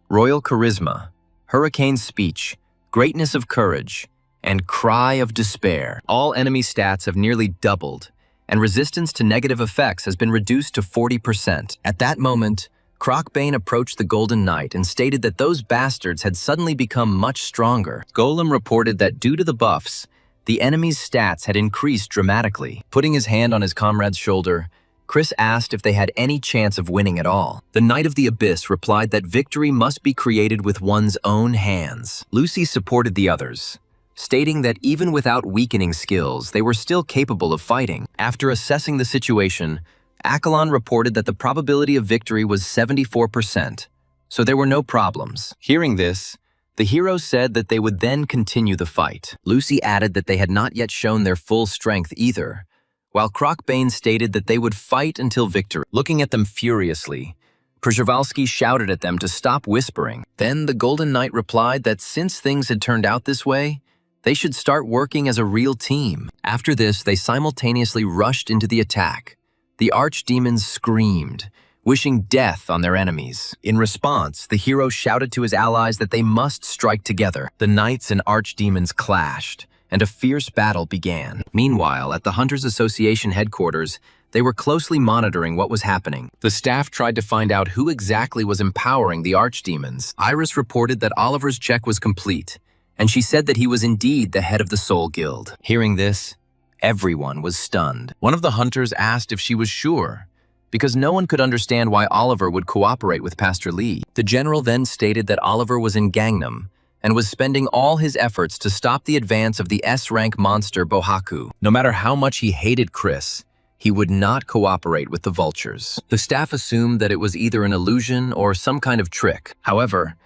A: Royal Charisma, Hurricane Speech, Greatness of Courage, and Cry of Despair. All enemy stats have nearly doubled, and resistance to negative effects has been reduced to 40%. At that moment, Crocbane approached the Golden Knight and stated that those bastards had suddenly become much stronger. Golem reported that due to the buffs, the enemy's stats had increased dramatically. Putting his hand on his comrade's shoulder, Chris asked if they had any chance of winning at all. The Knight of the Abyss replied that victory must be created with one's own hands. Lucy supported the others, stating that even without weakening skills, they were still capable of fighting. After assessing the situation, Accolon reported that the probability of victory was 74%, so there were no problems. Hearing this, the heroes said that they would then continue the fight. Lucy added that they had not yet shown their full strength either, while Crocbane stated that they would fight until victory. Looking at them furiously, Przewalski shouted at them to stop whispering. Then the Golden Knight replied that since things had turned out this way, they should start working as a real team. After this, they simultaneously rushed into the attack. The archdemons screamed, wishing death on their enemies. In response, the hero shouted to his allies that they must strike together. The knights and archdemons clashed, and a fierce battle began. Meanwhile, at the Hunters Association headquarters, they were closely monitoring what was happening. The staff tried to find out who exactly was empowering the archdemons. Iris reported that Oliver's check was complete, and she said that he was indeed the head of the Soul Guild. Hearing this, everyone was stunned. One of the hunters asked if she was sure, because no one could understand why Oliver would cooperate with Pastor Lee. The general then stated that Oliver was in Gangnam and was spending all his efforts to stop the advance of the S-rank monster Bohaku. No matter how much he hated Chris, he would not cooperate with the vultures. The staff assumed that it was either an illusion or some kind of trick. However,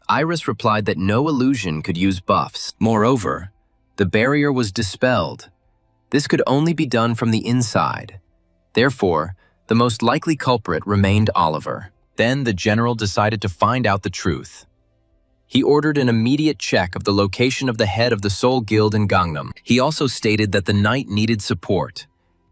A: Iris replied that no illusion could use buffs. Moreover, the barrier was dispelled. This could only be done from the inside. Therefore, the most likely culprit remained Oliver. Then the general decided to find out the truth. He ordered an immediate check of the location of the head of the Soul Guild in Gangnam. He also stated that the knight needed support,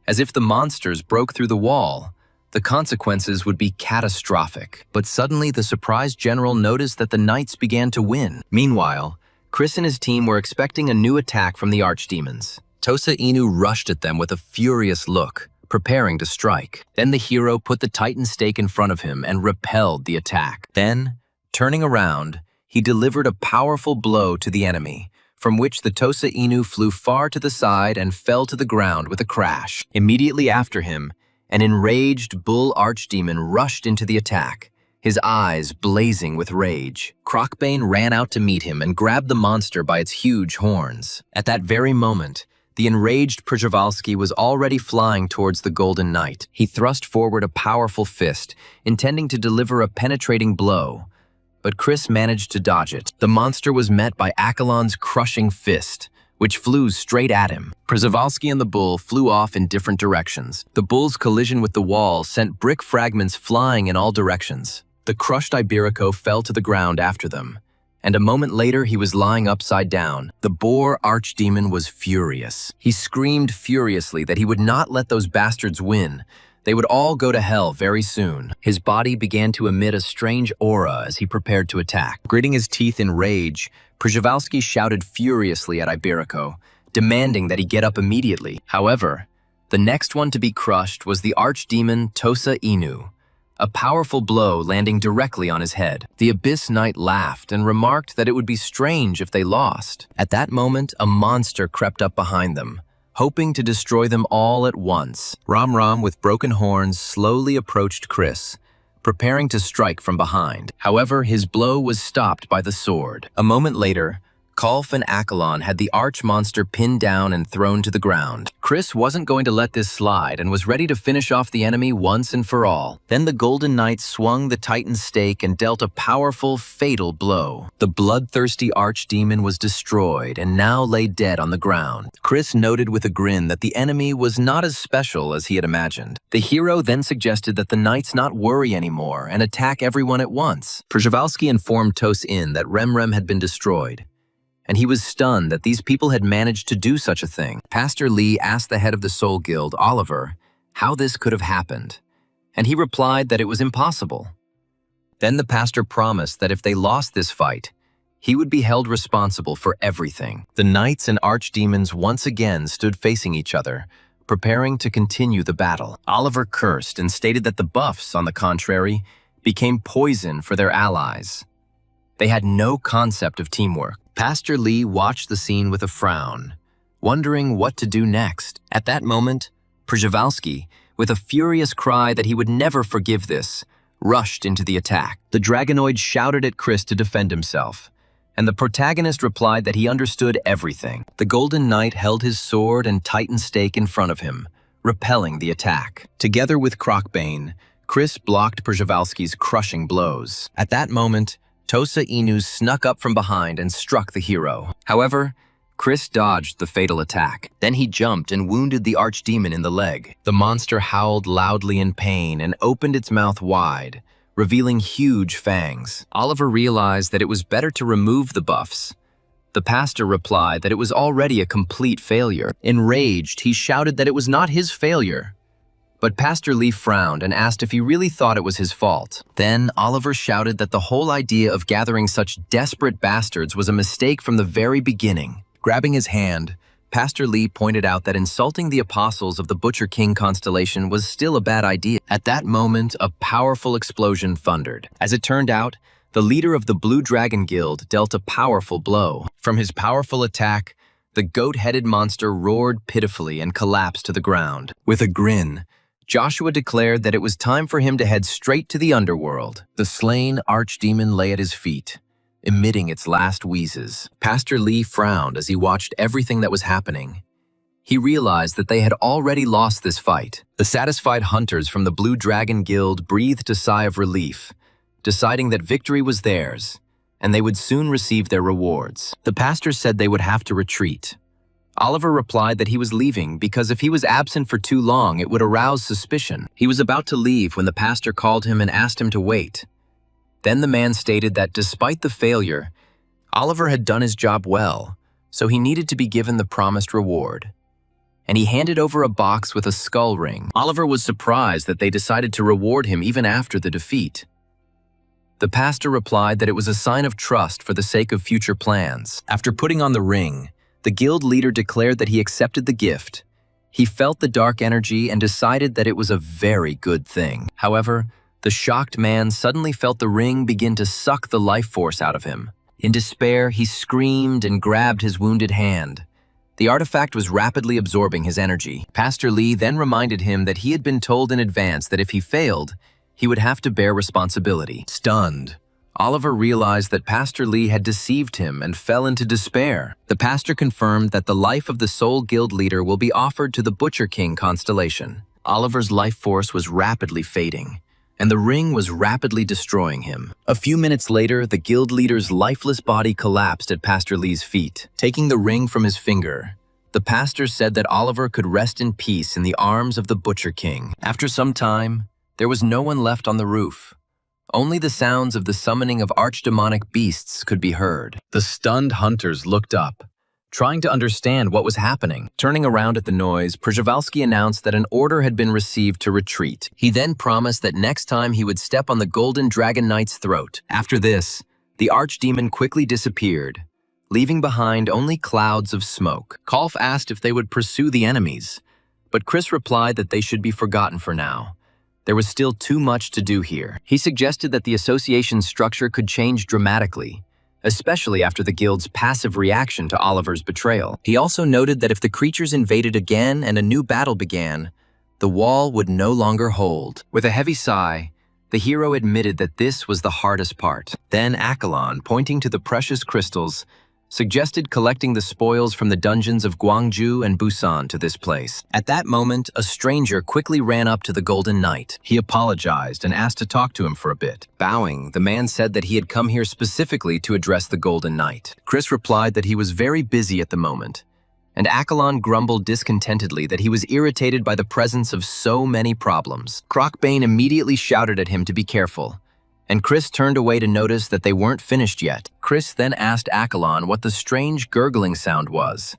A: as if the monsters broke through the wall, the consequences would be catastrophic. But suddenly the surprised general noticed that the knights began to win. Meanwhile, Chris and his team were expecting a new attack from the archdemons. Tosa Inu rushed at them with a furious look, preparing to strike. Then the hero put the Titan stake in front of him and repelled the attack. Then, turning around, he delivered a powerful blow to the enemy, from which the Tosa Inu flew far to the side and fell to the ground with a crash. Immediately after him, an enraged bull archdemon rushed into the attack, his eyes blazing with rage. Crocbane ran out to meet him and grabbed the monster by its huge horns. At that very moment, the enraged Przewalski was already flying towards the Golden Knight. He thrust forward a powerful fist, intending to deliver a penetrating blow, but Chris managed to dodge it. The monster was met by Accolon's crushing fist, which flew straight at him. Przewalski and the bull flew off in different directions. The bull's collision with the wall sent brick fragments flying in all directions. The crushed Iberico fell to the ground after them, and a moment later he was lying upside down. The boar archdemon was furious. He screamed furiously that he would not let those bastards win. They would all go to hell very soon. His body began to emit a strange aura as he prepared to attack. Gritting his teeth in rage, Przewalski shouted furiously at Iberico, demanding that he get up immediately. However, the next one to be crushed was the archdemon Tosa Inu, a powerful blow landing directly on his head. The Abyss Knight laughed and remarked that it would be strange if they lost. At that moment, a monster crept up behind them, hoping to destroy them all at once. Ram with broken horns slowly approached Chris, preparing to strike from behind. However, his blow was stopped by the sword. A moment later, Kolf and Accolon had the arch monster pinned down and thrown to the ground. Chris wasn't going to let this slide and was ready to finish off the enemy once and for all. Then the Golden Knight swung the Titan's stake and dealt a powerful, fatal blow. The bloodthirsty archdemon was destroyed and now lay dead on the ground. Chris noted with a grin that the enemy was not as special as he had imagined. The hero then suggested that the knights not worry anymore and attack everyone at once. Przhevalsky informed Tos-In that Remrem had been destroyed, and he was stunned that these people had managed to do such a thing. Pastor Lee asked the head of the Soul Guild, Oliver, how this could have happened, and he replied that it was impossible. Then the pastor promised that if they lost this fight, he would be held responsible for everything. The knights and archdemons once again stood facing each other, preparing to continue the battle. Oliver cursed and stated that the buffs, on the contrary, became poison for their allies. They had no concept of teamwork. Pastor Lee watched the scene with a frown, wondering what to do next. At that moment, Przhevalsky, with a furious cry that he would never forgive this, rushed into the attack. The Dragonoid shouted at Chris to defend himself, and the protagonist replied that he understood everything. The Golden Knight held his sword and Titan stake in front of him, repelling the attack. Together with Crocbane, Chris blocked Przhevalsky's crushing blows. At that moment, Tosa Inu snuck up from behind and struck the hero. However, Chris dodged the fatal attack. Then he jumped and wounded the archdemon in the leg. The monster howled loudly in pain and opened its mouth wide, revealing huge fangs. Oliver realized that it was better to remove the buffs. The pastor replied that it was already a complete failure. Enraged, he shouted that it was not his failure. But Pastor Lee frowned and asked if he really thought it was his fault. Then Oliver shouted that the whole idea of gathering such desperate bastards was a mistake from the very beginning. Grabbing his hand, Pastor Lee pointed out that insulting the apostles of the Butcher King constellation was still a bad idea. At that moment, a powerful explosion thundered. As it turned out, the leader of the Blue Dragon Guild dealt a powerful blow. From his powerful attack, the goat-headed monster roared pitifully and collapsed to the ground. With a grin, Joshua declared that it was time for him to head straight to the underworld. The slain archdemon lay at his feet, emitting its last wheezes. Pastor Lee frowned as he watched everything that was happening. He realized that they had already lost this fight. The satisfied hunters from the Blue Dragon Guild breathed a sigh of relief, deciding that victory was theirs, and they would soon receive their rewards. The pastor said they would have to retreat. Oliver replied that he was leaving because if he was absent for too long, it would arouse suspicion. He was about to leave when the pastor called him and asked him to wait. Then the man stated that despite the failure, Oliver had done his job well, so he needed to be given the promised reward. And he handed over a box with a skull ring. Oliver was surprised that they decided to reward him even after the defeat. The pastor replied that it was a sign of trust for the sake of future plans. After putting on the ring, the guild leader declared that he accepted the gift. He felt the dark energy and decided that it was a very good thing. However, the shocked man suddenly felt the ring begin to suck the life force out of him. In despair, he screamed and grabbed his wounded hand. The artifact was rapidly absorbing his energy. Pastor Lee then reminded him that he had been told in advance that if he failed, he would have to bear responsibility. Stunned, Oliver realized that Pastor Lee had deceived him and fell into despair. The pastor confirmed that the life of the Soul Guild leader will be offered to the Butcher King constellation. Oliver's life force was rapidly fading, and the ring was rapidly destroying him. A few minutes later, the guild leader's lifeless body collapsed at Pastor Lee's feet. Taking the ring from his finger, the pastor said that Oliver could rest in peace in the arms of the Butcher King. After some time, there was no one left on the roof. Only the sounds of the summoning of archdemonic beasts could be heard. The stunned hunters looked up, trying to understand what was happening. Turning around at the noise, Przhevalsky announced that an order had been received to retreat. He then promised that next time he would step on the Golden Dragon Knight's throat. After this, the archdemon quickly disappeared, leaving behind only clouds of smoke. Kolf asked if they would pursue the enemies, but Chris replied that they should be forgotten for now. There was still too much to do here. He suggested that the association's structure could change dramatically, especially after the guild's passive reaction to Oliver's betrayal. He also noted that if the creatures invaded again and a new battle began, the wall would no longer hold. With a heavy sigh, the hero admitted that this was the hardest part. Then Accolon, pointing to the precious crystals, suggested collecting the spoils from the dungeons of Gwangju and Busan to this place. At that moment, a stranger quickly ran up to the Golden Knight. He apologized and asked to talk to him for a bit. Bowing, the man said that he had come here specifically to address the Golden Knight. Chris replied that he was very busy at the moment, and Accolon grumbled discontentedly that he was irritated by the presence of so many problems. Crocbane immediately shouted at him to be careful, and Chris turned away to notice that they weren't finished yet. Chris then asked Accolon what the strange gurgling sound was,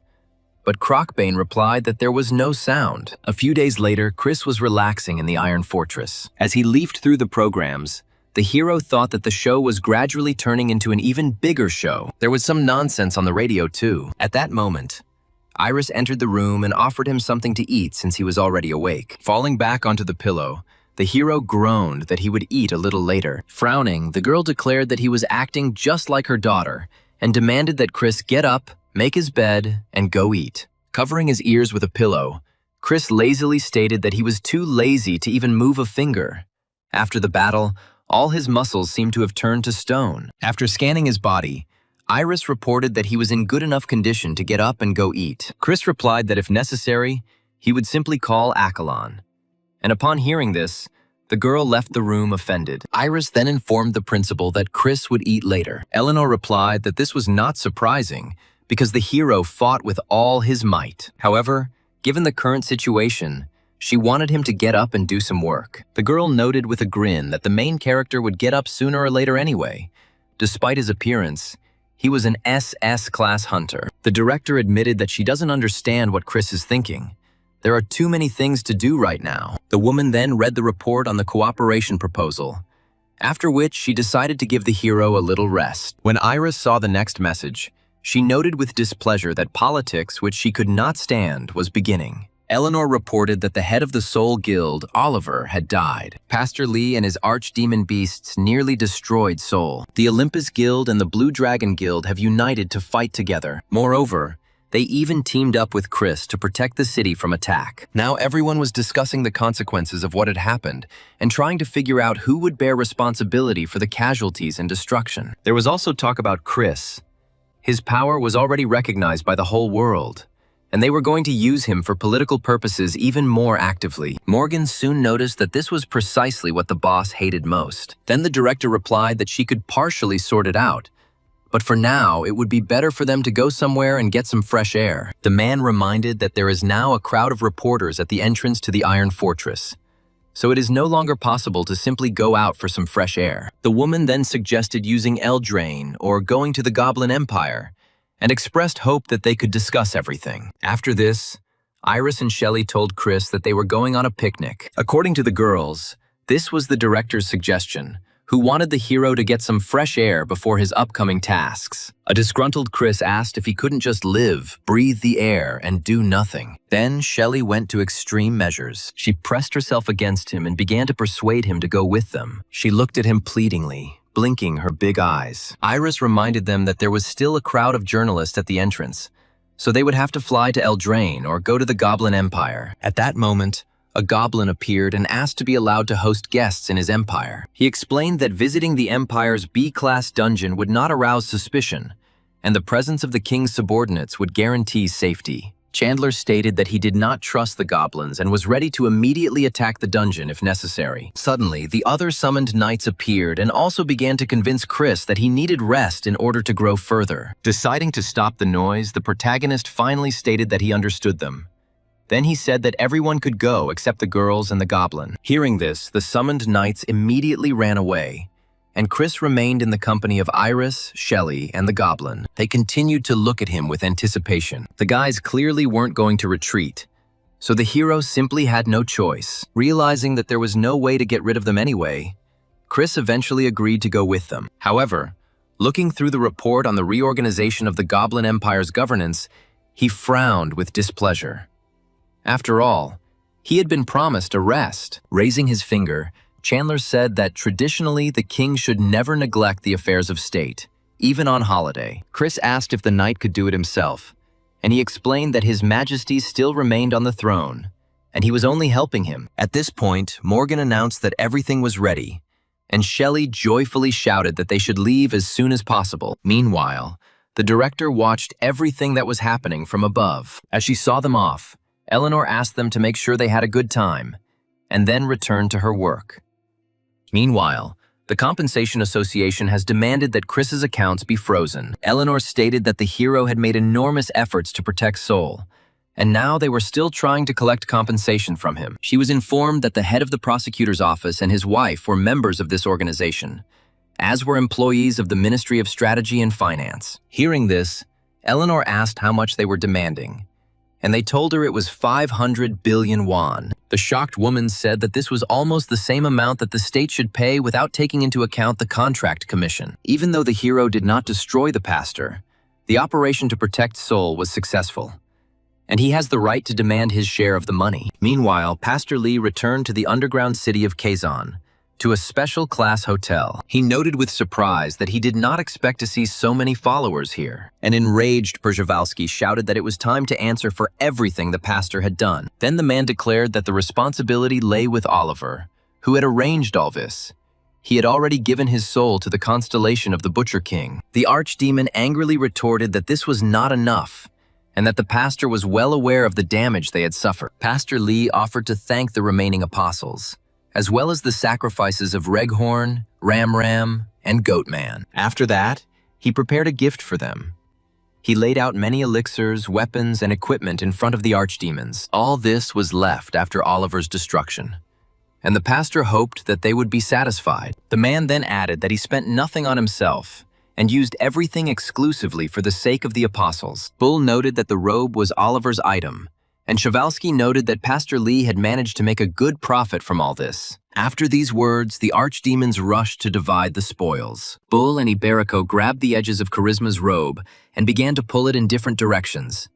A: but Crocbane replied that there was no sound. A few days later, Chris was relaxing in the Iron Fortress. As he leafed through the programs, the hero thought that the show was gradually turning into an even bigger show. There was some nonsense on the radio too. At that moment, Iris entered the room and offered him something to eat since he was already awake. Falling back onto the pillow, the hero groaned that he would eat a little later. Frowning, the girl declared that he was acting just like her daughter and demanded that Chris get up, make his bed, and go eat. Covering his ears with a pillow, Chris lazily stated that he was too lazy to even move a finger. After the battle, all his muscles seemed to have turned to stone. After scanning his body, Iris reported that he was in good enough condition to get up and go eat. Chris replied that if necessary, he would simply call Accolon. And upon hearing this, the girl left the room offended. Iris then informed the principal that Chris would eat later. Eleanor replied that this was not surprising because the hero fought with all his might. However, given the current situation, she wanted him to get up and do some work. The girl noted with a grin that the main character would get up sooner or later anyway. Despite his appearance, he was an SS-class hunter. The director admitted that she doesn't understand what Chris is thinking. There are too many things to do right now. The woman then read the report on the cooperation proposal, after which she decided to give the hero a little rest. When Iris saw the next message, she noted with displeasure that politics, which she could not stand, was beginning. Eleanor reported that the head of the Soul Guild, Oliver, had died. Pastor Lee and his archdemon beasts nearly destroyed Seoul. The Olympus Guild and the Blue Dragon Guild have united to fight together. Moreover, they even teamed up with Chris to protect the city from attack. Now everyone was discussing the consequences of what had happened and trying to figure out who would bear responsibility for the casualties and destruction. There was also talk about Chris. His power was already recognized by the whole world, and they were going to use him for political purposes even more actively. Morgan soon noticed that this was precisely what the boss hated most. Then the director replied that she could partially sort it out, but for now, it would be better for them to go somewhere and get some fresh air. The man reminded that there is now a crowd of reporters at the entrance to the Iron Fortress, so it is no longer possible to simply go out for some fresh air. The woman then suggested using Eldraine or going to the Goblin Empire, and expressed hope that they could discuss everything. After this, Iris and Shelley told Chris that they were going on a picnic. According to the girls, this was the director's suggestion, who wanted the hero to get some fresh air before his upcoming tasks. A disgruntled Chris asked if he couldn't just live, breathe the air, and do nothing. Then Shelley went to extreme measures. She pressed herself against him and began to persuade him to go with them. She looked at him pleadingly, blinking her big eyes. Iris reminded them that there was still a crowd of journalists at the entrance, so they would have to fly to Eldraine or go to the Goblin Empire. At that moment, a goblin appeared and asked to be allowed to host guests in his empire. He explained that visiting the empire's B-class dungeon would not arouse suspicion, and the presence of the king's subordinates would guarantee safety. Chandler stated that he did not trust the goblins and was ready to immediately attack the dungeon if necessary. Suddenly, the other summoned knights appeared and also began to convince Chris that he needed rest in order to grow further. Deciding to stop the noise, the protagonist finally stated that he understood them. Then he said that everyone could go except the girls and the goblin. Hearing this, the summoned knights immediately ran away, and Chris remained in the company of Iris, Shelley, and the goblin. They continued to look at him with anticipation. The guys clearly weren't going to retreat, so the hero simply had no choice. Realizing that there was no way to get rid of them anyway, Chris eventually agreed to go with them. However, looking through the report on the reorganization of the Goblin Empire's governance, he frowned with displeasure. After all, he had been promised a rest. Raising his finger, Chandler said that traditionally the king should never neglect the affairs of state, even on holiday. Chris asked if the knight could do it himself, and he explained that his majesty still remained on the throne, and he was only helping him. At this point, Morgan announced that everything was ready, and Shelley joyfully shouted that they should leave as soon as possible. Meanwhile, The director watched everything that was happening from above. As she saw them off, Eleanor asked them to make sure they had a good time, and then returned to her work. Meanwhile, the Compensation Association has demanded that Chris's accounts be frozen. Eleanor stated that the hero had made enormous efforts to protect Sol, and now they were still trying to collect compensation from him. She was informed that the head of the prosecutor's office and his wife were members of this organization, as were employees of the Ministry of Strategy and Finance. Hearing this, Eleanor asked how much they were demanding, and they told her it was 500 billion won. The shocked woman said that this was almost the same amount that the state should pay without taking into account the contract commission. Even though the hero did not destroy the pastor, the operation to protect Sol was successful, and he has the right to demand his share of the money. Meanwhile, Pastor Lee returned to the underground city of Kazan, to a special class hotel. He noted with surprise that he did not expect to see so many followers here. An enraged Przewalski shouted that it was time to answer for everything the pastor had done. Then the man declared that the responsibility lay with Oliver, who had arranged all this. He had already given his soul to the constellation of the Butcher King. The archdemon angrily retorted that this was not enough, and that the pastor was well aware of the damage they had suffered. Pastor Lee offered to thank the remaining apostles, as well as the sacrifices of Reghorn, Ram, and Goatman. After that, he prepared a gift for them. He laid out many elixirs, weapons, and equipment in front of the archdemons. All this was left after Oliver's destruction, and the pastor hoped that they would be satisfied. The man then added that he spent nothing on himself and used everything exclusively for the sake of the apostles. Bull noted that the robe was Oliver's item, and Przewalski noted that Pastor Lee had managed to make a good profit from all this. After these words, the archdemons rushed to divide the spoils. Bull and Iberico grabbed the edges of Charisma's robe and began to pull it in different directions,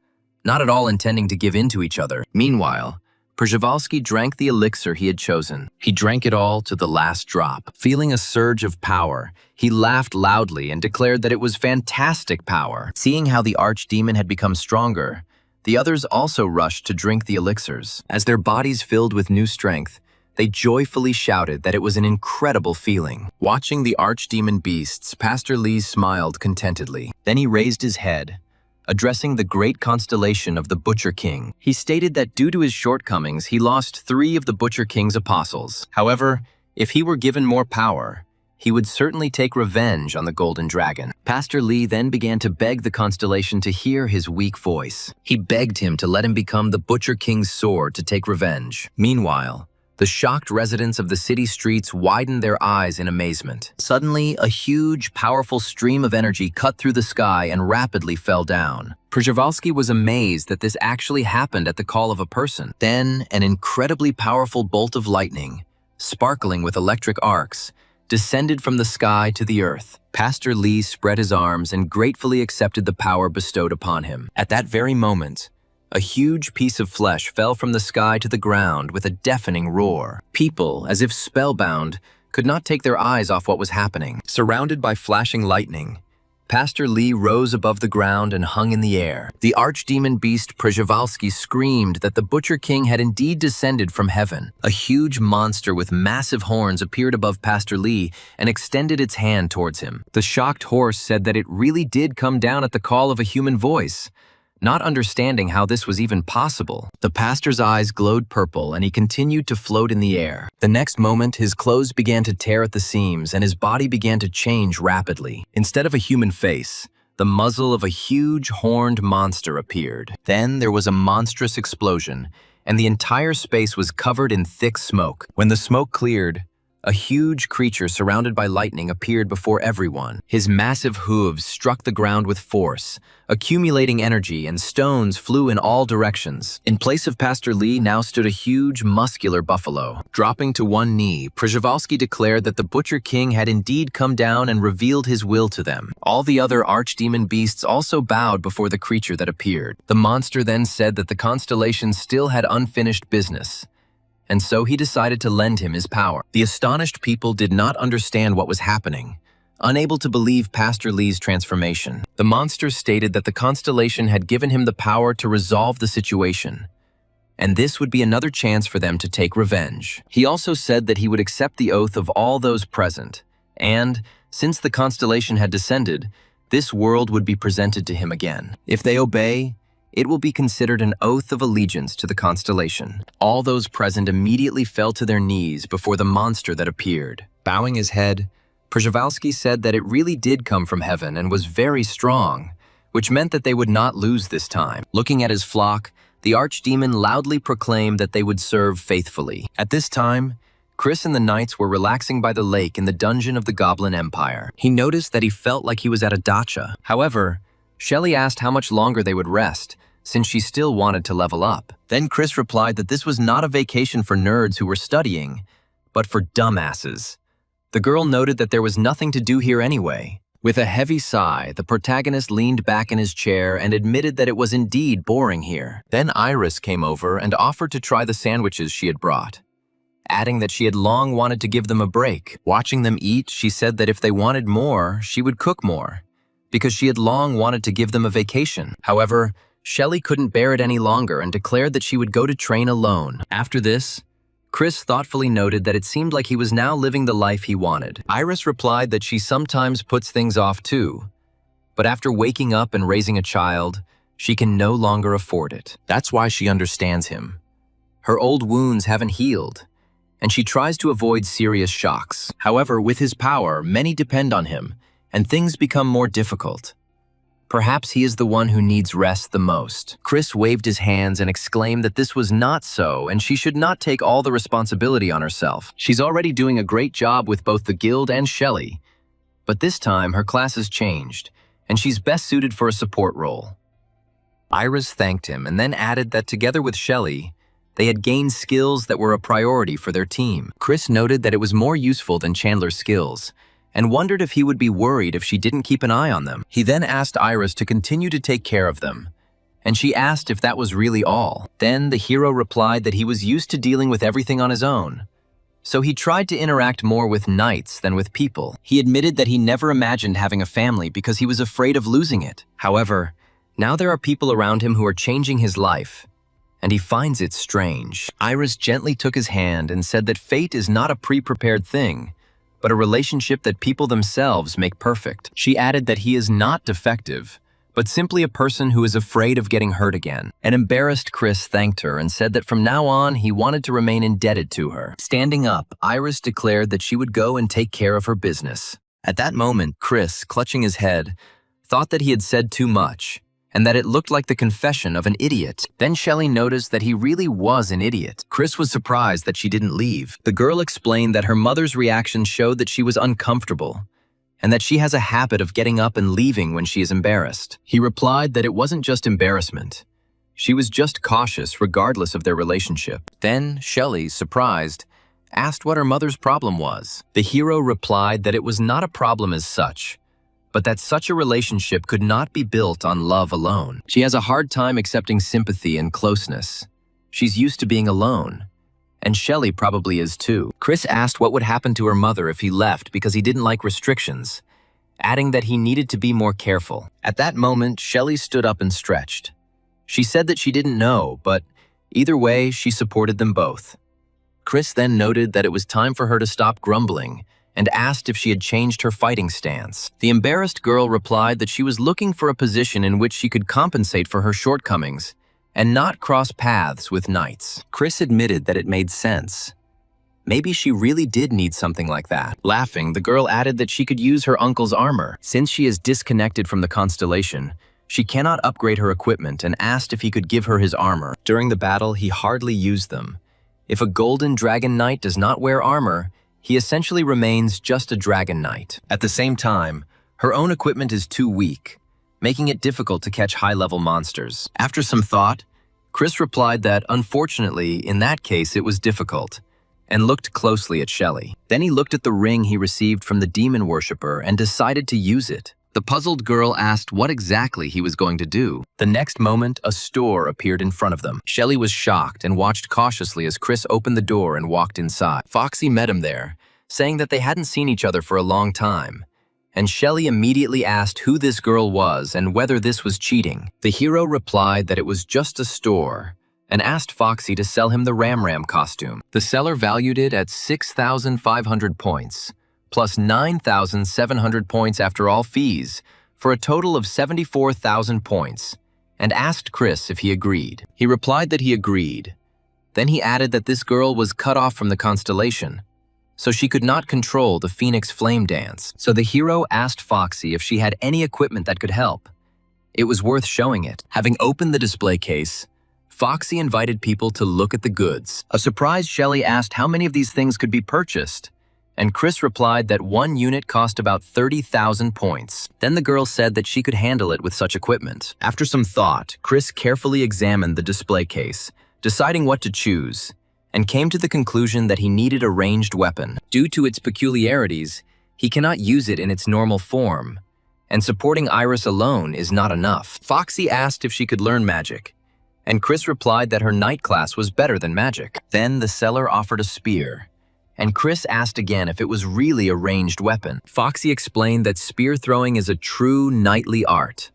A: not at all intending to give in to each other. Meanwhile, Przewalski drank the elixir he had chosen. He drank it all to the last drop. Feeling a surge of power, he laughed loudly and declared that it was fantastic power. Seeing how the archdemon had become stronger, the others also rushed to drink the elixirs. As their bodies filled with new strength, they joyfully shouted that it was an incredible feeling. Watching the archdemon beasts, Pastor Lee smiled contentedly. Then he raised his head, addressing the great constellation of the Butcher King. He stated that due to his shortcomings, he lost 3 of the Butcher King's apostles. However, if he were given more power, he would certainly take revenge on the Golden Dragon. Pastor Lee then began to beg the constellation to hear his weak voice. He begged him to let him become the Butcher King's sword to take revenge. Meanwhile, the shocked residents of the city streets widened their eyes in amazement. Suddenly, a huge, powerful stream of energy cut through the sky and rapidly fell down. Przewalski was amazed that this actually happened at the call of a person. Then, an incredibly powerful bolt of lightning, sparkling with electric arcs, descended from the sky to the earth. Pastor Lee spread his arms and gratefully accepted the power bestowed upon him. At that very moment, a huge piece of flesh fell from the sky to the ground with a deafening roar. People, as if spellbound, could not take their eyes off what was happening. Surrounded by flashing lightning, Pastor Lee rose above the ground and hung in the air. The archdemon beast Przewalski screamed that the Butcher King had indeed descended from heaven. A huge monster with massive horns appeared above Pastor Lee and extended its hand towards him. The shocked horse said that it really did come down at the call of a human voice, not understanding how this was even possible. The pastor's eyes glowed purple and he continued to float in the air. The next moment, his clothes began to tear at the seams and his body began to change rapidly. Instead of a human face, the muzzle of a huge horned monster appeared. Then there was a monstrous explosion, and the entire space was covered in thick smoke. When the smoke cleared, a huge creature surrounded by lightning appeared before everyone. His massive hooves struck the ground with force, accumulating energy, and stones flew in all directions. In place of Pastor Lee now stood a huge, muscular buffalo. Dropping to one knee, Przewalski declared that the Butcher King had indeed come down and revealed his will to them. All the other archdemon beasts also bowed before the creature that appeared. The monster then said that the constellation still had unfinished business, and so he decided to lend him his power. The astonished people did not understand what was happening, unable to believe Pastor Lee's transformation. The monster stated that the constellation had given him the power to resolve the situation, and this would be another chance for them to take revenge. He also said that he would accept the oath of all those present, and, since the constellation had descended, This world would be presented to him again. If they obey, it will be considered an oath of allegiance to the constellation. All those present immediately fell to their knees before the monster that appeared. Bowing his head, Przhevalsky said that it really did come from heaven and was very strong, which meant that they would not lose this time. Looking at his flock, the archdemon loudly proclaimed that they would serve faithfully. At this time, Chris and the knights were relaxing by the lake in the dungeon of the Goblin Empire. He noticed that he felt like he was at a dacha. However, Shelley asked how much longer they would rest, since she still wanted to level up. Then Chris replied that this was not a vacation for nerds who were studying, but for dumbasses. The girl noted that there was nothing to do here anyway. With a heavy sigh, the protagonist leaned back in his chair and admitted that it was indeed boring here. Then Iris came over and offered to try the sandwiches she had brought, adding that she had long wanted to give them a break. Watching them eat, she said that if they wanted more, she would cook more, because she had long wanted to give them a vacation. However, Shelley couldn't bear it any longer and declared that she would go to train alone. After this, Chris thoughtfully noted that it seemed like he was now living the life he wanted. Iris replied that she sometimes puts things off too, but after waking up and raising a child, she can no longer afford it. That's why she understands him. Her old wounds haven't healed, and she tries to avoid serious shocks. However, with his power, many depend on him, and things become more difficult. Perhaps he is the one who needs rest the most. Chris waved his hands and exclaimed that this was not so, and she should not take all the responsibility on herself. She's already doing a great job with both the guild and Shelley, but this time her class has changed, and she's best suited for a support role. Iris thanked him and then added that together with Shelley, they had gained skills that were a priority for their team. Chris noted that it was more useful than Chandler's skills, and wondered if he would be worried if she didn't keep an eye on them. He then asked Iris to continue to take care of them, and she asked if that was really all. Then the hero replied that he was used to dealing with everything on his own, so he tried to interact more with knights than with people. He admitted that he never imagined having a family because he was afraid of losing it. However, now there are people around him who are changing his life, and he finds it strange. Iris gently took his hand and said that fate is not a pre-prepared thing, but a relationship that people themselves make perfect. She added that he is not defective, but simply a person who is afraid of getting hurt again. An embarrassed Chris thanked her and said that from now on he wanted to remain indebted to her. Standing up, Iris declared that she would go and take care of her business. At that moment, Chris, clutching his head, thought that he had said too much, and that it looked like the confession of an idiot. Then Shelley noticed that he really was an idiot. Chris was surprised that she didn't leave. The girl explained that her mother's reaction showed that she was uncomfortable, and that she has a habit of getting up and leaving when she is embarrassed. He replied that it wasn't just embarrassment. She was just cautious regardless of their relationship. Then Shelley, surprised, asked what her mother's problem was. The hero replied that it was not a problem as such, but that such a relationship could not be built on love alone. She has a hard time accepting sympathy and closeness. She's used to being alone, and Shelley probably is too. Chris asked what would happen to her mother if he left because he didn't like restrictions, adding that he needed to be more careful. At that moment, Shelley stood up and stretched. She said that she didn't know, but either way, she supported them both. Chris then noted that it was time for her to stop grumbling and asked if she had changed her fighting stance. The embarrassed girl replied that she was looking for a position in which she could compensate for her shortcomings and not cross paths with knights. Chris admitted that it made sense. Maybe she really did need something like that. Laughing, the girl added that she could use her uncle's armor. Since she is disconnected from the constellation, she cannot upgrade her equipment and asked if he could give her his armor. During the battle, he hardly used them. If a golden dragon knight does not wear armor, he essentially remains just a dragon knight. At the same time, her own equipment is too weak, making it difficult to catch high-level monsters. After some thought, Chris replied that, unfortunately, in that case it was difficult, and looked closely at Shelley. Then he looked at the ring he received from the demon worshipper and decided to use it. The puzzled girl asked what exactly he was going to do. The next moment, a store appeared in front of them. Shelley was shocked and watched cautiously as Chris opened the door and walked inside. Foxy met him there, saying that they hadn't seen each other for a long time, and Shelley immediately asked who this girl was and whether this was cheating. The hero replied that it was just a store, and asked Foxy to sell him the Ram costume. The seller valued it at 6,500 points, plus 9,700 points after all fees, for a total of 74,000 points, and asked Chris if he agreed. He replied that he agreed. Then he added that this girl was cut off from the constellation, so she could not control the Phoenix Flame Dance. So the hero asked Foxy if she had any equipment that could help. It was worth showing it. Having opened the display case, Foxy invited people to look at the goods. A surprised Shelly asked how many of these things could be purchased, and Chris replied that one unit cost about 30,000 points. Then the girl said that she could handle it with such equipment. After some thought, Chris carefully examined the display case, deciding what to choose, and came to the conclusion that he needed a ranged weapon. Due to its peculiarities, he cannot use it in its normal form, and supporting Iris alone is not enough. Foxy asked if she could learn magic, and Chris replied that her knight class was better than magic. Then the seller offered a spear, and Chris asked again if it was really a ranged weapon. Foxy explained that spear throwing is a true knightly art,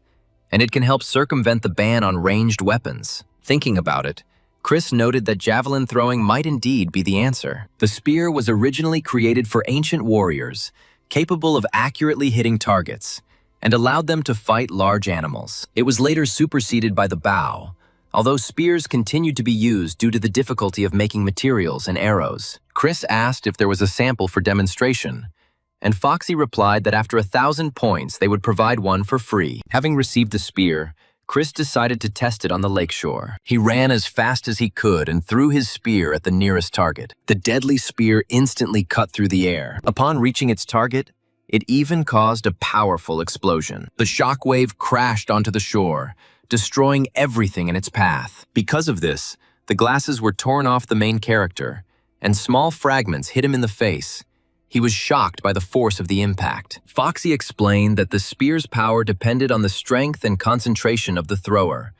A: and it can help circumvent the ban on ranged weapons. Thinking about it, Chris noted that javelin throwing might indeed be the answer. The spear was originally created for ancient warriors, capable of accurately hitting targets, and allowed them to fight large animals. It was later superseded by the bow, although spears continued to be used due to the difficulty of making materials and arrows. Chris asked if there was a sample for demonstration, and Foxy replied that after 1,000 points they would provide one for free. Having received the spear, Chris decided to test it on the lakeshore. He ran as fast as he could and threw his spear at the nearest target. The deadly spear instantly cut through the air. Upon reaching its target, it even caused a powerful explosion. The shockwave crashed onto the shore, destroying everything in its path. Because of this, the glasses were torn off the main character, and small fragments hit him in the face. He was shocked by the force of the impact. Foxy explained that the spear's power depended on the strength and concentration of the thrower,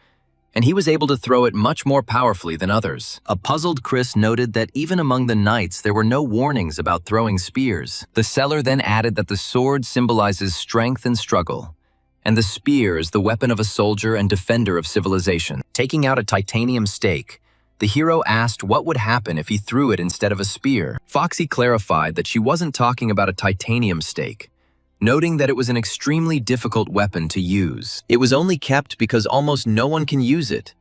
A: and he was able to throw it much more powerfully than others. A puzzled Chris noted that even among the knights there were no warnings about throwing spears. The seller then added that the sword symbolizes strength and struggle, and the spear is the weapon of a soldier and defender of civilization. Taking out a titanium stake, the hero asked what would happen if he threw it instead of a spear. Foxy clarified that she wasn't talking about a titanium stake, noting that it was an extremely difficult weapon to use. It was only kept because almost no one can use it.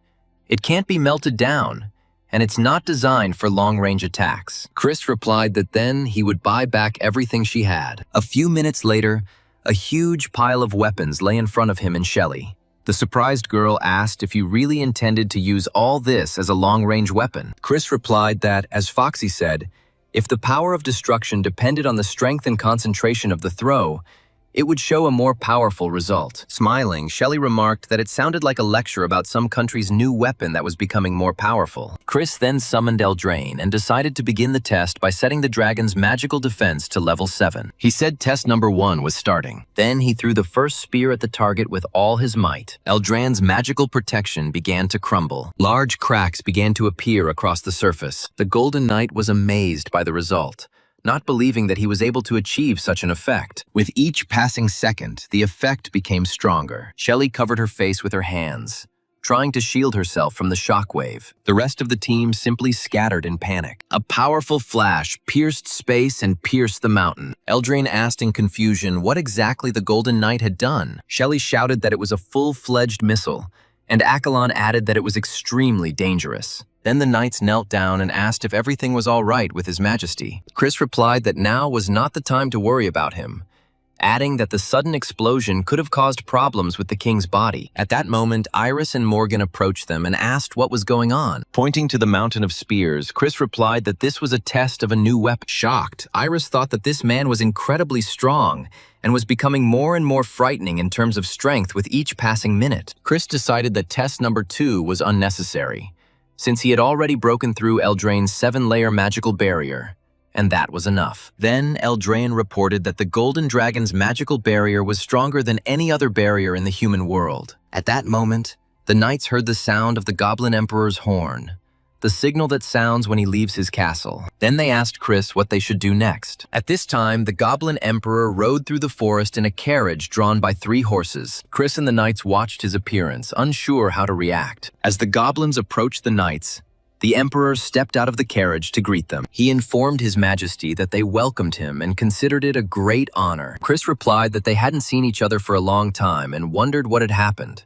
A: It can't be melted down, and it's not designed for long-range attacks. Chris replied that then he would buy back everything she had. A few minutes later, a huge pile of weapons lay in front of him and Shelly. The surprised girl asked if he really intended to use all this as a long-range weapon. Chris replied that, as Foxy said, if the power of destruction depended on the strength and concentration of the throw, it would show a more powerful result. Smiling, Shelly remarked that it sounded like a lecture about some country's new weapon that was becoming more powerful. Chris then summoned Eldraine and decided to begin the test by setting the dragon's magical defense to level 7. He said test number 1 was starting. Then he threw the first spear at the target with all his might. Eldraine's magical protection began to crumble. Large cracks began to appear across the surface. The Golden Knight was amazed by the result, not believing that he was able to achieve such an effect. With each passing second, the effect became stronger. Shelly covered her face with her hands, trying to shield herself from the shockwave. The rest of the team simply scattered in panic. A powerful flash pierced space and pierced the mountain. Eldraine asked in confusion what exactly the Golden Knight had done. Shelly shouted that it was a full-fledged missile, and Accolon added that it was extremely dangerous. Then the knights knelt down and asked if everything was all right with His Majesty. Chris replied that now was not the time to worry about him, adding that the sudden explosion could have caused problems with the king's body. At that moment, Iris and Morgan approached them and asked what was going on. Pointing to the mountain of spears, Chris replied that this was a test of a new weapon. Shocked, Iris thought that this man was incredibly strong and was becoming more and more frightening in terms of strength with each passing minute. Chris decided that test number 2 was unnecessary, since he had already broken through Eldraine's 7-layer magical barrier, and that was enough. Then Eldraine reported that the Golden Dragon's magical barrier was stronger than any other barrier in the human world. At that moment, the knights heard the sound of the Goblin Emperor's horn, the signal that sounds when he leaves his castle. Then they asked Chris what they should do next. At this time, the Goblin Emperor rode through the forest in a carriage drawn by 3 horses. Chris and the knights watched his appearance, unsure how to react. As the goblins approached the knights, The emperor stepped out of the carriage to greet them. He informed His Majesty that they welcomed him and considered it a great honor. Chris replied that they hadn't seen each other for a long time and wondered what had happened,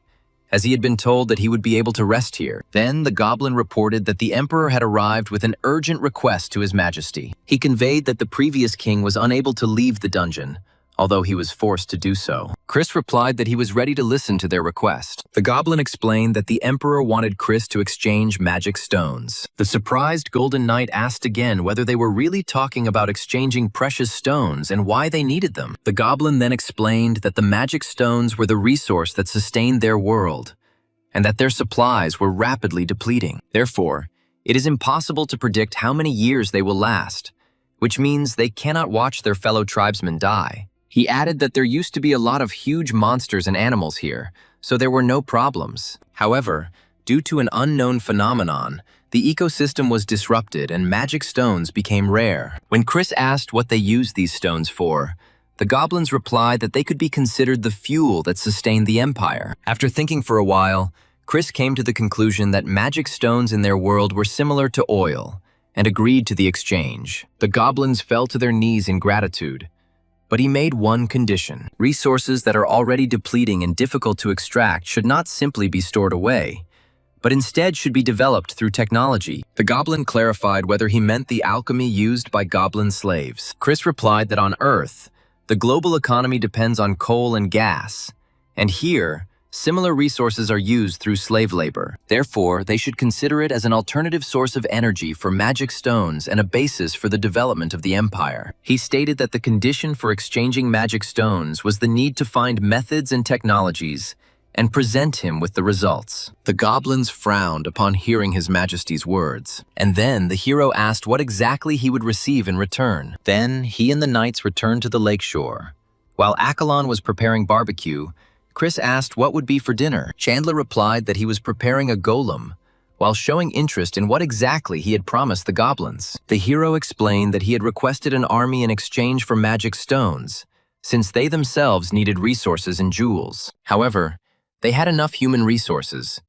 A: as he had been told that he would be able to rest here. Then the goblin reported that the emperor had arrived with an urgent request to His Majesty. He conveyed that the previous king was unable to leave the dungeon, although he was forced to do so. Chris replied that he was ready to listen to their request. The goblin explained that the emperor wanted Chris to exchange magic stones. The surprised Golden Knight asked again whether they were really talking about exchanging precious stones and why they needed them. The goblin then explained that the magic stones were the resource that sustained their world, and that their supplies were rapidly depleting. Therefore, it is impossible to predict how many years they will last, which means they cannot watch their fellow tribesmen die. He added that there used to be a lot of huge monsters and animals here, so there were no problems. However, due to an unknown phenomenon, the ecosystem was disrupted and magic stones became rare. When Chris asked what they used these stones for, the goblins replied that they could be considered the fuel that sustained the empire. After thinking for a while, Chris came to the conclusion that magic stones in their world were similar to oil, and agreed to the exchange. The goblins fell to their knees in gratitude, but he made one condition. Resources that are already depleting and difficult to extract should not simply be stored away, but instead should be developed through technology. The goblin clarified whether he meant the alchemy used by goblin slaves. Chris replied that on Earth, the global economy depends on coal and gas, and here, similar resources are used through slave labor. Therefore, they should consider it as an alternative source of energy for magic stones and a basis for the development of the empire. He stated that the condition for exchanging magic stones was the need to find methods and technologies and present him with the results. The goblins frowned upon hearing His Majesty's words, and then the hero asked what exactly he would receive in return. Then he and the knights returned to the lakeshore. While Accolon was preparing barbecue, Chris asked what would be for dinner. Chandler replied that he was preparing a golem, while showing interest in what exactly he had promised the goblins. The hero explained that he had requested an army in exchange for magic stones, since they themselves needed resources and jewels. However, they had enough human resources,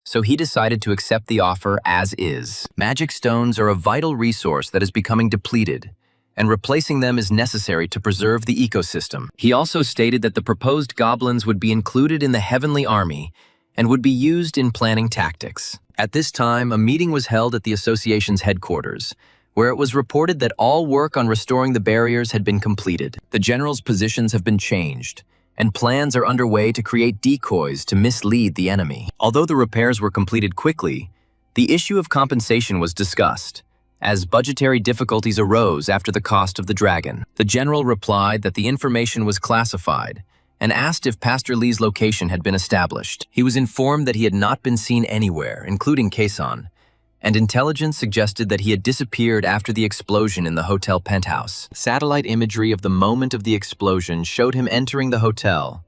A: so he decided to accept the offer as is. Magic stones are a vital resource that is becoming depleted, and replacing them is necessary to preserve the ecosystem. He also stated that the proposed goblins would be included in the Heavenly Army and would be used in planning tactics. At this time, a meeting was held at the association's headquarters, where it was reported that all work on restoring the barriers had been completed. The generals' positions have been changed, and plans are underway to create decoys to mislead the enemy. Although the repairs were completed quickly, the issue of compensation was discussed, as budgetary difficulties arose after the cost of the dragon. The general replied that the information was classified and asked if Pastor Lee's location had been established. He was informed that he had not been seen anywhere, including Quezon, and intelligence suggested that he had disappeared after the explosion in the hotel penthouse. Satellite imagery of the moment of the explosion showed him entering the hotel,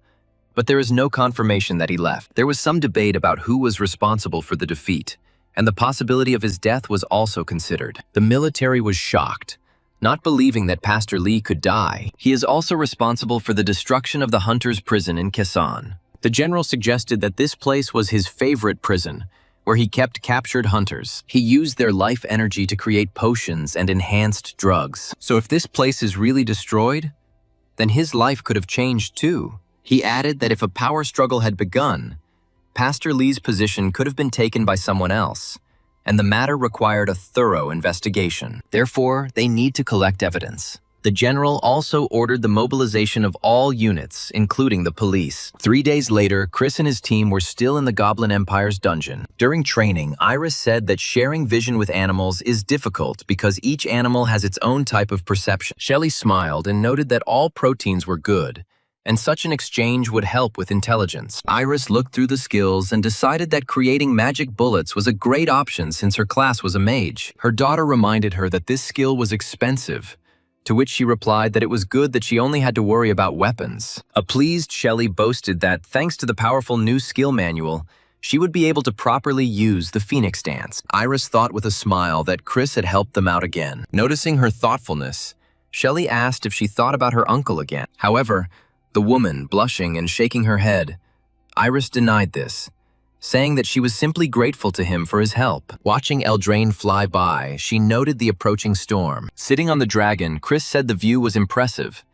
A: but there is no confirmation that he left. There was some debate about who was responsible for the defeat, and the possibility of his death was also considered. The military was shocked, not believing that Pastor Lee could die. He is also responsible for the destruction of the hunters' prison in Quezon. The general suggested that this place was his favorite prison, where he kept captured hunters. He used their life energy to create potions and enhanced drugs. So if this place is really destroyed, then his life could have changed too. He added that if a power struggle had begun, Pastor Lee's position could have been taken by someone else, and the matter required a thorough investigation. Therefore, they need to collect evidence. The general also ordered the mobilization of all units, including the police. 3 days later, Chris and his team were still in the Goblin Empire's dungeon. During training, Iris said that sharing vision with animals is difficult because each animal has its own type of perception. Shelley smiled and noted that all proteins were good, and such an exchange would help with intelligence. Iris looked through the skills and decided that creating magic bullets was a great option since her class was a mage. Her daughter reminded her that this skill was expensive, to which she replied that it was good that she only had to worry about weapons. A pleased Shelley boasted that, thanks to the powerful new skill manual, she would be able to properly use the Phoenix dance. Iris thought with a smile that Chris had helped them out again. Noticing her thoughtfulness, Shelley asked if she thought about her uncle again. However, the woman, blushing and shaking her head, Iris denied this, saying that she was simply grateful to him for his help. Watching Eldraine fly by, she noted the approaching storm. Sitting on the dragon, Chris said the view was impressive,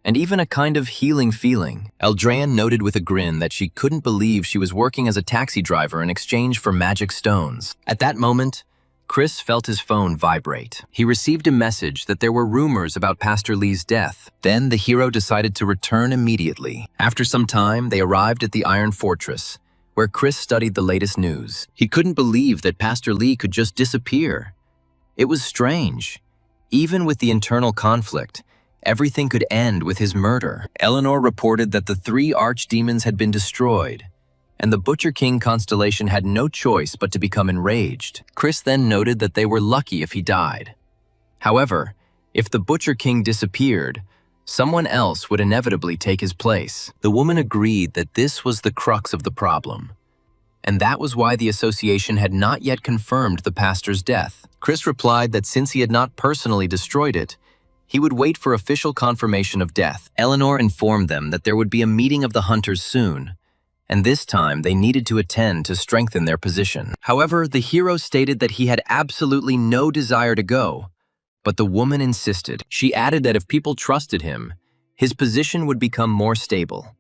A: and even a kind of healing feeling. Eldraine noted with a grin that she couldn't believe she was working as a taxi driver in exchange for magic stones. At that moment, Chris felt his phone vibrate. He received a message that there were rumors about Pastor Lee's death. Then the hero decided to return immediately. After some time, they arrived at the Iron Fortress, where Chris studied the latest news. He couldn't believe that Pastor Lee could just disappear. It was strange. Even with the internal conflict, everything could end with his murder. Eleanor reported that the 3 archdemons had been destroyed, and the Butcher King constellation had no choice but to become enraged. Chris then noted that they were lucky if he died. However, if the Butcher King disappeared, someone else would inevitably take his place. The woman agreed that this was the crux of the problem, and that was why the association had not yet confirmed the pastor's death. Chris replied that since he had not personally destroyed it, he would wait for official confirmation of death. Eleanor informed them that there would be a meeting of the hunters soon, and this time they needed to attend to strengthen their position. However, the hero stated that he had absolutely no desire to go, but the woman insisted. She added that if people trusted him, his position would become more stable.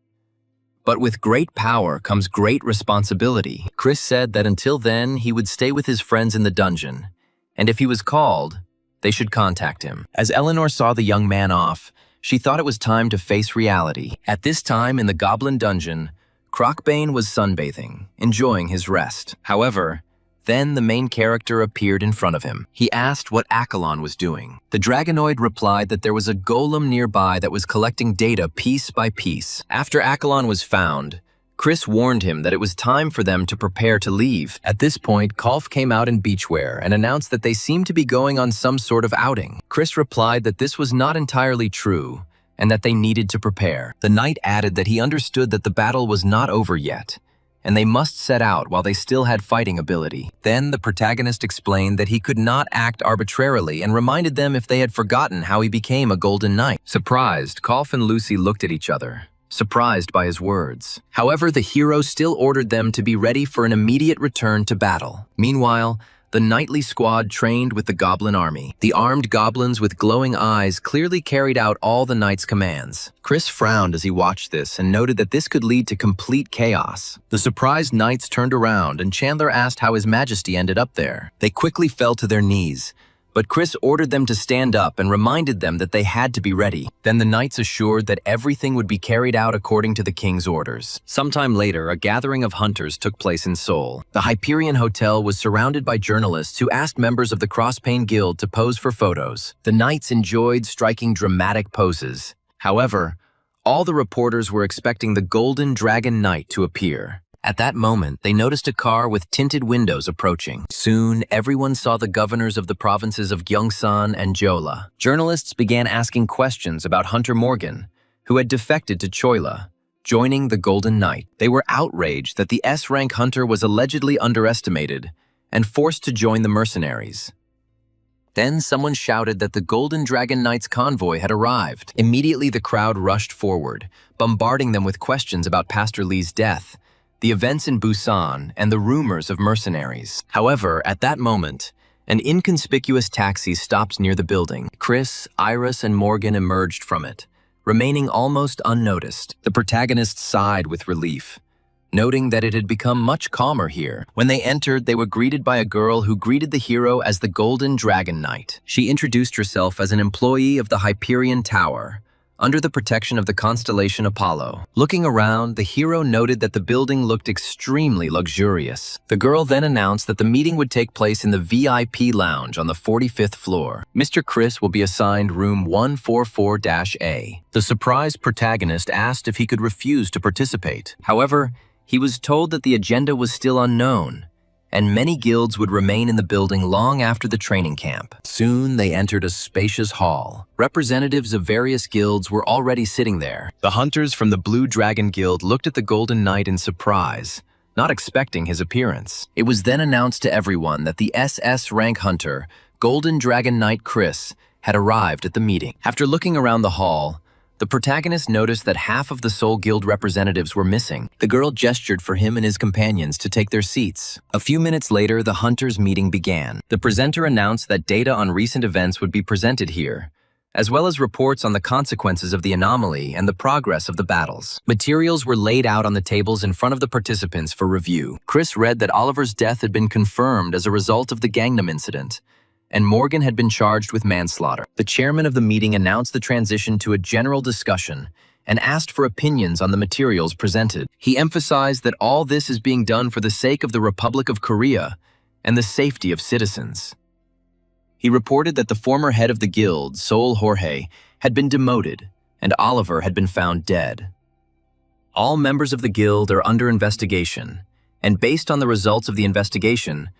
A: But with great power comes great responsibility. Chris said that until then, he would stay with his friends in the dungeon, and if he was called, they should contact him. As Eleanor saw the young man off, she thought it was time to face reality. At this time in the Goblin Dungeon, Crocbane was sunbathing, enjoying his rest. However, then the main character appeared in front of him. He asked what Accolon was doing. The Dragonoid replied that there was a golem nearby that was collecting data piece by piece. After Accolon was found, Chris warned him that it was time for them to prepare to leave. At this point, Kolf came out in beachwear and announced that they seemed to be going on some sort of outing. Chris replied that this was not entirely true, and that they needed to prepare. The knight added that he understood that the battle was not over yet, and they must set out while they still had fighting ability. Then the protagonist explained that he could not act arbitrarily and reminded them if they had forgotten how he became a golden knight. Surprised, Kolf and Lucy looked at each other, surprised by his words. However, the hero still ordered them to be ready for an immediate return to battle. Meanwhile, the knightly squad trained with the goblin army. The armed goblins with glowing eyes clearly carried out all the knight's commands. Chris frowned as he watched this and noted that this could lead to complete chaos. The surprised knights turned around and Chandler asked how His Majesty ended up there. They quickly fell to their knees, but Chris ordered them to stand up and reminded them that they had to be ready. Then the knights assured that everything would be carried out according to the king's orders. Sometime later, a gathering of hunters took place in Seoul. The Hyperion Hotel was surrounded by journalists who asked members of the Crosspain Guild to pose for photos. The knights enjoyed striking dramatic poses. However, all the reporters were expecting the Golden Dragon Knight to appear. At that moment, they noticed a car with tinted windows approaching. Soon, everyone saw the governors of the provinces of Gyeongsan and Jeolla. Journalists began asking questions about Hunter Morgan, who had defected to Choila, joining the Golden Knight. They were outraged that the S-rank hunter was allegedly underestimated and forced to join the mercenaries. Then someone shouted that the Golden Dragon Knight's convoy had arrived. Immediately, the crowd rushed forward, bombarding them with questions about Pastor Lee's death, the events in Busan, and the rumors of mercenaries. However, at that moment, an inconspicuous taxi stopped near the building. Chris, Iris, and Morgan emerged from it, remaining almost unnoticed. The protagonists sighed with relief, noting that it had become much calmer here. When they entered, they were greeted by a girl who greeted the hero as the Golden Dragon Knight. She introduced herself as an employee of the Hyperion Tower, under the protection of the constellation Apollo. Looking around, the hero noted that the building looked extremely luxurious. The girl then announced that the meeting would take place in the VIP lounge on the 45th floor. Mr. Chris will be assigned room 144-A. The surprised protagonist asked if he could refuse to participate. However, he was told that the agenda was still unknown, and many guilds would remain in the building long after the training camp. Soon, they entered a spacious hall. Representatives of various guilds were already sitting there. The hunters from the Blue Dragon Guild looked at the Golden Knight in surprise, not expecting his appearance. It was then announced to everyone that the SS rank hunter, Golden Dragon Knight Chris, had arrived at the meeting. After looking around the hall, The protagonist noticed that half of the Soul Guild representatives were missing. The girl gestured for him and his companions to take their seats. A few minutes later, the hunters' meeting began. The presenter announced that data on recent events would be presented here, as well as reports on the consequences of the anomaly and the progress of the battles. Materials were laid out on the tables in front of the participants for review. Chris read that Oliver's death had been confirmed as a result of the Gangnam incident, and Morgan had been charged with manslaughter. The chairman of the meeting announced the transition to a general discussion and asked for opinions on the materials presented. He emphasized that all this is being done for the sake of the Republic of Korea and the safety of citizens. He reported that the former head of the guild, Sol Jorge, had been demoted, and Oliver had been found dead. All members of the guild are under investigation, and based on the results of the investigation,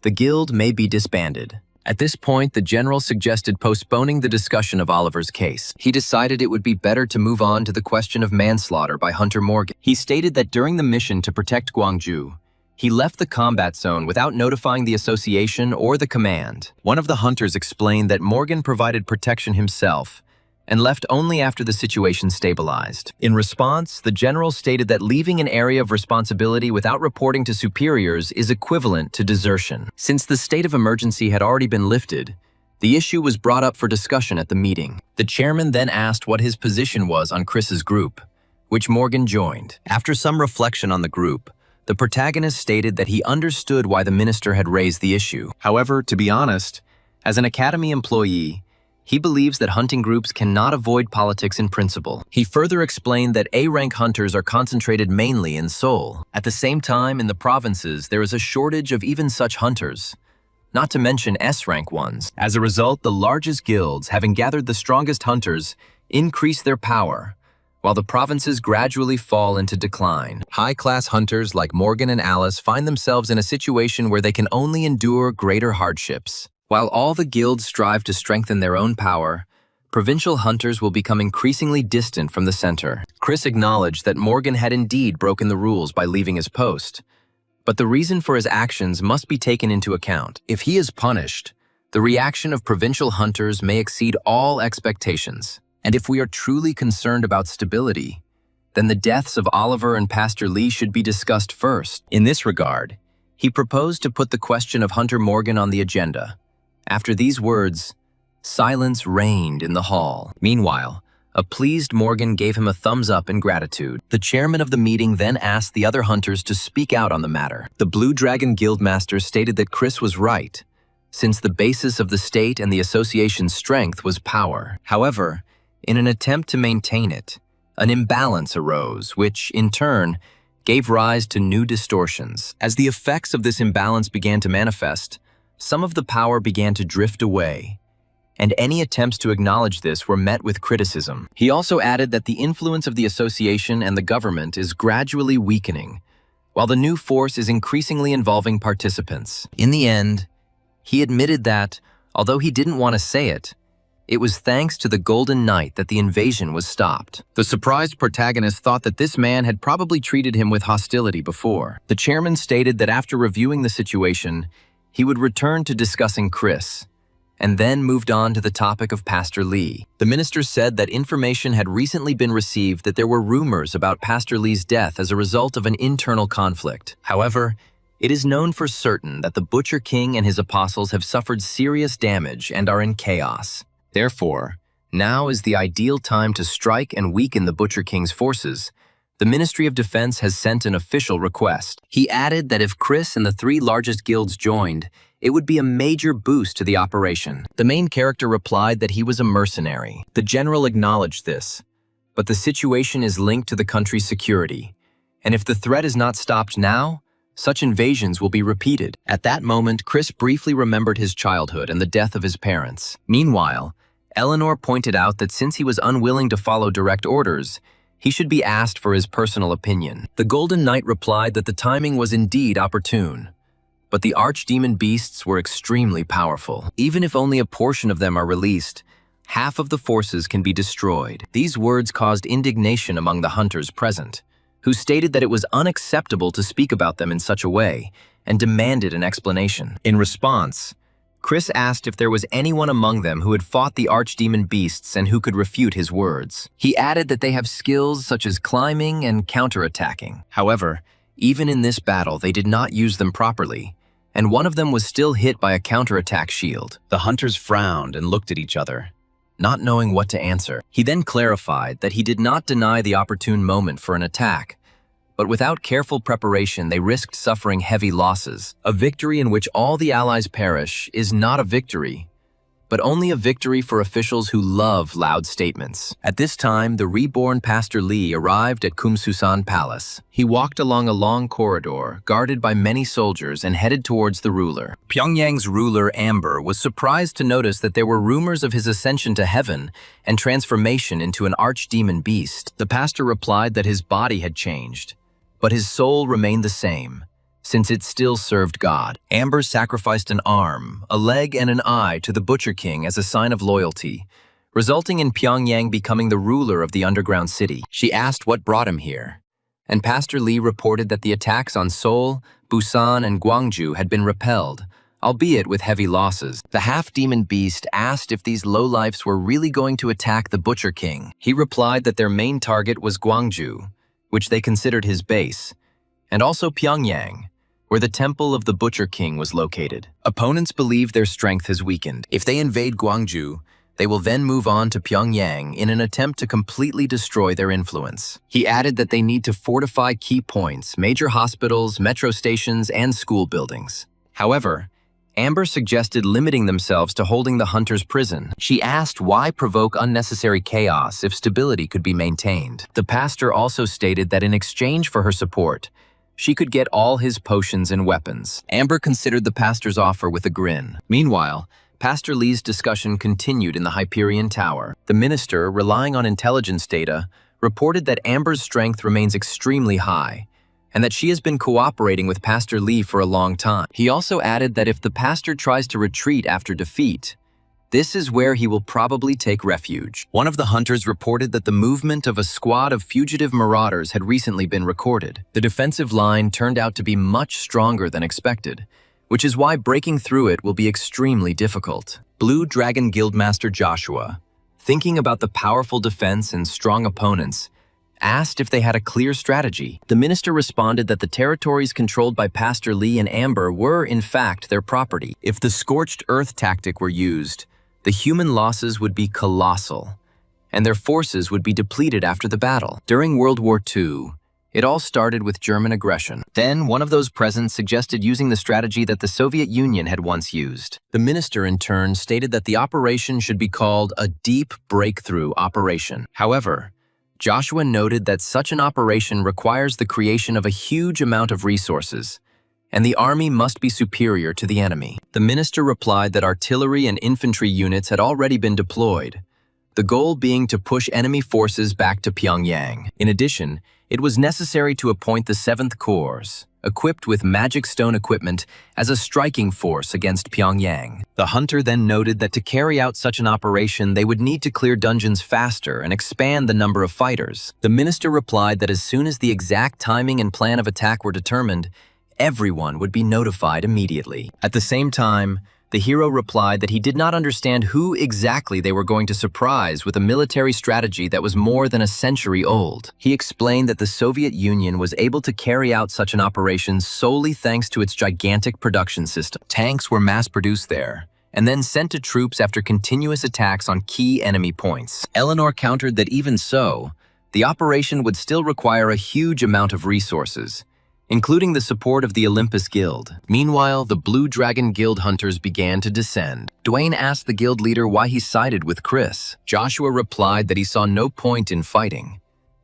A: the guild may be disbanded. At this point, the general suggested postponing the discussion of Oliver's case. He decided it would be better to move on to the question of manslaughter by Hunter Morgan. He stated that during the mission to protect Gwangju, he left the combat zone without notifying the association or the command. One of the hunters explained that Morgan provided protection himself and left only after the situation stabilized. In response, the general stated that leaving an area of responsibility without reporting to superiors is equivalent to desertion. Since the state of emergency had already been lifted, the issue was brought up for discussion at the meeting. The chairman then asked what his position was on Chris's group, which Morgan joined. After some reflection on the group, the protagonist stated that he understood why the minister had raised the issue. However, to be honest, as an academy employee, he believes that hunting groups cannot avoid politics in principle. He further explained that A-rank hunters are concentrated mainly in Seoul. At the same time, in the provinces, there is a shortage of even such hunters, not to mention S-rank ones. As a result, the largest guilds, having gathered the strongest hunters, increase their power, while the provinces gradually fall into decline. High-class hunters like Morgan and Alice find themselves in a situation where they can only endure greater hardships. While all the guilds strive to strengthen their own power, provincial hunters will become increasingly distant from the center. Chris acknowledged that Morgan had indeed broken the rules by leaving his post, but the reason for his actions must be taken into account. If he is punished, the reaction of provincial hunters may exceed all expectations. And if we are truly concerned about stability, then the deaths of Oliver and Pastor Lee should be discussed first. In this regard, he proposed to put the question of Hunter Morgan on the agenda. After these words, silence reigned in the hall. Meanwhile, a pleased Morgan gave him a thumbs up in gratitude. The chairman of the meeting then asked the other hunters to speak out on the matter. The Blue Dragon Guildmaster stated that Chris was right, since the basis of the state and the association's strength was power. However, in an attempt to maintain it, an imbalance arose, which, in turn, gave rise to new distortions. As the effects of this imbalance began to manifest, some of the power began to drift away, and any attempts to acknowledge this were met with criticism. He also added that the influence of the association and the government is gradually weakening, while the new force is increasingly involving participants. In the end, he admitted that, although he didn't want to say it, it was thanks to the Golden Knight that the invasion was stopped. The surprised protagonist thought that this man had probably treated him with hostility before. The chairman stated that after reviewing the situation, he would return to discussing Chris, and then moved on to the topic of Pastor Lee. The minister said that information had recently been received that there were rumors about Pastor Lee's death as a result of an internal conflict. However, it is known for certain that the Butcher King and his apostles have suffered serious damage and are in chaos. Therefore, now is the ideal time to strike and weaken the Butcher King's forces. The Ministry of Defense has sent an official request. He added that if Chris and the 3 largest guilds joined, it would be a major boost to the operation. The main character replied that he was a mercenary. The general acknowledged this, but the situation is linked to the country's security, and if the threat is not stopped now, such invasions will be repeated. At that moment, Chris briefly remembered his childhood and the death of his parents. Meanwhile, Eleanor pointed out that since he was unwilling to follow direct orders, he should be asked for his personal opinion. The Golden Knight replied that the timing was indeed opportune, but the archdemon beasts were extremely powerful. Even if only a portion of them are released, half of the forces can be destroyed. These words caused indignation among the hunters present, who stated that it was unacceptable to speak about them in such a way and demanded an explanation. In response, Chris asked if there was anyone among them who had fought the archdemon beasts and who could refute his words. He added that they have skills such as climbing and counterattacking. However, even in this battle, they did not use them properly, and one of them was still hit by a counterattack shield. The hunters frowned and looked at each other, not knowing what to answer. He then clarified that he did not deny the opportune moment for an attack, but without careful preparation, they risked suffering heavy losses. A victory in which all the allies perish is not a victory, but only a victory for officials who love loud statements. At this time, the reborn Pastor Lee arrived at Kumsusan Palace. He walked along a long corridor, guarded by many soldiers, and headed towards the ruler. Pyongyang's ruler, Amber, was surprised to notice that there were rumors of his ascension to heaven and transformation into an archdemon beast. The pastor replied that his body had changed, but his soul remained the same, since it still served God. Amber sacrificed an arm, a leg, and an eye to the Butcher King as a sign of loyalty, resulting in Pyongyang becoming the ruler of the underground city. She asked what brought him here, and Pastor Lee reported that the attacks on Seoul, Busan, and Gwangju had been repelled, albeit with heavy losses. The half-demon beast asked if these lowlifes were really going to attack the Butcher King. He replied that their main target was Gwangju, which they considered his base, and also Pyongyang, where the temple of the Butcher King was located. Opponents believe their strength has weakened. If they invade Gwangju, they will then move on to Pyongyang in an attempt to completely destroy their influence. He added that they need to fortify key points, major hospitals, metro stations, and school buildings. However, Amber suggested limiting themselves to holding the hunters' prison. She asked why provoke unnecessary chaos if stability could be maintained. The pastor also stated that in exchange for her support, she could get all his potions and weapons. Amber considered the pastor's offer with a grin. Meanwhile, Pastor Lee's discussion continued in the Hyperion Tower. The minister, relying on intelligence data, reported that Amber's strength remains extremely high, and that she has been cooperating with Pastor Lee for a long time. He also added that if the pastor tries to retreat after defeat, this is where he will probably take refuge. One of the hunters reported that the movement of a squad of fugitive marauders had recently been recorded. The defensive line turned out to be much stronger than expected, which is why breaking through it will be extremely difficult. Blue Dragon Guildmaster Joshua, thinking about the powerful defense and strong opponents, asked if they had a clear strategy. The minister responded that the territories controlled by Pastor Lee and Amber were, in fact, their property. If the scorched earth tactic were used, the human losses would be colossal, and their forces would be depleted after the battle. During World War II, it all started with German aggression. Then, one of those present suggested using the strategy that the Soviet Union had once used. The minister, in turn, stated that the operation should be called a deep breakthrough operation. However, Joshua noted that such an operation requires the creation of a huge amount of resources, and the army must be superior to the enemy. The minister replied that artillery and infantry units had already been deployed, the goal being to push enemy forces back to Pyongyang. In addition, it was necessary to appoint the 7th Corps, equipped with magic stone equipment, as a striking force against Pyongyang. The hunter then noted that to carry out such an operation, they would need to clear dungeons faster and expand the number of fighters. The minister replied that as soon as the exact timing and plan of attack were determined, everyone would be notified immediately. At the same time, the hero replied that he did not understand who exactly they were going to surprise with a military strategy that was more than a century old. He explained that the Soviet Union was able to carry out such an operation solely thanks to its gigantic production system. Tanks were mass-produced there, and then sent to troops after continuous attacks on key enemy points. Eleanor countered that even so, the operation would still require a huge amount of resources, including the support of the Olympus Guild. Meanwhile, the Blue Dragon Guild hunters began to descend. Dwayne asked the guild leader why he sided with Chris. Joshua replied that he saw no point in fighting.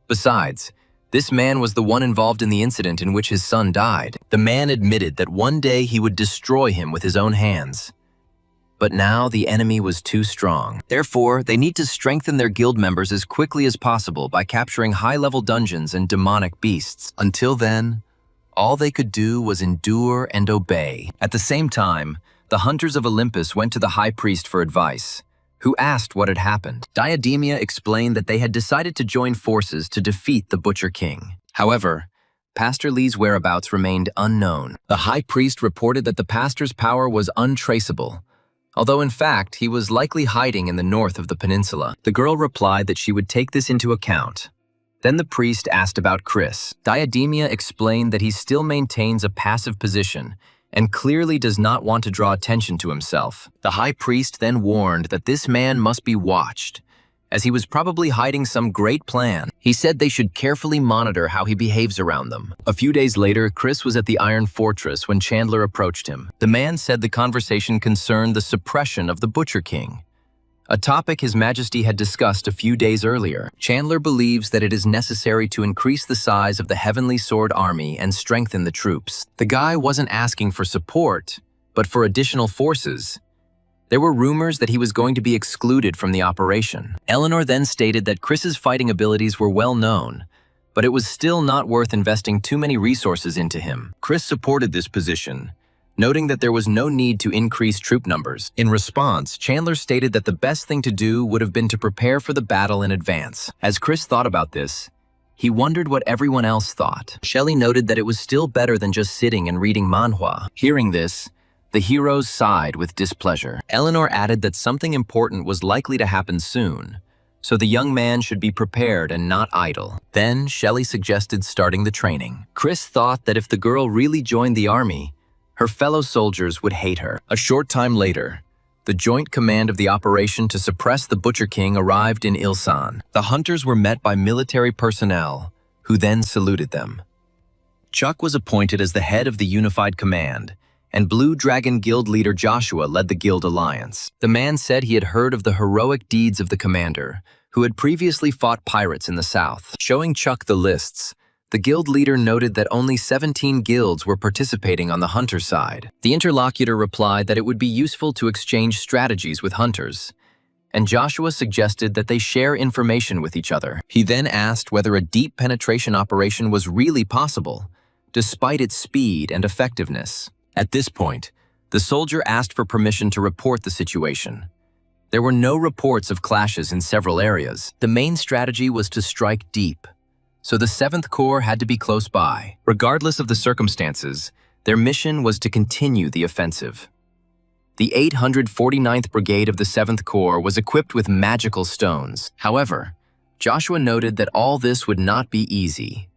A: Besides, this man was the one involved in the incident in which his son died. The man admitted that one day he would destroy him with his own hands. But now the enemy was too strong. Therefore, they need to strengthen their guild members as quickly as possible by capturing high-level dungeons and demonic beasts. Until then, all they could do was endure and obey. At the same time, the hunters of Olympus went to the high priest for advice, who asked what had happened. Diademia explained that they had decided to join forces to defeat the Butcher King. However, Pastor Lee's whereabouts remained unknown. The high priest reported that the pastor's power was untraceable, although in fact he was likely hiding in the north of the peninsula. The girl replied that she would take this into account. Then the priest asked about Chris. Diademia explained that he still maintains a passive position and clearly does not want to draw attention to himself. The high priest then warned that this man must be watched, as he was probably hiding some great plan. He said they should carefully monitor how he behaves around them. A few days later, Chris was at the Iron Fortress when Chandler approached him. The man said the conversation concerned the suppression of the Butcher King, a topic His Majesty had discussed a few days earlier. Chandler believes that it is necessary to increase the size of the Heavenly Sword Army and strengthen the troops. The guy wasn't asking for support, but for additional forces. There were rumors that he was going to be excluded from the operation. Eleanor then stated that Chris's fighting abilities were well known, but it was still not worth investing too many resources into him. Chris supported this position, noting that there was no need to increase troop numbers. In response, Chandler stated that the best thing to do would have been to prepare for the battle in advance. As Chris thought about this, he wondered what everyone else thought. Shelley noted that it was still better than just sitting and reading manhwa. Hearing this, the heroes sighed with displeasure. Eleanor added that something important was likely to happen soon, so the young man should be prepared and not idle. Then Shelley suggested starting the training. Chris thought that if the girl really joined the army, her fellow soldiers would hate her. A short time later, the joint command of the operation to suppress the Butcher King arrived in Ilsan. The hunters were met by military personnel, who then saluted them. Chuck was appointed as the head of the unified command, and Blue Dragon Guild leader Joshua led the guild alliance. The man said he had heard of the heroic deeds of the commander, who had previously fought pirates in the south. Showing Chuck the lists, the guild leader noted that only 17 guilds were participating on the hunter side. The interlocutor replied that it would be useful to exchange strategies with hunters, and Joshua suggested that they share information with each other. He then asked whether a deep penetration operation was really possible, despite its speed and effectiveness. At this point, the soldier asked for permission to report the situation. There were no reports of clashes in several areas. The main strategy was to strike deep, so the 7th Corps had to be close by. Regardless of the circumstances, their mission was to continue the offensive. The 849th Brigade of the 7th Corps was equipped with magical stones. However, Joshua noted that all this would not be easy.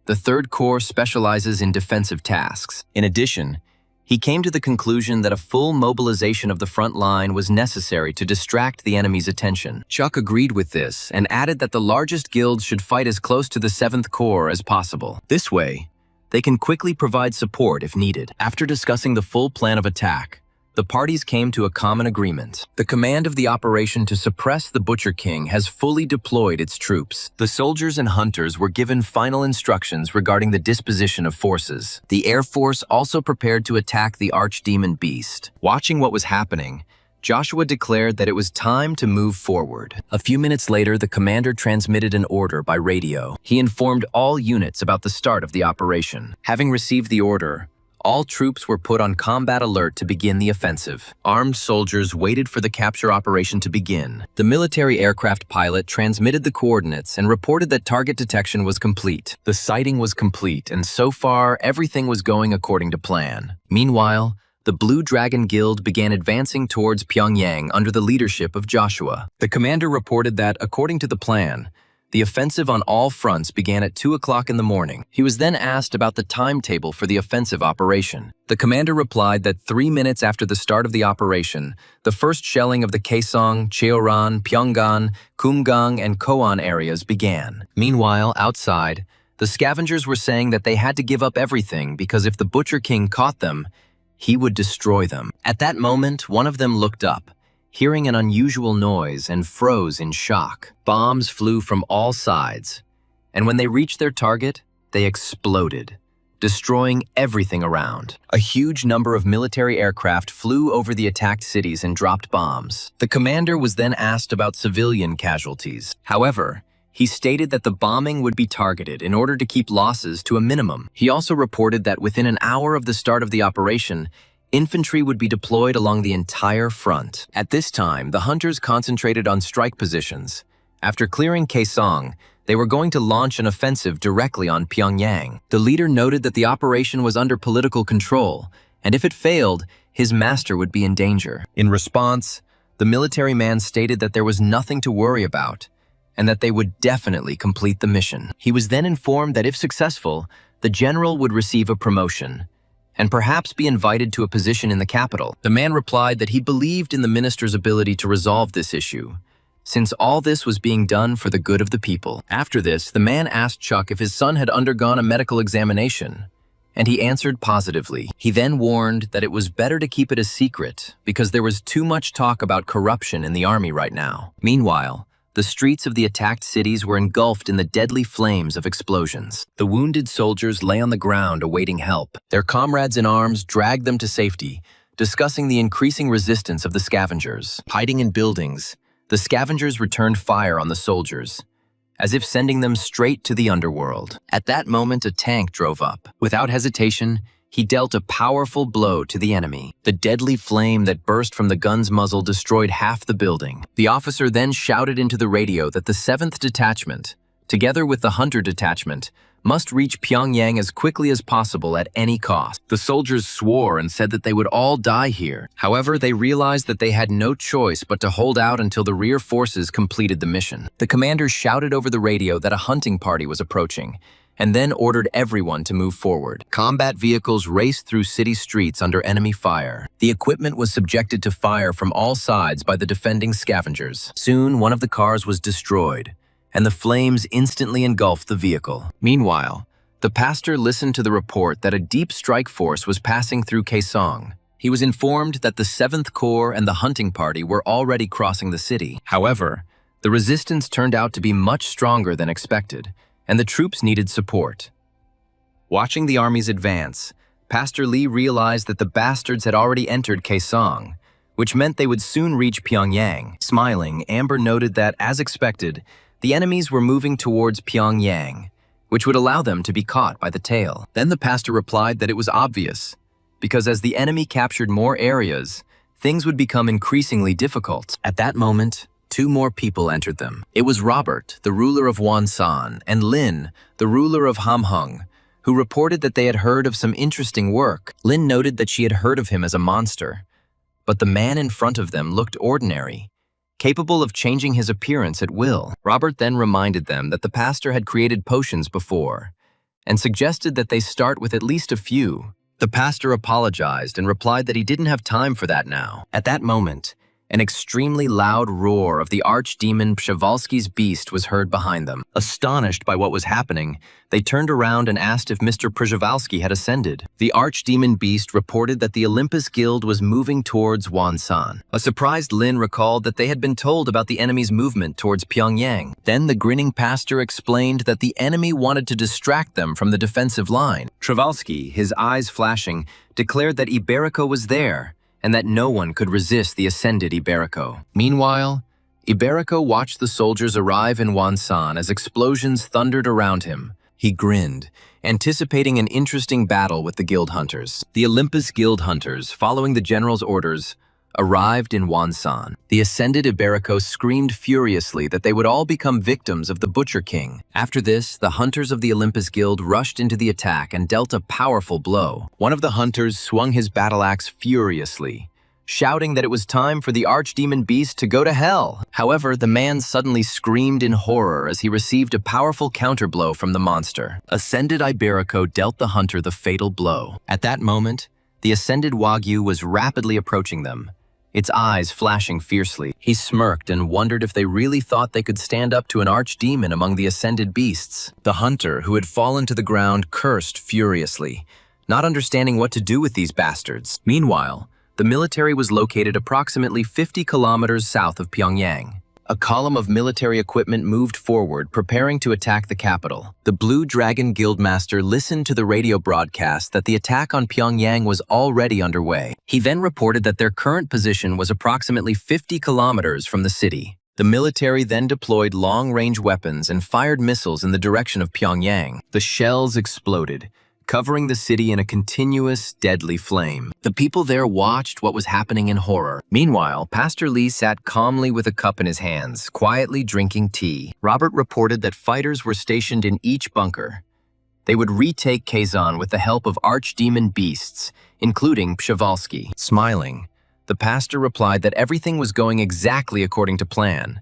A: The 3rd Corps specializes in defensive tasks. In addition, he came to the conclusion that a full mobilization of the front line was necessary to distract the enemy's attention. Chuck agreed with this and added that the largest guilds should fight as close to the 7th Corps as possible. This way, they can quickly provide support if needed. After discussing the full plan of attack, the parties came to a common agreement. The command of the operation to suppress the Butcher King has fully deployed its troops. The soldiers and hunters were given final instructions regarding the disposition of forces. The Air Force also prepared to attack the Archdemon Beast. Watching what was happening, Joshua declared that it was time to move forward. A few minutes later, the commander transmitted an order by radio. He informed all units about the start of the operation. Having received the order, all troops were put on combat alert to begin the offensive. Armed soldiers waited for the capture operation to begin. The military aircraft pilot transmitted the coordinates and reported that target detection was complete. The sighting was complete, and so far, everything was going according to plan. Meanwhile, the Blue Dragon Guild began advancing towards Pyongyang under the leadership of Joshua. The commander reported that, according to the plan, the offensive on all fronts began at 2 o'clock in the morning. He was then asked about the timetable for the offensive operation. The commander replied that 3 minutes after the start of the operation, the first shelling of the Kaesong, Cheoran, Pyongan, Kumgang, and Koan areas began. Meanwhile, outside, the scavengers were saying that they had to give up everything because if the Butcher King caught them, he would destroy them. At that moment, one of them looked up, hearing an unusual noise, and froze in shock. Bombs flew from all sides, and when they reached their target, they exploded, destroying everything around. A huge number of military aircraft flew over the attacked cities and dropped bombs. The commander was then asked about civilian casualties. However, he stated that the bombing would be targeted in order to keep losses to a minimum. He also reported that within an hour of the start of the operation, infantry would be deployed along the entire front. At this time, the hunters concentrated on strike positions. After clearing Kaesong, they were going to launch an offensive directly on Pyongyang. The leader noted that the operation was under political control, and if it failed, his master would be in danger. In response, the military man stated that there was nothing to worry about, and that they would definitely complete the mission. He was then informed that if successful, the general would receive a promotion, and perhaps be invited to a position in the capital. The man replied that he believed in the minister's ability to resolve this issue, since all this was being done for the good of the people. After this, the man asked Chuck if his son had undergone a medical examination, and he answered positively. He then warned that it was better to keep it a secret because there was too much talk about corruption in the army right now. Meanwhile, the streets of the attacked cities were engulfed in the deadly flames of explosions. The wounded soldiers lay on the ground awaiting help. Their comrades in arms dragged them to safety, discussing the increasing resistance of the scavengers. Hiding in buildings, the scavengers returned fire on the soldiers, as if sending them straight to the underworld. At that moment, a tank drove up. Without hesitation, he dealt a powerful blow to the enemy. The deadly flame that burst from the gun's muzzle destroyed half the building. The officer then shouted into the radio that the 7th Detachment, together with the Hunter Detachment, must reach Pyongyang as quickly as possible at any cost. The soldiers swore and said that they would all die here. However, they realized that they had no choice but to hold out until the rear forces completed the mission. The commander shouted over the radio that a hunting party was approaching, and then ordered everyone to move forward. Combat vehicles raced through city streets under enemy fire. The equipment was subjected to fire from all sides by the defending scavengers. Soon, one of the cars was destroyed, and the flames instantly engulfed the vehicle. Meanwhile, the pastor listened to the report that a deep strike force was passing through Kaesong. He was informed that the 7th Corps and the hunting party were already crossing the city. However, the resistance turned out to be much stronger than expected, and the troops needed support. Watching the armies advance, Pastor Lee realized that the bastards had already entered Kaesong, which meant they would soon reach Pyongyang. Smiling, Amber noted that, as expected, the enemies were moving towards Pyongyang, which would allow them to be caught by the tail. Then the pastor replied that it was obvious, because as the enemy captured more areas, things would become increasingly difficult. At that moment, 2 more people entered them. It was Robert, the ruler of Wonsan, and Lin, the ruler of Hamhung, who reported that they had heard of some interesting work. Lin noted that she had heard of him as a monster, but the man in front of them looked ordinary, capable of changing his appearance at will. Robert then reminded them that the pastor had created potions before, and suggested that they start with at least a few. The pastor apologized and replied that he didn't have time for that now. At that moment, an extremely loud roar of the archdemon Przewalski's beast was heard behind them. Astonished by what was happening, they turned around and asked if Mr. Przewalski had ascended. The archdemon beast reported that the Olympus Guild was moving towards Wonsan. A surprised Lin recalled that they had been told about the enemy's movement towards Pyongyang. Then the grinning pastor explained that the enemy wanted to distract them from the defensive line. Przewalski, his eyes flashing, declared that Iberico was there, and that no one could resist the ascended Iberico. Meanwhile, Iberico watched the soldiers arrive in Wonsan as explosions thundered around him. He grinned, anticipating an interesting battle with the guild hunters. The Olympus Guild hunters, following the general's orders, arrived in Wonsan. The ascended Iberico screamed furiously that they would all become victims of the Butcher King. After this, the hunters of the Olympus Guild rushed into the attack and dealt a powerful blow. One of the hunters swung his battle axe furiously, shouting that it was time for the archdemon beast to go to hell. However, the man suddenly screamed in horror as he received a powerful counterblow from the monster. Ascended Iberico dealt the hunter the fatal blow. At that moment, the ascended Wagyu was rapidly approaching them, its eyes flashing fiercely. He smirked and wondered if they really thought they could stand up to an archdemon among the ascended beasts. The hunter, who had fallen to the ground, cursed furiously, not understanding what to do with these bastards. Meanwhile, the military was located approximately 50 kilometers south of Pyongyang. A column of military equipment moved forward, preparing to attack the capital. The Blue Dragon Guildmaster listened to the radio broadcast that the attack on Pyongyang was already underway. He then reported that their current position was approximately 50 kilometers from the city. The military then deployed long-range weapons and fired missiles in the direction of Pyongyang. The shells exploded, covering the city in a continuous, deadly flame. The people there watched what was happening in horror. Meanwhile, Pastor Lee sat calmly with a cup in his hands, quietly drinking tea. Robert reported that fighters were stationed in each bunker. They would retake Kaesong with the help of archdemon beasts, including Przewalski. Smiling, the pastor replied that everything was going exactly according to plan,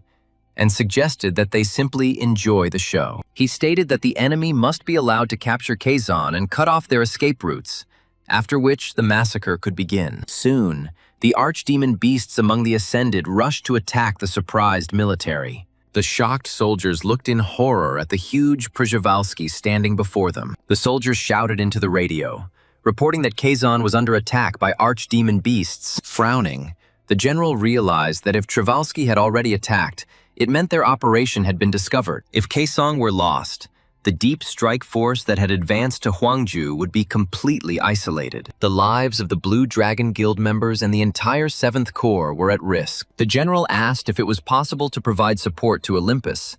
A: and suggested that they simply enjoy the show. He stated that the enemy must be allowed to capture Kazan and cut off their escape routes, after which the massacre could begin. Soon, the archdemon beasts among the Ascended rushed to attack the surprised military. The shocked soldiers looked in horror at the huge Przewalski standing before them. The soldiers shouted into the radio, reporting that Kazan was under attack by archdemon beasts. Frowning, the general realized that if Przewalski had already attacked, it meant their operation had been discovered. If Kaesong were lost, the deep strike force that had advanced to Hwangju would be completely isolated. The lives of the Blue Dragon Guild members and the entire 7th Corps were at risk. The general asked if it was possible to provide support to Olympus.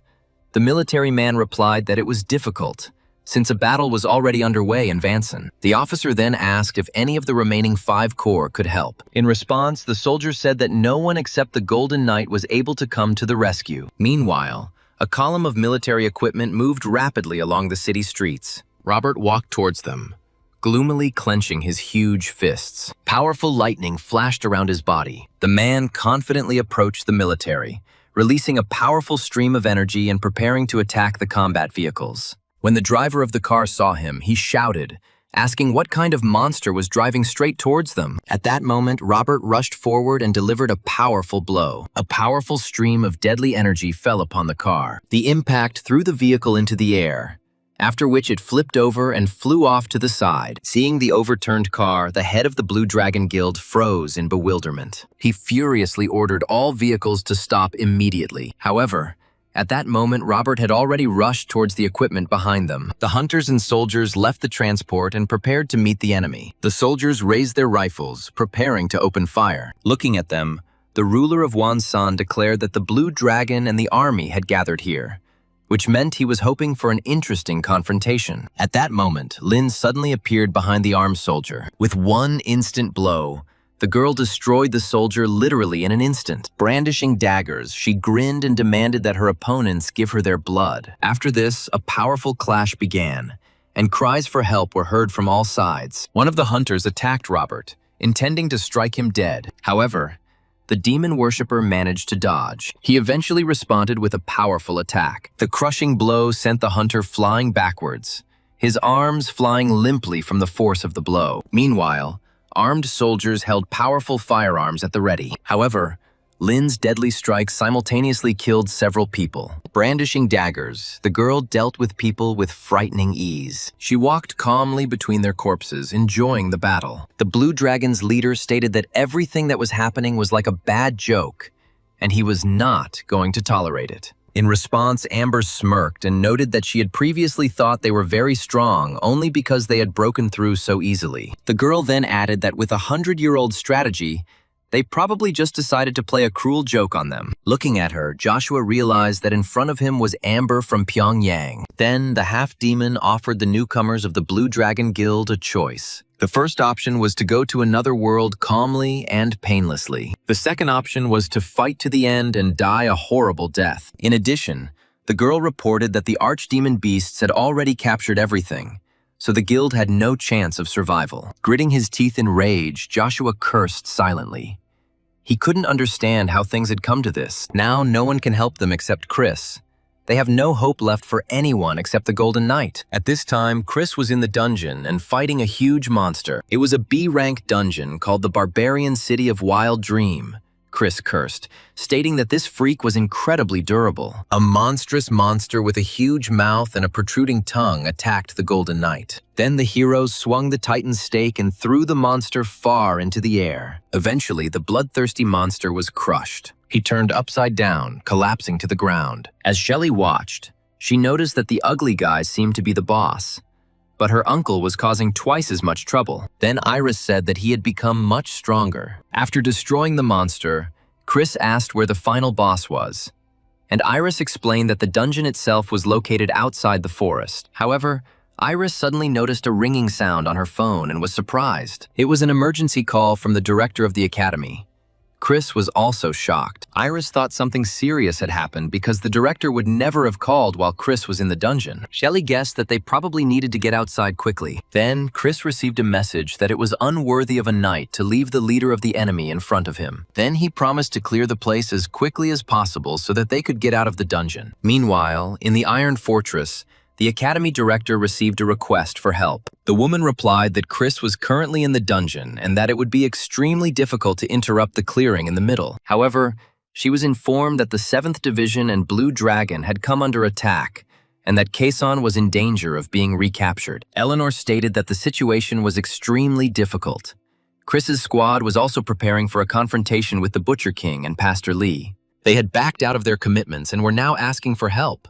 A: The military man replied that it was difficult, since a battle was already underway in Vanson. The officer then asked if any of the remaining 5 corps could help. In response, the soldiers said that no one except the Golden Knight was able to come to the rescue. Meanwhile, a column of military equipment moved rapidly along the city streets. Robert walked towards them, gloomily clenching his huge fists. Powerful lightning flashed around his body. The man confidently approached the military, releasing a powerful stream of energy and preparing to attack the combat vehicles. When the driver of the car saw him, he shouted, asking what kind of monster was driving straight towards them. At that moment, Robert rushed forward and delivered a powerful blow. A powerful stream of deadly energy fell upon the car. The impact threw the vehicle into the air, after which it flipped over and flew off to the side. Seeing the overturned car, the head of the Blue Dragon Guild froze in bewilderment. He furiously ordered all vehicles to stop immediately. However, at that moment, Robert had already rushed towards the equipment behind them. The hunters and soldiers left the transport and prepared to meet the enemy. The soldiers raised their rifles, preparing to open fire. Looking at them, the ruler of Wonsan declared that the Blue Dragon and the army had gathered here, which meant he was hoping for an interesting confrontation. At that moment, Lin suddenly appeared behind the armed soldier. With one instant blow, the girl destroyed the soldier literally in an instant. Brandishing daggers, she grinned and demanded that her opponents give her their blood. After this, a powerful clash began, and cries for help were heard from all sides. One of the hunters attacked Robert, intending to strike him dead. However, the demon worshipper managed to dodge. He eventually responded with a powerful attack. The crushing blow sent the hunter flying backwards, his arms flying limply from the force of the blow. Meanwhile, armed soldiers held powerful firearms at the ready. However, Lin's deadly strikes simultaneously killed several people. Brandishing daggers, the girl dealt with people with frightening ease. She walked calmly between their corpses, enjoying the battle. The Blue Dragon's leader stated that everything that was happening was like a bad joke, and he was not going to tolerate it. In response, Amber smirked and noted that she had previously thought they were very strong only because they had broken through so easily. The girl then added that with a 100-year-old strategy, they probably just decided to play a cruel joke on them. Looking at her, Joshua realized that in front of him was Amber from Pyongyang. Then the half-demon offered the newcomers of the Blue Dragon Guild a choice. The first option was to go to another world calmly and painlessly. The second option was to fight to the end and die a horrible death. In addition, the girl reported that the archdemon beasts had already captured everything, so the guild had no chance of survival. Gritting his teeth in rage, Joshua cursed silently. He couldn't understand how things had come to this. Now no one can help them except Chris. They have no hope left for anyone except the Golden Knight. At this time, Chris was in the dungeon and fighting a huge monster. It was a B-rank dungeon called the Barbarian City of Wild Dream. Chris cursed, stating that this freak was incredibly durable. A monstrous monster with a huge mouth and a protruding tongue attacked the Golden Knight. Then the heroes swung the Titan's stake and threw the monster far into the air. Eventually, the bloodthirsty monster was crushed. He turned upside down, collapsing to the ground. As Shelley watched, she noticed that the ugly guy seemed to be the boss, but her uncle was causing twice as much trouble. Then Iris said that he had become much stronger. After destroying the monster, Chris asked where the final boss was, and Iris explained that the dungeon itself was located outside the forest. However, Iris suddenly noticed a ringing sound on her phone and was surprised. It was an emergency call from the director of the academy. Chris was also shocked. Iris thought something serious had happened because the director would never have called while Chris was in the dungeon. Shelley guessed that they probably needed to get outside quickly. Then, Chris received a message that it was unworthy of a knight to leave the leader of the enemy in front of him. Then he promised to clear the place as quickly as possible so that they could get out of the dungeon. Meanwhile, in the Iron Fortress, the Academy director received a request for help. The woman replied that Chris was currently in the dungeon and that it would be extremely difficult to interrupt the clearing in the middle. However, she was informed that the 7th Division and Blue Dragon had come under attack and that Kason was in danger of being recaptured. Eleanor stated that the situation was extremely difficult. Chris's squad was also preparing for a confrontation with the Butcher King and Pastor Lee. They had backed out of their commitments and were now asking for help.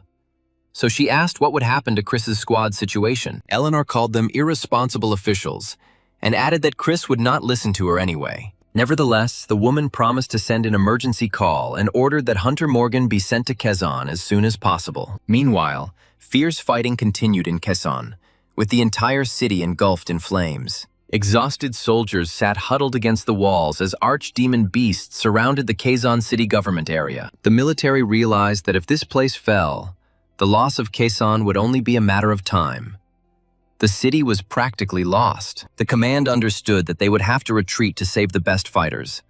A: So she asked what would happen to Chris's squad's situation. Eleanor called them irresponsible officials and added that Chris would not listen to her anyway. Nevertheless, the woman promised to send an emergency call and ordered that Hunter Morgan be sent to Quezon as soon as possible. Meanwhile, fierce fighting continued in Quezon, with the entire city engulfed in flames. Exhausted soldiers sat huddled against the walls as archdemon beasts surrounded the Quezon city government area. The military realized that if this place fell, the loss of Quezon would only be a matter of time. The city was practically lost. The command understood that they would have to retreat to save the best fighters.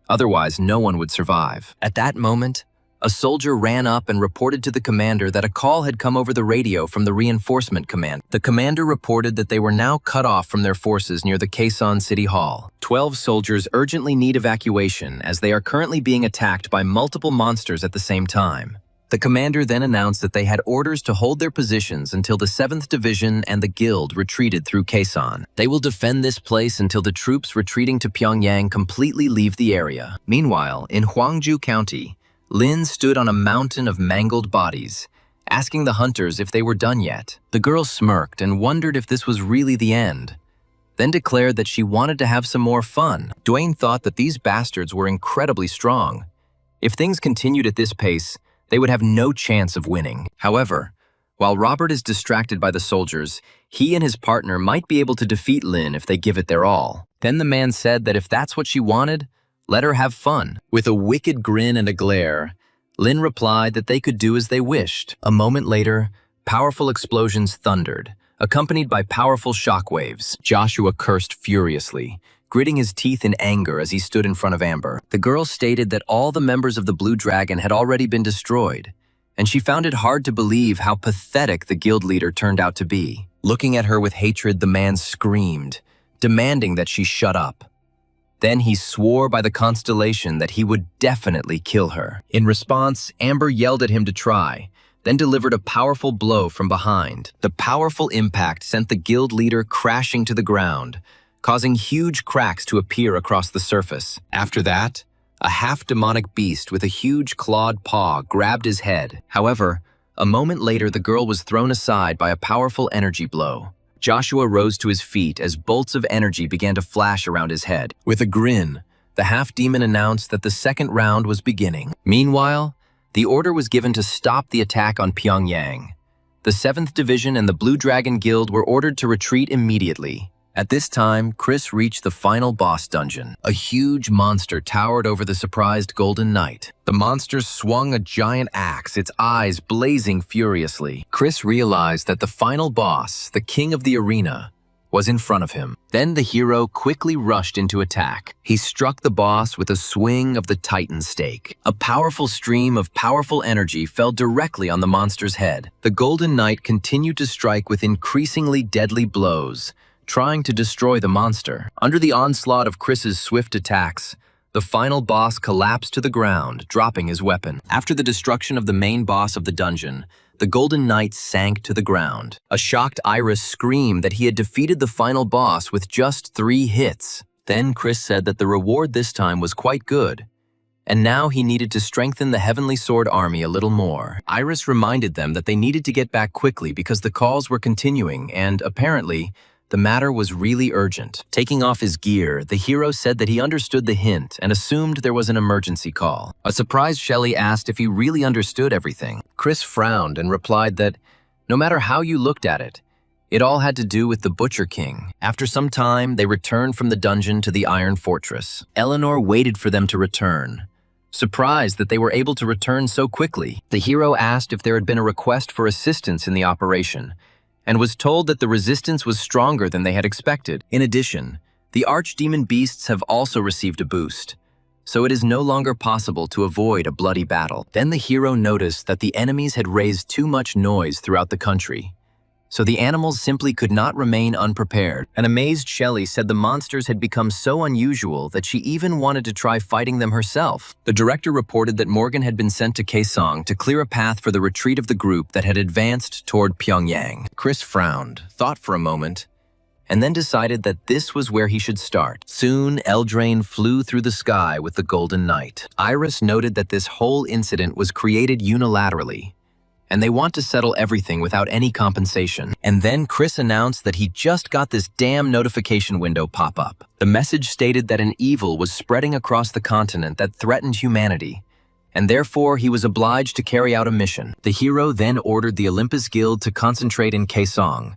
A: Otherwise, no one would survive. At that moment, a soldier ran up and reported to the commander that a call had come over the radio from the reinforcement command. The commander reported that they were now cut off from their forces near the Quezon City Hall. 12 soldiers urgently need evacuation as they are currently being attacked by multiple monsters at the same time. The commander then announced that they had orders to hold their positions until the 7th Division and the Guild retreated through Quezon. They will defend this place until the troops retreating to Pyongyang completely leave the area. Meanwhile, in Hwangju County, Lin stood on a mountain of mangled bodies, asking the hunters if they were done yet. The girl smirked and wondered if this was really the end, then declared that she wanted to have some more fun. Dwayne thought that these bastards were incredibly strong. If things continued at this pace, they would have no chance of winning. However, while Robert is distracted by the soldiers, he and his partner might be able to defeat Lin if they give it their all. Then the man said that if that's what she wanted, let her have fun. With a wicked grin and a glare, Lin replied that they could do as they wished. A moment later, powerful explosions thundered, accompanied by powerful shockwaves. Joshua cursed furiously, gritting his teeth in anger as he stood in front of Amber. The girl stated that all the members of the Blue Dragon had already been destroyed, and she found it hard to believe how pathetic the guild leader turned out to be. Looking at her with hatred, the man screamed, demanding that she shut up. Then he swore by the constellation that he would definitely kill her. In response, Amber yelled at him to try, then delivered a powerful blow from behind. The powerful impact sent the guild leader crashing to the ground, causing huge cracks to appear across the surface. After that, a half-demonic beast with a huge clawed paw grabbed his head. However, a moment later the girl was thrown aside by a powerful energy blow. Joshua rose to his feet as bolts of energy began to flash around his head. With a grin, the half-demon announced that the second round was beginning. Meanwhile, the order was given to stop the attack on Pyongyang. The 7th Division and the Blue Dragon Guild were ordered to retreat immediately. At this time, Chris reached the final boss dungeon. A huge monster towered over the surprised Golden Knight. The monster swung a giant axe, its eyes blazing furiously. Chris realized that the final boss, the king of the arena, was in front of him. Then the hero quickly rushed into attack. He struck the boss with a swing of the Titan stake. A powerful stream of powerful energy fell directly on the monster's head. The Golden Knight continued to strike with increasingly deadly blows, trying to destroy the monster. Under the onslaught of Chris's swift attacks, the final boss collapsed to the ground, dropping his weapon. After the destruction of the main boss of the dungeon, the Golden Knight sank to the ground. A shocked Iris screamed that he had defeated the final boss with just 3 hits. Then Chris said that the reward this time was quite good, and now he needed to strengthen the Heavenly Sword army a little more. Iris reminded them that they needed to get back quickly because the calls were continuing and, apparently, the matter was really urgent. Taking off his gear, the hero said that he understood the hint and assumed there was an emergency call. A surprised Shelley asked if he really understood everything. Chris frowned and replied that, no matter how you looked at it, It all had to do with the Butcher King. After some time, they returned from the dungeon to the Iron Fortress. Eleanor waited for them to return. Surprised that they were able to return so quickly, the hero asked if there had been a request for assistance in the operation, and was told that the resistance was stronger than they had expected. In addition, the archdemon beasts have also received a boost, so it is no longer possible to avoid a bloody battle. Then the hero noticed that the enemies had raised too much noise throughout the country, so the animals simply could not remain unprepared. An amazed Shelley said the monsters had become so unusual that she even wanted to try fighting them herself. The director reported that Morgan had been sent to Kaesong to clear a path for the retreat of the group that had advanced toward Pyongyang. Chris frowned, thought for a moment, and then decided that this was where he should start. Soon, Eldraine flew through the sky with the Golden Knight. Iris noted that this whole incident was created unilaterally, and they want to settle everything without any compensation. And then Chris announced that he just got this damn notification window pop up. The message stated that an evil was spreading across the continent that threatened humanity, and therefore he was obliged to carry out a mission. The hero then ordered the Olympus Guild to concentrate in Kaesong.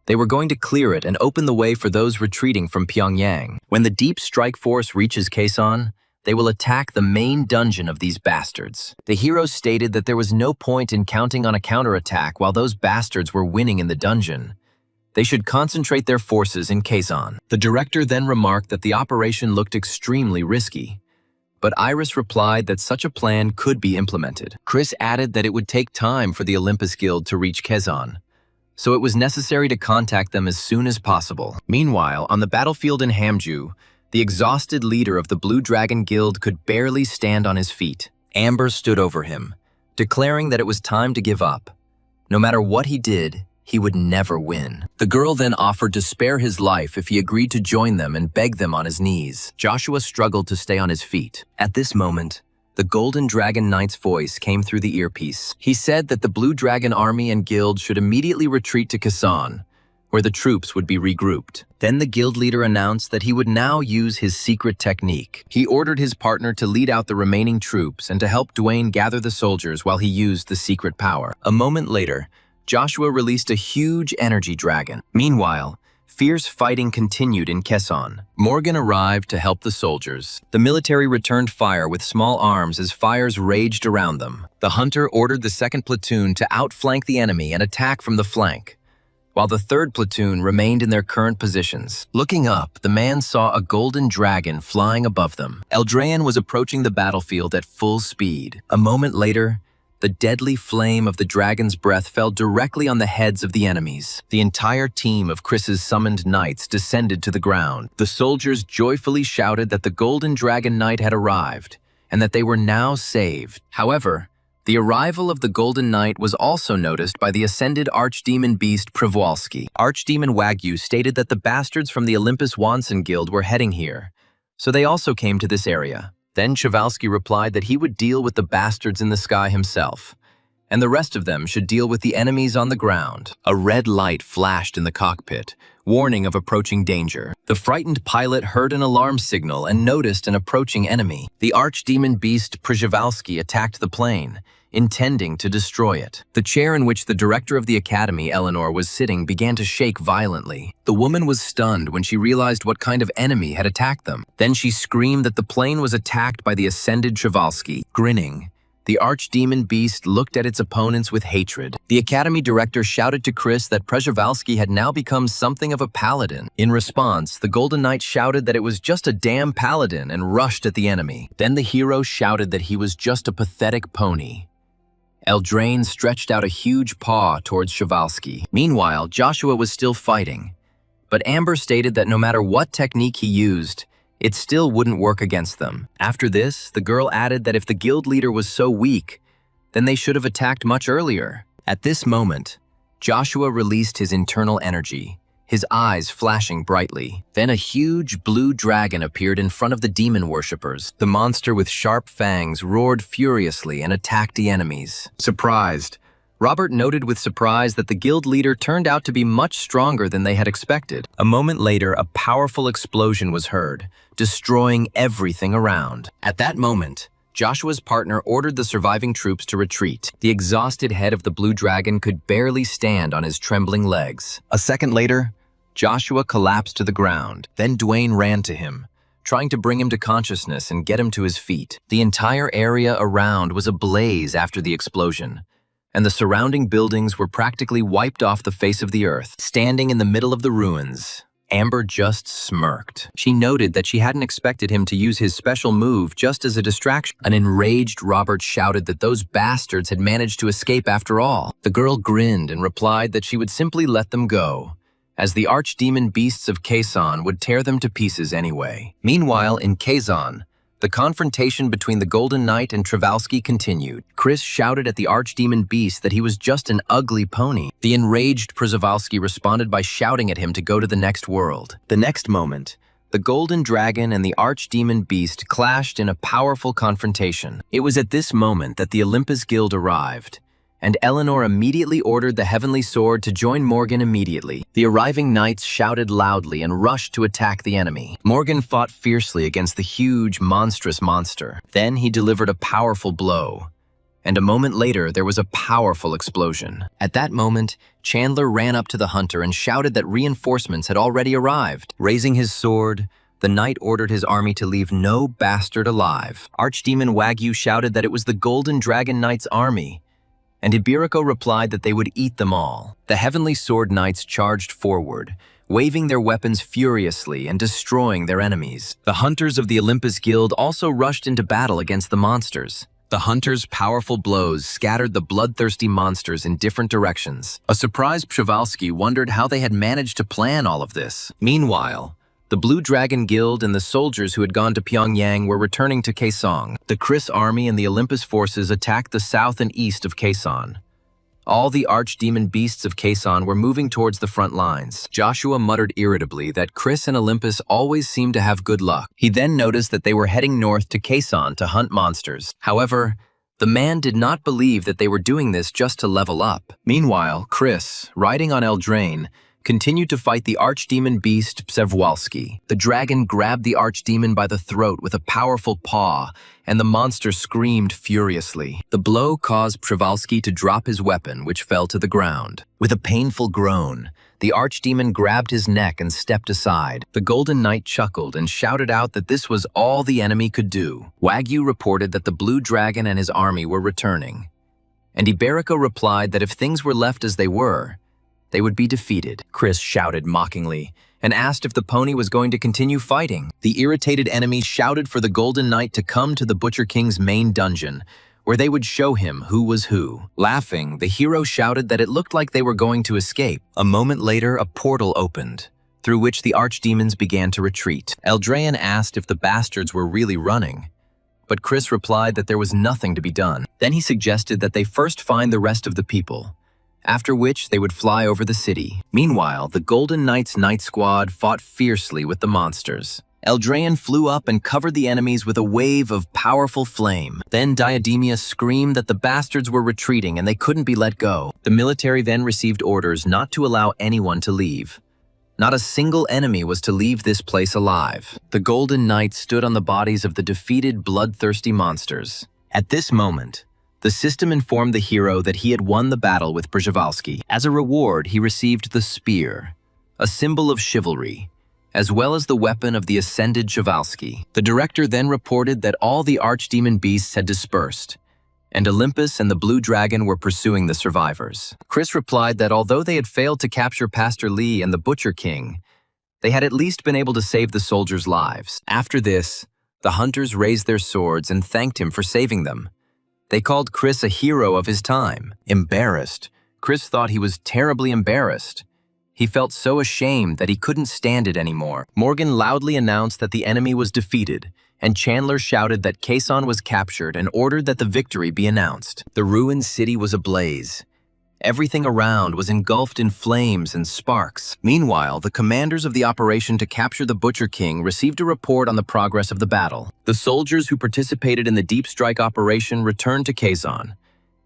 A: They were going to clear it and open the way for those retreating from Pyongyang. When the Deep Strike Force reaches Kaesong, they will attack the main dungeon of these bastards. The hero stated that there was no point in counting on a counterattack while those bastards were winning in the dungeon. They should concentrate their forces in Kaesong. The director then remarked that the operation looked extremely risky, but Iris replied that such a plan could be implemented. Chris added that it would take time for the Olympus Guild to reach Kaesong, so it was necessary to contact them as soon as possible. Meanwhile, on the battlefield in Hamju, the exhausted leader of the Blue Dragon Guild could barely stand on his feet. Amber stood over him, declaring that it was time to give up. No matter what he did, he would never win. The girl then offered to spare his life if he agreed to join them and beg them on his knees. Joshua struggled to stay on his feet. At this moment, the Golden Dragon Knight's voice came through the earpiece. He said that the Blue Dragon Army and Guild should immediately retreat to Kaesong, where the troops would be regrouped. Then the guild leader announced that he would now use his secret technique. He ordered his partner to lead out the remaining troops and to help Dwayne gather the soldiers while he used the secret power. A moment later, Joshua released a huge energy dragon. Meanwhile, fierce fighting continued in Kaesong. Morgan arrived to help the soldiers. The military returned fire with small arms as fires raged around them. The hunter ordered the second platoon to outflank the enemy and attack from the flank, while the third platoon remained in their current positions. Looking up, the man saw a golden dragon flying above them. Eldraine was approaching the battlefield at full speed. A moment later, the deadly flame of the dragon's breath fell directly on the heads of the enemies. The entire team of Chris's summoned knights descended to the ground. The soldiers joyfully shouted that the Golden Dragon Knight had arrived, and that they were now saved. However, the arrival of the Golden Knight was also noticed by the ascended archdemon beast Przewalski. Archdemon Wagyu stated that the bastards from the Olympus Wanson Guild were heading here, so they also came to this area. Then Przewalski replied that he would deal with the bastards in the sky himself, and the rest of them should deal with the enemies on the ground. A red light flashed in the cockpit, warning of approaching danger. The frightened pilot heard an alarm signal and noticed an approaching enemy. The archdemon beast Przewalski attacked the plane, intending to destroy it. The chair in which the director of the academy, Eleanor, was sitting began to shake violently. The woman was stunned when she realized what kind of enemy had attacked them. Then she screamed that the plane was attacked by the ascended Przewalski. Grinning, the archdemon beast looked at its opponents with hatred. The academy director shouted to Chris that Przewalski had now become something of a paladin. In response, the Golden Knight shouted that it was just a damn paladin and rushed at the enemy. Then the hero shouted that he was just a pathetic pony. Eldraine stretched out a huge paw towards Przewalski. Meanwhile, Joshua was still fighting, but Amber stated that no matter what technique he used, it still wouldn't work against them. After this, the girl added that if the guild leader was so weak, then they should have attacked much earlier. At this moment, Joshua released his internal energy, his eyes flashing brightly. Then a huge blue dragon appeared in front of the demon worshippers. The monster with sharp fangs roared furiously and attacked the enemies. Surprised, Robert noted with surprise that the guild leader turned out to be much stronger than they had expected. A moment later, a powerful explosion was heard, destroying everything around. At that moment, Joshua's partner ordered the surviving troops to retreat. The exhausted head of the blue dragon could barely stand on his trembling legs. A second later, Joshua collapsed to the ground. Then Dwayne ran to him, trying to bring him to consciousness and get him to his feet. The entire area around was ablaze after the explosion, and the surrounding buildings were practically wiped off the face of the earth. Standing in the middle of the ruins, Amber just smirked. She noted that she hadn't expected him to use his special move just as a distraction. An enraged Robert shouted that those bastards had managed to escape after all. The girl grinned and replied that she would simply let them go, as the archdemon beasts of Kazan would tear them to pieces anyway. Meanwhile, in Kazan, the confrontation between the Golden Knight and Przewalski continued. Chris shouted at the archdemon beast that he was just an ugly pony. The enraged Przewalski responded by shouting at him to go to the next world. The next moment, the Golden Dragon and the archdemon beast clashed in a powerful confrontation. It was at this moment that the Olympus Guild arrived, and Eleanor immediately ordered the Heavenly Sword to join Morgan immediately. The arriving knights shouted loudly and rushed to attack the enemy. Morgan fought fiercely against the huge, monstrous monster. Then he delivered a powerful blow, and a moment later there was a powerful explosion. At that moment, Chandler ran up to the hunter and shouted that reinforcements had already arrived. Raising his sword, the knight ordered his army to leave no bastard alive. Archdemon Wagyu shouted that it was the Golden Dragon Knight's army, and Iberico replied that they would eat them all. The Heavenly Sword Knights charged forward, waving their weapons furiously and destroying their enemies. The hunters of the Olympus Guild also rushed into battle against the monsters. The hunters' powerful blows scattered the bloodthirsty monsters in different directions. A surprised Przewalski wondered how they had managed to plan all of this. Meanwhile, the Blue Dragon Guild and the soldiers who had gone to Pyongyang were returning to Kaesong. The Chris army and the Olympus forces attacked the south and east of Kaesong. All the archdemon beasts of Kaesong were moving towards the front lines. Joshua muttered irritably that Chris and Olympus always seemed to have good luck. He then noticed that they were heading north to Kaesong to hunt monsters. However, the man did not believe that they were doing this just to level up. Meanwhile, Chris, riding on Eldraine, continued to fight the archdemon beast Przewalski. The dragon grabbed the archdemon by the throat with a powerful paw, and the monster screamed furiously. The blow caused Przewalski to drop his weapon, which fell to the ground. With a painful groan, the archdemon grabbed his neck and stepped aside. The Golden Knight chuckled and shouted out that this was all the enemy could do. Wagyu reported that the Blue Dragon and his army were returning, and Iberico replied that if things were left as they were, they would be defeated. Chris shouted mockingly and asked if the pony was going to continue fighting. The irritated enemy shouted for the Golden Knight to come to the Butcher King's main dungeon, where they would show him who was who. Laughing, the hero shouted that it looked like they were going to escape. A moment later, a portal opened, through which the archdemons began to retreat. Eldraine asked if the bastards were really running, but Chris replied that there was nothing to be done. Then he suggested that they first find the rest of the people, after which they would fly over the city. Meanwhile, the Golden Knight's night squad fought fiercely with the monsters. Eldraine flew up and covered the enemies with a wave of powerful flame. Then Diademia screamed that the bastards were retreating and they couldn't be let go. The military then received orders not to allow anyone to leave. Not a single enemy was to leave this place alive. The Golden Knight stood on the bodies of the defeated bloodthirsty monsters. At this moment, the system informed the hero that he had won the battle with Przewalski. As a reward, he received the spear, a symbol of chivalry, as well as the weapon of the ascended Przewalski. The director then reported that all the archdemon beasts had dispersed, and Olympus and the Blue Dragon were pursuing the survivors. Chris replied that although they had failed to capture Pastor Lee and the Butcher King, they had at least been able to save the soldiers' lives. After this, the hunters raised their swords and thanked him for saving them. They called Chris a hero of his time. Embarrassed, Chris thought he was terribly embarrassed. He felt so ashamed that he couldn't stand it anymore. Morgan loudly announced that the enemy was defeated, and Chandler shouted that Kaesong was captured and ordered that the victory be announced. The ruined city was ablaze. Everything around was engulfed in flames and sparks. Meanwhile, the commanders of the operation to capture the Butcher King received a report on the progress of the battle. The soldiers who participated in the deep strike operation returned to Kaesong,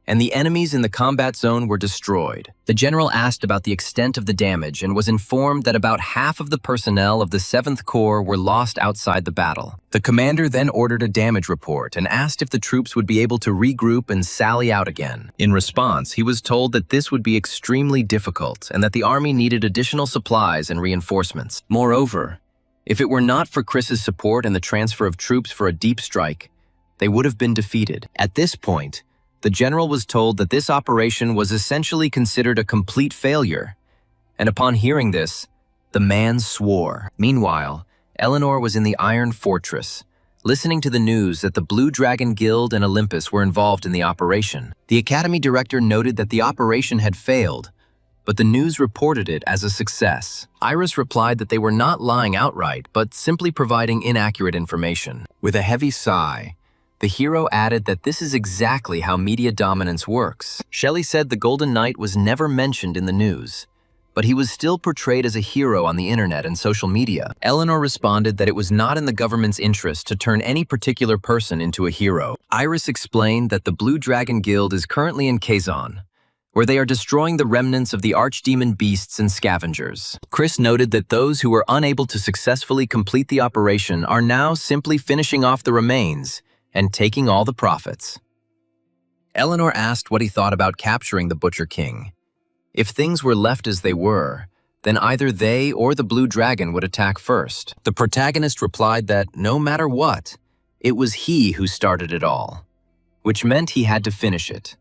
A: and the enemies in the combat zone were destroyed. The general asked about the extent of the damage and was informed that about half of the personnel of the 7th Corps were lost outside the battle. The commander then ordered a damage report and asked if the troops would be able to regroup and sally out again. In response, he was told that this would be extremely difficult and that the army needed additional supplies and reinforcements. Moreover, if it were not for Chris's support and the transfer of troops for a deep strike, they would have been defeated. At this point, the general was told that this operation was essentially considered a complete failure, and upon hearing this, the man swore. Meanwhile, Eleanor was in the Iron Fortress, listening to the news that the Blue Dragon Guild and Olympus were involved in the operation. The academy director noted that the operation had failed, but the news reported it as a success. Iris replied that they were not lying outright, but simply providing inaccurate information. With a heavy sigh, the hero added that this is exactly how media dominance works. Shelley said the Golden Knight was never mentioned in the news, but he was still portrayed as a hero on the internet and social media. Eleanor responded that it was not in the government's interest to turn any particular person into a hero. Iris explained that the Blue Dragon Guild is currently in Kazan, where they are destroying the remnants of the archdemon beasts and scavengers. Chris noted that those who were unable to successfully complete the operation are now simply finishing off the remains and taking all the profits. Eleanor asked what he thought about capturing the Butcher King. If things were left as they were, then either they or the Blue Dragon would attack first. The protagonist replied that no matter what, it was he who started it all, which meant he had to finish it.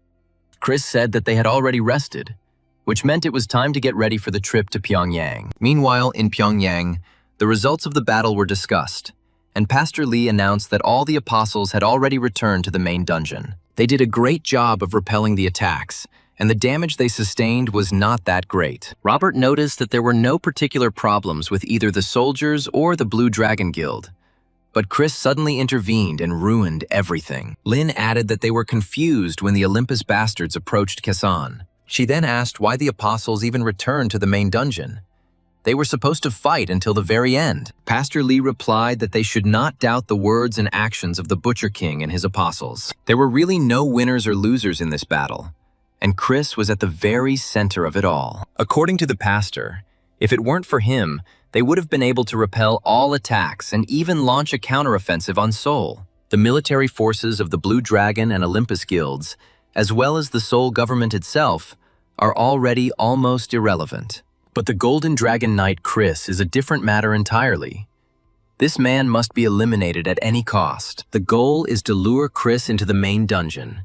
A: Chris said that they had already rested, which meant it was time to get ready for the trip to Pyongyang. Meanwhile, in Pyongyang, the results of the battle were discussed, and Pastor Lee announced that all the apostles had already returned to the main dungeon. They did a great job of repelling the attacks, and the damage they sustained was not that great. Robert noticed that there were no particular problems with either the soldiers or the Blue Dragon Guild, but Chris suddenly intervened and ruined everything. Lynn added that they were confused when the Olympus bastards approached Kasan. She then asked why the apostles even returned to the main dungeon. They were supposed to fight until the very end. Pastor Lee replied that they should not doubt the words and actions of the Butcher King and his apostles. There were really no winners or losers in this battle, and Chris was at the very center of it all. According to the pastor, if it weren't for him, they would have been able to repel all attacks and even launch a counteroffensive on Seoul. The military forces of the Blue Dragon and Olympus guilds, as well as the Seoul government itself, are already almost irrelevant. But the Golden Dragon Knight Chris is a different matter entirely. This man must be eliminated at any cost. The goal is to lure Chris into the main dungeon,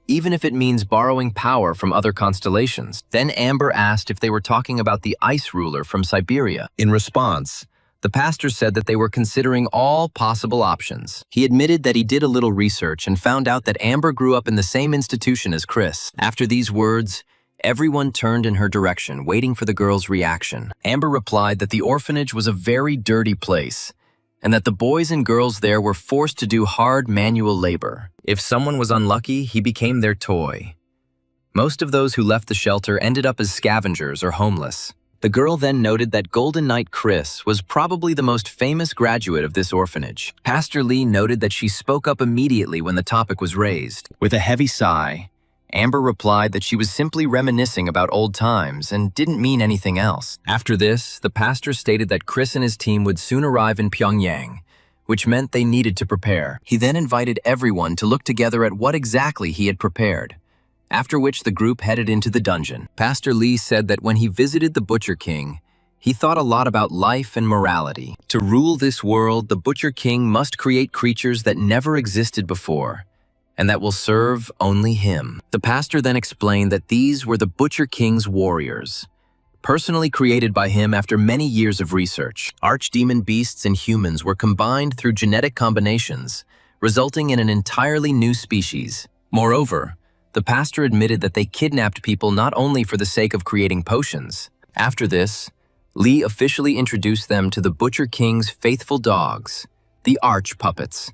A: even if it means borrowing power from other constellations. Then Amber asked if they were talking about the ice ruler from Siberia. In response, the pastor said that they were considering all possible options. He admitted that he did a little research and found out that Amber grew up in the same institution as Chris. After these words, everyone turned in her direction, waiting for the girl's reaction. Amber replied that the orphanage was a very dirty place, and that the boys and girls there were forced to do hard manual labor. If someone was unlucky, he became their toy. Most of those who left the shelter ended up as scavengers or homeless. The girl then noted that Golden Knight Chris was probably the most famous graduate of this orphanage. Pastor Lee noted that she spoke up immediately when the topic was raised. With a heavy sigh, Amber replied that she was simply reminiscing about old times and didn't mean anything else. After this, the pastor stated that Chris and his team would soon arrive in Pyongyang, which meant they needed to prepare. He then invited everyone to look together at what exactly he had prepared, after which the group headed into the dungeon. Pastor Lee said that when he visited the Butcher King, he thought a lot about life and morality. To rule this world, the Butcher King must create creatures that never existed before, and that will serve only him. The pastor then explained that these were the Butcher King's warriors, personally created by him after many years of research. Archdemon beasts and humans were combined through genetic combinations, resulting in an entirely new species. Moreover, the pastor admitted that they kidnapped people not only for the sake of creating potions. After this, Lee officially introduced them to the Butcher King's faithful dogs, the Arch Puppets.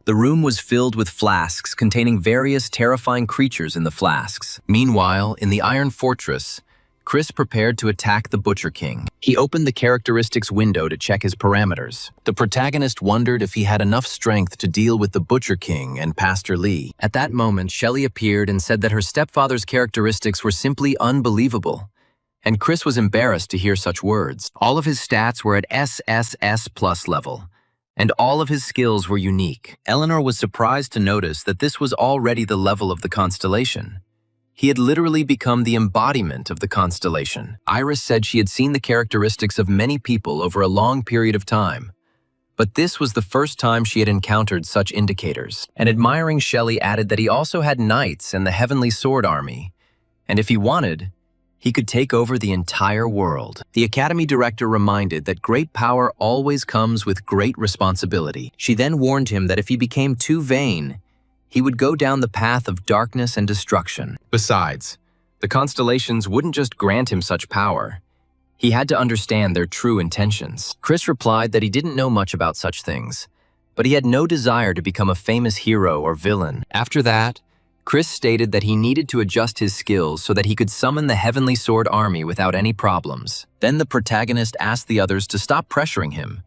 A: The room was filled with flasks containing various terrifying creatures in the flasks. Meanwhile, in the Iron Fortress, Chris prepared to attack the Butcher King. He opened the characteristics window to check his parameters. The protagonist wondered if he had enough strength to deal with the Butcher King and Pastor Lee. At that moment, Shelley appeared and said that her stepfather's characteristics were simply unbelievable. And Chris was embarrassed to hear such words. All of his stats were at SSS+ level, and all of his skills were unique. Eleanor was surprised to notice that this was already the level of the constellation. He had literally become the embodiment of the constellation. Iris said she had seen the characteristics of many people over a long period of time, but this was the first time she had encountered such indicators. An admiring Shelley added that he also had knights and the Heavenly Sword Army, and if he wanted, he could take over the entire world. The Academy director reminded that great power always comes with great responsibility. She then warned him that if he became too vain, he would go down the path of darkness and destruction. Besides, the constellations wouldn't just grant him such power. He had to understand their true intentions. Chris replied that he didn't know much about such things, but he had no desire to become a famous hero or villain. After that, Chris stated that he needed to adjust his skills so that he could summon the Heavenly Sword Army without any problems. Then the protagonist asked the others to stop pressuring him.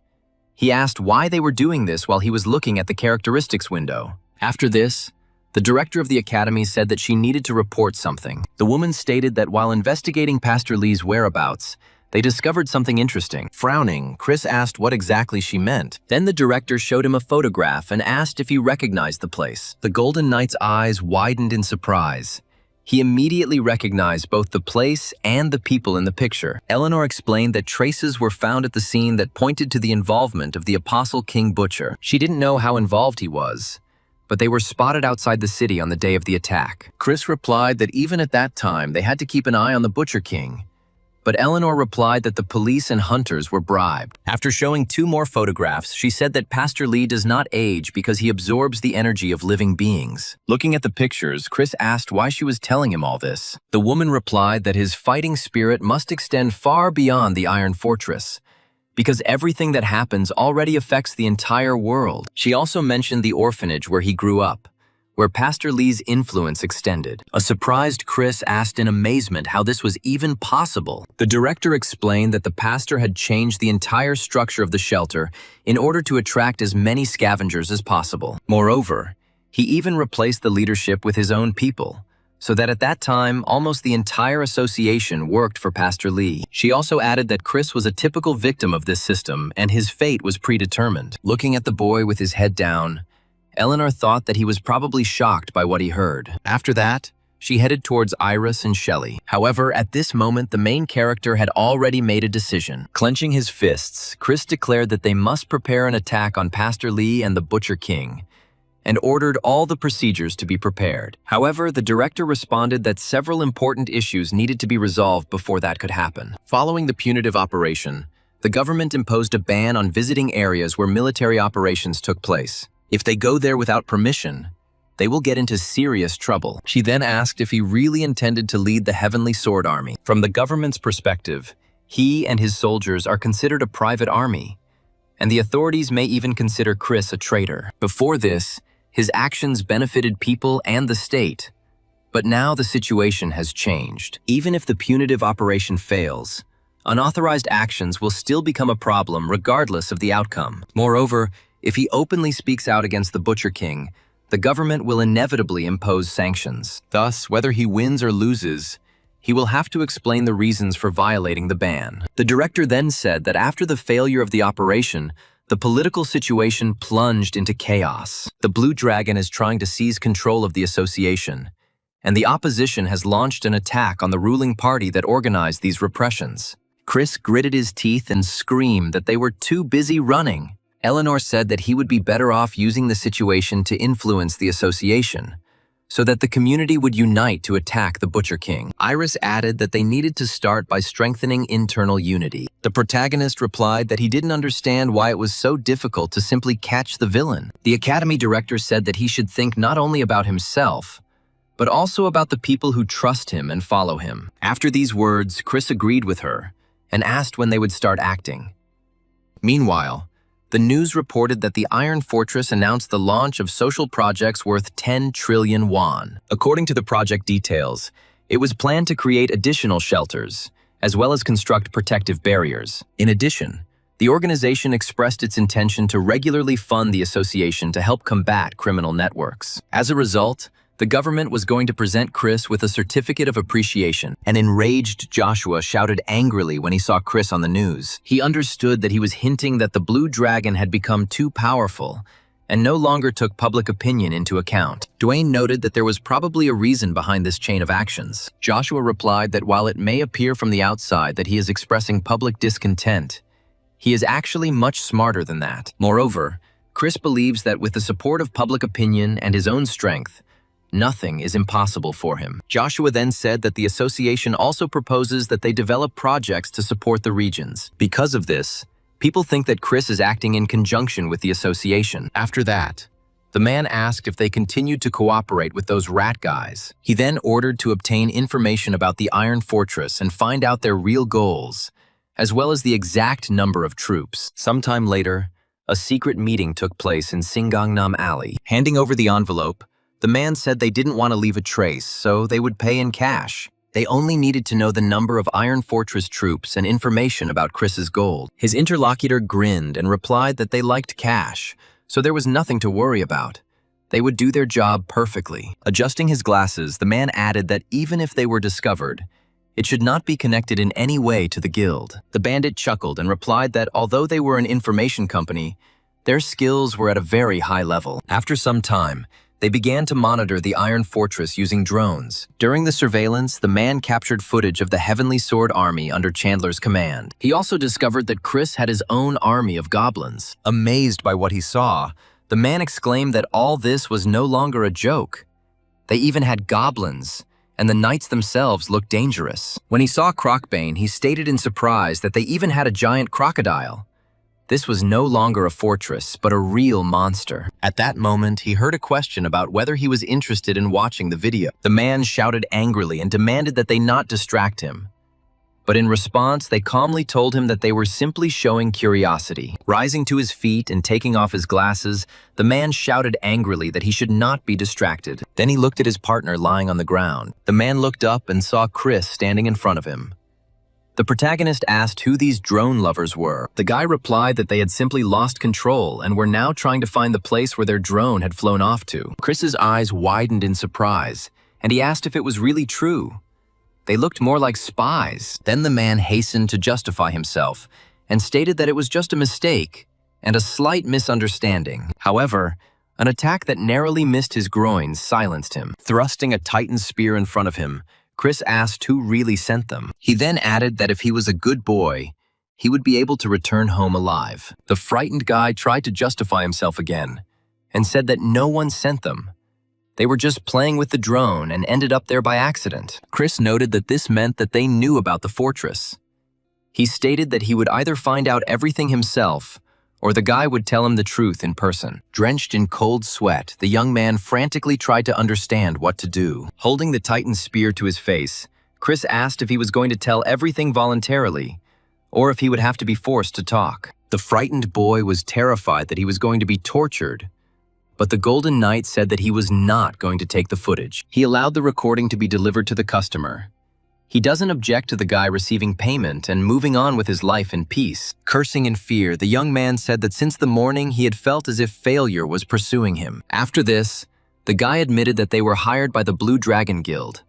A: He asked why they were doing this while he was looking at the characteristics window. After this, the director of the academy said that she needed to report something. The woman stated that while investigating Pastor Lee's whereabouts, they discovered something interesting. Frowning, Chris asked what exactly she meant. Then the director showed him a photograph and asked if he recognized the place. The Golden Knight's eyes widened in surprise. He immediately recognized both the place and the people in the picture. Eleanor explained that traces were found at the scene that pointed to the involvement of the Apostle King Butcher. She didn't know how involved he was, but they were spotted outside the city on the day of the attack. Chris replied that even at that time, they had to keep an eye on the Butcher King. But Eleanor replied that the police and hunters were bribed. After showing 2 more photographs, she said that Pastor Lee does not age because he absorbs the energy of living beings. Looking at the pictures, Chris asked why she was telling him all this. The woman replied that his fighting spirit must extend far beyond the Iron Fortress, because everything that happens already affects the entire world. She also mentioned the orphanage where he grew up, where Pastor Lee's influence extended. A surprised Chris asked in amazement how this was even possible. The director explained that the pastor had changed the entire structure of the shelter in order to attract as many scavengers as possible. Moreover, he even replaced the leadership with his own people, so that at that time, almost the entire association worked for Pastor Lee. She also added that Chris was a typical victim of this system and his fate was predetermined. Looking at the boy with his head down, Eleanor thought that he was probably shocked by what he heard. After that, she headed towards Iris and Shelley. However, at this moment, the main character had already made a decision. Clenching his fists, Chris declared that they must prepare an attack on Pastor Lee and the Butcher King, and ordered all the procedures to be prepared. However, the director responded that several important issues needed to be resolved before that could happen. Following the punitive operation, the government imposed a ban on visiting areas where military operations took place. If they go there without permission, they will get into serious trouble. She then asked if he really intended to lead the Heavenly Sword Army. From the government's perspective, he and his soldiers are considered a private army, and the authorities may even consider Chris a traitor. Before this, his actions benefited people and the state, but now the situation has changed. Even if the punitive operation fails, unauthorized actions will still become a problem regardless of the outcome. Moreover, if he openly speaks out against the Butcher King, the government will inevitably impose sanctions. Thus, whether he wins or loses, he will have to explain the reasons for violating the ban. The director then said that after the failure of the operation, the political situation plunged into chaos. The Blue Dragon is trying to seize control of the association, and the opposition has launched an attack on the ruling party that organized these repressions. Chris gritted his teeth and screamed that they were too busy running. Eleanor said that he would be better off using the situation to influence the association, so that the community would unite to attack the Butcher King. Iris added that they needed to start by strengthening internal unity. The protagonist replied that he didn't understand why it was so difficult to simply catch the villain. The academy director said that he should think not only about himself, but also about the people who trust him and follow him. After these words, Chris agreed with her and asked when they would start acting. Meanwhile, the news reported that the Iron Fortress announced the launch of social projects worth 10 trillion won. According to the project details, It was planned to create additional shelters, as well as construct protective barriers. In addition, the organization expressed its intention to regularly fund the association to help combat criminal networks. As a result, the government was going to present Chris with a certificate of appreciation. An enraged Joshua shouted angrily when he saw Chris on the news. He understood that he was hinting that the Blue Dragon had become too powerful and no longer took public opinion into account. Dwayne noted that there was probably a reason behind this chain of actions. Joshua replied that while it may appear from the outside that he is expressing public discontent, he is actually much smarter than that. Moreover, Chris believes that with the support of public opinion and his own strength, nothing is impossible for him. Joshua then said that the association also proposes that they develop projects to support the regions. Because of this, people think that Chris is acting in conjunction with the association. After that, the man asked if they continued to cooperate with those rat guys. He then ordered to obtain information about the Iron Fortress and find out their real goals, as well as the exact number of troops. Sometime later, a secret meeting took place in Singangnam Alley. Handing over the envelope, the man said they didn't want to leave a trace, so they would pay in cash. They only needed to know the number of Iron Fortress troops and information about Chris's gold. His interlocutor grinned and replied that they liked cash, so there was nothing to worry about. They would do their job perfectly. Adjusting his glasses, the man added that even if they were discovered, it should not be connected in any way to the guild. The bandit chuckled and replied that although they were an information company, their skills were at a very high level. After some time, they began to monitor the Iron Fortress using drones. During the surveillance, the man captured footage of the Heavenly Sword Army under Chandler's command. He also discovered that Chris had his own army of goblins. Amazed by what he saw, the man exclaimed that all this was no longer a joke. They even had goblins, and the knights themselves looked dangerous. When he saw Crocbane, he stated in surprise that they even had a giant crocodile. This was no longer a fortress, but a real monster. At that moment, he heard a question about whether he was interested in watching the video. The man shouted angrily and demanded that they not distract him. But in response, they calmly told him that they were simply showing curiosity. Rising to his feet and taking off his glasses, the man shouted angrily that he should not be distracted. Then he looked at his partner lying on the ground. The man looked up and saw Chris standing in front of him. The protagonist asked who these drone lovers were. The guy replied that they had simply lost control and were now trying to find the place where their drone had flown off to. Chris's eyes widened in surprise, and he asked if it was really true. They looked more like spies. Then the man hastened to justify himself and stated that it was just a mistake and a slight misunderstanding. However, an attack that narrowly missed his groin silenced him. Thrusting a Titan spear in front of him, Chris asked who really sent them. He then added that if he was a good boy, he would be able to return home alive. The frightened guy tried to justify himself again and said that no one sent them. They were just playing with the drone and ended up there by accident. Chris noted that this meant that they knew about the fortress. He stated that he would either find out everything himself or the guy would tell him the truth in person. Drenched in cold sweat, the young man frantically tried to understand what to do. Holding the Titan spear to his face, Chris asked if he was going to tell everything voluntarily, or if he would have to be forced to talk. The frightened boy was terrified that he was going to be tortured, but the Golden Knight said that he was not going to take the footage. He allowed the recording to be delivered to the customer. He doesn't object to the guy receiving payment and moving on with his life in peace. Cursing in fear, the young man said that since the morning he had felt as if failure was pursuing him. After this, the guy admitted that they were hired by the Blue Dragon Guild.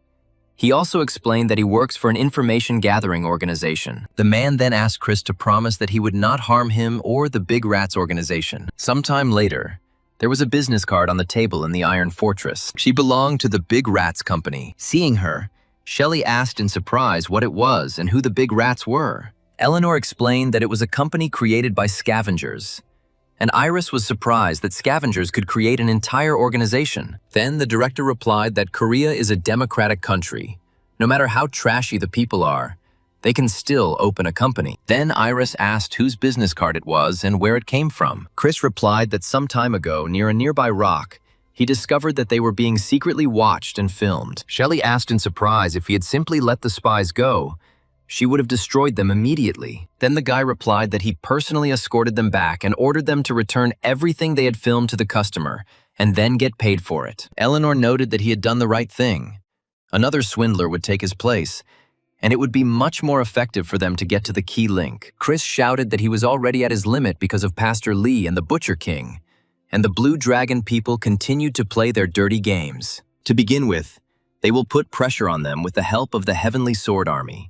A: He also explained that he works for an information gathering organization. The man then asked Chris to promise that he would not harm him or the Big Rats organization. Sometime later, there was a business card on the table in the Iron Fortress. She belonged to the Big Rats company. Seeing her, Shelley asked in surprise what it was and who the Big Rats were. Eleanor explained that it was a company created by scavengers, and Iris was surprised that scavengers could create an entire organization. Then the director replied that Korea is a democratic country. No matter how trashy the people are, they can still open a company. Then Iris asked whose business card it was and where it came from. Chris replied that some time ago, near a nearby rock, he discovered that they were being secretly watched and filmed. Shelley asked in surprise if he had simply let the spies go, she would have destroyed them immediately. Then the guy replied that he personally escorted them back and ordered them to return everything they had filmed to the customer and then get paid for it. Eleanor noted that he had done the right thing. Another swindler would take his place, and it would be much more effective for them to get to the key link. Chris shouted that he was already at his limit because of Pastor Lee and the Butcher King, and the Blue Dragon people continued to play their dirty games. To begin with, they will put pressure on them with the help of the Heavenly Sword Army.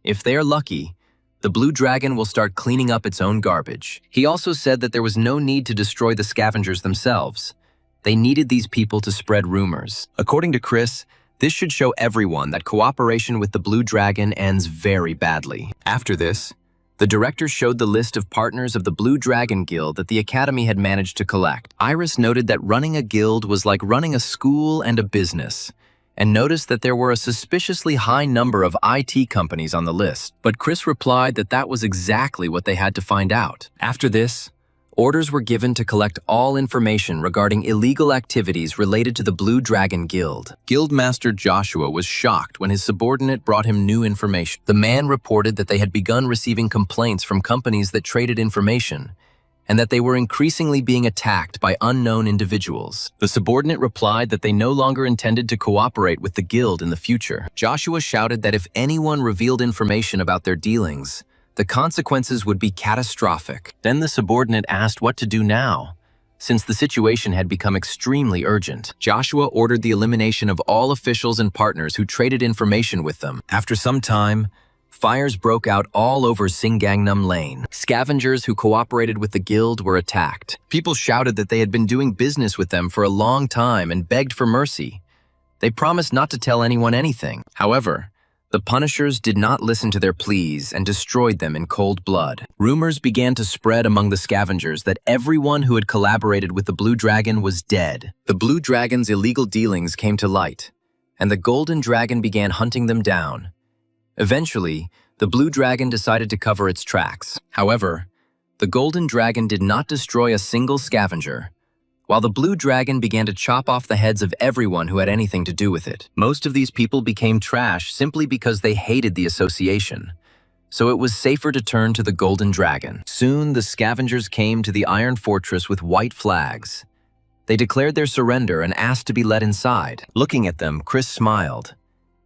A: If they are lucky, the Blue Dragon will start cleaning up its own garbage. He also said that there was no need to destroy the scavengers themselves. They needed these people to spread rumors. According to Chris, this should show everyone that cooperation with the Blue Dragon ends very badly. After this, the director showed the list of partners of the Blue Dragon Guild that the Academy had managed to collect. Iris noted that running a guild was like running a school and a business, and noticed that there were a suspiciously high number of IT companies on the list. But Chris replied that that was exactly what they had to find out. After this, orders were given to collect all information regarding illegal activities related to the Blue Dragon Guild. Guildmaster Joshua was shocked when his subordinate brought him new information. The man reported that they had begun receiving complaints from companies that traded information, and that they were increasingly being attacked by unknown individuals. The subordinate replied that they no longer intended to cooperate with the guild in the future. Joshua shouted that if anyone revealed information about their dealings, the consequences would be catastrophic. Then the subordinate asked what to do now, since the situation had become extremely urgent. Joshua ordered the elimination of all officials and partners who traded information with them. After some time, fires broke out all over Singangnam Lane. Scavengers who cooperated with the guild were attacked. People shouted that they had been doing business with them for a long time and begged for mercy. They promised not to tell anyone anything. However, the punishers did not listen to their pleas and destroyed them in cold blood. Rumors began to spread among the scavengers that everyone who had collaborated with the Blue Dragon was dead. The Blue Dragon's illegal dealings came to light, and the Golden Dragon began hunting them down. Eventually, the Blue Dragon decided to cover its tracks. However, the Golden Dragon did not destroy a single scavenger, while the Blue Dragon began to chop off the heads of everyone who had anything to do with it. Most of these people became trash simply because they hated the association, so it was safer to turn to the Golden Dragon. Soon, the scavengers came to the Iron Fortress with white flags. They declared their surrender and asked to be let inside. Looking at them, Chris smiled.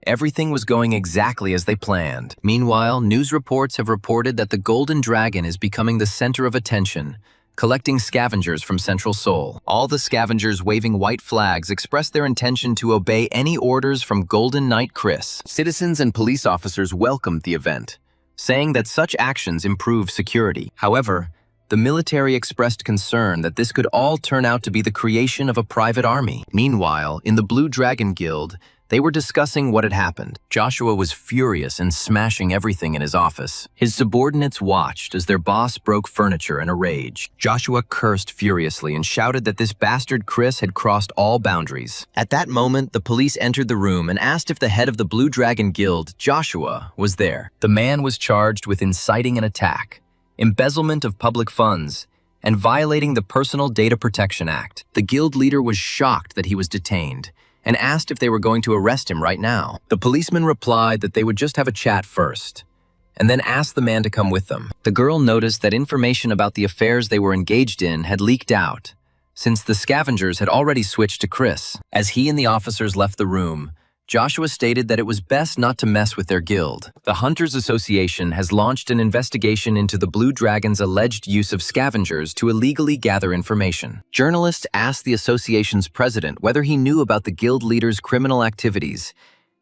A: Everything was going exactly as they planned. Meanwhile, news reports have reported that the Golden Dragon is becoming the center of attention, collecting scavengers from Central Seoul. All the scavengers waving white flags expressed their intention to obey any orders from Golden Knight Chris. Citizens and police officers welcomed the event, saying that such actions improve security. However, the military expressed concern that this could all turn out to be the creation of a private army. Meanwhile, in the Blue Dragon Guild, they were discussing what had happened. Joshua was furious and smashing everything in his office. His subordinates watched as their boss broke furniture in a rage. Joshua cursed furiously and shouted that this bastard Chris had crossed all boundaries. At that moment, the police entered the room and asked if the head of the Blue Dragon Guild, Joshua, was there. The man was charged with inciting an attack, embezzlement of public funds, and violating the Personal Data Protection Act. The guild leader was shocked that he was detained and asked if they were going to arrest him right now. The policeman replied that they would just have a chat first, and then asked the man to come with them. The girl noticed that information about the affairs they were engaged in had leaked out, since the scavengers had already switched to Chris. As he and the officers left the room, Joshua stated that it was best not to mess with their guild. The Hunters Association has launched an investigation into the Blue Dragon's alleged use of scavengers to illegally gather information. Journalists asked the association's president whether he knew about the guild leader's criminal activities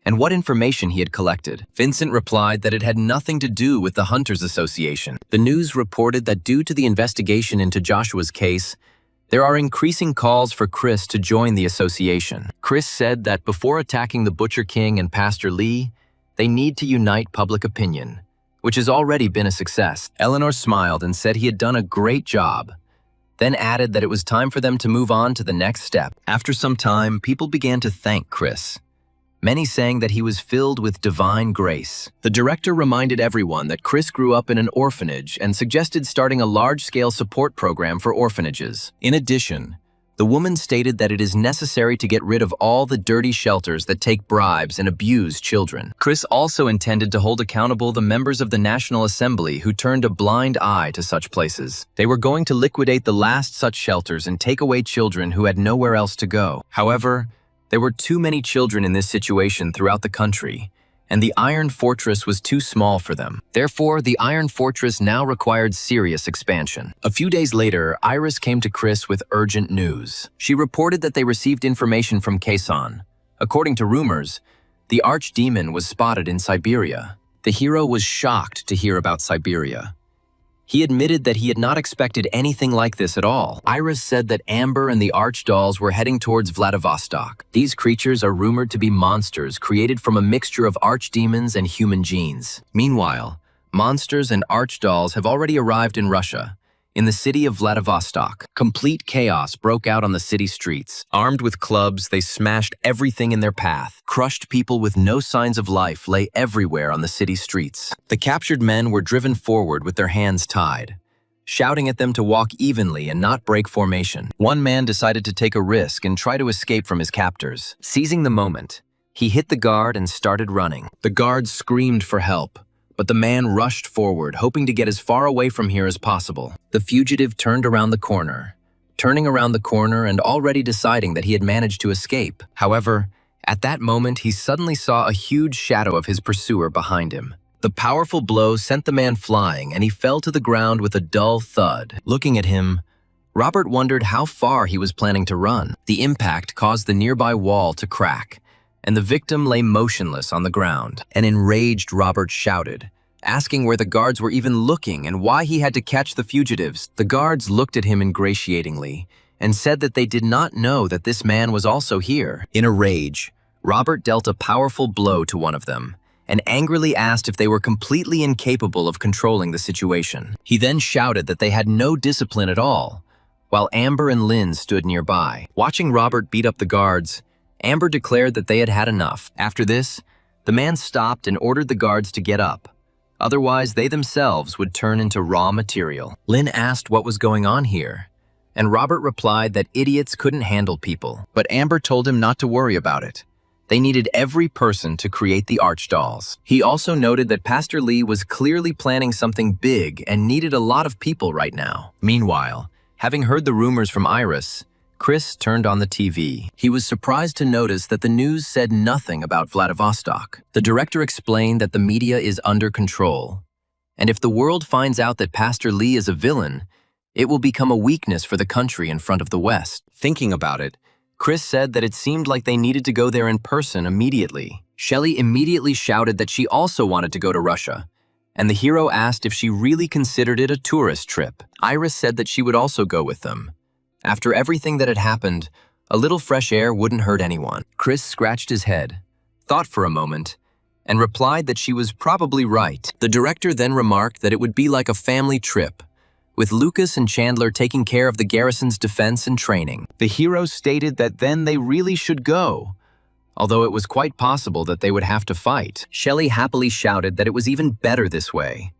A: and what information he had collected. Vincent replied that it had nothing to do with the Hunters Association. The news reported that due to the investigation into Joshua's case, there are increasing calls for Chris to join the association. Chris said that before attacking the Butcher King and Pastor Lee, they need to unite public opinion, which has already been a success. Eleanor smiled and said he had done a great job, then added that it was time for them to move on to the next step. After some time, people began to thank Chris, many saying that he was filled with divine grace. The director reminded everyone that Chris grew up in an orphanage and suggested starting a large-scale support program for orphanages. In addition, the woman stated that it is necessary to get rid of all the dirty shelters that take bribes and abuse children. Chris also intended to hold accountable the members of the National Assembly who turned a blind eye to such places. They were going to liquidate the last such shelters and take away children who had nowhere else to go. However, There were too many children in this situation throughout the country, and the Iron Fortress was too small for them. Therefore, the Iron Fortress now required serious expansion. A few days later, Iris came to Chris with urgent news. She reported that they received information from Kason. According to rumors, the archdemon was spotted in Siberia. The hero was shocked to hear about Siberia. He admitted that he had not expected anything like this at all. Iris said that Amber and the Archdolls were heading towards Vladivostok. These creatures are rumored to be monsters created from a mixture of archdemons and human genes. Meanwhile, monsters and archdolls have already arrived in Russia, in the city of Vladivostok. Complete chaos broke out on the city streets. Armed with clubs, they smashed everything in their path. Crushed people with no signs of life lay everywhere on the city streets. The captured men were driven forward with their hands tied, shouting at them to walk evenly and not break formation. One man decided to take a risk and try to escape from his captors. Seizing the moment, he hit the guard and started running. The guards screamed for help, but the man rushed forward, hoping to get as far away from here as possible. The fugitive turned around the corner, and already deciding that he had managed to escape. However, at that moment, he suddenly saw a huge shadow of his pursuer behind him. The powerful blow sent the man flying, and he fell to the ground with a dull thud. Looking at him, Robert wondered how far he was planning to run. The impact caused the nearby wall to crack, and the victim lay motionless on the ground. An enraged Robert shouted, asking where the guards were even looking and why he had to catch the fugitives. The guards looked at him ingratiatingly and said that they did not know that this man was also here. In a rage, Robert dealt a powerful blow to one of them and angrily asked if they were completely incapable of controlling the situation. He then shouted that they had no discipline at all, while Amber and Lynn stood nearby. Watching Robert beat up the guards, Amber declared that they had had enough. After this, the man stopped and ordered the guards to get up. Otherwise, they themselves would turn into raw material. Lynn asked what was going on here, and Robert replied that idiots couldn't handle people. But Amber told him not to worry about it. They needed every person to create the Archdolls. He also noted that Pastor Lee was clearly planning something big and needed a lot of people right now. Meanwhile, having heard the rumors from Iris, Chris turned on the TV. He was surprised to notice that the news said nothing about Vladivostok. The director explained that the media is under control, and if the world finds out that Pastor Lee is a villain, it will become a weakness for the country in front of the West. Thinking about it, Chris said that it seemed like they needed to go there in person immediately. Shelley immediately shouted that she also wanted to go to Russia, and the hero asked if she really considered it a tourist trip. Iris said that she would also go with them. After everything that had happened, a little fresh air wouldn't hurt anyone. Chris scratched his head, thought for a moment, and replied that she was probably right. The director then remarked that it would be like a family trip, with Lucas and Chandler taking care of the garrison's defense and training. The hero stated that then they really should go, although it was quite possible that they would have to fight. Shelley happily shouted that it was even better this way,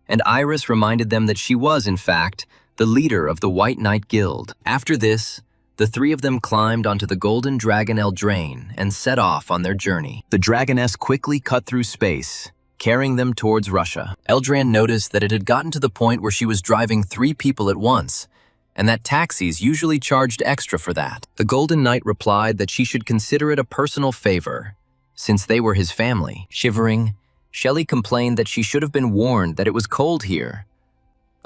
A: and Iris reminded them that she was, in fact, the leader of the White Knight Guild. After this, the three of them climbed onto the golden dragon Eldraine and set off on their journey. The dragoness quickly cut through space, carrying them towards Russia. Eldraine noticed that it had gotten to the point where she was driving 3 people at once, and that taxis usually charged extra for that. The Golden Knight replied that she should consider it a personal favor, since they were his family. Shivering, Shelley complained that she should have been warned that it was cold here.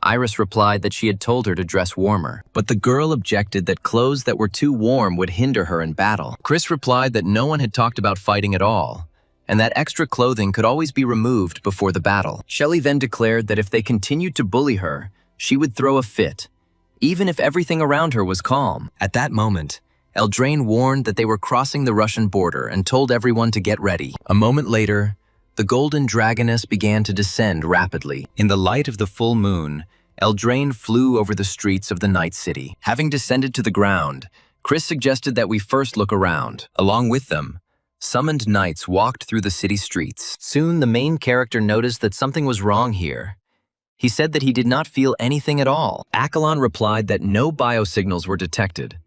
A: Iris replied that she had told her to dress warmer, but the girl objected that clothes that were too warm would hinder her in battle. Chris replied that no one had talked about fighting at all, and that extra clothing could always be removed before the battle. Shelley then declared that if they continued to bully her, she would throw a fit, even if everything around her was calm. At that moment, Eldraine warned that they were crossing the Russian border and told everyone to get ready. A moment later, the golden dragoness began to descend rapidly. In the light of the full moon, Eldraine flew over the streets of the Night City. Having descended to the ground, Chris suggested that we first look around. Along with them, summoned knights walked through the city streets. Soon, the main character noticed that something was wrong here. He said that he did not feel anything at all. Accolon replied that no biosignals were detected,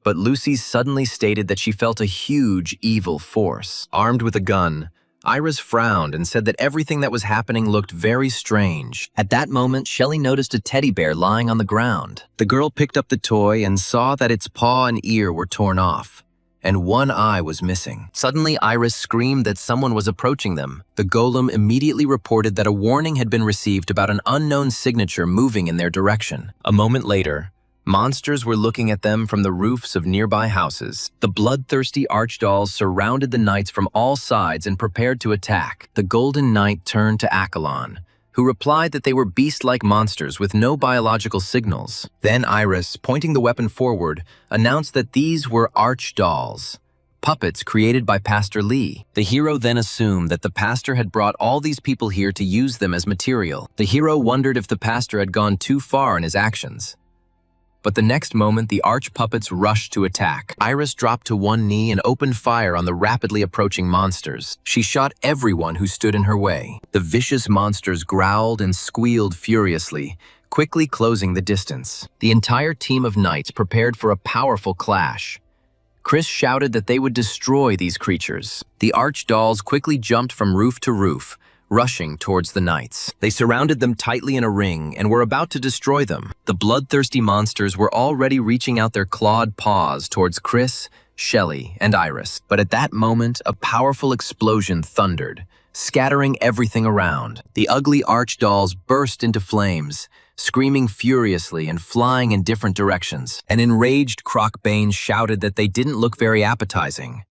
A: but Lucy suddenly stated that she felt a huge evil force. Armed with a gun, Iris frowned and said that everything that was happening looked very strange. At that moment, Shelley noticed a teddy bear lying on the ground. The girl picked up the toy and saw that its paw and ear were torn off, and one eye was missing. Suddenly, Iris screamed that someone was approaching them. The golem immediately reported that a warning had been received about an unknown signature moving in their direction. A moment later, monsters were looking at them from the roofs of nearby houses. The bloodthirsty archdolls surrounded the knights from all sides and prepared to attack. The Golden Knight turned to Accolon, who replied that they were beast-like monsters with no biological signals. Then Iris, pointing the weapon forward, announced that these were archdolls, puppets created by Pastor Lee. The hero then assumed that the pastor had brought all these people here to use them as material. The hero wondered if the pastor had gone too far in his actions. But the next moment, the arch-puppets rushed to attack. Iris dropped to one knee and opened fire on the rapidly approaching monsters. She shot everyone who stood in her way. The vicious monsters growled and squealed furiously, quickly closing the distance. The entire team of knights prepared for a powerful clash. Chris shouted that they would destroy these creatures. The archdolls quickly jumped from roof to roof, rushing towards the knights. They surrounded them tightly in a ring and were about to destroy them. The bloodthirsty monsters were already reaching out their clawed paws towards Chris, Shelley, and Iris. But at that moment, a powerful explosion thundered, scattering everything around. The ugly archdolls burst into flames, screaming furiously and flying in different directions. An enraged Crocbane shouted that they didn't look very appetizing,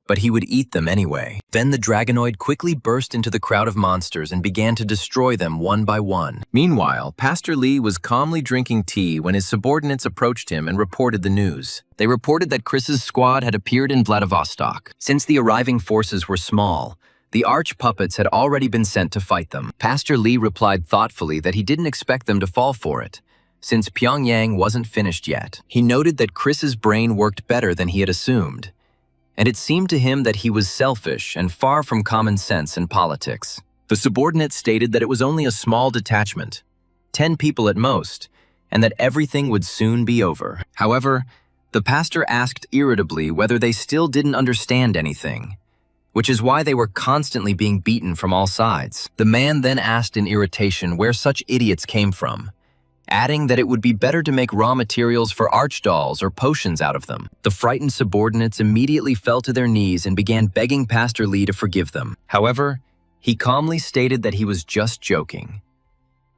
A: but he would eat them anyway. Then the Dragonoid quickly burst into the crowd of monsters and began to destroy them one by one. Meanwhile, Pastor Lee was calmly drinking tea when his subordinates approached him and reported the news. They reported that Chris's squad had appeared in Vladivostok. Since the arriving forces were small, the arch-puppets had already been sent to fight them. Pastor Lee replied thoughtfully that he didn't expect them to fall for it, since Pyongyang wasn't finished yet. He noted that Chris's brain worked better than he had assumed, and it seemed to him that he was selfish and far from common sense in politics. The subordinate stated that it was only a small detachment, 10 people at most, and that everything would soon be over. However, the pastor asked irritably whether they still didn't understand anything, which is why they were constantly being beaten from all sides. The man then asked in irritation where such idiots came from, adding that it would be better to make raw materials for archdolls or potions out of them. The frightened subordinates immediately fell to their knees and began begging Pastor Lee to forgive them. However, he calmly stated that he was just joking.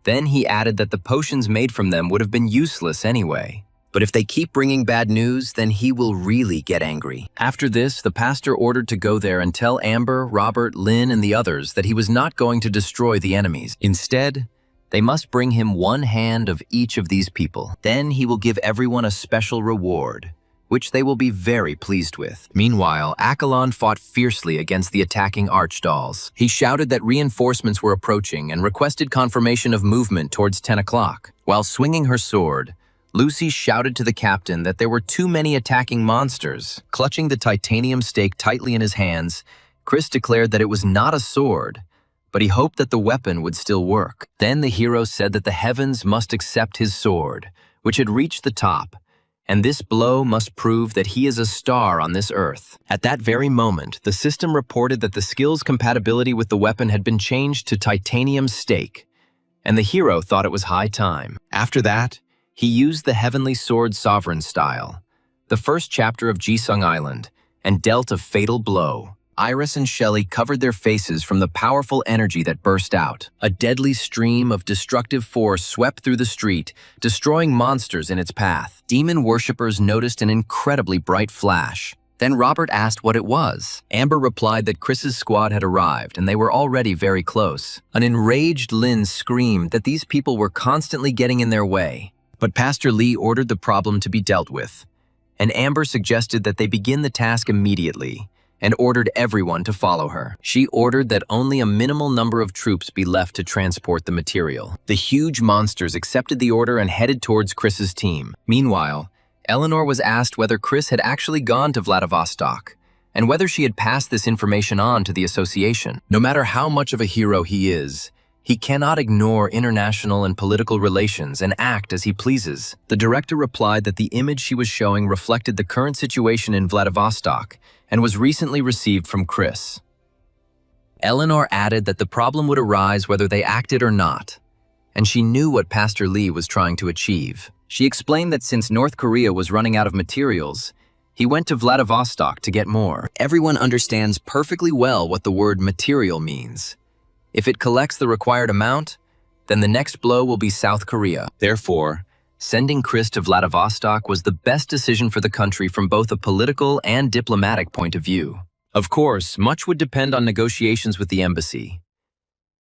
A: Then he added that the potions made from them would have been useless anyway. But if they keep bringing bad news, then he will really get angry. After this, the pastor ordered to go there and tell Amber, Robert, Lynn, and the others that he was not going to destroy the enemies. Instead, they must bring him one hand of each of these people. Then he will give everyone a special reward, which they will be very pleased with. Meanwhile, Accolon fought fiercely against the attacking archdolls. He shouted that reinforcements were approaching and requested confirmation of movement towards 10 o'clock. While swinging her sword, Lucy shouted to the captain that there were too many attacking monsters. Clutching the titanium stake tightly in his hands, Chris declared that it was not a sword, but he hoped that the weapon would still work. Then the hero said that the heavens must accept his sword, which had reached the top, and this blow must prove that he is a star on this earth. At that very moment, the system reported that the skill's compatibility with the weapon had been changed to titanium stake, and the hero thought it was high time. After that, he used the Heavenly Sword Sovereign style, the first chapter of Jisung Island, and dealt a fatal blow. Iris and Shelley covered their faces from the powerful energy that burst out. A deadly stream of destructive force swept through the street, destroying monsters in its path. Demon worshippers noticed an incredibly bright flash. Then Robert asked what it was. Amber replied that Chris's squad had arrived and they were already very close. An enraged Lynn screamed that these people were constantly getting in their way. But Pastor Lee ordered the problem to be dealt with, and Amber suggested that they begin the task immediately, and ordered everyone to follow her. She ordered that only a minimal number of troops be left to transport the material. The huge monsters accepted the order and headed towards Chris's team. Meanwhile, Eleanor was asked whether Chris had actually gone to Vladivostok, and whether she had passed this information on to the association. No matter how much of a hero he is, he cannot ignore international and political relations and act as he pleases. The director replied that the image she was showing reflected the current situation in Vladivostok and was recently received from Chris. Eleanor added that the problem would arise whether they acted or not, and she knew what Pastor Lee was trying to achieve. She explained that since North Korea was running out of materials, He went to Vladivostok to get more. Everyone understands perfectly well what the word material means. If it collects the required amount, then the next blow will be South Korea. Therefore, sending Chris to Vladivostok was the best decision for the country from both a political and diplomatic point of view. Of course, much would depend on negotiations with the embassy.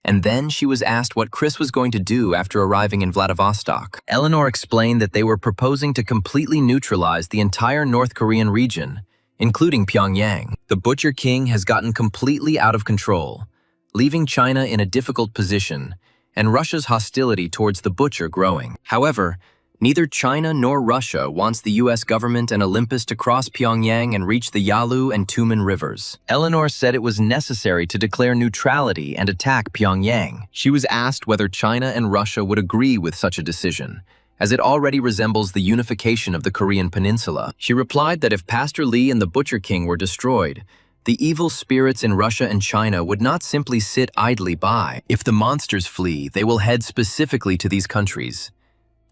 A: And then she was asked what Chris was going to do after arriving in Vladivostok. Eleanor explained that they were proposing to completely neutralize the entire North Korean region, including Pyongyang. The Butcher King has gotten completely out of control, leaving China in a difficult position, and Russia's hostility towards the Butcher growing. However, neither China nor Russia wants the US government and Olympus to cross Pyongyang and reach the Yalu and Tumen rivers. Eleanor said it was necessary to declare neutrality and attack Pyongyang. She was asked whether China and Russia would agree with such a decision, as it already resembles the unification of the Korean peninsula. She replied that if Pastor Lee and the Butcher King were destroyed, the evil spirits in Russia and China would not simply sit idly by. If the monsters flee, they will head specifically to these countries.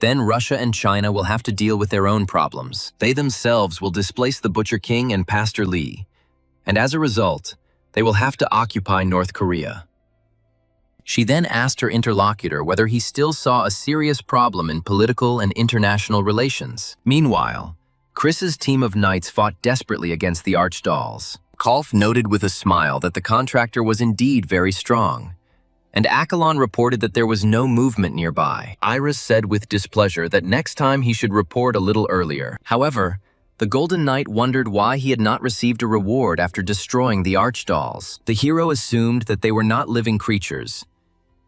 A: Then Russia and China will have to deal with their own problems. They themselves will displace the Butcher King and Pastor Lee. And as a result, they will have to occupy North Korea. She then asked her interlocutor whether he still saw a serious problem in political and international relations. Meanwhile, Chris's team of knights fought desperately against the Archdolls. Kolf noted with a smile that the contractor was indeed very strong, and Accolon reported that there was no movement nearby. Iris said with displeasure that next time he should report a little earlier. However, the Golden Knight wondered why he had not received a reward after destroying the Archdolls. The hero assumed that they were not living creatures.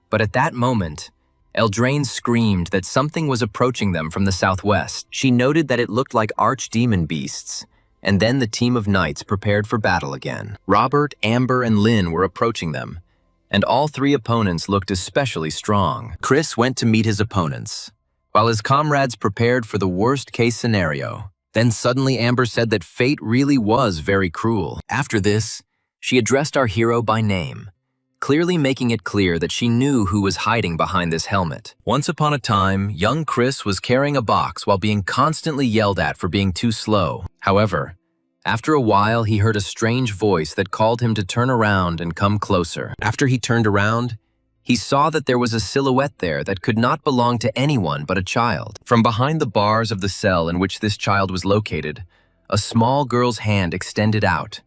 A: But at that moment, Eldraine screamed that something was approaching them from the southwest. She noted that it looked like archdemon beasts, and then the team of knights prepared for battle again. Robert, Amber, and Lynn were approaching them, and all three opponents looked especially strong. Chris went to meet his opponents, while his comrades prepared for the worst-case scenario. Then suddenly Amber said that fate really was very cruel. After this, she addressed our hero by name, clearly making it clear that she knew who was hiding behind this helmet. Once upon a time, young Chris was carrying a box while being constantly yelled at for being too slow. However, after a while, he heard a strange voice that called him to turn around and come closer. After he turned around, he saw that there was a silhouette there that could not belong to anyone but a child. From behind the bars of the cell in which this child was located, a small girl's hand extended out,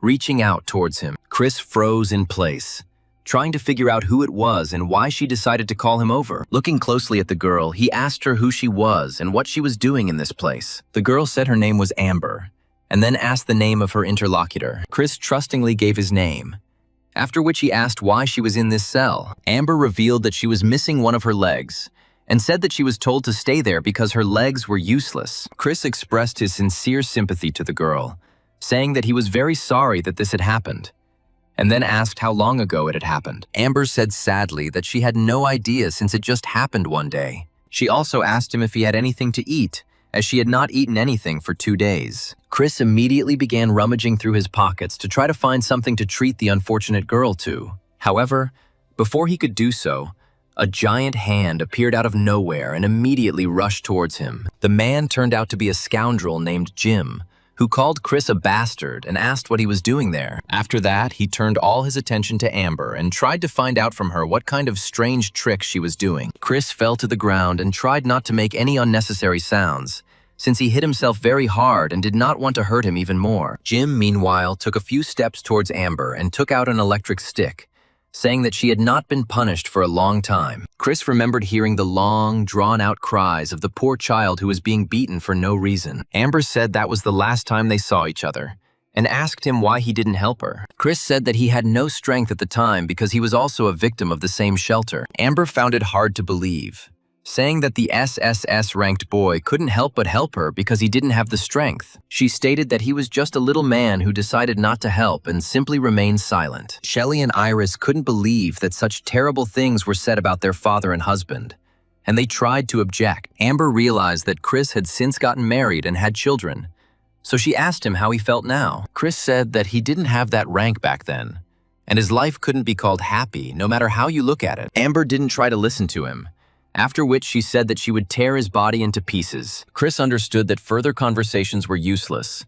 A: reaching out towards him. Chris froze in place, trying to figure out who it was and why she decided to call him over. Looking closely at the girl, he asked her who she was and what she was doing in this place. The girl said her name was Amber, and then asked the name of her interlocutor. Chris trustingly gave his name, after which he asked why she was in this cell. Amber revealed that she was missing one of her legs, and said that she was told to stay there because her legs were useless. Chris expressed his sincere sympathy to the girl, saying that he was very sorry that this had happened, and then asked how long ago it had happened. Amber said sadly that she had no idea since it just happened one day. She also asked him if he had anything to eat, as she had not eaten anything for 2 days. Chris immediately began rummaging through his pockets to try to find something to treat the unfortunate girl to. However, before he could do so, a giant hand appeared out of nowhere and immediately rushed towards him. The man turned out to be a scoundrel named Jim, who called Chris a bastard and asked what he was doing there. After that, he turned all his attention to Amber and tried to find out from her what kind of strange trick she was doing. Chris fell to the ground and tried not to make any unnecessary sounds, since he hit himself very hard and did not want to hurt him even more. Jim, meanwhile, took a few steps towards Amber and took out an electric stick, saying that she had not been punished for a long time. Chris remembered hearing the long, drawn-out cries of the poor child who was being beaten for no reason. Amber said that was the last time they saw each other, and asked him why he didn't help her. Chris said that he had no strength at the time because he was also a victim of the same shelter. Amber found it hard to believe, saying that the SSS-ranked boy couldn't help but help her because he didn't have the strength. She stated that he was just a little man who decided not to help and simply remained silent. Shelley and Iris couldn't believe that such terrible things were said about their father and husband, and they tried to object. Amber realized that Chris had since gotten married and had children, so she asked him how he felt now. Chris said that he didn't have that rank back then, and his life couldn't be called happy no matter how you look at it. Amber didn't try to listen to him, after which she said that she would tear his body into pieces. Chris understood that further conversations were useless,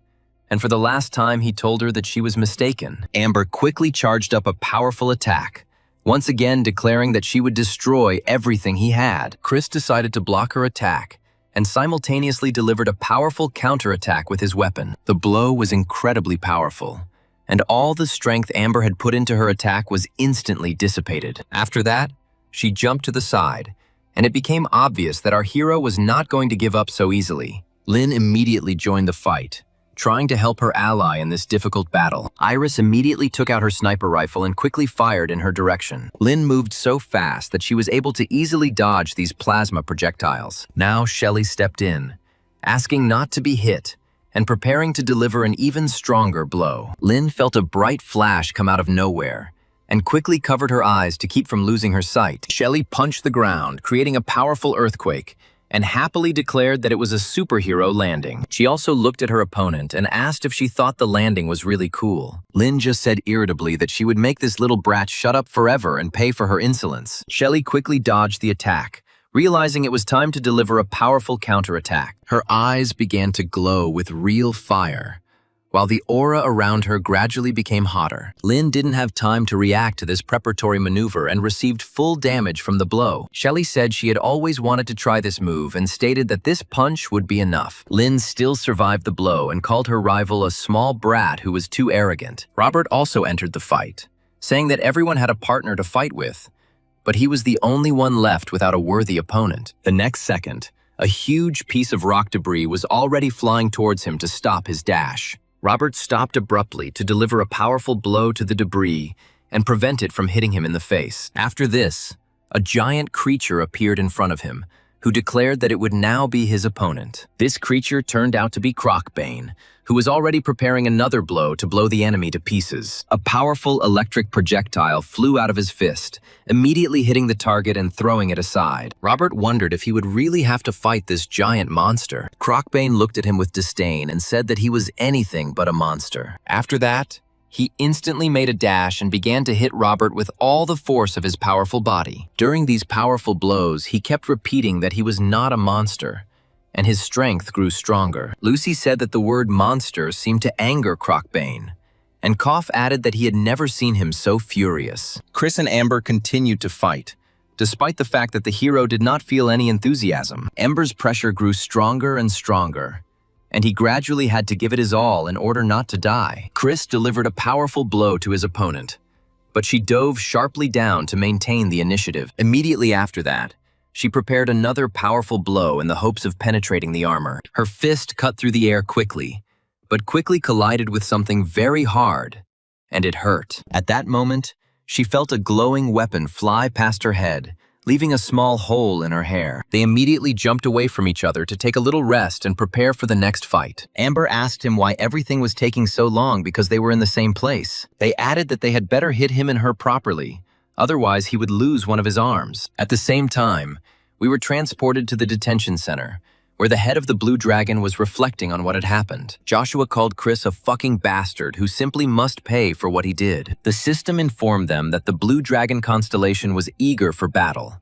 A: and for the last time he told her that she was mistaken. Amber quickly charged up a powerful attack, once again declaring that she would destroy everything he had. Chris decided to block her attack and simultaneously delivered a powerful counterattack with his weapon. The blow was incredibly powerful, and all the strength Amber had put into her attack was instantly dissipated. After that, she jumped to the side, and it became obvious that our hero was not going to give up so easily. Lin immediately joined the fight, trying to help her ally in this difficult battle. Iris immediately took out her sniper rifle and quickly fired in her direction. Lin moved so fast that she was able to easily dodge these plasma projectiles. Now Shelly stepped in, asking not to be hit, and preparing to deliver an even stronger blow. Lin felt a bright flash come out of nowhere, and quickly covered her eyes to keep from losing her sight. Shelly punched the ground, creating a powerful earthquake, and happily declared that it was a superhero landing. She also looked at her opponent and asked if she thought the landing was really cool. Lin just said irritably that she would make this little brat shut up forever and pay for her insolence. Shelly quickly dodged the attack, realizing it was time to deliver a powerful counterattack. Her eyes began to glow with real fire, while the aura around her gradually became hotter. Lin didn't have time to react to this preparatory maneuver and received full damage from the blow. Shelly said she had always wanted to try this move and stated that this punch would be enough. Lin still survived the blow and called her rival a small brat who was too arrogant. Robert also entered the fight, saying that everyone had a partner to fight with, but he was the only one left without a worthy opponent. The next second, a huge piece of rock debris was already flying towards him to stop his dash. Robert stopped abruptly to deliver a powerful blow to the debris and prevent it from hitting him in the face. After this, a giant creature appeared in front of him, who declared that it would now be his opponent. This creature turned out to be Crocbane, who was already preparing another blow to blow the enemy to pieces. A powerful electric projectile flew out of his fist, immediately hitting the target and throwing it aside. Robert wondered if he would really have to fight this giant monster. Crocbane looked at him with disdain and said that he was anything but a monster. After that, he instantly made a dash and began to hit Robert with all the force of his powerful body. During these powerful blows, he kept repeating that he was not a monster, and his strength grew stronger. Lucy said that the word monster seemed to anger Crocbane, and Koff added that he had never seen him so furious. Chris and Amber continued to fight, despite the fact that the hero did not feel any enthusiasm. Amber's pressure grew stronger and stronger, and he gradually had to give it his all in order not to die. Chris delivered a powerful blow to his opponent, but she dove sharply down to maintain the initiative. Immediately after that, she prepared another powerful blow in the hopes of penetrating the armor. Her fist cut through the air quickly, but quickly collided with something very hard, and it hurt. At that moment, she felt a glowing weapon fly past her head, leaving a small hole in her hair. They immediately jumped away from each other to take a little rest and prepare for the next fight. Amber asked him why everything was taking so long because they were in the same place. They added that they had better hit him and her properly, otherwise he would lose one of his arms. At the same time, we were transported to the detention center, where the head of the Blue Dragon was reflecting on what had happened. Joshua called Chris a fucking bastard who simply must pay for what he did. The system informed them that the Blue Dragon constellation was eager for battle,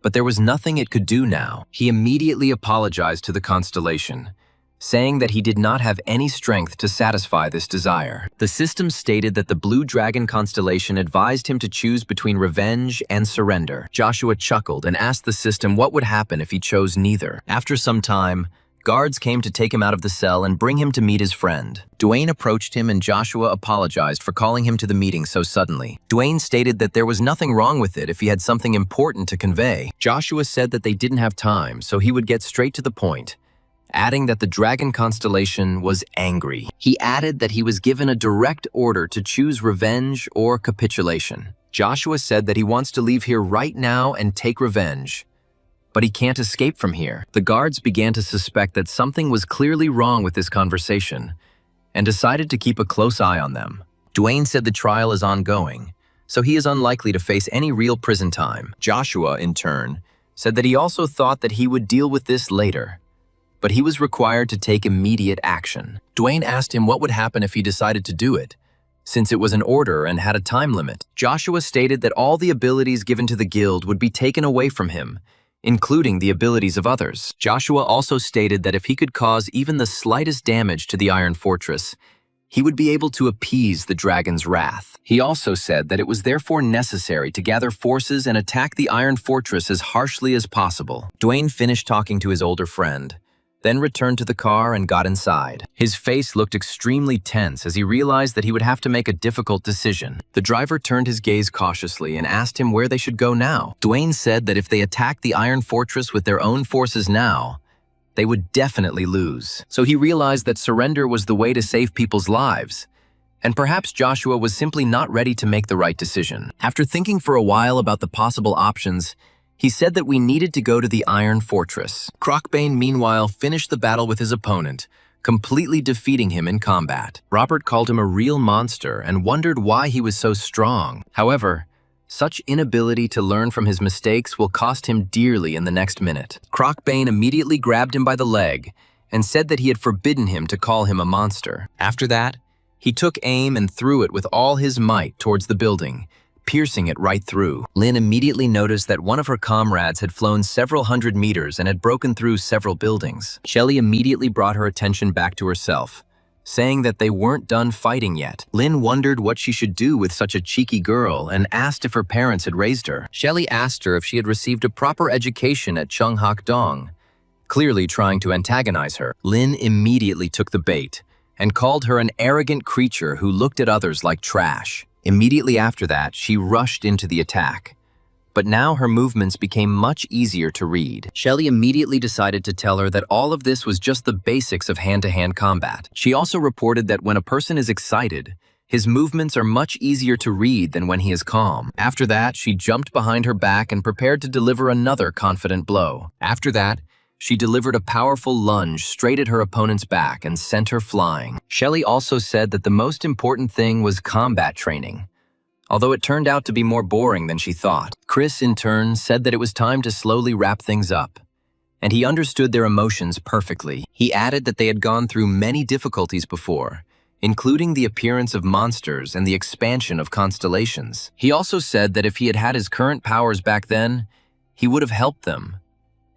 A: but there was nothing it could do now. He immediately apologized to the constellation, saying that he did not have any strength to satisfy this desire. The system stated that the Blue Dragon constellation advised him to choose between revenge and surrender. Joshua chuckled and asked the system what would happen if he chose neither. After some time, guards came to take him out of the cell and bring him to meet his friend. Dwayne approached him and Joshua apologized for calling him to the meeting so suddenly. Dwayne stated that there was nothing wrong with it if he had something important to convey. Joshua said that they didn't have time, so he would get straight to the point, adding that the Dragon constellation was angry. He added that he was given a direct order to choose revenge or capitulation. Joshua said that he wants to leave here right now and take revenge, but he can't escape from here. The guards began to suspect that something was clearly wrong with this conversation and decided to keep a close eye on them. Dwayne said the trial is ongoing, so he is unlikely to face any real prison time. Joshua, in turn, said that he also thought that he would deal with this later, but he was required to take immediate action. Dwayne asked him what would happen if he decided to do it, since it was an order and had a time limit. Joshua stated that all the abilities given to the guild would be taken away from him including the abilities of others. Joshua also stated that if he could cause even the slightest damage to the Iron Fortress, he would be able to appease the dragon's wrath. He also said that it was therefore necessary to gather forces and attack the Iron Fortress as harshly as possible. Dwayne finished talking to his older friend, then returned to the car and got inside. His face looked extremely tense as he realized that he would have to make a difficult decision. The driver turned his gaze cautiously and asked him where they should go now. Dwayne said that if they attacked the Iron Fortress with their own forces now, they would definitely lose. So he realized that surrender was the way to save people's lives, and perhaps Joshua was simply not ready to make the right decision. After thinking for a while about the possible options, he said that we needed to go to the Iron Fortress. Crocbane, meanwhile, finished the battle with his opponent, completely defeating him in combat. Robert called him a real monster and wondered why he was so strong. However, such inability to learn from his mistakes will cost him dearly in the next minute. Crocbane immediately grabbed him by the leg and said that he had forbidden him to call him a monster. After that, he took aim and threw it with all his might towards the building, piercing it right through. Lynn immediately noticed that one of her comrades had flown several hundred meters and had broken through several buildings. Shelley immediately brought her attention back to herself, saying that they weren't done fighting yet. Lynn wondered what she should do with such a cheeky girl and asked if her parents had raised her. Shelley asked her if she had received a proper education at Chung Hak Dong, clearly trying to antagonize her. Lynn immediately took the bait and called her an arrogant creature who looked at others like trash. Immediately after that, she rushed into the attack. But now her movements became much easier to read. Shelley immediately decided to tell her that all of this was just the basics of hand-to-hand combat. She also reported that when a person is excited, his movements are much easier to read than when he is calm. After that, she jumped behind her back and prepared to deliver another confident blow. After that, she delivered a powerful lunge straight at her opponent's back and sent her flying. Shelley also said that the most important thing was combat training, although it turned out to be more boring than she thought. Chris, in turn, said that it was time to slowly wrap things up, and he understood their emotions perfectly. He added that they had gone through many difficulties before, including the appearance of monsters and the expansion of constellations. He also said that if he had had his current powers back then, he would have helped them,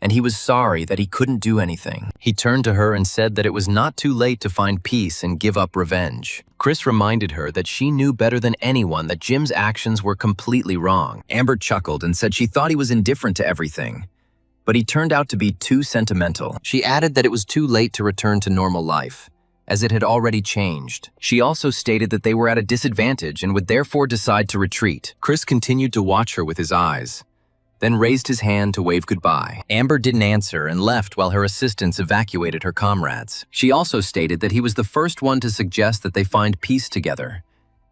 A: and he was sorry that he couldn't do anything. He turned to her and said that it was not too late to find peace and give up revenge. Chris reminded her that she knew better than anyone that Jim's actions were completely wrong. Amber chuckled and said she thought he was indifferent to everything, but he turned out to be too sentimental. She added that it was too late to return to normal life, as it had already changed. She also stated that they were at a disadvantage and would therefore decide to retreat. Chris continued to watch her with his eyes, then raised his hand to wave goodbye. Amber didn't answer and left while her assistants evacuated her comrades. She also stated that he was the first one to suggest that they find peace together,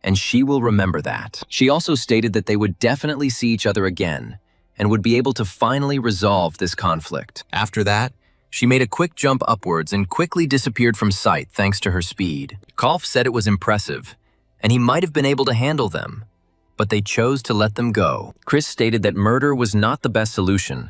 A: and she will remember that. She also stated that they would definitely see each other again and would be able to finally resolve this conflict. After that, she made a quick jump upwards and quickly disappeared from sight thanks to her speed. Kolf said it was impressive, and he might have been able to handle them, but they chose to let them go. Chris stated that murder was not the best solution,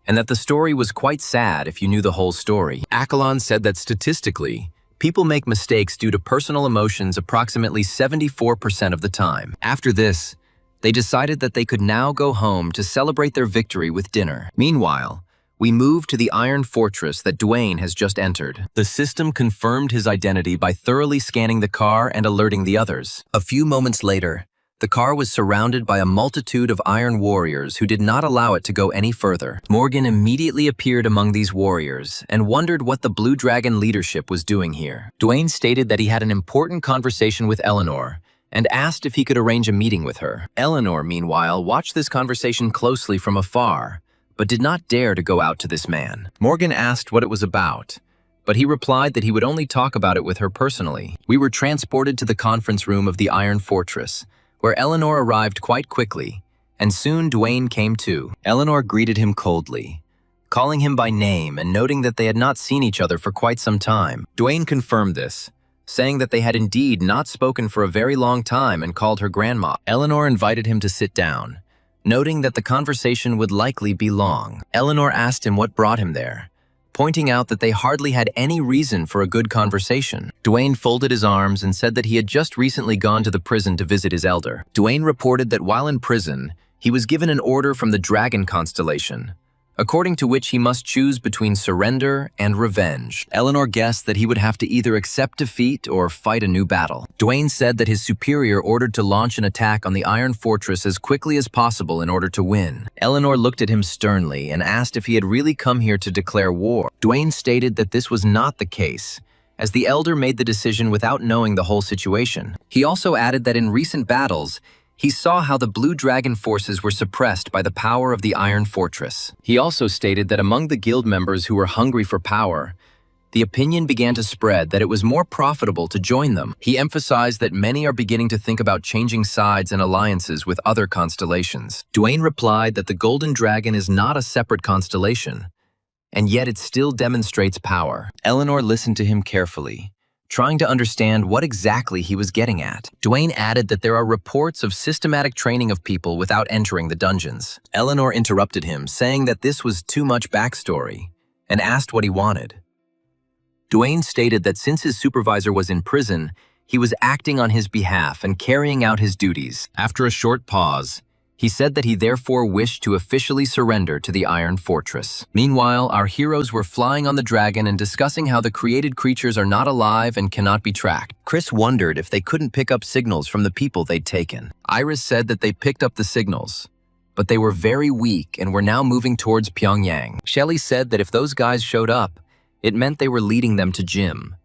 A: and that the story was quite sad if you knew the whole story. Akalon said that statistically, people make mistakes due to personal emotions approximately 74% of the time. After this, they decided that they could now go home to celebrate their victory with dinner. Meanwhile, we moved to the Iron Fortress that Dwayne has just entered. The system confirmed his identity by thoroughly scanning the car and alerting the others. A few moments later, the car was surrounded by a multitude of iron warriors who did not allow it to go any further. Morgan immediately appeared among these warriors and wondered what the Blue Dragon leadership was doing here. Dwayne stated that he had an important conversation with Eleanor and asked if he could arrange a meeting with her. Eleanor, meanwhile, watched this conversation closely from afar, but did not dare to go out to this man. Morgan asked what it was about, but he replied that he would only talk about it with her personally. We were transported to the conference room of the Iron Fortress, where Eleanor arrived quite quickly, and soon Dwayne came too. Eleanor greeted him coldly, calling him by name and noting that they had not seen each other for quite some time. Dwayne confirmed this, saying that they had indeed not spoken for a very long time and called her grandma. Eleanor invited him to sit down, noting that the conversation would likely be long. Eleanor asked him what brought him there, pointing out that they hardly had any reason for a good conversation. Dwayne folded his arms and said that he had just recently gone to the prison to visit his elder. Dwayne reported that while in prison, he was given an order from the Dragon constellation, according to which he must choose between surrender and revenge. Eleanor guessed that he would have to either accept defeat or fight a new battle. Dwayne said that his superior ordered to launch an attack on the Iron Fortress as quickly as possible in order to win. Eleanor looked at him sternly and asked if he had really come here to declare war. Dwayne stated that this was not the case, as the elder made the decision without knowing the whole situation. He also added that in recent battles, he saw how the Blue Dragon forces were suppressed by the power of the Iron Fortress. He also stated that among the guild members who were hungry for power, the opinion began to spread that it was more profitable to join them. He emphasized that many are beginning to think about changing sides and alliances with other constellations. Dwayne replied that the Golden Dragon is not a separate constellation, and yet it still demonstrates power. Eleanor listened to him carefully, trying to understand what exactly he was getting at. Dwayne added that there are reports of systematic training of people without entering the dungeons. Eleanor interrupted him, saying that this was too much backstory, and asked what he wanted. Dwayne stated that since his supervisor was in prison, he was acting on his behalf and carrying out his duties. After a short pause, he said that he therefore wished to officially surrender to the Iron Fortress. Meanwhile, our heroes were flying on the dragon and discussing how the created creatures are not alive and cannot be tracked. Chris wondered if they couldn't pick up signals from the people they'd taken. Iris said that they picked up the signals, but they were very weak and were now moving towards Pyongyang. Shelley said that if those guys showed up, it meant they were leading them to Jim,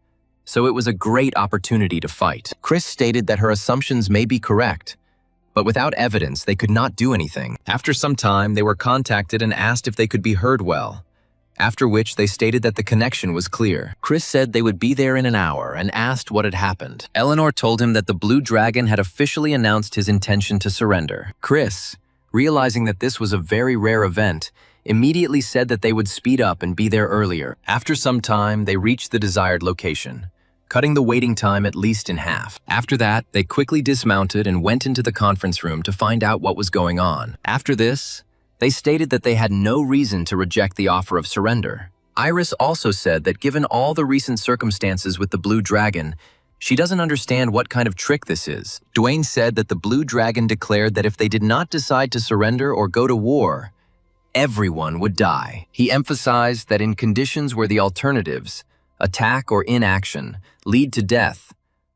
A: so it was a great opportunity to fight. Chris stated that her assumptions may be correct, but without evidence, they could not do anything. After some time, they were contacted and asked if they could be heard well, after which they stated that the connection was clear. Chris said they would be there in an hour and asked what had happened. Eleanor told him that the Blue Dragon had officially announced his intention to surrender. Chris, realizing that this was a very rare event, immediately said that they would speed up and be there earlier. After some time, they reached the desired location, cutting the waiting time at least in half. After that, they quickly dismounted and went into the conference room to find out what was going on. After this, they stated that they had no reason to reject the offer of surrender. Iris also said that given all the recent circumstances with the Blue Dragon, she doesn't understand what kind of trick this is. Dwayne said that the Blue Dragon declared that if they did not decide to surrender or go to war, everyone would die. He emphasized that in conditions where the alternatives, attack or inaction, lead to death,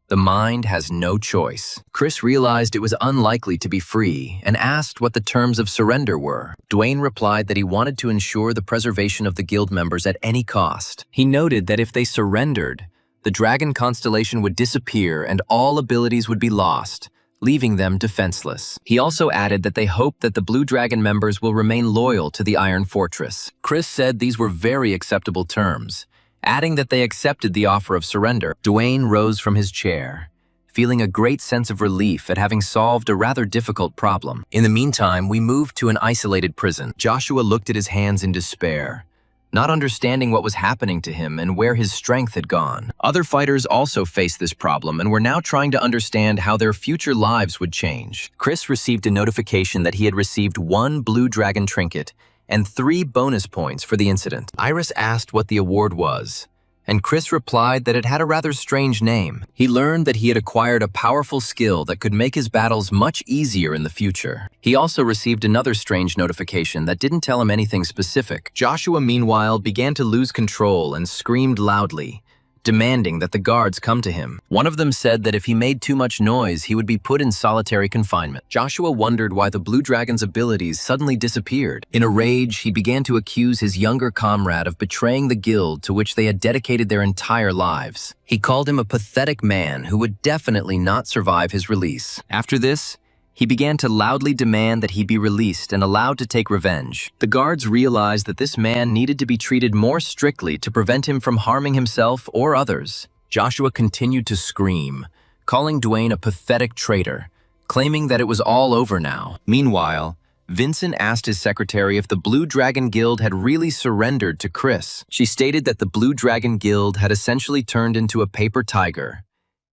A: the mind has no choice. Chris realized it was unlikely to be free and asked what the terms of surrender were. Dwayne replied that he wanted to ensure the preservation of the guild members at any cost. He noted that if they surrendered, the dragon constellation would disappear and all abilities would be lost, leaving them defenseless. He also added that they hoped that the Blue Dragon members will remain loyal to the Iron Fortress. Chris said these were very acceptable terms, adding that they accepted the offer of surrender. Dwayne rose from his chair, feeling a great sense of relief at having solved a rather difficult problem. In the meantime, we moved to an isolated prison. Joshua looked at his hands in despair, not understanding what was happening to him and where his strength had gone. Other fighters also faced this problem and were now trying to understand how their future lives would change. Chris received a notification that he had received 1 Blue Dragon trinket and 3 bonus points for the incident. Iris asked what the award was, and Chris replied that it had a rather strange name. He learned that he had acquired a powerful skill that could make his battles much easier in the future. He also received another strange notification that didn't tell him anything specific. Joshua, meanwhile, began to lose control and screamed loudly, demanding that the guards come to him. One of them said that if he made too much noise, he would be put in solitary confinement. Joshua wondered why the Blue Dragon's abilities suddenly disappeared. In a rage, he began to accuse his younger comrade of betraying the guild to which they had dedicated their entire lives. He called him a pathetic man who would definitely not survive his release. After this, he began to loudly demand that he be released and allowed to take revenge. The guards realized that this man needed to be treated more strictly to prevent him from harming himself or others. Joshua continued to scream, calling Dwayne a pathetic traitor, claiming that it was all over now. Meanwhile, Vincent asked his secretary if the Blue Dragon Guild had really surrendered to Chris. She stated that the Blue Dragon Guild had essentially turned into a paper tiger,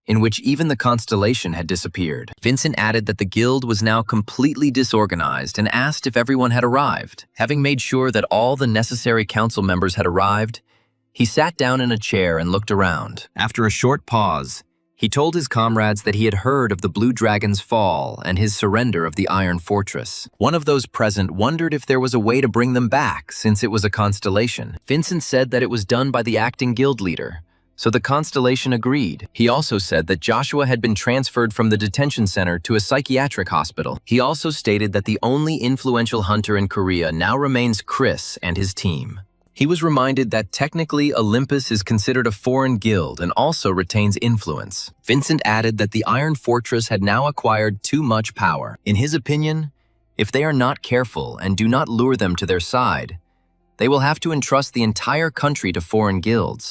A: in which even the constellation had disappeared. Vincent added that the guild was now completely disorganized and asked if everyone had arrived. Having made sure that all the necessary council members had arrived, he sat down in a chair and looked around. After a short pause, He told his comrades that he had heard of the Blue Dragon's fall and his surrender of the Iron Fortress. One of those present wondered if there was a way to bring them back, since it was a constellation. Vincent said that it was done by the acting guild leader, so the constellation agreed. He also said that Joshua had been transferred from the detention center to a psychiatric hospital. He also stated that the only influential hunter in Korea now remains Chris and his team. He was reminded that technically Olympus is considered a foreign guild and also retains influence. Vincent added that the Iron Fortress had now acquired too much power. In his opinion, if they are not careful and do not lure them to their side, they will have to entrust the entire country to foreign guilds.